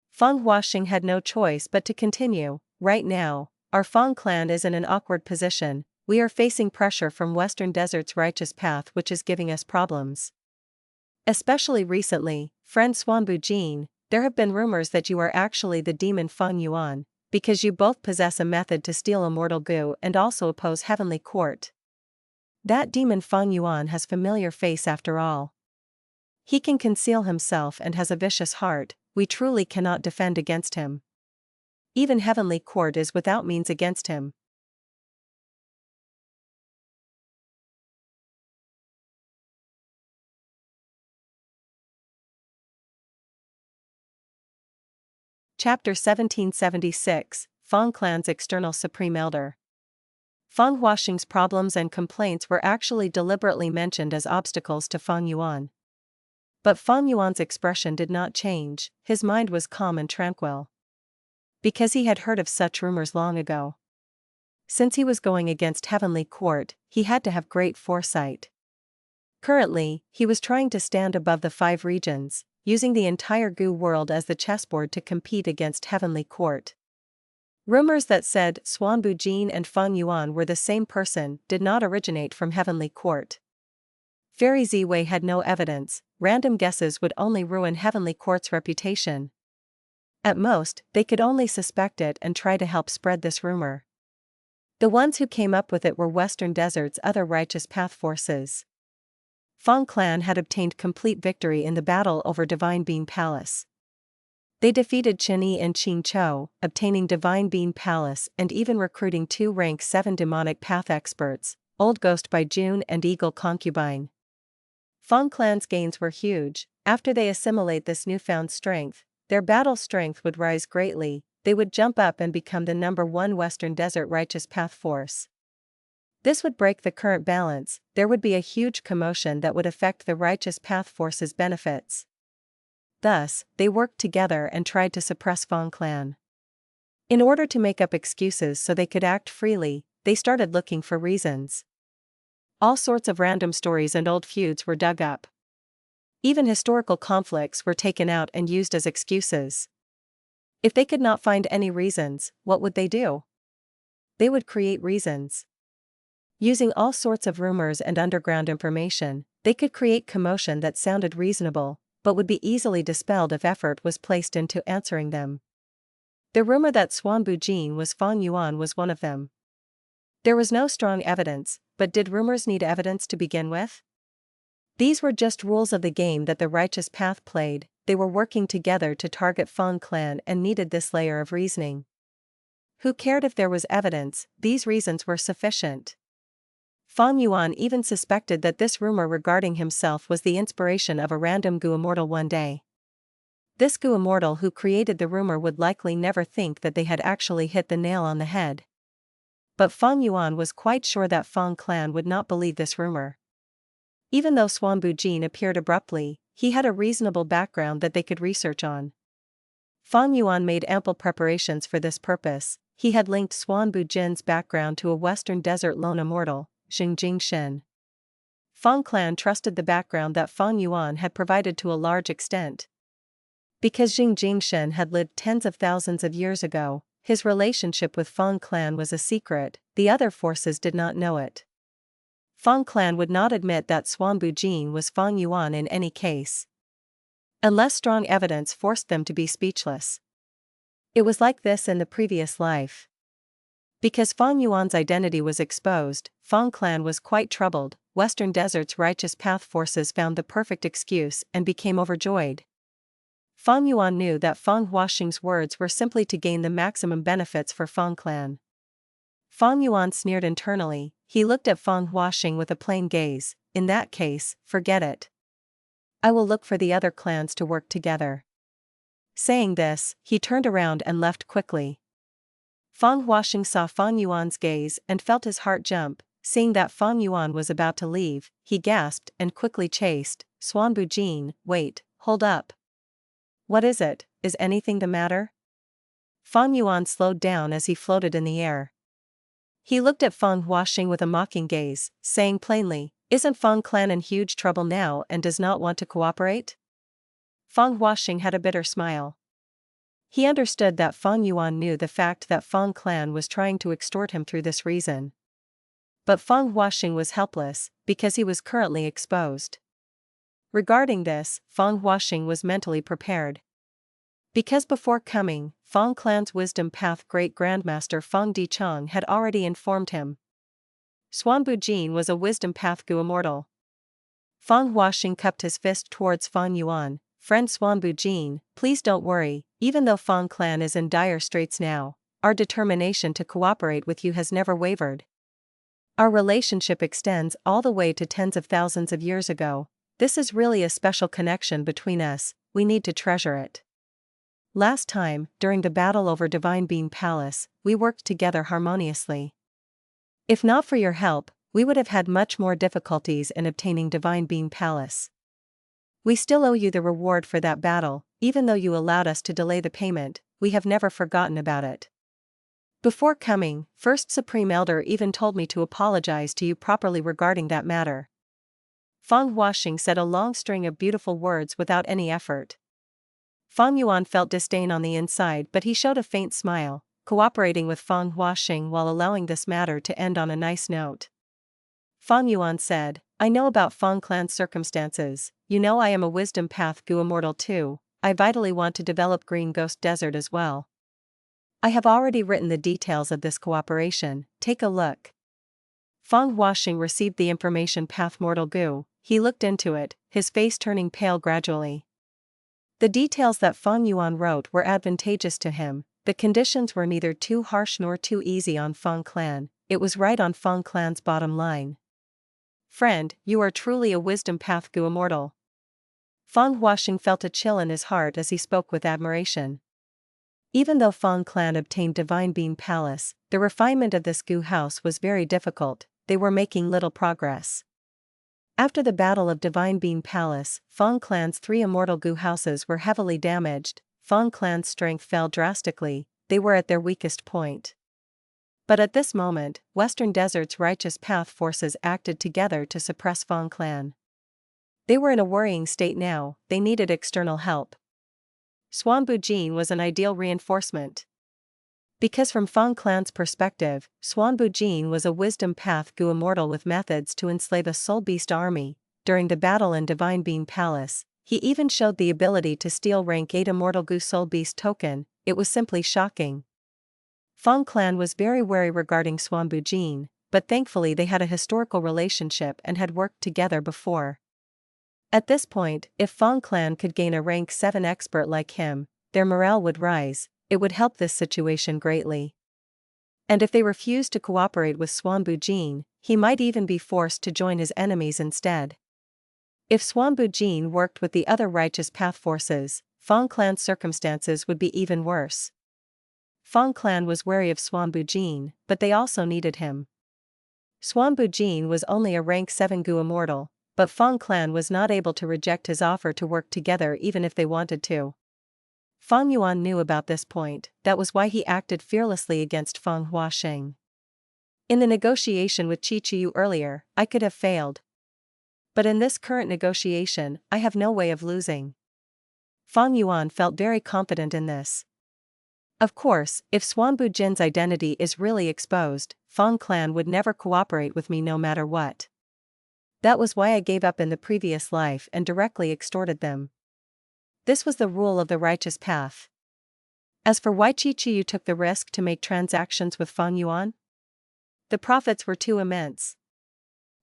Feng Huaxing had no choice but to continue. Right now, our Feng clan is in an awkward position. We are facing pressure from Western Desert's righteous path, which is giving us problems. Especially recently, friend Suan Bujin, there have been rumors that you are actually the demon Feng Yuan, because you both possess a method to steal immortal goo and also oppose Heavenly Court. That demon Feng Yuan has familiar face after all. He can conceal himself and has a vicious heart. We truly cannot defend against him. Even Heavenly Court is without means against him. Chapter 1776, Feng Clan's External Supreme Elder. Feng Huaxing's problems and complaints were actually deliberately mentioned as obstacles to Feng Yuan. But Feng Yuan's expression did not change, his mind was calm and tranquil. Because he had heard of such rumors long ago. Since he was going against Heavenly Court, he had to have great foresight. Currently, he was trying to stand above the 5 regions, using the entire Gu world as the chessboard to compete against Heavenly Court. Rumors that said Suan Bujin and Feng Yuan were the same person did not originate from Heavenly Court. Fairy Ziwei had no evidence. Random guesses would only ruin Heavenly Court's reputation. At most, they could only suspect it and try to help spread this rumor. The ones who came up with it were Western Desert's other righteous path forces. Feng clan had obtained complete victory in the battle over Divine Bean Palace. They defeated Chen Yi and Qing Chou, obtaining Divine Bean Palace and even recruiting 2 rank 7 demonic path experts, Old Ghost by June and Eagle Concubine. Feng clan's gains were huge. After they assimilate this newfound strength, their battle strength would rise greatly. They would jump up and become the #1 Western Desert Righteous Path force. This would break the current balance. There would be a huge commotion that would affect the Righteous Path force's benefits. Thus, they worked together and tried to suppress Feng clan. In order to make up excuses so they could act freely, they started looking for reasons. All sorts of random stories and old feuds were dug up. Even historical conflicts were taken out and used as excuses. If they could not find any reasons, what would they do? They would create reasons. Using all sorts of rumors and underground information, they could create commotion that sounded reasonable, but would be easily dispelled if effort was placed into answering them. The rumor that Suan Bujin was Feng Yuan was one of them. There was no strong evidence, but did rumors need evidence to begin with? These were just rules of the game that the Righteous Path played. They were working together to target Feng clan and needed this layer of reasoning. Who cared if there was evidence? These reasons were sufficient. Fang Yuan even suspected that this rumor regarding himself was the inspiration of a random Gu Immortal one day. This Gu Immortal who created the rumor would likely never think that they had actually hit the nail on the head. But Fang Yuan was quite sure that Feng clan would not believe this rumor. Even though Suan Bujin appeared abruptly, he had a reasonable background that they could research on. Fang Yuan made ample preparations for this purpose. He had linked Suan Bujin's background to a Western Desert lone immortal, Xingjing Shen. Feng clan trusted the background that Fang Yuan had provided to a large extent. Because Xingjing Shen had lived tens of thousands of years ago, his relationship with Feng clan was a secret, the other forces did not know it. Feng clan would not admit that Suan Bujin was Fang Yuan in any case, unless strong evidence forced them to be speechless. It was like this in the previous life. Because Fang Yuan's identity was exposed, Feng clan was quite troubled. Western Desert's righteous path forces found the perfect excuse and became overjoyed. Fang Yuan knew that Feng Huaxing's words were simply to gain the maximum benefits for Feng clan. Fang Yuan sneered internally. He looked at Feng Huaxing with a plain gaze. In that case, forget it. I will look for the other clans to work together. Saying this, he turned around and left quickly. Feng Huaxing saw Fang Yuan's gaze and felt his heart jump. Seeing that Fang Yuan was about to leave, he gasped and quickly chased. Suan Bujin, wait, hold up. What is it? Is anything the matter? Fang Yuan slowed down as he floated in the air. He looked at Feng Huaxing with a mocking gaze, saying plainly, isn't Feng clan in huge trouble now and does not want to cooperate? Feng Huaxing had a bitter smile. He understood that Fang Yuan knew the fact that Feng clan was trying to extort him through this reason. But Feng Huaxing was helpless, because he was currently exposed. Regarding this, Feng Huaxing was mentally prepared. Because before coming, Feng clan's wisdom path great Grandmaster Feng Dicheng had already informed him. Suan Bujin was a wisdom path Gu Immortal. Feng Huaxing cupped his fist towards Fang Yuan. Friend Suan Bujin, please don't worry, even though Feng clan is in dire straits now, our determination to cooperate with you has never wavered. Our relationship extends all the way to tens of thousands of years ago. This is really a special connection between us, we need to treasure it. Last time, during the battle over Divine Being Palace, we worked together harmoniously. If not for your help, we would have had much more difficulties in obtaining Divine Being Palace. We still owe you the reward for that battle, even though you allowed us to delay the payment, we have never forgotten about it. Before coming, First Supreme Elder even told me to apologize to you properly regarding that matter. Feng Huaxing said a long string of beautiful words without any effort. Fang Yuan felt disdain on the inside, but he showed a faint smile, cooperating with Feng Huaxing while allowing this matter to end on a nice note. Fang Yuan said, I know about Feng clan's circumstances, you know I am a wisdom path Gu Immortal too, I vitally want to develop Green Ghost Desert as well. I have already written the details of this cooperation, take a look. Feng Huaxing received the information path Mortal Gu, he looked into it, his face turning pale gradually. The details that Feng Yuan wrote were advantageous to him, the conditions were neither too harsh nor too easy on Feng clan, it was right on Feng clan's bottom line. Friend, you are truly a wisdom path Gu Immortal. Feng Huaxing felt a chill in his heart as he spoke with admiration. Even though Feng clan obtained Divine Being Palace, the refinement of this Gu house was very difficult, they were making little progress. After the Battle of Divine Being Palace, Feng clan's 3 immortal Gu houses were heavily damaged, Feng clan's strength fell drastically, they were at their weakest point. But at this moment, Western Desert's righteous path forces acted together to suppress Feng clan. They were in a worrying state now, they needed external help. Suan Bujin was an ideal reinforcement. Because from Feng clan's perspective, Suan Bujin was a wisdom path Gu Immortal with methods to enslave a soul beast army. During the battle in Divine Being Palace, he even showed the ability to steal rank 8 immortal Gu soul beast token, it was simply shocking. Feng clan was very wary regarding Suan Bujin, but thankfully they had a historical relationship and had worked together before. At this point, if Feng clan could gain a rank 7 expert like him, their morale would rise, it would help this situation greatly. And if they refused to cooperate with Suan Bujin, he might even be forced to join his enemies instead. If Suan Bujin worked with the other Righteous Path forces, Feng clan's circumstances would be even worse. Feng clan was wary of Suan Bujin, but they also needed him. Suan Bujin was only a rank 7 Gu Immortal, but Feng clan was not able to reject his offer to work together even if they wanted to. Fang Yuan knew about this point, that was why he acted fearlessly against Feng Huaxing. In the negotiation with Qiqiu earlier, I could have failed. But in this current negotiation, I have no way of losing. Fang Yuan felt very confident in this. Of course, if Suan Bujin's identity is really exposed, Feng clan would never cooperate with me no matter what. That was why I gave up in the previous life and directly extorted them. This was the rule of the Righteous Path. As for why Qiqiu took the risk to make transactions with Fang Yuan, the profits were too immense.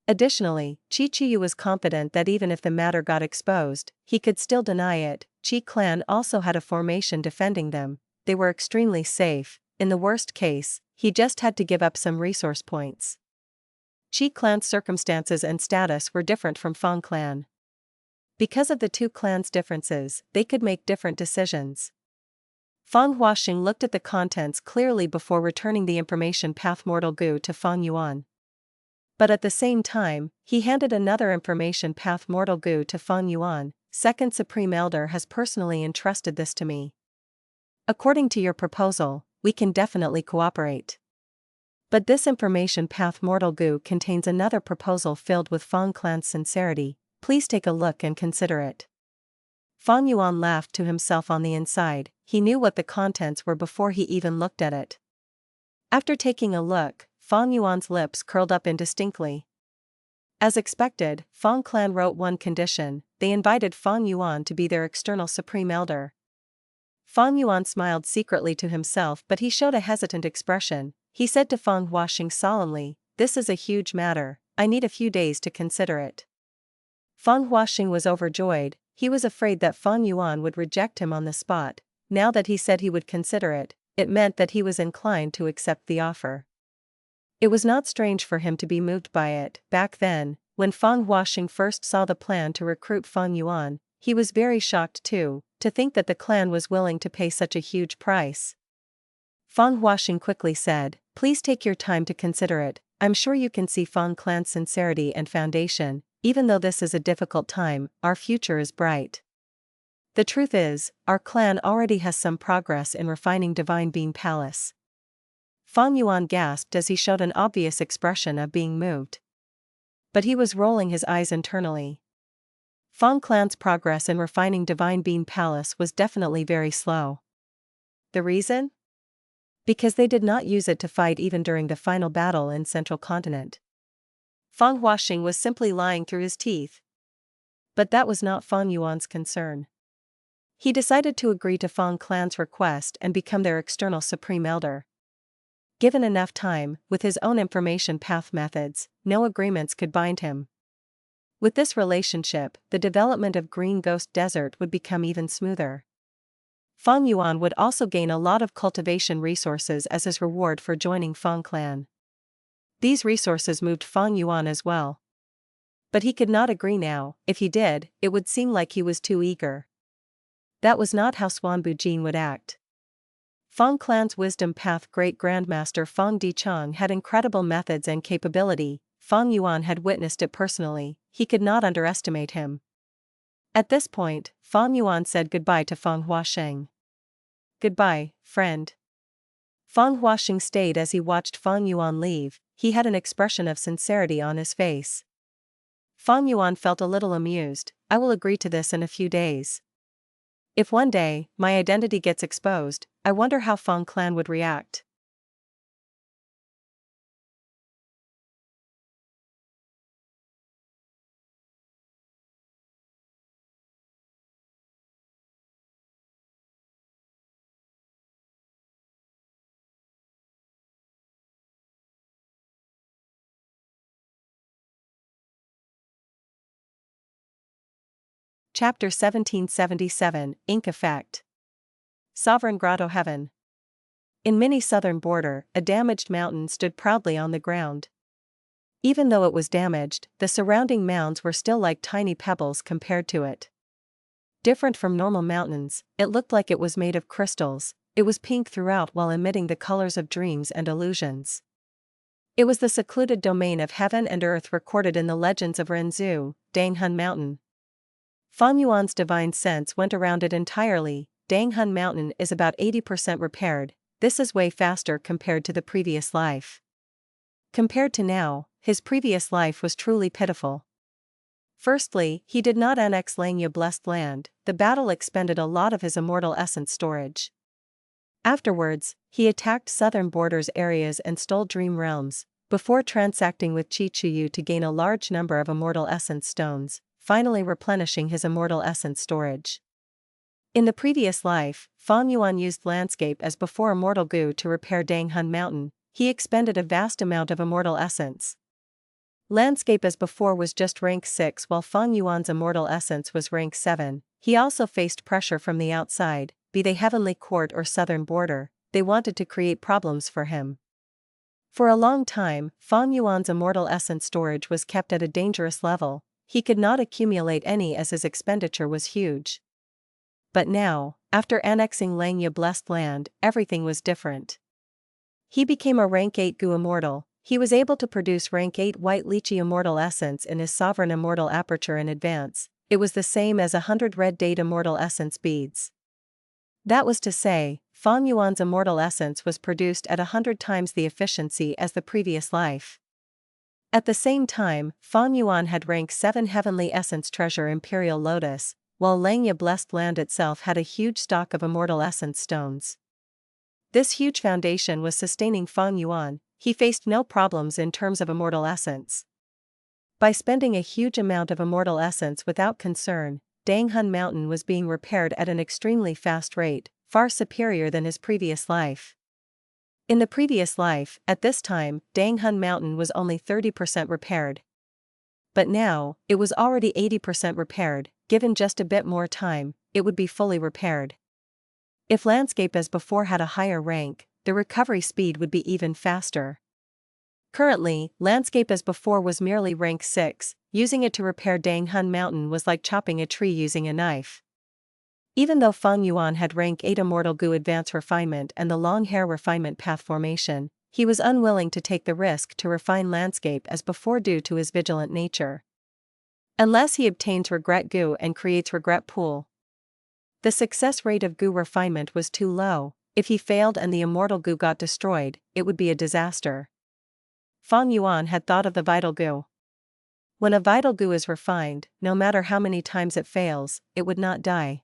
Additionally, Qiqiu was confident that even if the matter got exposed, he could still deny it. Qi clan also had a formation defending them, they were extremely safe. In the worst case, he just had to give up some resource points. Qi clan's circumstances and status were different from Feng clan. Because of the two clans' differences, they could make different decisions. Feng Huaxing looked at the contents clearly before returning the information path Mortal Gu to Feng Yuan. But at the same time, he handed another information path Mortal Gu to Feng Yuan. Second Supreme Elder has personally entrusted this to me. According to your proposal, we can definitely cooperate. But this information path Mortal Gu contains another proposal filled with Feng clan's sincerity. Please take a look and consider it. Feng Yuan laughed to himself on the inside, he knew what the contents were before he even looked at it. After taking a look, Feng Yuan's lips curled up indistinctly. As expected, Feng clan wrote one condition: they invited Feng Yuan to be their external Supreme Elder. Feng Yuan smiled secretly to himself, but he showed a hesitant expression. He said to Feng Huaxing solemnly, "This is a huge matter, I need a few days to consider it." Feng Huaxing was overjoyed, he was afraid that Feng Yuan would reject him on the spot. Now that he said he would consider it, it meant that he was inclined to accept the offer. It was not strange for him to be moved by it. Back then, when Feng Huaxing first saw the plan to recruit Feng Yuan, he was very shocked too, to think that the clan was willing to pay such a huge price. Feng Huaxing quickly said, "Please take your time to consider it, I'm sure you can see Feng clan's sincerity and foundation. Even though this is a difficult time, our future is bright. The truth is, our clan already has some progress in refining Divine Being Palace." Feng Yuan gasped as he showed an obvious expression of being moved. But he was rolling his eyes internally. Feng clan's progress in refining Divine Being Palace was definitely very slow. The reason? Because they did not use it to fight even during the final battle in Central Continent. Feng Huaxing was simply lying through his teeth. But that was not Feng Yuan's concern. He decided to agree to Feng clan's request and become their external Supreme Elder. Given enough time, with his own information path methods, no agreements could bind him. With this relationship, the development of Green Ghost Desert would become even smoother. Feng Yuan would also gain a lot of cultivation resources as his reward for joining Feng clan. These resources moved Feng Yuan as well. But he could not agree now. If he did, it would seem like he was too eager. That was not how Suan Bujin would act. Feng clan's wisdom path Great Grandmaster Feng Dicheng had incredible methods and capability. Feng Yuan had witnessed it personally, he could not underestimate him. At this point, Feng Yuan said goodbye to Feng Huaxing. "Goodbye, friend." Feng Huaxing stayed as he watched Feng Yuan leave, he had an expression of sincerity on his face. Feng Yuan felt a little amused, "I will agree to this in a few days. If one day, my identity gets exposed, I wonder how Feng clan would react." Chapter 1777, Ink Effect. Sovereign Grotto Heaven. In many southern border, a damaged mountain stood proudly on the ground. Even though it was damaged, the surrounding mounds were still like tiny pebbles compared to it. Different from normal mountains, it looked like it was made of crystals. It was pink throughout while emitting the colors of dreams and illusions. It was the secluded domain of heaven and earth recorded in the legends of Renzu, Danghun Mountain. Fang Yuan's divine sense went around it entirely. Danghun Mountain is about 80% repaired. This is way faster compared to the previous life. Compared to now, his previous life was truly pitiful. Firstly, he did not annex Langya Blessed Land. The battle expended a lot of his immortal essence storage. Afterwards, he attacked southern borders areas and stole dream realms, before transacting with Chi Chuyu to gain a large number of immortal essence stones, finally replenishing his immortal essence storage. In the previous life, Fang Yuan used landscape as before immortal goo to repair Danghun Mountain. He expended a vast amount of immortal essence. Landscape as before was just rank 6 while Fang Yuan's immortal essence was rank 7. He also faced pressure from the outside, be they Heavenly Court or Southern Border. They wanted to create problems for him. For a long time, Fang Yuan's immortal essence storage was kept at a dangerous level. He could not accumulate any as his expenditure was huge. But now, after annexing Langya Blessed Land, everything was different. He became a rank 8 Goo Immortal. He was able to produce rank 8 White Lychee Immortal Essence in his Sovereign Immortal Aperture in advance. It was the same as 100 Red Date Immortal Essence beads. That was to say, Fang Yuan's immortal essence was produced at 100 times the efficiency as the previous life. At the same time, Fang Yuan had rank 7 Heavenly Essence Treasure Imperial Lotus, while Langya Blessed Land itself had a huge stock of immortal essence stones. This huge foundation was sustaining Fang Yuan. He faced no problems in terms of immortal essence. By spending a huge amount of immortal essence without concern, Danghun Mountain was being repaired at an extremely fast rate, far superior than his previous life. In the previous life, at this time, Danghun Mountain was only 30% repaired. But now, it was already 80% repaired. Given just a bit more time, it would be fully repaired. If landscape as before had a higher rank, the recovery speed would be even faster. Currently, landscape as before was merely rank 6, using it to repair Danghun Mountain was like chopping a tree using a knife. Even though Fang Yuan had rank 8 Immortal Goo Advance Refinement and the Long Hair Refinement Path Formation, he was unwilling to take the risk to refine landscape as before due to his vigilant nature. Unless he obtains Regret Goo and creates Regret Pool. The success rate of Goo refinement was too low. If he failed and the immortal goo got destroyed, it would be a disaster. Fang Yuan had thought of the vital goo. When a vital goo is refined, no matter how many times it fails, it would not die.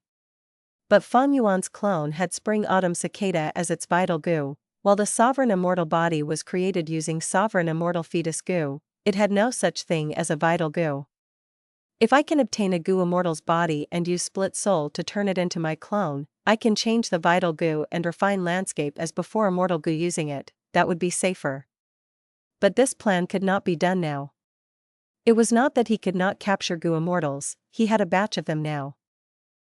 But Fang Yuan's clone had Spring Autumn Cicada as its vital goo, while the Sovereign Immortal body was created using Sovereign Immortal Fetus Goo, it had no such thing as a vital goo. If I can obtain a Goo Immortal's body and use Split Soul to turn it into my clone, I can change the vital goo and refine landscape as before immortal goo using it. That would be safer. But this plan could not be done now. It was not that he could not capture Goo Immortals, he had a batch of them now.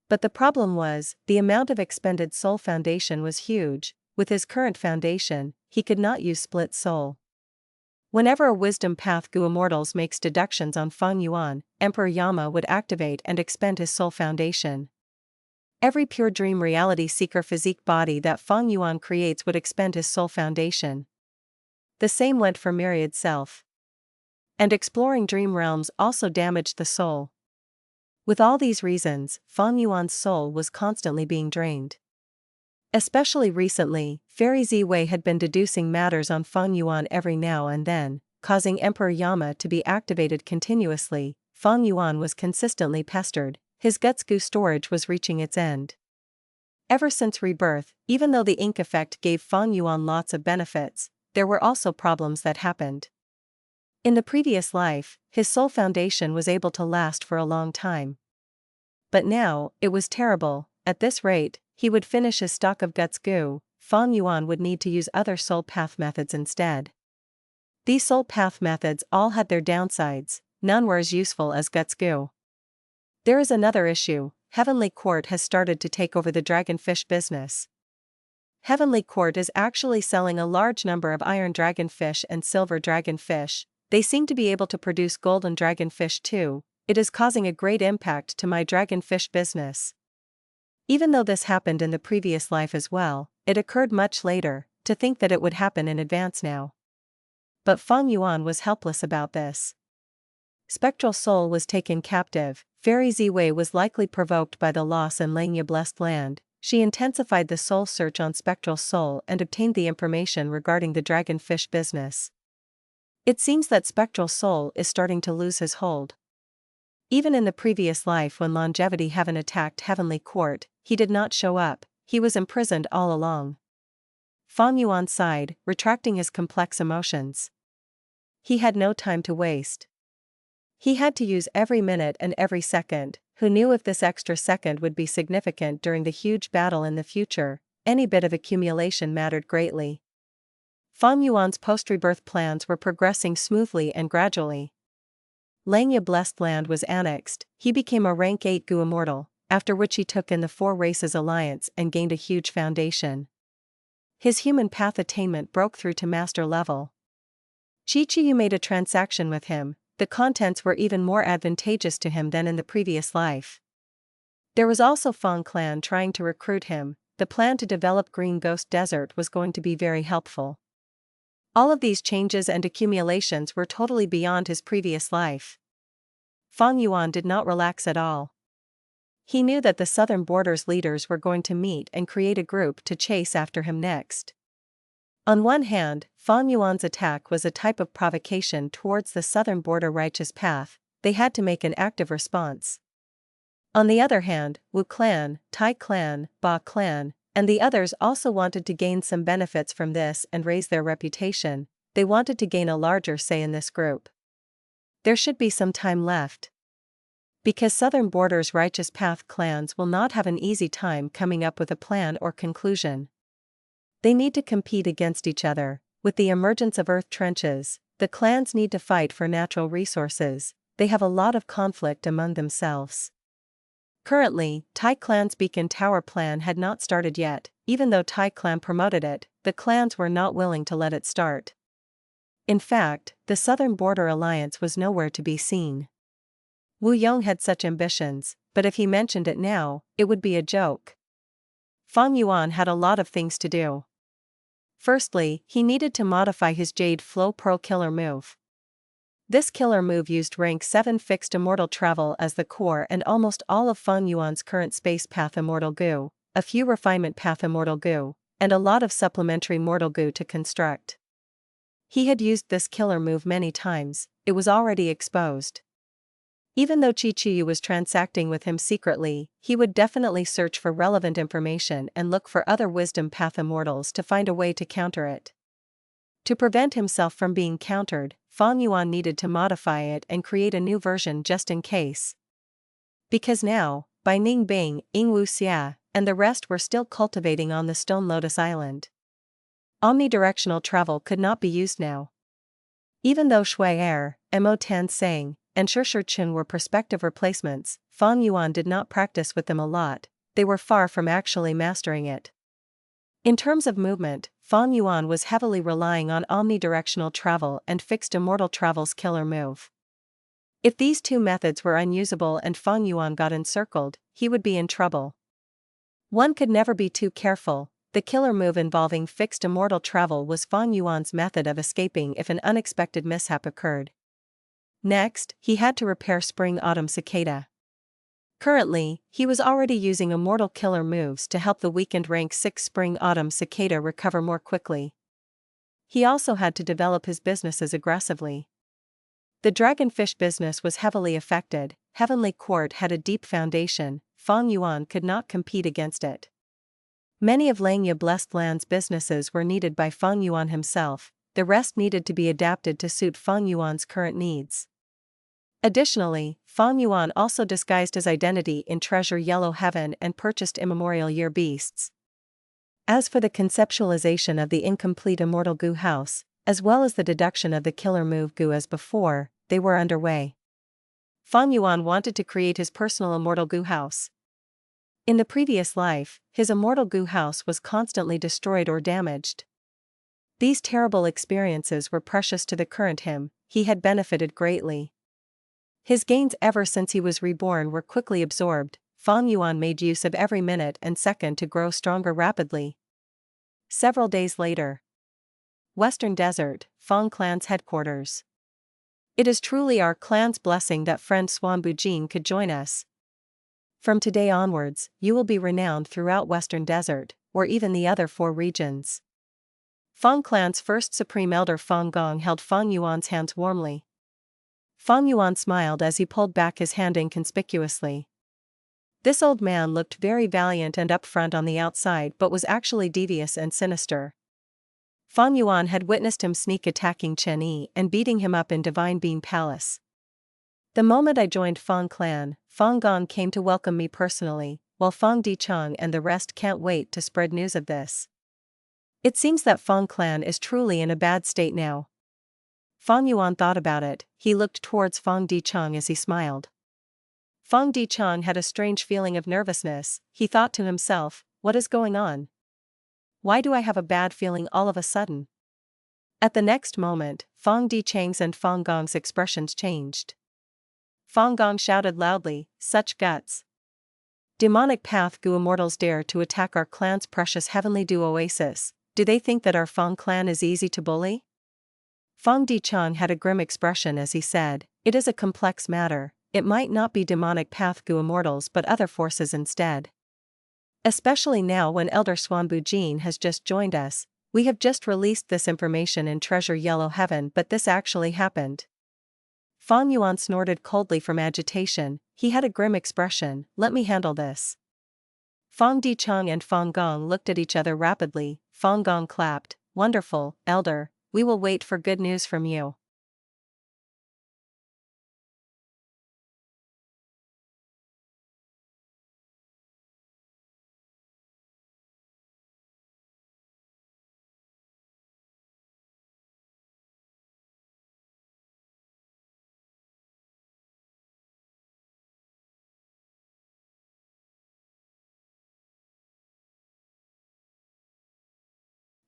But the problem was, the amount of expended soul foundation was huge. With his current foundation, he could not use Split Soul. Whenever a Wisdom Path Goo Immortals makes deductions on Fang Yuan, Emperor Yama would activate and expend his soul foundation. Every pure dream reality seeker physique body that Fang Yuan creates would expend his soul foundation. The same went for Myriad self. And exploring dream realms also damaged the soul. With all these reasons, Fang Yuan's soul was constantly being drained. Especially recently, Fairy Ziwei had been deducing matters on Fang Yuan every now and then, causing Emperor Yama to be activated continuously. Fang Yuan was consistently pestered, his guts goo storage was reaching its end. Ever since Rebirth, even though the ink effect gave Fang Yuan lots of benefits, there were also problems that happened. In the previous life, his soul foundation was able to last for a long time. But now, it was terrible. At this rate, he would finish his stock of guts goo. Fang Yuan would need to use other soul path methods instead. These soul path methods all had their downsides, none were as useful as guts goo. There is another issue. Heavenly Court has started to take over the dragonfish business. Heavenly Court is actually selling a large number of iron dragonfish and silver dragonfish. They seem to be able to produce golden dragonfish too. It is causing a great impact to my dragonfish business. Even though this happened in the previous life as well, it occurred much later. To think that it would happen in advance now. But Feng Yuan was helpless about this. Spectral soul was taken captive. Fairy Ziwei was likely provoked by the loss in Langya Blessed Land. She intensified the soul search on spectral soul and obtained the information regarding the dragonfish business. It seems that spectral soul is starting to lose his hold. Even in the previous life when Longevity Heaven attacked Heavenly Court, he did not show up. He was imprisoned all along. Feng Yuan sighed, retracting his complex emotions. He had no time to waste. He had to use every minute and every second. Who knew if this extra second would be significant during the huge battle in the future? Any bit of accumulation mattered greatly. Feng Yuan's post-rebirth plans were progressing smoothly and gradually. Langya Blessed Land was annexed. He became a rank 8 Gu Immortal, after which he took in the Four Races Alliance and gained a huge foundation. His human path attainment broke through to master level. Chi-Chi made a transaction with him. The contents were even more advantageous to him than in the previous life. There was also Feng clan trying to recruit him. The plan to develop Green Ghost Desert was going to be very helpful. All of these changes and accumulations were totally beyond his previous life. Feng Yuan did not relax at all. He knew that the southern borders leaders were going to meet and create a group to chase after him next. On one hand, Feng Yuan's attack was a type of provocation towards the southern border righteous path. They had to make an active response. On the other hand, Wu clan, Tai clan, Ba clan, and the others also wanted to gain some benefits from this and raise their reputation. They wanted to gain a larger say in this group. There should be some time left. Because Southern Border's Righteous Path clans will not have an easy time coming up with a plan or conclusion. They need to compete against each other. With the emergence of earth trenches, the clans need to fight for natural resources. They have a lot of conflict among themselves. Currently, Tai clan's Beacon Tower plan had not started yet. Even though Tai clan promoted it, the clans were not willing to let it start. In fact, the Southern Border Alliance was nowhere to be seen. Wu Yong had such ambitions, but if he mentioned it now, it would be a joke. Feng Yuan had a lot of things to do. Firstly, he needed to modify his Jade Flow Pearl killer move. This killer move used rank 7 fixed immortal travel as the core and almost all of Feng Yuan's current space path immortal goo, a few refinement path immortal goo, and a lot of supplementary mortal goo to construct. He had used this killer move many times. It was already exposed. Even though Chi-Chi was transacting with him secretly, he would definitely search for relevant information and look for other wisdom path immortals to find a way to counter it. To prevent himself from being countered, Feng Yuan needed to modify it and create a new version just in case. Because now, Bai Ning Bing, Yingwu Xia, and the rest were still cultivating on the Stone Lotus Island. Omnidirectional travel could not be used now. Even though Shui Er, Mo Tan Sang, and Shishir Chun were prospective replacements, Feng Yuan did not practice with them a lot. They were far from actually mastering it. In terms of movement, Feng Yuan was heavily relying on omnidirectional travel and fixed immortal travel's killer move. If these two methods were unusable and Feng Yuan got encircled, he would be in trouble. One could never be too careful. The killer move involving fixed immortal travel was Feng Yuan's method of escaping if an unexpected mishap occurred. Next, he had to repair Spring-Autumn Cicada. Currently, he was already using immortal killer moves to help the weakened rank 6 Spring-Autumn Cicada recover more quickly. He also had to develop his businesses aggressively. The dragonfish business was heavily affected. Heavenly Court had a deep foundation. Feng Yuan could not compete against it. Many of Langya Blessed Land's businesses were needed by Feng Yuan himself. The rest needed to be adapted to suit Feng Yuan's current needs. Additionally, Feng Yuan also disguised his identity in Treasure Yellow Heaven and purchased immemorial year beasts. As for the conceptualization of the incomplete Immortal Goo House, as well as the deduction of the killer move Goo as before, they were underway. Feng Yuan wanted to create his personal Immortal Goo House. In the previous life, his Immortal Goo House was constantly destroyed or damaged. These terrible experiences were precious to the current him. he had benefited greatly. His gains ever since he was reborn were quickly absorbed. Fang Yuan made use of every minute and second to grow stronger rapidly. Several days later. Western Desert, Fang clan's headquarters. It is truly our clan's blessing that friend Suan Bujin could join us. From today onwards, you will be renowned throughout Western Desert, or even the other 4 regions. Fang clan's first supreme elder Fang Gong held Fang Yuan's hands warmly. Fang Yuan smiled as he pulled back his hand inconspicuously. This old man looked very valiant and upfront on the outside but was actually devious and sinister. Fang Yuan had witnessed him sneak attacking Chen Yi and beating him up in Divine Bean Palace. The moment I joined Fang clan, Fang Gong came to welcome me personally, while Fang Dichang and the rest can't wait to spread news of this. It seems that Fang clan is truly in a bad state now. Fang Yuan thought about it. He looked towards Fang Dichang as he smiled. Fang Dichang had a strange feeling of nervousness. He thought to himself, what is going on? Why do I have a bad feeling all of a sudden? At the next moment, Fang Dichang's and Fang Gong's expressions changed. Fang Gong shouted loudly, such guts. Demonic Path Gu Immortals dare to attack our clan's precious Heavenly Dew Oasis. Do they think that our Fang clan is easy to bully? Fang Dichang had a grim expression as he said, it is a complex matter. It might not be Demonic Path Gu Immortals but other forces instead. Especially now when Elder Suan Bujin has just joined us, we have just released this information in Treasure Yellow Heaven but this actually happened. Fang Yuan snorted coldly from agitation. He had a grim expression, let me handle this. Fang Dichang and Fang Gong looked at each other rapidly. Fang Gong clapped, wonderful, Elder, we will wait for good news from you.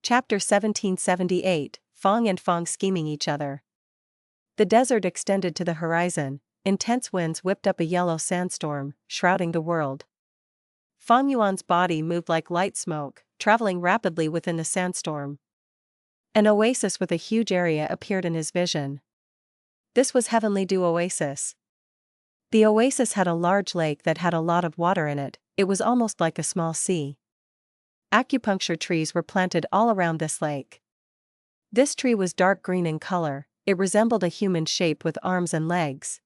Chapter 1778, Fang and Fang scheming each other. The desert extended to the horizon, intense winds whipped up a yellow sandstorm, shrouding the world. Fang Yuan's body moved like light smoke, traveling rapidly within the sandstorm. An oasis with a huge area appeared in his vision. This was Heavenly Dew Oasis. The oasis had a large lake that had a lot of water in it. It was almost like a small sea. Acupuncture trees were planted all around this lake. This tree was dark green in color. It resembled a human shape with arms and legs.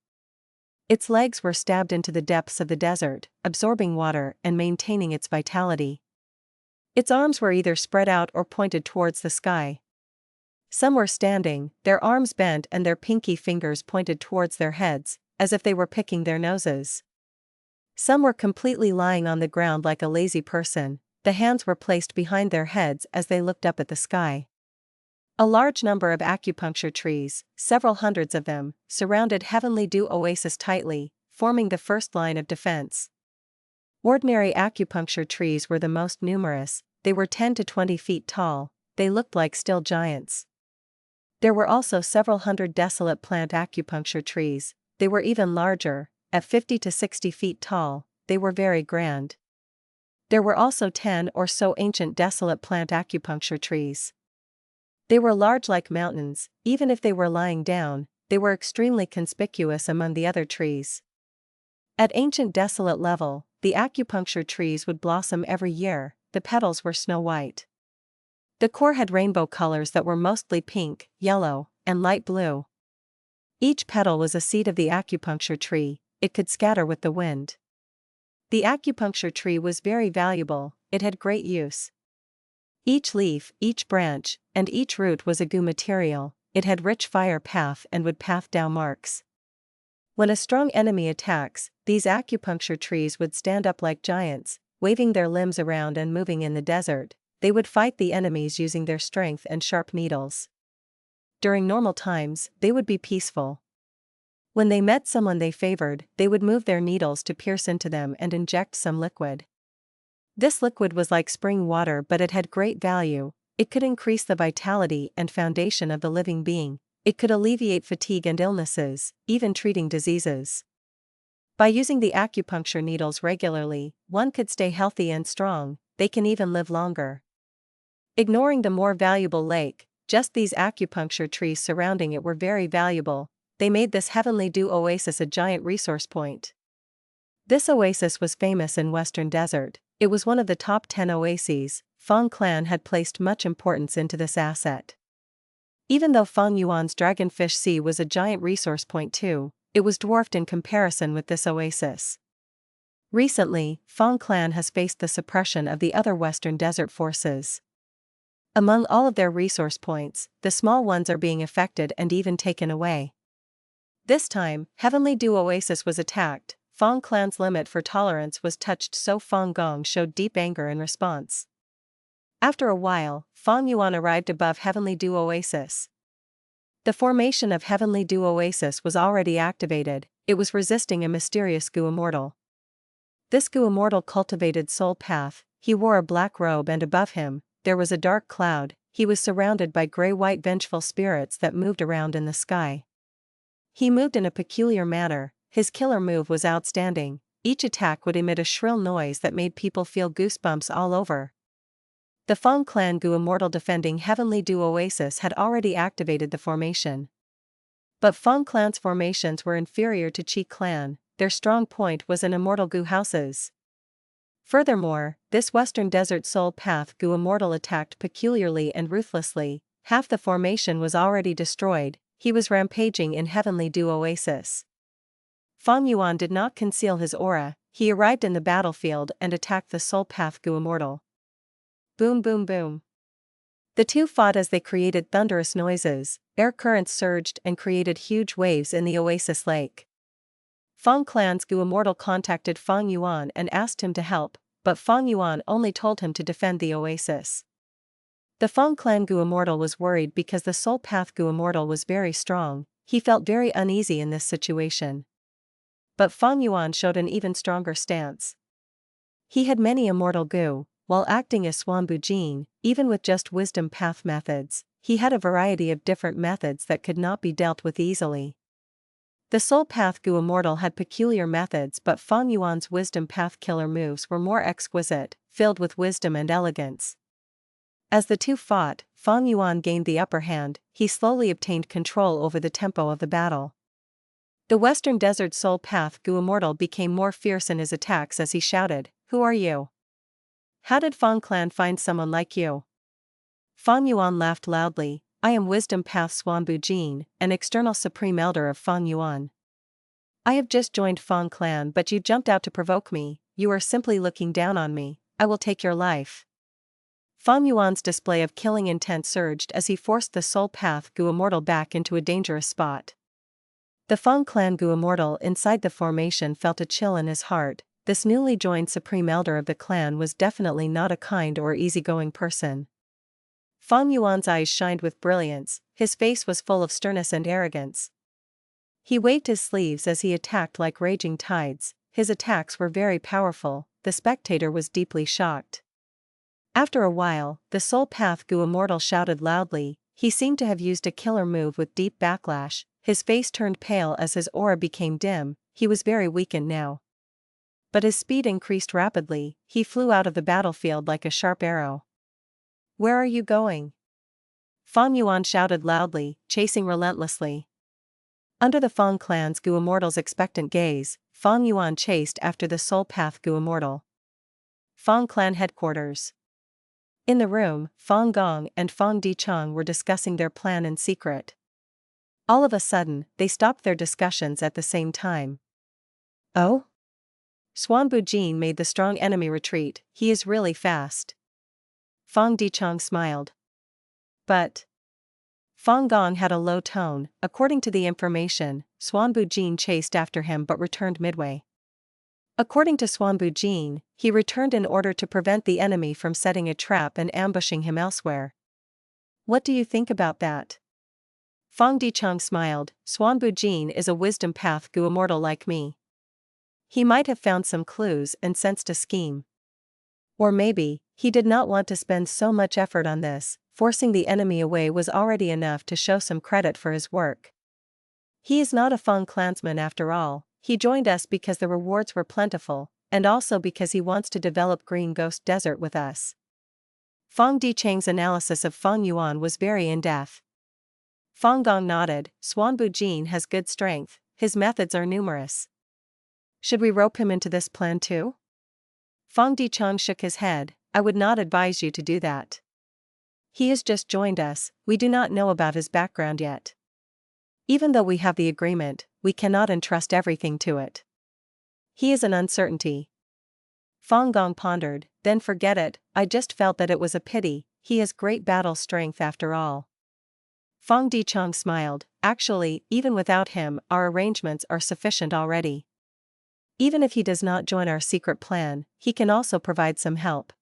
Its legs were stabbed into the depths of the desert, absorbing water and maintaining its vitality. Its arms were either spread out or pointed towards the sky. Some were standing, their arms bent and their pinky fingers pointed towards their heads, as if they were picking their noses. Some were completely lying on the ground like a lazy person. The hands were placed behind their heads as they looked up at the sky. A large number of acupuncture trees, several hundreds of them, surrounded Heavenly Dew Oasis tightly, forming the first line of defense. Ordinary acupuncture trees were the most numerous. They were 10 to 20 feet tall. They looked like still giants. There were also several hundred desolate plant acupuncture trees. They were even larger, at 50 to 60 feet tall. They were very grand. There were also 10 or so ancient desolate plant acupuncture trees. They were large like mountains. Even if they were lying down, they were extremely conspicuous among the other trees. At ancient desolate level, the acupuncture trees would blossom every year. The petals were snow white. The core had rainbow colors that were mostly pink, yellow, and light blue. Each petal was a seed of the acupuncture tree. It could scatter with the wind. The acupuncture tree was very valuable. It had great use. Each leaf, each branch, and each root was a goo material. It had rich fire path and would path down marks. When a strong enemy attacks, these acupuncture trees would stand up like giants, waving their limbs around and moving in the desert. They would fight the enemies using their strength and sharp needles. During normal times, they would be peaceful. When they met someone they favored, they would move their needles to pierce into them and inject some liquid. This liquid was like spring water, but it had great value. It could increase the vitality and foundation of the living being. It could alleviate fatigue and illnesses, even treating diseases. By using the acupuncture needles regularly, one could stay healthy and strong. They can even live longer. Ignoring the more valuable lake, just these acupuncture trees surrounding it were very valuable. They made this heavenly dew oasis a giant resource point. This oasis was famous in Western Desert. It was one of the top 10 oases. Feng clan had placed much importance into this asset. Even though Feng Yuan's Dragonfish Sea was a giant resource point too, it was dwarfed in comparison with this oasis. Recently, Feng clan has faced the suppression of the other Western Desert forces. Among all of their resource points, the small ones are being affected and even taken away. This time, Heavenly Dew Oasis was attacked. Feng clan's limit for tolerance was touched, so Feng Gong showed deep anger in response. After a while, Feng Yuan arrived above Heavenly Dew Oasis. The formation of Heavenly Dew Oasis was already activated. It was resisting a mysterious Gu Immortal. This Gu Immortal cultivated soul path. He wore a black robe, and above him, there was a dark cloud. He was surrounded by gray-white vengeful spirits that moved around in the sky. He moved in a peculiar manner. His killer move was outstanding. Each attack would emit a shrill noise that made people feel goosebumps all over. The Feng clan Gu Immortal defending Heavenly Dew Oasis had already activated the formation. But Feng clan's formations were inferior to Qi clan. Their strong point was in Immortal Gu houses. Furthermore, this Western Desert Soul Path Gu Immortal attacked peculiarly and ruthlessly. Half the formation was already destroyed. He was rampaging in Heavenly Dew Oasis. Feng Yuan did not conceal his aura. He arrived in the battlefield and attacked the Soul Path Gu Immortal. Boom boom boom. The two fought as they created thunderous noises. Air currents surged and created huge waves in the oasis lake. Feng clan's Gu Immortal contacted Feng Yuan and asked him to help, but Feng Yuan only told him to defend the oasis. The Feng clan Gu Immortal was worried because the Soul Path Gu Immortal was very strong. He felt very uneasy in this situation. But Feng Yuan showed an even stronger stance. He had many Immortal Gu. While acting as Suan Bujin, even with just wisdom path methods, he had a variety of different methods that could not be dealt with easily. The Soul Path Gu Immortal had peculiar methods, but Feng Yuan's wisdom path killer moves were more exquisite, filled with wisdom and elegance. As the two fought, Feng Yuan gained the upper hand. He slowly obtained control over the tempo of the battle. The Western Desert Soul Path Gu Immortal became more fierce in his attacks as he shouted, "Who are you? How did Feng clan find someone like you?" Feng Yuan laughed loudly. "I am Wisdom Path Suan Bujin, an external supreme elder of Feng Yuan. I have just joined Feng clan, but you jumped out to provoke me. You are simply looking down on me. I will take your life." Feng Yuan's display of killing intent surged as he forced the Soul Path Gu Immortal back into a dangerous spot. The Feng clan Gu Immortal inside the formation felt a chill in his heart. This newly joined supreme elder of the clan was definitely not a kind or easygoing person. Feng Yuan's eyes shined with brilliance. His face was full of sternness and arrogance. He waved his sleeves as he attacked like raging tides. His attacks were very powerful. The spectator was deeply shocked. After a while, the Soul Path Gu Immortal shouted loudly. He seemed to have used a killer move with deep backlash. His face turned pale as his aura became dim. He was very weakened now. But his speed increased rapidly. He flew out of the battlefield like a sharp arrow. "Where are you going?" Feng Yuan shouted loudly, chasing relentlessly. Under the Feng clan's Gu Immortal's expectant gaze, Feng Yuan chased after the Soul Path Gu Immortal. Feng clan headquarters. In the room, Feng Gong and Feng Dichang were discussing their plan in secret. All of a sudden, they stopped their discussions at the same time. "Oh?" Suan Bujin made the strong enemy retreat. "He is really fast." Feng Dichang smiled. "But..." Feng Gong had a low tone. According to the information, Suan Bujin chased after him but returned midway. According to Suan Bujin, he returned in order to prevent the enemy from setting a trap and ambushing him elsewhere. "What do you think about that?" Feng Dichang smiled. "Suan Bujin is a wisdom path Gu Immortal like me. He might have found some clues and sensed a scheme. Or maybe, he did not want to spend so much effort on this. forcing the enemy away was already enough to show some credit for his work. He is not a Feng clansman after all, he joined us because the rewards were plentiful, and also because he wants to develop Green Ghost Desert with us. Feng Dichang's analysis of Feng Yuan was very in-depth. Feng Gong nodded. Suan Bujin has good strength, his methods are numerous. Should we rope him into this plan too? Feng Dichang shook his head. I would not advise you to do that. He has just joined us, we do not know about his background yet. Even though we have the agreement, we cannot entrust everything to it. He is an uncertainty. Feng Gong pondered. Then forget it, I just felt that it was a pity, he has great battle strength after all. Feng Dichang smiled. Actually, even without him, our arrangements are sufficient already. Even if he does not join our secret plan, he can also provide some help.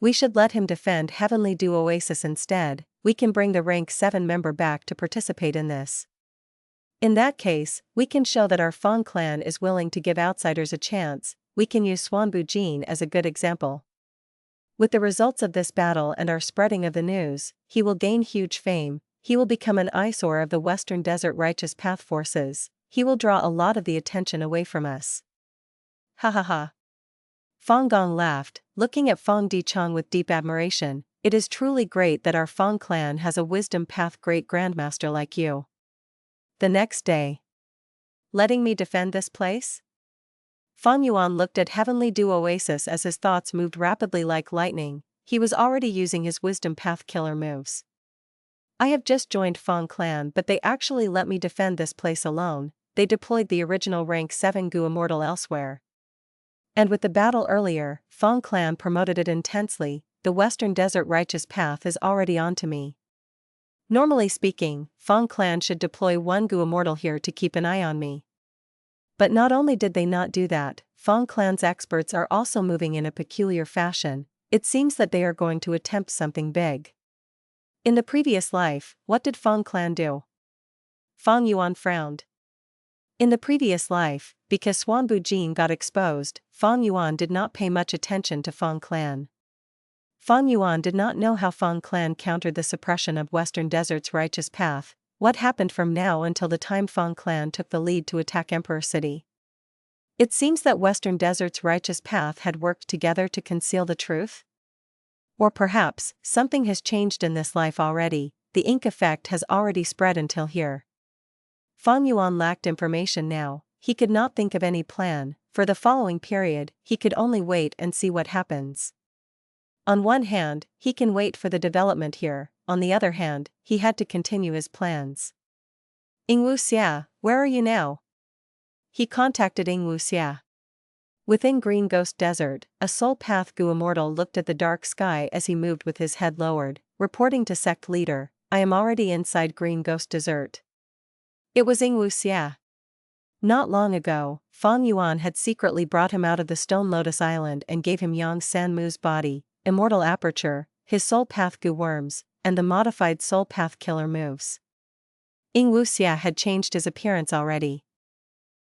We should let him defend Heavenly Dew Oasis instead, we can bring the rank 7 member back to participate in this. In that case, we can show that our Feng clan is willing to give outsiders a chance, we can use Suan Bujin as a good example. With the results of this battle and our spreading of the news, he will gain huge fame, he will become an eyesore of the Western Desert Righteous Path forces, he will draw a lot of the attention away from us. Ha ha ha. Feng Gong laughed, looking at Feng Dichang with deep admiration. It is truly great that our Feng clan has a wisdom path great grandmaster like you. The next day. Letting me defend this place? Feng Yuan looked at Heavenly Dew Oasis as his thoughts moved rapidly like lightning, he was already using his wisdom path killer moves. I have just joined Feng clan but they actually let me defend this place alone, they deployed the original rank 7 Gu Immortal elsewhere. And with the battle earlier, Feng clan promoted it intensely, the Western Desert Righteous Path is already onto me. Normally speaking, Feng clan should deploy 1 Gu Immortal here to keep an eye on me. But not only did they not do that, Feng clan's experts are also moving in a peculiar fashion, it seems that they are going to attempt something big. In the previous life, what did Feng clan do? Feng Yuan frowned. In the previous life, because Suan Bujin got exposed, Feng Yuan did not pay much attention to Feng clan. Feng Yuan did not know how Feng clan countered the suppression of Western Desert's righteous path, what happened from now until the time Feng clan took the lead to attack Emperor City. It seems that Western Desert's righteous path had worked together to conceal the truth? Or perhaps, something has changed in this life already, the ink effect has already spread until here. Feng Yuan lacked information now, he could not think of any plan, for the following period, he could only wait and see what happens. On one hand, he can wait for the development here, on the other hand, he had to continue his plans. Ingwu Xia, where are you now? He contacted Ingwu Xia. Within Green Ghost Desert, a Soul Path Gu Immortal looked at the dark sky as he moved with his head lowered, reporting to Sect Leader, I am already inside Green Ghost Desert. It was Ingwu Xia. Not long ago, Feng Yuan had secretly brought him out of the Stone Lotus Island and gave him Yang Sanmu's body, Immortal Aperture, his Soul Path Gu Worms, and the modified Soul Path Killer moves. Ingwu Xia had changed his appearance already.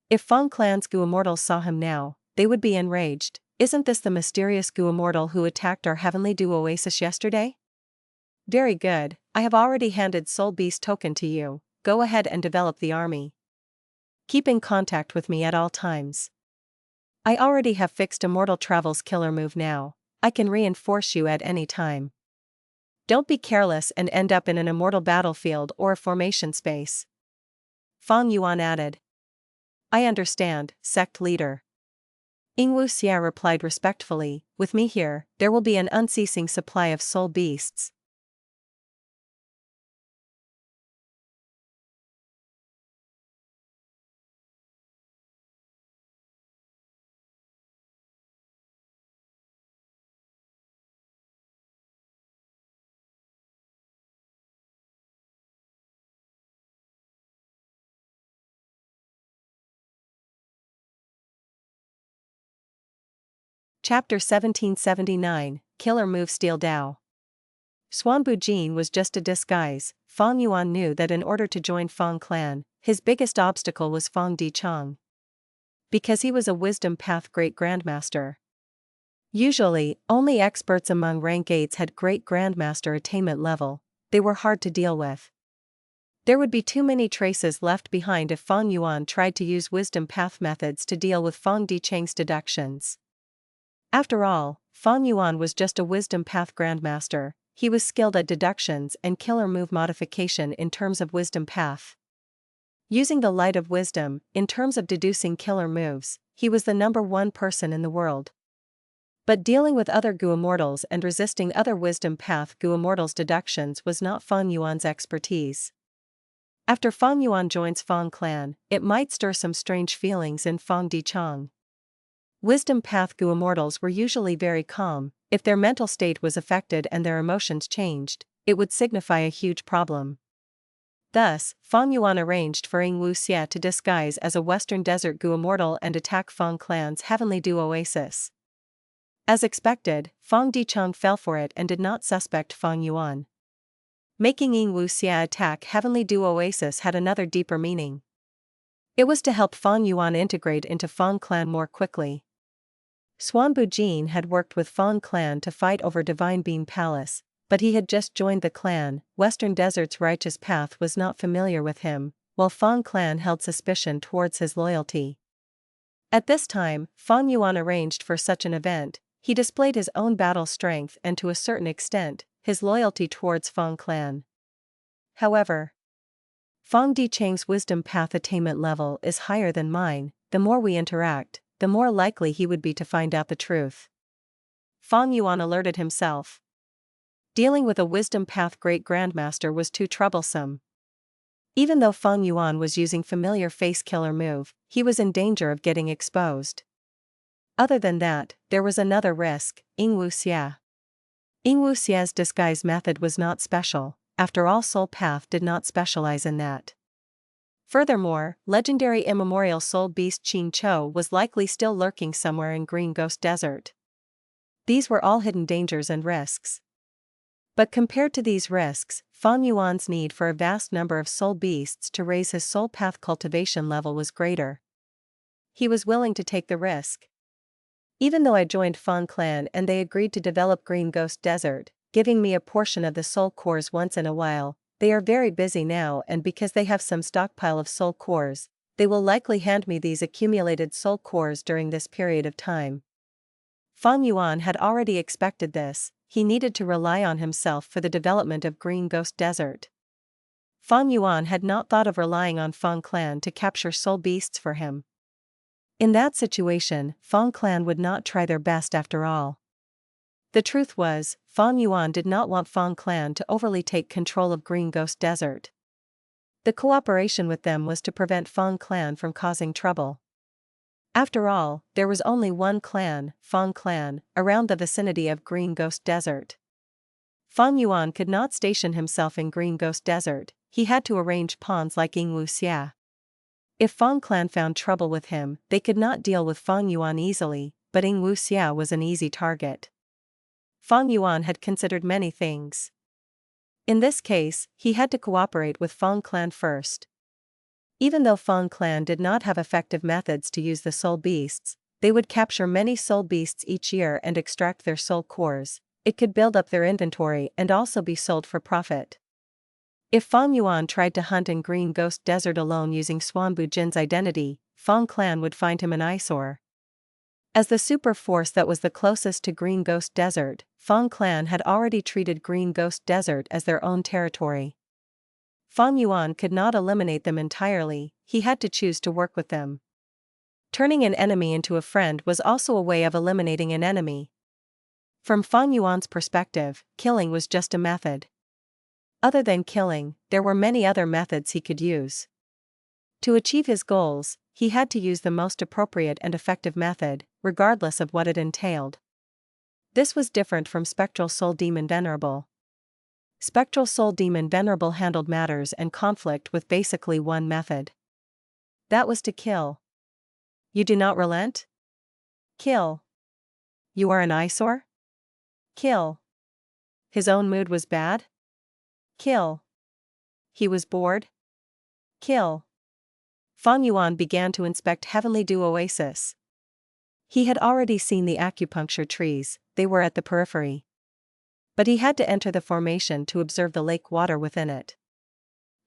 If Feng clan's Gu Immortals saw him now, they would be enraged. Isn't this the mysterious Gu Immortal who attacked our Heavenly Dew Oasis yesterday? Very good, I have already handed Soul Beast token to you, go ahead and develop the army. Keep in contact with me at all times. I already have fixed Immortal Travel's killer move now, I can reinforce you at any time. Don't be careless and end up in an immortal battlefield or a formation space. Feng Yuan added. I understand, Sect Leader. Ingwu Xia replied respectfully, with me here, there will be an unceasing supply of soul beasts. Chapter 1779, Killer Move Steel Dao. Suan Bujin was just a disguise, Feng Yuan knew that in order to join Feng clan, his biggest obstacle was Feng Dichang. Because he was a wisdom path great grandmaster. Usually, only experts among rank 8s had great Grandmaster attainment level. They were hard to deal with. There would be too many traces left behind if Fang Yuan tried to use wisdom path methods to deal with Fang Dicheng's deductions. After all, Fang Yuan was just a wisdom path Grandmaster. He was skilled at deductions and killer move modification in terms of wisdom path. Using the light of wisdom, in terms of deducing killer moves, he was the #1 person in the world. But dealing with other Gu Immortals and resisting other wisdom path Gu Immortals' deductions was not Fang Yuan's expertise. After Fang Yuan joins Fang clan, it might stir some strange feelings in Fang Dicheng. Wisdom path Gu Immortals were usually very calm. If their mental state was affected and their emotions changed, it would signify a huge problem. Thus, Fang Yuan arranged for Ying Wuxia to disguise as a Western Desert Gu Immortal and attack Fang clan's Heavenly Dew Oasis. As expected, Fang Dicheng fell for it and did not suspect Fang Yuan. Making Ying Wuxia attack Heavenly Dew Oasis had another deeper meaning. It was to help Fang Yuan integrate into Fang clan more quickly. Suan Bujin had worked with Fang clan to fight over Divine Bean Palace, but he had just joined the clan. Western Desert's righteous path was not familiar with him, while Fang clan held suspicion towards his loyalty. At this time, Fang Yuan arranged for such an event. He displayed his own battle strength and to a certain extent, his loyalty towards Fang clan. However, Fang Dicheng's wisdom path attainment level is higher than mine. The more we interact, the more likely he would be to find out the truth. Fang Yuan alerted himself. Dealing with a wisdom path great Grandmaster was too troublesome. Even though Fang Yuan was using familiar face killer move, he was in danger of getting exposed. Other than that, there was another risk, Ying Wuxia. Ying Wuxia's disguise method was not special. After all, Soul Path did not specialize in that. Furthermore, legendary immemorial soul beast Qin Chou was likely still lurking somewhere in Green Ghost Desert. These were all hidden dangers and risks. But compared to these risks, Fang Yuan's need for a vast number of soul beasts to raise his soul path cultivation level was greater. He was willing to take the risk. Even though I joined Fang clan and they agreed to develop Green Ghost Desert, giving me a portion of the soul cores once in a while, they are very busy now, and because they have some stockpile of soul cores, they will likely hand me these accumulated soul cores during this period of time. Fang Yuan had already expected this. He needed to rely on himself for the development of Green Ghost Desert. Fang Yuan had not thought of relying on Fang clan to capture soul beasts for him. In that situation, Fang clan would not try their best after all. The truth was, Fang Yuan did not want Fang clan to overly take control of Green Ghost Desert. The cooperation with them was to prevent Fang clan from causing trouble. After all, there was only one clan, Fang clan, around the vicinity of Green Ghost Desert. Fang Yuan could not station himself in Green Ghost Desert. He had to arrange pawns like Ying Wuxia. If Fang clan found trouble with him, they could not deal with Fang Yuan easily, but Ying Wuxia was an easy target. Fang Yuan had considered many things. In this case, he had to cooperate with Fang clan first. Even though Fang clan did not have effective methods to use the soul beasts, they would capture many soul beasts each year and extract their soul cores. It could build up their inventory and also be sold for profit. If Fang Yuan tried to hunt in Green Ghost Desert alone using Suan Bujin's identity, Fang clan would find him an eyesore. As the super force that was the closest to Green Ghost Desert, Fang clan had already treated Green Ghost Desert as their own territory. Fang Yuan could not eliminate them entirely. He had to choose to work with them. Turning an enemy into a friend was also a way of eliminating an enemy. From Fang Yuan's perspective, killing was just a method. Other than killing, there were many other methods he could use. To achieve his goals, he had to use the most appropriate and effective method, regardless of what it entailed. This was different from Spectral Soul Demon Venerable. Spectral Soul Demon Venerable handled matters and conflict with basically one method. That was to kill. You do not relent? Kill. You are an eyesore? Kill. His own mood was bad? Kill. He was bored? Kill. Fang Yuan began to inspect Heavenly Dew Oasis. He had already seen the acupuncture trees, they were at the periphery. But he had to enter the formation to observe the lake water within it.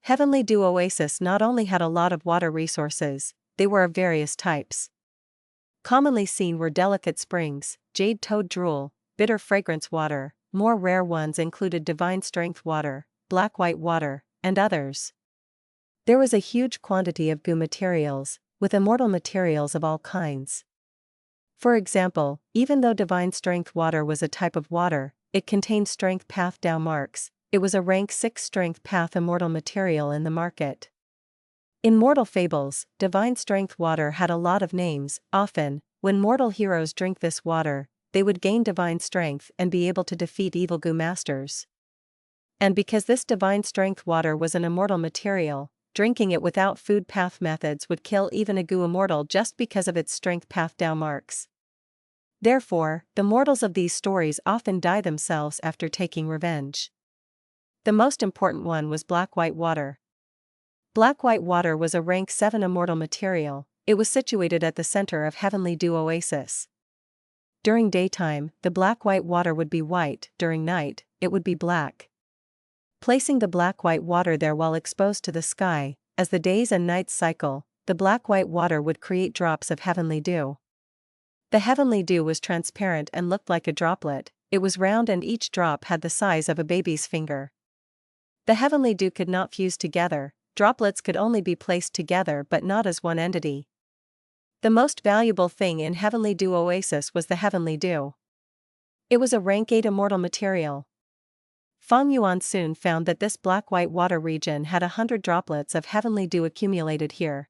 Heavenly Dew Oasis not only had a lot of water resources, they were of various types. Commonly seen were delicate springs, jade toad drool, bitter fragrance water. More rare ones included divine strength water, black-white water, and others. There was a huge quantity of goo materials, with immortal materials of all kinds. For example, even though divine strength water was a type of water, it contained strength path Dao marks. It was a rank 6 strength path immortal material in the market. In mortal fables, divine strength water had a lot of names. Often, when mortal heroes drink this water, they would gain divine strength and be able to defeat evil goo masters. And because this divine strength water was an immortal material, drinking it without food path methods would kill even a goo immortal just because of its strength path Dao marks. Therefore, the mortals of these stories often die themselves after taking revenge. The most important one was black-white water. Black-white water was a rank 7 immortal material. It was situated at the center of Heavenly Dew Oasis. During daytime, the black-white water would be white. During night, it would be black. Placing the black-white water there while exposed to the sky, as the days and nights cycle, the black-white water would create drops of heavenly dew. The heavenly dew was transparent and looked like a droplet. It was round and each drop had the size of a baby's finger. The heavenly dew could not fuse together. Droplets could only be placed together but not as one entity. The most valuable thing in Heavenly Dew Oasis was the heavenly dew. It was a rank 8 immortal material. Feng Yuan soon found that this black-white water region had 100 droplets of heavenly dew accumulated here.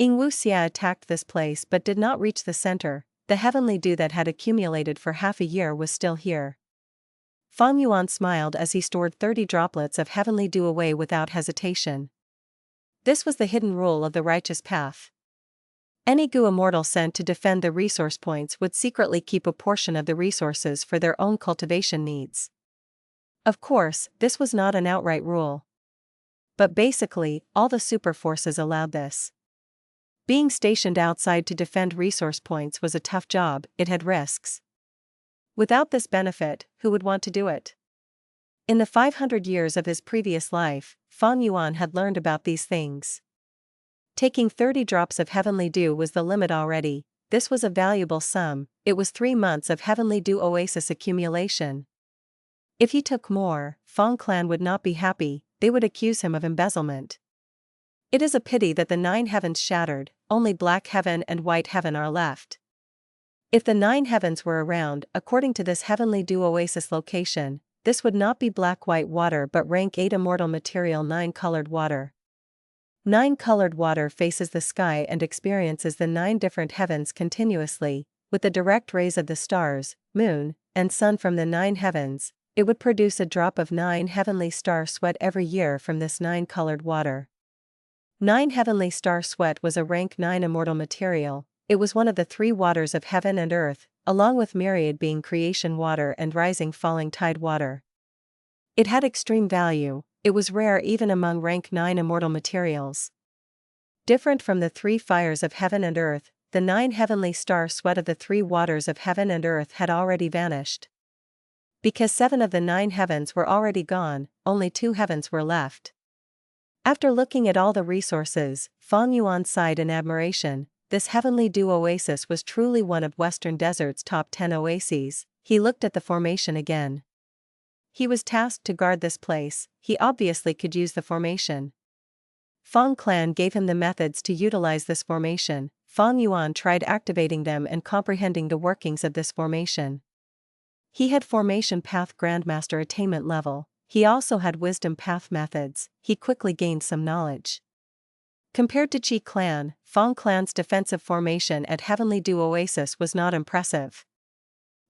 Yingwu Xia attacked this place but did not reach the center. The heavenly dew that had accumulated for half a year was still here. Feng Yuan smiled as he stored 30 droplets of heavenly dew away without hesitation. This was the hidden rule of the righteous path. Any goo immortal sent to defend the resource points would secretly keep a portion of the resources for their own cultivation needs. Of course, this was not an outright rule. But basically, all the super forces allowed this. Being stationed outside to defend resource points was a tough job. It had risks. Without this benefit, who would want to do it? In the 500 years of his previous life, Feng Yuan had learned about these things. Taking 30 drops of heavenly dew was the limit already. This was a valuable sum. It was 3 months of heavenly dew oasis accumulation. If he took more, Feng clan would not be happy. They would accuse him of embezzlement. It is a pity that the 9 heavens shattered. Only black heaven and white heaven are left. If the 9 heavens were around, according to this heavenly dew oasis location, this would not be black-white water but rank 8 immortal material 9-colored water. 9-colored water faces the sky and experiences the 9 different heavens continuously. With the direct rays of the stars, moon, and sun from the 9 heavens, it would produce a drop of 9 heavenly star sweat every year from this 9-colored water. 9 heavenly star sweat was a rank 9 immortal material. It was one of the 3 waters of heaven and earth, along with Myriad being creation water and rising falling tide water. It had extreme value. It was rare even among rank 9 immortal materials. Different from the 3 fires of heaven and earth, the 9 heavenly star sweat of the 3 waters of heaven and earth had already vanished. Because 7 of the 9 heavens were already gone, only 2 heavens were left. After looking at all the resources, Feng Yuan sighed in admiration. This heavenly dew oasis was truly one of Western Desert's top 10 oases. He looked at the formation again. He was tasked to guard this place. He obviously could use the formation. Feng clan gave him the methods to utilize this formation. Feng Yuan tried activating them and comprehending the workings of this formation. He had formation path Grandmaster attainment level. He also had wisdom path methods. He quickly gained some knowledge. Compared to Qi clan, Feng clan's defensive formation at Heavenly Dew Oasis was not impressive.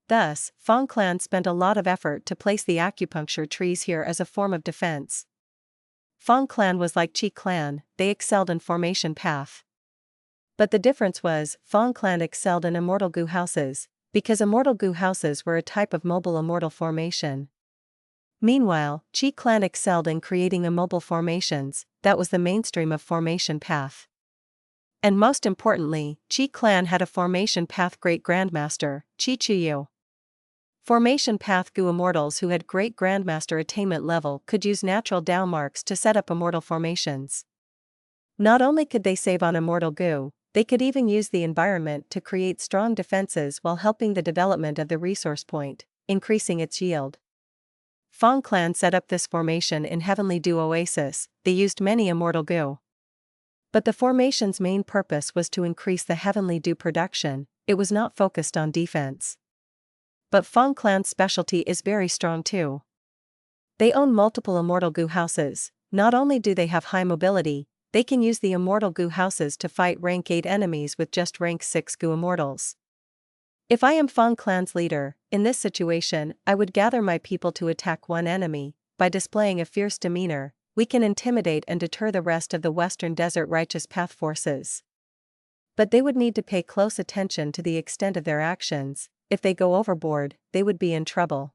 Thus, Feng clan spent a lot of effort to place the acupuncture trees here as a form of defense. Feng clan was like Qi clan, they excelled in formation path. But the difference was, Feng clan excelled in immortal goo houses, because immortal goo houses were a type of mobile immortal formation. Meanwhile, Qi clan excelled in creating immobile formations. That was the mainstream of formation path. And most importantly, Qi clan had a formation path great grandmaster, Qi Chuyu. Formation path Gu immortals who had great grandmaster attainment level could use natural Dao marks to set up immortal formations. Not only could they save on immortal Gu, they could even use the environment to create strong defenses while helping the development of the resource point, increasing its yield. Feng clan set up this formation in Heavenly Dew Oasis. They used many immortal Gu. But the formation's main purpose was to increase the Heavenly Dew production, it was not focused on defense. But Feng clan's specialty is very strong too. They own multiple immortal Gu houses. Not only do they have high mobility, they can use the immortal Gu houses to fight rank 8 enemies with just rank 6 Gu immortals. If I am Feng clan's leader, in this situation, I would gather my people to attack one enemy. By displaying a fierce demeanor, we can intimidate and deter the rest of the Western Desert Righteous Path forces. But they would need to pay close attention to the extent of their actions. If they go overboard, they would be in trouble.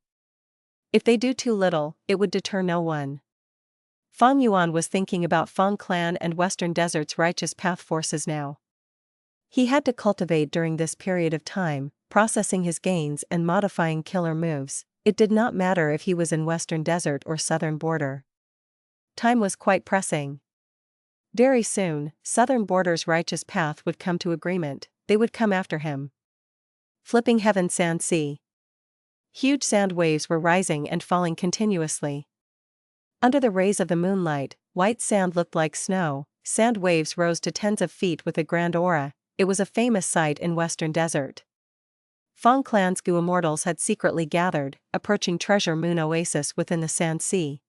If they do too little, it would deter no one. Feng Yuan was thinking about Feng clan and Western Desert's Righteous Path forces now. He had to cultivate during this period of time, processing his gains and modifying killer moves. It did not matter if he was in Western Desert or Southern Border. Time was quite pressing. Very soon, Southern Border's Righteous Path would come to agreement, they would come after him. Flipping Heaven Sand Sea. Huge sand waves were rising and falling continuously. Under the rays of the moonlight, white sand looked like snow. Sand waves rose to tens of feet with a grand aura. It was a famous sight in Western Desert. Feng clan's Gu immortals had secretly gathered, approaching Treasure Moon Oasis within the Sand Sea.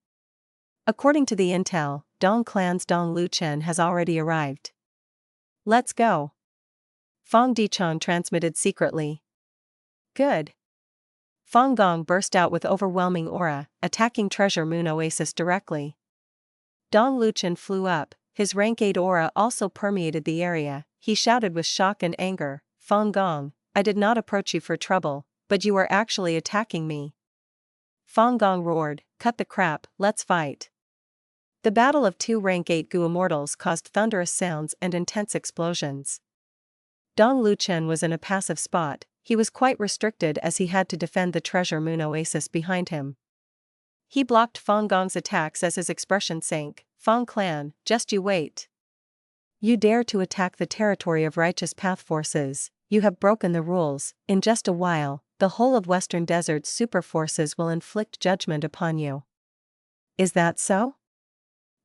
According to the intel, Dong clan's Dong Luchen has already arrived. Let's go. Feng Dichang transmitted secretly. Good. Feng Gong burst out with overwhelming aura, attacking Treasure Moon Oasis directly. Dong Luchen flew up, his rank 8 aura also permeated the area. He shouted with shock and anger, Feng Gong, I did not approach you for trouble, but you are actually attacking me. Feng Gong roared, cut the crap, let's fight. The battle of 2 rank 8 Gu immortals caused thunderous sounds and intense explosions. Dong Luchen was in a passive spot. He was quite restricted as he had to defend the Treasure Moon Oasis behind him. He blocked Feng Gong's attacks as his expression sank. Feng clan, just you wait. You dare to attack the territory of Righteous Path forces, you have broken the rules. In just a while, the whole of Western Desert's super forces will inflict judgment upon you. Is that so?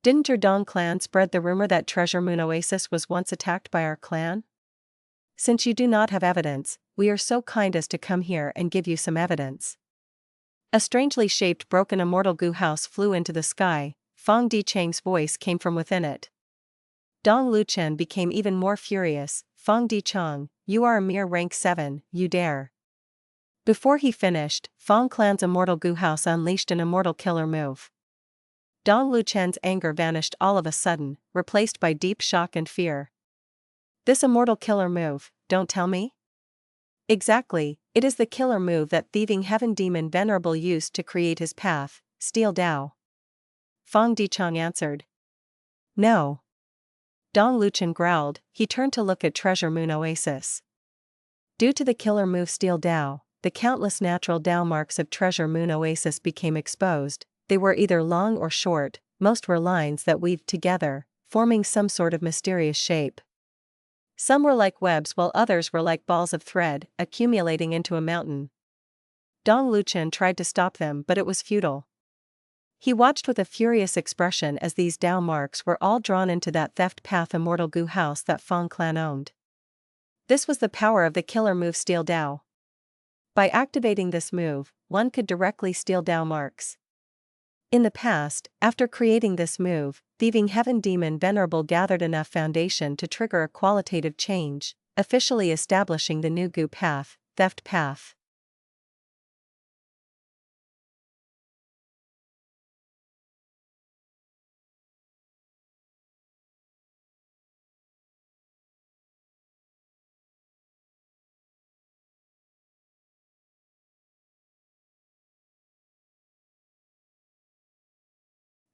Didn't your Dong clan spread the rumor that Treasure Moon Oasis was once attacked by our clan? Since you do not have evidence, we are so kind as to come here and give you some evidence. A strangely shaped broken immortal Gu house flew into the sky. Feng Dichang's voice came from within it. Dong Luchen became even more furious. Feng Dichang, you are a mere rank 7, you dare. Before he finished, Feng clan's immortal Gu house unleashed an immortal killer move. Dong Luchen's anger vanished all of a sudden, replaced by deep shock and fear. This immortal killer move, don't tell me? Exactly, it is the killer move that thieving heaven demon Venerable used to create his path, Steel Dao. Feng Dichang answered. No. Dong Luchen growled. He turned to look at Treasure Moon Oasis. Due to the killer move Steel Dao, the countless natural Dao marks of Treasure Moon Oasis became exposed. They were either long or short, most were lines that weaved together, forming some sort of mysterious shape. Some were like webs while others were like balls of thread, accumulating into a mountain. Dong Luchen tried to stop them but it was futile. He watched with a furious expression as these Dao marks were all drawn into that theft path immortal Gu house that Feng clan owned. This was the power of the killer move Steel Dao. By activating this move, one could directly steal Dao marks. In the past, after creating this move, thieving heaven demon Venerable gathered enough foundation to trigger a qualitative change, officially establishing the new Gu path, theft path.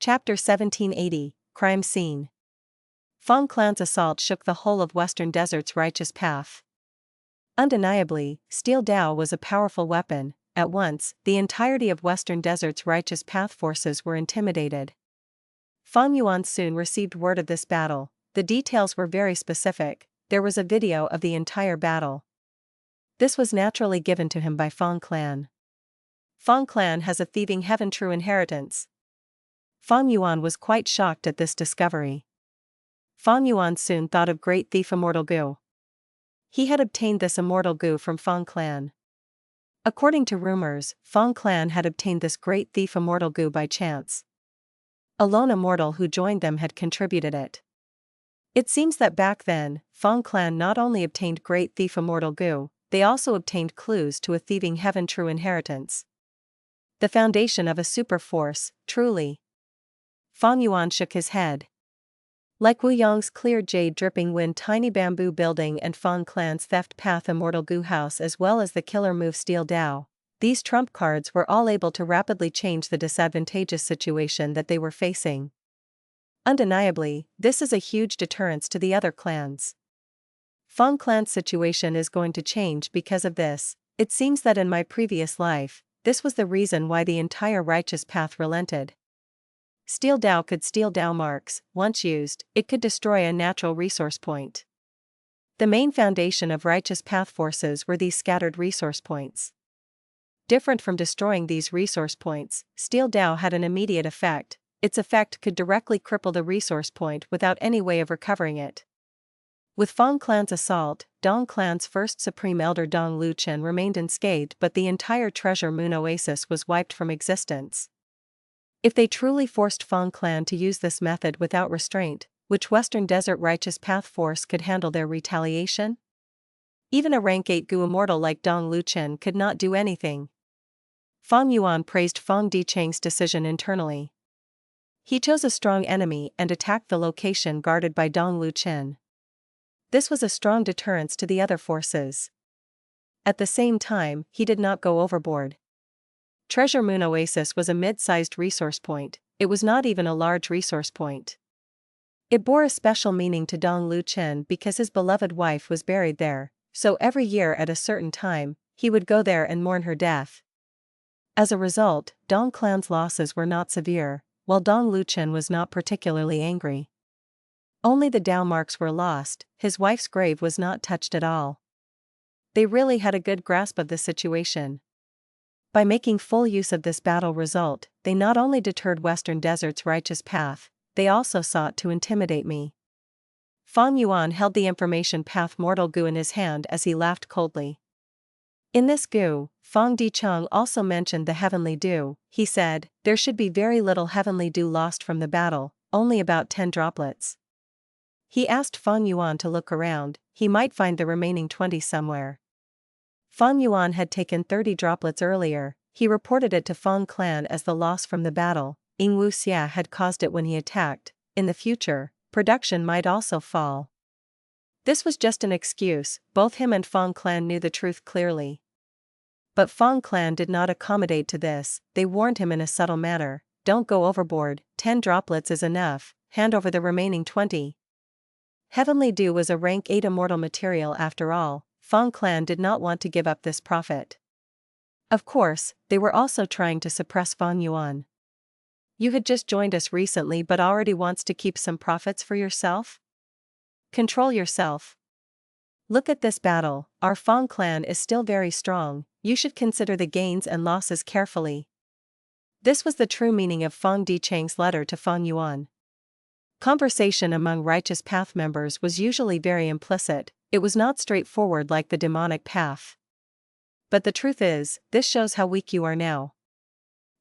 Chapter 1780, Crime Scene. Feng clan's assault shook the whole of Western Desert's righteous path. Undeniably, Steel Dao was a powerful weapon. At once, the entirety of Western Desert's righteous path forces were intimidated. Fang Yuan soon received word of this battle. The details were very specific. There was a video of the entire battle. This was naturally given to him by Fang clan. Fang clan has a thieving heaven true inheritance. Fang Yuan was quite shocked at this discovery. Fang Yuan soon thought of great thief Immortal Gu. He had obtained this Immortal Gu from Fang clan. According to rumors, Fang clan had obtained this great thief Immortal Gu by chance. A lone immortal who joined them had contributed it. It seems that back then, Fang clan not only obtained great thief Immortal Gu, they also obtained clues to a thieving heaven true inheritance. The foundation of a super force, truly. Fang Yuan shook his head. Like Wu Yang's clear jade dripping wind tiny bamboo building and Fang clan's theft path Immortal Gu house as well as the killer move Steel Dao, these trump cards were all able to rapidly change the disadvantageous situation that they were facing. Undeniably, this is a huge deterrence to the other clans. Fang clan's situation is going to change because of this. It seems that in my previous life, this was the reason why the entire righteous path relented. Steel Dao could steal Dao marks. Once used, it could destroy a natural resource point. The main foundation of righteous path forces were these scattered resource points. Different from destroying these resource points, Steel Dao had an immediate effect. Its effect could directly cripple the resource point without any way of recovering it. With Fang clan's assault, Dong clan's first supreme elder Dong Luchen remained unscathed, but the entire Treasure Moon Oasis was wiped from existence. If they truly forced Fang clan to use this method without restraint, which Western Desert Righteous Path force could handle their retaliation? Even a rank 8 Gu immortal like Dong Luchen could not do anything. Fang Yuan praised Fang Dicheng's decision internally. He chose a strong enemy and attacked the location guarded by Dong Luchen. This was a strong deterrence to the other forces. At the same time, he did not go overboard. Treasure Moon Oasis was a mid-sized resource point. It was not even a large resource point. It bore a special meaning to Dong Luchen because his beloved wife was buried there, so every year at a certain time, he would go there and mourn her death. As a result, Dong clan's losses were not severe, while Dong Luchen was not particularly angry. Only the Dao marks were lost, his wife's grave was not touched at all. They really had a good grasp of the situation. By making full use of this battle result, they not only deterred Western Desert's righteous path, they also sought to intimidate me. Fang Yuan held the information path Mortal Gu in his hand as he laughed coldly. In this Gu, Fang Dicheng also mentioned the heavenly dew. He said, there should be very little heavenly dew lost from the battle, only about 10 droplets. He asked Fang Yuan to look around, he might find the remaining 20 somewhere. Fang Yuan had taken 30 droplets earlier. He reported it to Fang clan as the loss from the battle. Yingwu Xia had caused it when he attacked. In the future, production might also fall. This was just an excuse. Both him and Fang clan knew the truth clearly. But Fang clan did not accommodate to this. They warned him in a subtle manner, don't go overboard, 10 droplets is enough, hand over the remaining 20. Heavenly Dew was a rank 8 immortal material after all. Fang clan did not want to give up this profit. Of course, they were also trying to suppress Fang Yuan. You had just joined us recently but already wants to keep some profits for yourself? Control yourself. Look at this battle, our Fang clan is still very strong, you should consider the gains and losses carefully. This was the true meaning of Fang Dicheng's letter to Fang Yuan. Conversation among Righteous Path members was usually very implicit, it was not straightforward like the demonic path. But the truth is, this shows how weak you are now.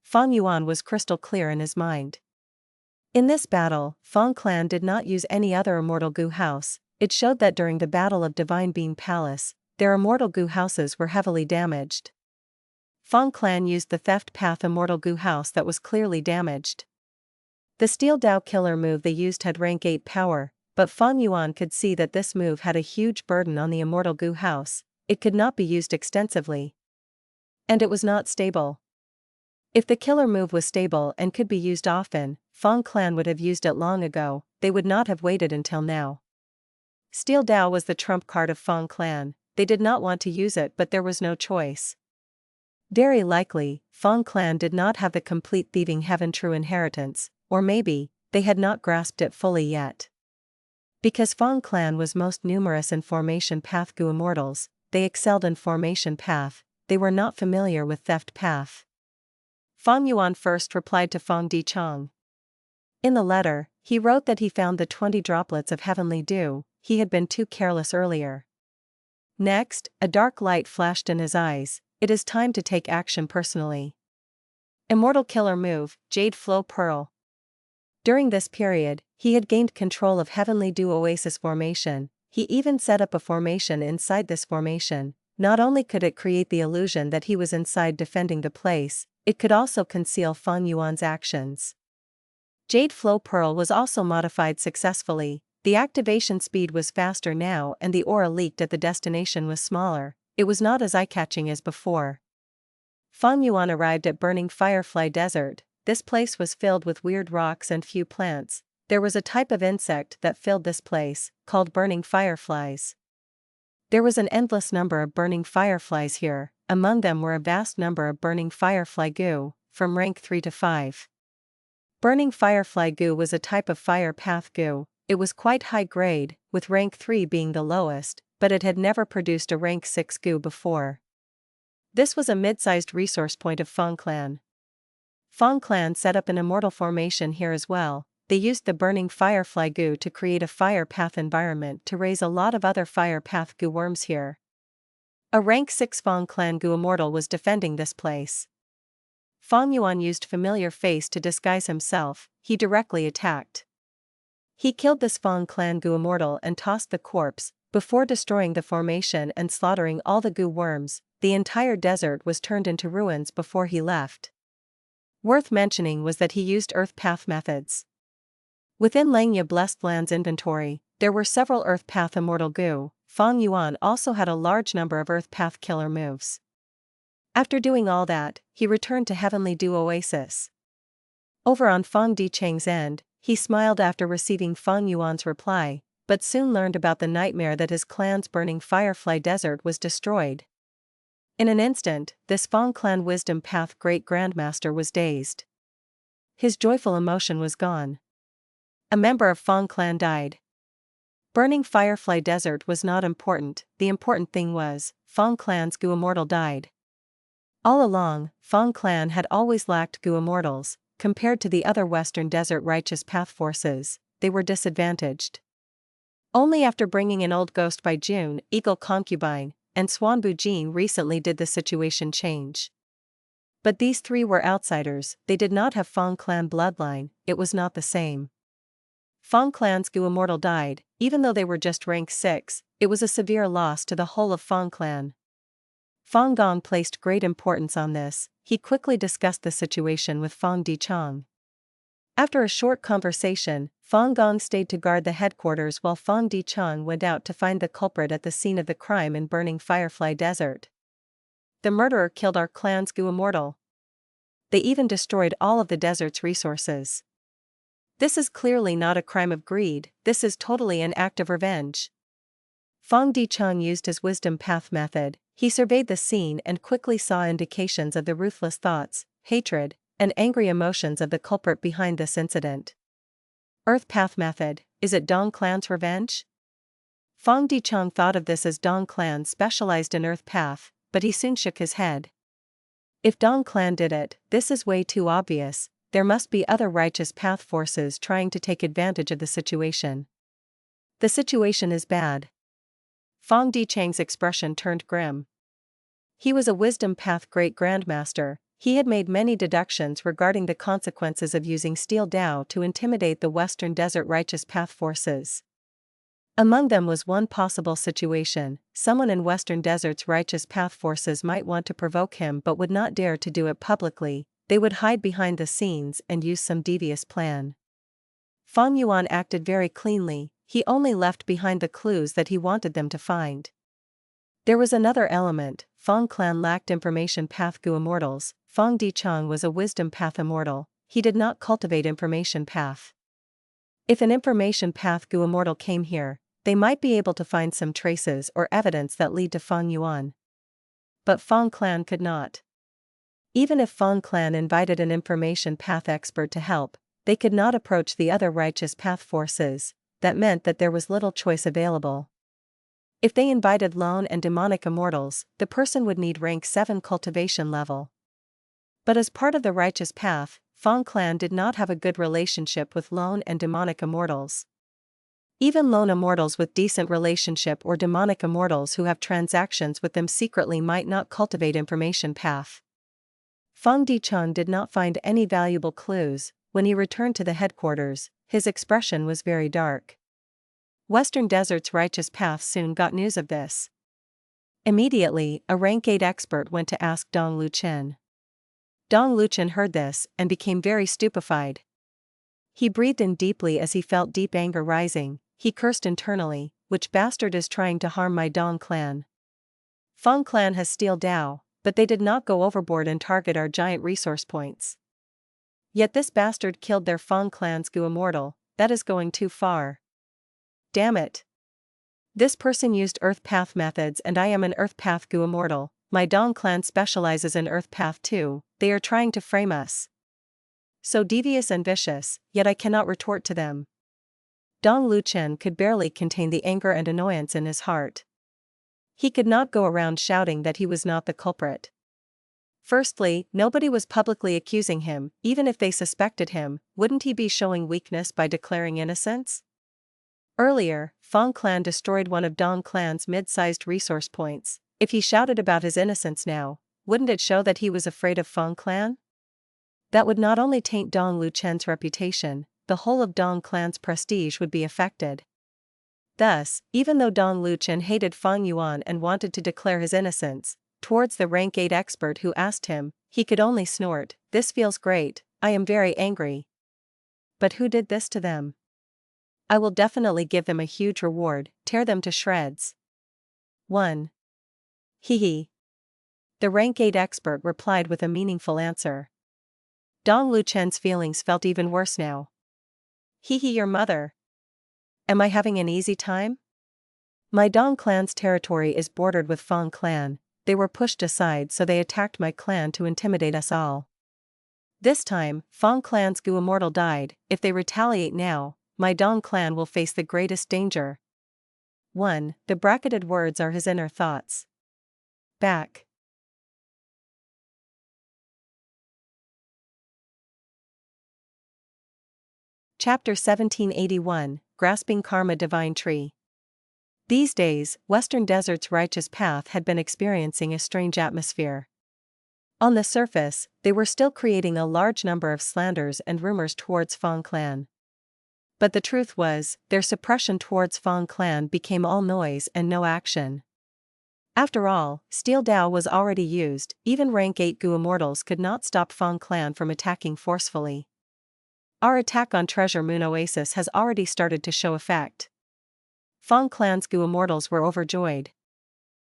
Fang Yuan was crystal clear in his mind. In this battle, Fang clan did not use any other Immortal Gu house. It showed that during the Battle of Divine Being Palace, their Immortal Gu houses were heavily damaged. Fang clan used the Theft Path Immortal Gu house that was clearly damaged. The Steel Dao killer move they used had rank 8 power, but Fang Yuan could see that this move had a huge burden on the Immortal Gu house, it could not be used extensively. And it was not stable. If the killer move was stable and could be used often, Feng clan would have used it long ago, they would not have waited until now. Steel Dao was the trump card of Feng clan, they did not want to use it but there was no choice. Very likely, Feng clan did not have the complete thieving heaven true inheritance, or maybe, they had not grasped it fully yet. Because Feng clan was most numerous in Formation Path Gu Immortals, they excelled in Formation Path, they were not familiar with Theft Path. Feng Yuan first replied to Feng Dichang. In the letter, he wrote that he found the 20 droplets of heavenly dew, he had been too careless earlier. Next, a dark light flashed in his eyes, it is time to take action personally. Immortal killer move, Jade Flow Pearl. During this period, he had gained control of Heavenly Dew Oasis formation, he even set up a formation inside this formation. Not only could it create the illusion that he was inside defending the place, it could also conceal Feng Yuan's actions. Jade Flow Pearl was also modified successfully, the activation speed was faster now and the aura leaked at the destination was smaller, it was not as eye-catching as before. Feng Yuan arrived at Burning Firefly Desert, this place was filled with weird rocks and few plants, there was a type of insect that filled this place, called burning fireflies. There was an endless number of burning fireflies here, among them were a vast number of burning firefly goo, from rank 3 to 5. Burning firefly goo was a type of fire path goo, it was quite high grade, with rank 3 being the lowest, but it had never produced a rank 6 goo before. This was a mid-sized resource point of Feng clan. Feng clan set up an immortal formation here as well, they used the burning firefly goo to create a fire path environment to raise a lot of other fire path goo worms here. A rank 6 Feng clan goo immortal was defending this place. Feng Yuan used familiar face to disguise himself, he directly attacked. He killed this Feng clan goo immortal and tossed the corpse, before destroying the formation and slaughtering all the goo worms, the entire desert was turned into ruins before he left. Worth mentioning was that he used Earth Path methods. Within Langya Blessed Land's inventory, there were several Earth Path immortal goo, Feng Yuan also had a large number of Earth Path killer moves. After doing all that, he returned to Heavenly Dew Oasis. Over on Feng Dichang's end, he smiled after receiving Feng Yuan's reply, but soon learned about the nightmare that his clan's burning Firefly Desert was destroyed. In an instant, this Feng clan Wisdom Path Great Grandmaster was dazed. His joyful emotion was gone. A member of Feng clan died. Burning Firefly Desert was not important, the important thing was, Feng clan's goo immortal died. All along, Feng clan had always lacked goo immortals, compared to the other Western Desert Righteous Path forces, they were disadvantaged. Only after bringing in Old Ghost by June, Eagle Concubine, and Suan Bujin recently did the situation change. But these three were outsiders, they did not have Feng clan bloodline, it was not the same. Feng clan's goo immortal died, even though they were just rank 6, it was a severe loss to the whole of Feng clan. Feng Gong placed great importance on this, he quickly discussed the situation with Feng Dichang. After a short conversation, Feng Gong stayed to guard the headquarters while Feng Dichang went out to find the culprit at the scene of the crime in Burning Firefly Desert. The murderer killed our clan's goo immortal. They even destroyed all of the desert's resources. This is clearly not a crime of greed, this is totally an act of revenge. Feng Dichang used his wisdom path method, he surveyed the scene and quickly saw indications of the ruthless thoughts, hatred, and angry emotions of the culprit behind this incident. Earth Path Method, is it Dong Clan's revenge? Feng Dichang thought of this as Dong Clan specialized in Earth Path, but he soon shook his head. If Dong Clan did it, this is way too obvious, there must be other Righteous Path forces trying to take advantage of the situation. The situation is bad. Feng Dichang's expression turned grim. He was a Wisdom Path Great Grandmaster, he had made many deductions regarding the consequences of using Steel Dao to intimidate the Western Desert Righteous Path forces. Among them was one possible situation, someone in Western Desert's Righteous Path forces might want to provoke him but would not dare to do it publicly, they would hide behind the scenes and use some devious plan. Feng Yuan acted very cleanly, he only left behind the clues that he wanted them to find. There was another element, Feng clan lacked information path goo immortals, Fang Dichang was a wisdom path immortal, he did not cultivate information path. If an information path Gu immortal came here, they might be able to find some traces or evidence that lead to Fang Yuan. But Fang clan could not. Even if Fang clan invited an information path expert to help, they could not approach the other righteous path forces. That meant that there was little choice available. If they invited lone and demonic immortals, the person would need rank 7 cultivation level. But as part of the righteous path, Fang clan did not have a good relationship with lone and demonic immortals. Even lone immortals with decent relationship or demonic immortals who have transactions with them secretly might not cultivate information path. Fang Dichang did not find any valuable clues. When he returned to the headquarters, his expression was very dark. Western Desert's righteous path soon got news of this. Immediately, a rank 8 expert went to ask Dong Luchen. Dong Luchen heard this and became very stupefied. He breathed in deeply as he felt deep anger rising. He cursed internally, "Which bastard is trying to harm my Dong clan? Feng clan has steal Dao, but they did not go overboard and target our giant resource points. Yet this bastard killed their Feng clan's Gu immortal, that is going too far. Damn it. This person used Earth Path methods and I am an Earth Path Gu immortal, my Dong clan specializes in Earth Path too, they are trying to frame us. So devious and vicious, yet I cannot retort to them." Dong Luchen could barely contain the anger and annoyance in his heart. He could not go around shouting that he was not the culprit. Firstly, nobody was publicly accusing him. Even if they suspected him, wouldn't he be showing weakness by declaring innocence? Earlier, Feng clan destroyed one of Dong clan's mid-sized resource points. If he shouted about his innocence now, wouldn't it show that he was afraid of Feng clan? That would not only taint Dong Luchen's reputation, the whole of Dong clan's prestige would be affected. Thus, even though Dong Luchen hated Fang Yuan and wanted to declare his innocence, towards the rank 8 expert who asked him, he could only snort, "This feels great, I am very angry. But who did this to them? I will definitely give them a huge reward, tear them to shreds." 1. Hee. The rank 8 expert replied with a meaningful answer. Dong Luchen's feelings felt even worse now. Your mother. Am I having an easy time? My Dong clan's territory is bordered with Fang clan, they were pushed aside so they attacked my clan to intimidate us all. This time, Fang clan's Gu immortal died, if they retaliate now, my Dong clan will face the greatest danger. 1. The bracketed words are his inner thoughts. Back. Chapter 1781, Grasping Karma Divine Tree. These days, Western Desert's righteous path had been experiencing a strange atmosphere. On the surface, they were still creating a large number of slanders and rumors towards Fang clan. But the truth was, their suppression towards Fang clan became all noise and no action. After all, Steel Dao was already used, even rank 8 Gu immortals could not stop Fang clan from attacking forcefully. Our attack on Treasure Moon Oasis has already started to show effect. Fang clan's Gu immortals were overjoyed.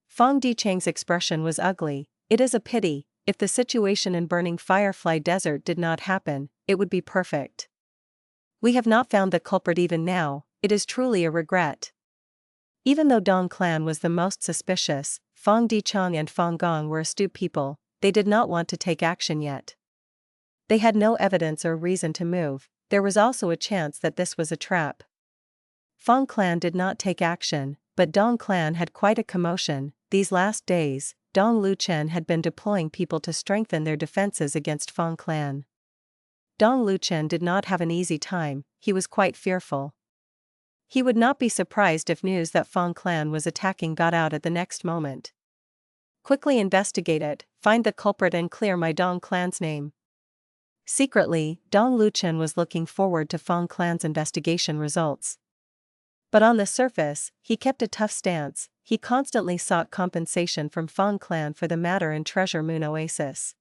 Fang Dichang's expression was ugly. It is a pity, if the situation in Burning Firefly Desert did not happen, it would be perfect. We have not found the culprit even now, it is truly a regret. Even though Dong clan was the most suspicious, Fang Dichang and Fang Gong were astute people, they did not want to take action yet. They had no evidence or reason to move, there was also a chance that this was a trap. Fang clan did not take action, but Dong clan had quite a commotion. These last days, Dong Luchen had been deploying people to strengthen their defenses against Fang clan. Dong Luchen did not have an easy time, he was quite fearful. He would not be surprised if news that Fang clan was attacking got out at the next moment. Quickly investigate it, find the culprit and clear my Dong clan's name. Secretly, Dong Luchen was looking forward to Fang clan's investigation results. But on the surface, he kept a tough stance, he constantly sought compensation from Fang clan for the matter in Treasure Moon Oasis.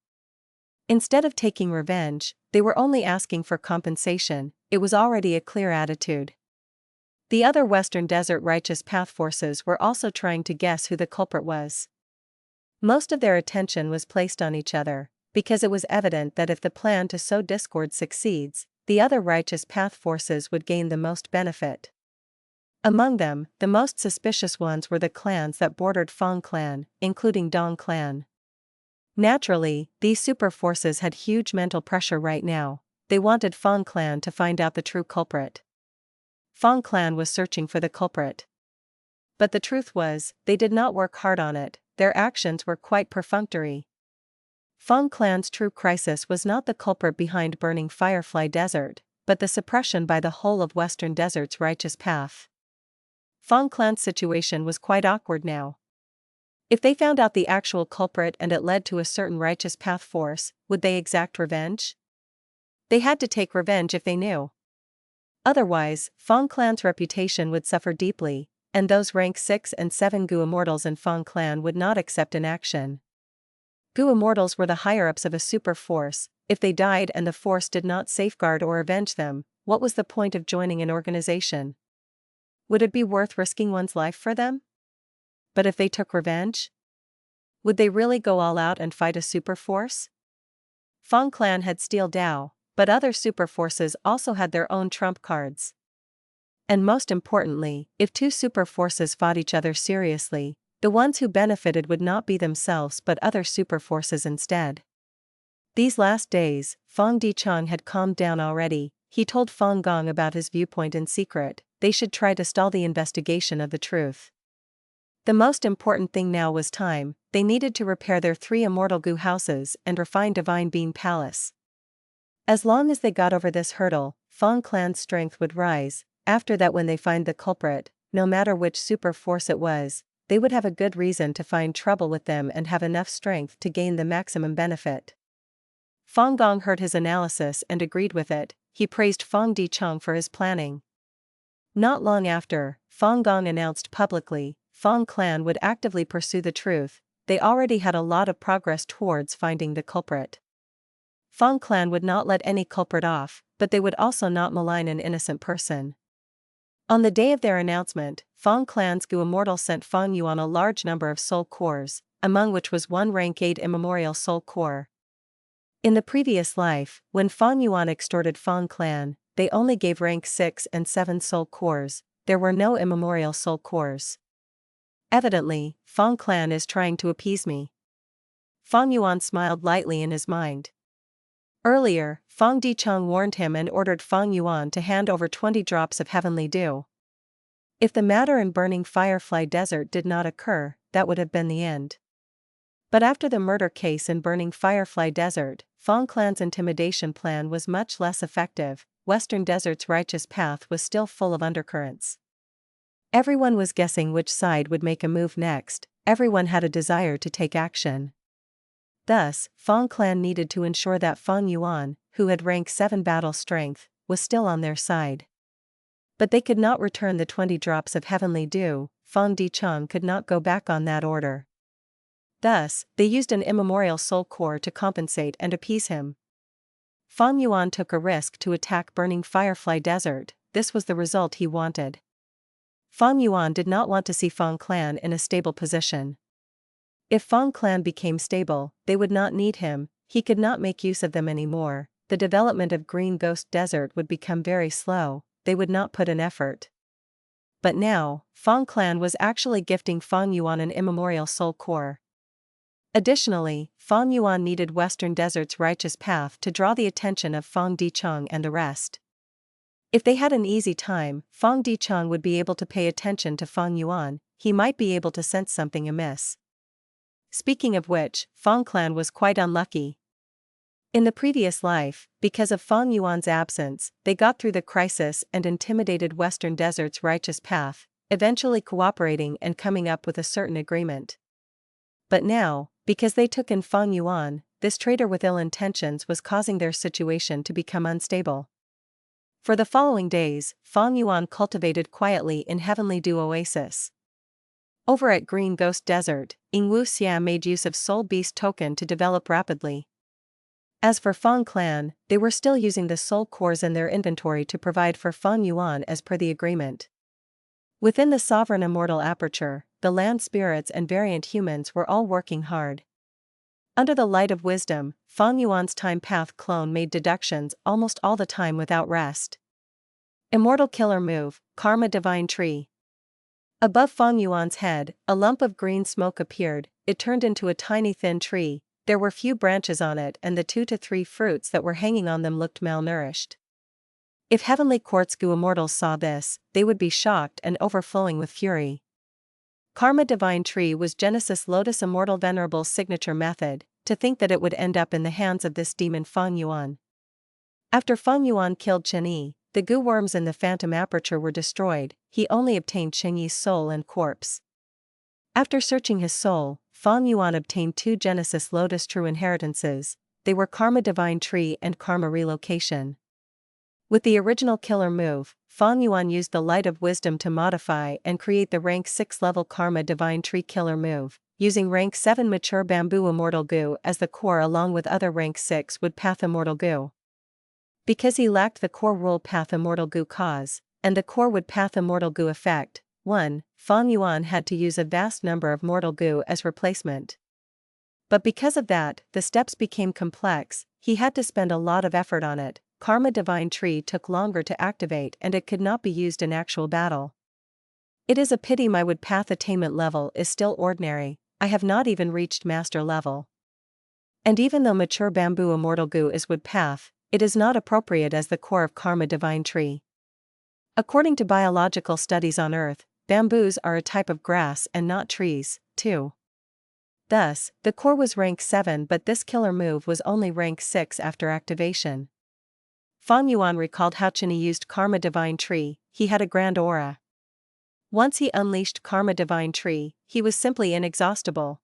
Instead of taking revenge, they were only asking for compensation, it was already a clear attitude. The other Western Desert righteous path forces were also trying to guess who the culprit was. Most of their attention was placed on each other, because it was evident that if the plan to sow discord succeeds, the other righteous path forces would gain the most benefit. Among them, the most suspicious ones were the clans that bordered Feng clan, including Dong clan. Naturally, these super forces had huge mental pressure right now. They wanted Feng clan to find out the true culprit. Feng clan was searching for the culprit. But the truth was, they did not work hard on it, their actions were quite perfunctory. Feng clan's true crisis was not the culprit behind burning Firefly Desert, but the suppression by the whole of Western Desert's righteous path. Feng clan's situation was quite awkward now. If they found out the actual culprit and it led to a certain righteous path force, would they exact revenge? They had to take revenge if they knew. Otherwise, Feng clan's reputation would suffer deeply, and those rank 6 and 7 Gu Immortals in Feng clan would not accept inaction. Gu Immortals were the higher-ups of a super force. If they died and the force did not safeguard or avenge them, what was the point of joining an organization? Would it be worth risking one's life for them? But if they took revenge? Would they really go all out and fight a super force? Feng clan had Steel Dao, but other super forces also had their own trump cards. And most importantly, if two super forces fought each other seriously, the ones who benefited would not be themselves but other super forces instead. These last days, Feng Dichang had calmed down already. He told Feng Gong about his viewpoint in secret. They should try to stall the investigation of the truth. The most important thing now was time. They needed to repair their 3 Immortal Gu houses and refine Divine Being Palace. As long as they got over this hurdle, Feng clan's strength would rise. After that, when they find the culprit, no matter which super force it was, they would have a good reason to find trouble with them and have enough strength to gain the maximum benefit. Feng Gong heard his analysis and agreed with it. He praised Feng Dichang for his planning. Not long after, Feng Gong announced publicly, Feng clan would actively pursue the truth. They already had a lot of progress towards finding the culprit. Feng clan would not let any culprit off, but they would also not malign an innocent person. On the day of their announcement, Feng clan's Gu Immortal sent Feng Yuan a large number of soul cores, among which was one rank 8 immemorial soul core. In the previous life, when Feng Yuan extorted Feng clan, they only gave rank 6 and 7 soul cores. There were no immemorial soul cores. Evidently, Feng clan is trying to appease me. Feng Yuan smiled lightly in his mind. Earlier, Feng Dichang warned him and ordered Feng Yuan to hand over 20 drops of heavenly dew. If the matter in burning Firefly Desert did not occur, that would have been the end. But after the murder case in burning Firefly Desert, Feng clan's intimidation plan was much less effective. Western Desert's righteous path was still full of undercurrents. Everyone was guessing which side would make a move next. Everyone had a desire to take action. Thus, Feng clan needed to ensure that Feng Yuan, who had rank 7 battle strength, was still on their side. But they could not return the 20 drops of heavenly dew. Feng Dichang could not go back on that order. Thus, they used an immemorial soul core to compensate and appease him. Feng Yuan took a risk to attack burning Firefly Desert. This was the result he wanted. Feng Yuan did not want to see Feng clan in a stable position. If Feng clan became stable, they would not need him. He could not make use of them anymore. The development of Green Ghost Desert would become very slow. They would not put in effort. But now, Feng clan was actually gifting Feng Yuan an immemorial soul core. Additionally, Feng Yuan needed Western Desert's righteous path to draw the attention of Feng Dichang and the rest. If they had an easy time, Feng Dichang would be able to pay attention to Feng Yuan. He might be able to sense something amiss. Speaking of which, Feng clan was quite unlucky. In the previous life, because of Feng Yuan's absence, they got through the crisis and intimidated Western Desert's righteous path, eventually cooperating and coming up with a certain agreement. But now, because they took in Feng Yuan, this traitor with ill intentions was causing their situation to become unstable. For the following days, Feng Yuan cultivated quietly in Heavenly Dew Oasis. Over at Green Ghost Desert, Yingwu Xia made use of Soul Beast token to develop rapidly. As for Feng clan, they were still using the soul cores in their inventory to provide for Feng Yuan as per the agreement. Within the Sovereign Immortal Aperture, the land spirits and variant humans were all working hard. Under the light of wisdom, Fang Yuan's time path clone made deductions almost all the time without rest. Immortal killer move, Karma Divine Tree. Above Fang Yuan's head, a lump of green smoke appeared. It turned into a tiny thin tree. There were few branches on it, and the 2 to 3 fruits that were hanging on them looked malnourished. If Heavenly Quartz Goo Immortals saw this, they would be shocked and overflowing with fury. Karma Divine Tree was Genesis Lotus Immortal Venerable's signature method. To think that it would end up in the hands of this demon Fang Yuan. After Fang Yuan killed Chen Yi, the goo worms in the phantom aperture were destroyed. He only obtained Chen Yi's soul and corpse. After searching his soul, Fang Yuan obtained 2 Genesis Lotus True Inheritances. They were Karma Divine Tree and Karma Relocation. With the original killer move, Fang Yuan used the light of wisdom to modify and create the rank 6 level Karma Divine Tree killer move, using rank 7 mature bamboo immortal goo as the core along with other rank 6 wood path immortal goo. Because he lacked the core rule path immortal goo cause, and the core wood path immortal goo effect, 1, Fang Yuan had to use a vast number of mortal goo as replacement. But because of that, the steps became complex. He had to spend a lot of effort on it. Karma Divine Tree took longer to activate and it could not be used in actual battle. It is a pity my wood path attainment level is still ordinary. I have not even reached master level. And even though mature bamboo immortal goo is wood path, it is not appropriate as the core of Karma Divine Tree. According to biological studies on Earth, bamboos are a type of grass and not trees, too. Thus, the core was rank 7 but this killer move was only rank 6 after activation. Fang Yuan recalled how Chen Yi used Karma Divine Tree. He had a grand aura. Once he unleashed Karma Divine Tree, he was simply inexhaustible.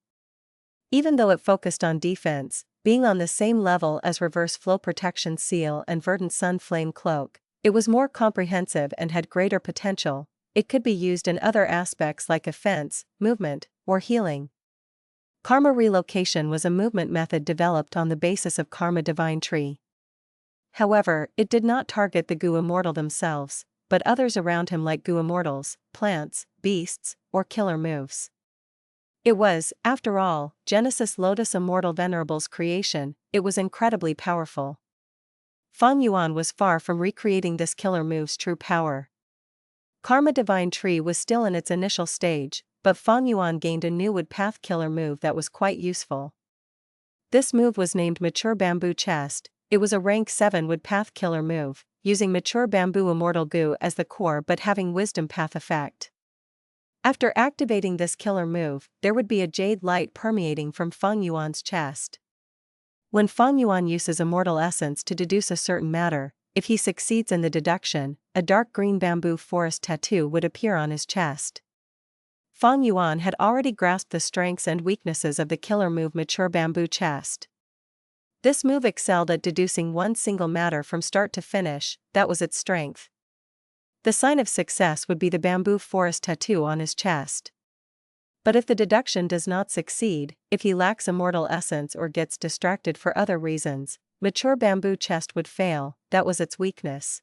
Even though it focused on defense, being on the same level as Reverse Flow Protection Seal and Verdant Sun Flame Cloak, it was more comprehensive and had greater potential. It could be used in other aspects like offense, movement, or healing. Karma Relocation was a movement method developed on the basis of Karma Divine Tree. However, it did not target the Goo Immortal themselves, but others around him like Goo Immortals, plants, beasts, or killer moves. It was, after all, Genesis Lotus Immortal Venerable's creation. It was incredibly powerful. Fang Yuan was far from recreating this killer move's true power. Karma Divine Tree was still in its initial stage, but Fang Yuan gained a new wood path killer move that was quite useful. This move was named Mature Bamboo Chest. It was a rank 7 wood path killer move, using mature bamboo immortal goo as the core but having wisdom path effect. After activating this killer move, there would be a jade light permeating from Fang Yuan's chest. When Fang Yuan uses immortal essence to deduce a certain matter, if he succeeds in the deduction, a dark green bamboo forest tattoo would appear on his chest. Fang Yuan had already grasped the strengths and weaknesses of the killer move Mature Bamboo Chest. This move excelled at deducing one single matter from start to finish. That was its strength. The sign of success would be the bamboo forest tattoo on his chest. But if the deduction does not succeed, if he lacks immortal essence or gets distracted for other reasons, Mature Bamboo Chest would fail. That was its weakness.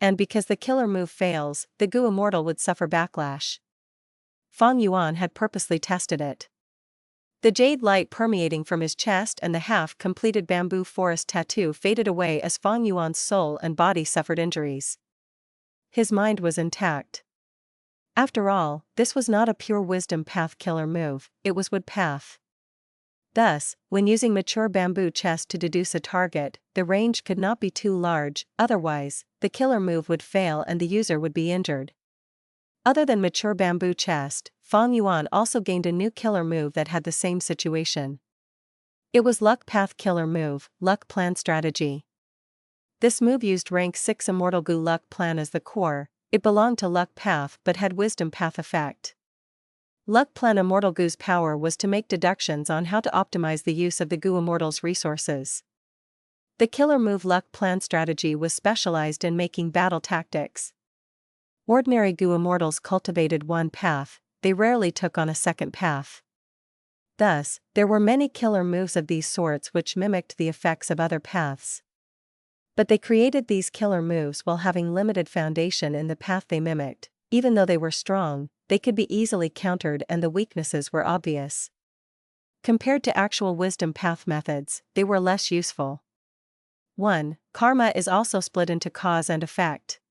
And because the killer move fails, the Goo Immortal would suffer backlash. Fang Yuan had purposely tested it. The jade light permeating from his chest and the half-completed bamboo forest tattoo faded away as Fang Yuan's soul and body suffered injuries. His mind was intact. After all, this was not a pure wisdom path killer move, it was wood path. Thus, when using Mature Bamboo Chest to deduce a target, the range could not be too large, otherwise, the killer move would fail and the user would be injured. Other than Mature Bamboo Chest, Fang Yuan also gained a new killer move that had the same situation. It was Luck Path Killer Move, Luck Plan Strategy. This move used rank 6 Immortal Goo Luck Plan as the core. It belonged to Luck Path but had Wisdom Path effect. Luck Plan Immortal Goo's power was to make deductions on how to optimize the use of the Goo Immortal's resources. The killer move Luck Plan Strategy was specialized in making battle tactics. Ordinary Goo Immortals cultivated one path, they rarely took on a second path. Thus, there were many killer moves of these sorts which mimicked the effects of other paths. But they created these killer moves while having limited foundation in the path they mimicked. Even though they were strong, they could be easily countered and the weaknesses were obvious. Compared to actual wisdom path methods, they were less useful. 1. Karma is also split into cause and effect.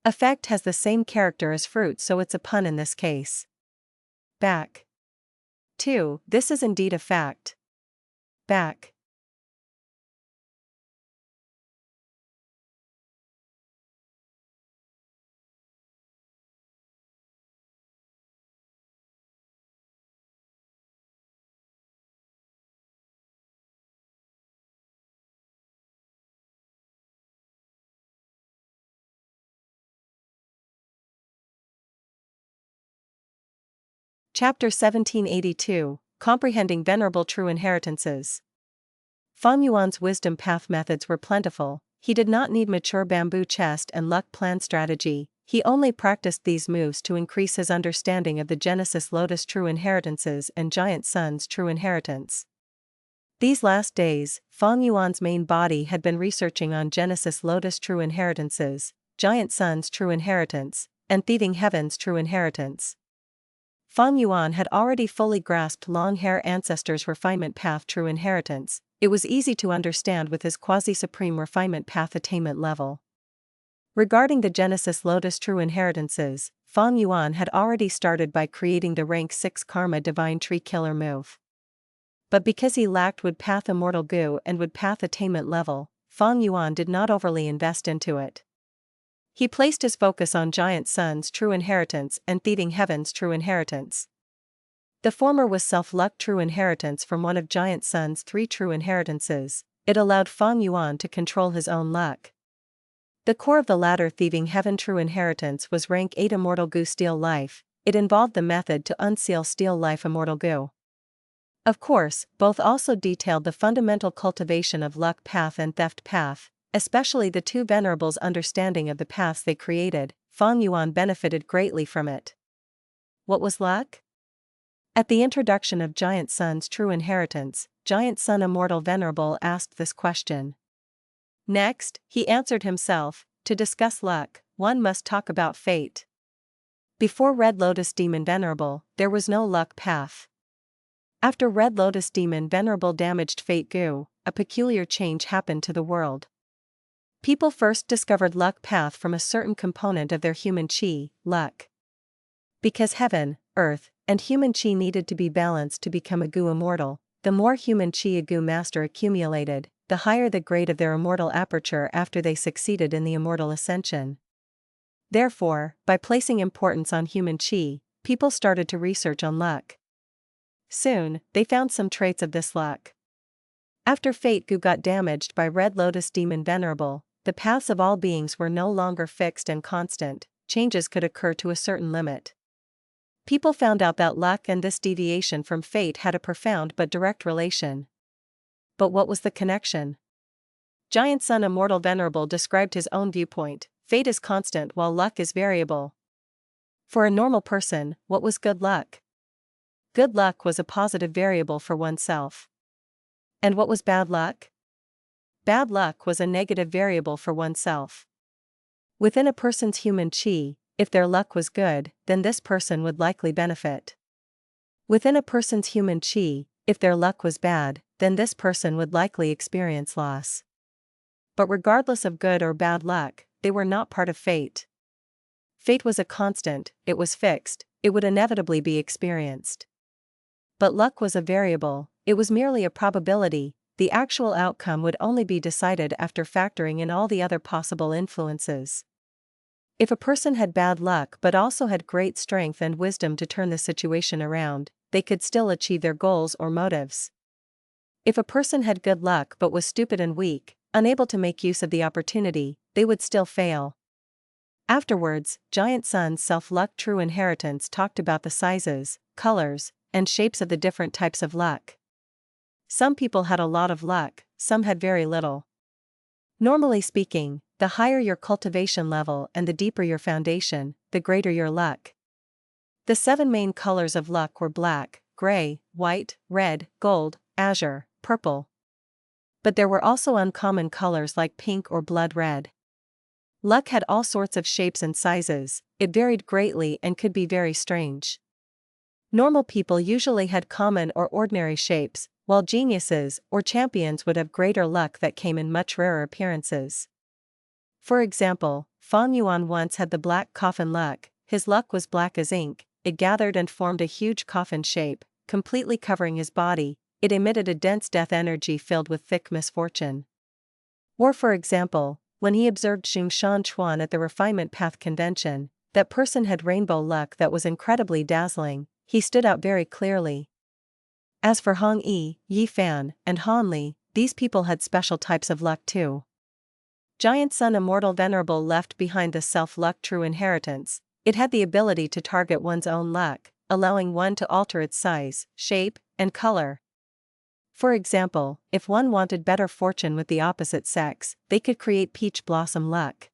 Effect has the same character as fruit, so it's a pun in this case. Back. 2. This is indeed a fact. Back. Chapter 1782, Comprehending Venerable True Inheritances. Feng Yuan's wisdom path methods were plentiful. He did not need mature bamboo chest and luck plan strategy. He only practiced these moves to increase his understanding of the Genesis Lotus true inheritances and Giant Sun's true inheritance. These last days, Feng Yuan's main body had been researching on Genesis Lotus true inheritances, Giant Sun's true inheritance, and Thieving Heaven's true inheritance. Feng Yuan had already fully grasped Long Hair Ancestors' Refinement Path true inheritance. It was easy to understand with his quasi-supreme Refinement Path attainment level. Regarding the Genesis Lotus true inheritances, Feng Yuan had already started by creating the rank 6 Karma Divine Tree Killer move. But because he lacked Wood Path Immortal Goo and Wood Path attainment level, Feng Yuan did not overly invest into it. He placed his focus on Giant Sun's true inheritance and Thieving Heaven's true inheritance. The former was self-luck true inheritance from one of Giant Sun's 3 true inheritances. It allowed Feng Yuan to control his own luck. The core of the latter Thieving Heaven true inheritance was rank 8 Immortal Goo Steal Life. It involved the method to unseal Steal Life Immortal Goo. Of course, both also detailed the fundamental cultivation of luck path and theft path, especially the two Venerables' understanding of the paths they created. Feng Yuan benefited greatly from it. What was luck? At the introduction of Giant Sun's true inheritance, Giant Sun Immortal Venerable asked this question. Next, he answered himself, to discuss luck, one must talk about fate. Before Red Lotus Demon Venerable, there was no luck path. After Red Lotus Demon Venerable damaged Fate Goo, a peculiar change happened to the world. People first discovered luck path from a certain component of their human chi, luck. Because heaven, earth, and human chi needed to be balanced to become a Goo immortal, the more human chi a Goo master accumulated, the higher the grade of their immortal aperture after they succeeded in the immortal ascension. Therefore, by placing importance on human chi, people started to research on luck. Soon, they found some traits of this luck. After Fate Goo got damaged by Red Lotus Demon Venerable, the paths of all beings were no longer fixed and constant. Changes could occur to a certain limit. People found out that luck and this deviation from fate had a profound but direct relation. But what was the connection? Giant Sun Immortal Venerable described his own viewpoint: fate is constant while luck is variable. For a normal person, what was good luck? Good luck was a positive variable for oneself. And what was bad luck? Bad luck was a negative variable for oneself. Within a person's human chi, if their luck was good, then this person would likely benefit. Within a person's human chi, if their luck was bad, then this person would likely experience loss. But regardless of good or bad luck, they were not part of fate. Fate was a constant, it was fixed, it would inevitably be experienced. But luck was a variable, it was merely a probability. The actual outcome would only be decided after factoring in all the other possible influences. If a person had bad luck but also had great strength and wisdom to turn the situation around, they could still achieve their goals or motives. If a person had good luck but was stupid and weak, unable to make use of the opportunity, they would still fail. Afterwards, Giant Sun's self-luck true inheritance talked about the sizes, colors, and shapes of the different types of luck. Some people had a lot of luck, some had very little. Normally speaking, the higher your cultivation level and the deeper your foundation, the greater your luck. The 7 main colors of luck were black, gray, white, red, gold, azure, purple. But there were also uncommon colors like pink or blood red. Luck had all sorts of shapes and sizes, it varied greatly and could be very strange. Normal people usually had common or ordinary shapes, while geniuses or champions would have greater luck that came in much rarer appearances. For example, Fang Yuan once had the black coffin luck. His luck was black as ink. It gathered and formed a huge coffin shape, completely covering his body. It emitted a dense death energy filled with thick misfortune. Or for example, when he observed Xian Chuan at the Refinement Path convention, that person had rainbow luck that was incredibly dazzling. He stood out very clearly. As for Hong Yi Fan, and Han Li, these people had special types of luck too. Giant Sun Immortal Venerable left behind the self-luck true inheritance. It had the ability to target one's own luck, allowing one to alter its size, shape, and color. For example, if one wanted better fortune with the opposite sex, they could create peach blossom luck.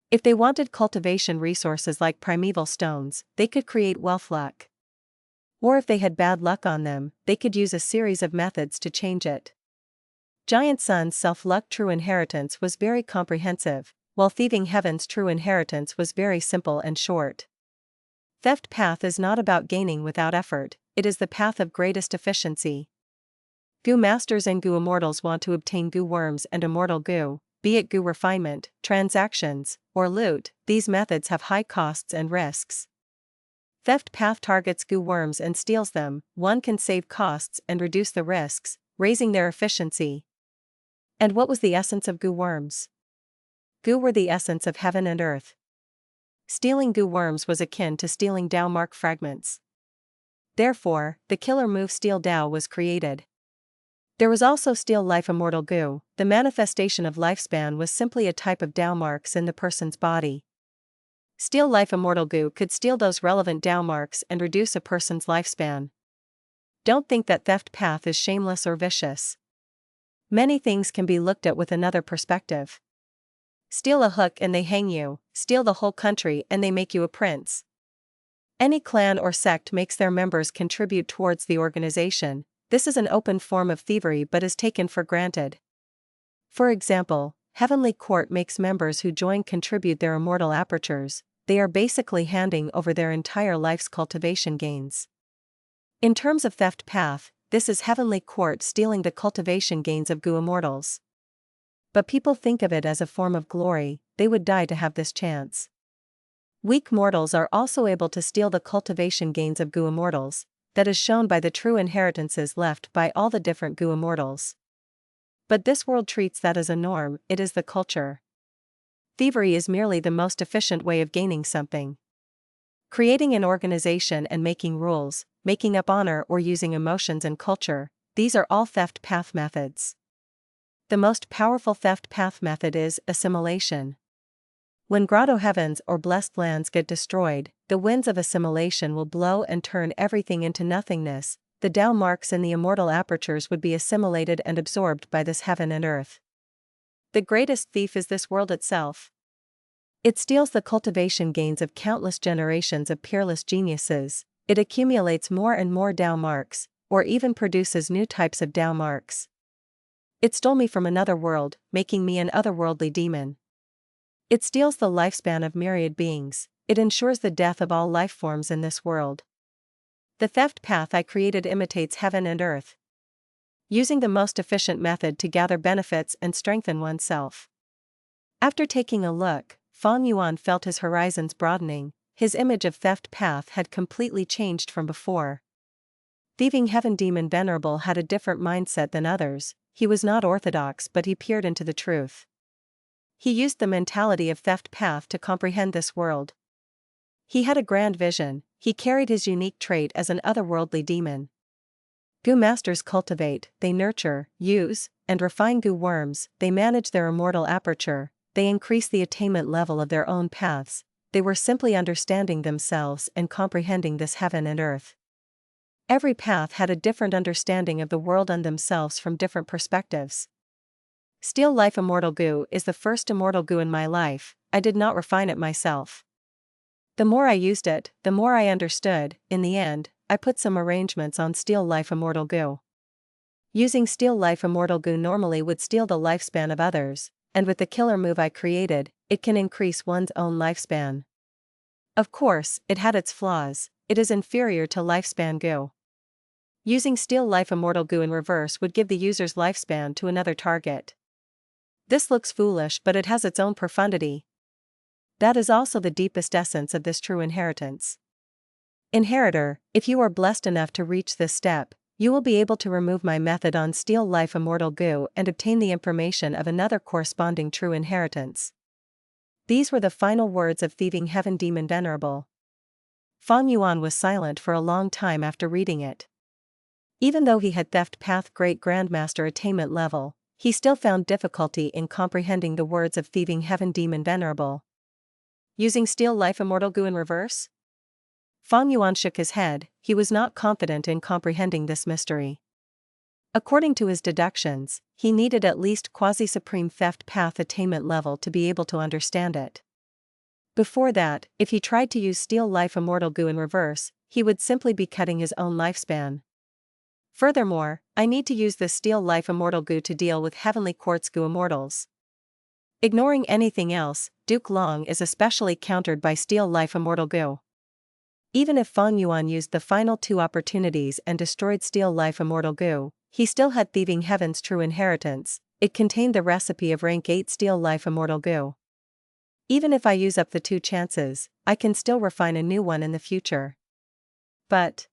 If they wanted cultivation resources like primeval stones, they could create wealth luck. Or if they had bad luck on them, they could use a series of methods to change it. Giant Sun's self-luck true inheritance was very comprehensive, while Thieving Heaven's true inheritance was very simple and short. Theft path is not about gaining without effort, it is the path of greatest efficiency. Goo Masters and Goo Immortals want to obtain Goo Worms and Immortal Goo, be it Goo Refinement, transactions, or loot. These methods have high costs and risks. Theft path targets Goo Worms and steals them. One can save costs and reduce the risks, raising their efficiency. And what was the essence of Goo Worms? Goo were the essence of heaven and earth. Stealing Goo Worms was akin to stealing Dao Mark fragments. Therefore, the killer move Steal Dao was created. There was also Steal Life Immortal Goo. The manifestation of lifespan was simply a type of Dao marks in the person's body. Steal Life Immortal Goo could steal those relevant Dao marks and reduce a person's lifespan. Don't think that theft path is shameless or vicious. Many things can be looked at with another perspective. Steal a hook and they hang you, steal the whole country and they make you a prince. Any clan or sect makes their members contribute towards the organization. This is an open form of thievery but is taken for granted. For example, Heavenly Court makes members who join contribute their immortal apertures. They are basically handing over their entire life's cultivation gains. In terms of theft path, this is Heavenly Court stealing the cultivation gains of Goo Immortals. But people think of it as a form of glory, they would die to have this chance. Weak mortals are also able to steal the cultivation gains of Goo Immortals, that is shown by the true inheritances left by all the different Goo Immortals. But this world treats that as a norm, it is the culture. Thievery is merely the most efficient way of gaining something. Creating an organization and making rules, making up honor or using emotions and culture, these are all theft path methods. The most powerful theft path method is assimilation. When grotto heavens or blessed lands get destroyed, the winds of assimilation will blow and turn everything into nothingness. The Dao marks in the immortal apertures would be assimilated and absorbed by this heaven and earth. The greatest thief is this world itself. It steals the cultivation gains of countless generations of peerless geniuses. It accumulates more and more Dao marks, or even produces new types of Dao marks. It stole me from another world, making me an otherworldly demon. It steals the lifespan of myriad beings. It ensures the death of all life forms in this world. The theft path I created imitates heaven and earth, using the most efficient method to gather benefits and strengthen oneself. After taking a look, Fang Yuan felt his horizons broadening. His image of theft path had completely changed from before. Thieving Heaven Demon Venerable had a different mindset than others. He was not orthodox but he peered into the truth. He used the mentality of theft path to comprehend this world. He had a grand vision. He carried his unique trait as an otherworldly demon. Goo Masters cultivate, they nurture, use, and refine Goo Worms. They manage their immortal aperture. They increase the attainment level of their own paths. They were simply understanding themselves and comprehending this heaven and earth. Every path had a different understanding of the world and themselves from different perspectives. Steal Life Immortal Goo is the first immortal Goo in my life. I did not refine it myself. The more I used it, the more I understood. In the end, I put some arrangements on Steal Life Immortal Goo. Using Steal Life Immortal Goo normally would steal the lifespan of others, and with the killer move I created, it can increase one's own lifespan. Of course, it had its flaws. It is inferior to lifespan goo. Using Steal Life Immortal goo in reverse would give the user's lifespan to another target. This looks foolish, but it has its own profundity. That is also the deepest essence of this true inheritance. Inheritor, if you are blessed enough to reach this step, you will be able to remove my method on Steal Life Immortal goo and obtain the information of another corresponding true inheritance. These were the final words of Thieving Heaven Demon Venerable. Fang Yuan was silent for a long time after reading it. Even though he had Theft Path Great Grandmaster attainment level, he still found difficulty in comprehending the words of Thieving Heaven Demon Venerable. Using Steal Life Immortal goo in reverse? Fang Yuan shook his head. He was not confident in comprehending this mystery. According to his deductions, he needed at least quasi-supreme Theft Path attainment level to be able to understand it. Before that, if he tried to use Steal Life Immortal goo in reverse, he would simply be cutting his own lifespan. Furthermore, I need to use this Steal Life Immortal goo to deal with Heavenly Quartz goo Immortals. Ignoring anything else, Duke Long is especially countered by Steal Life Immortal goo. Even if Fang Yuan used the final 2 opportunities and destroyed Steal Life Immortal goo, he still had Thieving Heaven's true inheritance. It contained the recipe of rank 8 Steal Life Immortal goo. Even if I use up the 2 chances, I can still refine a new one in the future. But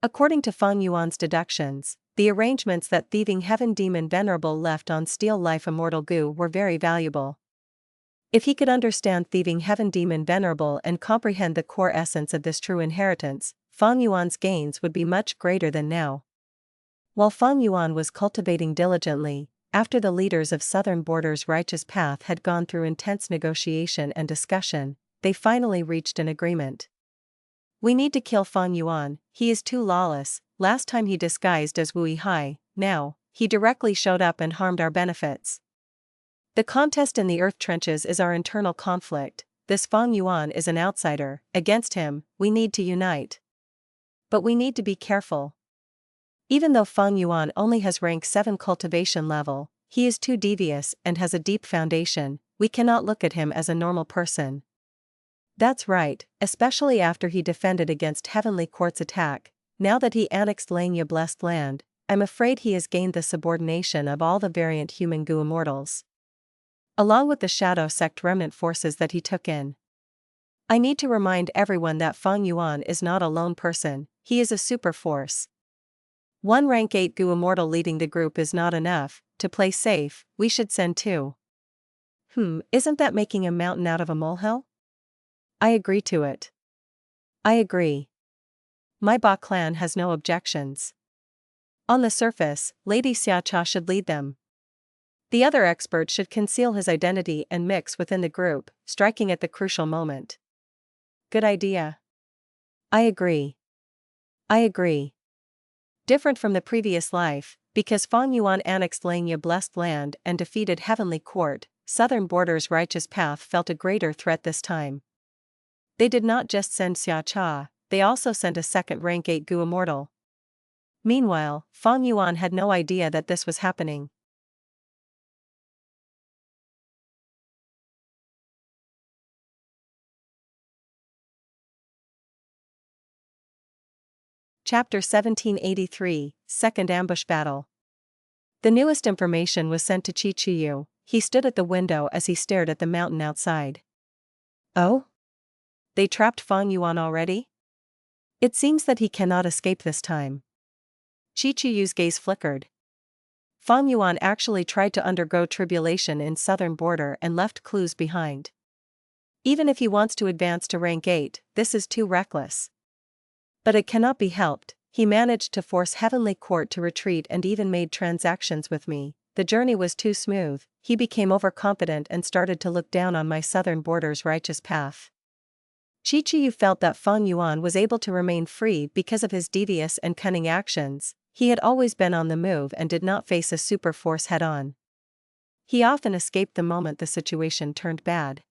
according to Fang Yuan's deductions, the arrangements that Thieving Heaven Demon Venerable left on Steal Life Immortal goo were very valuable. If he could understand Thieving Heaven Demon Venerable and comprehend the core essence of this true inheritance, Fang Yuan's gains would be much greater than now. While Fang Yuan was cultivating diligently, after the leaders of Southern Border's righteous path had gone through intense negotiation and discussion, they finally reached an agreement. We need to kill Fang Yuan. He is too lawless. Last time he disguised as Wu Hai, now, he directly showed up and harmed our benefits. The contest in the earth trenches is our internal conflict. This Fang Yuan is an outsider. Against him, we need to unite. But we need to be careful. Even though Fang Yuan only has rank 7 cultivation level, he is too devious and has a deep foundation. We cannot look at him as a normal person. That's right, especially after he defended against Heavenly Quartz attack. Now that he annexed Langya Blessed Land, I'm afraid he has gained the subordination of all the variant human goo Immortals, along with the Shadow Sect remnant forces that he took in. I need to remind everyone that Fang Yuan is not a lone person, he is a super force. One rank 8 goo Immortal leading the group is not enough. To play safe, we should send 2. Isn't that making a mountain out of a molehill? I agree to it. I agree. My Ba clan has no objections. On the surface, Lady Xiacha should lead them. The other expert should conceal his identity and mix within the group, striking at the crucial moment. Good idea. I agree. I agree. Different from the previous life, because Fang Yuan annexed Langya Blessed Land and defeated Heavenly Court, Southern Border's righteous path felt a greater threat this time. They did not just send Xiacha, they also sent a second rank 8 goo Immortal. Meanwhile, Fang Yuan had no idea that this was happening. Chapter 1783, Second Ambush Battle. The newest information was sent to Chi-Chu. He stood at the window as he stared at the mountain outside. Oh? They trapped Fang Yuan already? It seems that he cannot escape this time. Chi-Chu's gaze flickered. Fang Yuan actually tried to undergo tribulation in Southern Border and left clues behind. Even if he wants to advance to rank 8, this is too reckless. But it cannot be helped, he managed to force Heavenly Court to retreat and even made transactions with me. The journey was too smooth, he became overconfident and started to look down on my Southern Border's righteous path. Chi-Chu felt that Fang Yuan was able to remain free because of his devious and cunning actions. He had always been on the move and did not face a super force head-on. He often escaped the moment the situation turned bad.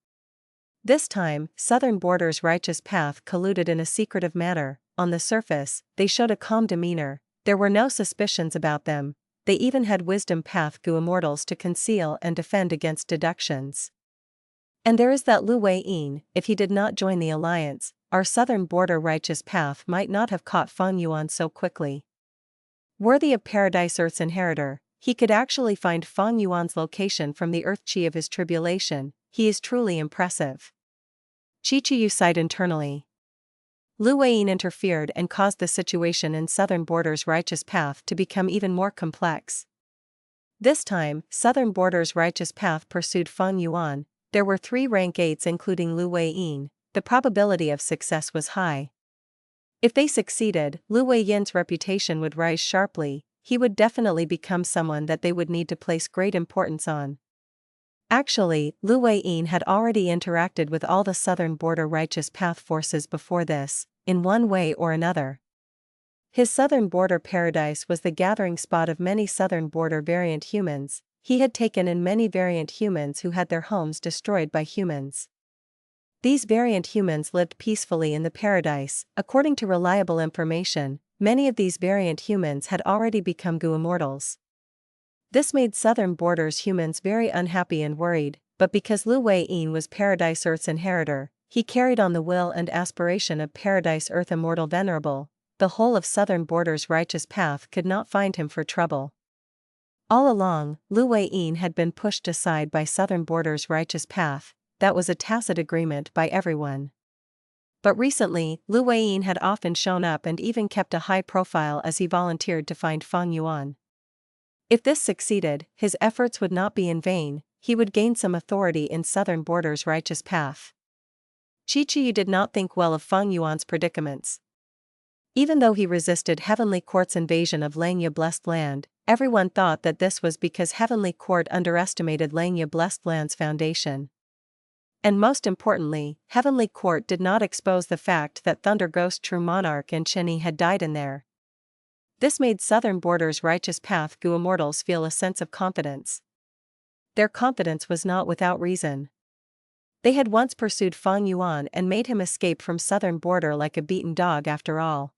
This time, Southern Border's righteous path colluded in a secretive manner. On the surface, they showed a calm demeanor. There were no suspicions about them. They even had Wisdom Path goo Immortals to conceal and defend against deductions. And there is that Lu Weiyin, if he did not join the alliance, our southern border righteous path might not have caught Feng Yuan so quickly. Worthy of Paradise Earth's inheritor, he could actually find Feng Yuan's location from the earth chi of his tribulation. He is truly impressive. Chi sighed internally. Lu Weiyin interfered and caused the situation in southern border's righteous path to become even more complex. This time, southern border's righteous path pursued Feng Yuan. There were 3 rank 8s including Lu Weiyin. The probability of success was high. If they succeeded, Lu Weiyin's reputation would rise sharply. He would definitely become someone that they would need to place great importance on. Actually, Lu Weiyin had already interacted with all the southern border righteous path forces before this, in one way or another. His southern border paradise was the gathering spot of many southern border variant humans. He had taken in many variant humans who had their homes destroyed by humans. These variant humans lived peacefully in the paradise. According to reliable information, many of these variant humans had already become Immortals. This made southern border's humans very unhappy and worried, but because Lu Weiyin was Paradise Earth's inheritor, he carried on the will and aspiration of Paradise Earth Immortal Venerable. The whole of southern border's righteous path could not find him for trouble. All along, Lu Weiyin had been pushed aside by southern border's righteous path. That was a tacit agreement by everyone. But recently, Lu Weiyin had often shown up and even kept a high profile as he volunteered to find Feng Yuan. If this succeeded, his efforts would not be in vain. He would gain some authority in southern border's righteous path. Chi did not think well of Feng Yuan's predicaments. Even though he resisted Heavenly Court's invasion of Langya Blessed Land, everyone thought that this was because Heavenly Court underestimated Langya Blessed Land's foundation. And most importantly, Heavenly Court did not expose the fact that Thunder Ghost True Monarch and Chenny had died in there. This made southern border's righteous path Immortals feel a sense of confidence. Their confidence was not without reason. They had once pursued Feng Yuan and made him escape from southern border like a beaten dog after all.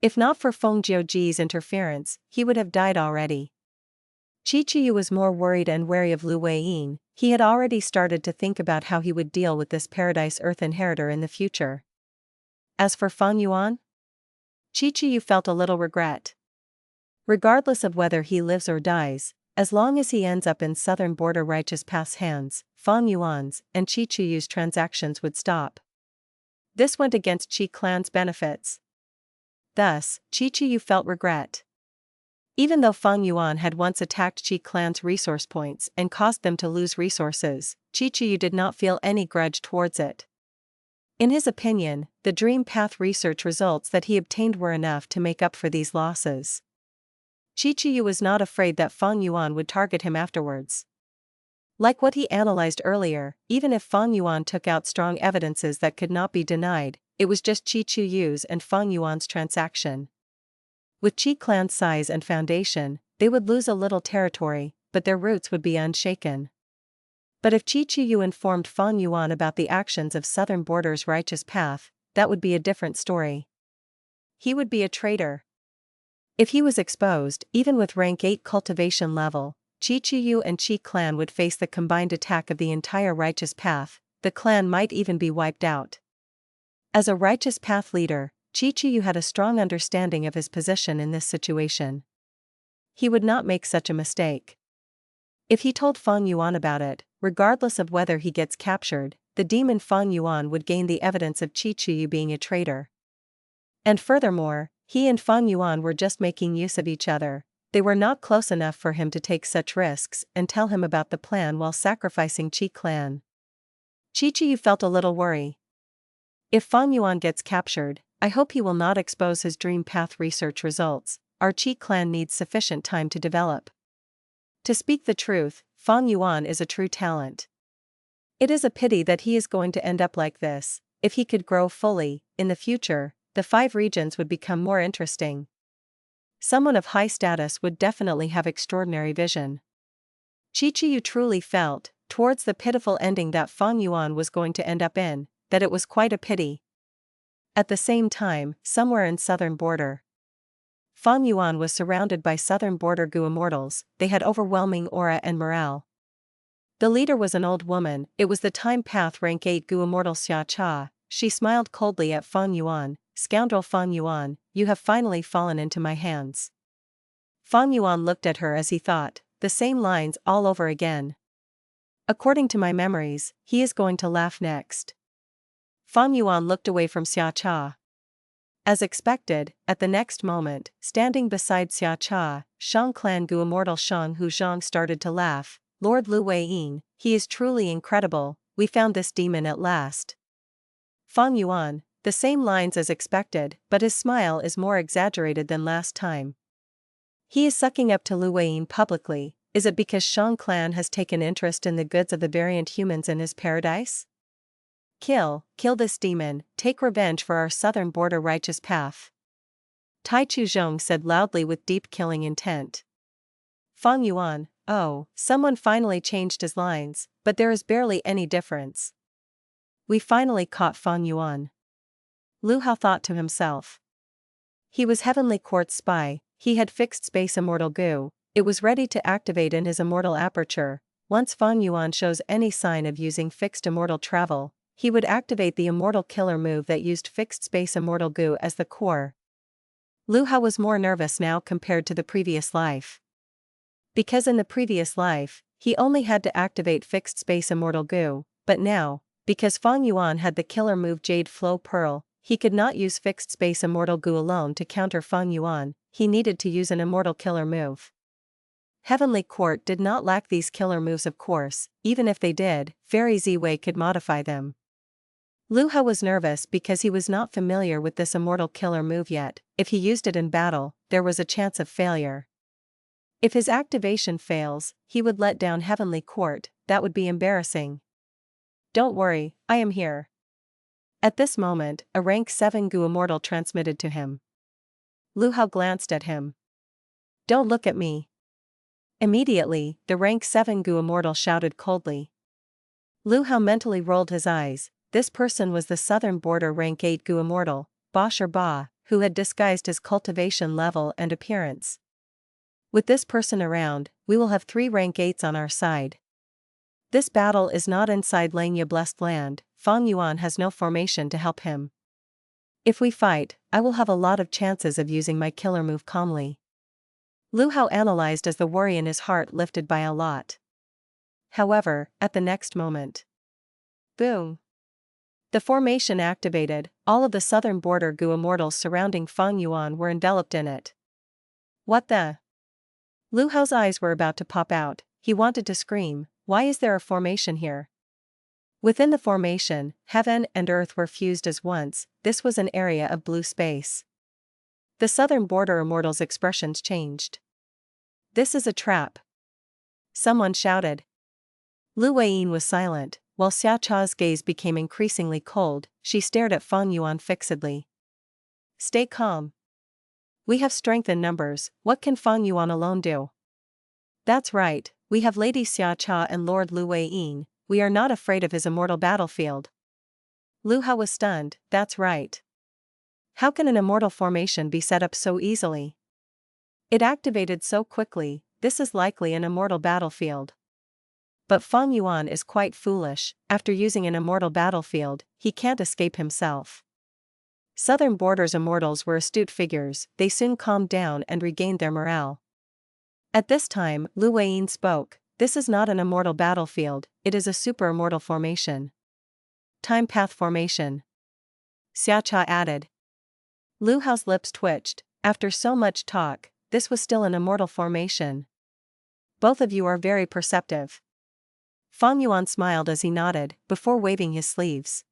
If not for Feng Jiuji's interference, he would have died already. Chi was more worried and wary of Lu Weiyin. He had already started to think about how he would deal with this Paradise Earth inheritor in the future. As for Feng Yuan, Chi felt a little regret. Regardless of whether he lives or dies, as long as he ends up in southern border righteous path's hands, Feng Yuan's and Chi transactions would stop. This went against Chi clan's benefits. Thus, Chi felt regret. Even though Feng Yuan had once attacked Chi clan's resource points and caused them to lose resources, Chi did not feel any grudge towards it. In his opinion, the Dream Path research results that he obtained were enough to make up for these losses. Chi was not afraid that Feng Yuan would target him afterwards. Like what he analyzed earlier, even if Feng Yuan took out strong evidences that could not be denied, it was just Chi Yu's and Feng Yuan's transaction. With Chi clan's size and foundation, they would lose a little territory, but their roots would be unshaken. But if Chi Yu informed Feng Yuan about the actions of southern border's righteous path, that would be a different story. He would be a traitor. If he was exposed, even with rank 8 cultivation level, Chi Yu and Chi clan would face the combined attack of the entire righteous path. The clan might even be wiped out. As a righteous path leader, Chi Yu had a strong understanding of his position in this situation. He would not make such a mistake. If he told Feng Yuan about it, regardless of whether he gets captured, the demon Feng Yuan would gain the evidence of Chi Yu being a traitor. And furthermore, he and Feng Yuan were just making use of each other. They were not close enough for him to take such risks and tell him about the plan while sacrificing Chi clan. Chi Yu felt a little worry. If Feng Yuan gets captured, I hope he will not expose his Dream Path research results. Our Chi clan needs sufficient time to develop. To speak the truth, Feng Yuan is a true talent. It is a pity that he is going to end up like this. If he could grow fully, in the future, the 5 regions would become more interesting. Someone of high status would definitely have extraordinary vision. Chi Yu truly felt, towards the pitiful ending that Feng Yuan was going to end up in, that it was quite a pity. At the same time, somewhere in southern border, Feng Yuan was surrounded by southern border Immortals. They had overwhelming aura and morale. The leader was an old woman. It was the Time Path Rank 8 Gu Immortal Xia Cha. She smiled coldly at Feng Yuan. Scoundrel Feng Yuan, you have finally fallen into my hands. Feng Yuan looked at her as he thought, the same lines all over again. According to my memories, he is going to laugh next. Feng Yuan looked away from Xia Cha. As expected, at the next moment, standing beside Xia Cha, Shang Clan Gu Immortal Shang Hu Zhang started to laugh. Lord Lu Weiyin, he is truly incredible, we found this demon at last. Feng Yuan, the same lines as expected, but his smile is more exaggerated than last time. He is sucking up to Lu Weiyin publicly. Is it because Shang Clan has taken interest in the goods of the variant humans in his paradise? Kill this demon, take revenge for our southern border righteous path. Tai Chu Zhong said loudly with deep killing intent. Feng Yuan, oh, someone finally changed his lines, but there is barely any difference. We finally caught Feng Yuan. Lu Hao thought to himself. He was Heavenly Court's spy, he had fixed space Immortal Gu, it was ready to activate in his Immortal aperture. Once Feng Yuan shows any sign of using fixed Immortal travel, he would activate the Immortal killer move that used fixed space Immortal Gu as the core. Lu Hao was more nervous now compared to the previous life. Because in the previous life, he only had to activate fixed space Immortal Gu, but now, because Feng Yuan had the killer move Jade Flow Pearl, he could not use fixed space Immortal Gu alone to counter Feng Yuan, he needed to use an Immortal killer move. Heavenly Court did not lack these killer moves of course, even if they did, Fairy Ziwei could modify them. Lu Hao was nervous because he was not familiar with this Immortal killer move yet. If he used it in battle, there was a chance of failure. If his activation fails, he would let down Heavenly Court, that would be embarrassing. Don't worry, I am here. At this moment, a rank 7 Gu Immortal transmitted to him. Lu Hao glanced at him. Don't look at me. Immediately, the rank 7 Gu Immortal shouted coldly. Lu Hao mentally rolled his eyes. This person was the southern border rank 8 Gu Immortal, Ba Shi Ba, who had disguised his cultivation level and appearance. With this person around, we will have 3 rank 8s on our side. This battle is not inside Langya Blessed Land, Feng Yuan has no formation to help him. If we fight, I will have a lot of chances of using my killer move calmly. Lu Hao analyzed as the worry in his heart lifted by a lot. However, at the next moment. Boom! The formation activated, all of the southern border Gu Immortals surrounding Feng Yuan were enveloped in it. What the? Lu Hao's eyes were about to pop out, he wanted to scream, why is there a formation here? Within the formation, heaven and earth were fused as once, this was an area of blue space. The southern border Immortals' expressions changed. This is a trap. Someone shouted. Lu Weiyin was silent, while Xia Cha's gaze became increasingly cold, she stared at Feng Yuan fixedly. Stay calm. We have strength in numbers, what can Feng Yuan alone do? That's right, we have Lady Xia Cha and Lord Lu Weiyin, we are not afraid of his Immortal battlefield. Lu Hao was stunned, that's right. How can an Immortal formation be set up so easily? It activated so quickly, this is likely an Immortal battlefield. But Feng Yuan is quite foolish, after using an Immortal battlefield, he can't escape himself. Southern Border's Immortals were astute figures, they soon calmed down and regained their morale. At this time, Lu Weiyin spoke, this is not an Immortal battlefield, it is a super Immortal formation. Time Path formation. Xia Cha added. Lu Hao's lips twitched, after so much talk, this was still an Immortal formation. Both of you are very perceptive. Feng Yuan smiled as he nodded, before waving his sleeves.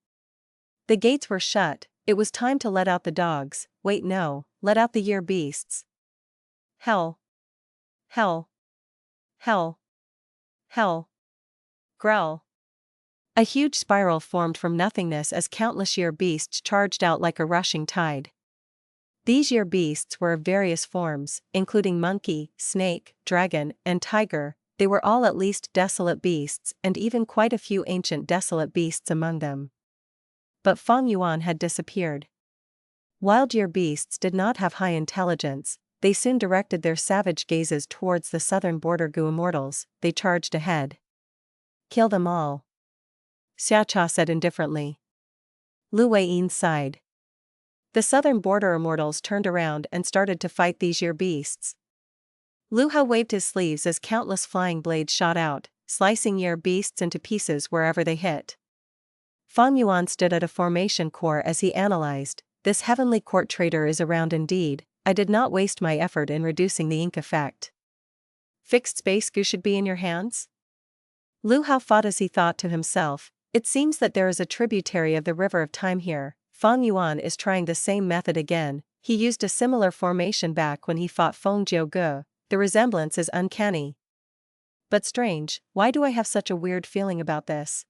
The gates were shut, it was time to let out the dogs, wait no, let out the year beasts. Hell. Hell. Hell. Hell. Growl. A huge spiral formed from nothingness as countless year beasts charged out like a rushing tide. These year beasts were of various forms, including monkey, snake, dragon, and tiger. They were all at least desolate beasts and even quite a few ancient desolate beasts among them. But Feng Yuan had disappeared. Wild year beasts did not have high intelligence, they soon directed their savage gazes towards the southern border Gu Immortals, they charged ahead. Kill them all, Xiacha said indifferently. Lu Weiyin sighed. The southern border immortals turned around and started to fight these year beasts. Lu Hao waved his sleeves as countless flying blades shot out, slicing year beasts into pieces wherever they hit. Fang Yuan stood at a formation core as he analyzed, this heavenly court traitor is around indeed, I did not waste my effort in reducing the ink effect. Fixed space goo should be in your hands? Lu Hao fought as he thought to himself, it seems that there is a tributary of the river of time here. Fang Yuan is trying the same method again, he used a similar formation back when he fought Feng Jiuge, the resemblance is uncanny. But strange, why do I have such a weird feeling about this?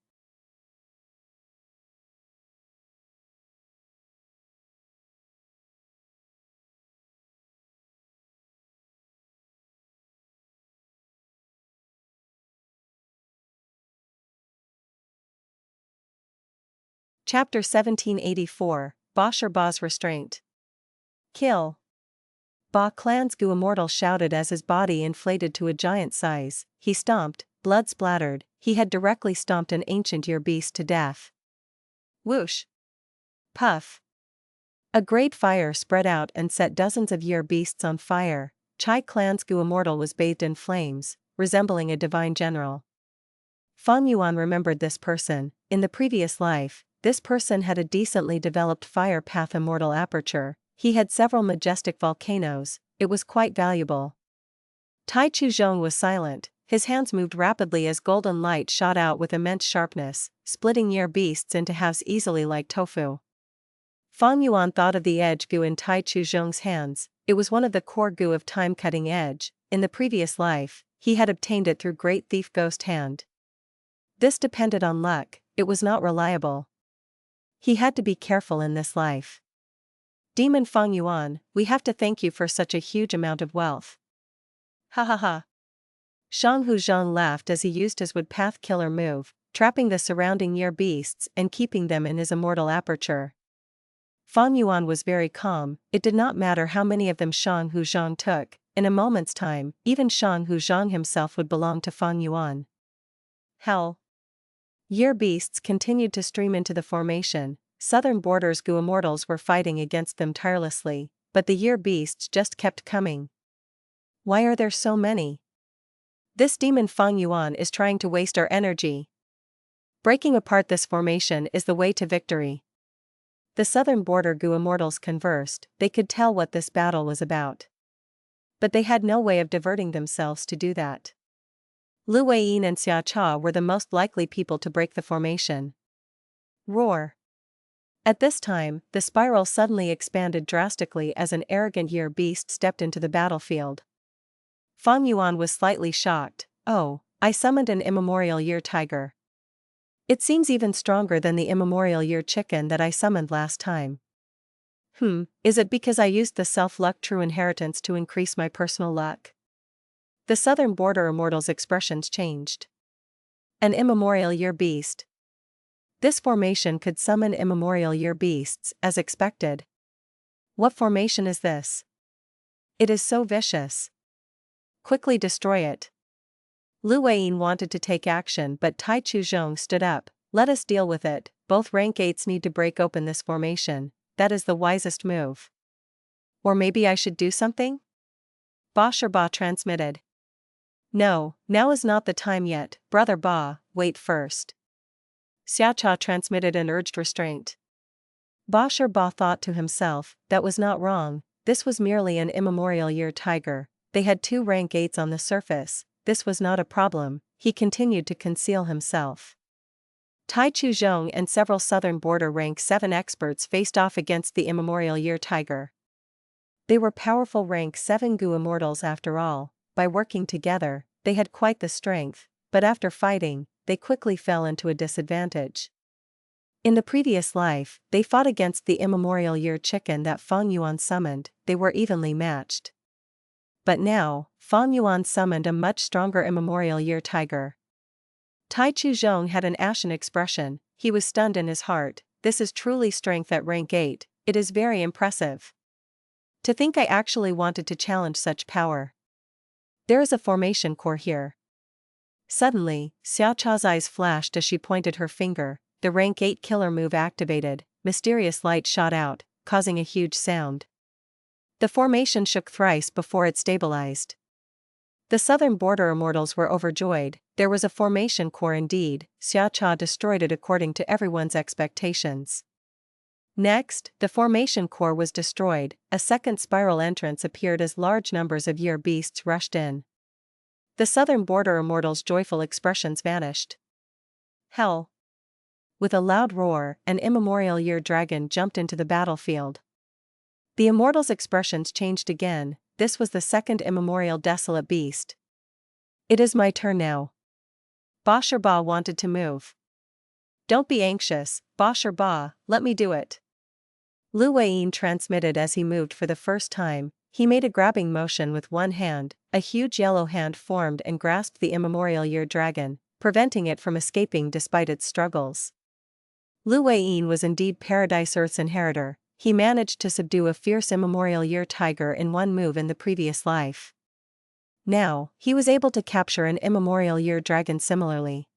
Chapter 1784, Ba's Restraint. Kill. Ba Clan's Gu Immortal shouted as his body inflated to a giant size, he stomped, blood splattered, he had directly stomped an ancient year beast to death. Whoosh! Puff! A great fire spread out and set dozens of year beasts on fire. Chai Clan's Gu Immortal was bathed in flames, resembling a divine general. Fang Yuan remembered this person. In the previous life, this person had a decently developed fire path immortal aperture, he had several majestic volcanoes, it was quite valuable. Tai Chuzhong was silent, his hands moved rapidly as golden light shot out with immense sharpness, splitting year beasts into halves easily like tofu. Fang Yuan thought of the edge gu in Tai Chuzhong's hands, it was one of the core gu of time cutting edge, in the previous life, he had obtained it through Great Thief Ghost Hand. This depended on luck, it was not reliable. He had to be careful in this life. Demon Fang Yuan, we have to thank you for such a huge amount of wealth. Ha ha ha. Shang Hu Zhang laughed as he used his wood path killer move, trapping the surrounding year beasts and keeping them in his immortal aperture. Fang Yuan was very calm, it did not matter how many of them Shang Hu Zhang took, in a moment's time, even Shang Hu Zhang himself would belong to Fang Yuan. Hell. Year beasts continued to stream into the formation, southern borders Gu Immortals were fighting against them tirelessly, but the year beasts just kept coming. Why are there so many? This demon Fang Yuan is trying to waste our energy. Breaking apart this formation is the way to victory. The southern border Gu Immortals conversed, they could tell what this battle was about. But they had no way of diverting themselves to do that. Lu Weiyin and Xia Cha were the most likely people to break the formation. Roar! At this time, the spiral suddenly expanded drastically as an arrogant year beast stepped into the battlefield. Fang Yuan was slightly shocked, oh, I summoned an immemorial year tiger. It seems even stronger than the immemorial year chicken that I summoned last time. Is it because I used the self-luck true inheritance to increase my personal luck? The southern border immortals' expressions changed. An immemorial year beast. This formation could summon immemorial year beasts, as expected. What formation is this? It is so vicious. Quickly destroy it. Lu Weiyin wanted to take action but Tai Chuzhong stood up, let us deal with it, both rank 8s need to break open this formation, that is the wisest move. Or maybe I should do something? Ba transmitted. No, now is not the time yet, brother Ba, wait first. Xiacha transmitted and urged restraint. Ba thought to himself, that was not wrong, this was merely an immemorial year tiger, they had 2 rank 8s on the surface, this was not a problem, he continued to conceal himself. Tai Chuzhong and several southern border rank 7 experts faced off against the immemorial year tiger. They were powerful rank 7 Gu Immortals after all, by working together, they had quite the strength, but after fighting, they quickly fell into a disadvantage. In the previous life, they fought against the immemorial year chicken that Fang Yuan summoned, they were evenly matched. But now, Fang Yuan summoned a much stronger immemorial year tiger. Tai Chuzhong had an ashen expression, he was stunned in his heart, this is truly strength at rank 8, it is very impressive. To think I actually wanted to challenge such power. There is a formation core here. Suddenly, Xiaocha's eyes flashed as she pointed her finger. The rank 8 killer move activated, mysterious light shot out, causing a huge sound. The formation shook thrice before it stabilized. The southern border immortals were overjoyed. There was a formation core indeed. Xiaocha destroyed it according to everyone's expectations. Next, the formation core was destroyed. A second spiral entrance appeared as large numbers of year beasts rushed in. The southern border immortals' joyful expressions vanished. Hell! With a loud roar, an immemorial year dragon jumped into the battlefield. The immortals' expressions changed again. This was the second immemorial desolate beast. It is my turn now. Ba wanted to move. Don't be anxious, Ba, let me do it. Lu Weiyin transmitted as he moved for the first time. He made a grabbing motion with one hand. A huge yellow hand formed and grasped the immemorial year dragon, preventing it from escaping despite its struggles. Lu Weiyin was indeed Paradise Earth's inheritor. He managed to subdue a fierce immemorial year tiger in one move in the previous life. Now, he was able to capture an immemorial year dragon similarly.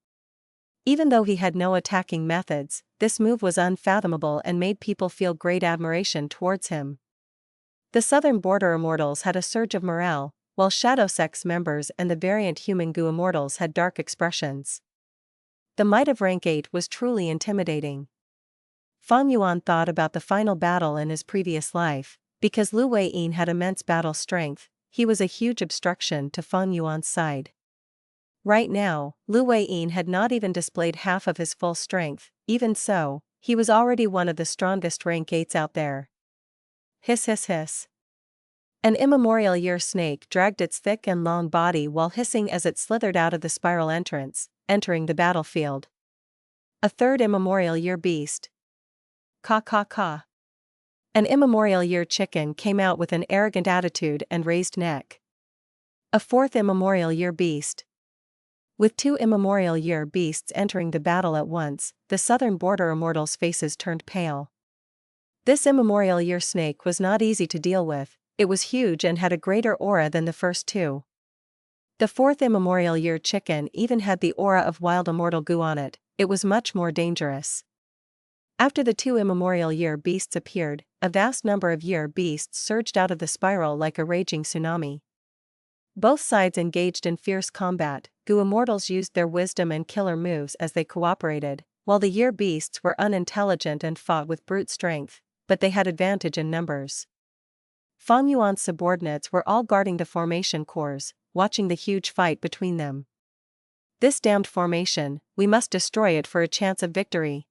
Even though he had no attacking methods, this move was unfathomable and made people feel great admiration towards him. The southern border immortals had a surge of morale, while Shadow Sect's members and the variant human goo immortals had dark expressions. The might of rank 8 was truly intimidating. Fang Yuan thought about the final battle in his previous life. Because Lu Weiyin had immense battle strength, he was a huge obstruction to Fang Yuan's side. Right now, Lu Weiyin had not even displayed half of his full strength. Even so, he was already one of the strongest rank 8s out there. Hiss hiss hiss. An immemorial year snake dragged its thick and long body while hissing as it slithered out of the spiral entrance, entering the battlefield. A third immemorial year beast. Ka ka ka. An immemorial year chicken came out with an arrogant attitude and raised neck. A fourth immemorial year beast. With two immemorial year beasts entering the battle at once, the southern border immortals' faces turned pale. This immemorial year snake was not easy to deal with. It was huge and had a greater aura than the first two. The fourth immemorial year chicken even had the aura of wild immortal goo on it. It was much more dangerous. After the two immemorial year beasts appeared, a vast number of year beasts surged out of the spiral like a raging tsunami. Both sides engaged in fierce combat. Goo immortals used their wisdom and killer moves as they cooperated, while the year beasts were unintelligent and fought with brute strength, but they had advantage in numbers. Fang Yuan's subordinates were all guarding the formation cores, watching the huge fight between them. This damned formation, we must destroy it for a chance of victory.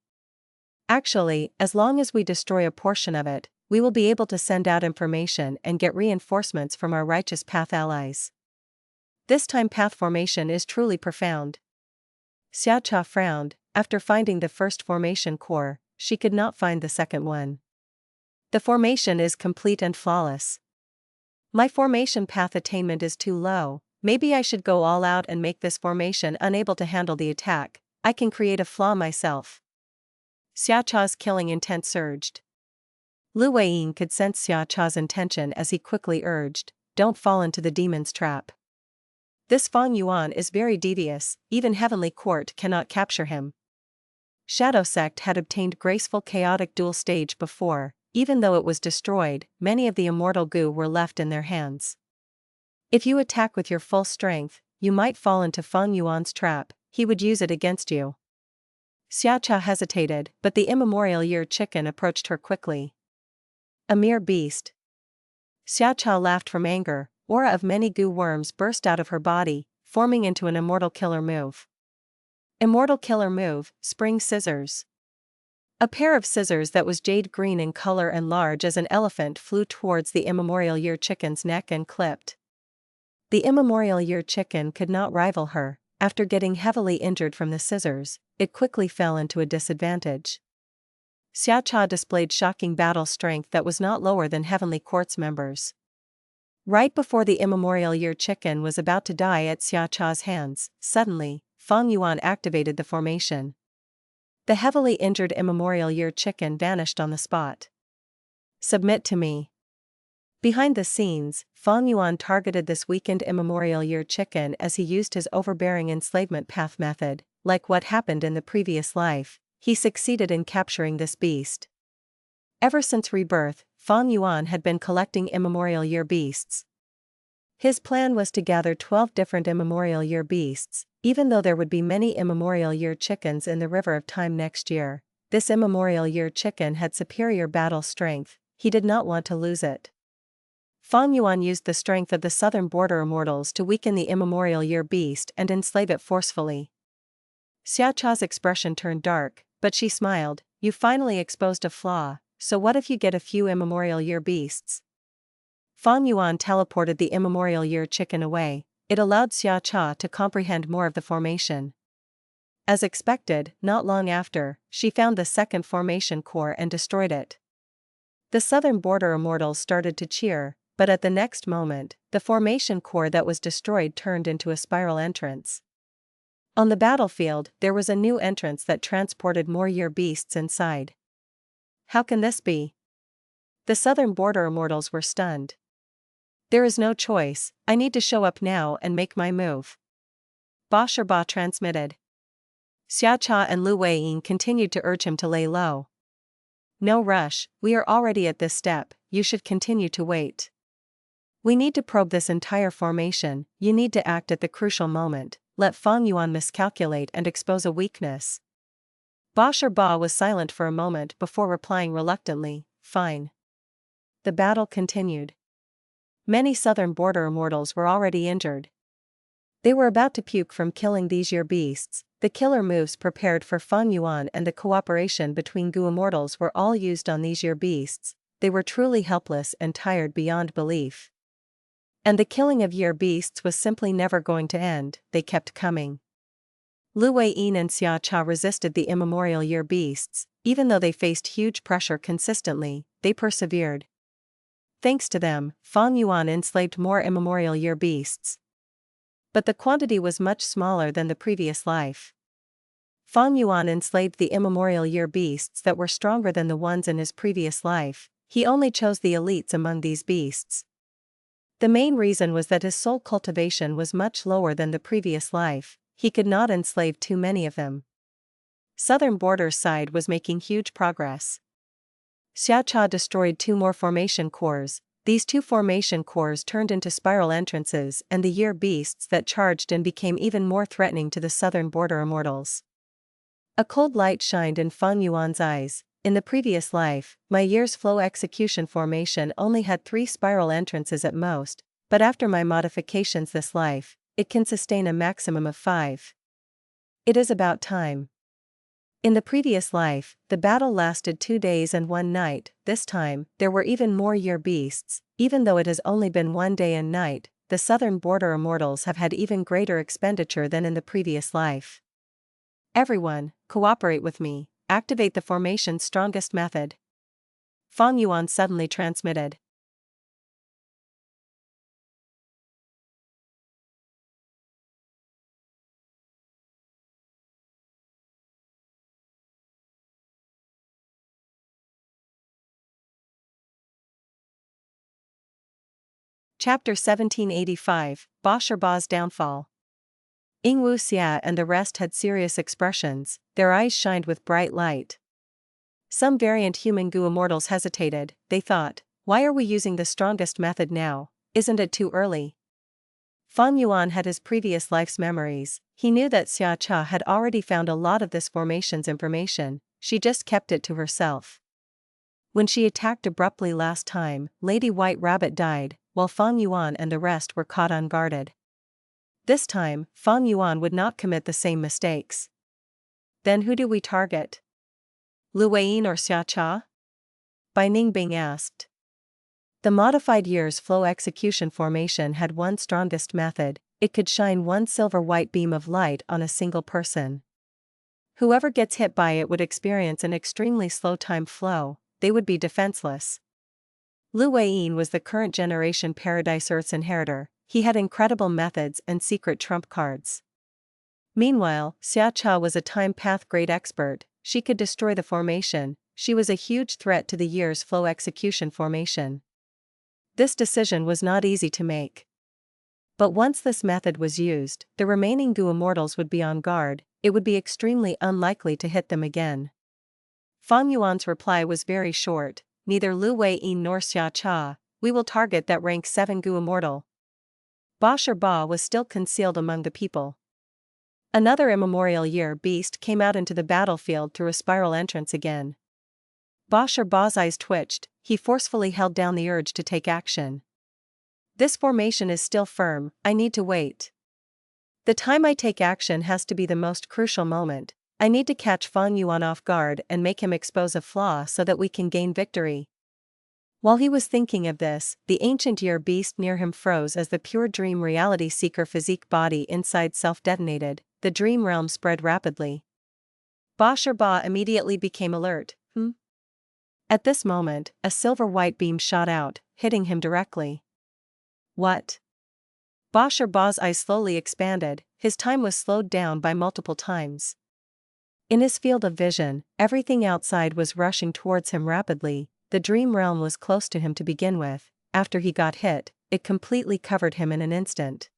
Actually, as long as we destroy a portion of it, we will be able to send out information and get reinforcements from our righteous path allies. This time path formation is truly profound. Xiaocha frowned. After finding the first formation core, she could not find the second one. The formation is complete and flawless. My formation path attainment is too low. Maybe I should go all out and make this formation unable to handle the attack. I can create a flaw myself. Xiaocha's killing intent surged. Lu Weiyin could sense Xiaocha's intention as he quickly urged, "Don't fall into the demon's trap. This Fang Yuan is very devious, even Heavenly Court cannot capture him." Shadow Sect had obtained graceful chaotic dual stage before. Even though it was destroyed, many of the immortal goo were left in their hands. If you attack with your full strength, you might fall into Fang Yuan's trap. He would use it against you. Xiaocha hesitated, but the immemorial year chicken approached her quickly. A mere beast. Xiaocha laughed from anger. Aura of many goo worms burst out of her body, forming into an immortal killer move. Immortal killer move, Spring Scissors. A pair of scissors that was jade green in color and large as an elephant flew towards the immemorial year chicken's neck and clipped. The immemorial year chicken could not rival her. After getting heavily injured from the scissors, it quickly fell into a disadvantage. Xiaocha displayed shocking battle strength that was not lower than Heavenly Court's members. Right before the immemorial year chicken was about to die at Xiaocha's hands, suddenly, Fang Yuan activated the formation. The heavily injured immemorial year chicken vanished on the spot. "Submit to me." Behind the scenes, Fang Yuan targeted this weakened immemorial year chicken as he used his overbearing enslavement path method. Like what happened in the previous life, he succeeded in capturing this beast. Ever since Rebirth, Fang Yuan had been collecting immemorial year beasts. His plan was to gather 12 different immemorial year beasts. Even though there would be many immemorial year chickens in the River of Time next year, this immemorial year chicken had superior battle strength. He did not want to lose it. Fang Yuan used the strength of the southern border immortals to weaken the immemorial year beast and enslave it forcefully. Xiacha's expression turned dark, but she smiled. You finally exposed a flaw, so what if you get a few immemorial year beasts? Fang Yuan teleported the immemorial year chicken away. It allowed Xiacha to comprehend more of the formation. As expected, not long after, she found the second formation core and destroyed it. The southern border immortals started to cheer, but at the next moment, the formation core that was destroyed turned into a spiral entrance. On the battlefield, there was a new entrance that transported more year beasts inside. How can this be? The southern border immortals were stunned. There is no choice, I need to show up now and make my move. Ba Shirba transmitted. Xiacha and Lu Weiying continued to urge him to lay low. No rush, we are already at this step, you should continue to wait. We need to probe this entire formation, you need to act at the crucial moment. Let Fang Yuan miscalculate and expose a weakness. Ba Shirba was silent for a moment before replying reluctantly, fine. The battle continued. Many southern border immortals were already injured. They were about to puke from killing these year beasts. The killer moves prepared for Fang Yuan and the cooperation between Gu immortals were all used on these year beasts. They were truly helpless and tired beyond belief. And the killing of year beasts was simply never going to end, they kept coming. Lu Weiying and Xiacha resisted the immemorial year beasts. Even though they faced huge pressure consistently, they persevered. Thanks to them, Fang Yuan enslaved more immemorial year beasts. But the quantity was much smaller than the previous life. Fang Yuan enslaved the immemorial year beasts that were stronger than the ones in his previous life. He only chose the elites among these beasts. The main reason was that his soul cultivation was much lower than the previous life. He could not enslave too many of them. Southern border's side was making huge progress. Xiacha destroyed 2 more formation cores. These 2 formation cores turned into spiral entrances and the year beasts that charged and became even more threatening to the southern border immortals. A cold light shined in Fang Yuan's eyes. In the previous life, my year's flow execution formation only had 3 spiral entrances at most, but after my modifications this life, it can sustain a maximum of 5. It is about time. In the previous life, the battle lasted 2 days and 1 night. This time, there were even more year beasts. Even though it has only been 1 day and night, the southern border immortals have had even greater expenditure than in the previous life. Everyone, cooperate with me. Activate the formation's strongest method. Fang Yuan suddenly transmitted. Chapter 1785, Ba Shirba's Downfall. Yingwu Xia and the rest had serious expressions, their eyes shined with bright light. Some variant human Gu immortals hesitated, they thought, why are we using the strongest method now, isn't it too early? Fang Yuan had his previous life's memories, he knew that Xiacha had already found a lot of this formation's information, she just kept it to herself. When she attacked abruptly last time, Lady White Rabbit died, while Fang Yuan and the rest were caught unguarded. This time, Fang Yuan would not commit the same mistakes. Then who do we target? Lu Weiying or Xiacha? Bai Ningbing asked. The modified year's flow execution formation had one strongest method, it could shine 1 silver-white beam of light on a single person. Whoever gets hit by it would experience an extremely slow time flow, they would be defenseless. Lu Weiying was the current generation Paradise Earth's inheritor, he had incredible methods and secret trump cards. Meanwhile, Xiacha was a time path great expert, she could destroy the formation, she was a huge threat to the year's flow execution formation. This decision was not easy to make. But once this method was used, the remaining Gu Immortals would be on guard, it would be extremely unlikely to hit them again. Fang Yuan's reply was very short, neither Lu Wei nor Xia Cha, we will target that rank 7 Gu Immortal. Ba Ba was still concealed among the people. Another immemorial year beast came out into the battlefield through a spiral entrance again. Ba Ba's eyes twitched, he forcefully held down the urge to take action. This formation is still firm, I need to wait. The time I take action has to be the most crucial moment, I need to catch Fang Yuan off guard and make him expose a flaw so that we can gain victory. While he was thinking of this, the ancient year beast near him froze as the pure dream reality seeker physique body inside self-detonated, the dream realm spread rapidly. Ba immediately became alert, At this moment, a silver-white beam shot out, hitting him directly. What? Ba Ba's eyes slowly expanded, his time was slowed down by multiple times. In his field of vision, everything outside was rushing towards him rapidly, the dream realm was close to him to begin with, after he got hit, it completely covered him in an instant.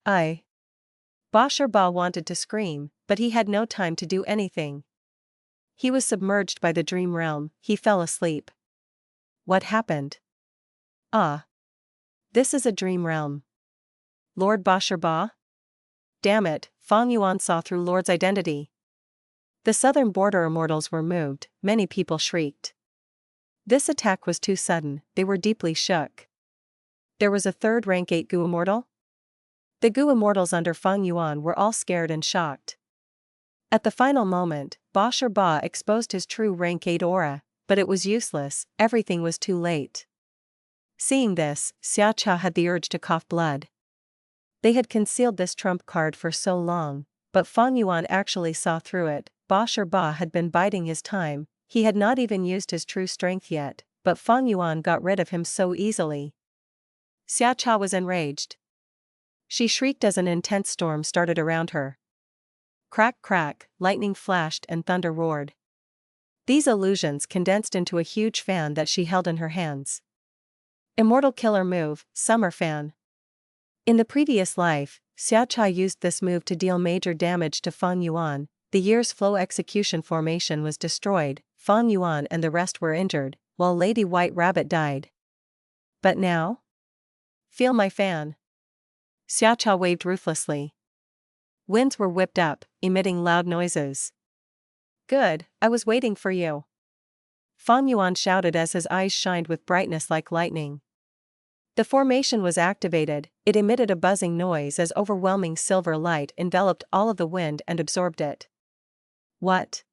Ba wanted to scream, but he had no time to do anything. He was submerged by the dream realm, he fell asleep. What happened? This is a dream realm. Lord Ba? Damn it, Fang Yuan saw through Lord's identity. The southern border immortals were moved, many people shrieked. This attack was too sudden, they were deeply shook. There was a third rank 8 Gu Immortal? The Gu Immortals under Fang Yuan were all scared and shocked. At the final moment, Ba exposed his true rank 8 aura, but it was useless, everything was too late. Seeing this, Xia Cha had the urge to cough blood. They had concealed this trump card for so long, but Fang Yuan actually saw through it. Ba had been biding his time, he had not even used his true strength yet, but Fang Yuan got rid of him so easily. Xia Cha was enraged. She shrieked as an intense storm started around her. Crack crack, lightning flashed and thunder roared. These illusions condensed into a huge fan that she held in her hands. Immortal killer move, Summer Fan. In the previous life, Xia Cha used this move to deal major damage to Fang Yuan, the year's flow execution formation was destroyed, Fang Yuan and the rest were injured, while Lady White Rabbit died. But now? Feel my fan. Xia Cha waved ruthlessly. Winds were whipped up, emitting loud noises. Good, I was waiting for you. Fang Yuan shouted as his eyes shined with brightness like lightning. The formation was activated, it emitted a buzzing noise as overwhelming silver light enveloped all of the wind and absorbed it. What?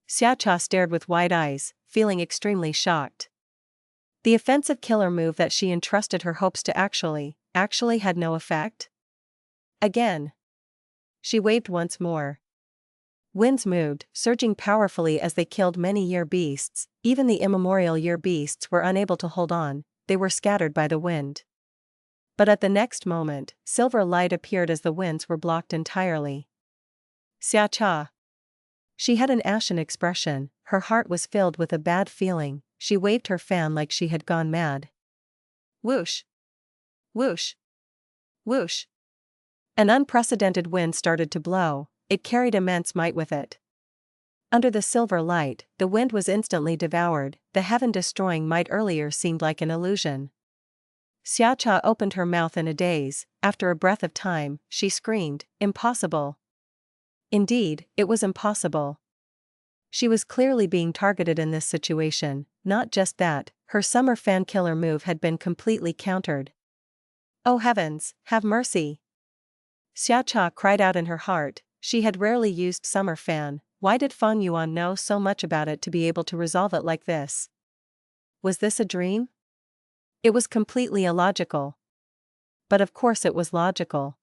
Xia Cha stared with wide eyes, feeling extremely shocked. The offensive killer move that she entrusted her hopes to actually had no effect? Again. She waved once more. Winds moved, surging powerfully as they killed many year beasts, even the immemorial year beasts were unable to hold on, they were scattered by the wind. But at the next moment, silver light appeared as the winds were blocked entirely. Xia Cha. She had an ashen expression, her heart was filled with a bad feeling, she waved her fan like she had gone mad. Whoosh! Whoosh! Whoosh! An unprecedented wind started to blow, it carried immense might with it. Under the silver light, the wind was instantly devoured, the heaven-destroying might earlier seemed like an illusion. Xia Cha opened her mouth in a daze, after a breath of time, she screamed, impossible. Indeed, it was impossible. She was clearly being targeted in this situation, not just that, her summer fan killer move had been completely countered. Oh heavens, have mercy! Xia Cha cried out in her heart, she had rarely used summer fan, why did Fang Yuan know so much about it to be able to resolve it like this? Was this a dream? It was completely illogical. But of course it was logical.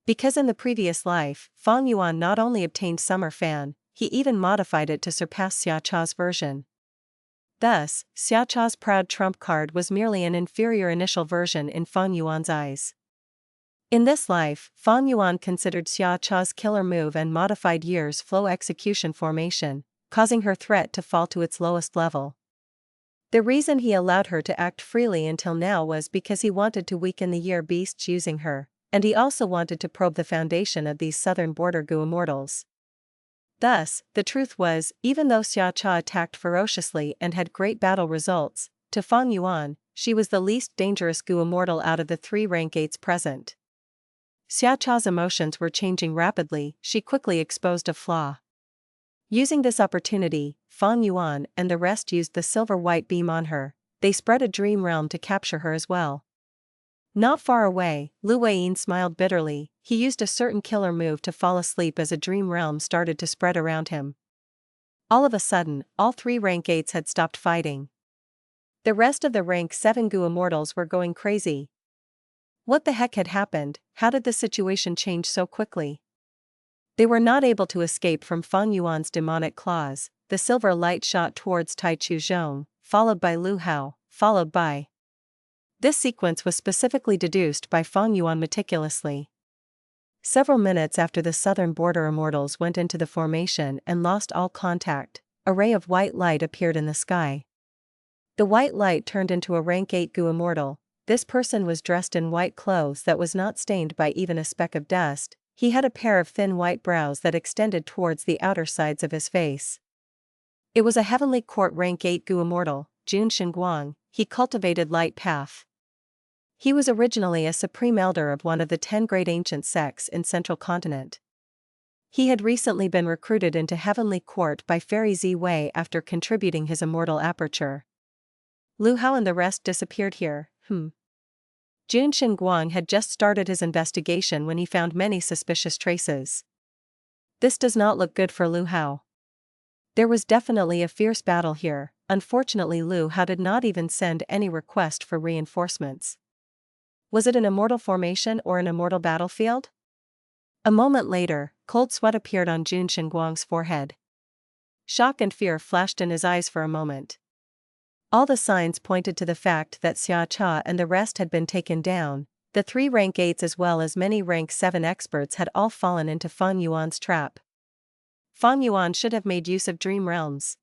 Because in the previous life, Fang Yuan not only obtained summer fan, he even modified it to surpass Xia Cha's version. Thus, Xia Cha's proud trump card was merely an inferior initial version in Fang Yuan's eyes. In this life, Fang Yuan considered Xia Cha's killer move and modified year's flow execution formation, causing her threat to fall to its lowest level. The reason he allowed her to act freely until now was because he wanted to weaken the year beasts using her, and he also wanted to probe the foundation of these southern border Gu Immortals. Thus, the truth was, even though Xia Cha attacked ferociously and had great battle results, to Fang Yuan, she was the least dangerous Gu Immortal out of the 3 rank 8s present. Xia Cha's emotions were changing rapidly, she quickly exposed a flaw. Using this opportunity, Fang Yuan and the rest used the silver-white beam on her. They spread a dream realm to capture her as well. Not far away, Repayin smiled bitterly. He used a certain killer move to fall asleep as a dream realm started to spread around him. All of a sudden, all 3 rank 8s had stopped fighting. The rest of the rank 7 Gu Immortals were going crazy. What the heck had happened? How did the situation change so quickly? They were not able to escape from Fang Yuan's demonic claws. The silver light shot towards Tai Chu Zhong, followed by Lu Hao, followed by. This sequence was specifically deduced by Fang Yuan meticulously. Several minutes after the southern border Immortals went into the formation and lost all contact, a ray of white light appeared in the sky. The white light turned into a rank 8 Gu Immortal. This person was dressed in white clothes that was not stained by even a speck of dust. He had a pair of thin white brows that extended towards the outer sides of his face. It was a heavenly court rank 8 Gu Immortal, Jun Shenguang. He cultivated light path. He was originally a supreme elder of one of the 10 great ancient sects in Central Continent. He had recently been recruited into heavenly court by Fairy Zi Wei after contributing his immortal aperture. Lu Hao and the rest disappeared here. Jun Shenguang had just started his investigation when he found many suspicious traces. This does not look good for Lu Hao. There was definitely a fierce battle here. Unfortunately, Lu Hao did not even send any request for reinforcements. Was it an immortal formation or an immortal battlefield? A moment later, cold sweat appeared on Jun Shenguang's forehead. Shock and fear flashed in his eyes for a moment. All the signs pointed to the fact that Xia Cha and the rest had been taken down. The 3 rank 8s as well as many rank 7 experts had all fallen into Fang Yuan's trap. Fang Yuan should have made use of dream realms.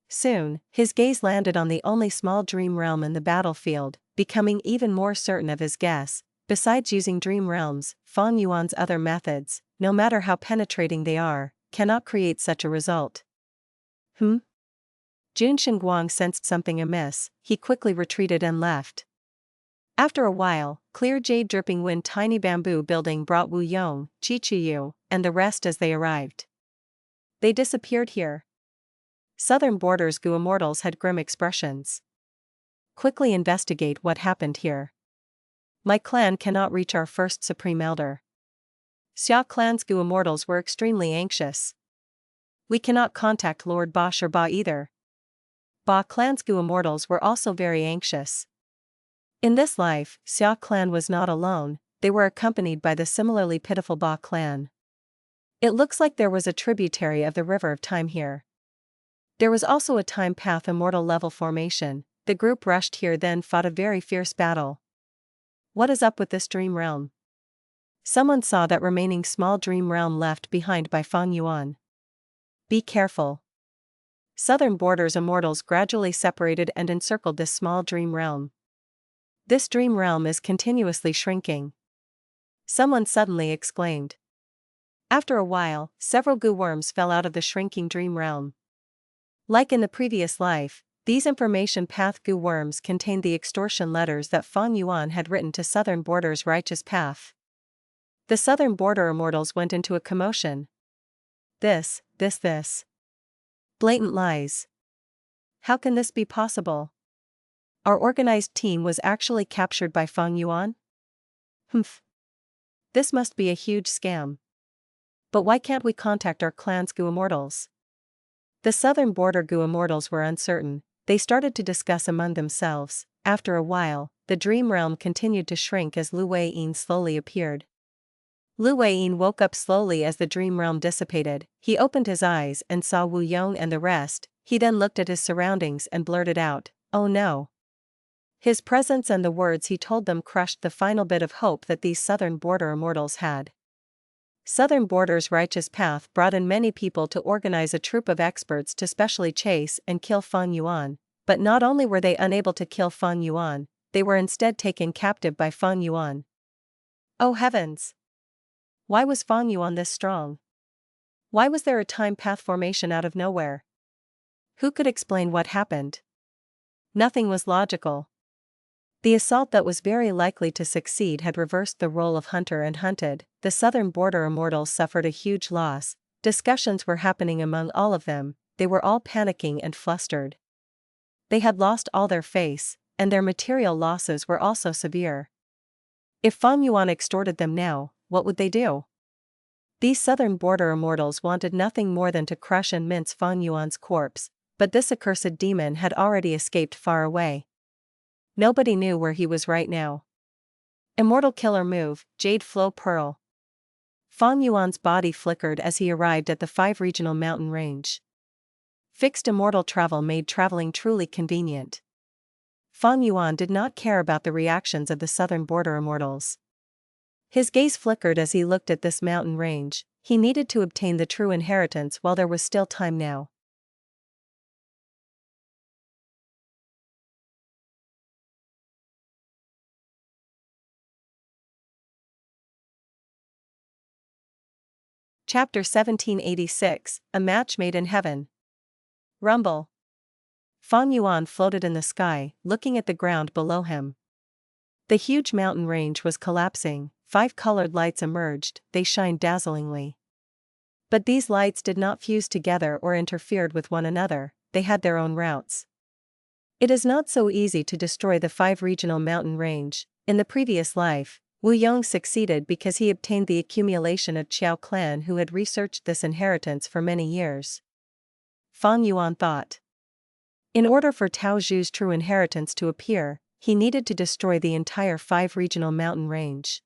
Soon, his gaze landed on the only small dream realm in the battlefield, becoming even more certain of his guess. Besides using dream realms, Fang Yuan's other methods, no matter how penetrating they are, cannot create such a result. Jun Shenguang sensed something amiss. He quickly retreated and left. After a while, clear jade dripping wind tiny bamboo building brought Wu Yong, Chi Chuyu, and the rest as they arrived. They disappeared here. Southern borders Gu Immortals had grim expressions. Quickly investigate what happened here. My clan cannot reach our first supreme elder. Xia clan's Gu Immortals were extremely anxious. We cannot contact Lord Bosch or Ba either. Ba clan's Gu Immortals were also very anxious. In this life, Xia clan was not alone, they were accompanied by the similarly pitiful Ba clan. It looks like there was a tributary of the river of time here. There was also a time path immortal level formation. The group rushed here then fought a very fierce battle. What is up with this dream realm? Someone saw that remaining small dream realm left behind by Fang Yuan. Be careful. Southern borders Immortals gradually separated and encircled this small dream realm. This dream realm is continuously shrinking. Someone suddenly exclaimed. After a while, several Gu worms fell out of the shrinking dream realm. Like in the previous life, these information path Gu worms contained the extortion letters that Fang Yuan had written to Southern Border's righteous path. The Southern Border Immortals went into a commotion. This. Blatant lies. How can this be possible? Our organized team was actually captured by Fang Yuan? This must be a huge scam. But why can't we contact our clan's Gu Immortals? The Southern Border Gu Immortals were uncertain. They started to discuss among themselves. After a while, the dream realm continued to shrink as Lu Weiyin slowly appeared. Lu Weiyin woke up slowly as the dream realm dissipated. He opened his eyes and saw Wu Yong and the rest. He then looked at his surroundings and blurted out, "Oh no." His presence and the words he told them crushed the final bit of hope that these Southern Border Immortals had. Southern Border's righteous path brought in many people to organize a troop of experts to specially chase and kill Fang Yuan. But not only were they unable to kill Fang Yuan, they were instead taken captive by Fang Yuan. Oh heavens! Why was Fang Yuan this strong? Why was there a time path formation out of nowhere? Who could explain what happened? Nothing was logical. The assault that was very likely to succeed had reversed the role of hunter and hunted. The southern border Immortals suffered a huge loss. Discussions were happening among all of them, they were all panicking and flustered. They had lost all their face, and their material losses were also severe. If Fang Yuan extorted them now, what would they do? These southern border Immortals wanted nothing more than to crush and mince Fang Yuan's corpse, but this accursed demon had already escaped far away. Nobody knew where he was right now. Immortal killer move, Jade Flow Pearl. Fang Yuan's body flickered as he arrived at the 5-regional mountain range. Fixed immortal travel made traveling truly convenient. Fang Yuan did not care about the reactions of the southern border Immortals. His gaze flickered as he looked at this mountain range. He needed to obtain the true inheritance while there was still time now. Chapter 1786, A Match Made in Heaven. Rumble. Fang Yuan floated in the sky, looking at the ground below him. The huge mountain range was collapsing. 5 colored lights emerged, they shined dazzlingly. But these lights did not fuse together or interfered with one another, they had their own routes. It is not so easy to destroy the 5-regional mountain range. In the previous life, Wu Yong succeeded because he obtained the accumulation of Qiao clan who had researched this inheritance for many years. Fang Yuan thought. In order for Tao Zhu's true inheritance to appear, he needed to destroy the entire 5-regional mountain range.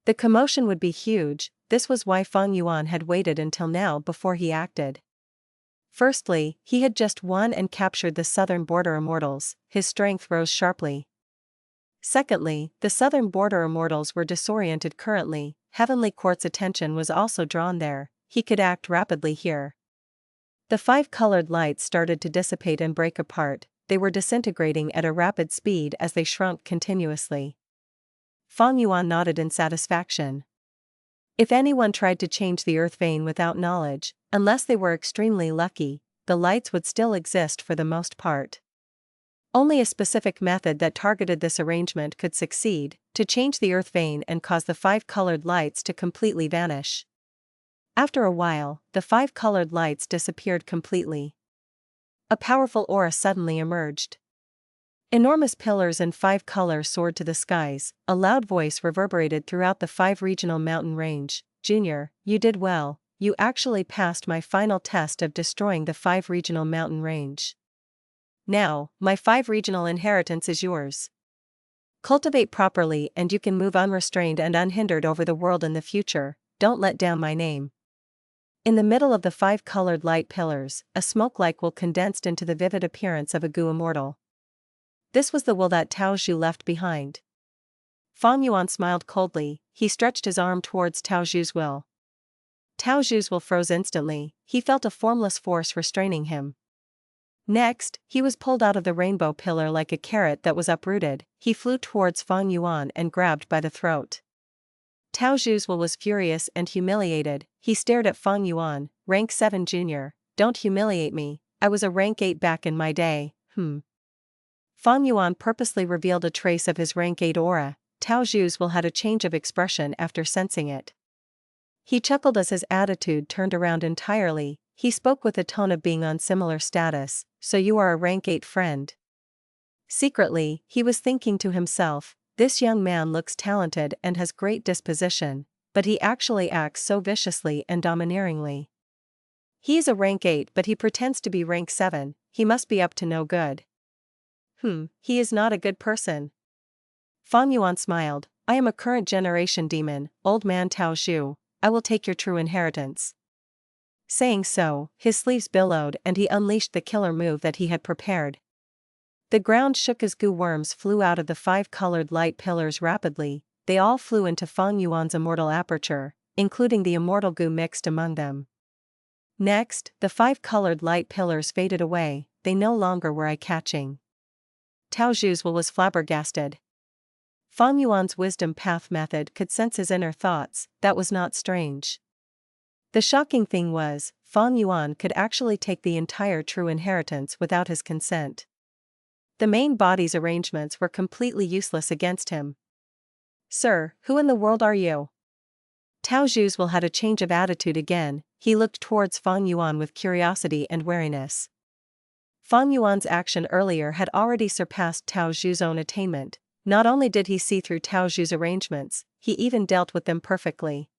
The commotion would be huge, this was why Fang Yuan had waited until now before he acted. Firstly, he had just won and captured the southern border Immortals, his strength rose sharply. Secondly, the southern border Immortals were disoriented currently, Heavenly Court's attention was also drawn there, he could act rapidly here. The 5 colored lights started to dissipate and break apart, they were disintegrating at a rapid speed as they shrunk continuously. Fang Yuan nodded in satisfaction. If anyone tried to change the earth vein without knowledge, unless they were extremely lucky, the lights would still exist for the most part. Only a specific method that targeted this arrangement could succeed, to change the earth vein and cause the 5 colored lights to completely vanish. After a while, the 5 colored lights disappeared completely. A powerful aura suddenly emerged. Enormous pillars in 5 colors soared to the skies, a loud voice reverberated throughout the 5-regional mountain range. Junior, you did well, you actually passed my final test of destroying the 5-regional mountain range. Now, my 5-regional inheritance is yours. Cultivate properly and you can move unrestrained and unhindered over the world in the future, don't let down my name. In the middle of the 5 colored light pillars, a smoke-like wool condensed into the vivid appearance of a Gu immortal. This was the will that Tao Zhu left behind. Fang Yuan smiled coldly, he stretched his arm towards Tao Zhu's will. Tao Zhu's will froze instantly, he felt a formless force restraining him. Next, he was pulled out of the rainbow pillar like a carrot that was uprooted, he flew towards Fang Yuan and grabbed by the throat. Tao Zhu's will was furious and humiliated, he stared at Fang Yuan, rank 7 junior, don't humiliate me, I was a rank 8 back in my day, Fang Yuan purposely revealed a trace of his rank 8 aura. Tao Zhu's will had a change of expression after sensing it. He chuckled as his attitude turned around entirely, he spoke with a tone of being on similar status, so you are a rank 8 friend. Secretly, he was thinking to himself, this young man looks talented and has great disposition, but he actually acts so viciously and domineeringly. He is a rank 8 but he pretends to be rank 7, he must be up to no good. He is not a good person. Fang Yuan smiled, I am a current generation demon, old man Tao Zhu, I will take your true inheritance. Saying so, his sleeves billowed and he unleashed the killer move that he had prepared. The ground shook as goo worms flew out of the 5 colored light pillars rapidly, they all flew into Fang Yuan's immortal aperture, including the immortal goo mixed among them. Next, the 5 colored light pillars faded away, they no longer were eye-catching. Tao Zhu's will was flabbergasted. Fang Yuan's wisdom path method could sense his inner thoughts, that was not strange. The shocking thing was, Fang Yuan could actually take the entire true inheritance without his consent. The main body's arrangements were completely useless against him. "Sir, who in the world are you?" Tao Zhu's will had a change of attitude again, he looked towards Fang Yuan with curiosity and wariness. Fang Yuan's action earlier had already surpassed Tao Zhu's own attainment. Not only did he see through Tao Zhu's arrangements, he even dealt with them perfectly.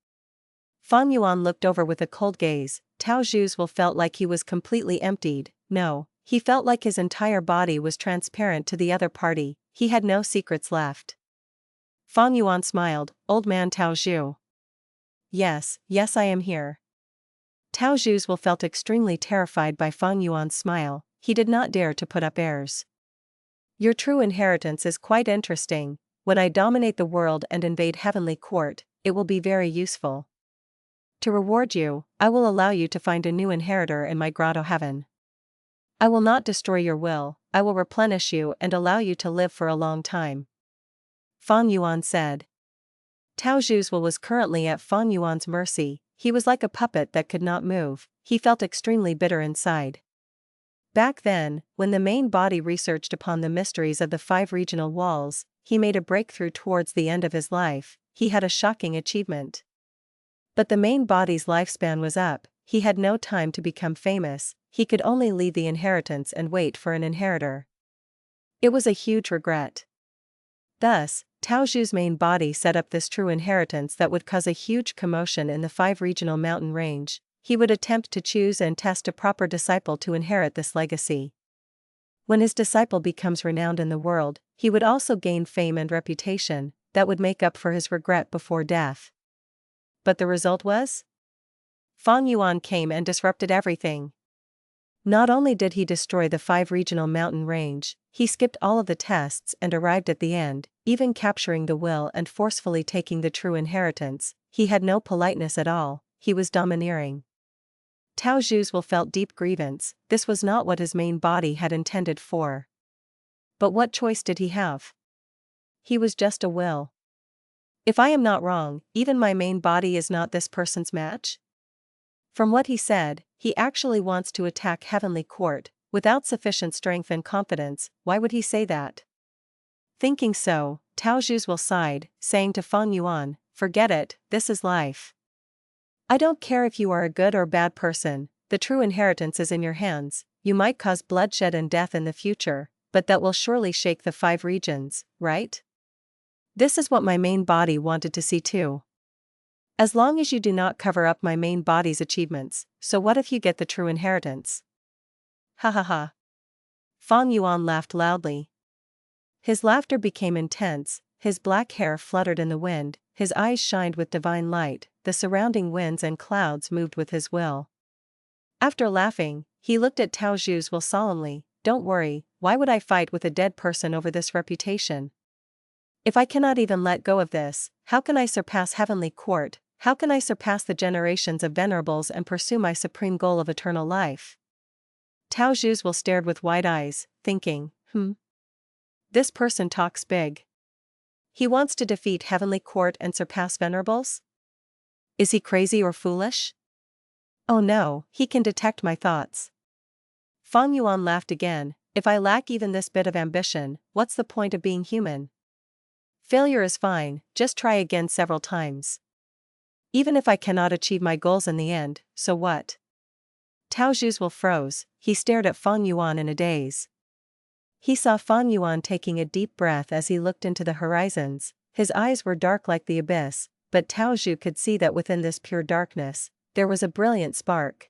Fang Yuan looked over with a cold gaze. Tao Zhu's will felt like he was completely emptied. No, he felt like his entire body was transparent to the other party, he had no secrets left. Fang Yuan smiled, "Old man Tao Zhu." Yes, I am here." Tao Zhu's will felt extremely terrified by Fang Yuan's smile, he did not dare to put up airs. "Your true inheritance is quite interesting. When I dominate the world and invade Heavenly Court, it will be very useful. To reward you, I will allow you to find a new inheritor in my grotto heaven. I will not destroy your will, I will replenish you and allow you to live for a long time," Fang Yuan said. Tao Zhu's will was currently at Fang Yuan's mercy, he was like a puppet that could not move, he felt extremely bitter inside. Back then, when the main body researched upon the mysteries of the 5 regional walls, he made a breakthrough towards the end of his life, he had a shocking achievement. But the main body's lifespan was up, he had no time to become famous, he could only leave the inheritance and wait for an inheritor. It was a huge regret. Thus, Tao Zhu's main body set up this true inheritance that would cause a huge commotion in the 5 regional mountain range. He would attempt to choose and test a proper disciple to inherit this legacy. When his disciple becomes renowned in the world, he would also gain fame and reputation that would make up for his regret before death. But the result was? Fang Yuan came and disrupted everything. Not only did he destroy the 5 regional mountain range, he skipped all of the tests and arrived at the end, even capturing the will and forcefully taking the true inheritance. He had no politeness at all, he was domineering. Tao Zhu's will felt deep grievance, this was not what his main body had intended for. But what choice did he have? He was just a will. If I am not wrong, even my main body is not this person's match? From what he said, he actually wants to attack Heavenly Court, without sufficient strength and confidence. Why would he say that? Thinking so, Tao Zhu's will sighed, saying to Fang Yuan, "Forget it, this is life. I don't care if you are a good or bad person, the true inheritance is in your hands, you might cause bloodshed and death in the future, but that will surely shake the 5 regions, right? This is what my main body wanted to see too. As long as you do not cover up my main body's achievements, so what if you get the true inheritance?" Ha ha ha. Fang Yuan laughed loudly. His laughter became intense, his black hair fluttered in the wind, his eyes shined with divine light, the surrounding winds and clouds moved with his will. After laughing, he looked at Tao Zhu's will solemnly, "Don't worry, why would I fight with a dead person over this reputation? If I cannot even let go of this, how can I surpass Heavenly Court, how can I surpass the generations of Venerables and pursue my supreme goal of eternal life?" Tao Zhu's will stared with wide eyes, thinking, This person talks big. He wants to defeat Heavenly Court and surpass Venerables? Is he crazy or foolish? Oh no, he can detect my thoughts. Fang Yuan laughed again, "If I lack even this bit of ambition, what's the point of being human? Failure is fine, just try again several times. Even if I cannot achieve my goals in the end, so what?" Tao Zhu's will froze, he stared at Fang Yuan in a daze. He saw Fang Yuan taking a deep breath as he looked into the horizons, his eyes were dark like the abyss, but Tao Zhu could see that within this pure darkness, there was a brilliant spark.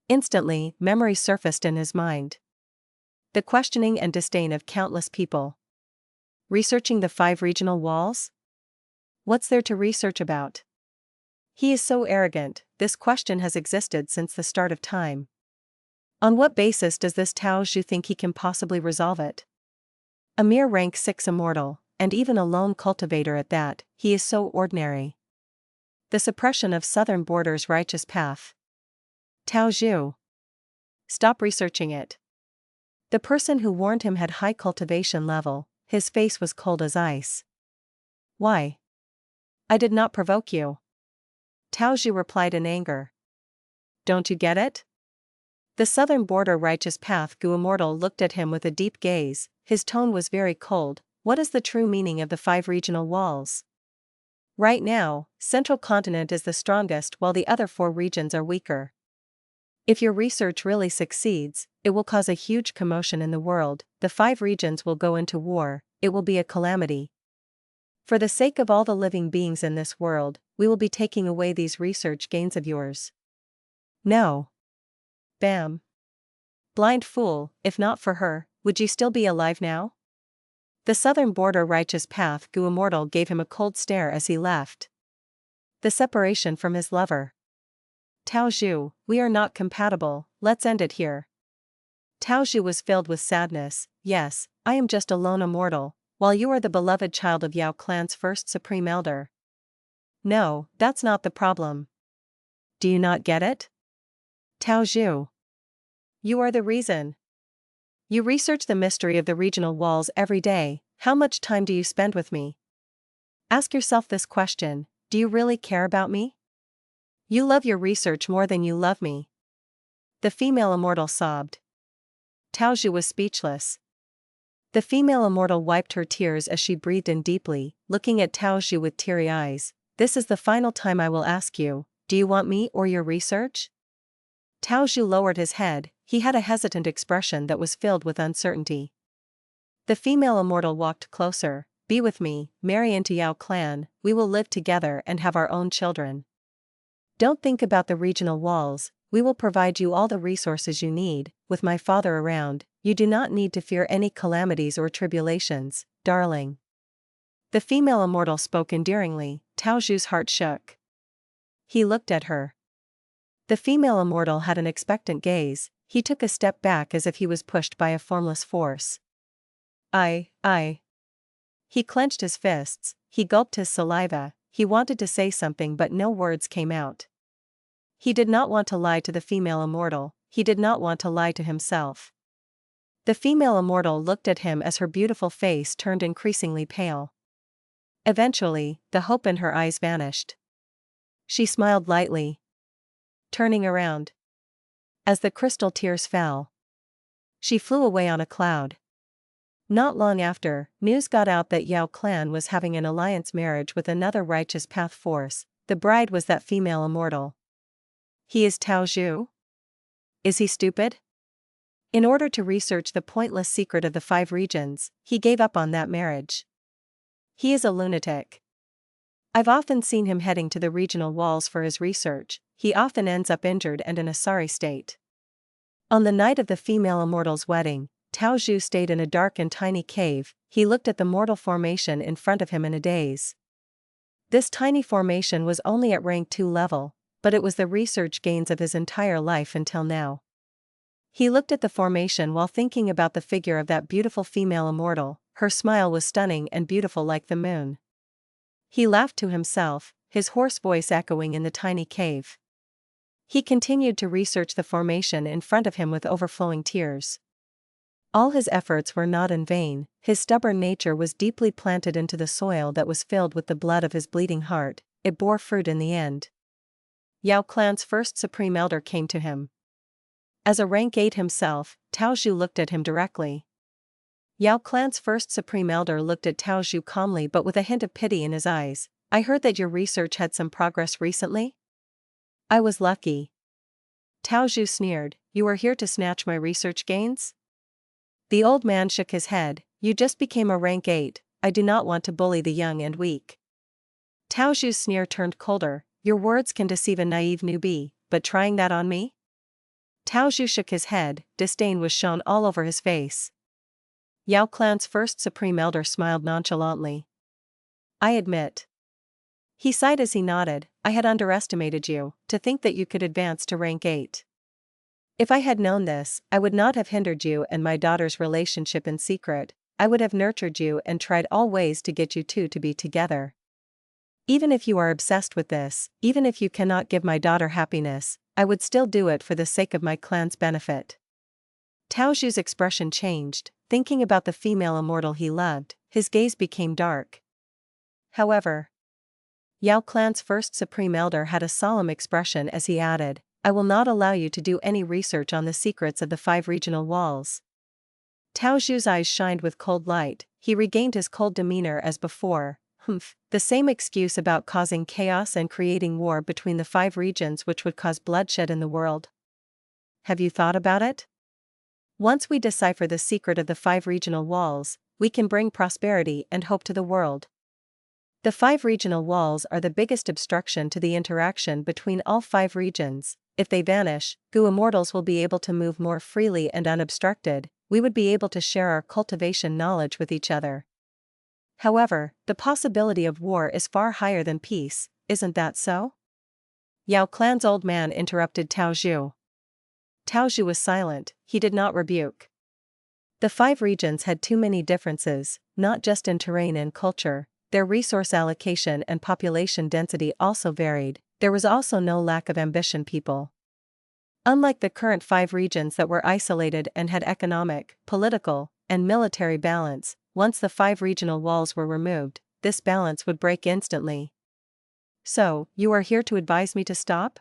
Instantly, memory surfaced in his mind. The questioning and disdain of countless people. Researching the 5 regional walls? What's there to research about? He is so arrogant, this question has existed since the start of time. On what basis does this Tao Zhu think he can possibly resolve it? A mere rank 6 immortal, and even a lone cultivator at that, he is so ordinary. The suppression of Southern Border's righteous path. Tao Zhu. Stop researching it. The person who warned him had high cultivation level, his face was cold as ice. Why? I did not provoke you. Tao Zhu replied in anger. Don't you get it? The southern border righteous path Gu Immortal looked at him with a deep gaze, his tone was very cold. What is the true meaning of the 5 regional walls? Right now, Central Continent is the strongest while the other 4 regions are weaker. If your research really succeeds, it will cause a huge commotion in the world, the 5 regions will go into war, it will be a calamity. For the sake of all the living beings in this world, we will be taking away these research gains of yours. No. Bam. Blind fool, if not for her, would you still be alive now? The southern border righteous path Gu Immortal gave him a cold stare as he left. The separation from his lover. Tao Zhu, we are not compatible, let's end it here. Tao Zhu was filled with sadness. Yes, I am just a lone immortal, while you are the beloved child of Yao clan's first supreme elder. No, that's not the problem. Do you not get it? Tao Zhu. You are the reason. You research the mystery of the regional walls every day. How much time do you spend with me? Ask yourself this question, do you really care about me? You love your research more than you love me. The female immortal sobbed. Tao Zhu was speechless. The female immortal wiped her tears as she breathed in deeply, looking at Tao Zhu with teary eyes. This is the final time I will ask you, do you want me or your research? Tao Zhu lowered his head, he had a hesitant expression that was filled with uncertainty. The female immortal walked closer. Be with me, marry into Yao clan, we will live together and have our own children. Don't think about the regional walls, we will provide you all the resources you need. With my father around, you do not need to fear any calamities or tribulations, darling. The female immortal spoke endearingly. Tao Zhu's heart shook. He looked at her. The female immortal had an expectant gaze, he took a step back as if he was pushed by a formless force. I. He clenched his fists, he gulped his saliva, he wanted to say something but no words came out. He did not want to lie to the female immortal, he did not want to lie to himself. The female immortal looked at him as her beautiful face turned increasingly pale. Eventually, the hope in her eyes vanished. She smiled lightly, turning around. As the crystal tears fell, she flew away on a cloud. Not long after, news got out that Yao clan was having an alliance marriage with another righteous path force. The bride was that female immortal. He is Tao Zhu? Is he stupid? In order to research the pointless secret of the 5 regions, he gave up on that marriage. He is a lunatic. I've often seen him heading to the regional walls for his research, he often ends up injured and in a sorry state. On the night of the female immortal's wedding, Tao Zhu stayed in a dark and tiny cave, he looked at the mortal formation in front of him in a daze. This tiny formation was only at rank 2 level, but it was the research gains of his entire life until now. He looked at the formation while thinking about the figure of that beautiful female immortal, her smile was stunning and beautiful like the moon. He laughed to himself, his hoarse voice echoing in the tiny cave. He continued to research the formation in front of him with overflowing tears. All his efforts were not in vain, his stubborn nature was deeply planted into the soil that was filled with the blood of his bleeding heart, it bore fruit in the end. Yao clan's first supreme elder came to him. As a rank 8 himself, Tao Zhu looked at him directly. Yao clan's first supreme elder looked at Tao Zhu calmly but with a hint of pity in his eyes. I heard that your research had some progress recently? I was lucky. Tao Zhu sneered, you are here to snatch my research gains? The old man shook his head, you just became a rank 8, I do not want to bully the young and weak. Tao Zhu's sneer turned colder, your words can deceive a naive newbie, but trying that on me? Tao Zhu shook his head, disdain was shown all over his face. Yao clan's first supreme elder smiled nonchalantly. I admit. He sighed as he nodded, I had underestimated you, to think that you could advance to rank 8. If I had known this, I would not have hindered you and my daughter's relationship in secret, I would have nurtured you and tried all ways to get you two to be together. Even if you are obsessed with this, even if you cannot give my daughter happiness, I would still do it for the sake of my clan's benefit. Tao Zhu's expression changed, thinking about the female immortal he loved, his gaze became dark. However, Yao Clan's first Supreme Elder had a solemn expression as he added, I will not allow you to do any research on the secrets of the 5 regional walls. Tao Zhu's eyes shined with cold light, he regained his cold demeanor as before. The same excuse about causing chaos and creating war between the 5 regions which would cause bloodshed in the world. Have you thought about it? Once we decipher the secret of the 5 regional walls, we can bring prosperity and hope to the world. The 5 regional walls are the biggest obstruction to the interaction between all 5 regions. If they vanish, Immortals will be able to move more freely and unobstructed, we would be able to share our cultivation knowledge with each other. However, the possibility of war is far higher than peace, isn't that so? Yao Clan's old man interrupted Tao Zhu. Tao Zhu was silent, he did not rebuke. The 5 regions had too many differences, not just in terrain and culture, their resource allocation and population density also varied, there was also no lack of ambition people. Unlike the current 5 regions that were isolated and had economic, political, and military balance, once the 5 regional walls were removed, this balance would break instantly. So, you are here to advise me to stop?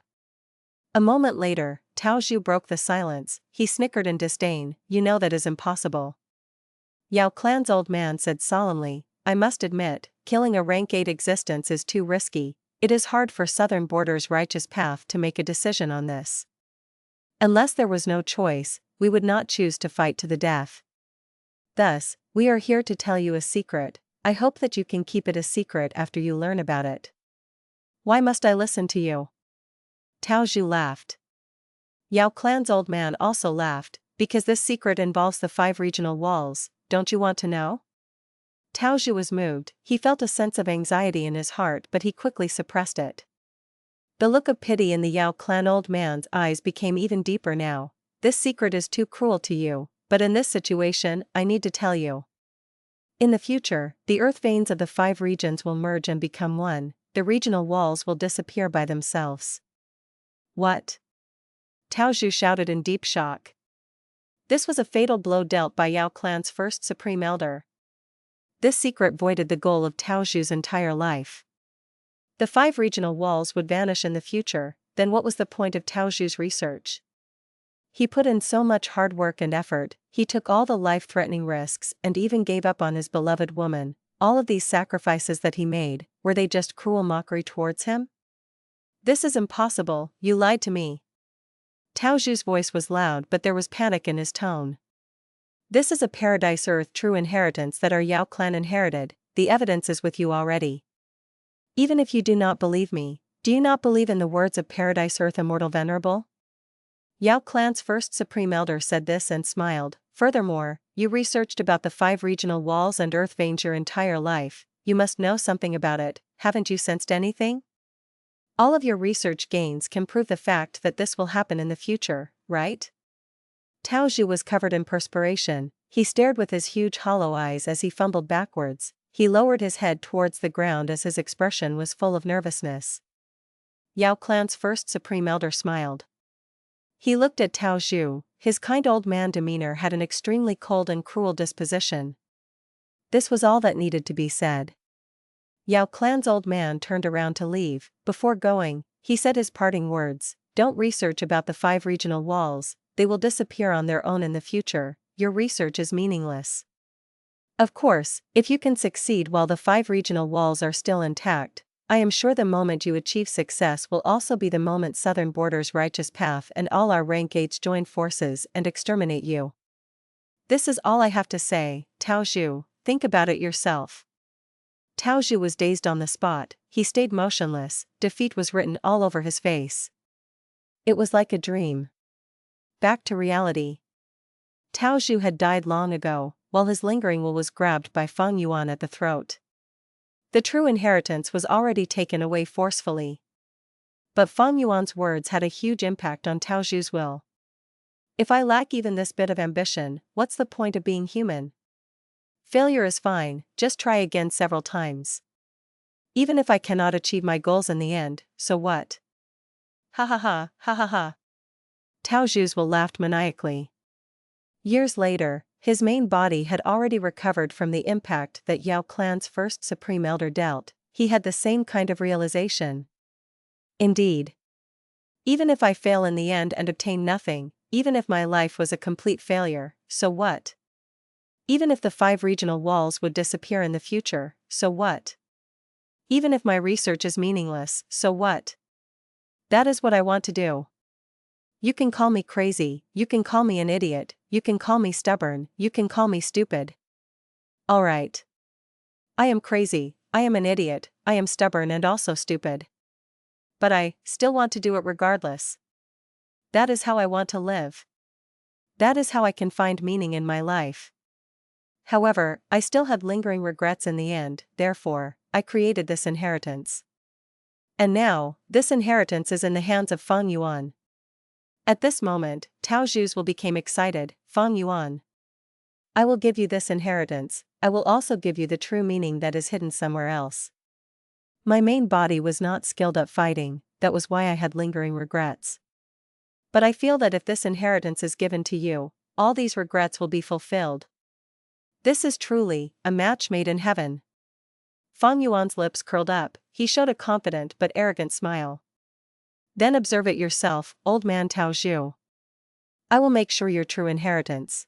A moment later, Tao Zhu broke the silence, he snickered in disdain, you know that is impossible. Yao Clan's old man said solemnly, I must admit, killing a rank 8 existence is too risky, it is hard for Southern Border's righteous path to make a decision on this. Unless there was no choice, we would not choose to fight to the death. Thus, we are here to tell you a secret, I hope that you can keep it a secret after you learn about it. Why must I listen to you? Tao Zhu laughed. Yao Clan's old man also laughed, because this secret involves the 5 regional walls, don't you want to know? Tao Zhu was moved, he felt a sense of anxiety in his heart but he quickly suppressed it. The look of pity in the Yao Clan old man's eyes became even deeper now. This secret is too cruel to you, but in this situation, I need to tell you. In the future, the earth veins of the 5 regions will merge and become one, the regional walls will disappear by themselves. What? Tao Zhu shouted in deep shock. This was a fatal blow dealt by Yao Clan's first Supreme Elder. This secret voided the goal of Tao Zhu's entire life. The 5 regional walls would vanish in the future, then what was the point of Tao Zhu's research? He put in so much hard work and effort, he took all the life-threatening risks and even gave up on his beloved woman. All of these sacrifices that he made, were they just cruel mockery towards him? This is impossible, you lied to me. Tao Zhu's voice was loud but there was panic in his tone. This is a Paradise Earth true inheritance that our Yao Clan inherited, the evidence is with you already. Even if you do not believe me, do you not believe in the words of Paradise Earth Immortal Venerable? Yao Clan's first Supreme Elder said this and smiled, furthermore, you researched about the 5 regional walls and earth veins your entire life, you must know something about it, haven't you sensed anything? All of your research gains can prove the fact that this will happen in the future, right? Tao Zhu was covered in perspiration, he stared with his huge hollow eyes as he fumbled backwards, he lowered his head towards the ground as his expression was full of nervousness. Yao Clan's first Supreme Elder smiled. He looked at Tao Zhu, his kind old man demeanor had an extremely cold and cruel disposition. This was all that needed to be said. Yao Clan's old man turned around to leave, before going, he said his parting words, don't research about the 5 regional walls, they will disappear on their own in the future, your research is meaningless. Of course, if you can succeed while the 5 regional walls are still intact, I am sure the moment you achieve success will also be the moment Southern Border's righteous path and all our rank 8s join forces and exterminate you. This is all I have to say, Tao Zhu, think about it yourself. Tao Zhu was dazed on the spot, he stayed motionless, defeat was written all over his face. It was like a dream. Back to reality. Tao Zhu had died long ago, while his lingering will was grabbed by Feng Yuan at the throat. The true inheritance was already taken away forcefully. But Feng Yuan's words had a huge impact on Tao Zhu's will. If I lack even this bit of ambition, what's the point of being human? Failure is fine, just try again several times. Even if I cannot achieve my goals in the end, so what? Ha ha ha, ha ha ha. Tao Zhu's will laughed maniacally. Years later, his main body had already recovered from the impact that Yao clan's first Supreme Elder dealt. He had the same kind of realization. Indeed. Even if I fail in the end and obtain nothing, even if my life was a complete failure, so what? Even if the 5 regional walls would disappear in the future, so what? Even if my research is meaningless, so what? That is what I want to do. You can call me crazy, you can call me an idiot, you can call me stubborn, you can call me stupid. Alright. I am crazy, I am an idiot, I am stubborn and also stupid. But I still want to do it regardless. That is how I want to live. That is how I can find meaning in my life. However, I still had lingering regrets in the end, therefore, I created this inheritance. And now, this inheritance is in the hands of Feng Yuan. At this moment, Tao Zhu's will became excited. Feng Yuan. I will give you this inheritance, I will also give you the true meaning that is hidden somewhere else. My main body was not skilled at fighting, that was why I had lingering regrets. But I feel that if this inheritance is given to you, all these regrets will be fulfilled. This is truly a match made in heaven. Feng Yuan's lips curled up, he showed a confident but arrogant smile. Then observe it yourself, old man Tao Zhu. I will make sure your true inheritance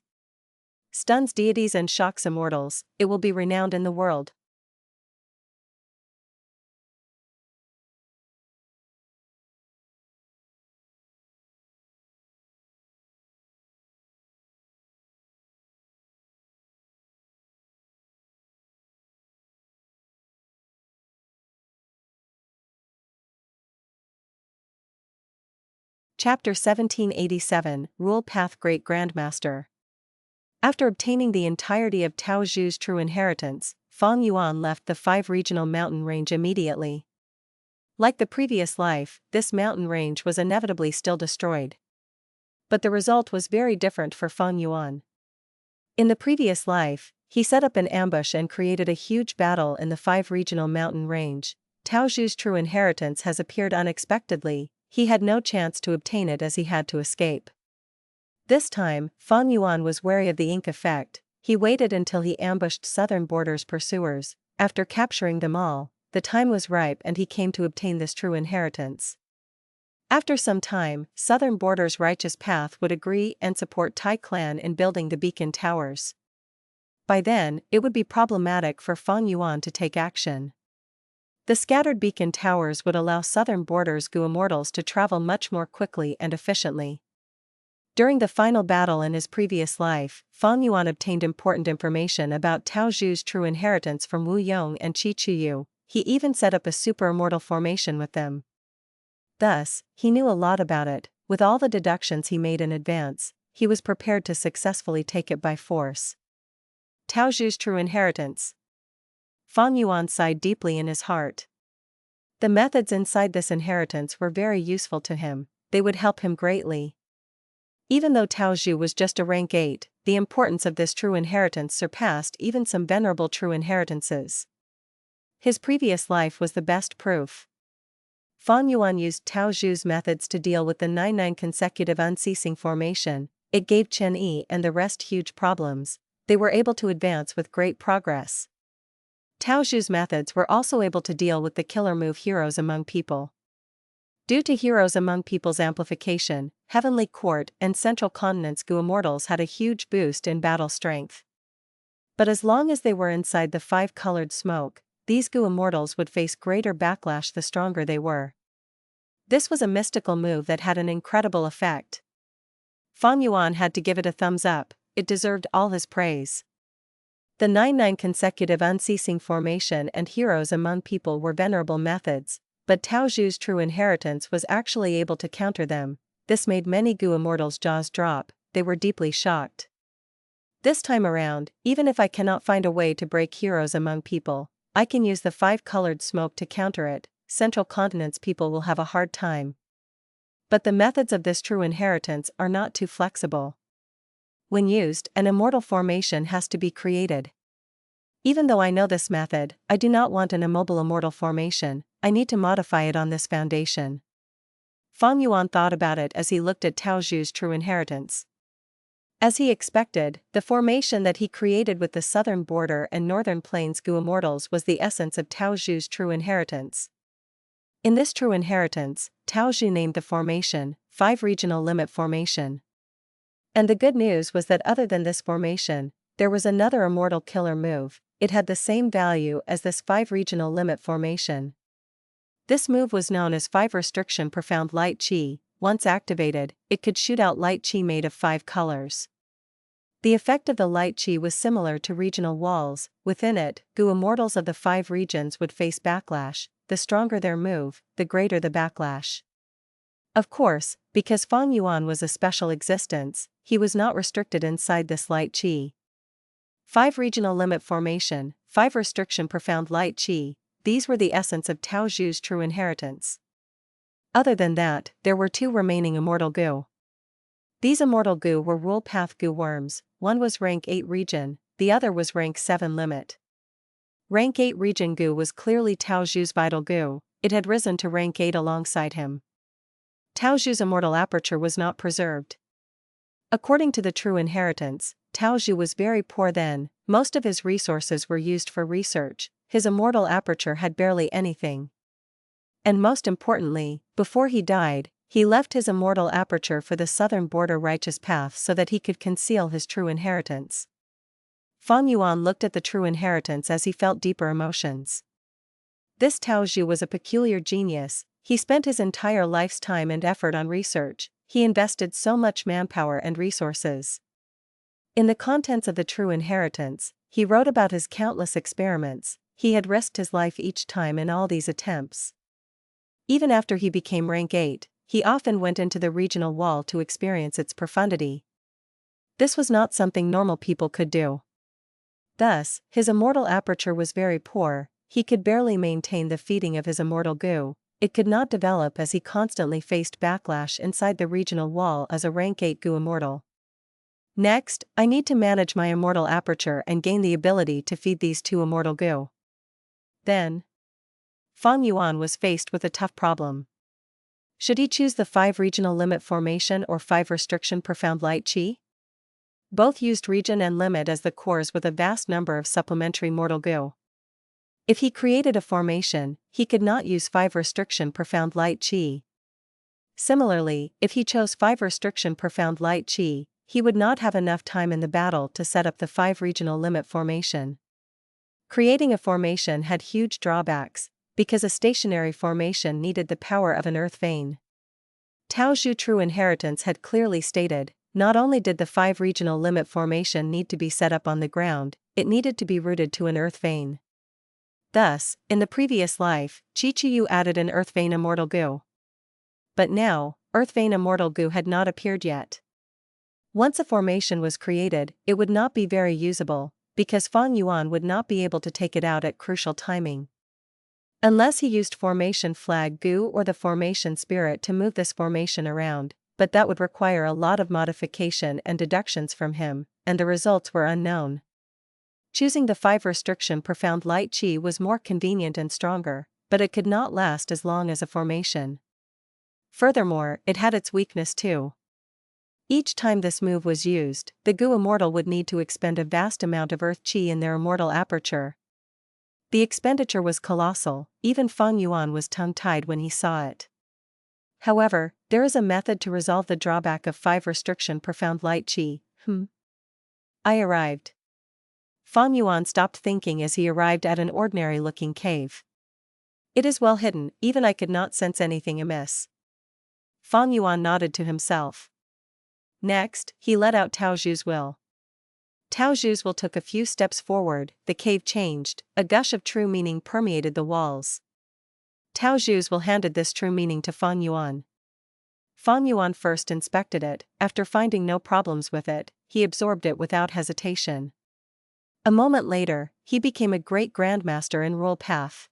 stuns deities and shocks immortals, it will be renowned in the world. Chapter 1787, Rule Path Great Grandmaster. After obtaining the entirety of Tao Zhu's true inheritance, Feng Yuan left the 5 regional mountain range immediately. Like the previous life, this mountain range was inevitably still destroyed. But the result was very different for Feng Yuan. In the previous life, he set up an ambush and created a huge battle in the 5 regional mountain range. Tao Zhu's true inheritance has appeared unexpectedly, he had no chance to obtain it as he had to escape. This time, Feng Yuan was wary of the ink effect, he waited until he ambushed Southern Border's pursuers. After capturing them all, the time was ripe and he came to obtain this true inheritance. After some time, Southern Border's righteous path would agree and support Tai clan in building the beacon towers. By then, it would be problematic for Feng Yuan to take action. The scattered beacon towers would allow Southern Border's Immortals to travel much more quickly and efficiently. During the final battle in his previous life, Feng Yuan obtained important information about Tao Zhu's true inheritance from Wu Yong and Qi Chuyu, he even set up a super immortal formation with them. Thus, he knew a lot about it, with all the deductions he made in advance, he was prepared to successfully take it by force. Tao Zhu's true inheritance. Feng Yuan sighed deeply in his heart. The methods inside this inheritance were very useful to him, they would help him greatly. Even though Tao Zhu was just a rank 8, the importance of this true inheritance surpassed even some venerable true inheritances. His previous life was the best proof. Feng Yuan used Tao Zhu's methods to deal with the 99 consecutive unceasing formation, it gave Chen Yi and the rest huge problems, they were able to advance with great progress. Tao Zhu's methods were also able to deal with the killer move heroes among people. Due to heroes among people's amplification, Heavenly Court and Central Continent's Immortals had a huge boost in battle strength. But as long as they were inside the 5-colored smoke, these Immortals would face greater backlash the stronger they were. This was a mystical move that had an incredible effect. Feng Yuan had to give it a thumbs up, it deserved all his praise. The 99 consecutive unceasing formation and heroes among people were venerable methods, but Tao Zhu's true inheritance was actually able to counter them. This made many Immortals' jaws drop, they were deeply shocked. This time around, even if I cannot find a way to break heroes among people, I can use the 5-colored smoke to counter it, Central Continent's people will have a hard time. But the methods of this true inheritance are not too flexible. When used, an immortal formation has to be created. Even though I know this method, I do not want an immobile immortal formation, I need to modify it on this foundation. Feng Yuan thought about it as he looked at Tao Zhu's true inheritance. As he expected, the formation that he created with the southern border and northern plains Gu Immortals was the essence of Tao Zhu's true inheritance. In this true inheritance, Tao Zhu named the formation 5 Regional Limit Formation. And the good news was that other than this formation, there was another immortal killer move. It had the same value as this 5 Regional Limit Formation. This move was known as 5 Restriction Profound Light Qi. Once activated, it could shoot out light qi made of 5 colors. The effect of the light qi was similar to regional walls. Within it, Gu Immortals of the 5 regions would face backlash. The stronger their move, the greater the backlash. Of course, because Fang Yuan was a special existence, he was not restricted inside this light qi. 5 Regional Limit Formation, 5 Restriction Profound Light Qi, these were the essence of Tao Zhu's true inheritance. Other than that, there were 2 remaining Immortal Gu. These Immortal Gu were Rule Path Gu worms, one was rank 8 region, the other was rank 7 limit. Rank 8 region Gu was clearly Tao Zhu's vital Gu, it had risen to rank 8 alongside him. Tao Zhu's immortal aperture was not preserved. According to the true inheritance, Tao Zhu was very poor then, most of his resources were used for research, his immortal aperture had barely anything. And most importantly, before he died, he left his immortal aperture for the southern border righteous path so that he could conceal his true inheritance. Fang Yuan looked at the true inheritance as he felt deeper emotions. This Tao Zhu was a peculiar genius, he spent his entire life's time and effort on research, he invested so much manpower and resources. In the contents of the true inheritance, he wrote about his countless experiments, he had risked his life each time in all these attempts. Even after he became rank 8, he often went into the regional wall to experience its profundity. This was not something normal people could do. Thus, his immortal aperture was very poor, he could barely maintain the feeding of his immortal Gu, it could not develop as he constantly faced backlash inside the regional wall as a rank 8 Gu immortal. Next, I need to manage my immortal aperture and gain the ability to feed these 2 immortal Gu. Then, Fang Yuan was faced with a tough problem. Should he choose the 5 Regional Limit Formation or 5 Restriction Profound Light Qi? Both used region and limit as the cores with a vast number of supplementary mortal Gu. If he created a formation, he could not use 5 Restriction Profound Light Qi. Similarly, if he chose 5 Restriction Profound Light Qi, he would not have enough time in the battle to set up the 5 Regional Limit Formation. Creating a formation had huge drawbacks, because a stationary formation needed the power of an earth vein. Tao Zhu True Inheritance had clearly stated, not only did the 5 Regional Limit Formation need to be set up on the ground, it needed to be rooted to an earth vein. Thus, in the previous life, Chi-Chu added an earth vein immortal Gu. But now, earth vein immortal Gu had not appeared yet. Once a formation was created, it would not be very usable, because Fang Yuan would not be able to take it out at crucial timing. Unless he used formation flag Gu or the formation spirit to move this formation around, but that would require a lot of modification and deductions from him, and the results were unknown. Choosing the 5 Restriction Profound Light Qi was more convenient and stronger, but it could not last as long as a formation. Furthermore, it had its weakness too. Each time this move was used, the Gu Immortal would need to expend a vast amount of earth qi in their immortal aperture. The expenditure was colossal, even Fang Yuan was tongue-tied when he saw it. However, there is a method to resolve the drawback of 5 Restriction Profound Light Qi. I arrived. Fang Yuan stopped thinking as he arrived at an ordinary-looking cave. It is well hidden, even I could not sense anything amiss. Fang Yuan nodded to himself. Next, he let out Tao Zhu's will. Tao Zhu's will took a few steps forward, the cave changed, a gush of true meaning permeated the walls. Tao Zhu's will handed this true meaning to Fang Yuan. Fang Yuan first inspected it, after finding no problems with it, he absorbed it without hesitation. A moment later, he became a great Grandmaster in Rule Path.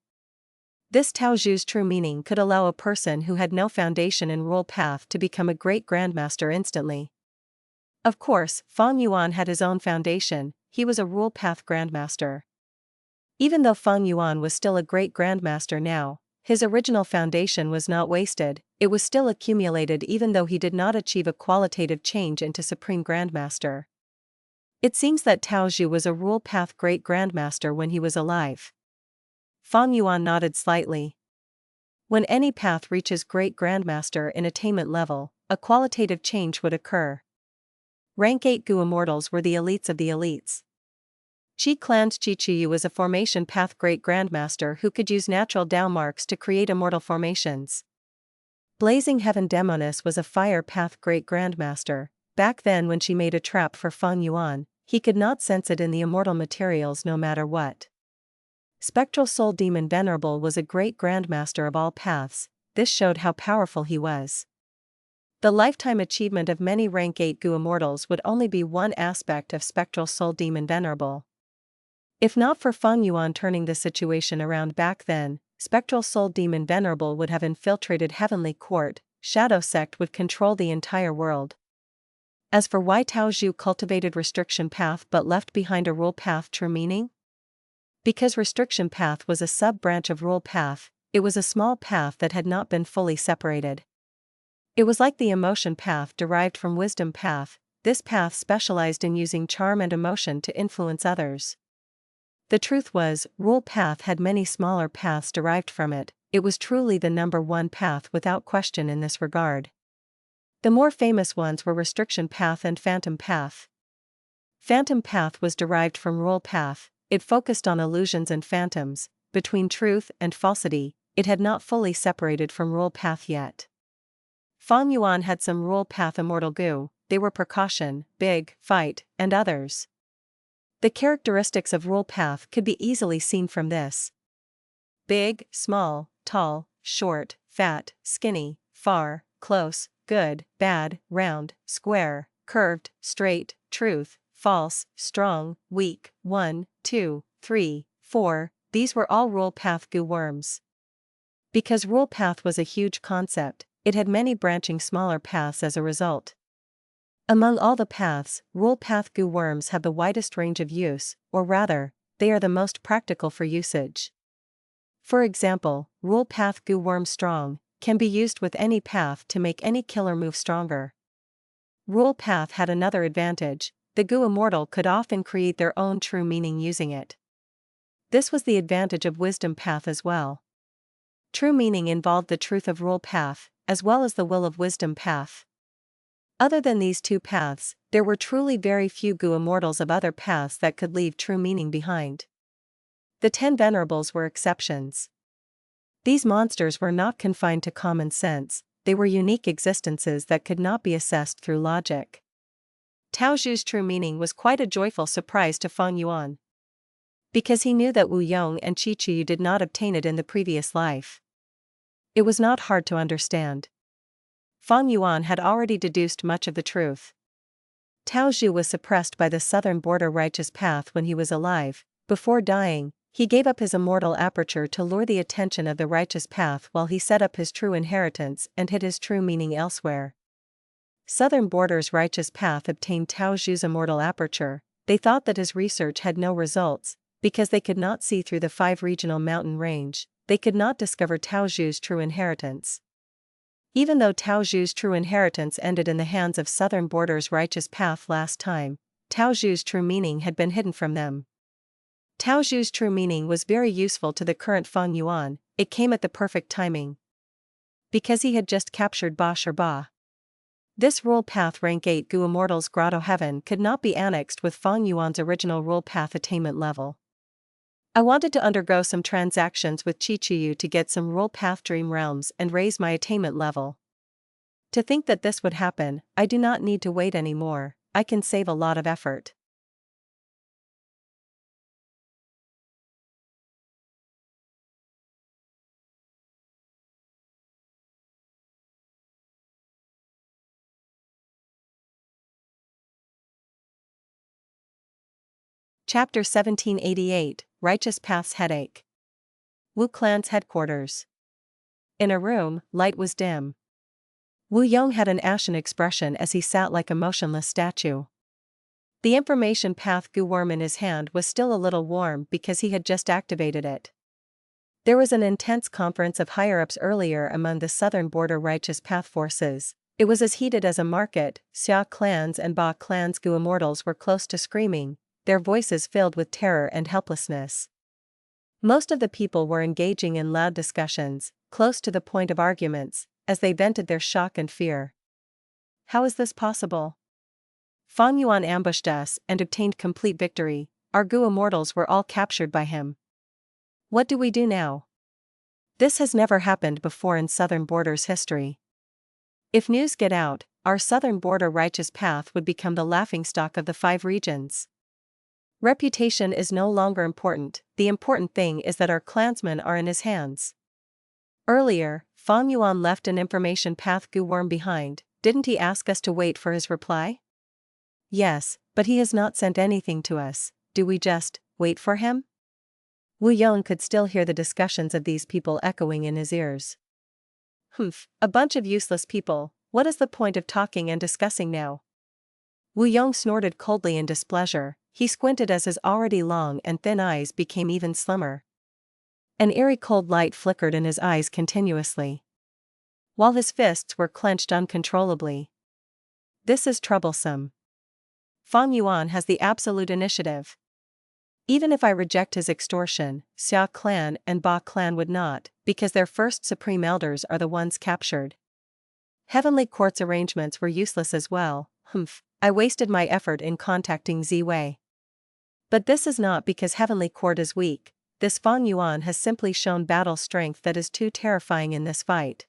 This Tao Zhu's true meaning could allow a person who had no foundation in Rule Path to become a great Grandmaster instantly. Of course, Fang Yuan had his own foundation, he was a Rule Path Grandmaster. Even though Fang Yuan was still a great Grandmaster now, his original foundation was not wasted, it was still accumulated even though he did not achieve a qualitative change into Supreme Grandmaster. It seems that Tao Zhu was a rule path Great Grandmaster when he was alive. Fang Yuan nodded slightly. When any path reaches Great Grandmaster in attainment level, a qualitative change would occur. Rank 8 Gu Immortals were the elites of the elites. Qi Clan's Qi Chuyu was a formation path Great Grandmaster who could use natural Dao marks to create immortal formations. Blazing Heaven Demonis was a fire path Great Grandmaster. Back then when she made a trap for Fang Yuan, he could not sense it in the immortal materials no matter what. Spectral Soul Demon Venerable was a great grandmaster of all paths. This showed how powerful he was. The lifetime achievement of many rank 8 Gu Immortals would only be one aspect of Spectral Soul Demon Venerable. If not for Fang Yuan turning the situation around back then, Spectral Soul Demon Venerable would have infiltrated Heavenly Court. Shadow Sect would control the entire world. As for why Tao Zhu cultivated Restriction Path but left behind a Rule Path true meaning? Because Restriction Path was a sub-branch of Rule Path, it was a small path that had not been fully separated. It was like the Emotion Path derived from Wisdom Path. This path specialized in using charm and emotion to influence others. The truth was, Rule Path had many smaller paths derived from it. It was truly the number one path without question in this regard. The more famous ones were Restriction Path and Phantom Path. Phantom Path was derived from Rule Path. It focused on illusions and phantoms. Between truth and falsity, it had not fully separated from Rule Path yet. Fang Yuan had some Rule Path Immortal Gu. They were Precaution, Big, Fight, and others. The characteristics of Rule Path could be easily seen from this. Big, small, tall, short, fat, skinny, far, close, good, bad, round, square, curved, straight, truth, false, strong, weak, 1, 2, 3, 4, these were all Rule Path Gu worms. Because Rule Path was a huge concept, it had many branching smaller paths as a result. Among all the paths, Rule Path Gu worms have the widest range of use, or rather, they are the most practical for usage. For example, Rule Path Gu worm Strong can be used with any path to make any killer move stronger. Rule Path had another advantage. The Gu Immortal could often create their own true meaning using it. This was the advantage of Wisdom Path as well. True meaning involved the truth of Rule Path, as well as the will of Wisdom Path. Other than these two paths, there were truly very few Gu Immortals of other paths that could leave true meaning behind. The 10 Venerables were exceptions. These monsters were not confined to common sense, they were unique existences that could not be assessed through logic. Tao Zhu's true meaning was quite a joyful surprise to Fang Yuan. Because he knew that Wu Yong and Qi Chuyu did not obtain it in the previous life. It was not hard to understand. Fang Yuan had already deduced much of the truth. Tao Zhu was suppressed by the southern border righteous path when he was alive. Before dying, he gave up his immortal aperture to lure the attention of the righteous path while he set up his true inheritance and hid his true meaning elsewhere. Southern Border's righteous path obtained Tao Zhu's immortal aperture. They thought that his research had no results, because they could not see through the 5 regional mountain range, they could not discover Tao Zhu's true inheritance. Even though Tao Zhu's true inheritance ended in the hands of Southern Border's righteous path last time, Tao Zhu's true meaning had been hidden from them. Tao Zhu's true meaning was very useful to the current Fang Yuan. It came at the perfect timing. Because he had just captured Ba Ba. This Rule Path Rank 8 Gu Immortals Grotto Heaven could not be annexed with Fang Yuan's original Rule Path attainment level. I wanted to undergo some transactions with Qi Chuyu to get some Rule Path Dream Realms and raise my attainment level. To think that this would happen, I do not need to wait anymore, I can save a lot of effort. Chapter 1788, Righteous Path's Headache. Wu Clan's headquarters. In a room, light was dim. Wu Yong had an ashen expression as he sat like a motionless statue. The information path Gu worm in his hand was still a little warm because he had just activated it. There was an intense conference of higher-ups earlier among the southern border righteous path forces. It was as heated as a market. Xia clans and Ba clans Gu Immortals were close to screaming, their voices filled with terror and helplessness. Most of the people were engaging in loud discussions, close to the point of arguments, as they vented their shock and fear. How is this possible? Fang Yuan ambushed us and obtained complete victory. Our Gu Immortals were all captured by him. What do we do now? This has never happened before in Southern Border's history. If news get out, our Southern Border righteous path would become the laughingstock of the 5 regions. Reputation is no longer important, the important thing is that our clansmen are in his hands. Earlier, Fang Yuan left an information path Gu worm behind. Didn't he ask us to wait for his reply? Yes, but he has not sent anything to us. Do we just wait for him? Wu Yong could still hear the discussions of these people echoing in his ears. Humph, a bunch of useless people, what is the point of talking and discussing now? Wu Yong snorted coldly in displeasure, he squinted as his already long and thin eyes became even slimmer. An eerie cold light flickered in his eyes continuously, while his fists were clenched uncontrollably. This is troublesome. Fang Yuan has the absolute initiative. Even if I reject his extortion, Xia clan and Ba clan would not, because their first supreme elders are the ones captured. Heavenly Court's arrangements were useless as well. Humph, I wasted my effort in contacting Ziwei. But this is not because Heavenly Court is weak, this Fang Yuan has simply shown battle strength that is too terrifying in this fight.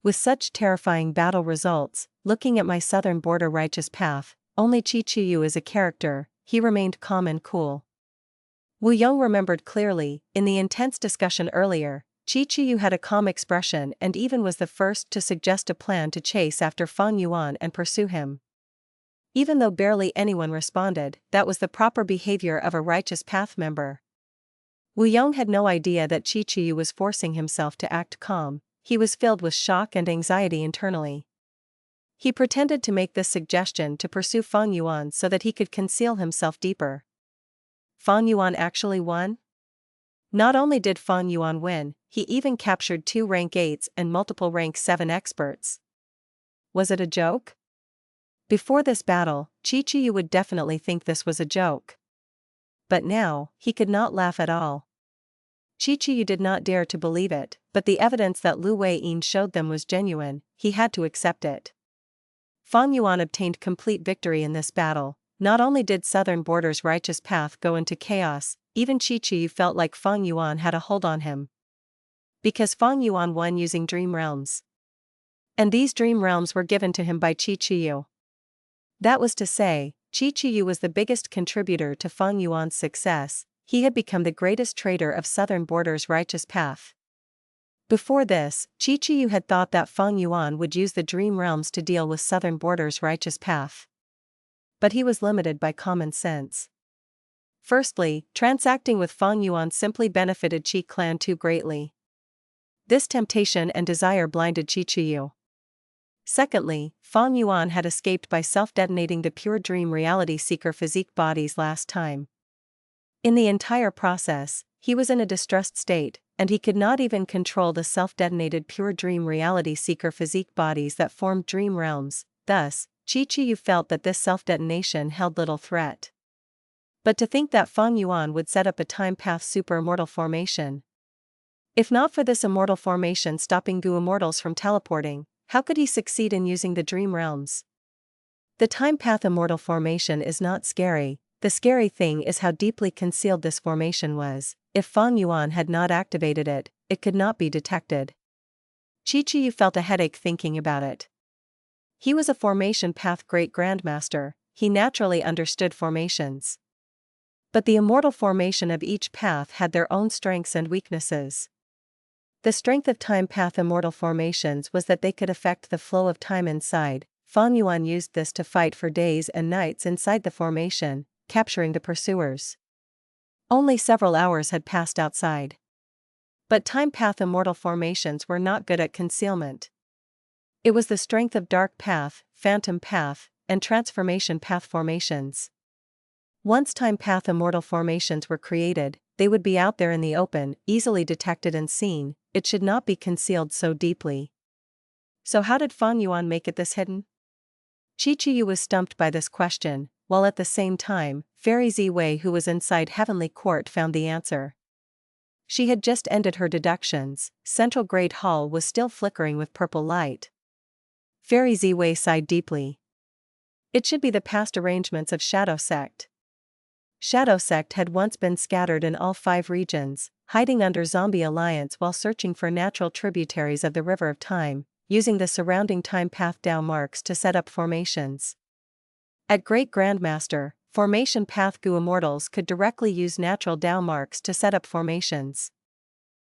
With such terrifying battle results, looking at my southern border righteous path, only Qi Qiyu is a character, he remained calm and cool. Wu Yong remembered clearly, in the intense discussion earlier, Qi Qiyu had a calm expression and even was the first to suggest a plan to chase after Fang Yuan and pursue him. Even though barely anyone responded, that was the proper behavior of a righteous path member. Wu Yong had no idea that Qi Qiyu was forcing himself to act calm, he was filled with shock and anxiety internally. He pretended to make this suggestion to pursue Fang Yuan so that he could conceal himself deeper. Fang Yuan actually won? Not only did Fang Yuan win, he even captured 2 rank 8s and multiple rank 7 experts. Was it a joke? Before this battle, Qi Qiyu would definitely think this was a joke. But now, he could not laugh at all. Qi Qiyu did not dare to believe it, but the evidence that Lu Weiyin showed them was genuine, he had to accept it. Fang Yuan obtained complete victory in this battle. Not only did Southern Border's righteous path go into chaos, even Qi Qiyu felt like Fang Yuan had a hold on him. Because Fang Yuan won using dream realms. And these dream realms were given to him by Qi Qiyu. That was to say, Qi Qiyu was the biggest contributor to Fang Yuan's success, he had become the greatest traitor of Southern Border's righteous path. Before this, Qi Qiyu had thought that Fang Yuan would use the dream realms to deal with Southern Border's righteous path. But he was limited by common sense. Firstly, transacting with Fang Yuan simply benefited Qi clan too greatly. This temptation and desire blinded Qi Qiyu. Secondly, Fang Yuan had escaped by self-detonating the pure dream reality seeker physique bodies last time. In the entire process, he was in a distressed state, and he could not even control the self-detonated pure dream reality seeker physique bodies that formed dream realms. Thus, Qi Qiyu felt that this self-detonation held little threat. But to think that Fang Yuan would set up a time path super immortal formation. If not for this immortal formation stopping Gu Immortals from teleporting, how could he succeed in using the dream realms? The time path immortal formation is not scary, the scary thing is how deeply concealed this formation was. If Fang Yuan had not activated it, it could not be detected. Qi Qiyu felt a headache thinking about it. He was a formation path great grandmaster, he naturally understood formations. But the immortal formation of each path had their own strengths and weaknesses. The strength of time path immortal formations was that they could affect the flow of time inside. Fang Yuan used this to fight for days and nights inside the formation, capturing the pursuers. Only several hours had passed outside. But time path immortal formations were not good at concealment. It was the strength of dark path, phantom path, and transformation path formations. Once time path immortal formations were created, they would be out there in the open, easily detected and seen. It should not be concealed so deeply. So how did Fang Yuan make it this hidden? Qiqiyu was stumped by this question, while at the same time, Fairy Ziwei who was inside Heavenly Court found the answer. She had just ended her deductions. Central Great Hall was still flickering with purple light. Fairy Ziwei sighed deeply. It should be the past arrangements of Shadow Sect. Shadow Sect had once been scattered in all 5 regions, hiding under Zombie Alliance while searching for natural tributaries of the River of Time, using the surrounding time path Dao marks to set up formations. At Great Grandmaster, Formation Path Gu Immortals could directly use natural Dao marks to set up formations.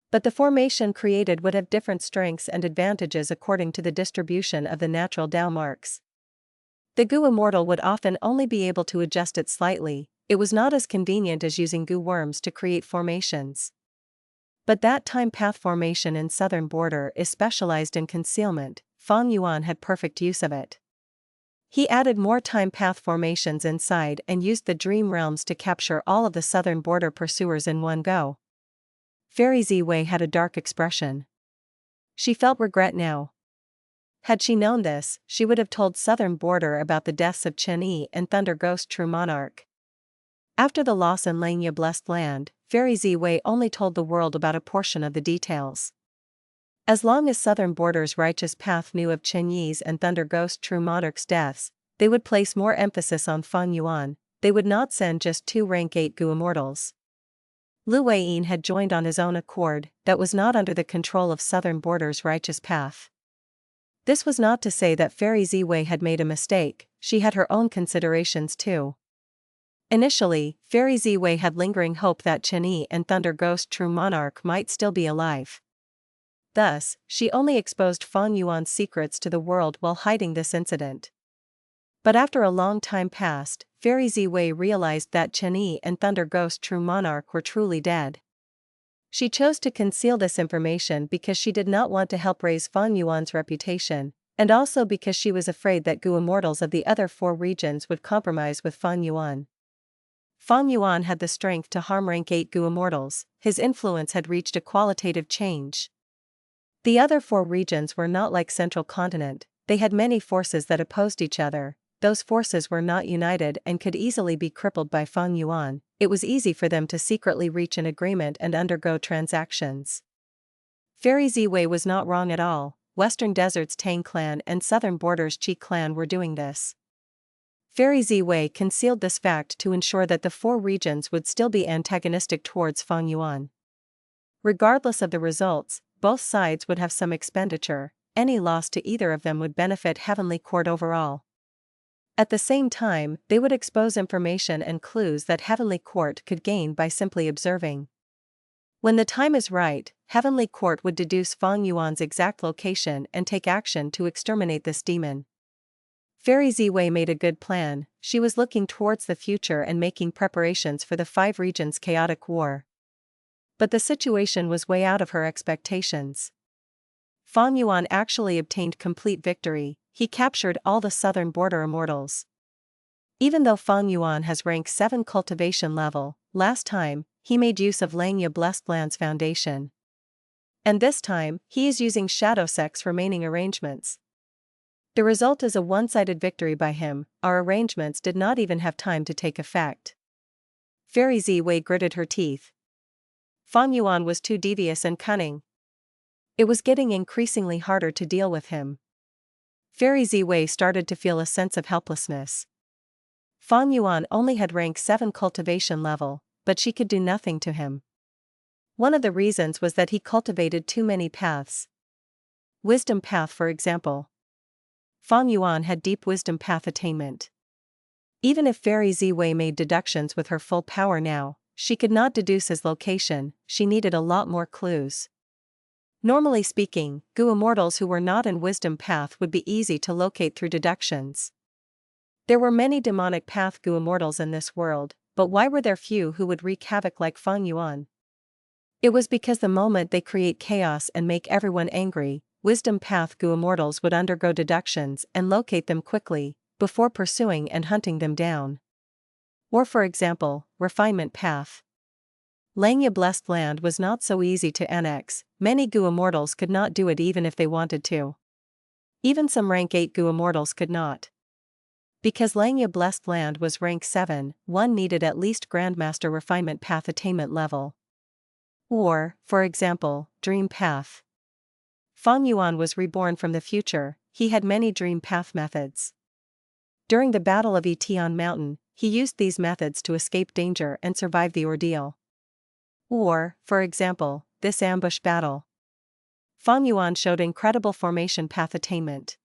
But the formation created would have different strengths and advantages according to the distribution of the natural Dao marks. The Gu Immortal would often only be able to adjust it slightly. It was not as convenient as using Gu worms to create formations. But that time path formation in southern border is specialized in concealment. Fang Yuan had perfect use of it. He added more time path formations inside and used the dream realms to capture all of the southern border pursuers in one go. Fairy Ziwei had a dark expression. She felt regret now. Had she known this, she would have told southern border about the deaths of Chen Yi and Thunder Ghost True Monarch. After the loss in Langya Blessed Land, Fairy Ziwei only told the world about a portion of the details. As long as Southern Border's Righteous Path knew of Chen Yi's and Thunder Ghost True Monarch's deaths, they would place more emphasis on Fang Yuan. They would not send just 2 rank 8 Gu Immortals. Lu Weiyin had joined on his own accord, that was not under the control of Southern Border's Righteous Path. This was not to say that Fairy Ziwei had made a mistake, she had her own considerations too. Initially, Fairy Ziwei had lingering hope that Chen Yi and Thunder Ghost True Monarch might still be alive. Thus, she only exposed Fang Yuan's secrets to the world while hiding this incident. But after a long time passed, Fairy Ziwei realized that Chen Yi and Thunder Ghost True Monarch were truly dead. She chose to conceal this information because she did not want to help raise Fang Yuan's reputation, and also because she was afraid that Gu Immortals of the other 4 regions would compromise with Fang Yuan. Fang Yuan had the strength to harm rank 8 Gu Immortals. His influence had reached a qualitative change. The other 4 regions were not like Central Continent, they had many forces that opposed each other. Those forces were not united and could easily be crippled by Fang Yuan. It was easy for them to secretly reach an agreement and undergo transactions. Fairy Ziwei was not wrong at all. Western Desert's Tang clan and Southern Border's Qi clan were doing this. Fairy Ziwei concealed this fact to ensure that the 4 regions would still be antagonistic towards Fang Yuan. Regardless of the results, both sides would have some expenditure. Any loss to either of them would benefit Heavenly Court overall. At the same time, they would expose information and clues that Heavenly Court could gain by simply observing. When the time is right, Heavenly Court would deduce Fang Yuan's exact location and take action to exterminate this demon. Fairy Ziwei made a good plan. She was looking towards the future and making preparations for the 5 regions' chaotic war. But the situation was way out of her expectations. Fang Yuan actually obtained complete victory. He captured all the Southern Border Immortals. Even though Fang Yuan has rank 7 cultivation level, last time, he made use of Langya Blessed Land's foundation. And this time, he is using Shadow Sect's remaining arrangements. The result is a one-sided victory by him. Our arrangements did not even have time to take effect. Fairy Ziwei gritted her teeth. Fang Yuan was too devious and cunning. It was getting increasingly harder to deal with him. Fairy Ziwei started to feel a sense of helplessness. Fang Yuan only had rank 7 cultivation level, but she could do nothing to him. One of the reasons was that he cultivated too many paths. Wisdom path, for example. Fang Yuan had deep wisdom path attainment. Even if Fairy Ziwei made deductions with her full power now, she could not deduce his location. She needed a lot more clues. Normally speaking, Gu Immortals who were not in wisdom path would be easy to locate through deductions. There were many demonic path Gu Immortals in this world, but why were there few who would wreak havoc like Fang Yuan? It was because the moment they create chaos and make everyone angry, wisdom path Gu Immortals would undergo deductions and locate them quickly, before pursuing and hunting them down. Or for example, Refinement path. Langya Blessed Land was not so easy to annex, many Gu Immortals could not do it even if they wanted to. Even some rank 8 Gu Immortals could not. Because Langya Blessed Land was rank 7, one needed at least Grandmaster Refinement path attainment level. Or, for example, Dream path. Feng Yuan was reborn from the future, he had many dream path methods. During the Battle of Etion Mountain, he used these methods to escape danger and survive the ordeal. Or, for example, this ambush battle. Feng Yuan showed incredible formation path attainment.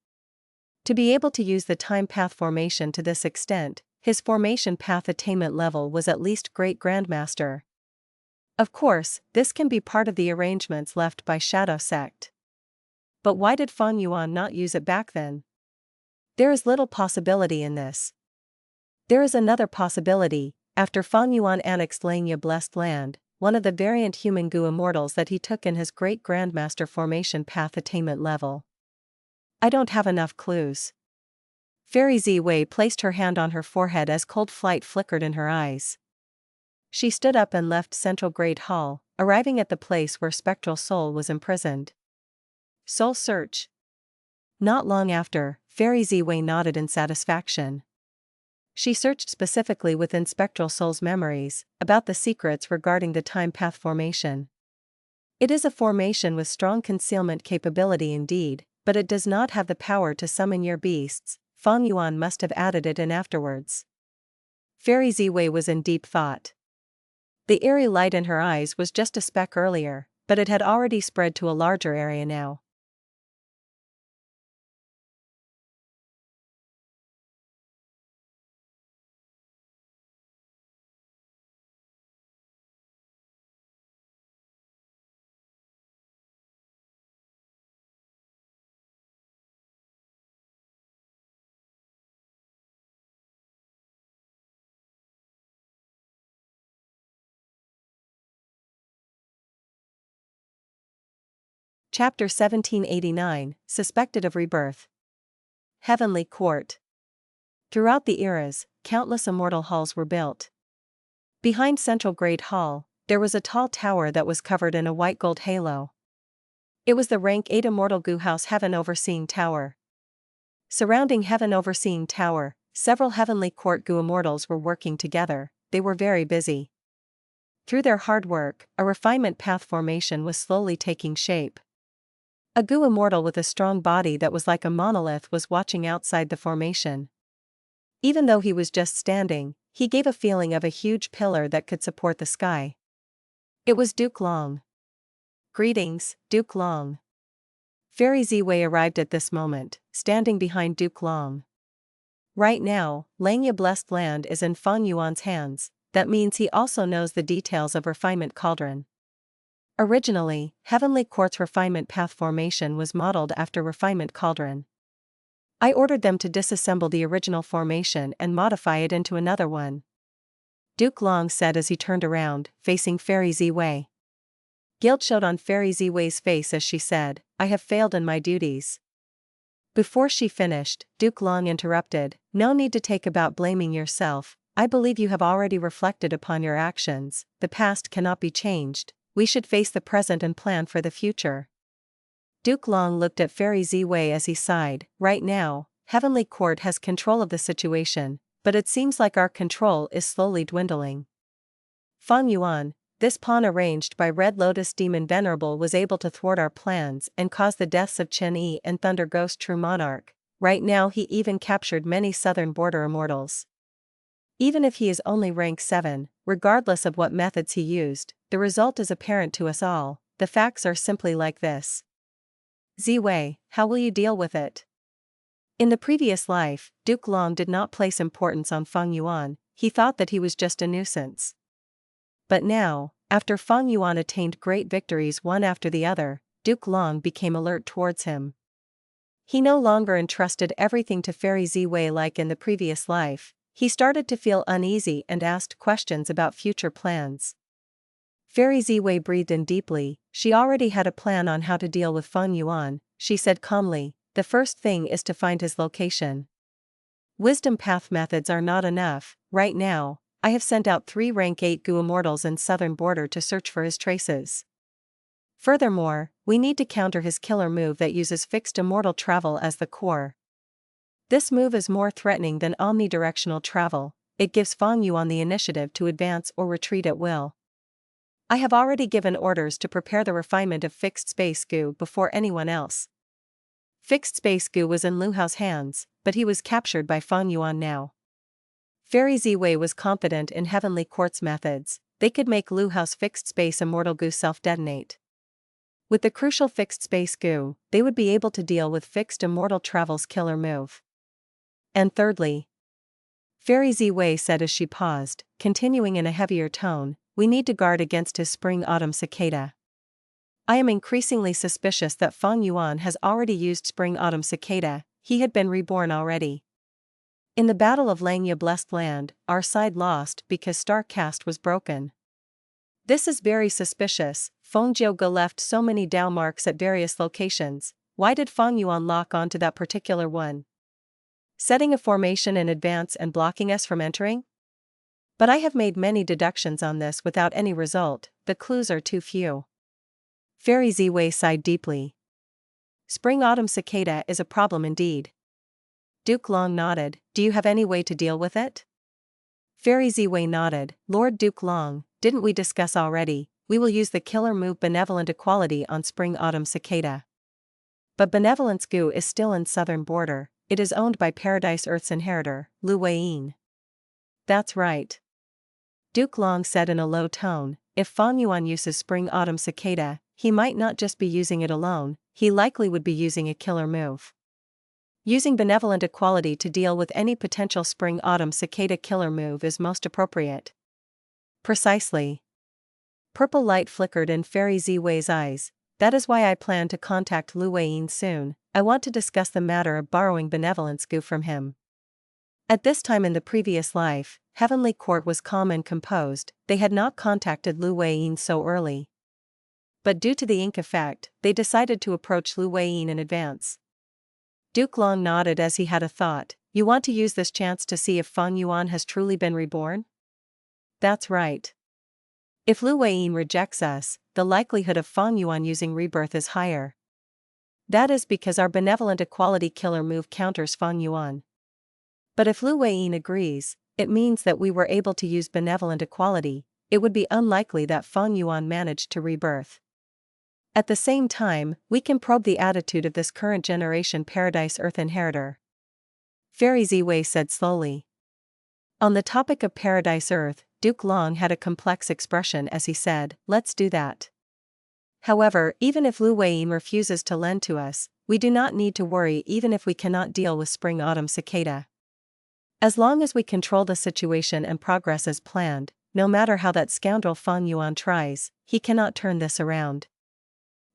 To be able to use the time path formation to this extent, his formation path attainment level was at least Great Grandmaster. Of course, this can be part of the arrangements left by Shadow Sect. But why did Feng Yuan not use it back then? There is little possibility in this. There is another possibility. After Feng Yuan annexed Langya Blessed Land, one of the variant human Gu Immortals that he took in his Great Grandmaster formation path attainment level. I don't have enough clues. Fairy Zi-Wei placed her hand on her forehead as cold flight flickered in her eyes. She stood up and left Central Great Hall, arriving at the place where Spectral Soul was imprisoned. Soul search. Not long after, Fairy Zi-Wei nodded in satisfaction. She searched specifically within Spectral Soul's memories, about the secrets regarding the time path formation. It is a formation with strong concealment capability indeed, but it does not have the power to summon your beasts. Feng Yuan must have added it in afterwards. Fairy Zi-Wei was in deep thought. The eerie light in her eyes was just a speck earlier, but it had already spread to a larger area now. Chapter 1789, Suspected of Rebirth. Heavenly Court. Throughout the eras, countless immortal halls were built. Behind Central Great Hall, there was a tall tower that was covered in a white gold halo. It was the rank 8 Immortal Gu House Heaven Overseeing Tower. Surrounding Heaven Overseeing Tower, several Heavenly Court Gu Immortals were working together. They were very busy. Through their hard work, a refinement path formation was slowly taking shape. A Gu Immortal with a strong body that was like a monolith was watching outside the formation. Even though he was just standing, he gave a feeling of a huge pillar that could support the sky. It was Duke Long. Greetings, Duke Long. Fairy Zi-Wei arrived at this moment, standing behind Duke Long. Right now, Langya Blessed Land is in Feng Yuan's hands. That means he also knows the details of Refinement Cauldron. Originally, Heavenly Court's Refinement Path formation was modeled after Refinement Cauldron. I ordered them to disassemble the original formation and modify it into another one. Duke Long said as he turned around, facing Fairy Zi-Wei. Guilt showed on Fairy Zi-Wei's face as she said, I have failed in my duties. Before she finished, Duke Long interrupted, no need to take about blaming yourself. I believe you have already reflected upon your actions. The past cannot be changed. We should face the present and plan for the future. Duke Long looked at Fairy Zi-Wei as he sighed. Right now, Heavenly Court has control of the situation, but it seems like our control is slowly dwindling. Feng Yuan, this pawn arranged by Red Lotus Demon Venerable was able to thwart our plans and cause the deaths of Chen Yi and Thunder Ghost True Monarch. Right now he even captured many southern border immortals. Even if he is only rank 7, regardless of what methods he used, the result is apparent to us all. The facts are simply like this. Zi-Wei, how will you deal with it? In the previous life, Duke Long did not place importance on Feng Yuan, he thought that he was just a nuisance. But now, after Feng Yuan attained great victories one after the other, Duke Long became alert towards him. He no longer entrusted everything to Fairy Zi-Wei like in the previous life. He started to feel uneasy and asked questions about future plans. Fairy Zi-Wei breathed in deeply. She already had a plan on how to deal with Feng Yuan. She said calmly, the first thing is to find his location. Wisdom path methods are not enough. Right now, I have sent out 3 rank 8 Goo Immortals in southern border to search for his traces. Furthermore, we need to counter his killer move that uses fixed immortal travel as the core. This move is more threatening than omnidirectional travel. It gives Fang Yuan the initiative to advance or retreat at will. I have already given orders to prepare the refinement of fixed space goo before anyone else. Fixed space goo was in Lu Hao's hands, but he was captured by Fang Yuan now. Fairy Ziwei was confident in Heavenly Court's methods. They could make Lu Hao's fixed space immortal goo self-detonate. With the crucial fixed space goo, they would be able to deal with fixed immortal travel's killer move. And thirdly, Fairy Ziwei said as she paused, continuing in a heavier tone, we need to guard against his spring-autumn cicada. I am increasingly suspicious that Fang Yuan has already used spring-autumn cicada. He had been reborn already. In the Battle of Langya Blessed Land, our side lost because Starcast was broken. This is very suspicious. Feng Jiuge left so many Dao marks at various locations. Why did Fang Yuan lock onto that particular one? Setting a formation in advance and blocking us from entering? But I have made many deductions on this without any result. The clues are too few. Fairy Ziwei sighed deeply. Spring-autumn cicada is a problem indeed. Duke Long nodded. Do you have any way to deal with it? Fairy Ziwei nodded. Lord Duke Long, didn't we discuss already? We will use the killer move Benevolent Equality on Spring-Autumn Cicada. But Benevolence Goo is still in southern border. It is owned by Paradise Earth's inheritor, Lu Weiyin. That's right. Duke Long said in a low tone, if Fang Yuan uses Spring-Autumn Cicada, he might not just be using it alone, he likely would be using a killer move. Using Benevolent Equality to deal with any potential Spring-Autumn Cicada killer move is most appropriate. Precisely. Purple light flickered in Fairy Ziwei's eyes. That is why I plan to contact Lu Weiyin soon. I want to discuss the matter of borrowing Benevolence Goo from him. At this time in the previous life, Heavenly Court was calm and composed. They had not contacted Lu Weiyin so early. But due to the ink effect, they decided to approach Lu Weiyin in advance. Duke Long nodded as he had a thought. You want to use this chance to see if Fang Yuan has truly been reborn? That's right. If Lu Weiyin rejects us, the likelihood of Fang Yuan using Rebirth is higher. That is because our Benevolent Equality killer move counters Fang Yuan. But if Lu Weiyin agrees, it means that we were able to use Benevolent Equality. It would be unlikely that Fang Yuan managed to rebirth. At the same time, we can probe the attitude of this current generation Paradise Earth inheritor. Fairy Ziwei said slowly. On the topic of Paradise Earth, Duke Long had a complex expression as he said, let's do that. However, even if Lu Weiyin refuses to lend to us, we do not need to worry even if we cannot deal with Spring-Autumn Cicada. As long as we control the situation and progress as planned, no matter how that scoundrel Fang Yuan tries, he cannot turn this around.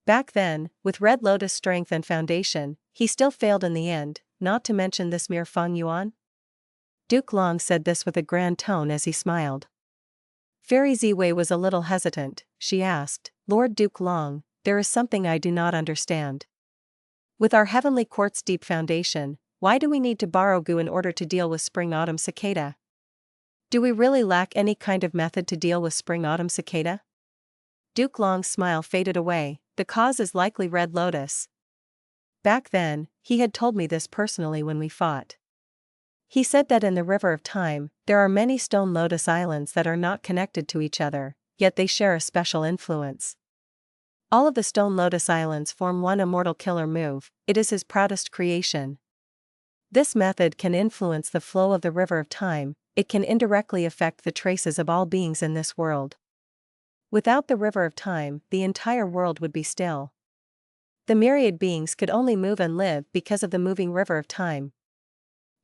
Back then, with Red Lotus strength and foundation, he still failed in the end, not to mention this mere Fang Yuan. Duke Long said this with a grand tone as he smiled. Fairy Ziwei was a little hesitant. She asked, Lord Duke Long, there is something I do not understand. With our Heavenly Court's deep foundation, why do we need to borrow goo in order to deal with Spring-Autumn Cicada? Do we really lack any kind of method to deal with Spring-Autumn Cicada? Duke Long's smile faded away. The cause is likely Red Lotus. Back then, he had told me this personally when we fought. He said that in the River of Time, there are many stone lotus islands that are not connected to each other, yet they share a special influence. All of the stone lotus islands form one immortal killer move. It is his proudest creation. This method can influence the flow of the River of Time. It can indirectly affect the traces of all beings in this world. Without the River of Time, the entire world would be still. The myriad beings could only move and live because of the moving River of Time.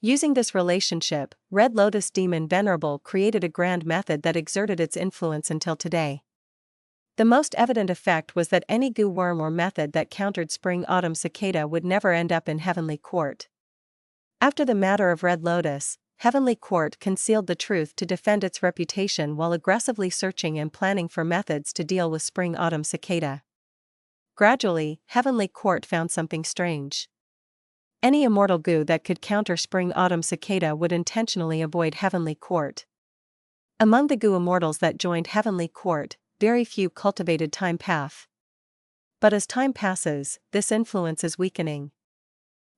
Using this relationship, Red Lotus Demon Venerable created a grand method that exerted its influence until today. The most evident effect was that any goo worm or method that countered Spring-Autumn Cicada would never end up in Heavenly Court. After the matter of Red Lotus, Heavenly Court concealed the truth to defend its reputation while aggressively searching and planning for methods to deal with Spring-Autumn Cicada. Gradually, Heavenly Court found something strange. Any immortal goo that could counter Spring-Autumn Cicada would intentionally avoid Heavenly Court. Among the Gu Immortals that joined Heavenly Court, very few cultivated Time Path. But as time passes, this influence is weakening.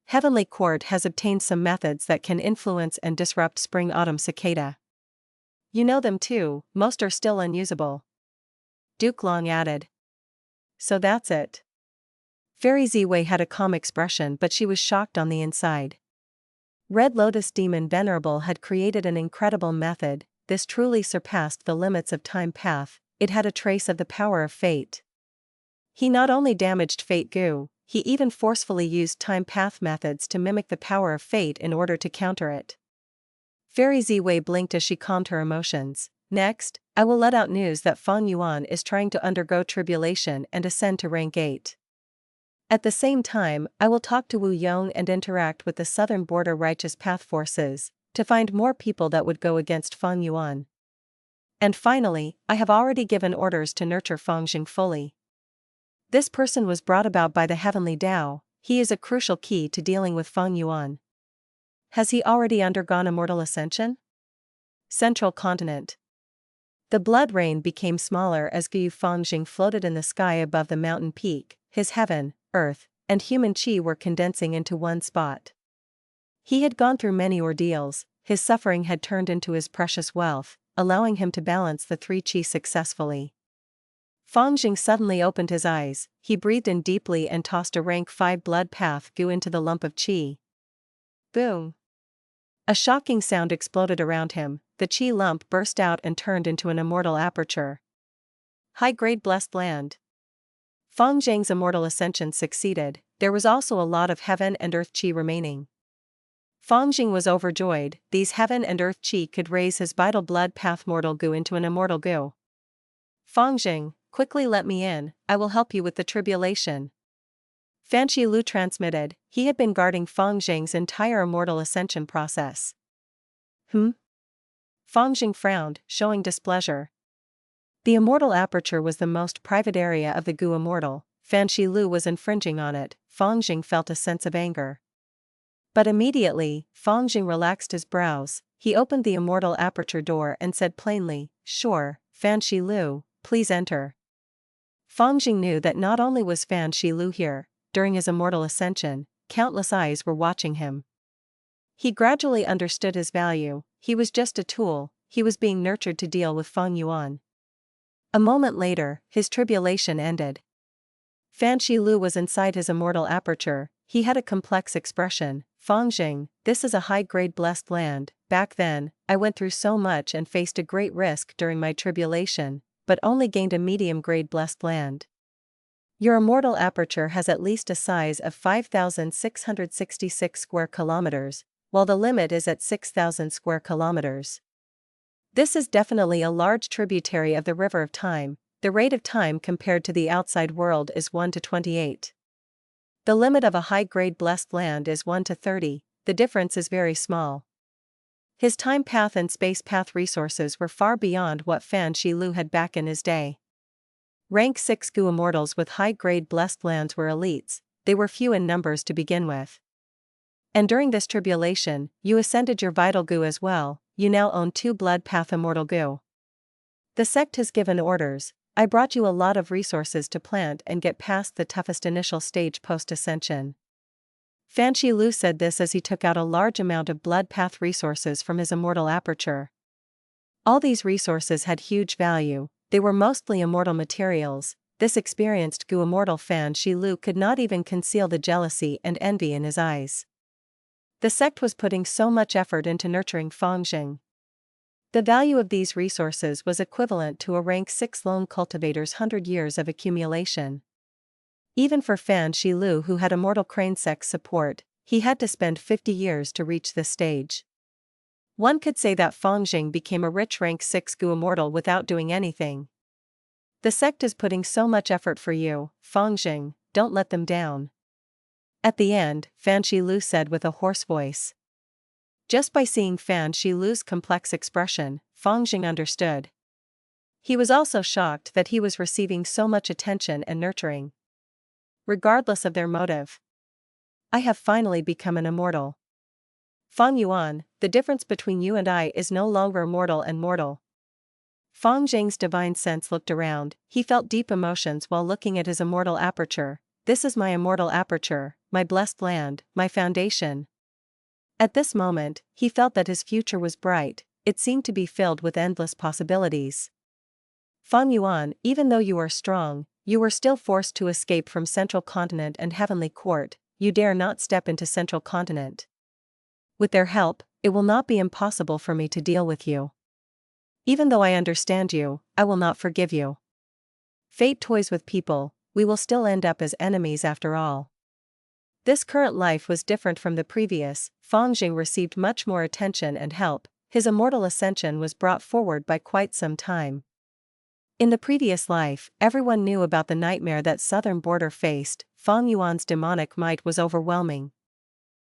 Heavenly Court has obtained some methods that can influence and disrupt Spring-Autumn Cicada. You know them too, most are still unusable. Duke Long added. So that's it. Fairy Ziwei had a calm expression, but she was shocked on the inside. Red Lotus Demon Venerable had created an incredible method. This truly surpassed the limits of Time Path. It had a trace of the power of fate. He not only damaged Fate Gu, he even forcefully used Time Path methods to mimic the power of fate in order to counter it. Fairy Ziwei blinked as she calmed her emotions. Next, I will let out news that Fang Yuan is trying to undergo tribulation and ascend to rank 8. At the same time, I will talk to Wu Yong and interact with the southern border Righteous Path forces, to find more people that would go against Fang Yuan. And finally, I have already given orders to nurture Fang Jing fully. This person was brought about by the Heavenly Tao. He is a crucial key to dealing with Fang Yuan. Has he already undergone Immortal Ascension? Central Continent. The blood rain became smaller as Gu Fang Jing floated in the sky above the mountain peak. His heaven, earth, and human chi were condensing into one spot. He had gone through many ordeals. His suffering had turned into his precious wealth, allowing him to balance the 3 chi successfully. Fang Jing suddenly opened his eyes. He breathed in deeply and tossed a rank 5 blood path Gu into the lump of chi. Boom! A shocking sound exploded around him. The chi lump burst out and turned into an immortal aperture. High-grade blessed land. Fang Jing's immortal ascension succeeded. There was also a lot of heaven and earth chi remaining. Fang Jing was overjoyed. These heaven and earth chi could raise his vital blood path mortal Gu into an immortal Gu. Fang Jing, quickly let me in, I will help you with the tribulation. Fan Shilu transmitted. He had been guarding Fang Jing's entire immortal ascension process. Fang Jing frowned, showing displeasure. The immortal aperture was the most private area of the Gu Immortal. Fan Shilu was infringing on it. Fang Jing felt a sense of anger. But immediately, Fang Jing relaxed his brows. He opened the immortal aperture door and said plainly, "Sure, Fan Shilu, please enter." Fang Jing knew that not only was Fan Shilu here, during his immortal ascension, countless eyes were watching him. He gradually understood his value. He was just a tool. He was being nurtured to deal with Fang Yuan. A moment later, his tribulation ended. Fan Shilu was inside his immortal aperture. He had a complex expression. Fang Jing, this is a high-grade blessed land. Back then, I went through so much and faced a great risk during my tribulation, but only gained a medium-grade blessed land. Your immortal aperture has at least a size of 5,666 square kilometers, while the limit is at 6,000 square kilometers. This is definitely a large tributary of the River of Time. The rate of time compared to the outside world is 1 to 28. The limit of a high-grade blessed land is 1 to 30, the difference is very small. His time path and space path resources were far beyond what Fan Shilu had back in his day. Rank 6 Gu Immortals with high-grade blessed lands were elites. They were few in numbers to begin with. And during this tribulation, you ascended your vital Gu as well. You now own 2 blood path immortal Gu. The sect has given orders. I brought you a lot of resources to plant and get past the toughest initial stage post-ascension. Fan Shilu said this as he took out a large amount of blood path resources from his immortal aperture. All these resources had huge value. They were mostly immortal materials. This experienced Gu Immortal Fan Shilu could not even conceal the jealousy and envy in his eyes. The sect was putting so much effort into nurturing Fang Jing. The value of these resources was equivalent to a rank 6 lone cultivator's 100 years of accumulation. Even for Fan Shilu, who had immortal crane sect support, he had to spend 50 years to reach this stage. One could say that Fang Jing became a rich rank 6 Gu Immortal without doing anything. The sect is putting so much effort for you, Fang Jing, don't let them down. At the end, Fan Shilu said with a hoarse voice. Just by seeing Fan Shilu's complex expression, Fang Jing understood. He was also shocked that he was receiving so much attention and nurturing. Regardless of their motive. I have finally become an immortal. Fang Yuan, the difference between you and I is no longer mortal and mortal. Fang Zheng's divine sense looked around. He felt deep emotions while looking at his immortal aperture. This is my immortal aperture, my blessed land, my foundation. At this moment, he felt that his future was bright. It seemed to be filled with endless possibilities. Fang Yuan, even though you are strong, you were still forced to escape from Central Continent and Heavenly Court. You dare not step into Central Continent. With their help, it will not be impossible for me to deal with you. Even though I understand you, I will not forgive you. Fate toys with people, we will still end up as enemies after all. This current life was different from the previous. Fang Jing received much more attention and help. His immortal ascension was brought forward by quite some time. In the previous life, everyone knew about the nightmare that southern border faced. Fang Yuan's demonic might was overwhelming.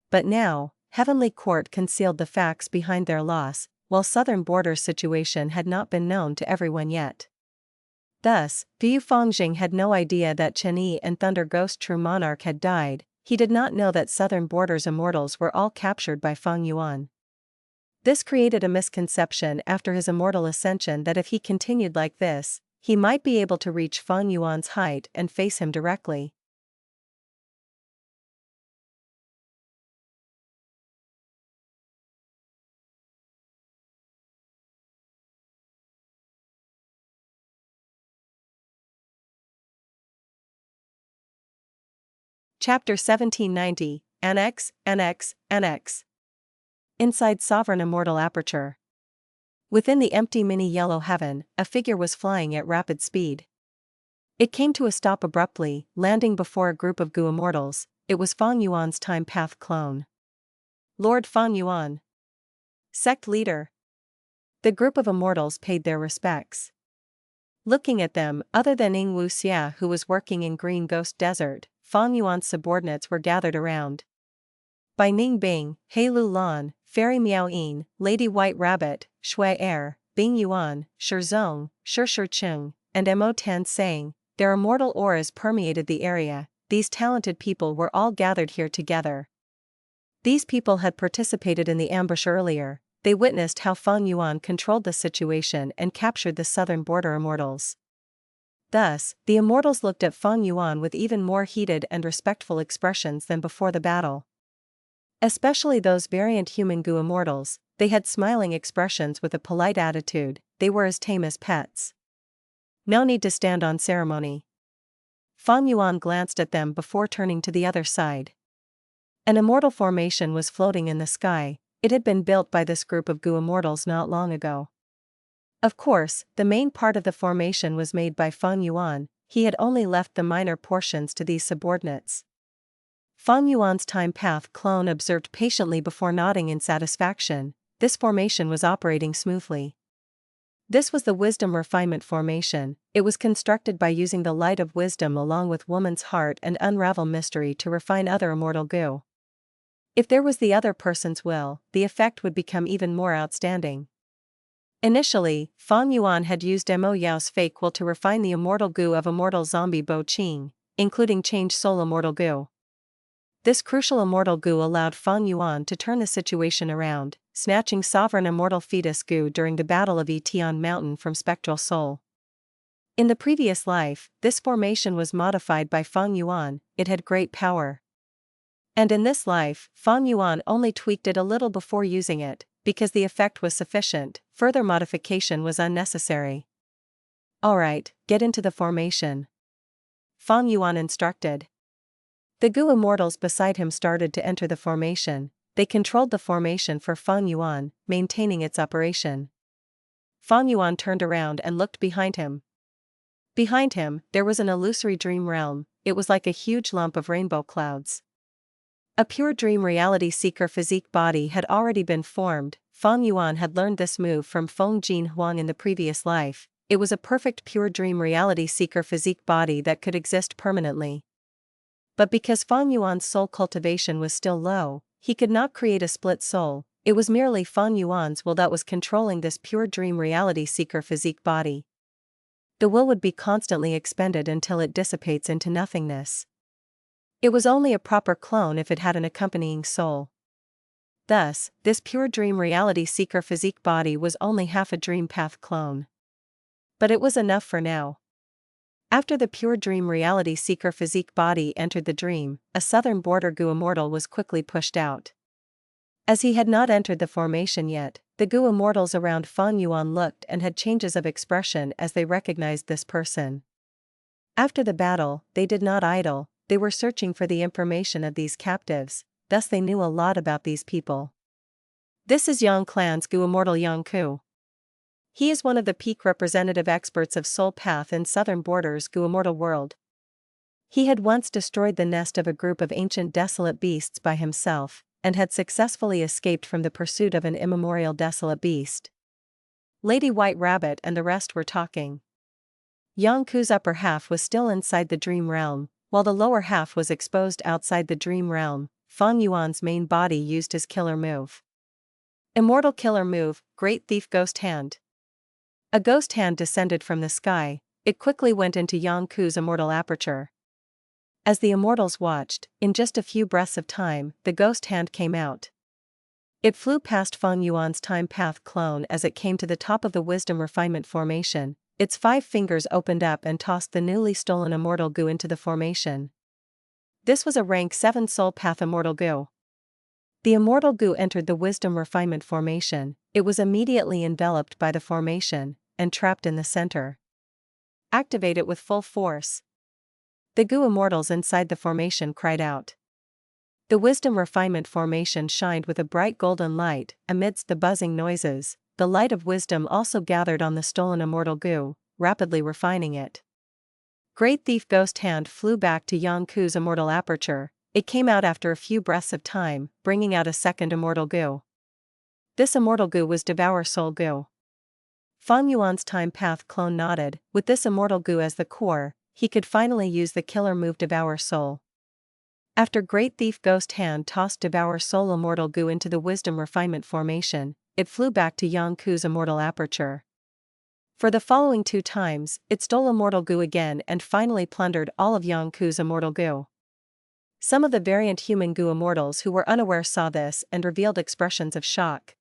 But now, Heavenly Court concealed the facts behind their loss, while southern border's situation had not been known to everyone yet. Thus, Fu Fangjing had no idea that Chen Yi and Thunder Ghost True Monarch had died. He did not know that southern border's immortals were all captured by Fang Yuan. This created a misconception after his immortal ascension that if he continued like this, he might be able to reach Fang Yuan's height and face him directly. Chapter 1790, Annex, Annex, Annex. Inside Sovereign Immortal Aperture. Within the empty mini-yellow heaven, a figure was flying at rapid speed. It came to a stop abruptly, landing before a group of Gu Immortals. It was Fang Yuan's Time Path clone. Lord Fang Yuan. Sect leader. The group of Immortals paid their respects. Looking at them, other than Ying Wu Xia who was working in Green Ghost Desert, Fang Yuan's subordinates were gathered around. Bai Ning Bing, He Lu Lan, Fairy Miao Yin, Lady White Rabbit, Shui Er, Bing Yuan, Shi Zong, Shi Chung, and Mo Tan Sang. Their immortal auras permeated the area. These talented people were all gathered here together. These people had participated in the ambush earlier. They witnessed how Fang Yuan controlled the situation and captured the southern border immortals. Thus, the immortals looked at Fang Yuan with even more heated and respectful expressions than before the battle. Especially those variant human Gu immortals, they had smiling expressions with a polite attitude. They were as tame as pets. No need to stand on ceremony. Fang Yuan glanced at them before turning to the other side. An immortal formation was floating in the sky. It had been built by this group of Gu immortals not long ago. Of course, the main part of the formation was made by Fang Yuan. He had only left the minor portions to these subordinates. Fang Yuan's Time Path clone observed patiently before nodding in satisfaction. This formation was operating smoothly. This was the Wisdom Refinement formation. It was constructed by using the light of wisdom along with woman's heart and unravel mystery to refine other immortal Gu. If there was the other person's will, the effect would become even more outstanding. Initially, Fang Yuan had used Mo Yao's fake will to refine the immortal Gu of immortal zombie Bo Qing, including change soul immortal Gu. This crucial immortal Gu allowed Fang Yuan to turn the situation around, snatching sovereign immortal fetus Gu during the Battle of Etian Mountain from Spectral Soul. In the previous life, this formation was modified by Fang Yuan. It had great power. And in this life, Fang Yuan only tweaked it a little before using it, because the effect was sufficient. Further modification was unnecessary. Alright, get into the formation. Fang Yuan instructed. The Gu immortals beside him started to enter the formation. They controlled the formation for Fang Yuan, maintaining its operation. Fang Yuan turned around and looked behind him. Behind him, there was an illusory dream realm. It was like a huge lump of rainbow clouds. A pure dream reality seeker physique body had already been formed. Fang Yuan had learned this move from Feng Jin Huang in the previous life. It was a perfect pure dream reality seeker physique body that could exist permanently. But because Fang Yuan's soul cultivation was still low, he could not create a split soul. It was merely Fang Yuan's will that was controlling this pure dream reality seeker physique body. The will would be constantly expended until it dissipates into nothingness. It was only a proper clone if it had an accompanying soul. Thus, this pure dream reality seeker physique body was only half a dream path clone. But it was enough for now. After the pure dream reality seeker physique body entered the dream, a southern border Gu Immortal was quickly pushed out. As he had not entered the formation yet, the Gu Immortals around Fang Yuan looked and had changes of expression as they recognized this person. After the battle, they did not idle, they were searching for the information of these captives, thus they knew a lot about these people. This is Yang Clan's Gu Immortal Yang Ku. He is one of the peak representative experts of Soul Path in Southern Borders Gu Immortal world. He had once destroyed the nest of a group of ancient desolate beasts by himself, and had successfully escaped from the pursuit of an immemorial desolate beast. Lady White Rabbit and the rest were talking. Yang Ku's upper half was still inside the dream realm, while the lower half was exposed outside the dream realm. Fang Yuan's main body used his killer move. Immortal killer move, Great Thief Ghost Hand. A ghost hand descended from the sky, it quickly went into Yang Ku's immortal aperture. As the Immortals watched, in just a few breaths of time, the ghost hand came out. It flew past Fang Yuan's time path clone as it came to the top of the Wisdom Refinement formation, its 5 fingers opened up and tossed the newly stolen Immortal Gu into the formation. This was a rank 7 Soul Path Immortal Gu. The Immortal Gu entered the Wisdom Refinement formation, it was immediately enveloped by the formation, and trapped in the center. Activate it with full force. The Gu Immortals inside the formation cried out. The Wisdom Refinement formation shined with a bright golden light, amidst the buzzing noises, the light of wisdom also gathered on the stolen Immortal Gu, rapidly refining it. Great Thief Ghost Hand flew back to Yang Ku's immortal aperture, it came out after a few breaths of time, bringing out a second Immortal Gu. This Immortal Gu was Devour Soul Gu. Fang Yuan's time path clone nodded, with this Immortal Gu as the core, he could finally use the killer move Devour Soul. After Great Thief Ghost Hand tossed Devour Soul Immortal Gu into the Wisdom Refinement formation, it flew back to Yang Ku's immortal aperture. For the following 2 times, it stole Immortal Gu again and finally plundered all of Yang Ku's Immortal Gu. Some of the variant human Gu Immortals who were unaware saw this and revealed expressions of shock.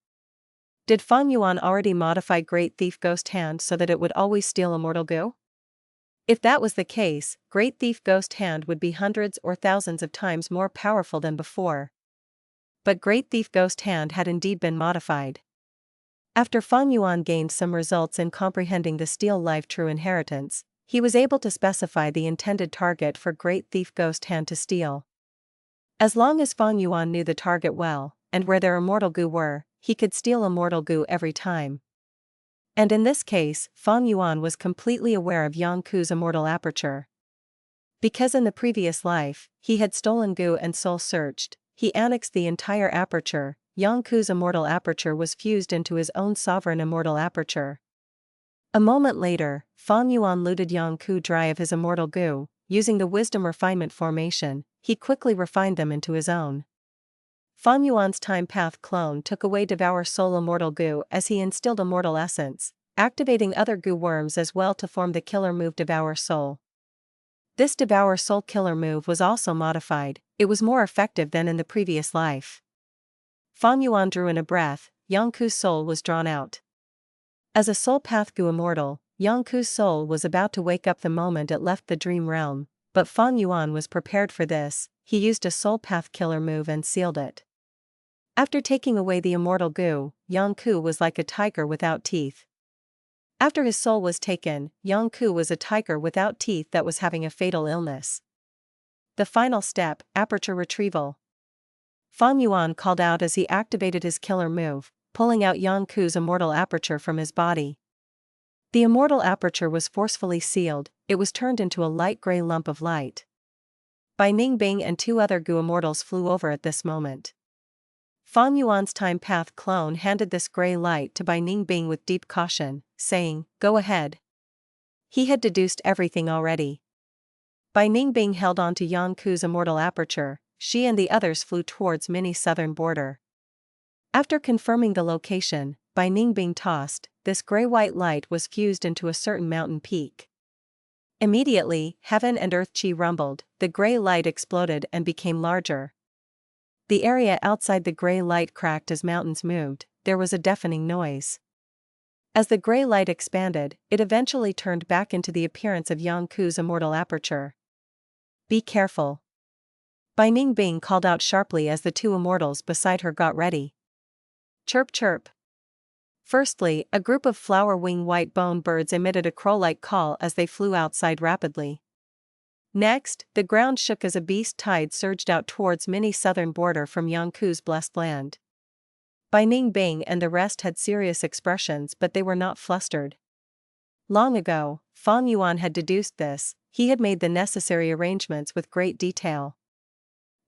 Did Fang Yuan already modify Great Thief Ghost Hand so that it would always steal Immortal Gu? If that was the case, Great Thief Ghost Hand would be hundreds or thousands of times more powerful than before. But Great Thief Ghost Hand had indeed been modified. After Fang Yuan gained some results in comprehending the Steel Life True Inheritance, he was able to specify the intended target for Great Thief Ghost Hand to steal. As long as Fang Yuan knew the target well, and where their Immortal Gu were, he could steal Immortal Gu every time. And in this case, Fang Yuan was completely aware of Yang Ku's immortal aperture. Because in the previous life, he had stolen Gu and soul searched, he annexed the entire aperture. Yang Ku's immortal aperture was fused into his own sovereign immortal aperture. A moment later, Fang Yuan looted Yang Ku dry of his immortal Gu, using the Wisdom Refinement formation, he quickly refined them into his own. Fang Yuan's time path clone took away Devour Soul Immortal Gu as he instilled Immortal Essence, activating other Gu worms as well to form the killer move Devour Soul. This Devour Soul killer move was also modified, it was more effective than in the previous life. Fang Yuan drew in a breath, Yang Ku's soul was drawn out. As a Soul Path Gu Immortal, Yang Ku's soul was about to wake up the moment it left the dream realm, but Fang Yuan was prepared for this, he used a Soul Path killer move and sealed it. After taking away the Immortal Gu, Yang Ku was like a tiger without teeth. After his soul was taken, Yang Ku was a tiger without teeth that was having a fatal illness. The final step, aperture retrieval. Fang Yuan called out as he activated his killer move, pulling out Yang Ku's immortal aperture from his body. The immortal aperture was forcefully sealed, it was turned into a light gray lump of light. Bai Ningbing and 2 other Gu Immortals flew over at this moment. Fang Yuan's time path clone handed this gray light to Bai Ningbing with deep caution, saying, "Go ahead." He had deduced everything already. Bai Ningbing held on to Yang Ku's immortal aperture, she and the others flew towards mini southern border. After confirming the location, Bai Ningbing tossed, this gray-white light was fused into a certain mountain peak. Immediately, heaven and earth chi rumbled, the gray light exploded and became larger. The area outside the gray light cracked as mountains moved, there was a deafening noise. As the gray light expanded, it eventually turned back into the appearance of Yang Ku's immortal aperture. Be careful. Bai Ningbing called out sharply as the two immortals beside her got ready. Chirp chirp. Firstly, a group of flower-wing white-bone birds emitted a crow-like call as they flew outside rapidly. Next, the ground shook as a beast tide surged out towards mini southern border from Yang Ku's blessed land. Bai Ningbing and the rest had serious expressions, but they were not flustered. Long ago, Fang Yuan had deduced this. He had made the necessary arrangements with great detail.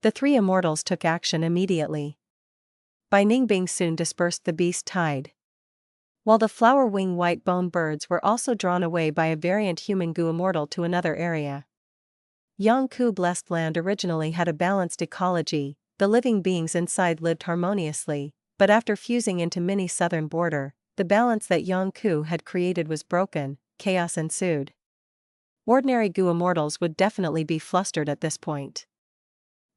The three immortals took action immediately. Bai Ningbing soon dispersed the beast tide, while the flower-wing white-bone birds were also drawn away by a variant human Gu immortal to another area. Yang Ku blessed land originally had a balanced ecology. The living beings inside lived harmoniously, but after fusing into mini southern border, the balance that Yang Ku had created was broken. Chaos ensued. Ordinary Gu immortals would definitely be flustered at this point.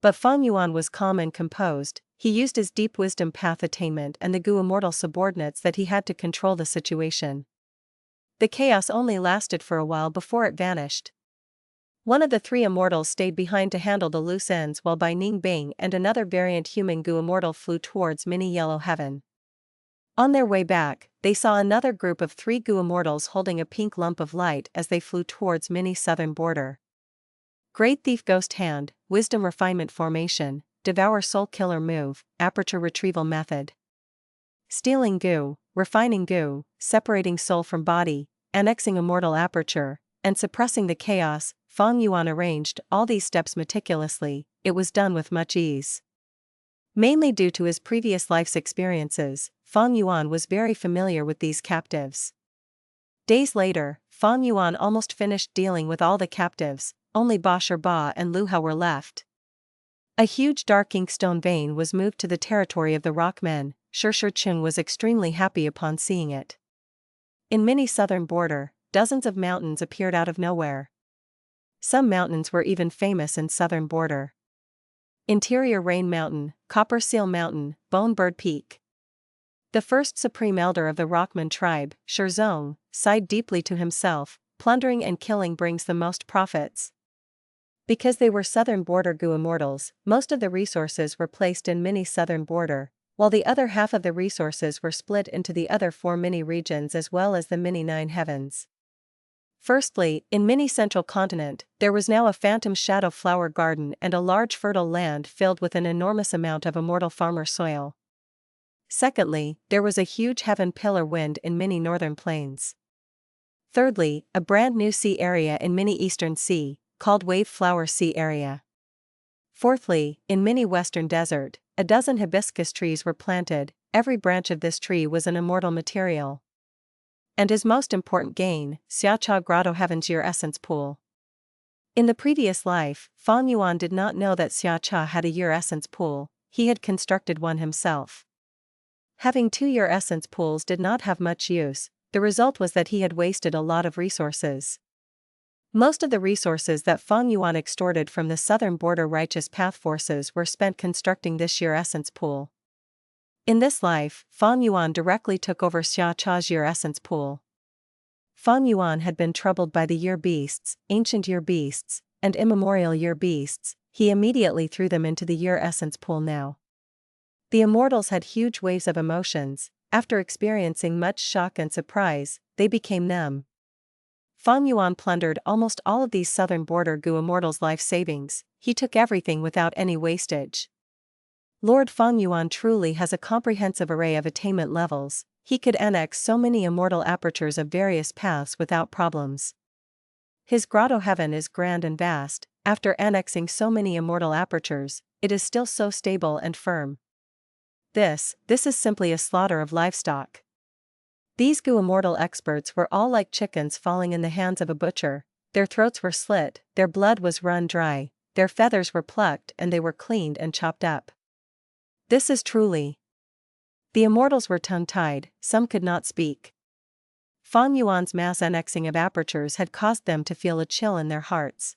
But Fang Yuan was calm and composed. He used his deep wisdom path attainment and the Gu immortal subordinates that he had to control the situation. The chaos only lasted for a while before it vanished. One of the three immortals stayed behind to handle the loose ends while Bai Ningbing and another variant human Gu immortal flew towards mini yellow heaven. On their way back, they saw another group of three Gu immortals holding a pink lump of light as they flew towards mini southern border. Great Thief Ghost Hand, Wisdom Refinement Formation, Devour Soul Killer Move, Aperture Retrieval Method. Stealing Gu, Refining Gu, Separating Soul from Body, Annexing Immortal Aperture, and Suppressing the Chaos. Fang Yuan arranged all these steps meticulously. It was done with much ease. Mainly due to his previous life's experiences, Fang Yuan was very familiar with these captives. Days later, Fang Yuan almost finished dealing with all the captives. Only Ba Shirba and Lu Hao were left. A huge dark inkstone vein was moved to the territory of the Rockmen. Shi Chung was extremely happy upon seeing it. In mini southern border, dozens of mountains appeared out of nowhere. Some mountains were even famous in southern border. Interior Rain Mountain, Copper Seal Mountain, Bonebird Peak. The first supreme elder of the Rockman tribe, Shirzong, sighed deeply to himself. Plundering and killing brings the most profits. Because they were southern border Gu immortals, most of the resources were placed in mini southern border, while the other half of the resources were split into the other 4 mini regions as well as the mini 9 heavens. Firstly, in mini central continent, there was now a phantom shadow flower garden and a large fertile land filled with an enormous amount of immortal farmer soil. Secondly, there was a huge heaven pillar wind in mini northern plains. Thirdly, a brand new sea area in mini eastern sea, called Wave Flower Sea Area. Fourthly, in mini western desert, a dozen hibiscus trees were planted. Every branch of this tree was an immortal material. And his most important gain, Xiacha Grotto Heaven's Year Essence Pool. In the previous life, Fang Yuan did not know that Xiacha had a Year Essence Pool. He had constructed one himself. Having 2 Year Essence Pools did not have much use. The result was that he had wasted a lot of resources. Most of the resources that Fang Yuan extorted from the southern border righteous path forces were spent constructing this Year Essence Pool. In this life, Fang Yuan directly took over Xia Cha's Year Essence Pool. Fang Yuan had been troubled by the Year Beasts, Ancient Year Beasts, and Immemorial Year Beasts. He immediately threw them into the Year Essence Pool now. The Immortals had huge waves of emotions. After experiencing much shock and surprise, they became numb. Fang Yuan plundered almost all of these southern border Gu immortals' life savings. He took everything without any wastage. Lord Fang Yuan truly has a comprehensive array of attainment levels. He could annex so many immortal apertures of various paths without problems. His grotto heaven is grand and vast. After annexing so many immortal apertures, it is still so stable and firm. This is simply a slaughter of livestock. These Gu immortal experts were all like chickens falling in the hands of a butcher. Their throats were slit, their blood was run dry, their feathers were plucked and they were cleaned and chopped up. This is truly. The immortals were tongue-tied, some could not speak. Fang Yuan's mass annexing of apertures had caused them to feel a chill in their hearts.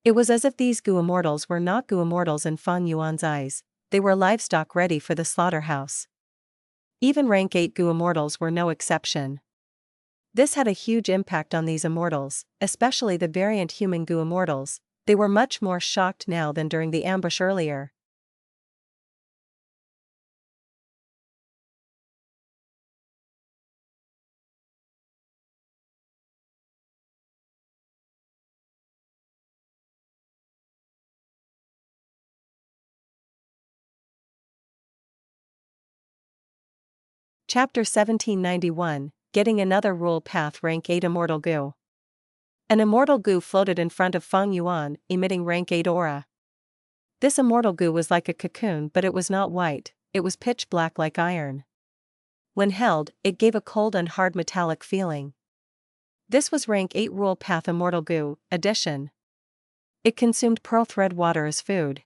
It was as if these Gu immortals were not Gu immortals in Fang Yuan's eyes. They were livestock ready for the slaughterhouse. Even rank 8 Goo Immortals were no exception. This had a huge impact on these Immortals, especially the variant human Goo Immortals. They were much more shocked now than during the ambush earlier. Chapter 1791, Getting Another Rule Path. Rank 8 Immortal Goo. An immortal goo floated in front of Feng Yuan, emitting rank 8 aura. This immortal goo was like a cocoon, but it was not white, it was pitch black like iron. When held, it gave a cold and hard metallic feeling. This was rank 8 Rule Path Immortal Goo, Addition. It consumed pearl thread water as food.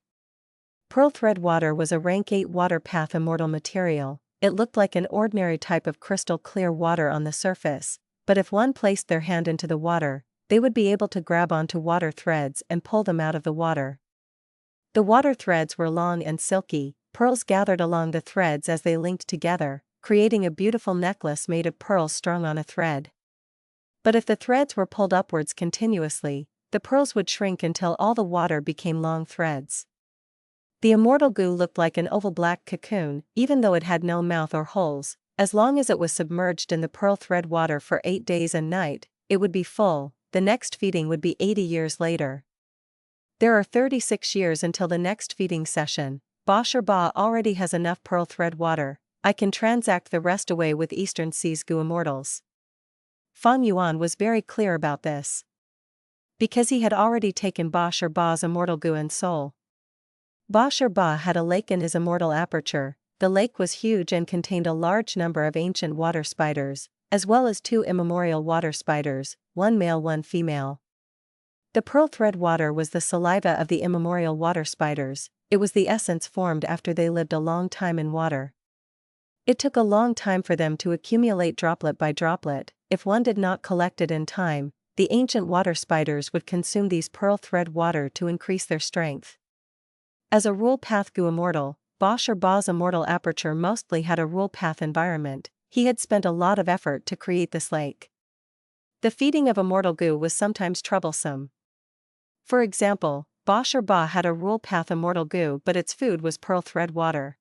Pearl thread water was a rank 8 water path immortal material. It looked like an ordinary type of crystal clear water on the surface, but if one placed their hand into the water, they would be able to grab onto water threads and pull them out of the water. The water threads were long and silky, pearls gathered along the threads as they linked together, creating a beautiful necklace made of pearls strung on a thread. But if the threads were pulled upwards continuously, the pearls would shrink until all the water became long threads. The immortal goo looked like an oval black cocoon, even though it had no mouth or holes. As long as it was submerged in the pearl thread water for 8 days and night, it would be full. The next feeding would be 80 years later. There are 36 years until the next feeding session. Bashir Ba already has enough pearl thread water. I can transact the rest away with Eastern Seas Goo Immortals. Fang Yuan was very clear about this, because he had already taken Bashir Ba's immortal goo and soul. Bashir Ba had a lake in his immortal aperture. The lake was huge and contained a large number of ancient water spiders, as well as 2 immemorial water spiders, one male one female. The pearl thread water was the saliva of the immemorial water spiders. It was the essence formed after they lived a long time in water. It took a long time for them to accumulate droplet by droplet. If one did not collect it in time, the ancient water spiders would consume these pearl thread water to increase their strength. As a rule path goo immortal, Bashir Ba's immortal aperture mostly had a rule path environment. He had spent a lot of effort to create this lake. The feeding of immortal goo was sometimes troublesome. For example, Bashir Ba had a rule path immortal goo, but its food was pearl thread water.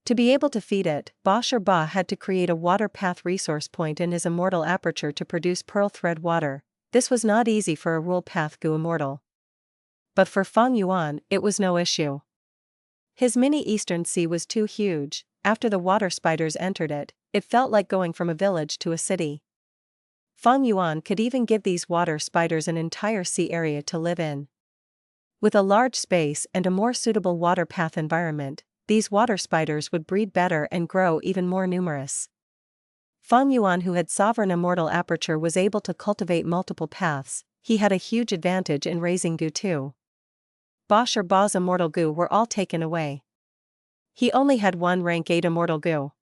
To be able to feed it, Bashir Ba had to create a water path resource point in his immortal aperture to produce pearl thread water. This was not easy for a rule path goo immortal. But for Fang Yuan, it was no issue. His mini Eastern Sea was too huge. After the water spiders entered it, it felt like going from a village to a city. Fang Yuan could even give these water spiders an entire sea area to live in. With a large space and a more suitable water path environment, these water spiders would breed better and grow even more numerous. Fang Yuan, who had sovereign immortal aperture, was able to cultivate multiple paths. He had a huge advantage in raising goo too. Bashir Ba's immortal goo were all taken away. He only had one rank 8 immortal goo.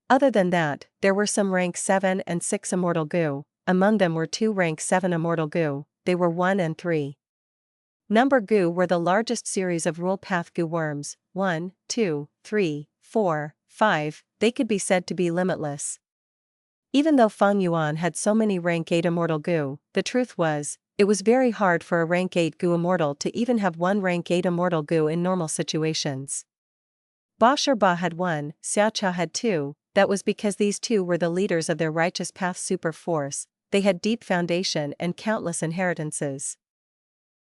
Other than that, there were some rank 7 and 6 immortal goo. Among them were 2 rank 7 immortal goo. They were 1 and 3. Number goo were the largest series of rule path goo worms. 1, 2, 3, 4, 5, they could be said to be limitless. Even though Fang Yuan had so many rank 8 immortal goo, the truth was, it was very hard for a rank 8 goo immortal to even have one rank 8 immortal goo in normal situations. Bashir Ba had 1, Xiacha had 2, that was because these 2 were the leaders of their righteous path super force. They had deep foundation and countless inheritances.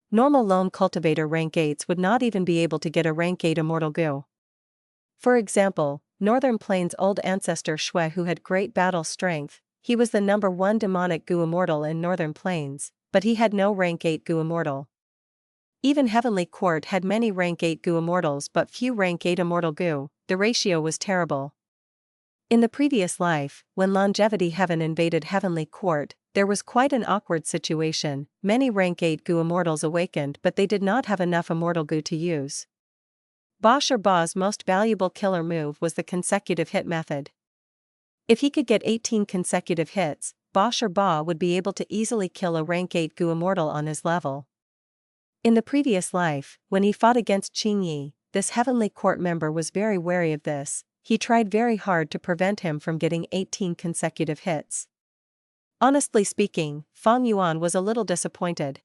Normal lone cultivator rank 8s would not even be able to get a rank 8 immortal goo. For example, Northern Plains' old ancestor Shui, who had great battle strength, he was the number 1 demonic goo immortal in Northern Plains, but he had no rank 8 goo immortal. Even Heavenly Court had many rank 8 goo immortals but few rank 8 immortal goo. The ratio was terrible. In the previous life, when Longevity Heaven invaded Heavenly Court, there was quite an awkward situation. Many rank 8 goo immortals awakened, but they did not have enough immortal goo to use. Bashir Ba's most valuable killer move was the consecutive hit method. If he could get 18 consecutive hits, Bashir Ba would be able to easily kill a rank 8 goo immortal on his level. In the previous life, when he fought against Qingyi, this Heavenly Court member was very wary of this. he tried very hard to prevent him from getting 18 consecutive hits. Honestly speaking, Feng Yuan was a little disappointed.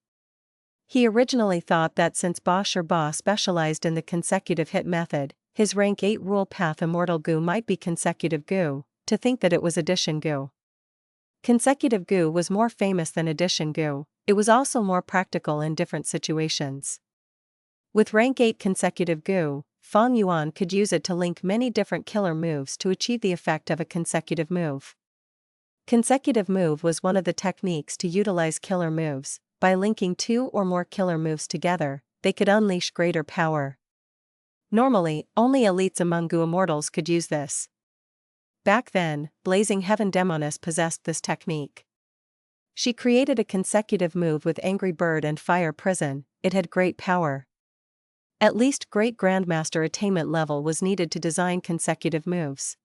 He originally thought that since Ba specialized in the consecutive hit method, his rank 8 rule path Immortal Gu might be consecutive Gu, to think that it was addition Gu. Consecutive Gu was more famous than addition Gu, it was also more practical in different situations. With rank 8 consecutive Gu, Feng Yuan could use it to link many different killer moves to achieve the effect of a consecutive move. Consecutive move was one of the techniques to utilize killer moves. By linking 2 or more killer moves together, they could unleash greater power. Normally, only elites among Gu Immortals could use this. Back then, Blazing Heaven Demoness possessed this technique. She created a consecutive move with Angry Bird and Fire Prison. It had great power. At least Great Grandmaster attainment level was needed to design consecutive moves.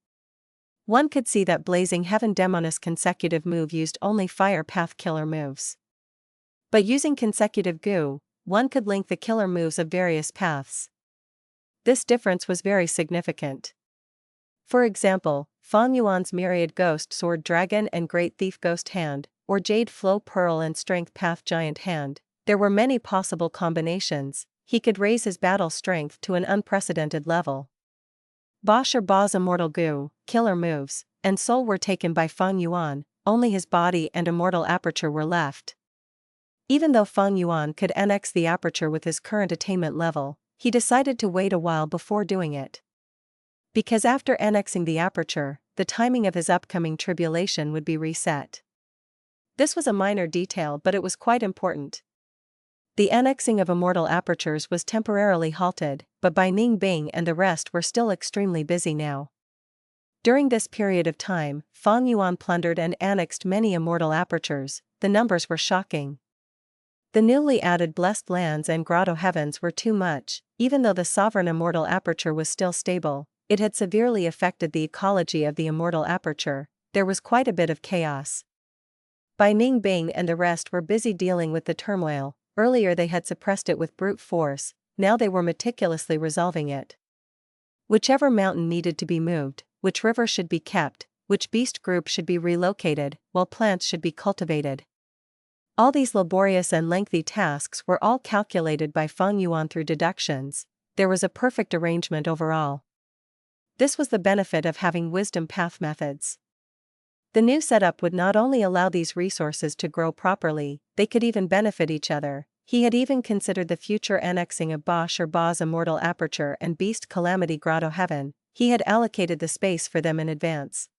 One could see that Blazing Heaven Demoness consecutive move used only fire path killer moves. But using consecutive Gu, one could link the killer moves of various paths. This difference was very significant. For example, Feng Yuan's Myriad Ghost Sword Dragon and Great Thief Ghost Hand, or Jade Flow Pearl and Strength Path Giant Hand, there were many possible combinations. He could raise his battle strength to an unprecedented level. Ba's Immortal Gu, killer moves, and soul were taken by Feng Yuan, only his body and immortal aperture were left. Even though Feng Yuan could annex the aperture with his current attainment level, he decided to wait a while before doing it. Because after annexing the aperture, the timing of his upcoming tribulation would be reset. This was a minor detail, but it was quite important. The annexing of immortal apertures was temporarily halted, but Bai Ning Bing and the rest were still extremely busy now. During this period of time, Feng Yuan plundered and annexed many immortal apertures. The numbers were shocking. The newly added blessed lands and grotto heavens were too much. Even though the sovereign immortal aperture was still stable, it had severely affected the ecology of the immortal aperture. There was quite a bit of chaos. Bai Ning Bing and the rest were busy dealing with the turmoil. Earlier they had suppressed it with brute force, now they were meticulously resolving it. Whichever mountain needed to be moved, which river should be kept, which beast group should be relocated, while plants should be cultivated. All these laborious and lengthy tasks were all calculated by Feng Yuan through deductions. There was a perfect arrangement overall. This was the benefit of having wisdom path methods. The new setup would not only allow these resources to grow properly, they could even benefit each other. He had even considered the future annexing of Ba's Immortal Aperture and Beast Calamity Grotto Heaven. He had allocated the space for them in advance.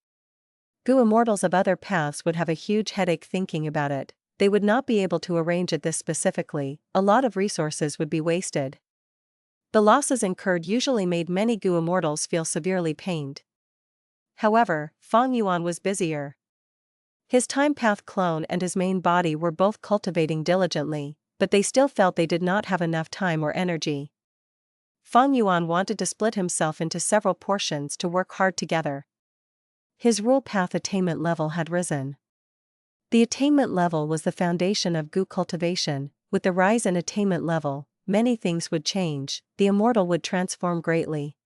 Gu Immortals of other paths would have a huge headache thinking about it. They would not be able to arrange it this specifically. A lot of resources would be wasted. The losses incurred usually made many Gu Immortals feel severely pained. However, Feng Yuan was busier. His time path clone and his main body were both cultivating diligently, but they still felt they did not have enough time or energy. Feng Yuan wanted to split himself into several portions to work hard together. His rule path attainment level had risen. The attainment level was the foundation of Gu cultivation. With the rise in attainment level, many things would change. The immortal would transform greatly.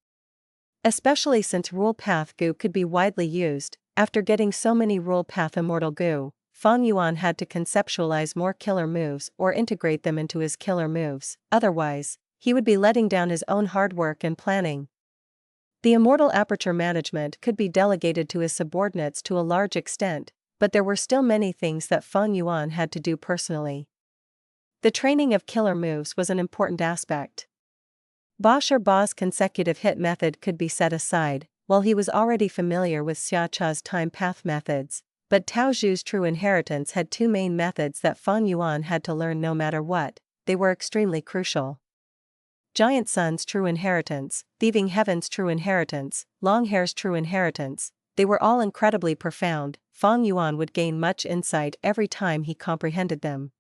Especially since rule path Gu could be widely used. After getting so many rule path immortal Gu, Feng Yuan had to conceptualize more killer moves or integrate them into his killer moves. Otherwise, he would be letting down his own hard work and planning. The immortal aperture management could be delegated to his subordinates to a large extent, but there were still many things that Feng Yuan had to do personally. The training of killer moves was an important aspect. Ba's consecutive hit method could be set aside, while he was already familiar with Xiacha's time path methods, but Tao Zhu's true inheritance had two main methods that Feng Yuan had to learn no matter what. They were extremely crucial. Giant Sun's true inheritance, Thieving Heaven's true inheritance, Longhair's true inheritance, they were all incredibly profound. Feng Yuan would gain much insight every time he comprehended them.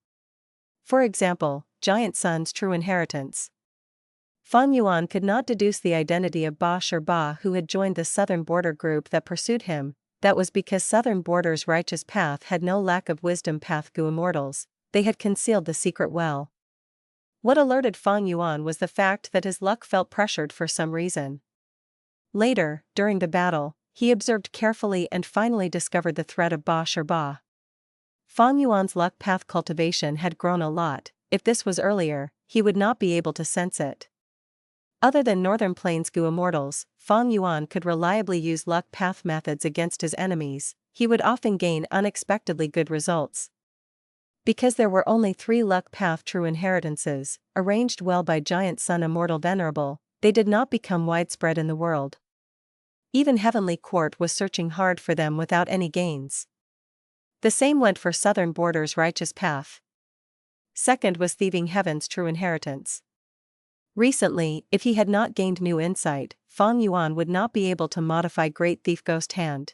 For example, Giant Sun's true inheritance. Feng Yuan could not deduce the identity of Ba who had joined the southern border group that pursued him. That was because southern border's righteous path had no lack of wisdom path Gu Immortals. They had concealed the secret well. What alerted Feng Yuan was the fact that his luck felt pressured for some reason. Later, during the battle, he observed carefully and finally discovered the threat of Ba. Fang Yuan's luck path cultivation had grown a lot. If this was earlier, he would not be able to sense it. Other than Northern Plains Gu Immortals, Fang Yuan could reliably use luck path methods against his enemies. He would often gain unexpectedly good results. Because there were only 3 luck path true inheritances, arranged well by Giant Sun Immortal Venerable, they did not become widespread in the world. Even Heavenly Court was searching hard for them without any gains. The same went for Southern Border's Righteous Path. Second was Thieving Heaven's true inheritance. Recently, if he had not gained new insight, Fang Yuan would not be able to modify Great Thief Ghost Hand.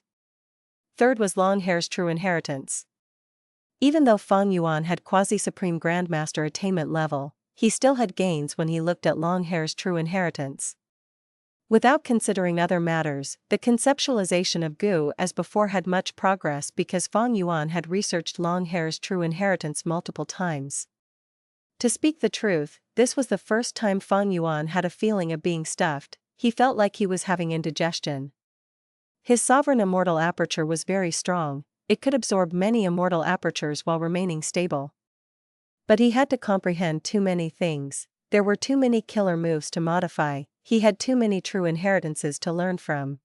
Third was Longhair's true inheritance. Even though Fang Yuan had quasi-supreme Grandmaster attainment level, he still had gains when he looked at Longhair's true inheritance. Without considering other matters, the conceptualization of Gu as before had much progress because Fang Yuan had researched Longhair's true inheritance multiple times. To speak the truth, this was the first time Fang Yuan had a feeling of being stuffed. He felt like he was having indigestion. His sovereign immortal aperture was very strong. It could absorb many immortal apertures while remaining stable. But he had to comprehend too many things. There were too many killer moves to modify. He had too many true inheritances to learn from.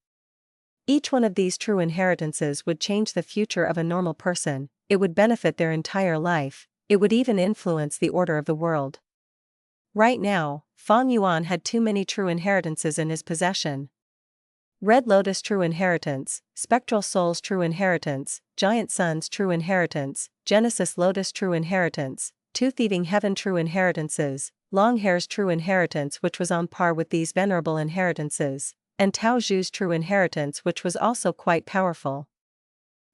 Each one of these true inheritances would change the future of a normal person. It would benefit their entire life. It would even influence the order of the world. Right now, Fang Yuan had too many true inheritances in his possession. Red Lotus true inheritance, Spectral Soul's true inheritance, Giant Sun's true inheritance, Genesis Lotus true inheritance, 2 Thieving Heaven true inheritances, Longhair's true inheritance which was on par with these venerable inheritances, and Tao Zhu's true inheritance which was also quite powerful.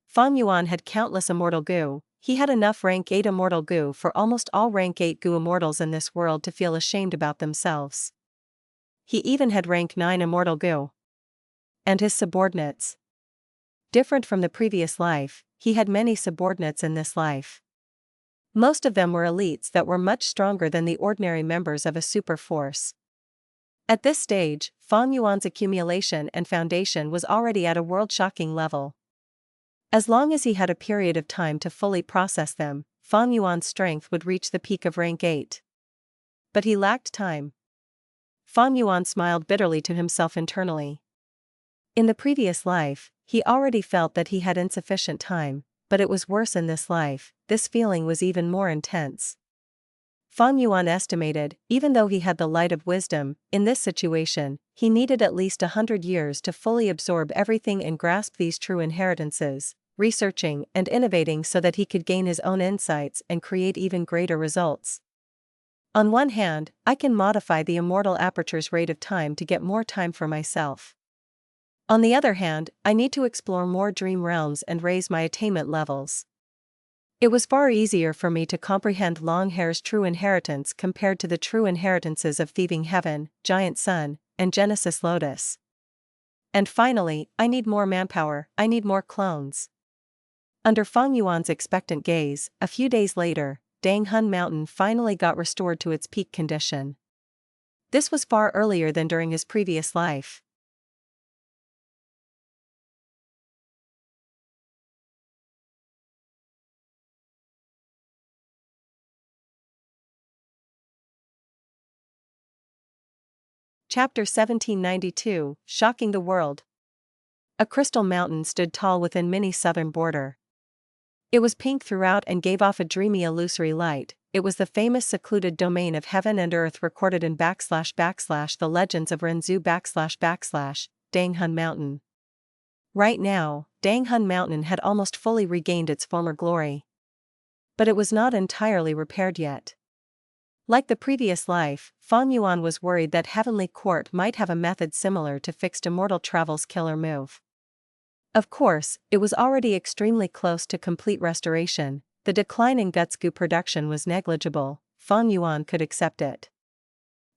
Fang Yuan had countless immortal Gu. He had enough rank 8 immortal Gu for almost all rank 8 Gu immortals in this world to feel ashamed about themselves. He even had rank 9 immortal Gu. And his subordinates. Different from the previous life, he had many subordinates in this life. Most of them were elites that were much stronger than the ordinary members of a super force. At this stage, Fang Yuan's accumulation and foundation was already at a world-shocking level. As long as he had a period of time to fully process them, Fang Yuan's strength would reach the peak of rank 8. But he lacked time. Fang Yuan smiled bitterly to himself internally. In the previous life, he already felt that he had insufficient time, but it was worse in this life. This feeling was even more intense. Fang Yuan estimated, even though he had the light of wisdom, in this situation, he needed at least 100 years to fully absorb everything and grasp these true inheritances, researching and innovating so that he could gain his own insights and create even greater results. On one hand, I can modify the immortal aperture's rate of time to get more time for myself. On the other hand, I need to explore more dream realms and raise my attainment levels. It was far easier for me to comprehend Longhair's true inheritance compared to the true inheritances of Thieving Heaven, Giant Sun, and Genesis Lotus. And finally, I need more manpower, I need more clones. Under Fang Yuan's expectant gaze, a few days later, Danghun Mountain finally got restored to its peak condition. This was far earlier than during his previous life. Chapter 1792, Shocking the World. A crystal mountain stood tall within many southern border. It was pink throughout and gave off a dreamy illusory light. It was the famous secluded domain of heaven and earth recorded in / the legends of Renzu / Danghun Mountain. Right now, Danghun Mountain had almost fully regained its former glory. But it was not entirely repaired yet. Like the previous life, Fang Yuan was worried that Heavenly Court might have a method similar to Fixed Immortal Travel's killer move. Of course, it was already extremely close to complete restoration. The decline in Guts Gu production was negligible. Fang Yuan could accept it.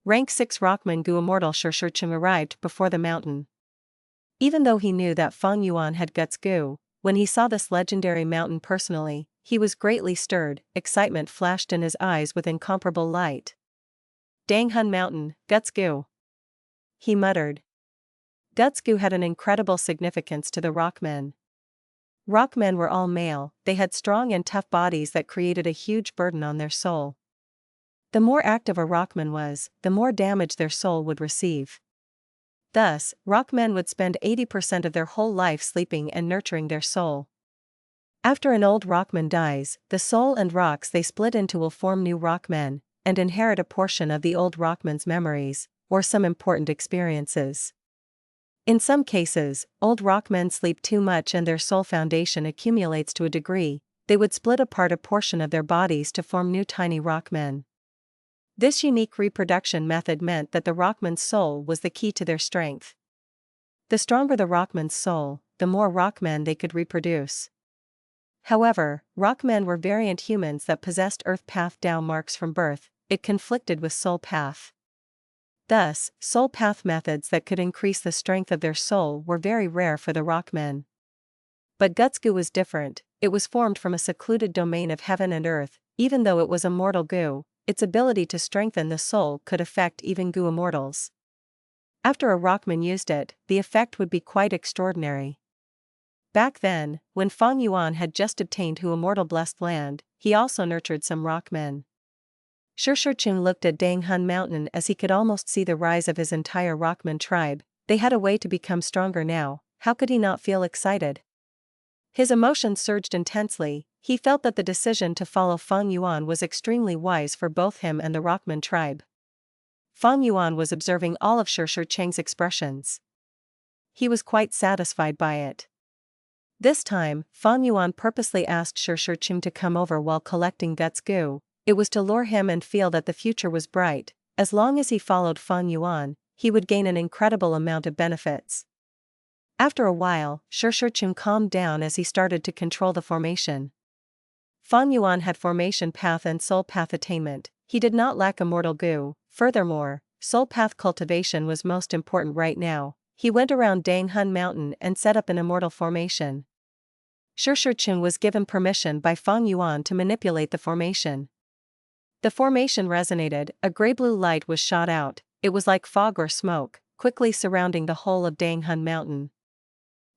Rank 6 Rockman Gu Immortal Shurshurchim arrived before the mountain. Even though he knew that Fang Yuan had Guts Gu, when he saw this legendary mountain personally, he was greatly stirred. Excitement flashed in his eyes with incomparable light. Danghun Mountain, Guts Gu, he muttered. Gutsgu had an incredible significance to the Rockmen. Rockmen were all male, they had strong and tough bodies that created a huge burden on their soul. The more active a Rockman was, the more damage their soul would receive. Thus, Rockmen would spend 80% of their whole life sleeping and nurturing their soul. After an old Rockman dies, the soul and rocks they split into will form new Rockmen, and inherit a portion of the old Rockman's memories, or some important experiences. In some cases, old Rockmen sleep too much and their soul foundation accumulates to a degree, they would split apart a portion of their bodies to form new tiny Rockmen. This unique reproduction method meant that the Rockman's soul was the key to their strength. The stronger the Rockman's soul, the more Rockmen they could reproduce. However, Rockmen were variant humans that possessed Earth Path Tao marks from birth, it conflicted with Soul Path. Thus, Soul Path methods that could increase the strength of their soul were very rare for the Rockmen. But Gutsgu was different, it was formed from a secluded domain of heaven and earth, even though it was immortal goo, its ability to strengthen the soul could affect even goo immortals. After a Rockman used it, the effect would be quite extraordinary. Back then, when Feng Yuan had just obtained Hu Immortal Blessed Land, he also nurtured some Rockmen. Shurshurchun looked at Danghun Mountain as he could almost see the rise of his entire Rockman tribe. They had a way to become stronger now, how could he not feel excited? His emotions surged intensely, he felt that the decision to follow Feng Yuan was extremely wise for both him and the Rockman tribe. Feng Yuan was observing all of Shurshurchung's expressions. He was quite satisfied by it. This time, Feng Yuan purposely asked Shurshurchung to come over while collecting Gutsgu. It was to lure him and feel that the future was bright. As long as he followed Feng Yuan, he would gain an incredible amount of benefits. After a while, Shurshurchung calmed down as he started to control the formation. Feng Yuan had formation path and soul path attainment, he did not lack immortal goo. Furthermore, soul path cultivation was most important right now. He went around Danghun Mountain and set up an immortal formation. Shurshurchung was given permission by Feng Yuan to manipulate the formation. The formation resonated, a gray-blue light was shot out, it was like fog or smoke, quickly surrounding the whole of Danghun Mountain.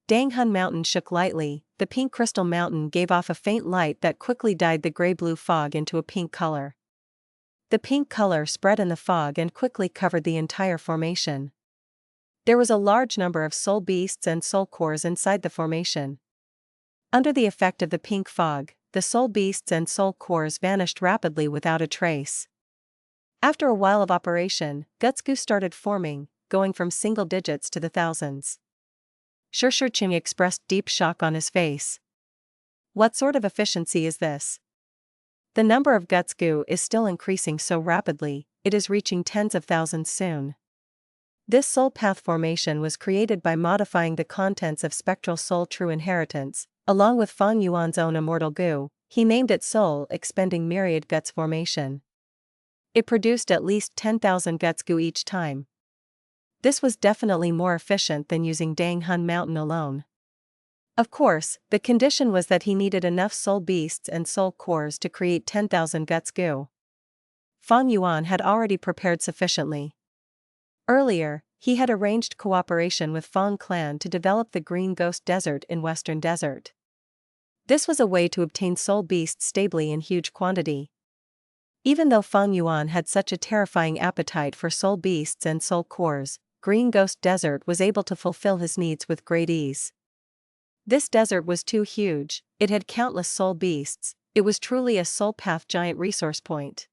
Danghun Mountain shook lightly, the pink crystal mountain gave off a faint light that quickly dyed the gray-blue fog into a pink color. The pink color spread in the fog and quickly covered the entire formation. There was a large number of soul beasts and soul cores inside the formation. Under the effect of the pink fog, the soul beasts and soul cores vanished rapidly without a trace. After a while of operation, Gutsgu started forming, going from single digits to the thousands. Shurshurchung expressed deep shock on his face. What sort of efficiency is this? The number of Gutsgu is still increasing so rapidly, it is reaching tens of thousands soon. This soul path formation was created by modifying the contents of spectral soul true inheritance, along with Feng Yuan's own immortal goo. He named it soul expending myriad guts formation. It produced at least 10,000 Gutsgu each time. This was definitely more efficient than using Danghun Mountain alone. Of course, the condition was that he needed enough soul beasts and soul cores to create 10,000 Gutsgu. Feng Yuan had already prepared sufficiently. Earlier, he had arranged cooperation with Feng clan to develop the Green Ghost Desert in Western Desert. This was a way to obtain soul beasts stably in huge quantity. Even though Feng Yuan had such a terrifying appetite for soul beasts and soul cores, Green Ghost Desert was able to fulfill his needs with great ease. This desert was too huge, it had countless soul beasts, it was truly a soul path giant resource point.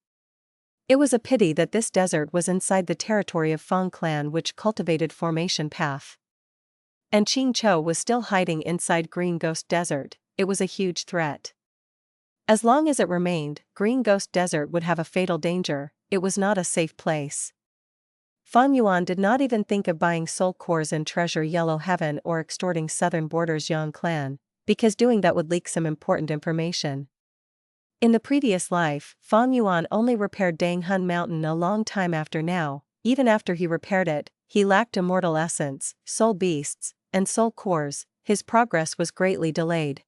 It was a pity that this desert was inside the territory of Feng clan which cultivated formation path. And Qing Cho was still hiding inside Green Ghost Desert, it was a huge threat. As long as it remained, Green Ghost Desert would have a fatal danger, it was not a safe place. Feng Yuan did not even think of buying soul cores in Treasure Yellow Heaven or extorting Southern Borders Yuan clan, because doing that would leak some important information. In the previous life, Feng Yuan only repaired Danghun Mountain a long time after now. Even after he repaired it, he lacked immortal essence, soul beasts, and soul cores, his progress was greatly delayed.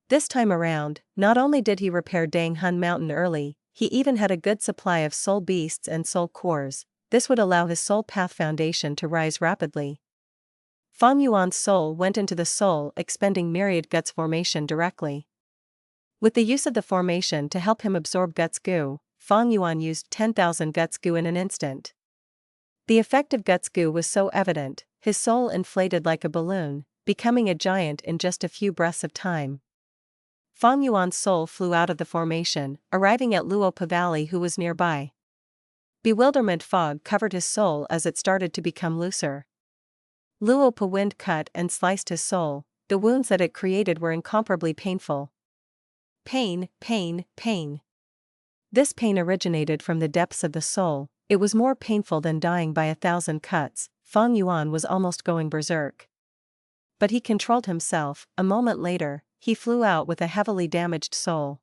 This time around, not only did he repair Danghun Mountain early, he even had a good supply of soul beasts and soul cores. This would allow his soul path foundation to rise rapidly. Fang Yuan's soul went into the soul, expending Myriad Guts formation directly. With the use of the formation to help him absorb Guts goo, Fang Yuan used 10,000 Guts goo in an instant. The effect of Guts goo was so evident, his soul inflated like a balloon, becoming a giant in just a few breaths of time. Fang Yuan's soul flew out of the formation, arriving at Luopa Valley, who was nearby. Bewilderment fog covered his soul as it started to become looser. Luopa wind cut and sliced his soul, the wounds that it created were incomparably painful. Pain, pain, pain. This pain originated from the depths of the soul. It was more painful than dying by 1,000 cuts. Fang Yuan was almost going berserk. But he controlled himself. A moment later, he flew out with a heavily damaged soul.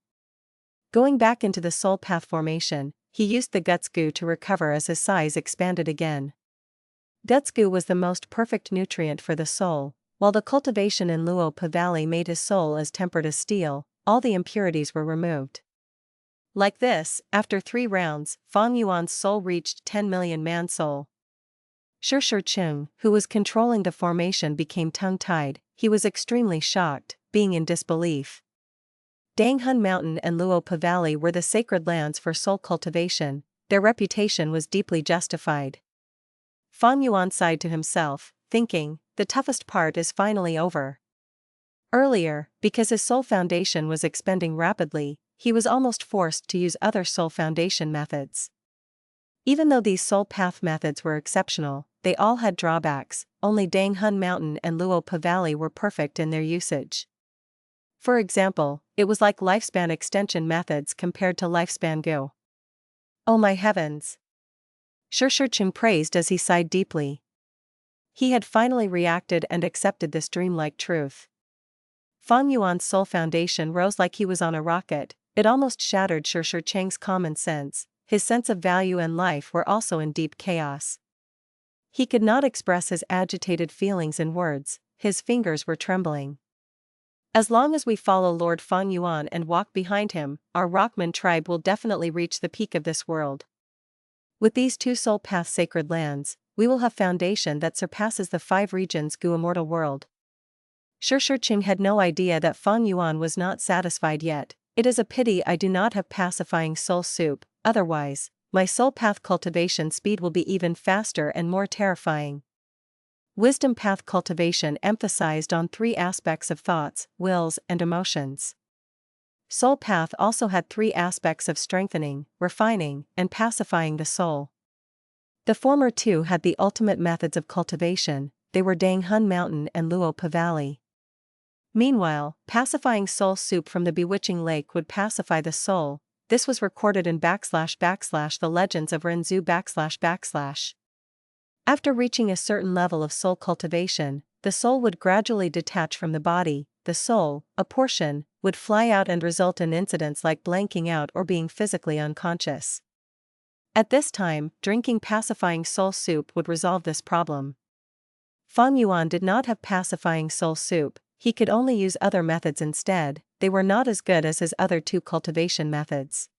Going back into the soul path formation, he used the Guts goo to recover as his size expanded again. Guts goo was the most perfect nutrient for the soul, while the cultivation in Luopa Valley made his soul as tempered as steel. All the impurities were removed. Like this, after 3 rounds, Fang Yuan's soul reached 10 million man soul. Shi Chung, who was controlling the formation, became tongue-tied. He was extremely shocked, being in disbelief. Danghun Mountain and Luopa Valley were the sacred lands for soul cultivation. Their reputation was deeply justified. Fang Yuan sighed to himself, thinking, the toughest part is finally over. Earlier, because his soul foundation was expending rapidly, he was almost forced to use other soul foundation methods. Even though these soul path methods were exceptional, they all had drawbacks. Only Danghun Mountain and Luopa Valley were perfect in their usage. For example, it was like lifespan extension methods compared to lifespan goo. Oh my heavens! Shi Chung praised as he sighed deeply. He had finally reacted and accepted this dreamlike truth. Fang Yuan's soul foundation rose like he was on a rocket. It almost shattered Shi Cheng's common sense. His sense of value and life were also in deep chaos. He could not express his agitated feelings in words. His fingers were trembling. As long as we follow Lord Fang Yuan and walk behind him, our Rockman tribe will definitely reach the peak of this world. With these 2 soul path sacred lands, we will have foundation that surpasses the 5 regions goo immortal world. Shi Chung had no idea that Fang Yuan was not satisfied yet. It is a pity I do not have pacifying soul soup, otherwise, my soul path cultivation speed will be even faster and more terrifying. Wisdom path cultivation emphasized on 3 aspects of thoughts, wills, and emotions. Soul path also had 3 aspects of strengthening, refining, and pacifying the soul. The former 2 had the ultimate methods of cultivation. They were Danghun Mountain and Luopa Valley. Meanwhile, pacifying soul soup from the bewitching lake would pacify the soul. This was recorded in / the legends of Renzu / After reaching a certain level of soul cultivation, the soul would gradually detach from the body. The soul, a portion, would fly out and result in incidents like blanking out or being physically unconscious. At this time, drinking pacifying soul soup would resolve this problem. Fang Yuan did not have pacifying soul soup. He could only use other methods instead. They were not as good as his other 2 cultivation methods.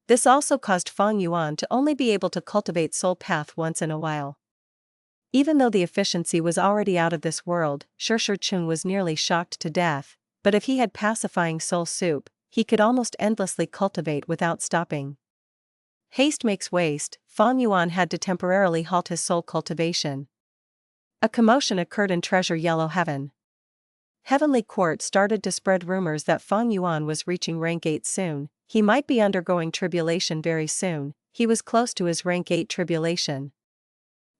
This also caused Fang Yuan to only be able to cultivate soul path once in a while. Even though the efficiency was already out of this world, Shi Chung was nearly shocked to death, but if he had pacifying soul soup, he could almost endlessly cultivate without stopping. Haste makes waste. Fang Yuan had to temporarily halt his soul cultivation. A commotion occurred in Treasure Yellow Heaven. Heavenly Court started to spread rumors that Fang Yuan was reaching rank 8 soon. He might be undergoing tribulation very soon. He was close to his rank 8 tribulation.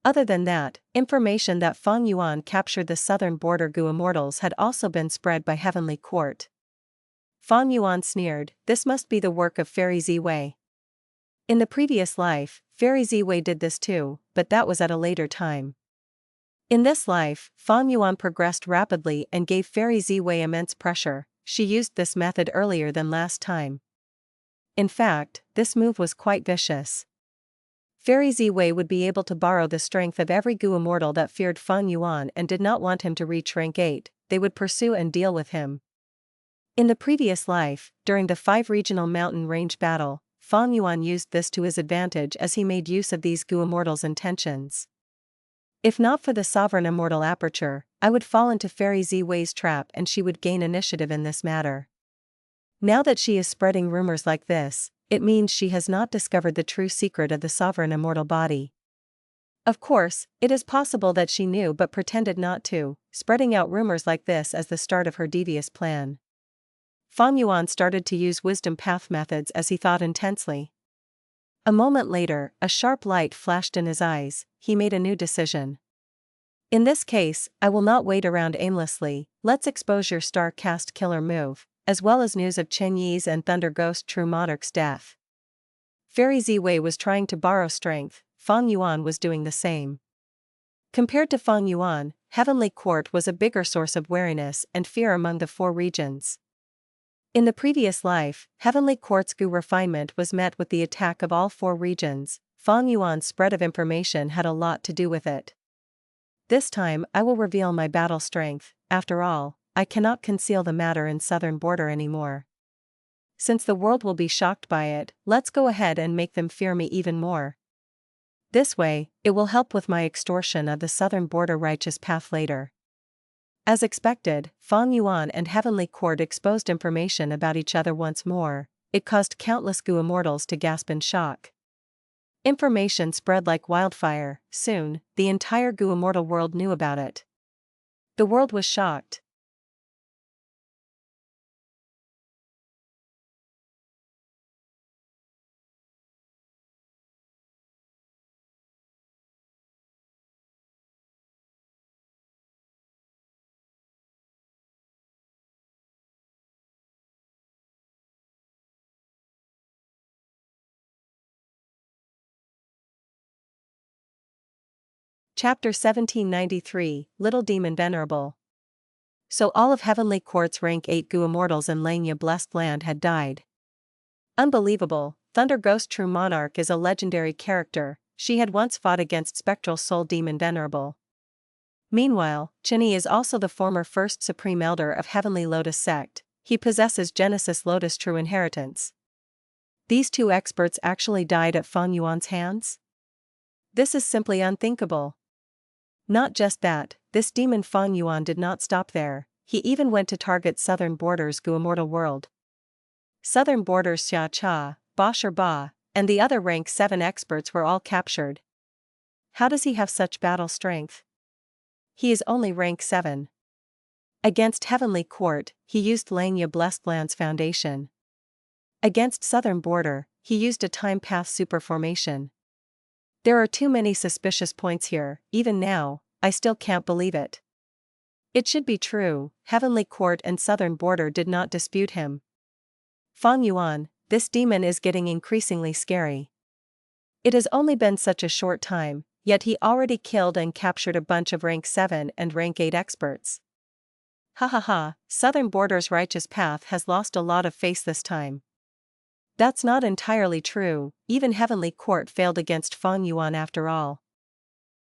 Other than that, information that Fang Yuan captured the southern border goo Immortals had also been spread by Heavenly Court. Fang Yuan sneered, this must be the work of Fairy Ziwei. In the previous life, Fairy Ziwei did this too, but that was at a later time. In this life, Fang Yuan progressed rapidly and gave Fairy Ziwei immense pressure. She used this method earlier than last time. In fact, this move was quite vicious. Fairy Ziwei would be able to borrow the strength of every goo immortal that feared Fang Yuan and did not want him to reach rank 8, they would pursue and deal with him. In the previous life, during the 5 regional mountain range battle, Fang Yuan used this to his advantage as he made use of these goo immortals' intentions. If not for the Sovereign Immortal Aperture, I would fall into Fairy Zway's trap and she would gain initiative in this matter. Now that she is spreading rumors like this, it means she has not discovered the true secret of the Sovereign Immortal body. Of course, it is possible that she knew but pretended not to, spreading out rumors like this as the start of her devious plan. Fang Yuan started to use wisdom path methods as he thought intensely. A moment later, a sharp light flashed in his eyes. He made a new decision. In this case, I will not wait around aimlessly. Let's expose your star-cast killer move, as well as news of Chen Yi's and Thunder Ghost True Monarch's death. Fairy Zway was trying to borrow strength, Fang Yuan was doing the same. Compared to Fang Yuan, Heavenly Court was a bigger source of wariness and fear among the 4 regions. In the previous life, Heavenly Court's Gu Refinement was met with the attack of all 4 regions. Fang Yuan's spread of information had a lot to do with it. This time I will reveal my battle strength. After all, I cannot conceal the matter in southern border anymore. Since the world will be shocked by it, let's go ahead and make them fear me even more. This way, it will help with my extortion of the southern border righteous path later. As expected, Fang Yuan and Heavenly Court exposed information about each other once more. It caused countless Gu Immortals to gasp in shock. Information spread like wildfire. Soon, the entire Gu Immortal world knew about it. The world was shocked. Chapter 1793, Little Demon Venerable. So all of Heavenly Court's rank 8 Gu Immortals in Langya Blessed Land had died. Unbelievable. Thunder Ghost True Monarch is a legendary character. She had once fought against Spectral Soul Demon Venerable. Meanwhile, Xian is also the former First Supreme Elder of Heavenly Lotus Sect. He possesses Genesis Lotus True Inheritance. These 2 experts actually died at Fang Yuan's hands? This is simply unthinkable. Not just that, this demon Fang Yuan did not stop there, he even went to target Southern Borders Gu Immortal World. Southern Borders Xia Cha, Ba Shir Ba, and the other rank 7 experts were all captured. How does he have such battle strength? He is only rank 7. Against Heavenly Court, he used Langya Blessed Land's foundation. Against Southern Border, he used a time path superformation. There are too many suspicious points here. Even now, I still can't believe it. It should be true, Heavenly Court and Southern Border did not dispute him. Fang Yuan, this demon is getting increasingly scary. It has only been such a short time, yet he already killed and captured a bunch of rank 7 and rank 8 experts. Ha ha ha, Southern Border's righteous path has lost a lot of face this time. That's not entirely true, even Heavenly Court failed against Fang Yuan after all.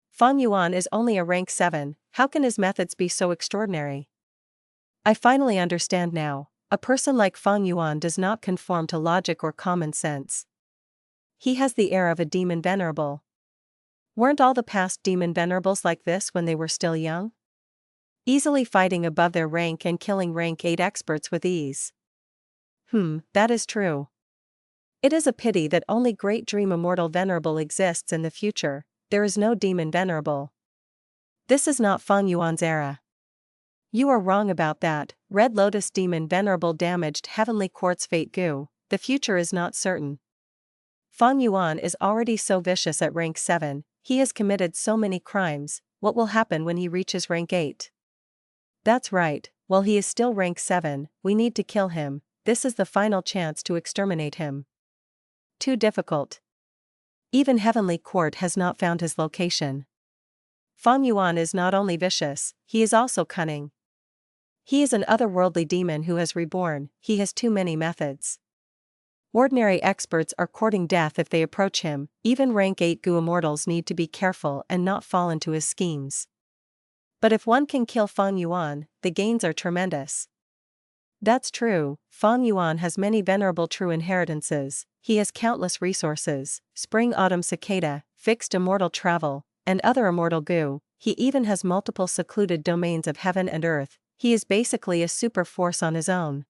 Fang Yuan is only a rank 7, how can his methods be so extraordinary? I finally understand now, a person like Fang Yuan does not conform to logic or common sense. He has the air of a demon venerable. Weren't all the past demon venerables like this when they were still young? Easily fighting above their rank and killing rank 8 experts with ease. That is true. It is a pity that only Great Dream Immortal Venerable exists in the future. There is no demon venerable. This is not Fang Yuan's era. You are wrong about that. Red Lotus Demon Venerable damaged Heavenly Court's Fate Gu. The future is not certain. Fang Yuan is already so vicious at rank 7, he has committed so many crimes. What will happen when he reaches rank 8? That's right, while he is still rank 7, we need to kill him. This is the final chance to exterminate him. Too difficult. Even Heavenly Court has not found his location. Fang Yuan is not only vicious, he is also cunning. He is an otherworldly demon who has reborn. He has too many methods. Ordinary experts are courting death if they approach him. Even rank 8 Gu Immortals need to be careful and not fall into his schemes. But if one can kill Fang Yuan, the gains are tremendous. That's true, Fang Yuan has many venerable true inheritances. He has countless resources, Spring Autumn Cicada, Fixed Immortal Travel, and other Immortal Gu. he even has multiple secluded domains of heaven and earth. He is basically a super force on his own.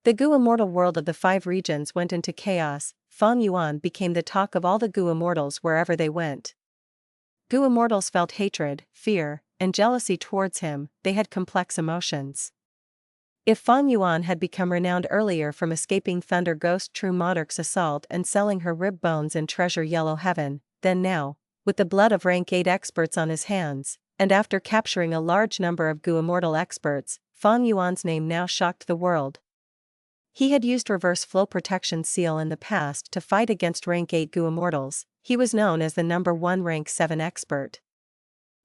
The Gu Immortal world of the 5 regions went into chaos. Fang Yuan became the talk of all the Gu Immortals wherever they went. Gu Immortals felt hatred, fear, and jealousy towards him. They had complex emotions. If Fang Yuan had become renowned earlier from escaping Thunder Ghost True Monarch's assault and selling her rib bones in Treasure Yellow Heaven, then now, with the blood of rank 8 experts on his hands, and after capturing a large number of Gu Immortal experts, Fang Yuan's name now shocked the world. He had used Reverse Flow Protection Seal in the past to fight against rank 8 Gu Immortals. He was known as the #1 rank 7 expert.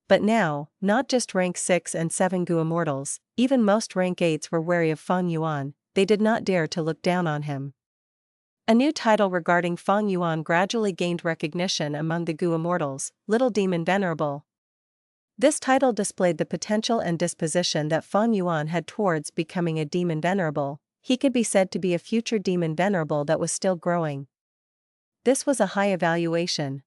But now, not just rank 6 and 7 Gu Immortals, even most rank 8s were wary of Fang Yuan. They did not dare to look down on him. A new title regarding Fang Yuan gradually gained recognition among the Gu Immortals, Little Demon Venerable. This title displayed the potential and disposition that Fang Yuan had towards becoming a Demon Venerable. He could be said to be a future Demon Venerable that was still growing. This was a high evaluation.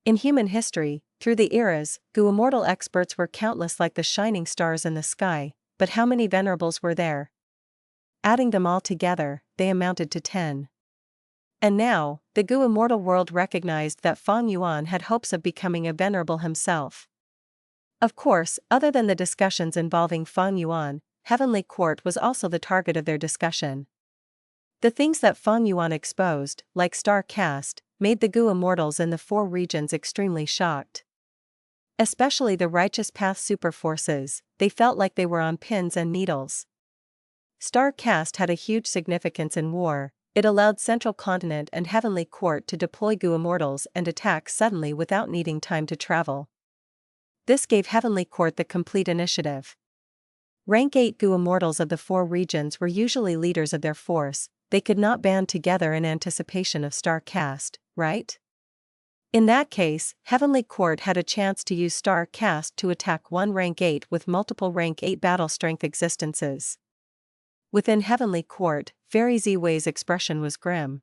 In human history, through the eras, Gu Immortal experts were countless like the shining stars in the sky, but how many Venerables were there? Adding them all together, they amounted to 10. And now, the Gu Immortal world recognized that Fang Yuan had hopes of becoming a Venerable himself. Of course, other than the discussions involving Fang Yuan, Heavenly Court was also the target of their discussion. The things that Fang Yuan exposed, like Star Caste, made the Gu Immortals in the 4 regions extremely shocked. Especially the Righteous Path super forces, they felt like they were on pins and needles. Star Caste had a huge significance in war. It allowed Central Continent and Heavenly Court to deploy Gu Immortals and attack suddenly without needing time to travel. This gave Heavenly Court the complete initiative. Rank 8 Gu Immortals of the 4 regions were usually leaders of their force. They could not band together in anticipation of Star Caste, right? In that case, Heavenly Court had a chance to use Star Caste to attack one rank 8 with multiple rank 8 battle strength existences. Within Heavenly Court, Fairy Ziwei's expression was grim.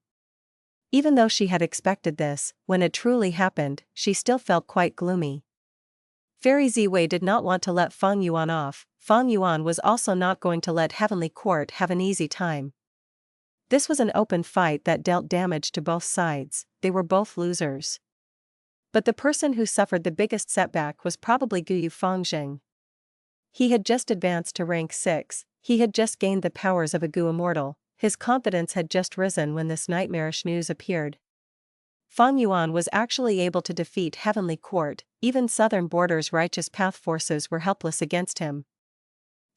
Even though she had expected this, when it truly happened, she still felt quite gloomy. Fairy Ziwei did not want to let Fang Yuan off. Fang Yuan was also not going to let Heavenly Court have an easy time. This was an open fight that dealt damage to both sides. They were both losers. But the person who suffered the biggest setback was probably Guyu Fangjing. He had just advanced to rank 6, he had just gained the powers of a Gu Immortal, his confidence had just risen when this nightmarish news appeared. Fang Yuan was actually able to defeat Heavenly Court, even Southern Border's Righteous Path forces were helpless against him.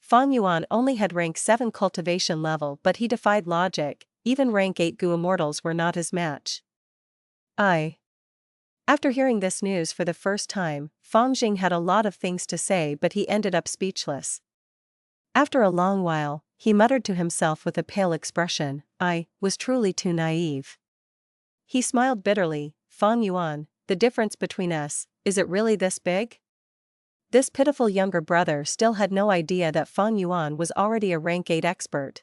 Fang Yuan only had rank 7 cultivation level, but he defied logic. Even rank 8 Gu Immortals were not his match. After hearing this news for the first time, Fangjing had a lot of things to say, but he ended up speechless. After a long while, he muttered to himself with a pale expression, "I was truly too naive." He smiled bitterly. "Fang Yuan, the difference between us, is it really this big?" This pitiful younger brother still had no idea that Fang Yuan was already a rank 8 expert.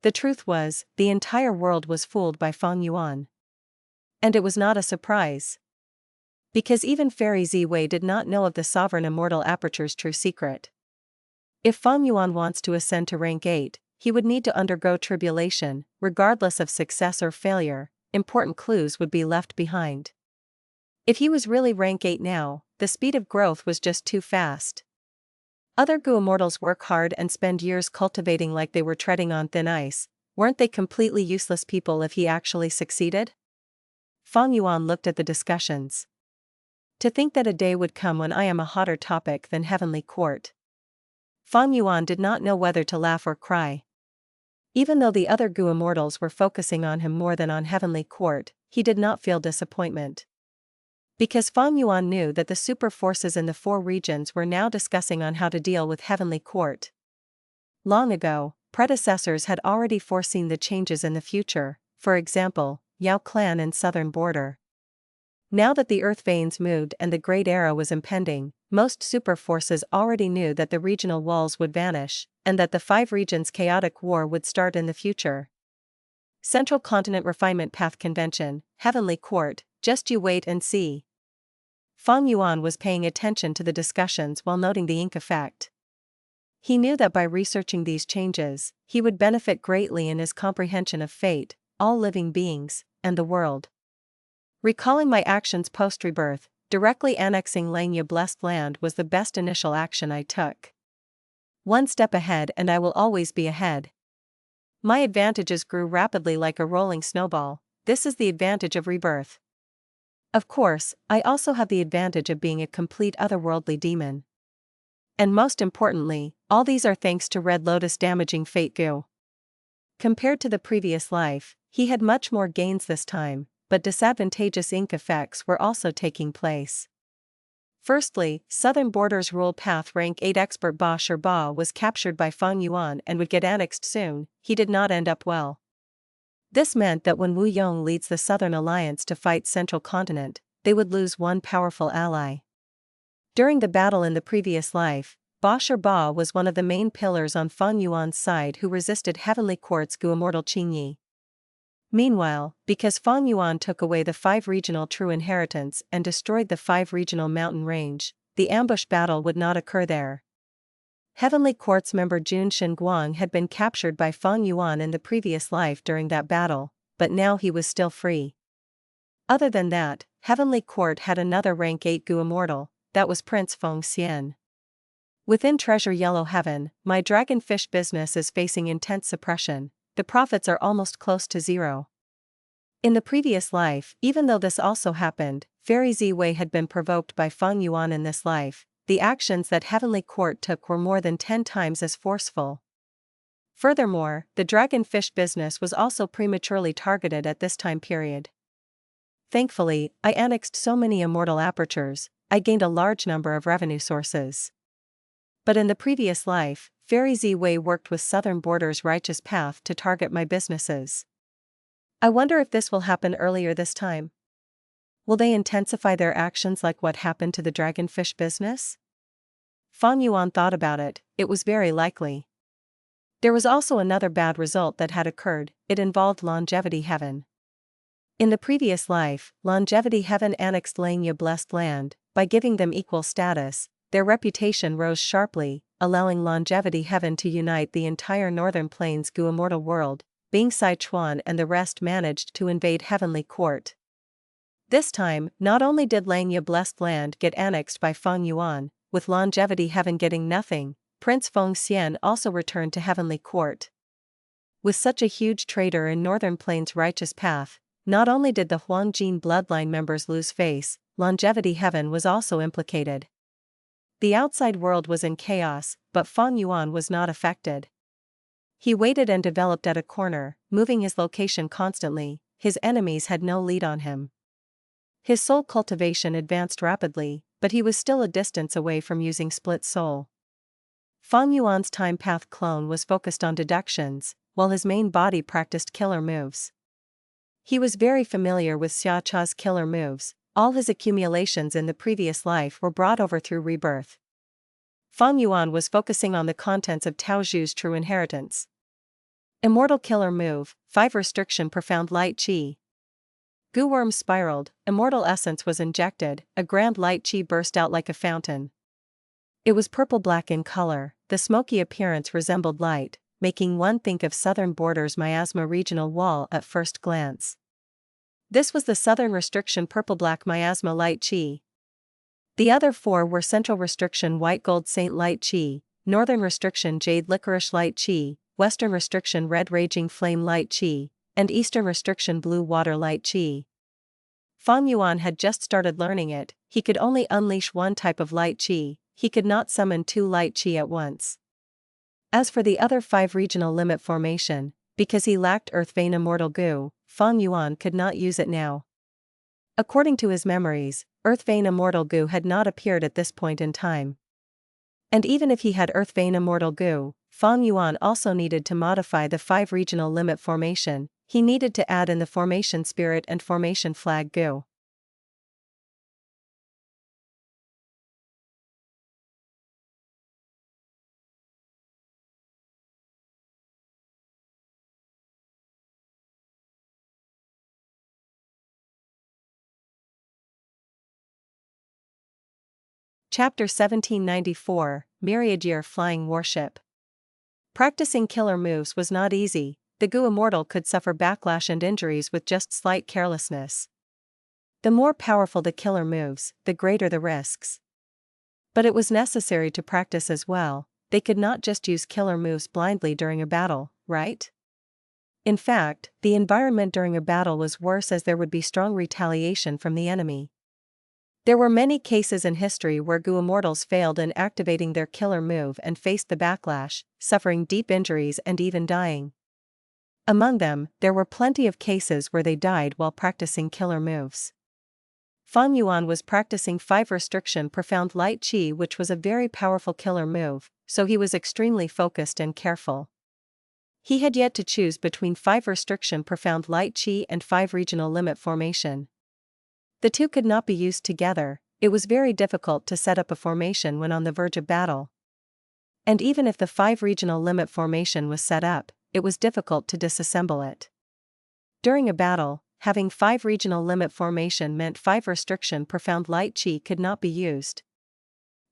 The truth was, the entire world was fooled by Fang Yuan. And it was not a surprise. Because even Fairy Ziwei did not know of the Sovereign Immortal Aperture's true secret. If Fang Yuan wants to ascend to rank 8, he would need to undergo tribulation. Regardless of success or failure, important clues would be left behind. If he was really rank 8 now, the speed of growth was just too fast. Other Gu Immortals work hard and spend years cultivating like they were treading on thin ice. Weren't they completely useless people if he actually succeeded? Fang Yuan looked at the discussions. To think that a day would come when I am a hotter topic than Heavenly Court. Fang Yuan did not know whether to laugh or cry. Even though the other Gu Immortals were focusing on him more than on Heavenly Court, he did not feel disappointment. Because Fang Yuan knew that the super forces in the 4 regions were now discussing on how to deal with Heavenly Court. Long ago, predecessors had already foreseen the changes in the future, for example, Yao Clan and Southern Border. Now that the Earth Veins moved and the Great Era was impending, most super forces already knew that the regional walls would vanish, and that the 5 regions' chaotic war would start in the future. Central Continent Refinement Path Convention, Heavenly Court, just you wait and see. Fang Yuan was paying attention to the discussions while noting the ink effect. He knew that by researching these changes, he would benefit greatly in his comprehension of fate, all living beings, and the world. Recalling my actions post-rebirth, directly annexing Langya Blessed Land was the best initial action I took. One step ahead and I will always be ahead. My advantages grew rapidly like a rolling snowball. This is the advantage of rebirth. Of course, I also have the advantage of being a complete otherworldly demon. And most importantly, all these are thanks to Red Lotus damaging Fate Goo. Compared to the previous life, he had much more gains this time, but disadvantageous ink effects were also taking place. Firstly, Southern Border's Rule Path Rank 8 expert Ba Ba was captured by Fang Yuan and would get annexed soon. He did not end up well. This meant that when Wu Yong leads the Southern Alliance to fight Central Continent, they would lose one powerful ally. During the battle in the previous life, Ba Ba was one of the main pillars on Fang Yuan's side who resisted Heavenly Court's Gu Immortal Qingyi. Meanwhile, because Fang Yuan took away the 5 regional true inheritance and destroyed the 5 regional mountain range, the ambush battle would not occur there. Heavenly Court's member Jun Guang had been captured by Fang Yuan in the previous life during that battle, but now he was still free. Other than that, Heavenly Court had another rank 8 Gu Immortal, that was Prince Feng Xian. Within Treasure Yellow Heaven, my dragonfish business is facing intense suppression. The profits are almost close to zero. In the previous life, even though this also happened, Fairy Ziwei had been provoked by Fang Yuan in this life. The actions that Heavenly Court took were more than 10 times as forceful. Furthermore, the dragonfish business was also prematurely targeted at this time period. Thankfully, I annexed so many immortal apertures, I gained a large number of revenue sources. But in the previous life, Fairy Ziwei worked with Southern Border's Righteous Path to target my businesses. I wonder if this will happen earlier this time. Will they intensify their actions like what happened to the dragonfish business? Fang Yuan thought about it. It was very likely. There was also another bad result that had occurred. It involved Longevity Heaven. In the previous life, Longevity Heaven annexed Langya Blessed Land. By giving them equal status, their reputation rose sharply, allowing Longevity Heaven to unite the entire Northern Plains Gu Immortal world. Bing Sichuan and the rest managed to invade Heavenly Court. This time, not only did Langya Blessed Land get annexed by Fang Yuan, with Longevity Heaven getting nothing, Prince Feng Xian also returned to Heavenly Court. With such a huge traitor in Northern Plains' Righteous Path, not only did the Huangjin bloodline members lose face, Longevity Heaven was also implicated. The outside world was in chaos, but Fang Yuan was not affected. He waited and developed at a corner, moving his location constantly. His enemies had no lead on him. His soul cultivation advanced rapidly, but he was still a distance away from using split soul. Fang Yuan's time path clone was focused on deductions, while his main body practiced killer moves. He was very familiar with Xia Cha's killer moves. All his accumulations in the previous life were brought over through rebirth. Fang Yuan was focusing on the contents of Tao Zhu's true inheritance. Immortal killer move, 5 restriction profound light chi. Goo worm spiraled, immortal essence was injected, a grand light chi burst out like a fountain. It was purple-black in color, the smoky appearance resembled light, making one think of Southern Border's Miasma regional wall at first glance. This was the Southern Restriction purple-black Miasma light chi. The other 4 were Central Restriction white gold saint light chi, Northern Restriction jade licorice light chi, Western Restriction red raging flame light chi, and Eastern Restriction blue water light chi. Fang Yuan had just started learning it. He could only unleash one type of light chi, he could not summon 2 light chi at once. As for the other 5 regional limit formation, because he lacked Earth Vein Immortal Goo, Fang Yuan could not use it now. According to his memories, Earth Vein Immortal Goo had not appeared at this point in time. And even if he had Earth Vein Immortal Goo, Fang Yuan also needed to modify the 5 regional limit formation. He needed to add in the Formation Spirit and Formation Flag Goo. Chapter 1794, Myriad Year Flying Warship. Practicing killer moves was not easy. The Gu Immortal could suffer backlash and injuries with just slight carelessness. The more powerful the killer moves, the greater the risks. But it was necessary to practice as well. They could not just use killer moves blindly during a battle, right? In fact, the environment during a battle was worse as there would be strong retaliation from the enemy. There were many cases in history where Gu Immortals failed in activating their killer move and faced the backlash, suffering deep injuries and even dying. Among them, there were plenty of cases where they died while practicing killer moves. Feng Yuan was practicing 5 Restriction Profound Light Qi, which was a very powerful killer move, so he was extremely focused and careful. He had yet to choose between 5 Restriction Profound Light Qi and 5 Regional Limit Formation. The two could not be used together. It was very difficult to set up a formation when on the verge of battle. And even if the 5 Regional Limit Formation was set up, it was difficult to disassemble it. During a battle, having 5 Regional Limit Formation meant 5 Restriction Profound Light Qi could not be used.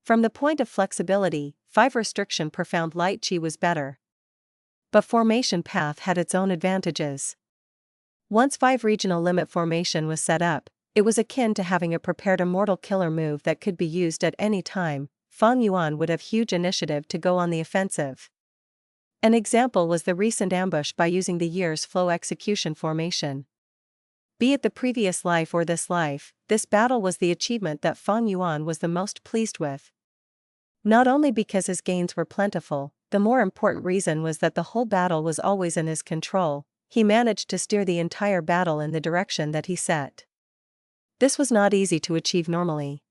From the point of flexibility, 5 Restriction Profound Light Qi was better. But Formation Path had its own advantages. Once 5 Regional Limit Formation was set up, it was akin to having a prepared immortal killer move that could be used at any time. Feng Yuan would have huge initiative to go on the offensive. An example was the recent ambush by using the year's flow execution formation. Be it the previous life or this life, this battle was the achievement that Feng Yuan was the most pleased with. Not only because his gains were plentiful, the more important reason was that the whole battle was always in his control. He managed to steer the entire battle in the direction that he set. This was not easy to achieve normally.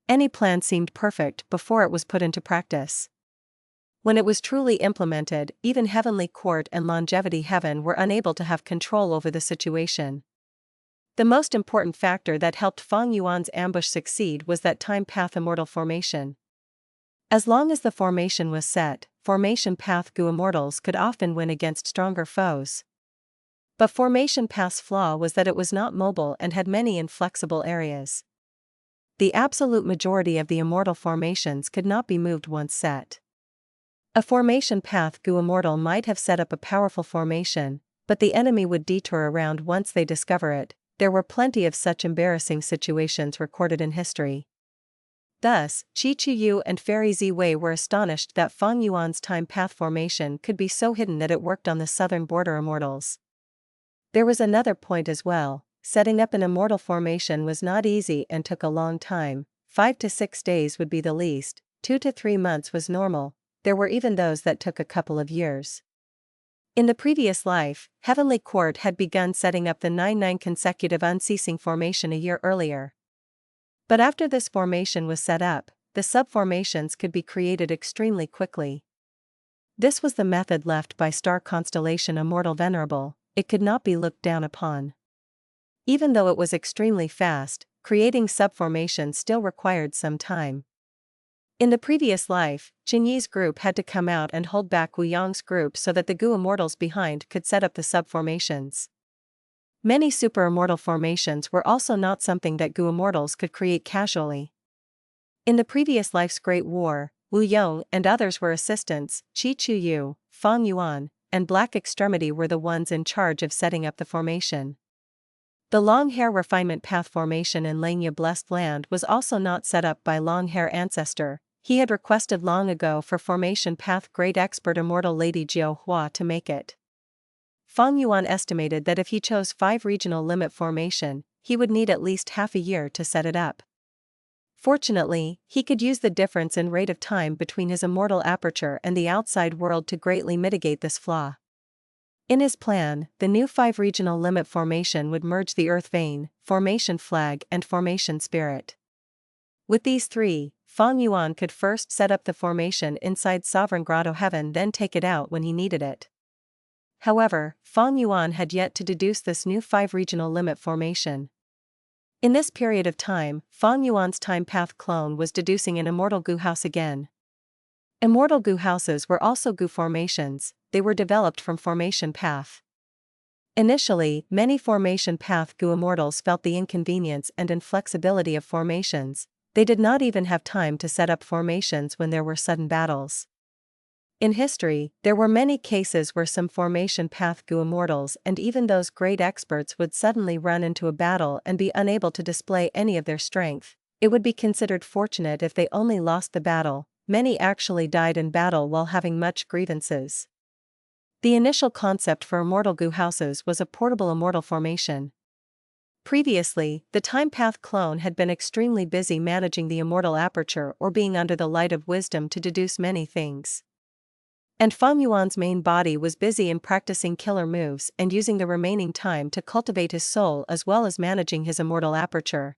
Any plan seemed perfect before it was put into practice. When it was truly implemented, even Heavenly Court and Longevity Heaven were unable to have control over the situation. The most important factor that helped Feng Yuan's ambush succeed was that time path immortal formation. As long as the formation was set, Formation Path Gu Immortals could often win against stronger foes. But Formation Path's flaw was that it was not mobile and had many inflexible areas. The absolute majority of the immortal formations could not be moved once set. A Formation Path Gu Immortal might have set up a powerful formation, but the enemy would detour around once they discover it. There were plenty of such embarrassing situations recorded in history. Thus, Qi Chuyu and Fairy Ziwei were astonished that Feng Yuan's time path formation could be so hidden that it worked on the southern border immortals. There was another point as well. Setting up an immortal formation was not easy and took a long time. 5 to 6 days would be the least, 2 to 3 months was normal. There were even those that took a couple of years. In the previous life, Heavenly Court had begun setting up the 9-9 consecutive unceasing formation a year earlier. But after this formation was set up, the sub-formations could be created extremely quickly. This was the method left by star constellation Immortal Venerable. It could not be looked down upon. Even though it was extremely fast, creating sub-formations still required some time. In the previous life, Qinyi's group had to come out and hold back Wu Yang's group so that the Gu Immortals behind could set up the sub-formations. Many super-immortal formations were also not something that Gu Immortals could create casually. In the previous life's Great War, Wu Yong and others were assistants. Qi Chuyu, Feng Yuan, and Black Extremity were the ones in charge of setting up the formation. The Long Hair Refinement Path formation in Langya Blessed Land was also not set up by Long Hair Ancestor. He had requested long ago for Formation Path Great Expert Immortal Lady Jiao Hua to make it. Feng Yuan estimated that if he chose 5 Regional Limit Formation, he would need at least half a year to set it up. Fortunately, he could use the difference in rate of time between his immortal aperture and the outside world to greatly mitigate this flaw. In his plan, the new 5 Regional Limit Formation would merge the Earth Vein, Formation Flag and Formation Spirit. With these 3, Feng Yuan could first set up the formation inside Sovereign Grotto Heaven, then take it out when he needed it. However, Feng Yuan had yet to deduce this new 5 Regional Limit Formation. In this period of time, Feng Yuan's time path clone was deducing an immortal Gu house again. Immortal Gu houses were also Gu formations. They were developed from Formation Path. Initially, many Formation Path Gu Immortals felt the inconvenience and inflexibility of formations, They did not even have time to set up formations when there were sudden battles. In history, there were many cases where some formation path Gu Immortals and even those great experts would suddenly run into a battle and be unable to display any of their strength. It would be considered fortunate if they only lost the battle. Many actually died in battle while having much grievances. The initial concept for Immortal Gu houses was a portable immortal formation. Previously, the Time Path clone had been extremely busy managing the immortal aperture or being under the light of wisdom to deduce many things. And Feng Yuan's main body was busy in practicing killer moves and using the remaining time to cultivate his soul as well as managing his immortal aperture.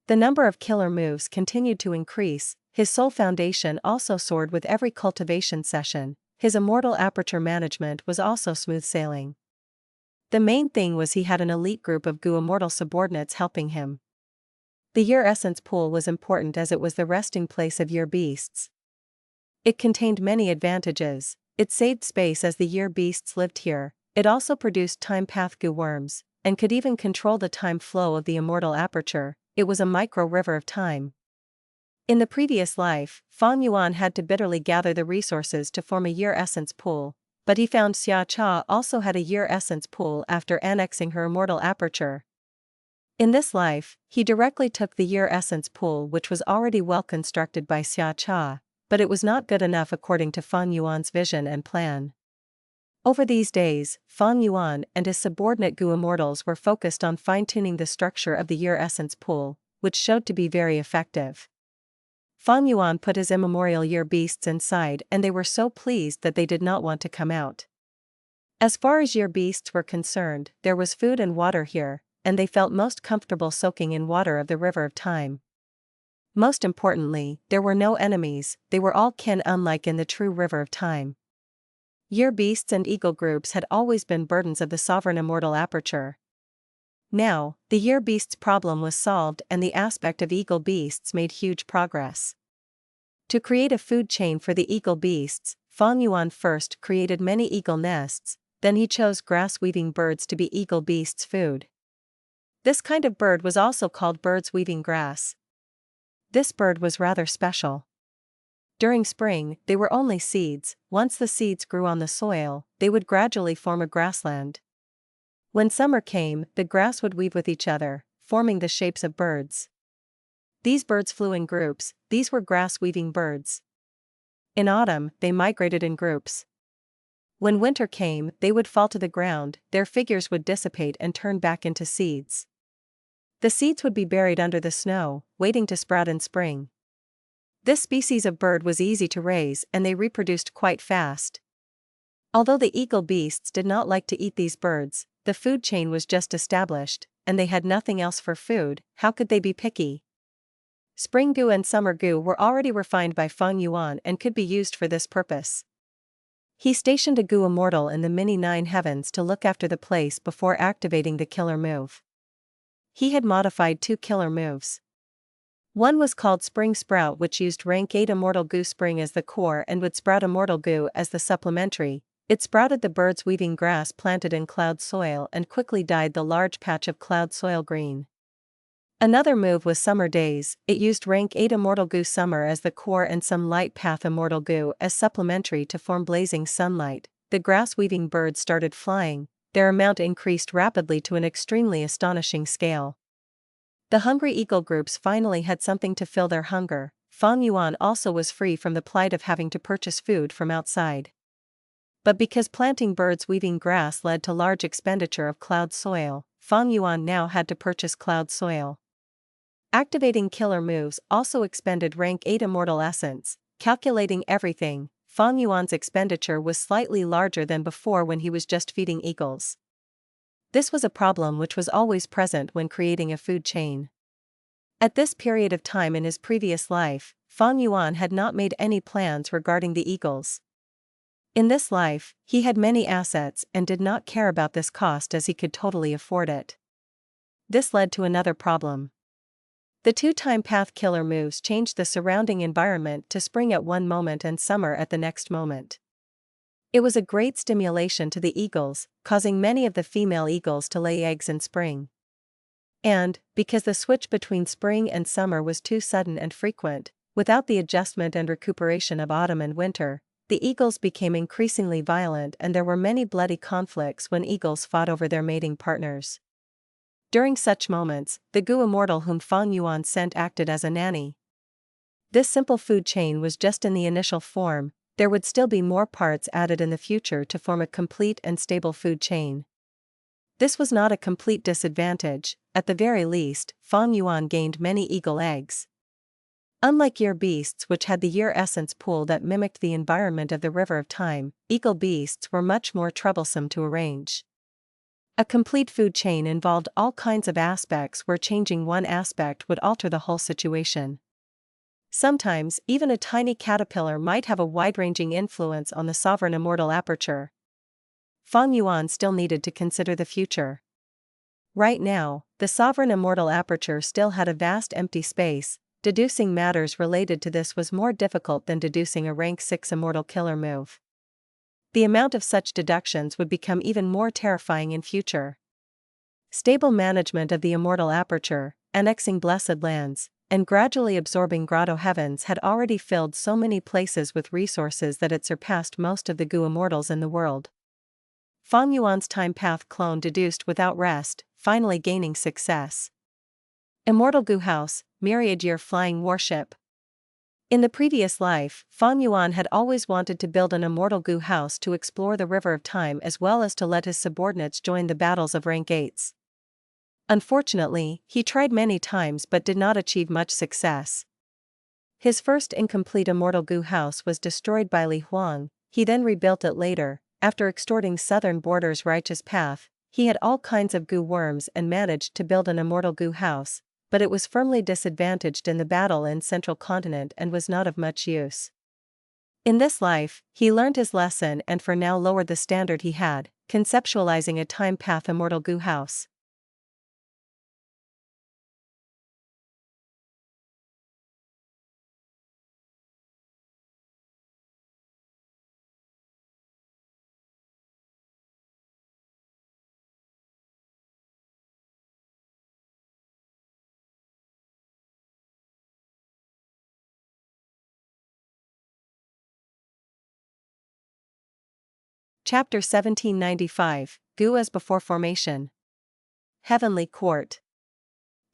The number of killer moves continued to increase, his soul foundation also soared with every cultivation session, his immortal aperture management was also smooth sailing. The main thing was he had an elite group of Gu immortal subordinates helping him. The Year Essence Pool was important as it was the resting place of Year beasts. It contained many advantages. It saved space as the Year beasts lived here, it also produced Time Path Gu worms, and could even control the time flow of the immortal aperture. It was a micro-river of time. In the previous life, Feng Yuan had to bitterly gather the resources to form a Year Essence Pool, but he found Xia Cha also had a Year Essence Pool after annexing her immortal aperture. In this life, he directly took the Year Essence Pool which was already well constructed by Xia Cha, but it was not good enough according to Feng Yuan's vision and plan. Over these days, Feng Yuan and his subordinate Gu Immortals were focused on fine-tuning the structure of the Year Essence Pool, which showed to be very effective. Feng Yuan put his immemorial Year beasts inside and they were so pleased that they did not want to come out. As far as Year beasts were concerned, there was food and water here, and they felt most comfortable soaking in water of the River of Time. Most importantly, there were no enemies, they were all kin unlike in the true River of Time. Year beasts and eagle groups had always been burdens of the sovereign immortal aperture. Now, the Year beasts problem was solved and the aspect of eagle beasts made huge progress. To create a food chain for the eagle beasts, Feng Yuan first created many eagle nests, then he chose grass-weaving birds to be eagle beasts' food. This kind of bird was also called birds weaving grass. This bird was rather special. During spring, they were only seeds. Once the seeds grew on the soil, they would gradually form a grassland. When summer came, the grass would weave with each other, forming the shapes of birds. These birds flew in groups, these were grass-weaving birds. In autumn, they migrated in groups. When winter came, they would fall to the ground, their figures would dissipate and turn back into seeds. The seeds would be buried under the snow, waiting to sprout in spring. This species of bird was easy to raise and they reproduced quite fast. Although the eagle beasts did not like to eat these birds, the food chain was just established, and they had nothing else for food, how could they be picky? Spring Gu and Summer Gu were already refined by Feng Yuan and could be used for this purpose. He stationed a Gu Immortal in the mini 9 heavens to look after the place before activating the killer move. He had modified 2 killer moves. One was called Spring Sprout which used rank 8 Immortal Gu Spring as the core and would sprout Immortal Gu as the supplementary. It sprouted the birds weaving grass planted in cloud soil and quickly dyed the large patch of cloud soil green. Another move was Summer Days, it used rank 8 Immortal Gu Summer as the core and some light path Immortal Gu as supplementary to form blazing sunlight. The grass weaving birds started flying, their amount increased rapidly to an extremely astonishing scale. The hungry eagle groups finally had something to fill their hunger. Feng Yuan also was free from the plight of having to purchase food from outside. But because planting birds weaving grass led to large expenditure of cloud soil, Feng Yuan now had to purchase cloud soil. Activating killer moves also expended rank 8 Immortal Essence. Calculating everything, Feng Yuan's expenditure was slightly larger than before when he was just feeding eagles. This was a problem which was always present when creating a food chain. At this period of time in his previous life, Feng Yuan had not made any plans regarding the eagles. In this life, he had many assets and did not care about this cost as he could totally afford it. This led to another problem. The 2 time path killer moves changed the surrounding environment to spring at one moment and summer at the next moment. It was a great stimulation to the eagles, causing many of the female eagles to lay eggs in spring. And, because the switch between spring and summer was too sudden and frequent, without the adjustment and recuperation of autumn and winter, the eagles became increasingly violent and there were many bloody conflicts when eagles fought over their mating partners. During such moments, the Gu Immortal whom Fang Yuan sent acted as a nanny. This simple food chain was just in the initial form, there would still be more parts added in the future to form a complete and stable food chain. This was not a complete disadvantage, at the very least, Fang Yuan gained many eagle eggs. Unlike year beasts which had the year essence pool that mimicked the environment of the River of Time, eagle beasts were much more troublesome to arrange. A complete food chain involved all kinds of aspects where changing one aspect would alter the whole situation. Sometimes, even a tiny caterpillar might have a wide-ranging influence on the sovereign immortal aperture. Fang Yuan still needed to consider the future. Right now, the sovereign immortal aperture still had a vast empty space. Deducing matters related to this was more difficult than deducing a rank 6 immortal killer move. The amount of such deductions would become even more terrifying in future. Stable management of the immortal aperture, annexing blessed lands, and gradually absorbing grotto heavens had already filled so many places with resources that it surpassed most of the Gu Immortals in the world. Fang Yuan's time path clone deduced without rest, finally gaining success. Immortal Gu House, Myriad Year Flying Warship. In the previous life, Fang Yuan had always wanted to build an immortal Gu house to explore the River of Time as well as to let his subordinates join the battles of rank 8s. Unfortunately, he tried many times but did not achieve much success. His first incomplete immortal Gu house was destroyed by Li Huang. He then rebuilt it later. After extorting Southern Border's righteous path, he had all kinds of Gu worms and managed to build an immortal Gu house, but it was firmly disadvantaged in the battle in Central Continent and was not of much use. In this life, he learned his lesson and for now lowered the standard he had, conceptualizing a time path immortal Gu house. Chapter 1795, Gu as Before Formation. Heavenly Court.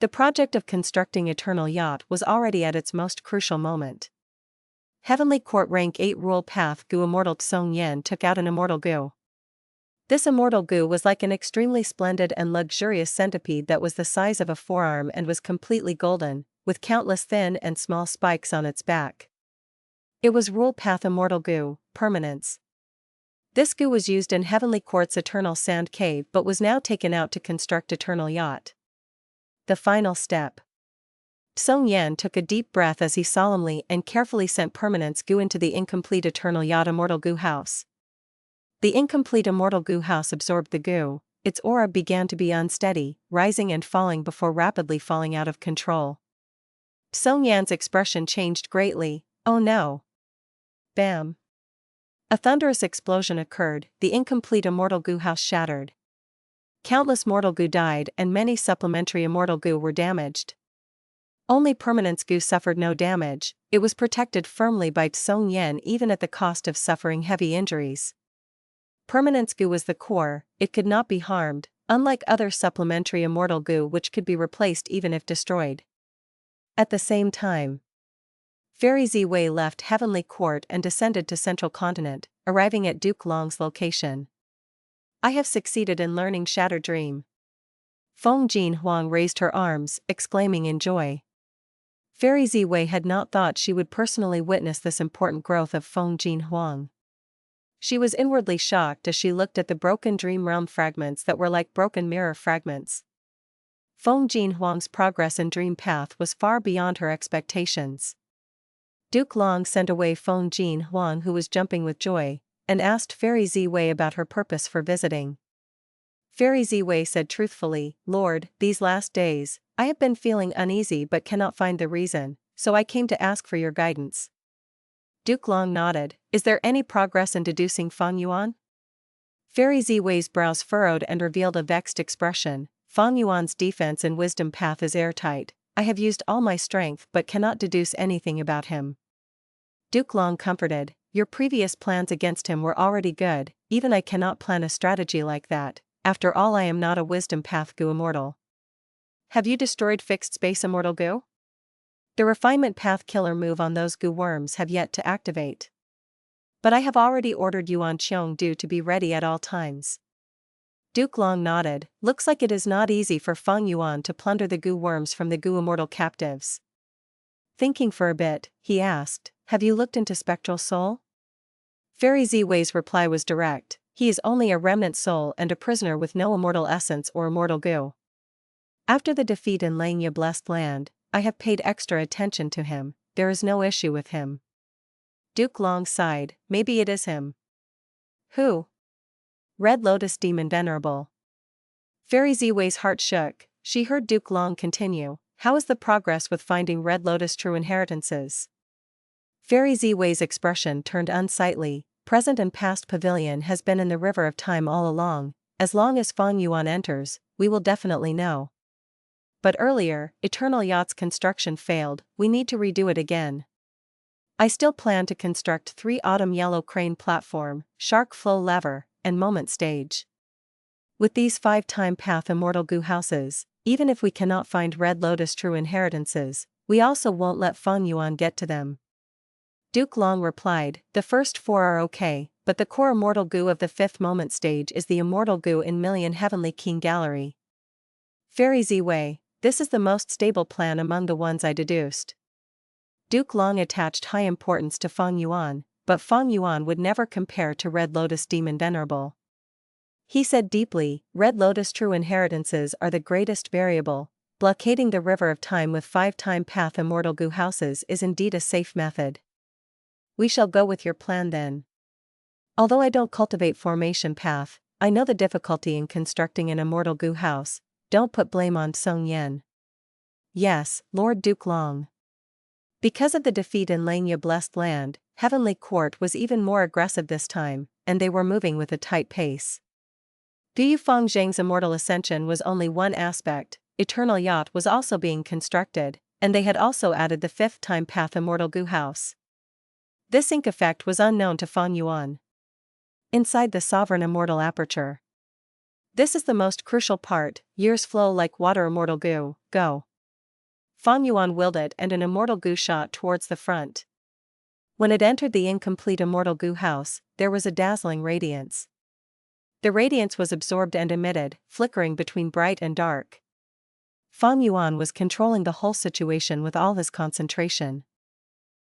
The project of constructing Eternal Yacht was already at its most crucial moment. Heavenly Court Rank 8 Rule Path Gu Immortal Tsong Yen took out an Immortal Gu. This Immortal Gu was like an extremely splendid and luxurious centipede that was the size of a forearm and was completely golden, with countless thin and small spikes on its back. It was Rule Path Immortal Gu, Permanence. This Gu was used in Heavenly Court's Eternal Sand Cave but was now taken out to construct Eternal Yacht. The final step. Tsong Yen took a deep breath as he solemnly and carefully sent Permanence Gu into the incomplete Eternal Yacht Immortal Gu house. The incomplete Immortal Gu house absorbed the Gu, its aura began to be unsteady, rising and falling before rapidly falling out of control. Tsong Yan's expression changed greatly. Oh no! Bam! A thunderous explosion occurred, the incomplete Immortal Gu house shattered. Countless mortal Gu died and many supplementary Immortal Gu were damaged. Only Permanence Gu suffered no damage, it was protected firmly by Tsong Yen even at the cost of suffering heavy injuries. Permanence Gu was the core, it could not be harmed, unlike other supplementary Immortal Gu which could be replaced even if destroyed. At the same time, Fairy Ziwei left Heavenly Court and descended to Central Continent, arriving at Duke Long's location. I have succeeded in learning Shatter Dream. Feng Jin Huang raised her arms, exclaiming in joy. Fairy Ziwei had not thought she would personally witness this important growth of Feng Jin Huang. She was inwardly shocked as she looked at the broken dream realm fragments that were like broken mirror fragments. Feng Jin Huang's progress in Dream Path was far beyond her expectations. Duke Long sent away Feng Jin Huang, who was jumping with joy, and asked Fairy Ziwei about her purpose for visiting. Fairy Ziwei said truthfully, Lord, these last days, I have been feeling uneasy but cannot find the reason, so I came to ask for your guidance. Duke Long nodded. Is there any progress in deducing Fang Yuan? Fairy Ziwei's brows furrowed and revealed a vexed expression. Fang Yuan's defense and wisdom path is airtight. I have used all my strength but cannot deduce anything about him. Duke Long comforted, your previous plans against him were already good, even I cannot plan a strategy like that. After all, I am not a wisdom path Gu Immortal. Have you destroyed fixed space Immortal Gu? The refinement path killer move on those Gu worms have yet to activate. But I have already ordered Yuan Qiongdu to be ready at all times. Duke Long nodded, looks like it is not easy for Feng Yuan to plunder the Gu worms from the Gu Immortal captives. Thinking for a bit, he asked, have you looked into Spectral Soul? Fairy Ziwei's reply was direct, he is only a remnant soul and a prisoner with no immortal essence or immortal Gu. After the defeat in Langya Blessed Land, I have paid extra attention to him, there is no issue with him. Duke Long sighed, maybe it is him. Who? Red Lotus Demon Venerable. Fairy Ziwei's heart shook, she heard Duke Long continue, how is the progress with finding Red Lotus true inheritances? Fairy Ziwei's expression turned unsightly, present and past pavilion has been in the river of time all along, as long as Feng Yuan enters, we will definitely know. But earlier, Eternal Yacht's construction failed, we need to redo it again. I still plan to construct 3 Autumn Yellow Crane platform, Shark Flow lever, and Moment stage. With these 5 time path Immortal Gu houses, even if we cannot find Red Lotus true inheritances, we also won't let Feng Yuan get to them. Duke Long replied, the first 4 are okay, but the core Immortal Gu of the 5th Moment stage is the Immortal Gu in Million Heavenly King Gallery. Fairy Ziwei, this is the most stable plan among the ones I deduced. Duke Long attached high importance to Feng Yuan, but Feng Yuan would never compare to Red Lotus Demon Venerable. He said deeply, Red Lotus true inheritances are the greatest variable, blockading the river of time with 5 time path Immortal Gu houses is indeed a safe method. We shall go with your plan then. Although I don't cultivate formation path, I know the difficulty in constructing an Immortal Gu house, don't put blame on Song Yen. Yes, Lord Duke Long. Because of the defeat in Langya Blessed Land, Heavenly Court was even more aggressive this time, and they were moving with a tight pace. Guyu Fengzheng's immortal ascension was only one aspect, Eternal Yacht was also being constructed, and they had also added the 5th time path Immortal Gu house. This ink effect was unknown to Feng Yuan. Inside the Sovereign Immortal Aperture. This is the most crucial part, years flow like water Immortal Gu, go. Feng Yuan willed it and an Immortal Gu shot towards the front. When it entered the incomplete Immortal Gu house, there was a dazzling radiance. The radiance was absorbed and emitted, flickering between bright and dark. Feng Yuan was controlling the whole situation with all his concentration.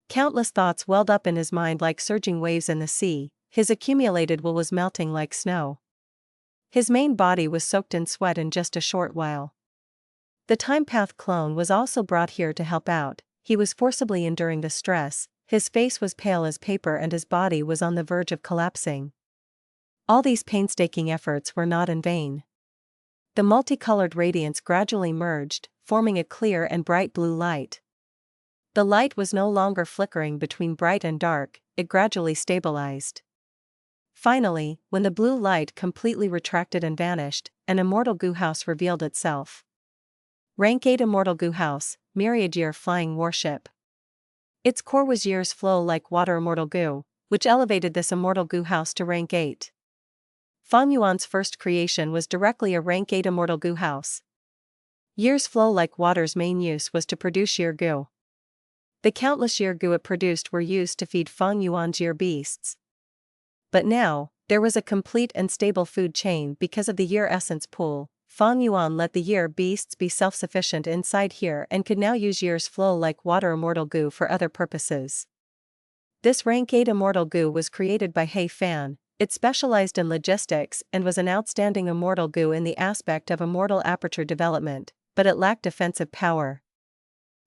Countless thoughts welled up in his mind like surging waves in the sea, his accumulated will was melting like snow. His main body was soaked in sweat in just a short while. The Time Path clone was also brought here to help out, he was forcibly enduring the stress, his face was pale as paper and his body was on the verge of collapsing. All these painstaking efforts were not in vain. The multicolored radiance gradually merged, forming a clear and bright blue light. The light was no longer flickering between bright and dark, it gradually stabilized. Finally, when the blue light completely retracted and vanished, an Immortal Gu house revealed itself. Rank 8 Immortal Gu house, Myriad Year Flying Warship. Its core was years flow like water Immortal Gu, which elevated this Immortal Gu house to rank 8. Feng Yuan's first creation was directly a rank 8 Immortal Gu house. Years flow like water's main use was to produce year Gu. The countless year Gu it produced were used to feed Feng Yuan's year beasts. But now, there was a complete and stable food chain because of the year essence pool. Feng Yuan let the year beasts be self-sufficient inside here and could now use years flow like water Immortal Gu for other purposes. This rank 8 Immortal Gu was created by Fan. It specialized in logistics and was an outstanding Immortal Gu in the aspect of Immortal Aperture development, but it lacked defensive power.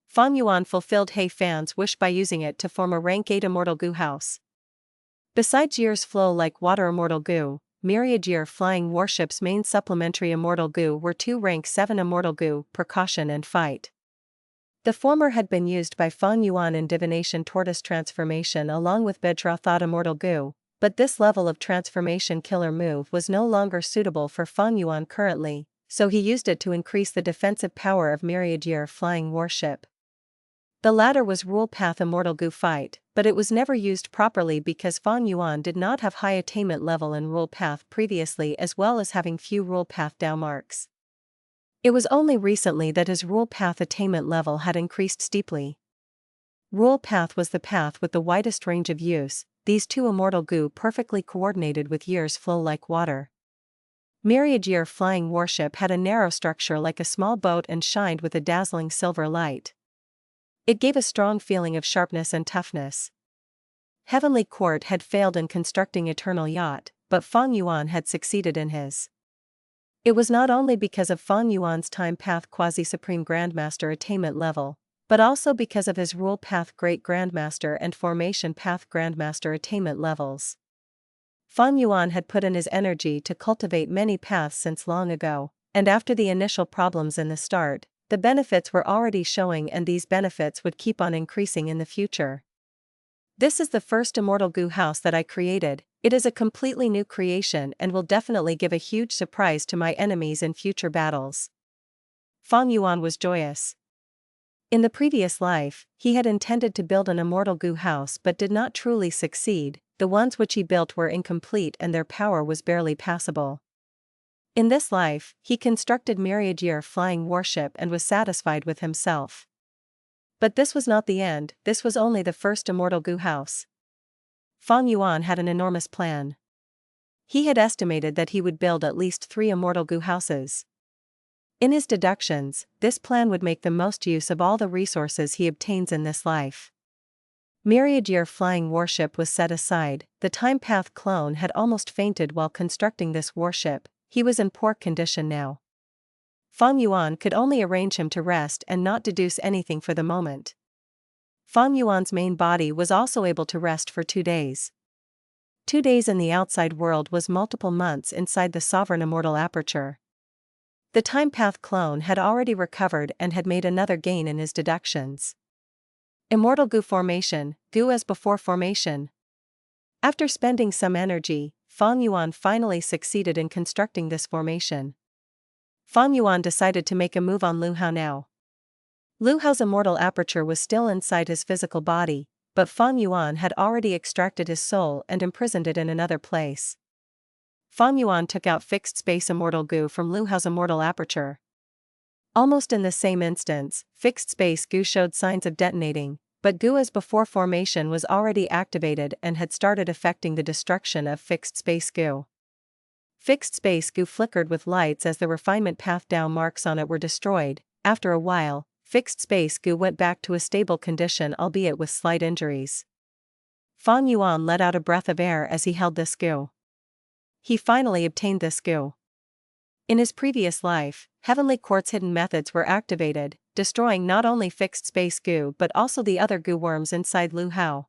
Feng Yuan fulfilled Fan's wish by using it to form a rank 8 Immortal Gu house. Besides years flow like water Immortal Gu, Myriad Year Flying Warship's main supplementary Immortal Gu were 2 rank 7 Immortal Gu, Precaution and Fight. The former had been used by Feng Yuan in Divination Tortoise Transformation along with Bedra Thought Immortal Gu, but this level of transformation killer move was no longer suitable for Feng Yuan currently, so he used it to increase the defensive power of Myriad flying warship. The latter was Rule Path Immortal Goo Fight, but it was never used properly because Fang Yuan did not have high attainment level in Rule Path previously, as well as having few Rule Path Dao marks. It was only recently that his Rule Path attainment level had increased steeply. Rule Path was the path with the widest range of use, these two Immortal Goo perfectly coordinated with Year's flow like water. Myriad flying warship had a narrow structure like a small boat and shined with a dazzling silver light. It gave a strong feeling of sharpness and toughness. Heavenly Court had failed in constructing Eternal Yacht, but Fang Yuan had succeeded in his. It was not only because of Fang Yuan's Time Path Quasi-Supreme Grandmaster attainment level, but also because of his Rule Path Great Grandmaster and Formation Path Grandmaster attainment levels. Fang Yuan had put in his energy to cultivate many paths since long ago, and after the initial problems in the start, the benefits were already showing, and these benefits would keep on increasing in the future. This is the first Immortal Goo house that I created. It is a completely new creation and will definitely give a huge surprise to my enemies in future battles. Fang Yuan was joyous. In the previous life, he had intended to build an Immortal Goo house but did not truly succeed. The ones which he built were incomplete and their power was barely passable. In this life, he constructed Myriad flying warship and was satisfied with himself. But this was not the end, this was only the first Immortal Goo house. Fang Yuan had an enormous plan. He had estimated that he would build at least 3 Immortal Goo houses. In his deductions, this plan would make the most use of all the resources he obtains in this life. Myriad flying warship was set aside. The Time Path clone had almost fainted while constructing this warship. He was in poor condition now. Fang Yuan could only arrange him to rest and not deduce anything for the moment. Fang Yuan's main body was also able to rest for 2 days. 2 days in the outside world was multiple months inside the Sovereign Immortal Aperture. The Time Path clone had already recovered and had made another gain in his deductions. Immortal Goo formation, Goo as before formation. After spending some energy, Fang Yuan finally succeeded in constructing this formation. Fang Yuan decided to make a move on Lu Hao now. Lu Hao's immortal aperture was still inside his physical body, but Fang Yuan had already extracted his soul and imprisoned it in another place. Fang Yuan took out fixed space Immortal Goo from Lu Hao's immortal aperture. Almost in the same instance, fixed space Goo showed signs of detonating, but Goo as before formation was already activated and had started affecting the destruction of fixed space Goo. Fixed space Goo flickered with lights as the Refinement Path Dao marks on it were destroyed. After a while, fixed space Goo went back to a stable condition, albeit with slight injuries. Fang Yuan let out a breath of air as he held this Goo. He finally obtained this Goo. In his previous life, Heavenly Court's hidden methods were activated, destroying not only fixed space Goo but also the other Goo worms inside Lu Hao.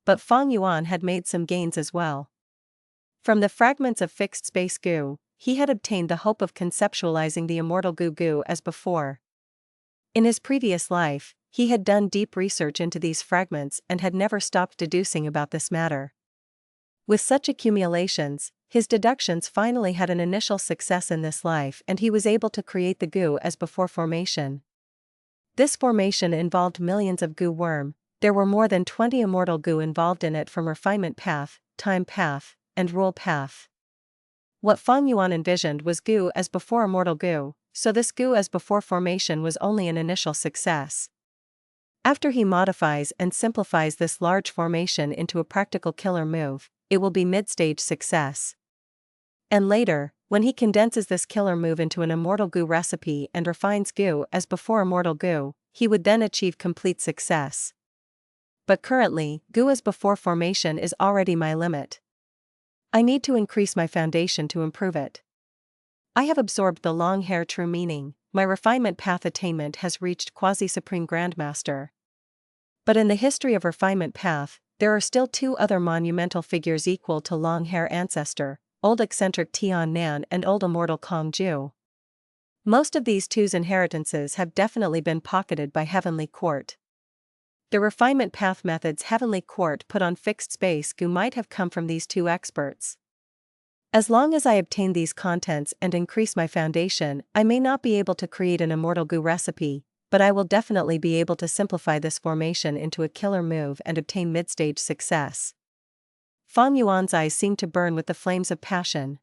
But Fang Yuan had made some gains as well. From the fragments of fixed space Goo, he had obtained the hope of conceptualizing the Immortal Goo as before. In his previous life, he had done deep research into these fragments and had never stopped deducing about this matter. With such accumulations, his deductions finally had an initial success in this life and he was able to create the Goo as before formation. This formation involved millions of Goo worm. There were more than 20 Immortal Goo involved in it from Refinement Path, Time Path, and Rule Path. What Fang Yuan envisioned was Goo as before Immortal Goo, so this Goo as before formation was only an initial success. After he modifies and simplifies this large formation into a practical killer move, it will be mid-stage success. And later, when he condenses this killer move into an Immortal Goo recipe and refines Goo as before Immortal Goo, he would then achieve complete success. But currently, Goo as before formation is already my limit. I need to increase my foundation to improve it. I have absorbed the long hair true meaning, my refinement path attainment has reached quasi-supreme Grandmaster. But in the history of refinement path, there are still 2 other monumental figures equal to long hair ancestor, old eccentric Tian Nan and old immortal Kong Ju. Most of these 2's inheritances have definitely been pocketed by Heavenly Court. The refinement path methods Heavenly Court put on fixed space Goo might have come from these 2 experts. As long as I obtain these contents and increase my foundation, I may not be able to create an immortal goo recipe, but I will definitely be able to simplify this formation into a killer move and obtain mid-stage success. Fang Yuan's eyes seemed to burn with the flames of passion.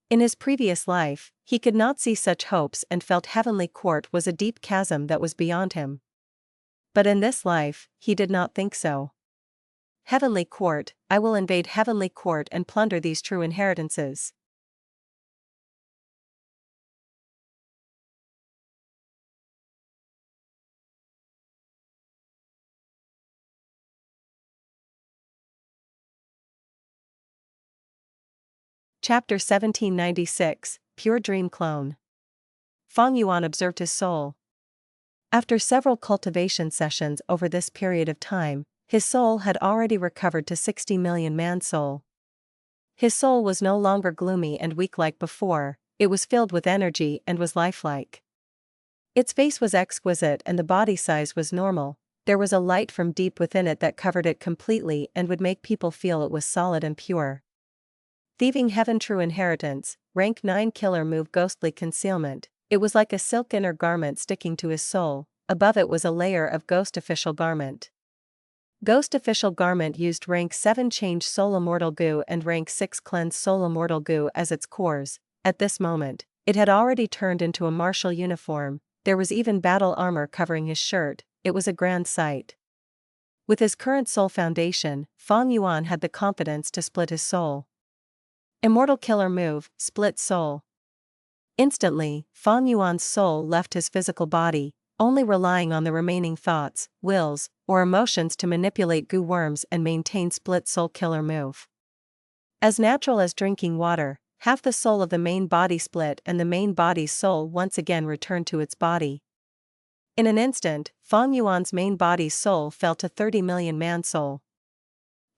In his previous life, he could not see such hopes and felt Heavenly Court was a deep chasm that was beyond him. But in this life, he did not think so. Heavenly Court, I will invade Heavenly Court and plunder these true inheritances. Chapter 1796, Pure Dream Clone. Fang Yuan observed his soul. After several cultivation sessions over this period of time, his soul had already recovered to 60 million man-soul. His soul was no longer gloomy and weak like before, it was filled with energy and was lifelike. Its face was exquisite and the body size was normal, there was a light from deep within it that covered it completely and would make people feel it was solid and pure. Thieving Heaven True Inheritance, Rank 9 Killer Move Ghostly Concealment. It was like a silk inner garment sticking to his soul, above it was a layer of Ghost Official Garment. Ghost Official Garment used Rank 7 Change Soul Immortal Goo and Rank 6 Cleanse Soul Immortal Goo as its cores. At this moment, it had already turned into a martial uniform, there was even battle armor covering his shirt, it was a grand sight. With his current soul foundation, Fang Yuan had the confidence to split his soul. Immortal Killer Move, Split Soul. Instantly, Fang Yuan's soul left his physical body, only relying on the remaining thoughts, wills, or emotions to manipulate goo worms and maintain Split Soul Killer Move. As natural as drinking water, half the soul of the main body split and the main body's soul once again returned to its body. In an instant, Fang Yuan's main body's soul fell to 30 million man-soul.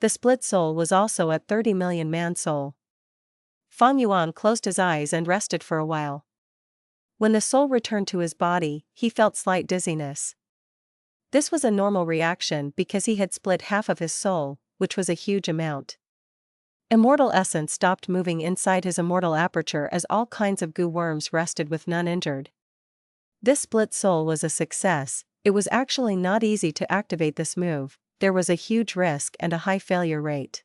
The split soul was also at 30 million man-soul. Fang Yuan closed his eyes and rested for a while. When the soul returned to his body, he felt slight dizziness. This was a normal reaction because he had split half of his soul, which was a huge amount. Immortal essence stopped moving inside his immortal aperture as all kinds of goo worms rested with none injured. This split soul was a success. It was actually not easy to activate this move, there was a huge risk and a high failure rate.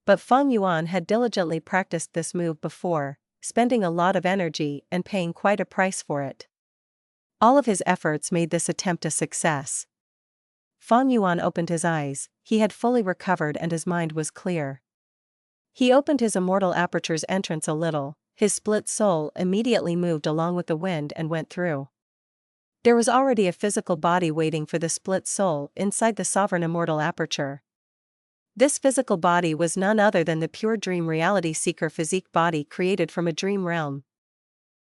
But Fang Yuan had diligently practiced this move before, spending a lot of energy and paying quite a price for it. All of his efforts made this attempt a success. Fang Yuan opened his eyes, he had fully recovered and his mind was clear. He opened his immortal aperture's entrance a little, his split soul immediately moved along with the wind and went through. There was already a physical body waiting for the split soul inside the sovereign immortal aperture. This physical body was none other than the pure dream reality seeker physique body created from a dream realm.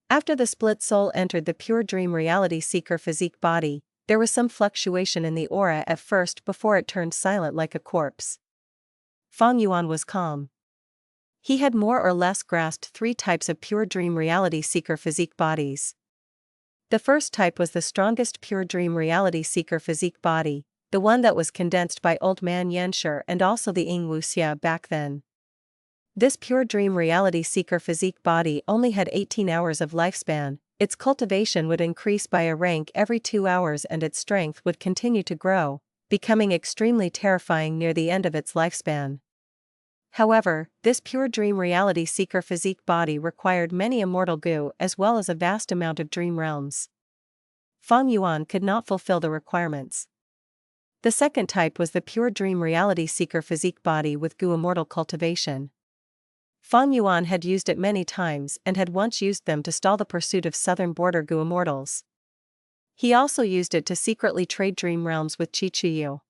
After the split soul entered the pure dream reality seeker physique body, there was some fluctuation in the aura at first before it turned silent like a corpse. Fang Yuan was calm. He had more or less grasped 3 types of pure dream reality seeker physique bodies. The first type was the strongest pure dream reality seeker physique body, the one that was condensed by Old Man Yanshi and also the Ying Wuxia back then. This pure dream reality seeker physique body only had 18 hours of lifespan, its cultivation would increase by a rank every 2 hours and its strength would continue to grow, becoming extremely terrifying near the end of its lifespan. However, this pure dream reality seeker physique body required many immortal goo as well as a vast amount of dream realms. Fang Yuan could not fulfill the requirements. The second type was the pure dream reality seeker physique body with goo immortal cultivation. Fang Yuan had used it many times and had once used them to stall the pursuit of southern border goo immortals. He also used it to secretly trade dream realms with Chichuyu.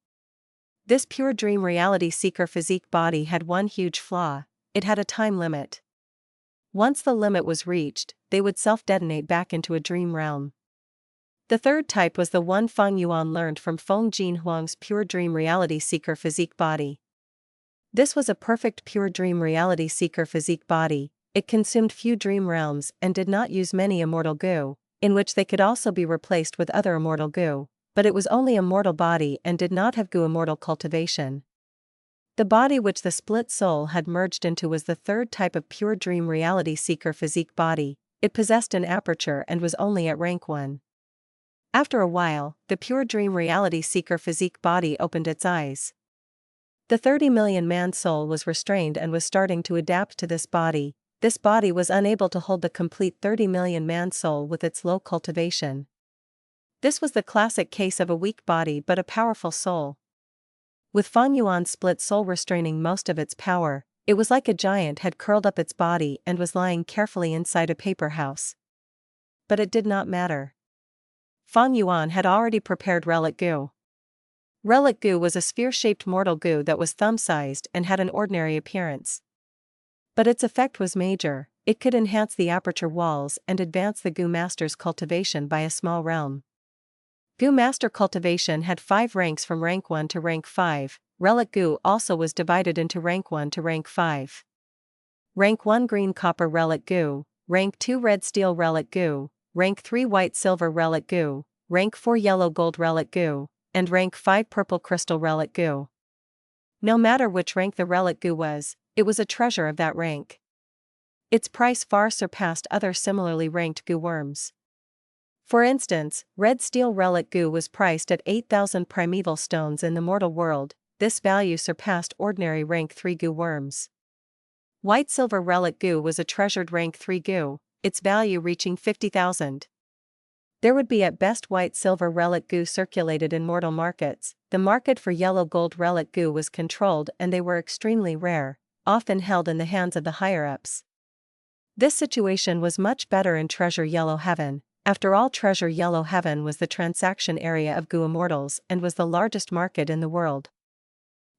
This pure dream reality seeker physique body had one huge flaw, it had a time limit. Once the limit was reached, they would self-detonate back into a dream realm. The third type was the one Fang Yuan learned from Feng Jinhuang's pure dream reality seeker physique body. This was a perfect pure dream reality seeker physique body, it consumed few dream realms and did not use many immortal goo, in which they could also be replaced with other immortal goo, but it was only immortal body and did not have goo immortal cultivation. The body which the split soul had merged into was the third type of pure dream reality seeker physique body. It possessed an aperture and was only at rank 1. After a while, the pure dream reality seeker physique body opened its eyes. The 30 million man soul was restrained and was starting to adapt to this body. This body was unable to hold the complete 30 million man soul with its low cultivation. This was the classic case of a weak body but a powerful soul. With Fang Yuan's split soul restraining most of its power, it was like a giant had curled up its body and was lying carefully inside a paper house. But it did not matter. Fang Yuan had already prepared relic goo. Relic goo was a sphere-shaped mortal goo that was thumb-sized and had an ordinary appearance. But its effect was major. It could enhance the aperture walls and advance the Goo Master's cultivation by a small realm. Goo Master cultivation had 5 ranks from rank 1 to rank 5. Relic goo also was divided into rank 1 to rank 5. Rank 1 green copper relic goo, rank 2 red steel relic goo, rank 3 white silver relic goo, rank 4 yellow gold relic goo, and rank 5 purple crystal relic goo. No matter which rank the relic goo was, it was a treasure of that rank. Its price far surpassed other similarly ranked goo worms. For instance, red steel relic goo was priced at 8,000 primeval stones in the mortal world. This value surpassed ordinary rank 3 goo worms. White silver relic goo was a treasured rank 3 goo, its value reaching 50,000. There would be at best white silver relic goo circulated in mortal markets. The market for yellow gold relic goo was controlled and they were extremely rare, often held in the hands of the higher-ups. This situation was much better in Treasure Yellow Heaven. After all, Treasure Yellow Heaven was the transaction area of Goo Immortals and was the largest market in the world.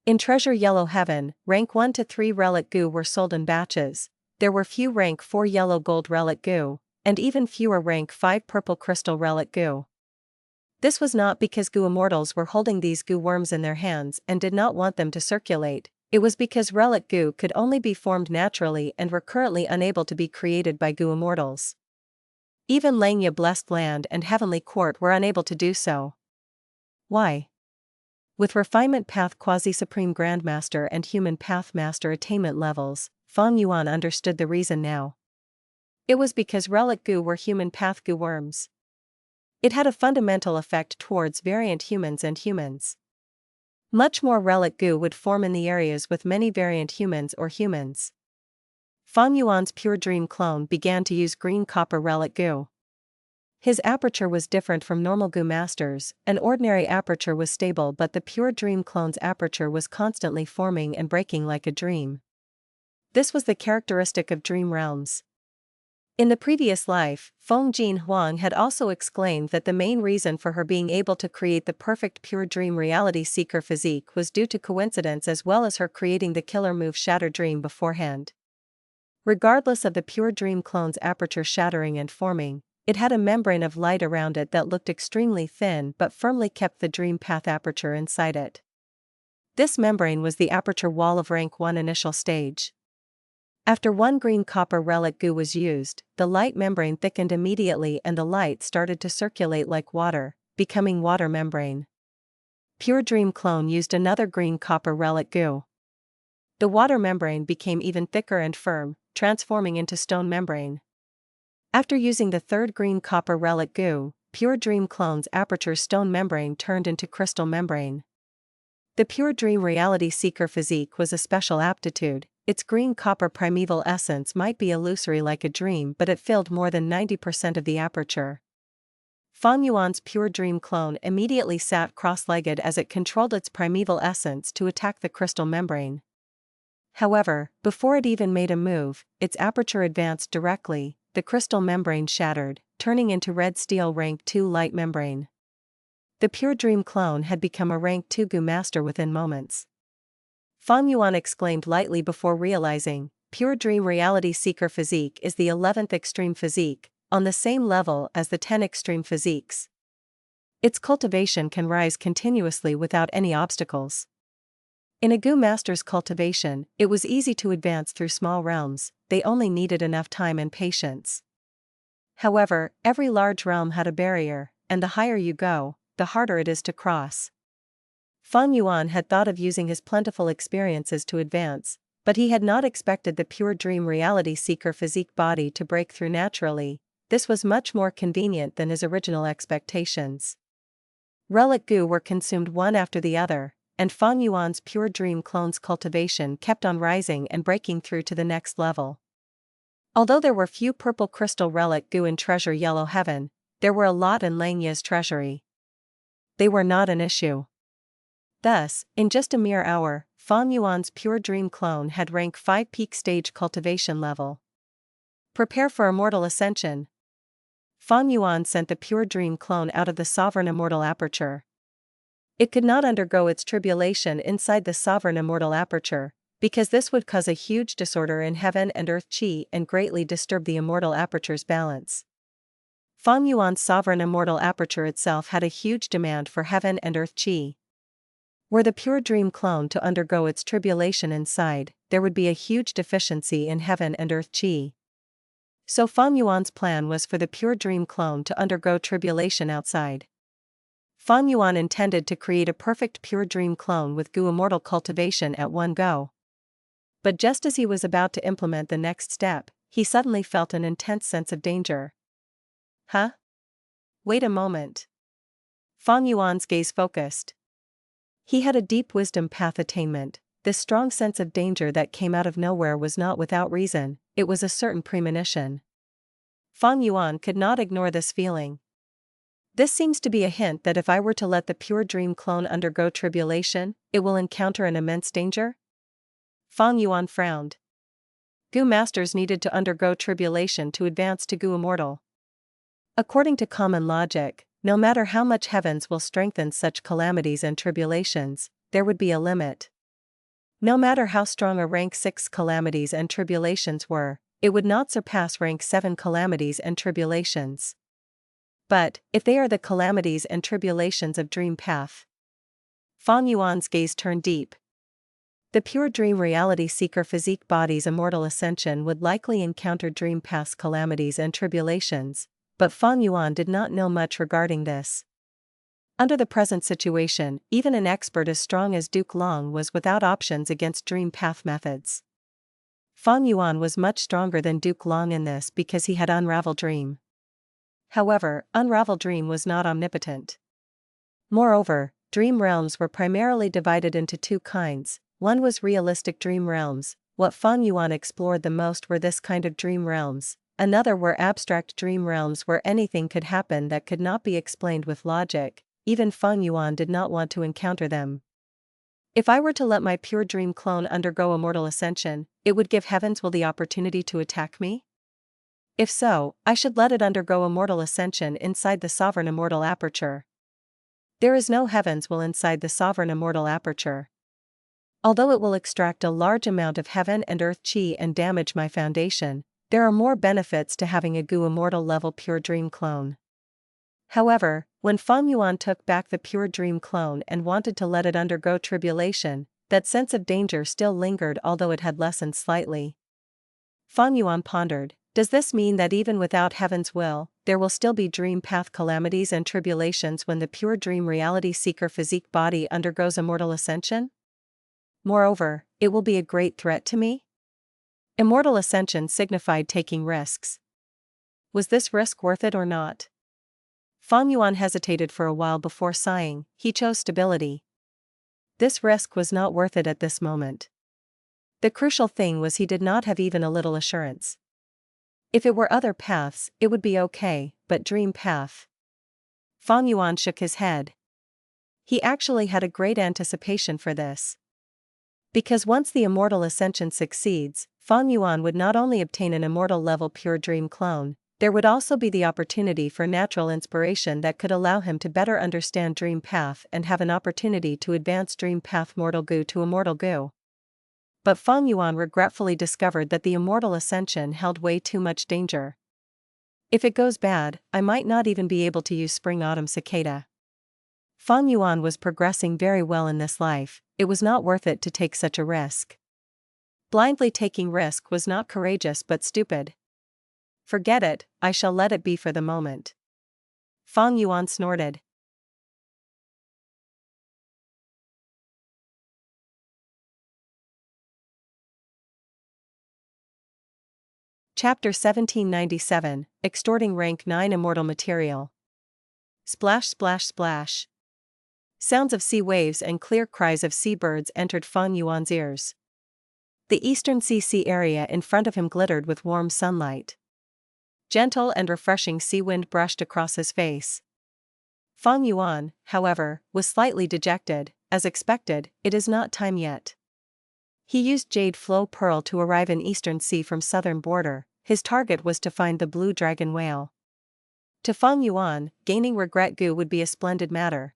In Treasure Yellow Heaven, rank 1 to 3 relic goo were sold in batches. There were few rank 4 yellow gold relic goo, and even fewer rank 5 purple crystal relic goo. This was not because Goo Immortals were holding these goo worms in their hands and did not want them to circulate. It was because relic goo could only be formed naturally and were currently unable to be created by Goo Immortals. Even Langya Blessed Land and Heavenly Court were unable to do so. Why? With Refinement Path Quasi-Supreme Grandmaster and Human Path Master attainment levels, Fang Yuan understood the reason now. It was because relic goo were human path goo worms. It had a fundamental effect towards variant humans and humans. Much more relic goo would form in the areas with many variant humans or humans. Fang Yuan's Pure Dream clone began to use green copper relic goo. His aperture was different from normal Goo Masters. An ordinary aperture was stable, but the Pure Dream clone's aperture was constantly forming and breaking like a dream. This was the characteristic of dream realms. In the previous life, Feng Jin Huang had also exclaimed that the main reason for her being able to create the perfect pure dream reality seeker physique was due to coincidence as well as her creating the killer move Shatter Dream beforehand. Regardless of the pure dream clone's aperture shattering and forming, it had a membrane of light around it that looked extremely thin but firmly kept the dream path aperture inside it. This membrane was the aperture wall of rank 1 initial stage. After 1 green copper relic goo was used, the light membrane thickened immediately and the light started to circulate like water, becoming water membrane. Pure Dream clone used another green copper relic goo. The water membrane became even thicker and firm, transforming into stone membrane. After using the 3rd green copper relic goo, Pure Dream clone's aperture stone membrane turned into crystal membrane. The Pure Dream reality seeker physique was a special aptitude. Its green copper primeval essence might be illusory like a dream, but it filled more than 90% of the aperture. Fang Yuan's Pure Dream clone immediately sat cross-legged as it controlled its primeval essence to attack the crystal membrane. However, before it even made a move, its aperture advanced directly. The crystal membrane shattered, turning into red steel rank 2 light membrane. The Pure Dream clone had become a rank 2 Goo Master within moments. Fang Yuan exclaimed lightly before realizing, Pure Dream reality seeker physique is the 11th extreme physique, on the same level as the 10 extreme physiques. Its cultivation can rise continuously without any obstacles. In a Goo Master's cultivation, it was easy to advance through small realms, they only needed enough time and patience. However, every large realm had a barrier, and the higher you go, the harder it is to cross. Fang Yuan had thought of using his plentiful experiences to advance, but he had not expected the pure dream reality seeker physique body to break through naturally. This was much more convenient than his original expectations. Relic goo were consumed one after the other, and Fang Yuan's pure dream clone's cultivation kept on rising and breaking through to the next level. Although there were few purple crystal relic goo in Treasure Yellow Heaven, there were a lot in Langya's treasury. They were not an issue. Thus, in just a mere hour, Fang Yuan's pure dream clone had rank 5 peak stage cultivation level. Prepare for immortal ascension. Fang Yuan sent the pure dream clone out of the sovereign immortal aperture. It could not undergo its tribulation inside the sovereign immortal aperture, because this would cause a huge disorder in heaven and earth chi and greatly disturb the immortal aperture's balance. Fang Yuan's sovereign immortal aperture itself had a huge demand for heaven and earth chi. Were the pure dream clone to undergo its tribulation inside, there would be a huge deficiency in heaven and earth chi. So Fang Yuan's plan was for the pure dream clone to undergo tribulation outside. Fang Yuan intended to create a perfect pure dream clone with goo immortal cultivation at one go. But just as he was about to implement the next step, he suddenly felt an intense sense of danger. Huh? Wait a moment. Fang Yuan's gaze focused. He had a deep wisdom path attainment. This strong sense of danger that came out of nowhere was not without reason, it was a certain premonition. Fang Yuan could not ignore this feeling. This seems to be a hint that if I were to let the pure dream clone undergo tribulation, it will encounter an immense danger? Fang Yuan frowned. Goo masters needed to undergo tribulation to advance to goo immortal. According to common logic, no matter how much heavens will strengthen such calamities and tribulations, there would be a limit. No matter how strong a rank 6 calamities and tribulations were, it would not surpass rank 7 calamities and tribulations. But, if they are the calamities and tribulations of dream path. Fang Yuan's gaze turned deep. The pure dream reality seeker physique body's immortal ascension would likely encounter dream path's calamities and tribulations, but Fang Yuan did not know much regarding this. Under the present situation, even an expert as strong as Duke Long was without options against dream path methods. Fang Yuan was much stronger than Duke Long in this because he had Unravel Dream. However, Unravel Dream was not omnipotent. Moreover, dream realms were primarily divided into two kinds. One was realistic dream realms. What Fang Yuan explored the most were this kind of dream realms. Another were abstract dream realms where anything could happen that could not be explained with logic. Even Fang Yuan did not want to encounter them. If I were to let my pure dream clone undergo immortal ascension, it would give Heaven's Will the opportunity to attack me? If so, I should let it undergo immortal ascension inside the sovereign immortal aperture. There is no Heaven's Will inside the sovereign immortal aperture. Although it will extract a large amount of heaven and earth chi and damage my foundation, there are more benefits to having a goo immortal level pure dream clone. However, when Fang Yuan took back the pure dream clone and wanted to let it undergo tribulation, that sense of danger still lingered although it had lessened slightly. Fang Yuan pondered, does this mean that even without Heaven's Will, there will still be dream path calamities and tribulations when the pure dream reality seeker physique body undergoes immortal ascension? Moreover, it will be a great threat to me? Immortal ascension signified taking risks. Was this risk worth it or not? Fang Yuan hesitated for a while before sighing. He chose stability. This risk was not worth it at this moment. The crucial thing was he did not have even a little assurance. If it were other paths, it would be okay, but dream path. Fang Yuan shook his head. He actually had a great anticipation for this. Because once the immortal ascension succeeds, Fang Yuan would not only obtain an immortal level pure dream clone, there would also be the opportunity for natural inspiration that could allow him to better understand dream path and have an opportunity to advance dream path mortal goo to immortal goo. But Fang Yuan regretfully discovered that the immortal ascension held way too much danger. If it goes bad, I might not even be able to use Spring Autumn Cicada. Fang Yuan was progressing very well in this life, it was not worth it to take such a risk. Blindly taking risk was not courageous but stupid. Forget it, I shall let it be for the moment. Fang Yuan snorted. Chapter 1797, Extorting Rank 9 Immortal Material. Splash splash splash. Sounds of sea waves and clear cries of seabirds entered Feng Yuan's ears. The eastern sea area in front of him glittered with warm sunlight. Gentle and refreshing sea wind brushed across his face. Feng Yuan, however, was slightly dejected. As expected, it is not time yet. He used Jade Flow Pearl to arrive in Eastern Sea from southern border. His target was to find the blue dragon whale. To Feng Yuan, gaining regret goo would be a splendid matter.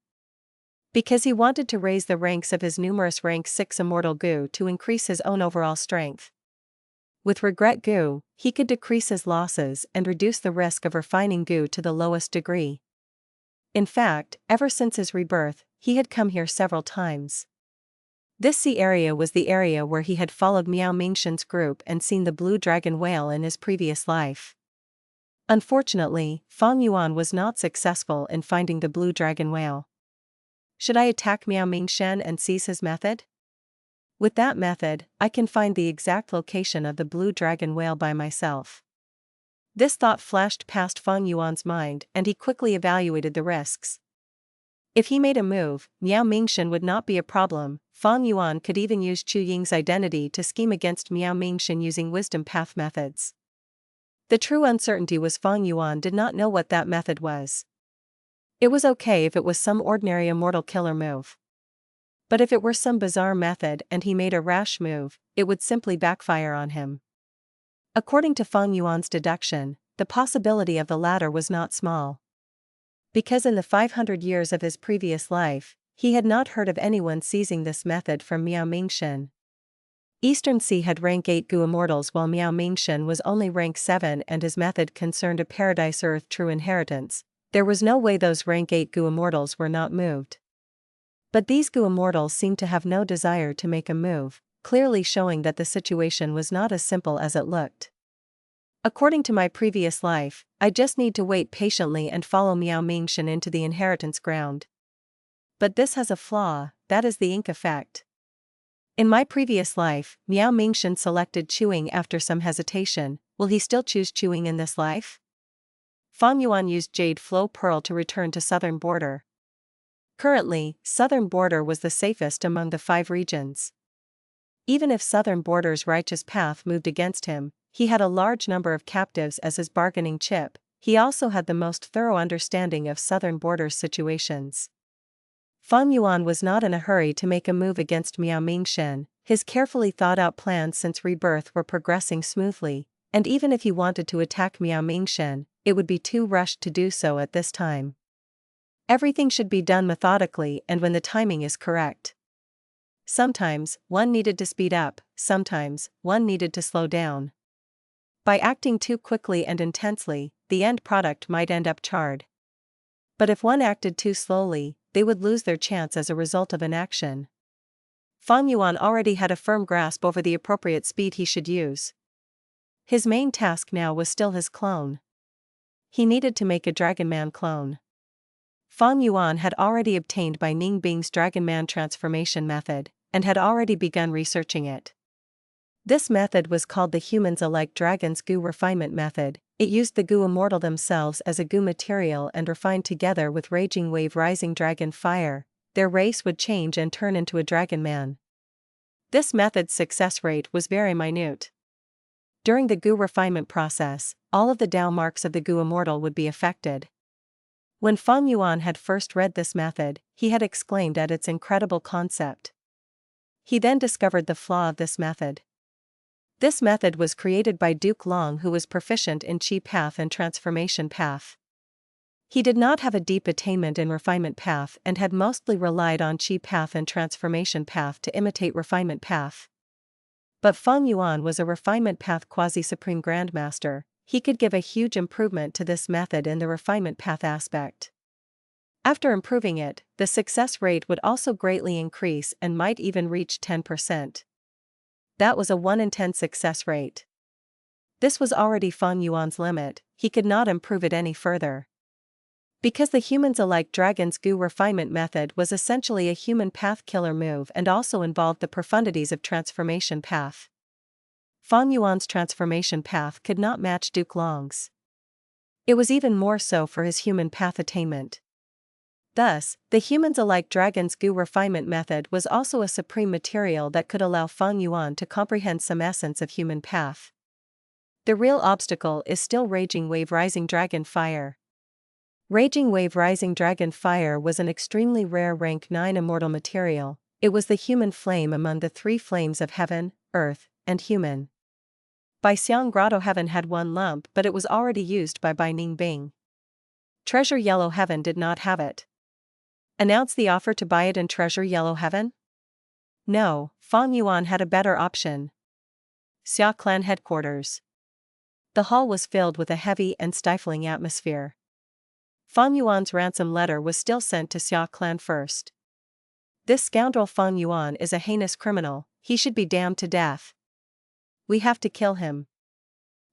Because he wanted to raise the ranks of his numerous rank 6 immortal goo to increase his own overall strength. With regret goo, he could decrease his losses and reduce the risk of refining goo to the lowest degree. In fact, ever since his rebirth, he had come here several times. This sea area was the area where he had followed Miao Mingshen's group and seen the blue dragon whale in his previous life. Unfortunately, Feng Yuan was not successful in finding the blue dragon whale. Should I attack Miao Mingshen and seize his method? With that method, I can find the exact location of the blue dragon whale by myself. This thought flashed past Feng Yuan's mind and he quickly evaluated the risks. If he made a move, Miao Mingshen would not be a problem. Feng Yuan could even use Chu Ying's identity to scheme against Miao Mingshen using wisdom path methods. The true uncertainty was Feng Yuan did not know what that method was. It was okay if it was some ordinary immortal killer move. But if it were some bizarre method and he made a rash move, it would simply backfire on him. According to Feng Yuan's deduction, the possibility of the latter was not small. Because in the 500 years of his previous life, he had not heard of anyone seizing this method from Miao Mingshen. Eastern Sea had rank 8 Gu Immortals while Miao Mingshen was only rank 7 and his method concerned a Paradise Earth true inheritance. There was no way those rank 8 Gu Immortals were not moved. But these Gu Immortals seemed to have no desire to make a move, clearly showing that the situation was not as simple as it looked. According to my previous life, I just need to wait patiently and follow Miao Mingshen into the inheritance ground. But this has a flaw, that is the ink effect. In my previous life, Miao Mingshen selected chewing after some hesitation. Will he still choose chewing in this life? Feng Yuan used Jade Flow Pearl to return to southern border. Currently, southern border was the safest among the 5 regions. Even if southern border's righteous path moved against him, he had a large number of captives as his bargaining chip. He also had the most thorough understanding of southern border's situations. Feng Yuan was not in a hurry to make a move against Miao Mingshen. His carefully thought-out plans since rebirth were progressing smoothly, and even if he wanted to attack Miao Mingshen, it would be too rushed to do so at this time. Everything should be done methodically and when the timing is correct. Sometimes, one needed to speed up, sometimes, one needed to slow down. By acting too quickly and intensely, the end product might end up charred. But if one acted too slowly, they would lose their chance as a result of inaction. Feng Yuan already had a firm grasp over the appropriate speed he should use. His main task now was still his clone. He needed to make a Dragonman clone. Feng Yuan had already obtained Bai Ning Bing's Dragonman transformation method, and had already begun researching it. This method was called the Humans-alike Dragon's Goo Refinement method. It used the Goo Immortal themselves as a goo material and refined together with Raging Wave Rising Dragon Fire, their race would change and turn into a Dragonman. This method's success rate was very minute. During the Goo refinement process, all of the Dao marks of the Goo Immortal would be affected. When Feng Yuan had first read this method, he had exclaimed at its incredible concept. He then discovered the flaw of this method. This method was created by Duke Long, who was proficient in Qi Path and Transformation Path. He did not have a deep attainment in Refinement Path and had mostly relied on Qi Path and Transformation Path to imitate Refinement Path. But Feng Yuan was a Refinement Path quasi-supreme Grandmaster. He could give a huge improvement to this method in the Refinement Path aspect. After improving it, the success rate would also greatly increase and might even reach 10%. That was a 1 in 10 success rate. This was already Feng Yuan's limit, he could not improve it any further. Because the Humans-alike Dragon's Goo refinement method was essentially a human path killer move and also involved the profundities of Transformation Path. Fang Yuan's transformation path could not match Duke Long's. It was even more so for his human path attainment. Thus, the humans-alike dragon's goo refinement method was also a supreme material that could allow Fang Yuan to comprehend some essence of human path. The real obstacle is still Raging Wave Rising Dragon Fire. Raging Wave Rising Dragon Fire was an extremely rare rank 9 immortal material. It was the human flame among the three flames of heaven, earth, and human. Bai Xiang Grotto Heaven had one lump, but it was already used by Bai Ning Bing. Treasure Yellow Heaven did not have it. Announce the offer to buy it in Treasure Yellow Heaven? No, Fang Yuan had a better option. Xia Clan headquarters. The hall was filled with a heavy and stifling atmosphere. Fang Yuan's ransom letter was still sent to Xia Clan first. This scoundrel Fang Yuan is a heinous criminal, he should be damned to death. We have to kill him.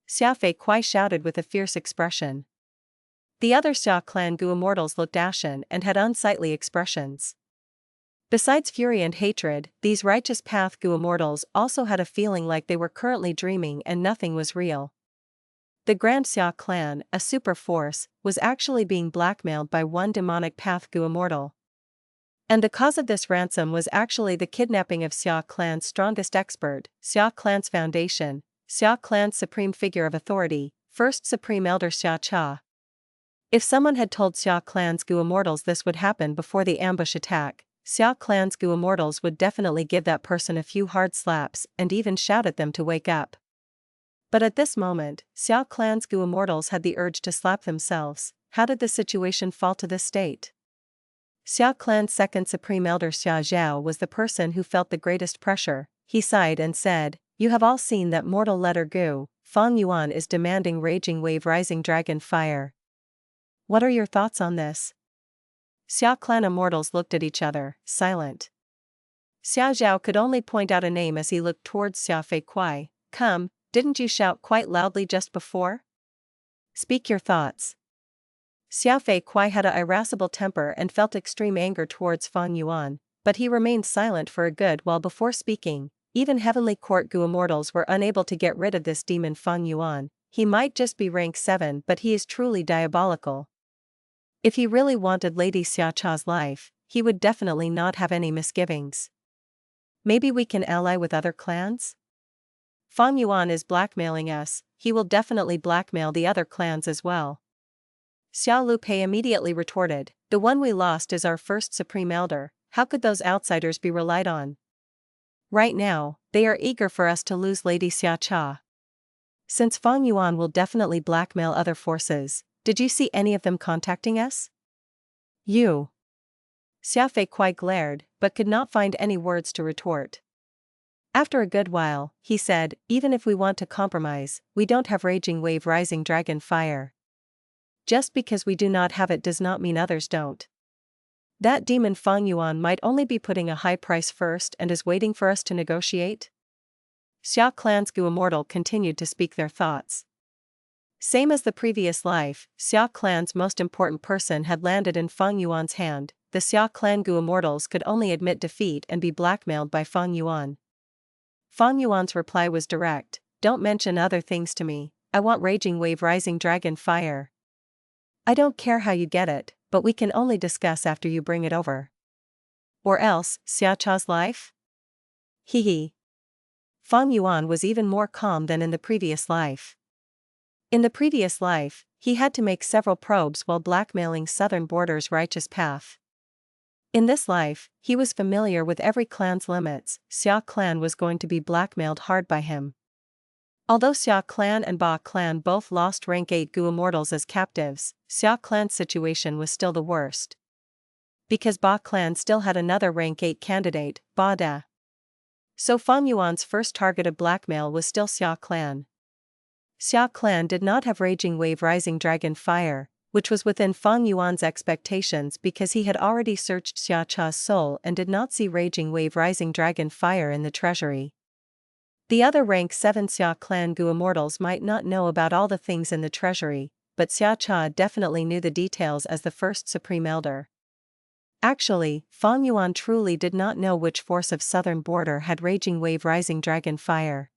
Xia Fei Kuai shouted with a fierce expression. The other Xia Clan Gu Immortals looked ashen and had unsightly expressions. Besides fury and hatred, these righteous path Gu Immortals also had a feeling like they were currently dreaming and nothing was real. The Grand Xia Clan, a super force, was actually being blackmailed by one demonic path Gu Immortal. And the cause of this ransom was actually the kidnapping of Xia Clan's strongest expert, Xia Clan's foundation, Xia Clan's supreme figure of authority, first Supreme Elder Xia Cha. If someone had told Xia Clan's Gu Immortals this would happen before the ambush attack, Xia Clan's Gu Immortals would definitely give that person a few hard slaps and even shout at them to wake up. But at this moment, Xia Clan's Gu Immortals had the urge to slap themselves. How did the situation fall to this state? Xia Clan's second Supreme Elder Xia Zhao was the person who felt the greatest pressure. He sighed and said, "You have all seen that mortal letter Gu. Fang Yuan is demanding Raging Wave Rising Dragon Fire. What are your thoughts on this?" Xia Clan Immortals looked at each other, silent. Xia Zhao could only point out a name as he looked towards Xia Fei Kuai. "Come, didn't you shout quite loudly just before? Speak your thoughts." Xia Fei Kuai had an irascible temper and felt extreme anger towards Fang Yuan, but he remained silent for a good while before speaking. Even Heavenly Court Gu Immortals were unable to get rid of this demon Fang Yuan. He might just be rank 7, but he is truly diabolical. If he really wanted Lady Xia Cha's life, he would definitely not have any misgivings. Maybe we can ally with other clans? Fang Yuan is blackmailing us, he will definitely blackmail the other clans as well. Xiao Lu Pei immediately retorted, "The one we lost is our first Supreme Elder, how could those outsiders be relied on? Right now, they are eager for us to lose Lady Xia Cha. Since Fang Yuan will definitely blackmail other forces, did you see any of them contacting us?" You. Xia Fei Kuai glared, but could not find any words to retort. After a good while, he said, "Even if we want to compromise, we don't have Raging Wave Rising Dragon Fire. Just because we do not have it does not mean others don't. That demon Fang Yuan might only be putting a high price first and is waiting for us to negotiate." Xia Clan's Gu Immortal continued to speak their thoughts. Same as the previous life, Xia Clan's most important person had landed in Fang Yuan's hand. The Xia Clan Gu Immortals could only admit defeat and be blackmailed by Fang Yuan. Fang Yuan's reply was direct, "Don't mention other things to me, I want Raging Wave Rising Dragon Fire. I don't care how you get it, but we can only discuss after you bring it over. Or else, Xia Cha's life?" Hee. Fang Yuan was even more calm than in the previous life. In the previous life, he had to make several probes while blackmailing Southern Border's righteous path. In this life, he was familiar with every clan's limits. Xia Clan was going to be blackmailed hard by him. Although Xia Clan and Ba Clan both lost rank 8 Gu Immortals as captives, Xia Clan's situation was still the worst. Because Ba Clan still had another rank 8 candidate, Ba Da. So Fang Yuan's first target of blackmail was still Xia Clan. Xia Clan did not have Raging Wave Rising Dragon Fire, which was within Fang Yuan's expectations because he had already searched Xia Cha's soul and did not see Raging Wave Rising Dragon Fire in the treasury. The other rank 7 Xia Clan Gu Immortals might not know about all the things in the treasury, but Xia Cha definitely knew the details as the first Supreme Elder. Actually, Fang Yuan truly did not know which force of Southern Border had Raging Wave Rising Dragon Fire.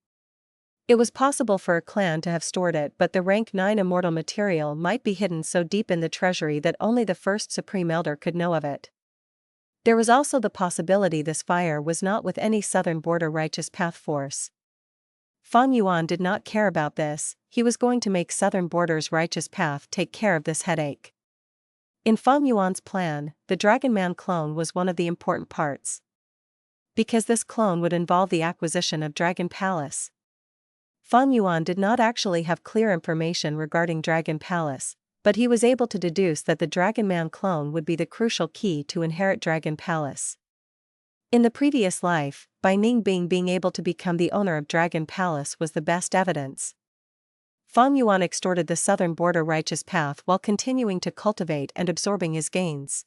It was possible for a clan to have stored it, but the rank 9 immortal material might be hidden so deep in the treasury that only the first Supreme Elder could know of it. There was also the possibility this fire was not with any southern border righteous path force. Fang Yuan did not care about this, he was going to make southern border's righteous path take care of this headache. In Fang Yuan's plan, the Dragon Man clone was one of the important parts. Because this clone would involve the acquisition of Dragon Palace. Fang Yuan did not actually have clear information regarding Dragon Palace, but he was able to deduce that the Dragon Man clone would be the crucial key to inherit Dragon Palace. In the previous life, Bai Ningbing being able to become the owner of Dragon Palace was the best evidence. Fang Yuan extorted the southern border righteous path while continuing to cultivate and absorbing his gains.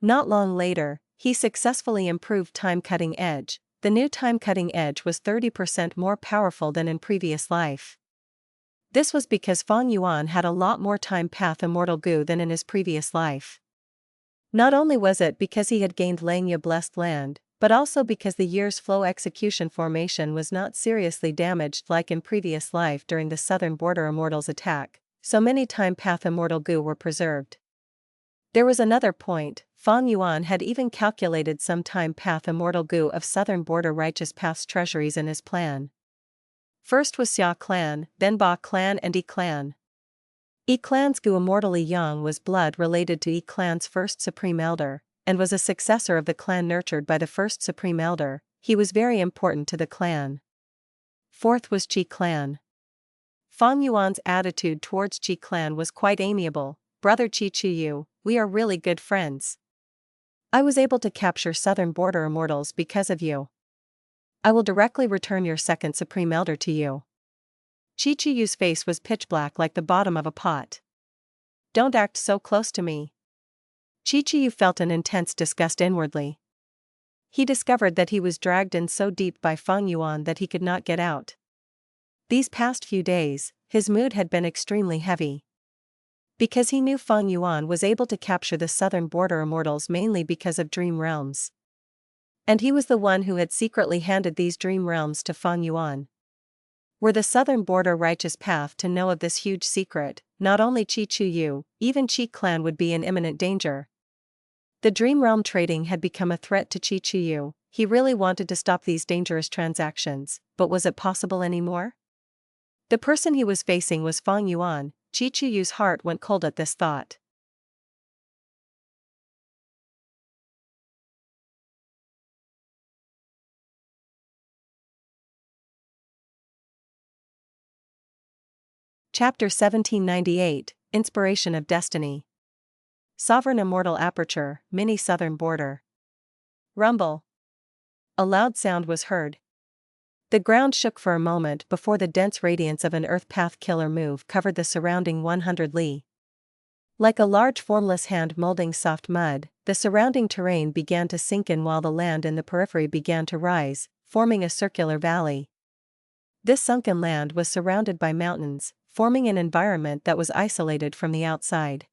Not long later, he successfully improved Time Cutting Edge. The new Time Cutting Edge was 30% more powerful than in previous life. This was because Fang Yuan had a lot more time path immortal goo than in his previous life. Not only was it because he had gained Langya Blessed Land, but also because the year's flow execution formation was not seriously damaged like in previous life during the southern border immortals attack, so many time path immortal goo were preserved. There was another point, Fang Yuan had even calculated some time path immortal goo of southern border righteous path's treasuries in his plan. First was Xia clan, then Ba clan and Yi clan. Yi clan's goo immortally young was blood related to Yi clan's first Supreme Elder, and was a successor of the clan nurtured by the first Supreme Elder. He was very important to the clan. Fourth was Qi clan. Fang Yuan's attitude towards Qi clan was quite amiable. Brother Qi Chuyu, we are really good friends. I was able to capture southern border immortals because of you. I will directly return your second Supreme Elder to you. Qi Chuyu's face was pitch black like the bottom of a pot. Don't act so close to me. Qi Chuyu felt an intense disgust inwardly. He discovered that he was dragged in so deep by Fang Yuan that he could not get out. These past few days, his mood had been extremely heavy. Because he knew Fang Yuan was able to capture the southern border immortals mainly because of dream realms. And he was the one who had secretly handed these dream realms to Fang Yuan. Were the southern border righteous path to know of this huge secret, not only Qi Chuyu, even Qi clan would be in imminent danger. The dream realm trading had become a threat to Qi Chuyu. He really wanted to stop these dangerous transactions, but was it possible anymore? The person he was facing was Fang Yuan. Qi Chuyu's heart went cold at this thought. Chapter 1798, Inspiration of Destiny. Sovereign Immortal Aperture, Mini Southern Border. Rumble. A loud sound was heard. The ground shook for a moment before the dense radiance of an Earth Path Killer move covered the surrounding 100 li. Like a large formless hand molding soft mud, the surrounding terrain began to sink in while the land in the periphery began to rise, forming a circular valley. This sunken land was surrounded by mountains, forming an environment that was isolated from the outside.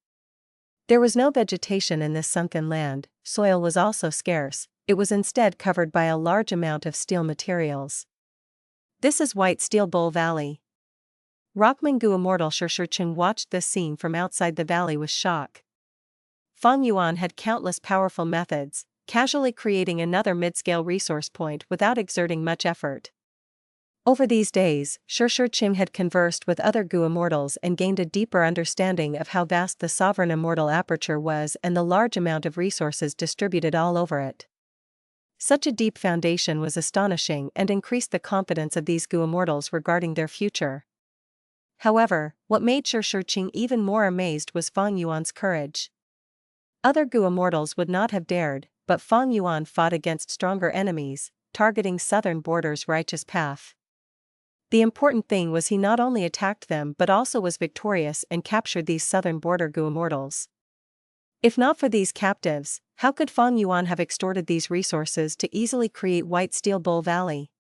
There was no vegetation in this sunken land, soil was also scarce, it was instead covered by a large amount of steel materials. This is White Steel Bowl Valley. Rockmangu Immortal Shurshurcheng watched this scene from outside the valley with shock. Fang Yuan had countless powerful methods, casually creating another mid-scale resource point without exerting much effort. Over these days, Shurshurcheng had conversed with other Gu Immortals and gained a deeper understanding of how vast the sovereign immortal aperture was and the large amount of resources distributed all over it. Such a deep foundation was astonishing and increased the confidence of these Gu Immortals regarding their future. However, what made Shurshurcheng even more amazed was Fang Yuan's courage. Other Gu Immortals would not have dared, but Fang Yuan fought against stronger enemies, targeting southern border's righteous path. The important thing was he not only attacked them but also was victorious and captured these southern border Gu Immortals. If not for these captives, how could Fang Yuan have extorted these resources to easily create White Steel Bowl Valley?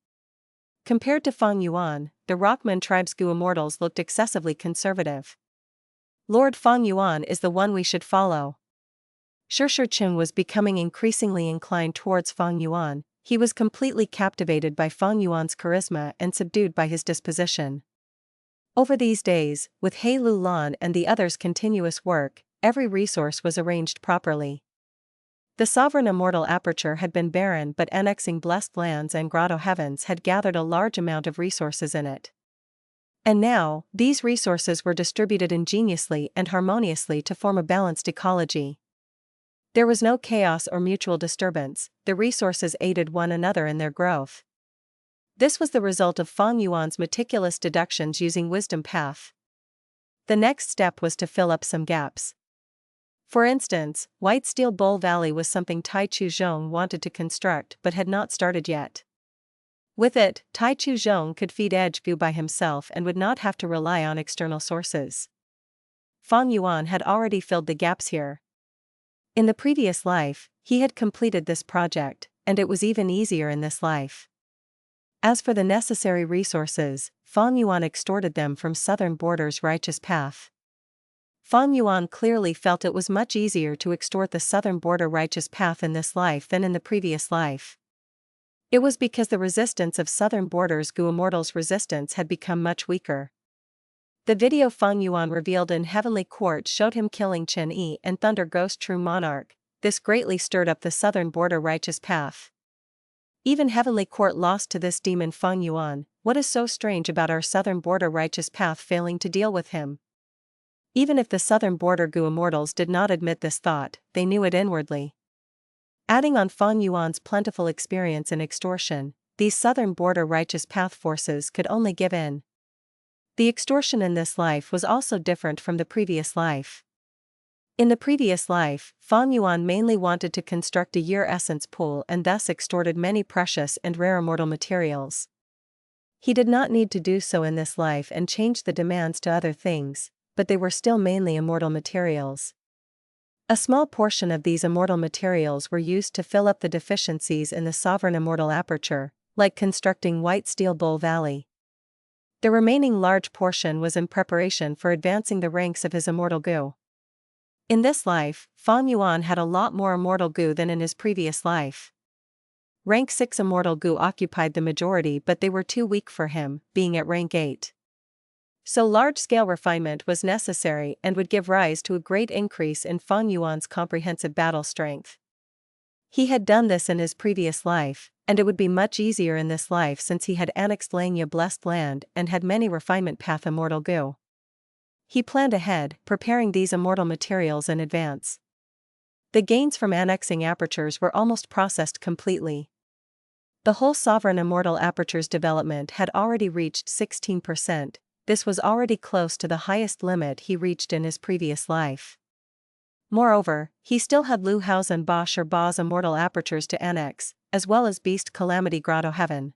Compared to Fang Yuan, the Rockman tribe's Gu Immortals looked excessively conservative. Lord Fang Yuan is the one we should follow. Shurshurcheng was becoming increasingly inclined towards Fang Yuan. He was completely captivated by Fang Yuan's charisma and subdued by his disposition. Over these days, with He Lu Lan and the others' continuous work, every resource was arranged properly. The sovereign immortal aperture had been barren, but annexing blessed lands and grotto heavens had gathered a large amount of resources in it. And now, these resources were distributed ingeniously and harmoniously to form a balanced ecology. There was no chaos or mutual disturbance, the resources aided one another in their growth. This was the result of Fang Yuan's meticulous deductions using Wisdom Path. The next step was to fill up some gaps. For instance, White Steel Bowl Valley was something Tai Chu Zhong wanted to construct but had not started yet. With it, Tai Chu Zhong could feed Edgegu by himself and would not have to rely on external sources. Fang Yuan had already filled the gaps here. In the previous life, he had completed this project, and it was even easier in this life. As for the necessary resources, Fang Yuan extorted them from Southern Border's righteous path. Fang Yuan clearly felt it was much easier to extort the Southern Border righteous path in this life than in the previous life. It was because the resistance of Southern Border's Gu Immortals' resistance had become much weaker. The video Fang Yuan revealed in Heavenly Court showed him killing Chen Yi and Thunder Ghost True Monarch. This greatly stirred up the Southern Border righteous path. Even Heavenly Court lost to this demon Fang Yuan. What is so strange about our Southern Border righteous path failing to deal with him? Even if the Southern Border Gu Immortals did not admit this thought, they knew it inwardly. Adding on Fang Yuan's plentiful experience in extortion, these Southern Border righteous path forces could only give in. The extortion in this life was also different from the previous life. In the previous life, Fang Yuan mainly wanted to construct a year essence pool and thus extorted many precious and rare immortal materials. He did not need to do so in this life and changed the demands to other things, but they were still mainly immortal materials. A small portion of these immortal materials were used to fill up the deficiencies in the sovereign immortal aperture, like constructing White Steel Bowl Valley. The remaining large portion was in preparation for advancing the ranks of his immortal Gu. In this life, Fang Yuan had a lot more immortal Gu than in his previous life. Rank 6 immortal Gu occupied the majority, but they were too weak for him, being at rank 8. So large-scale refinement was necessary and would give rise to a great increase in Fang Yuan's comprehensive battle strength. He had done this in his previous life, and it would be much easier in this life since he had annexed Langya Blessed Land and had many refinement path immortal Gu. He planned ahead, preparing these immortal materials in advance. The gains from annexing apertures were almost processed completely. The whole sovereign immortal aperture's development had already reached 16%, this was already close to the highest limit he reached in his previous life. Moreover, he still had Lu Hao's and Ba Shi Ba's immortal apertures to annex, as well as Beast Calamity Grotto Heaven.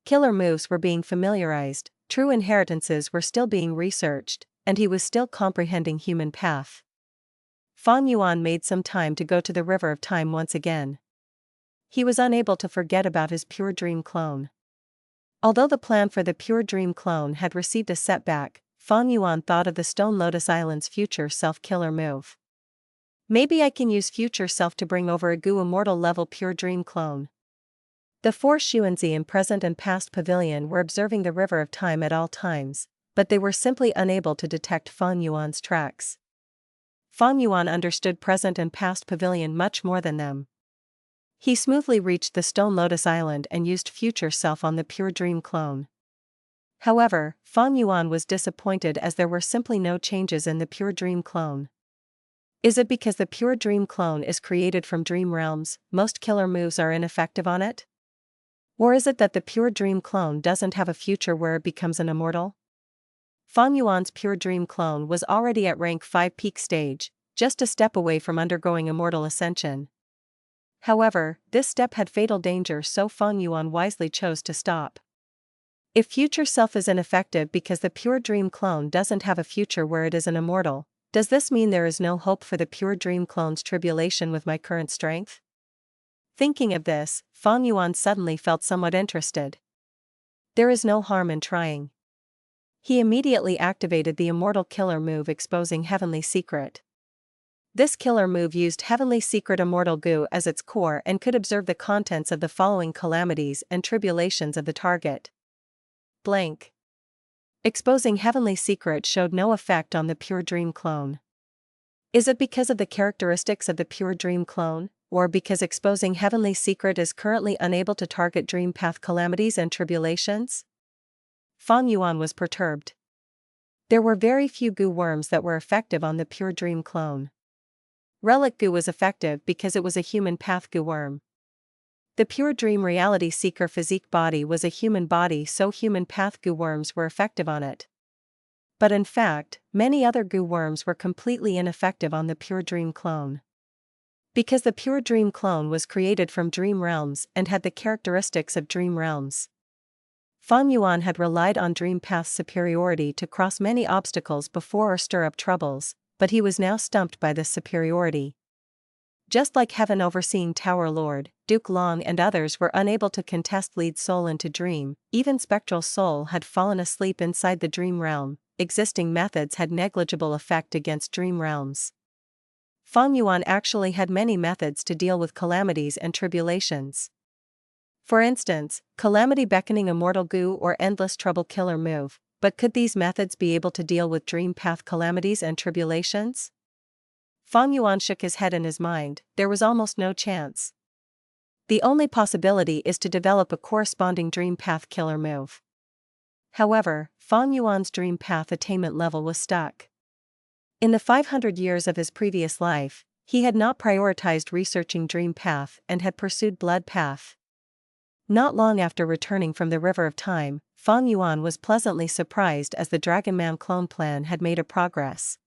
Killer moves were being familiarized, true inheritances were still being researched, and he was still comprehending human path. Fang Yuan made some time to go to the River of Time once again. He was unable to forget about his Pure Dream clone. Although the plan for the Pure Dream clone had received a setback, Fang Yuan thought of the Stone Lotus Island's future self-killer move. Maybe I can use future self to bring over a Gu Immortal level Pure Dream clone. The 4 Xuanzi in present and past pavilion were observing the River of Time at all times, but they were simply unable to detect Fang Yuan's tracks. Fang Yuan understood present and past pavilion much more than them. He smoothly reached the Stone Lotus Island and used future self on the Pure Dream clone. However, Fang Yuan was disappointed as there were simply no changes in the Pure Dream clone. Is it because the Pure Dream clone is created from dream realms, most killer moves are ineffective on it? Or is it that the Pure Dream clone doesn't have a future where it becomes an immortal? Fang Yuan's Pure Dream clone was already at rank 5 peak stage, just a step away from undergoing immortal ascension. However, this step had fatal danger, so Fang Yuan wisely chose to stop. If future self is ineffective because the Pure Dream clone doesn't have a future where it is an immortal, does this mean there is no hope for the Pure Dream clone's tribulation with my current strength? Thinking of this, Fang Yuan suddenly felt somewhat interested. There is no harm in trying. He immediately activated the Immortal Killer move, exposing Heavenly Secret. This killer move used heavenly secret immortal goo as its core and could observe the contents of the following calamities and tribulations of the target. Blank. Exposing heavenly secret showed no effect on the pure dream clone. Is it because of the characteristics of the pure dream clone, or because exposing heavenly secret is currently unable to target dream path calamities and tribulations? Fang Yuan was perturbed. There were very few goo worms that were effective on the pure dream clone. Relic goo was effective because it was a human path goo worm. The pure dream reality seeker physique body was a human body, so human path goo worms were effective on it. But in fact, many other goo worms were completely ineffective on the pure dream clone. Because the pure dream clone was created from dream realms and had the characteristics of dream realms. Fang Yuan had relied on dream path's superiority to cross many obstacles before or stir up troubles, but he was now stumped by this superiority. Just like Heaven Overseeing Tower Lord, Duke Long and others were unable to contest lead soul into dream, even spectral soul had fallen asleep inside the dream realm, existing methods had negligible effect against dream realms. Fang Yuan actually had many methods to deal with calamities and tribulations. For instance, calamity beckoning immortal goo or endless trouble killer move, but could these methods be able to deal with dream path calamities and tribulations? Fang Yuan shook his head in his mind, there was almost no chance. The only possibility is to develop a corresponding dream path killer move. However, Fang Yuan's dream path attainment level was stuck. In the 500 years of his previous life, he had not prioritized researching dream path and had pursued blood path. Not long after returning from the River of Time, Fang Yuan was pleasantly surprised as the Dragon Man clone plan had made a progress.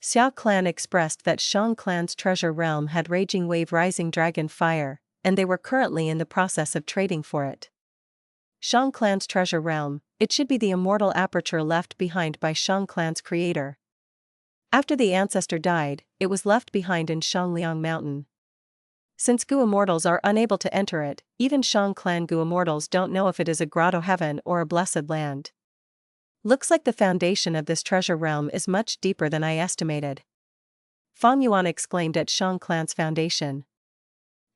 Xia clan expressed that Shang clan's treasure realm had raging wave rising dragon fire, and they were currently in the process of trading for it. Shang clan's treasure realm, it should be the immortal aperture left behind by Shang clan's creator. After the ancestor died, it was left behind in Shangliang Mountain. Since Goo Immortals are unable to enter it, even Shang clan Goo Immortals don't know if it is a grotto heaven or a blessed land. Looks like the foundation of this treasure realm is much deeper than I estimated. Fang Yuan exclaimed at Shang clan's foundation.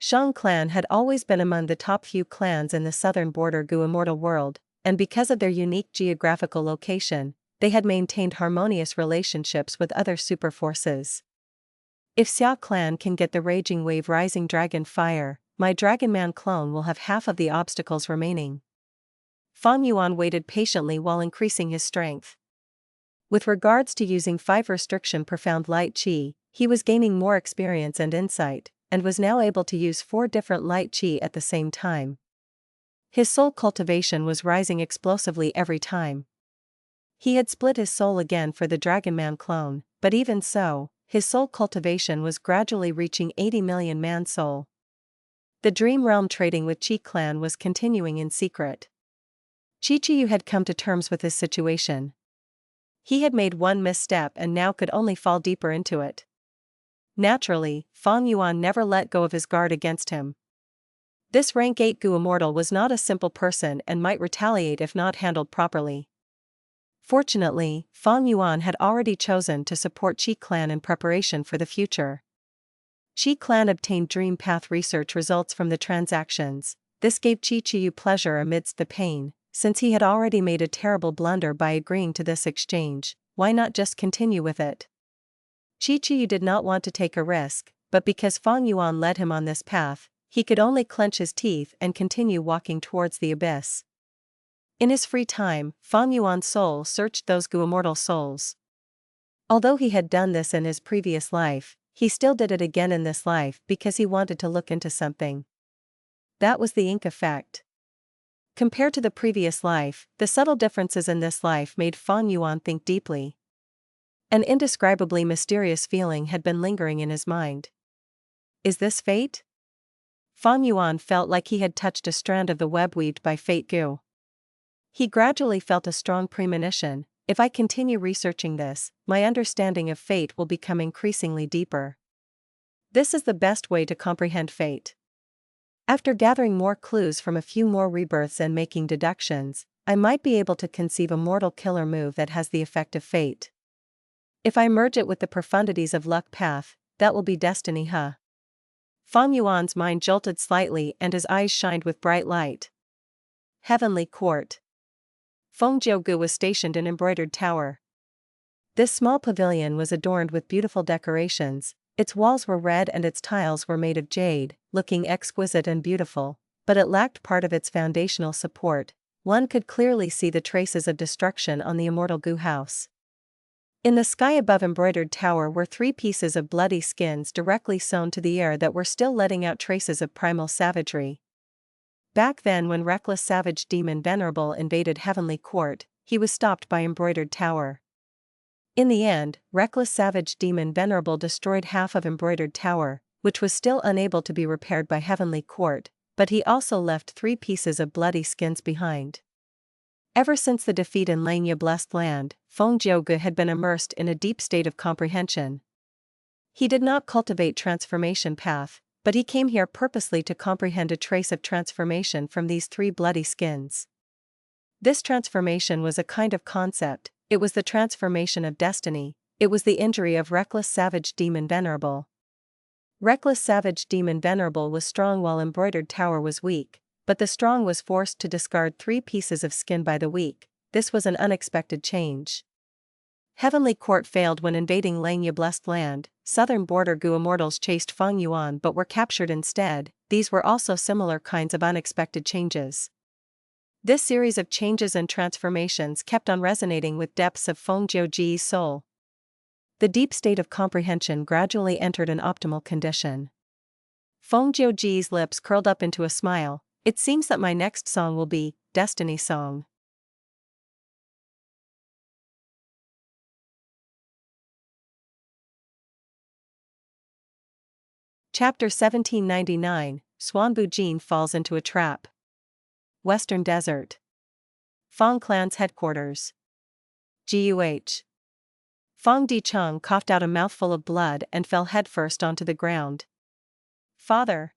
Shang clan had always been among the top few clans in the southern border Goo Immortal world, and because of their unique geographical location, they had maintained harmonious relationships with other super forces. If Xia clan can get the raging wave rising dragon fire, my Dragon Man clone will have half of the obstacles remaining. Fang Yuan waited patiently while increasing his strength. With regards to using 5 restriction profound light chi, he was gaining more experience and insight, and was now able to use 4 different light chi at the same time. His soul cultivation was rising explosively every time. He had split his soul again for the Dragon Man clone, but even so, his soul cultivation was gradually reaching 80 million man soul. The Dream Realm trading with Qi clan was continuing in secret. Chi had come to terms with his situation. He had made one misstep and now could only fall deeper into it. Naturally, Fang Yuan never let go of his guard against him. This rank 8 Goo Immortal was not a simple person and might retaliate if not handled properly. Fortunately, Fang Yuan had already chosen to support Qi clan in preparation for the future. Qi clan obtained dream path research results from the transactions. This gave Qi pleasure amidst the pain. Since he had already made a terrible blunder by agreeing to this exchange, why not just continue with it? Qi did not want to take a risk, but because Fang Yuan led him on this path, he could only clench his teeth and continue walking towards the abyss. In his free time, Fang Yuan's soul searched those Goo Immortal souls. Although he had done this in his previous life, he still did it again in this life because he wanted to look into something. That was the ink effect. Compared to the previous life, the subtle differences in this life made Fang Yuan think deeply. An indescribably mysterious feeling had been lingering in his mind. Is this fate? Fang Yuan felt like he had touched a strand of the web weaved by fate Goo. He gradually felt a strong premonition, if I continue researching this, my understanding of fate will become increasingly deeper. This is the best way to comprehend fate. After gathering more clues from a few more rebirths and making deductions, I might be able to conceive a mortal killer move that has the effect of fate. If I merge it with the profundities of luck path, that will be destiny, huh? Fang Yuan's mind jolted slightly and his eyes shined with bright light. Heavenly Court. Feng Jiugu was stationed in Embroidered Tower. This small pavilion was adorned with beautiful decorations. Its walls were red and its tiles were made of jade, looking exquisite and beautiful, but it lacked part of its foundational support. One could clearly see the traces of destruction on the Immortal Gu house. In the sky above Embroidered Tower were 3 pieces of bloody skins directly sewn to the air that were still letting out traces of primal savagery. Back then, when reckless savage demon Venerable invaded Heavenly Court, he was stopped by Embroidered Tower. In the end, reckless savage demon Venerable destroyed half of Embroidered Tower, which was still unable to be repaired by Heavenly Court, but he also left 3 pieces of bloody skins behind. Ever since the defeat in Langya Blessed Land, Feng Jiugu had been immersed in a deep state of comprehension. He did not cultivate transformation path, but he came here purposely to comprehend a trace of transformation from these 3 bloody skins. This transformation was a kind of concept, it was the transformation of destiny, it was the injury of reckless savage demon Venerable. Reckless savage demon Venerable was strong while Embroidered Tower was weak, but the strong was forced to discard 3 pieces of skin by the weak. This was an unexpected change. Heavenly Court failed when invading Langya Blessed Land. Southern border Gu Immortals chased Fang Yuan but were captured instead. These were also similar kinds of unexpected changes. This series of changes and transformations kept on resonating with depths of Feng Jiuji's soul. The deep state of comprehension gradually entered an optimal condition. Feng Jiuji's lips curled up into a smile. It seems that my next song will be Destiny Song. Chapter 1799, Suan Bujin falls into a trap. Western Desert. Fang Clan's headquarters. GUH. Fang Dicheng coughed out a mouthful of blood and fell headfirst onto the ground. Father!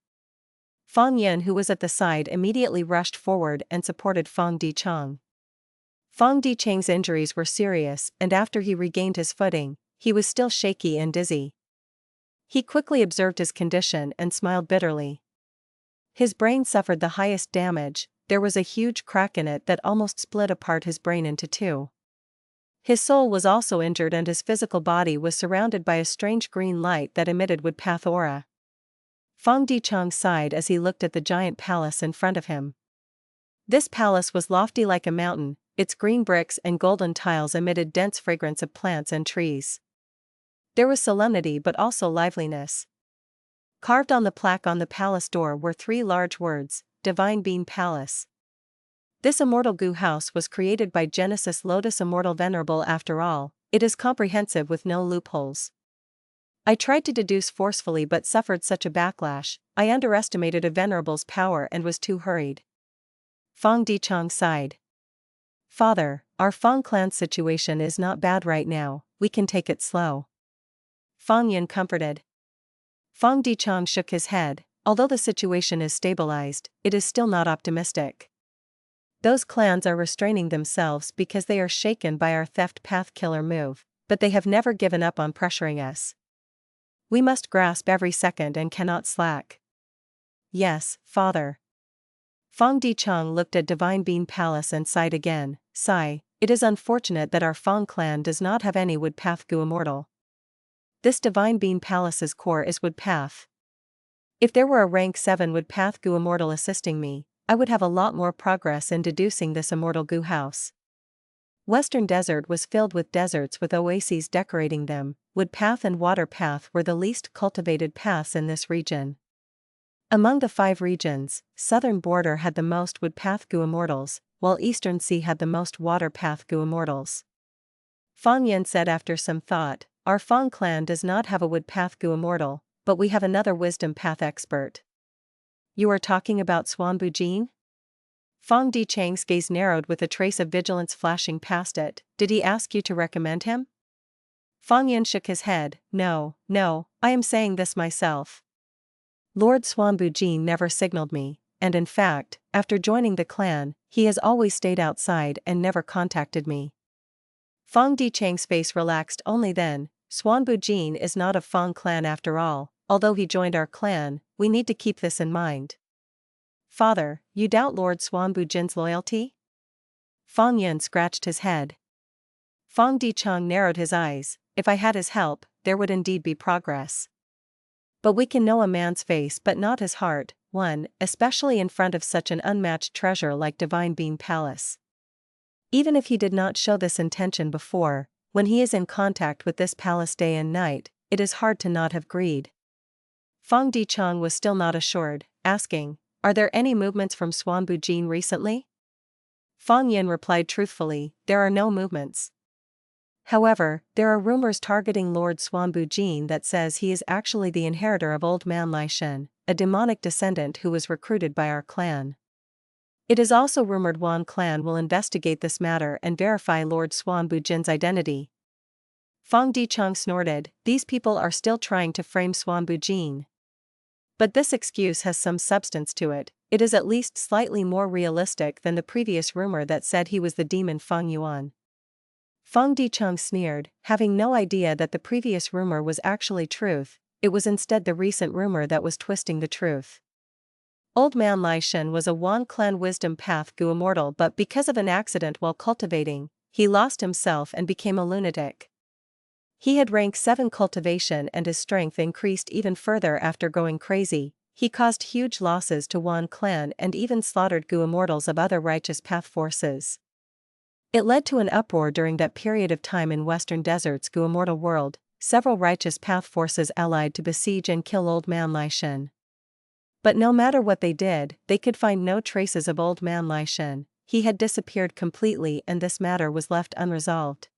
Fang Yan, who was at the side, immediately rushed forward and supported Fang Dicheng. Fang Dicheng's injuries were serious, and after he regained his footing, he was still shaky and dizzy. He quickly observed his condition and smiled bitterly. His brain suffered the highest damage. There was a huge crack in it that almost split apart his brain into 2. His soul was also injured and his physical body was surrounded by a strange green light that emitted wood-path aura. Fang Dicheng sighed as he looked at the giant palace in front of him. This palace was lofty like a mountain, its green bricks and golden tiles emitted dense fragrance of plants and trees. There was solemnity but also liveliness. Carved on the plaque on the palace door were 3 large words, Divine Being Palace. This Immortal Gu house was created by Genesis Lotus Immortal Venerable. After all, it is comprehensive with no loopholes. I tried to deduce forcefully but suffered such a backlash. I underestimated a Venerable's power and was too hurried. Fang Dicheng sighed. Father, our Fang clan's situation is not bad right now, we can take it slow. Fang Yan comforted. Fang Dicheng shook his head. Although the situation is stabilized, it is still not optimistic. Those clans are restraining themselves because they are shaken by our theft path killer move, but they have never given up on pressuring us. We must grasp every second and cannot slack. Yes, Father. Fang Dicheng looked at Divine Being Palace and sighed again. Sigh, it is unfortunate that our Fang clan does not have any wood-path Gu Immortal. This Divine Being Palace's core is wood-path. If there were a rank 7 wood-path Gu Immortal assisting me, I would have a lot more progress in deducing this Immortal Gu house. Western Desert was filled with deserts with oases decorating them. Wood path and water path were the least cultivated paths in this region. Among the 5 regions, Southern Border had the most wood path Gu Immortals, while Eastern Sea had the most water path Gu Immortals. Fang Yan said after some thought, our Fang clan does not have a wood path Gu Immortal, but we have another wisdom path expert. You are talking about Suan Bujin? Fang Dicheng's gaze narrowed with a trace of vigilance flashing past it. Did he ask you to recommend him? Fang Yan shook his head. No, I am saying this myself. Lord Suan Bujin never signaled me, and in fact, after joining the clan, he has always stayed outside and never contacted me. Fang Dichang's face relaxed only then. Suan Bujin is not of Fang clan after all, although he joined our clan, we need to keep this in mind. Father, you doubt Lord Suan Bujin's loyalty? Fang Yun scratched his head. Fang Dichang narrowed his eyes. If I had his help, there would indeed be progress. But we can know a man's face but not his heart, one, especially in front of such an unmatched treasure like Divine Being Palace. Even if he did not show this intention before, when he is in contact with this palace day and night, it is hard to not have greed. Fang Dichang was still not assured, asking, are there any movements from Suan Bujin recently? Fang Yin replied truthfully, there are no movements. However, there are rumors targeting Lord Suan Bujin that says he is actually the inheritor of Old Man Lai Shen, a demonic descendant who was recruited by our clan. It is also rumored Wan clan will investigate this matter and verify Lord Suan Bujin's identity. Fang Dichang snorted, these people are still trying to frame Suan Bujin. But this excuse has some substance to it, it is at least slightly more realistic than the previous rumor that said he was the demon Feng Yuan. Fang Dichang sneered, having no idea that the previous rumor was actually truth, it was instead the recent rumor that was twisting the truth. Old Man Lai Shen was a Wan clan wisdom path Gu Immortal, but because of an accident while cultivating, he lost himself and became a lunatic. He had rank 7 cultivation and his strength increased even further after going crazy. He caused huge losses to Wan clan and even slaughtered Gu Immortals of other righteous path forces. It led to an uproar during that period of time in Western Desert's Gu Immortal world, several righteous path forces allied to besiege and kill Old Man Lai Shen. But no matter what they did, they could find no traces of Old Man Lai Shen. He had disappeared completely and this matter was left unresolved.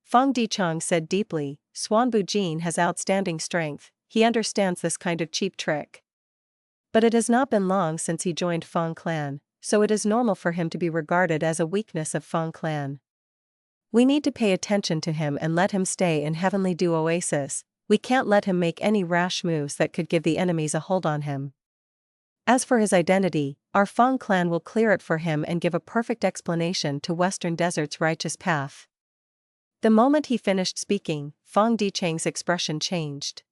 Fang Dichang said deeply, Suan Bujin has outstanding strength, he understands this kind of cheap trick. But it has not been long since he joined Fang clan, so it is normal for him to be regarded as a weakness of Fang clan. We need to pay attention to him and let him stay in Heavenly Dew Oasis. We can't let him make any rash moves that could give the enemies a hold on him. As for his identity, our Fang clan will clear it for him and give a perfect explanation to Western Desert's righteous path. The moment he finished speaking, Fang Dichang's expression changed.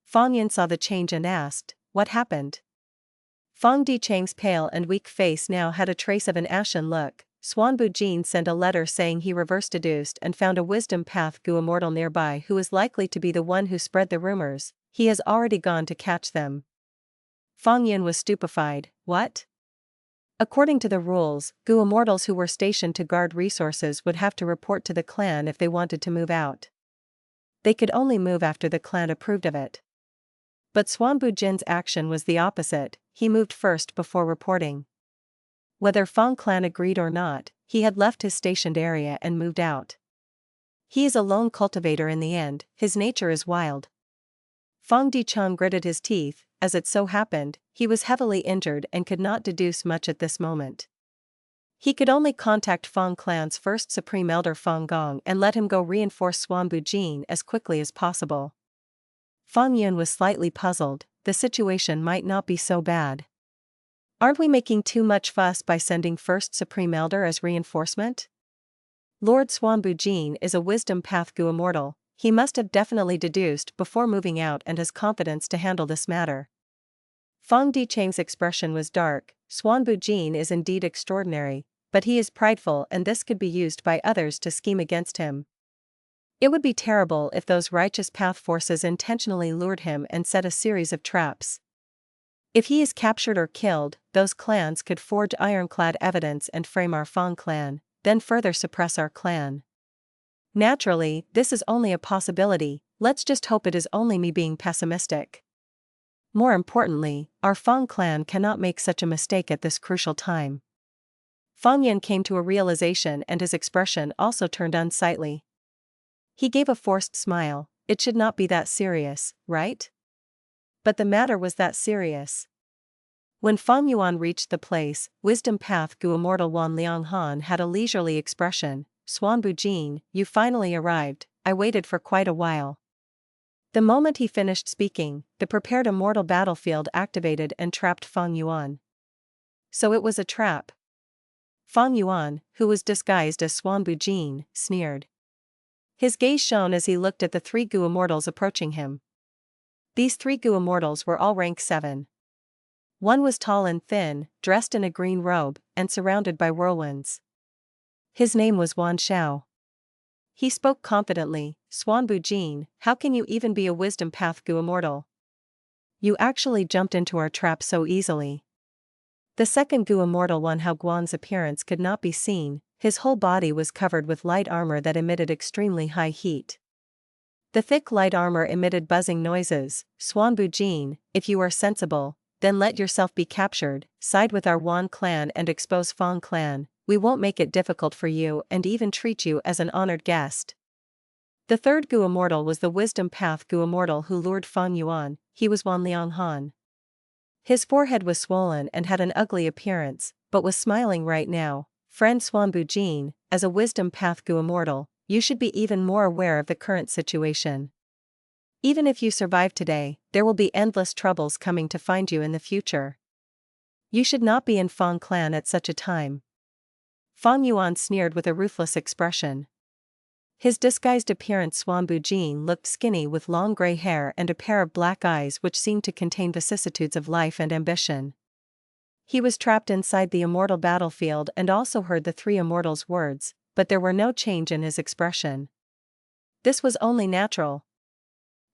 Fang Yin saw the change and asked, what happened? Fang Dichang's pale and weak face now had a trace of an ashen look. Suan Bujin sent a letter saying he reverse deduced and found a wisdom path Gu Immortal nearby who is likely to be the one who spread the rumors. He has already gone to catch them. Fang Yin was stupefied. What? According to the rules, Gu Immortals who were stationed to guard resources would have to report to the clan if they wanted to move out. They could only move after the clan approved of it. But Suan Bujin's action was the opposite, he moved first before reporting. Whether Fang clan agreed or not, he had left his stationed area and moved out. He is a lone cultivator in the end, his nature is wild. Fang Dichang gritted his teeth, as it so happened, he was heavily injured and could not deduce much at this moment. He could only contact Fang clan's first Supreme Elder Fang Gong and let him go reinforce Suan Bujin as quickly as possible. Fang Yun was slightly puzzled, the situation might not be so bad. Aren't we making too much fuss by sending First Supreme Elder as reinforcement? Lord Suan Bujin is a wisdom path Gu Immortal, he must have definitely deduced before moving out and has confidence to handle this matter. Fang Dichang's expression was dark, Suan Bujin is indeed extraordinary, but he is prideful and this could be used by others to scheme against him. It would be terrible if those righteous path forces intentionally lured him and set a series of traps. If he is captured or killed, those clans could forge ironclad evidence and frame our Fang clan, then further suppress our clan. Naturally, this is only a possibility, let's just hope it is only me being pessimistic. More importantly, our Fang clan cannot make such a mistake at this crucial time. Fang Yin came to a realization and his expression also turned unsightly. He gave a forced smile, it should not be that serious, right? But the matter was that serious. When Fang Yuan reached the place, Wisdom Path Gu Immortal Wan Liang Han had a leisurely expression, Suan Bujin, you finally arrived, I waited for quite a while. The moment he finished speaking, the prepared immortal battlefield activated and trapped Fang Yuan. So it was a trap. Fang Yuan, who was disguised as Suan Bujin, sneered. His gaze shone as he looked at the 3 Gu Immortals approaching him. These 3 Gu Immortals were all rank 7. One was tall and thin, dressed in a green robe, and surrounded by whirlwinds. His name was Wan Xiao. He spoke confidently, Suan Bujin, how can you even be a wisdom path Gu Immortal? You actually jumped into our trap so easily. The second Gu Immortal Wan Hao Guan's appearance could not be seen, his whole body was covered with light armor that emitted extremely high heat. The thick light armor emitted buzzing noises. Suan Bujin, if you are sensible, then let yourself be captured, side with our Wan clan and expose Fang clan, we won't make it difficult for you and even treat you as an honored guest. The third Gu Immortal was the Wisdom Path Gu Immortal who lured Fang Yuan, he was Wan Lianghan. His forehead was swollen and had an ugly appearance, but was smiling right now. Friend Suan Bujin, as a Wisdom Path Gu Immortal, you should be even more aware of the current situation. Even if you survive today, there will be endless troubles coming to find you in the future. You should not be in Fang clan at such a time. Fang Yuan sneered with a ruthless expression. His disguised appearance Suan Bujin looked skinny with long gray hair and a pair of black eyes which seemed to contain vicissitudes of life and ambition. He was trapped inside the immortal battlefield and also heard the 3 immortals' words, but there were no change in his expression. This was only natural.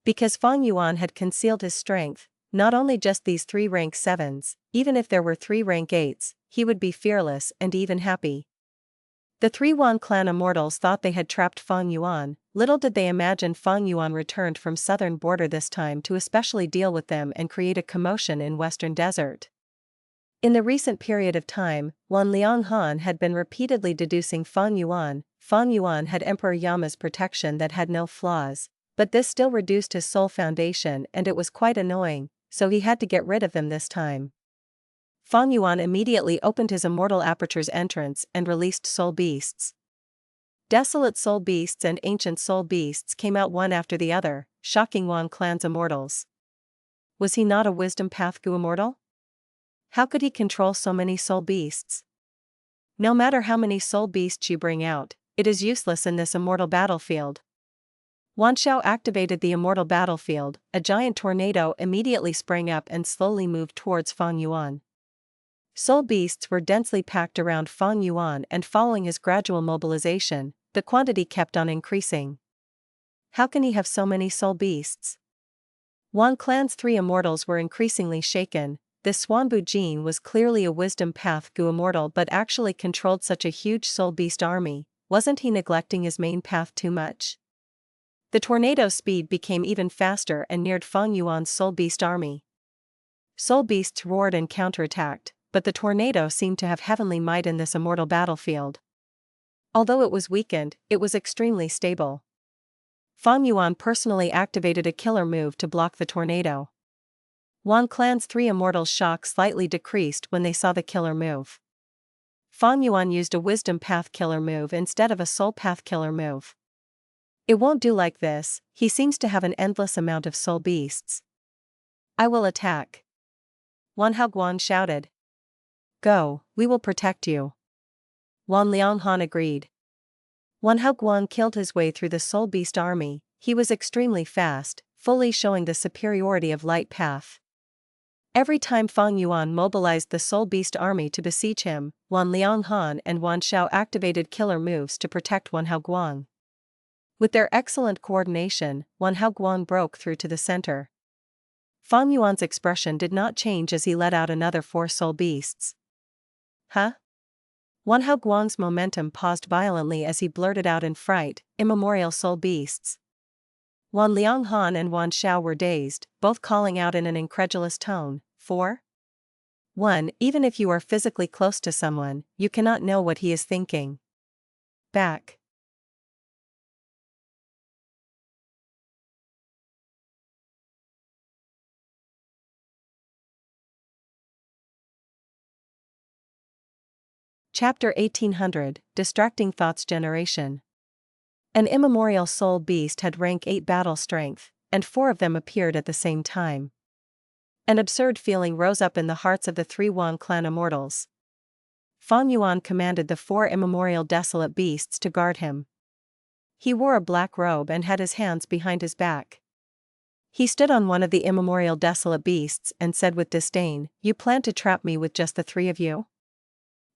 Because Fang Yuan had concealed his strength, not only just these 3 rank 7s, even if there were 3 rank 8s, he would be fearless and even happy. The 3 Wan clan immortals thought they had trapped Fang Yuan, little did they imagine Fang Yuan returned from southern border this time to especially deal with them and create a commotion in western desert. In the recent period of time, Wan Lianghan had been repeatedly deducing Fang Yuan had Emperor Yama's protection that had no flaws, but this still reduced his soul foundation and it was quite annoying, so he had to get rid of them this time. Fang Yuan immediately opened his immortal aperture's entrance and released soul beasts. Desolate soul beasts and ancient soul beasts came out one after the other, shocking Wan clan's immortals. Was he not a wisdom path Gu Immortal? How could he control so many soul beasts? No matter how many soul beasts you bring out, it is useless in this immortal battlefield. Wan Xiao activated the immortal battlefield, a giant tornado immediately sprang up and slowly moved towards Fang Yuan. Soul beasts were densely packed around Fang Yuan and following his gradual mobilization, the quantity kept on increasing. How can he have so many soul beasts? Wan clan's 3 immortals were increasingly shaken. This Suan Bujin was clearly a wisdom path Gu Immortal but actually controlled such a huge soul beast army, wasn't he neglecting his main path too much? The tornado's speed became even faster and neared Fang Yuan's soul beast army. Soul beasts roared and counterattacked, but the tornado seemed to have heavenly might in this immortal battlefield. Although it was weakened, it was extremely stable. Fang Yuan personally activated a killer move to block the tornado. Wan clan's 3 immortals' shock slightly decreased when they saw the killer move. Fang Yuan used a wisdom path killer move instead of a soul path killer move. It won't do like this, he seems to have an endless amount of soul beasts. I will attack. Wan Hao Guan shouted. Go, we will protect you. Wan Lianghan agreed. Wan Hao Guan killed his way through the soul beast army, he was extremely fast, fully showing the superiority of light path. Every time Fang Yuan mobilized the soul beast army to besiege him, Wan Lianghan and Wan Xiao activated killer moves to protect Wan Hao Guan. With their excellent coordination, Wan Hao Guan broke through to the center. Fang Yuan's expression did not change as he let out another 4 soul beasts. Huh? Wan Hao Guang's momentum paused violently as he blurted out in fright, immemorial soul beasts. Wan Lianghan and Wan Xiao were dazed, both calling out in an incredulous tone, 4? 1. Even if you are physically close to someone, you cannot know what he is thinking. Back. Chapter 1800, Distracting Thoughts Generation. An immemorial soul beast had rank 8 battle strength, and 4 of them appeared at the same time. An absurd feeling rose up in the hearts of the 3 Wan clan immortals. Fang Yuan commanded the 4 immemorial desolate beasts to guard him. He wore a black robe and had his hands behind his back. He stood on one of the immemorial desolate beasts and said with disdain, "You plan to trap me with just the 3 of you?"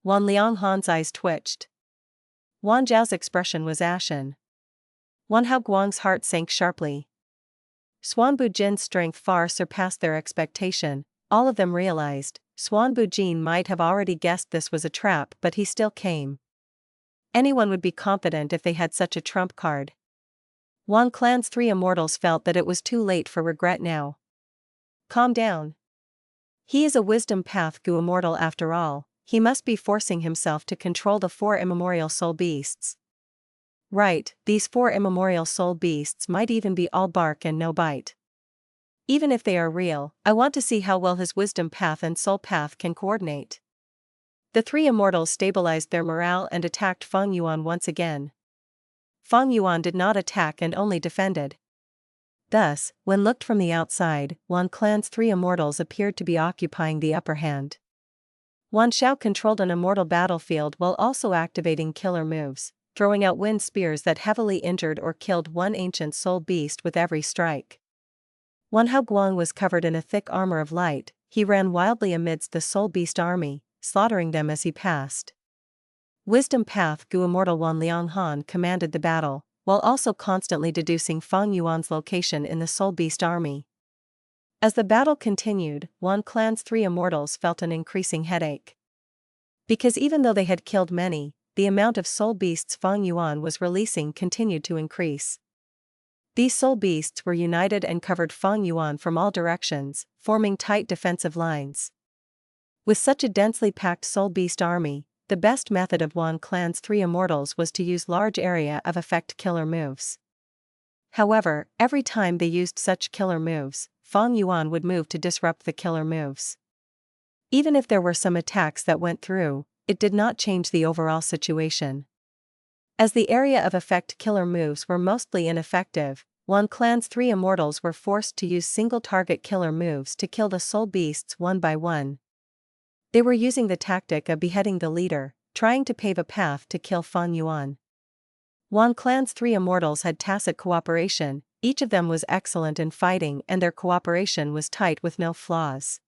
Wan Lianghan's eyes twitched. Wan Zhao's expression was ashen. Wan Haoguang's heart sank sharply. Suan Bujin's strength far surpassed their expectation. All of them realized, Suan Bujin might have already guessed this was a trap, but he still came. Anyone would be confident if they had such a trump card. Wan Clan's 3 immortals felt that it was too late for regret now. Calm down. He is a wisdom path Gu immortal after all. He must be forcing himself to control the 4 immemorial soul beasts. Right, these 4 immemorial soul beasts might even be all bark and no bite. Even if they are real, I want to see how well his wisdom path and soul path can coordinate. The 3 immortals stabilized their morale and attacked Fang Yuan once again. Fang Yuan did not attack and only defended. Thus, when looked from the outside, Wan Clan's 3 immortals appeared to be occupying the upper hand. Wan Xiao controlled an immortal battlefield while also activating killer moves, throwing out wind spears that heavily injured or killed one ancient soul beast with every strike. Wan Haoguang was covered in a thick armor of light. He ran wildly amidst the soul beast army, slaughtering them as he passed. Wisdom Path Gu Immortal Wan Lianghan commanded the battle, while also constantly deducing Fang Yuan's location in the soul beast army. As the battle continued, Wan Clan's 3 immortals felt an increasing headache. Because even though they had killed many, the amount of soul beasts Fang Yuan was releasing continued to increase. These soul beasts were united and covered Fang Yuan from all directions, forming tight defensive lines. With such a densely packed soul beast army, the best method of Wan Clan's 3 immortals was to use large area of effect killer moves. However, every time they used such killer moves, Fang Yuan would move to disrupt the killer moves. Even if there were some attacks that went through, it did not change the overall situation. As the area of effect killer moves were mostly ineffective, Wan Clan's 3 immortals were forced to use single-target killer moves to kill the soul beasts one by one. They were using the tactic of beheading the leader, trying to pave a path to kill Fang Yuan. Wan Clan's 3 immortals had tacit cooperation, each of them was excellent in fighting and their cooperation was tight with no flaws.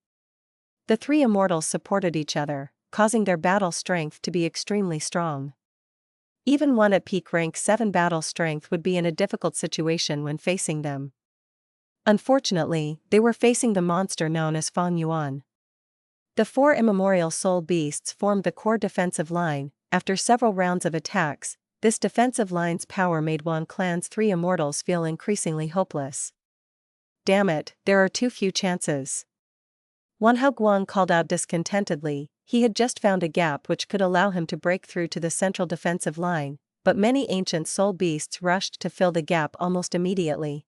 The 3 immortals supported each other, causing their battle strength to be extremely strong. Even one at peak rank 7 battle strength would be in a difficult situation when facing them. Unfortunately, they were facing the monster known as Fang Yuan. The 4 immemorial soul beasts formed the core defensive line. After several rounds of attacks, this defensive line's power made Wan Clan's 3 immortals feel increasingly hopeless. Damn it, there are too few chances. Wan Haoguang called out discontentedly. He had just found a gap which could allow him to break through to the central defensive line, but many ancient soul beasts rushed to fill the gap almost immediately.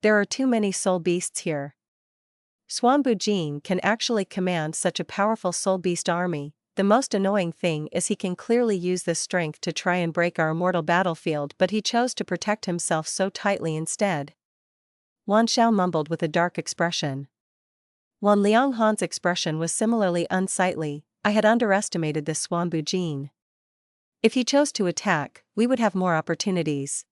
There are too many soul beasts here. Suan Bujin can actually command such a powerful soul beast army. The most annoying thing is he can clearly use this strength to try and break our immortal battlefield, but he chose to protect himself so tightly instead. Wan Xiao mumbled with a dark expression. Wan Lianghan's expression was similarly unsightly. I had underestimated this Suan Bujin. If he chose to attack, we would have more opportunities.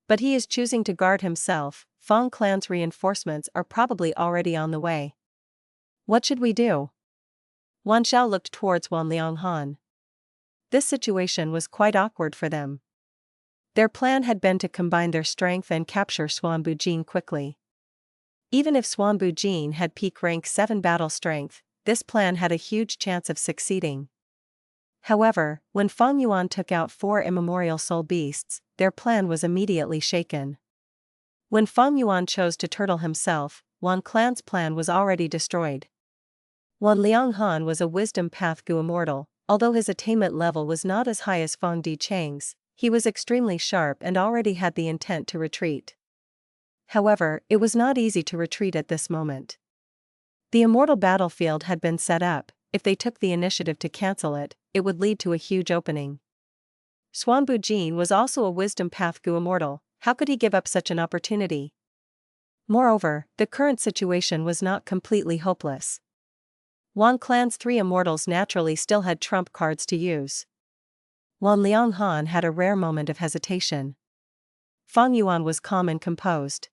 But he is choosing to guard himself. Fang Clan's reinforcements are probably already on the way. What should we do? Wan Xiao looked towards Wan Lianghan. This situation was quite awkward for them. Their plan had been to combine their strength and capture Suan Bujin quickly. Even if Suan Bujin had peak rank 7 battle strength, this plan had a huge chance of succeeding. However, when Fang Yuan took out 4 immemorial soul beasts, their plan was immediately shaken. When Fang Yuan chose to turtle himself, Wan Clan's plan was already destroyed. Wan Lianghan was a wisdom path Gu immortal. Although his attainment level was not as high as Fang Dicheng's, he was extremely sharp and already had the intent to retreat. However, it was not easy to retreat at this moment. The immortal battlefield had been set up. If they took the initiative to cancel it, it would lead to a huge opening. Suan Bujin was also a wisdom path Gu immortal. How could he give up such an opportunity? Moreover, the current situation was not completely hopeless. Yuan clan's 3 immortals naturally still had trump cards to use. Wan Lianghan had a rare moment of hesitation. Fang Yuan was calm and composed.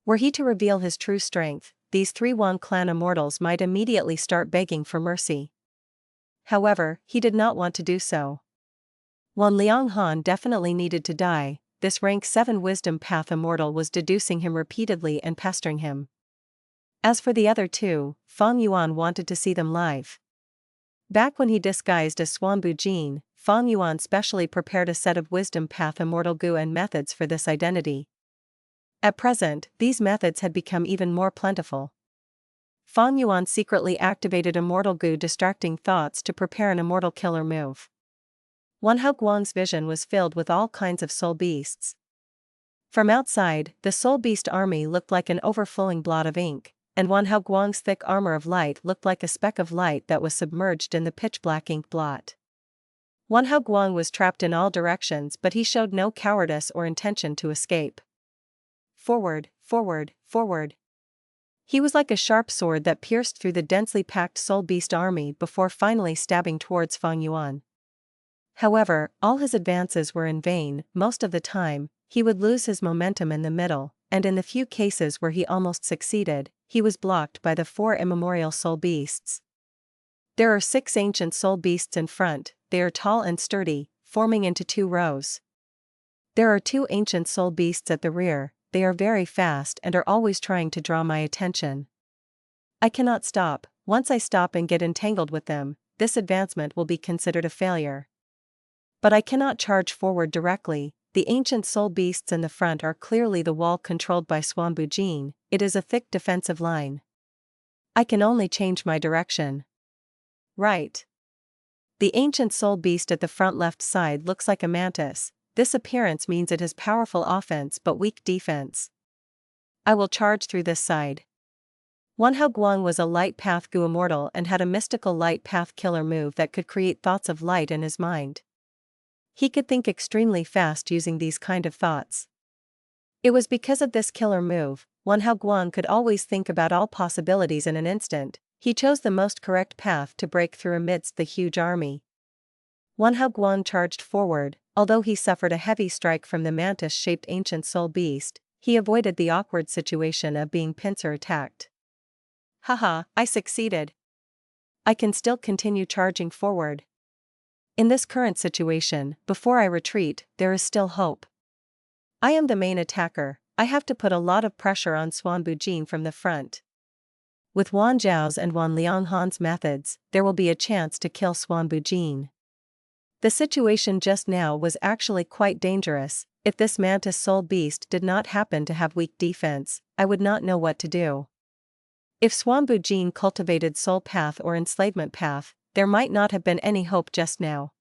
Were he to reveal his true strength, these 3 Yuan clan immortals might immediately start begging for mercy. However, he did not want to do so. Wan Lianghan definitely needed to die. This rank 7 wisdom path immortal was deducing him repeatedly and pestering him. As for the other 2, Fang Yuan wanted to see them live. Back when he disguised as Suan Bujin, Fang Yuan specially prepared a set of wisdom path immortal goo and methods for this identity. At present, these methods had become even more plentiful. Fang Yuan secretly activated immortal goo distracting thoughts to prepare an immortal killer move. Wan Hao Guang's vision was filled with all kinds of soul beasts. From outside, the soul beast army looked like an overflowing blot of ink, and Wan Hao Guang's thick armor of light looked like a speck of light that was submerged in the pitch-black ink blot. Wan Hao Guang was trapped in all directions, but he showed no cowardice or intention to escape. Forward, forward, forward. He was like a sharp sword that pierced through the densely packed soul beast army before finally stabbing towards Fang Yuan. However, all his advances were in vain. Most of the time, he would lose his momentum in the middle, and in the few cases where he almost succeeded, he was blocked by the 4 immemorial soul beasts. There are 6 ancient soul beasts in front. They are tall and sturdy, forming into 2 rows. There are 2 ancient soul beasts at the rear. They are very fast and are always trying to draw my attention. I cannot stop. Once I stop and get entangled with them, this advancement will be considered a failure. But I cannot charge forward directly. The ancient soul beasts in the front are clearly the wall controlled by Suan Bujin. It is a thick defensive line. I can only change my direction. Right. The ancient soul beast at the front left side looks like a mantis. This appearance means it has powerful offense but weak defense. I will charge through this side. Wan Hao Guang was a light path goo immortal and had a mystical light path killer move that could create thoughts of light in his mind. He could think extremely fast using these kind of thoughts. It was because of this killer move, Wan Hao Guang could always think about all possibilities in an instant. He chose the most correct path to break through amidst the huge army. Wan Hao Guang charged forward. Although he suffered a heavy strike from the mantis-shaped ancient soul beast, he avoided the awkward situation of being pincer attacked. Haha, I succeeded. I can still continue charging forward. In this current situation, before I retreat, there is still hope. I am the main attacker. I have to put a lot of pressure on Suan Bujin from the front. With Wan Zhao's and Wan Lianghan's methods, there will be a chance to kill Suan Bujin. The situation just now was actually quite dangerous. If this mantis soul beast did not happen to have weak defense, I would not know what to do. If Suan Bujin cultivated soul path or enslavement path, there might not have been any hope just now.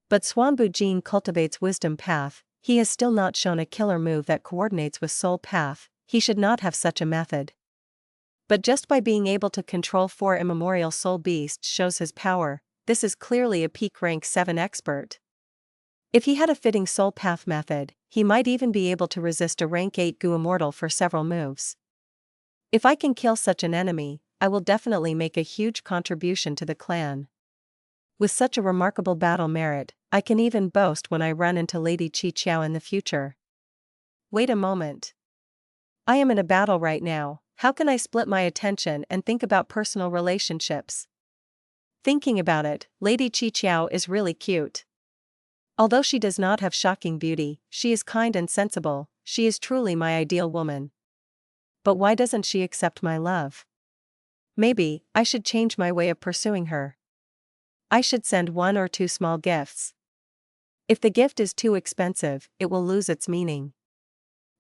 But Suan Bujin cultivates wisdom path. He has still not shown a killer move that coordinates with soul path. He should not have such a method. But just by being able to control 4 immemorial soul beasts shows his power. This is clearly a peak rank 7 expert. If he had a fitting soul path method, he might even be able to resist a rank 8 goo immortal for several moves. If I can kill such an enemy, I will definitely make a huge contribution to the clan. With such a remarkable battle merit, I can even boast when I run into Lady Qiqiao in the future. Wait a moment. I am in a battle right now. How can I split my attention and think about personal relationships? Thinking about it, Lady Qiqiao is really cute. Although she does not have shocking beauty, she is kind and sensible. She is truly my ideal woman. But why doesn't she accept my love? Maybe I should change my way of pursuing her. I should send 1 or 2 small gifts. If the gift is too expensive, it will lose its meaning.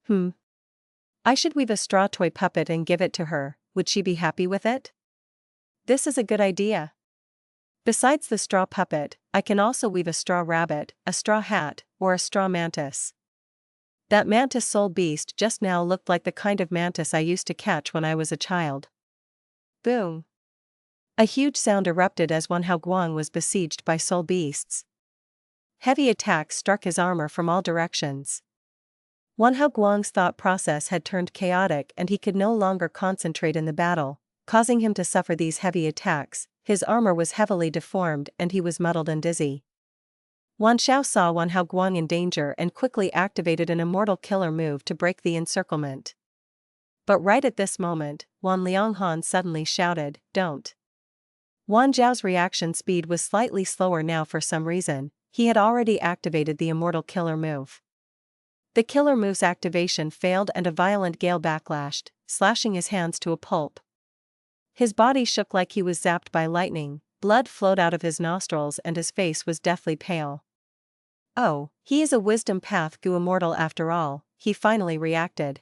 I should weave a straw toy puppet and give it to her. Would she be happy with it? This is a good idea. Besides the straw puppet, I can also weave a straw rabbit, a straw hat, or a straw mantis. That mantis soul beast just now looked like the kind of mantis I used to catch when I was a child. Boom! A huge sound erupted as Wan Hao Guang was besieged by soul beasts. Heavy attacks struck his armor from all directions. Wan Hao Guang's thought process had turned chaotic and he could no longer concentrate in the battle. causing him to suffer these heavy attacks. His armor was heavily deformed and he was muddled and dizzy. Wan Xiao saw Wan Hao Guang in danger and quickly activated an immortal killer move to break the encirclement. But right at this moment, Wan Lianghan suddenly shouted, "Don't!" Wan Zhao's reaction speed was slightly slower now for some reason. He had already activated the immortal killer move. The killer move's activation failed and a violent gale backlashed, slashing his hands to a pulp. His body shook like he was zapped by lightning, blood flowed out of his nostrils and his face was deathly pale. Oh, he is a wisdom path Gu immortal after all, he finally reacted.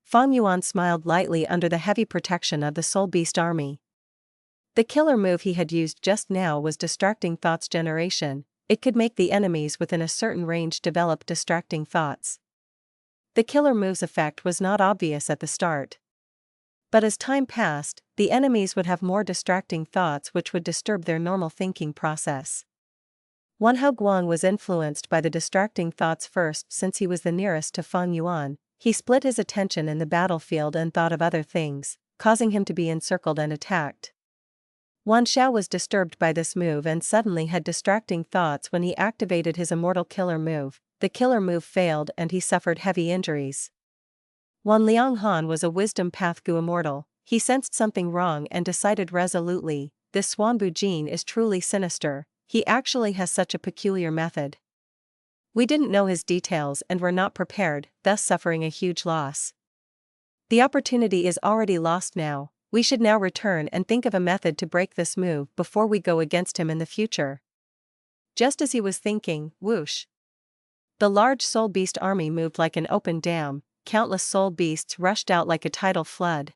Fang Yuan smiled lightly under the heavy protection of the Soul Beast army. The killer move he had used just now was Distracting Thoughts Generation. It could make the enemies within a certain range develop distracting thoughts. The killer move's effect was not obvious at the start. But as time passed, the enemies would have more distracting thoughts which would disturb their normal thinking process. Wan Hao Guang was influenced by the distracting thoughts first since he was the nearest to Fang Yuan. He split his attention in the battlefield and thought of other things, causing him to be encircled and attacked. Wan Xiao was disturbed by this move and suddenly had distracting thoughts when he activated his immortal killer move. The killer move failed and he suffered heavy injuries. Wan Lianghan was a wisdom path Gu immortal. He sensed something wrong and decided resolutely, this Xuanbu Jin is truly sinister, he actually has such a peculiar method. We didn't know his details and were not prepared, thus suffering a huge loss. The opportunity is already lost now. We should now return and think of a method to break this move before we go against him in the future. Just as he was thinking, whoosh! The large soul beast army moved like an open dam, countless soul beasts rushed out like a tidal flood,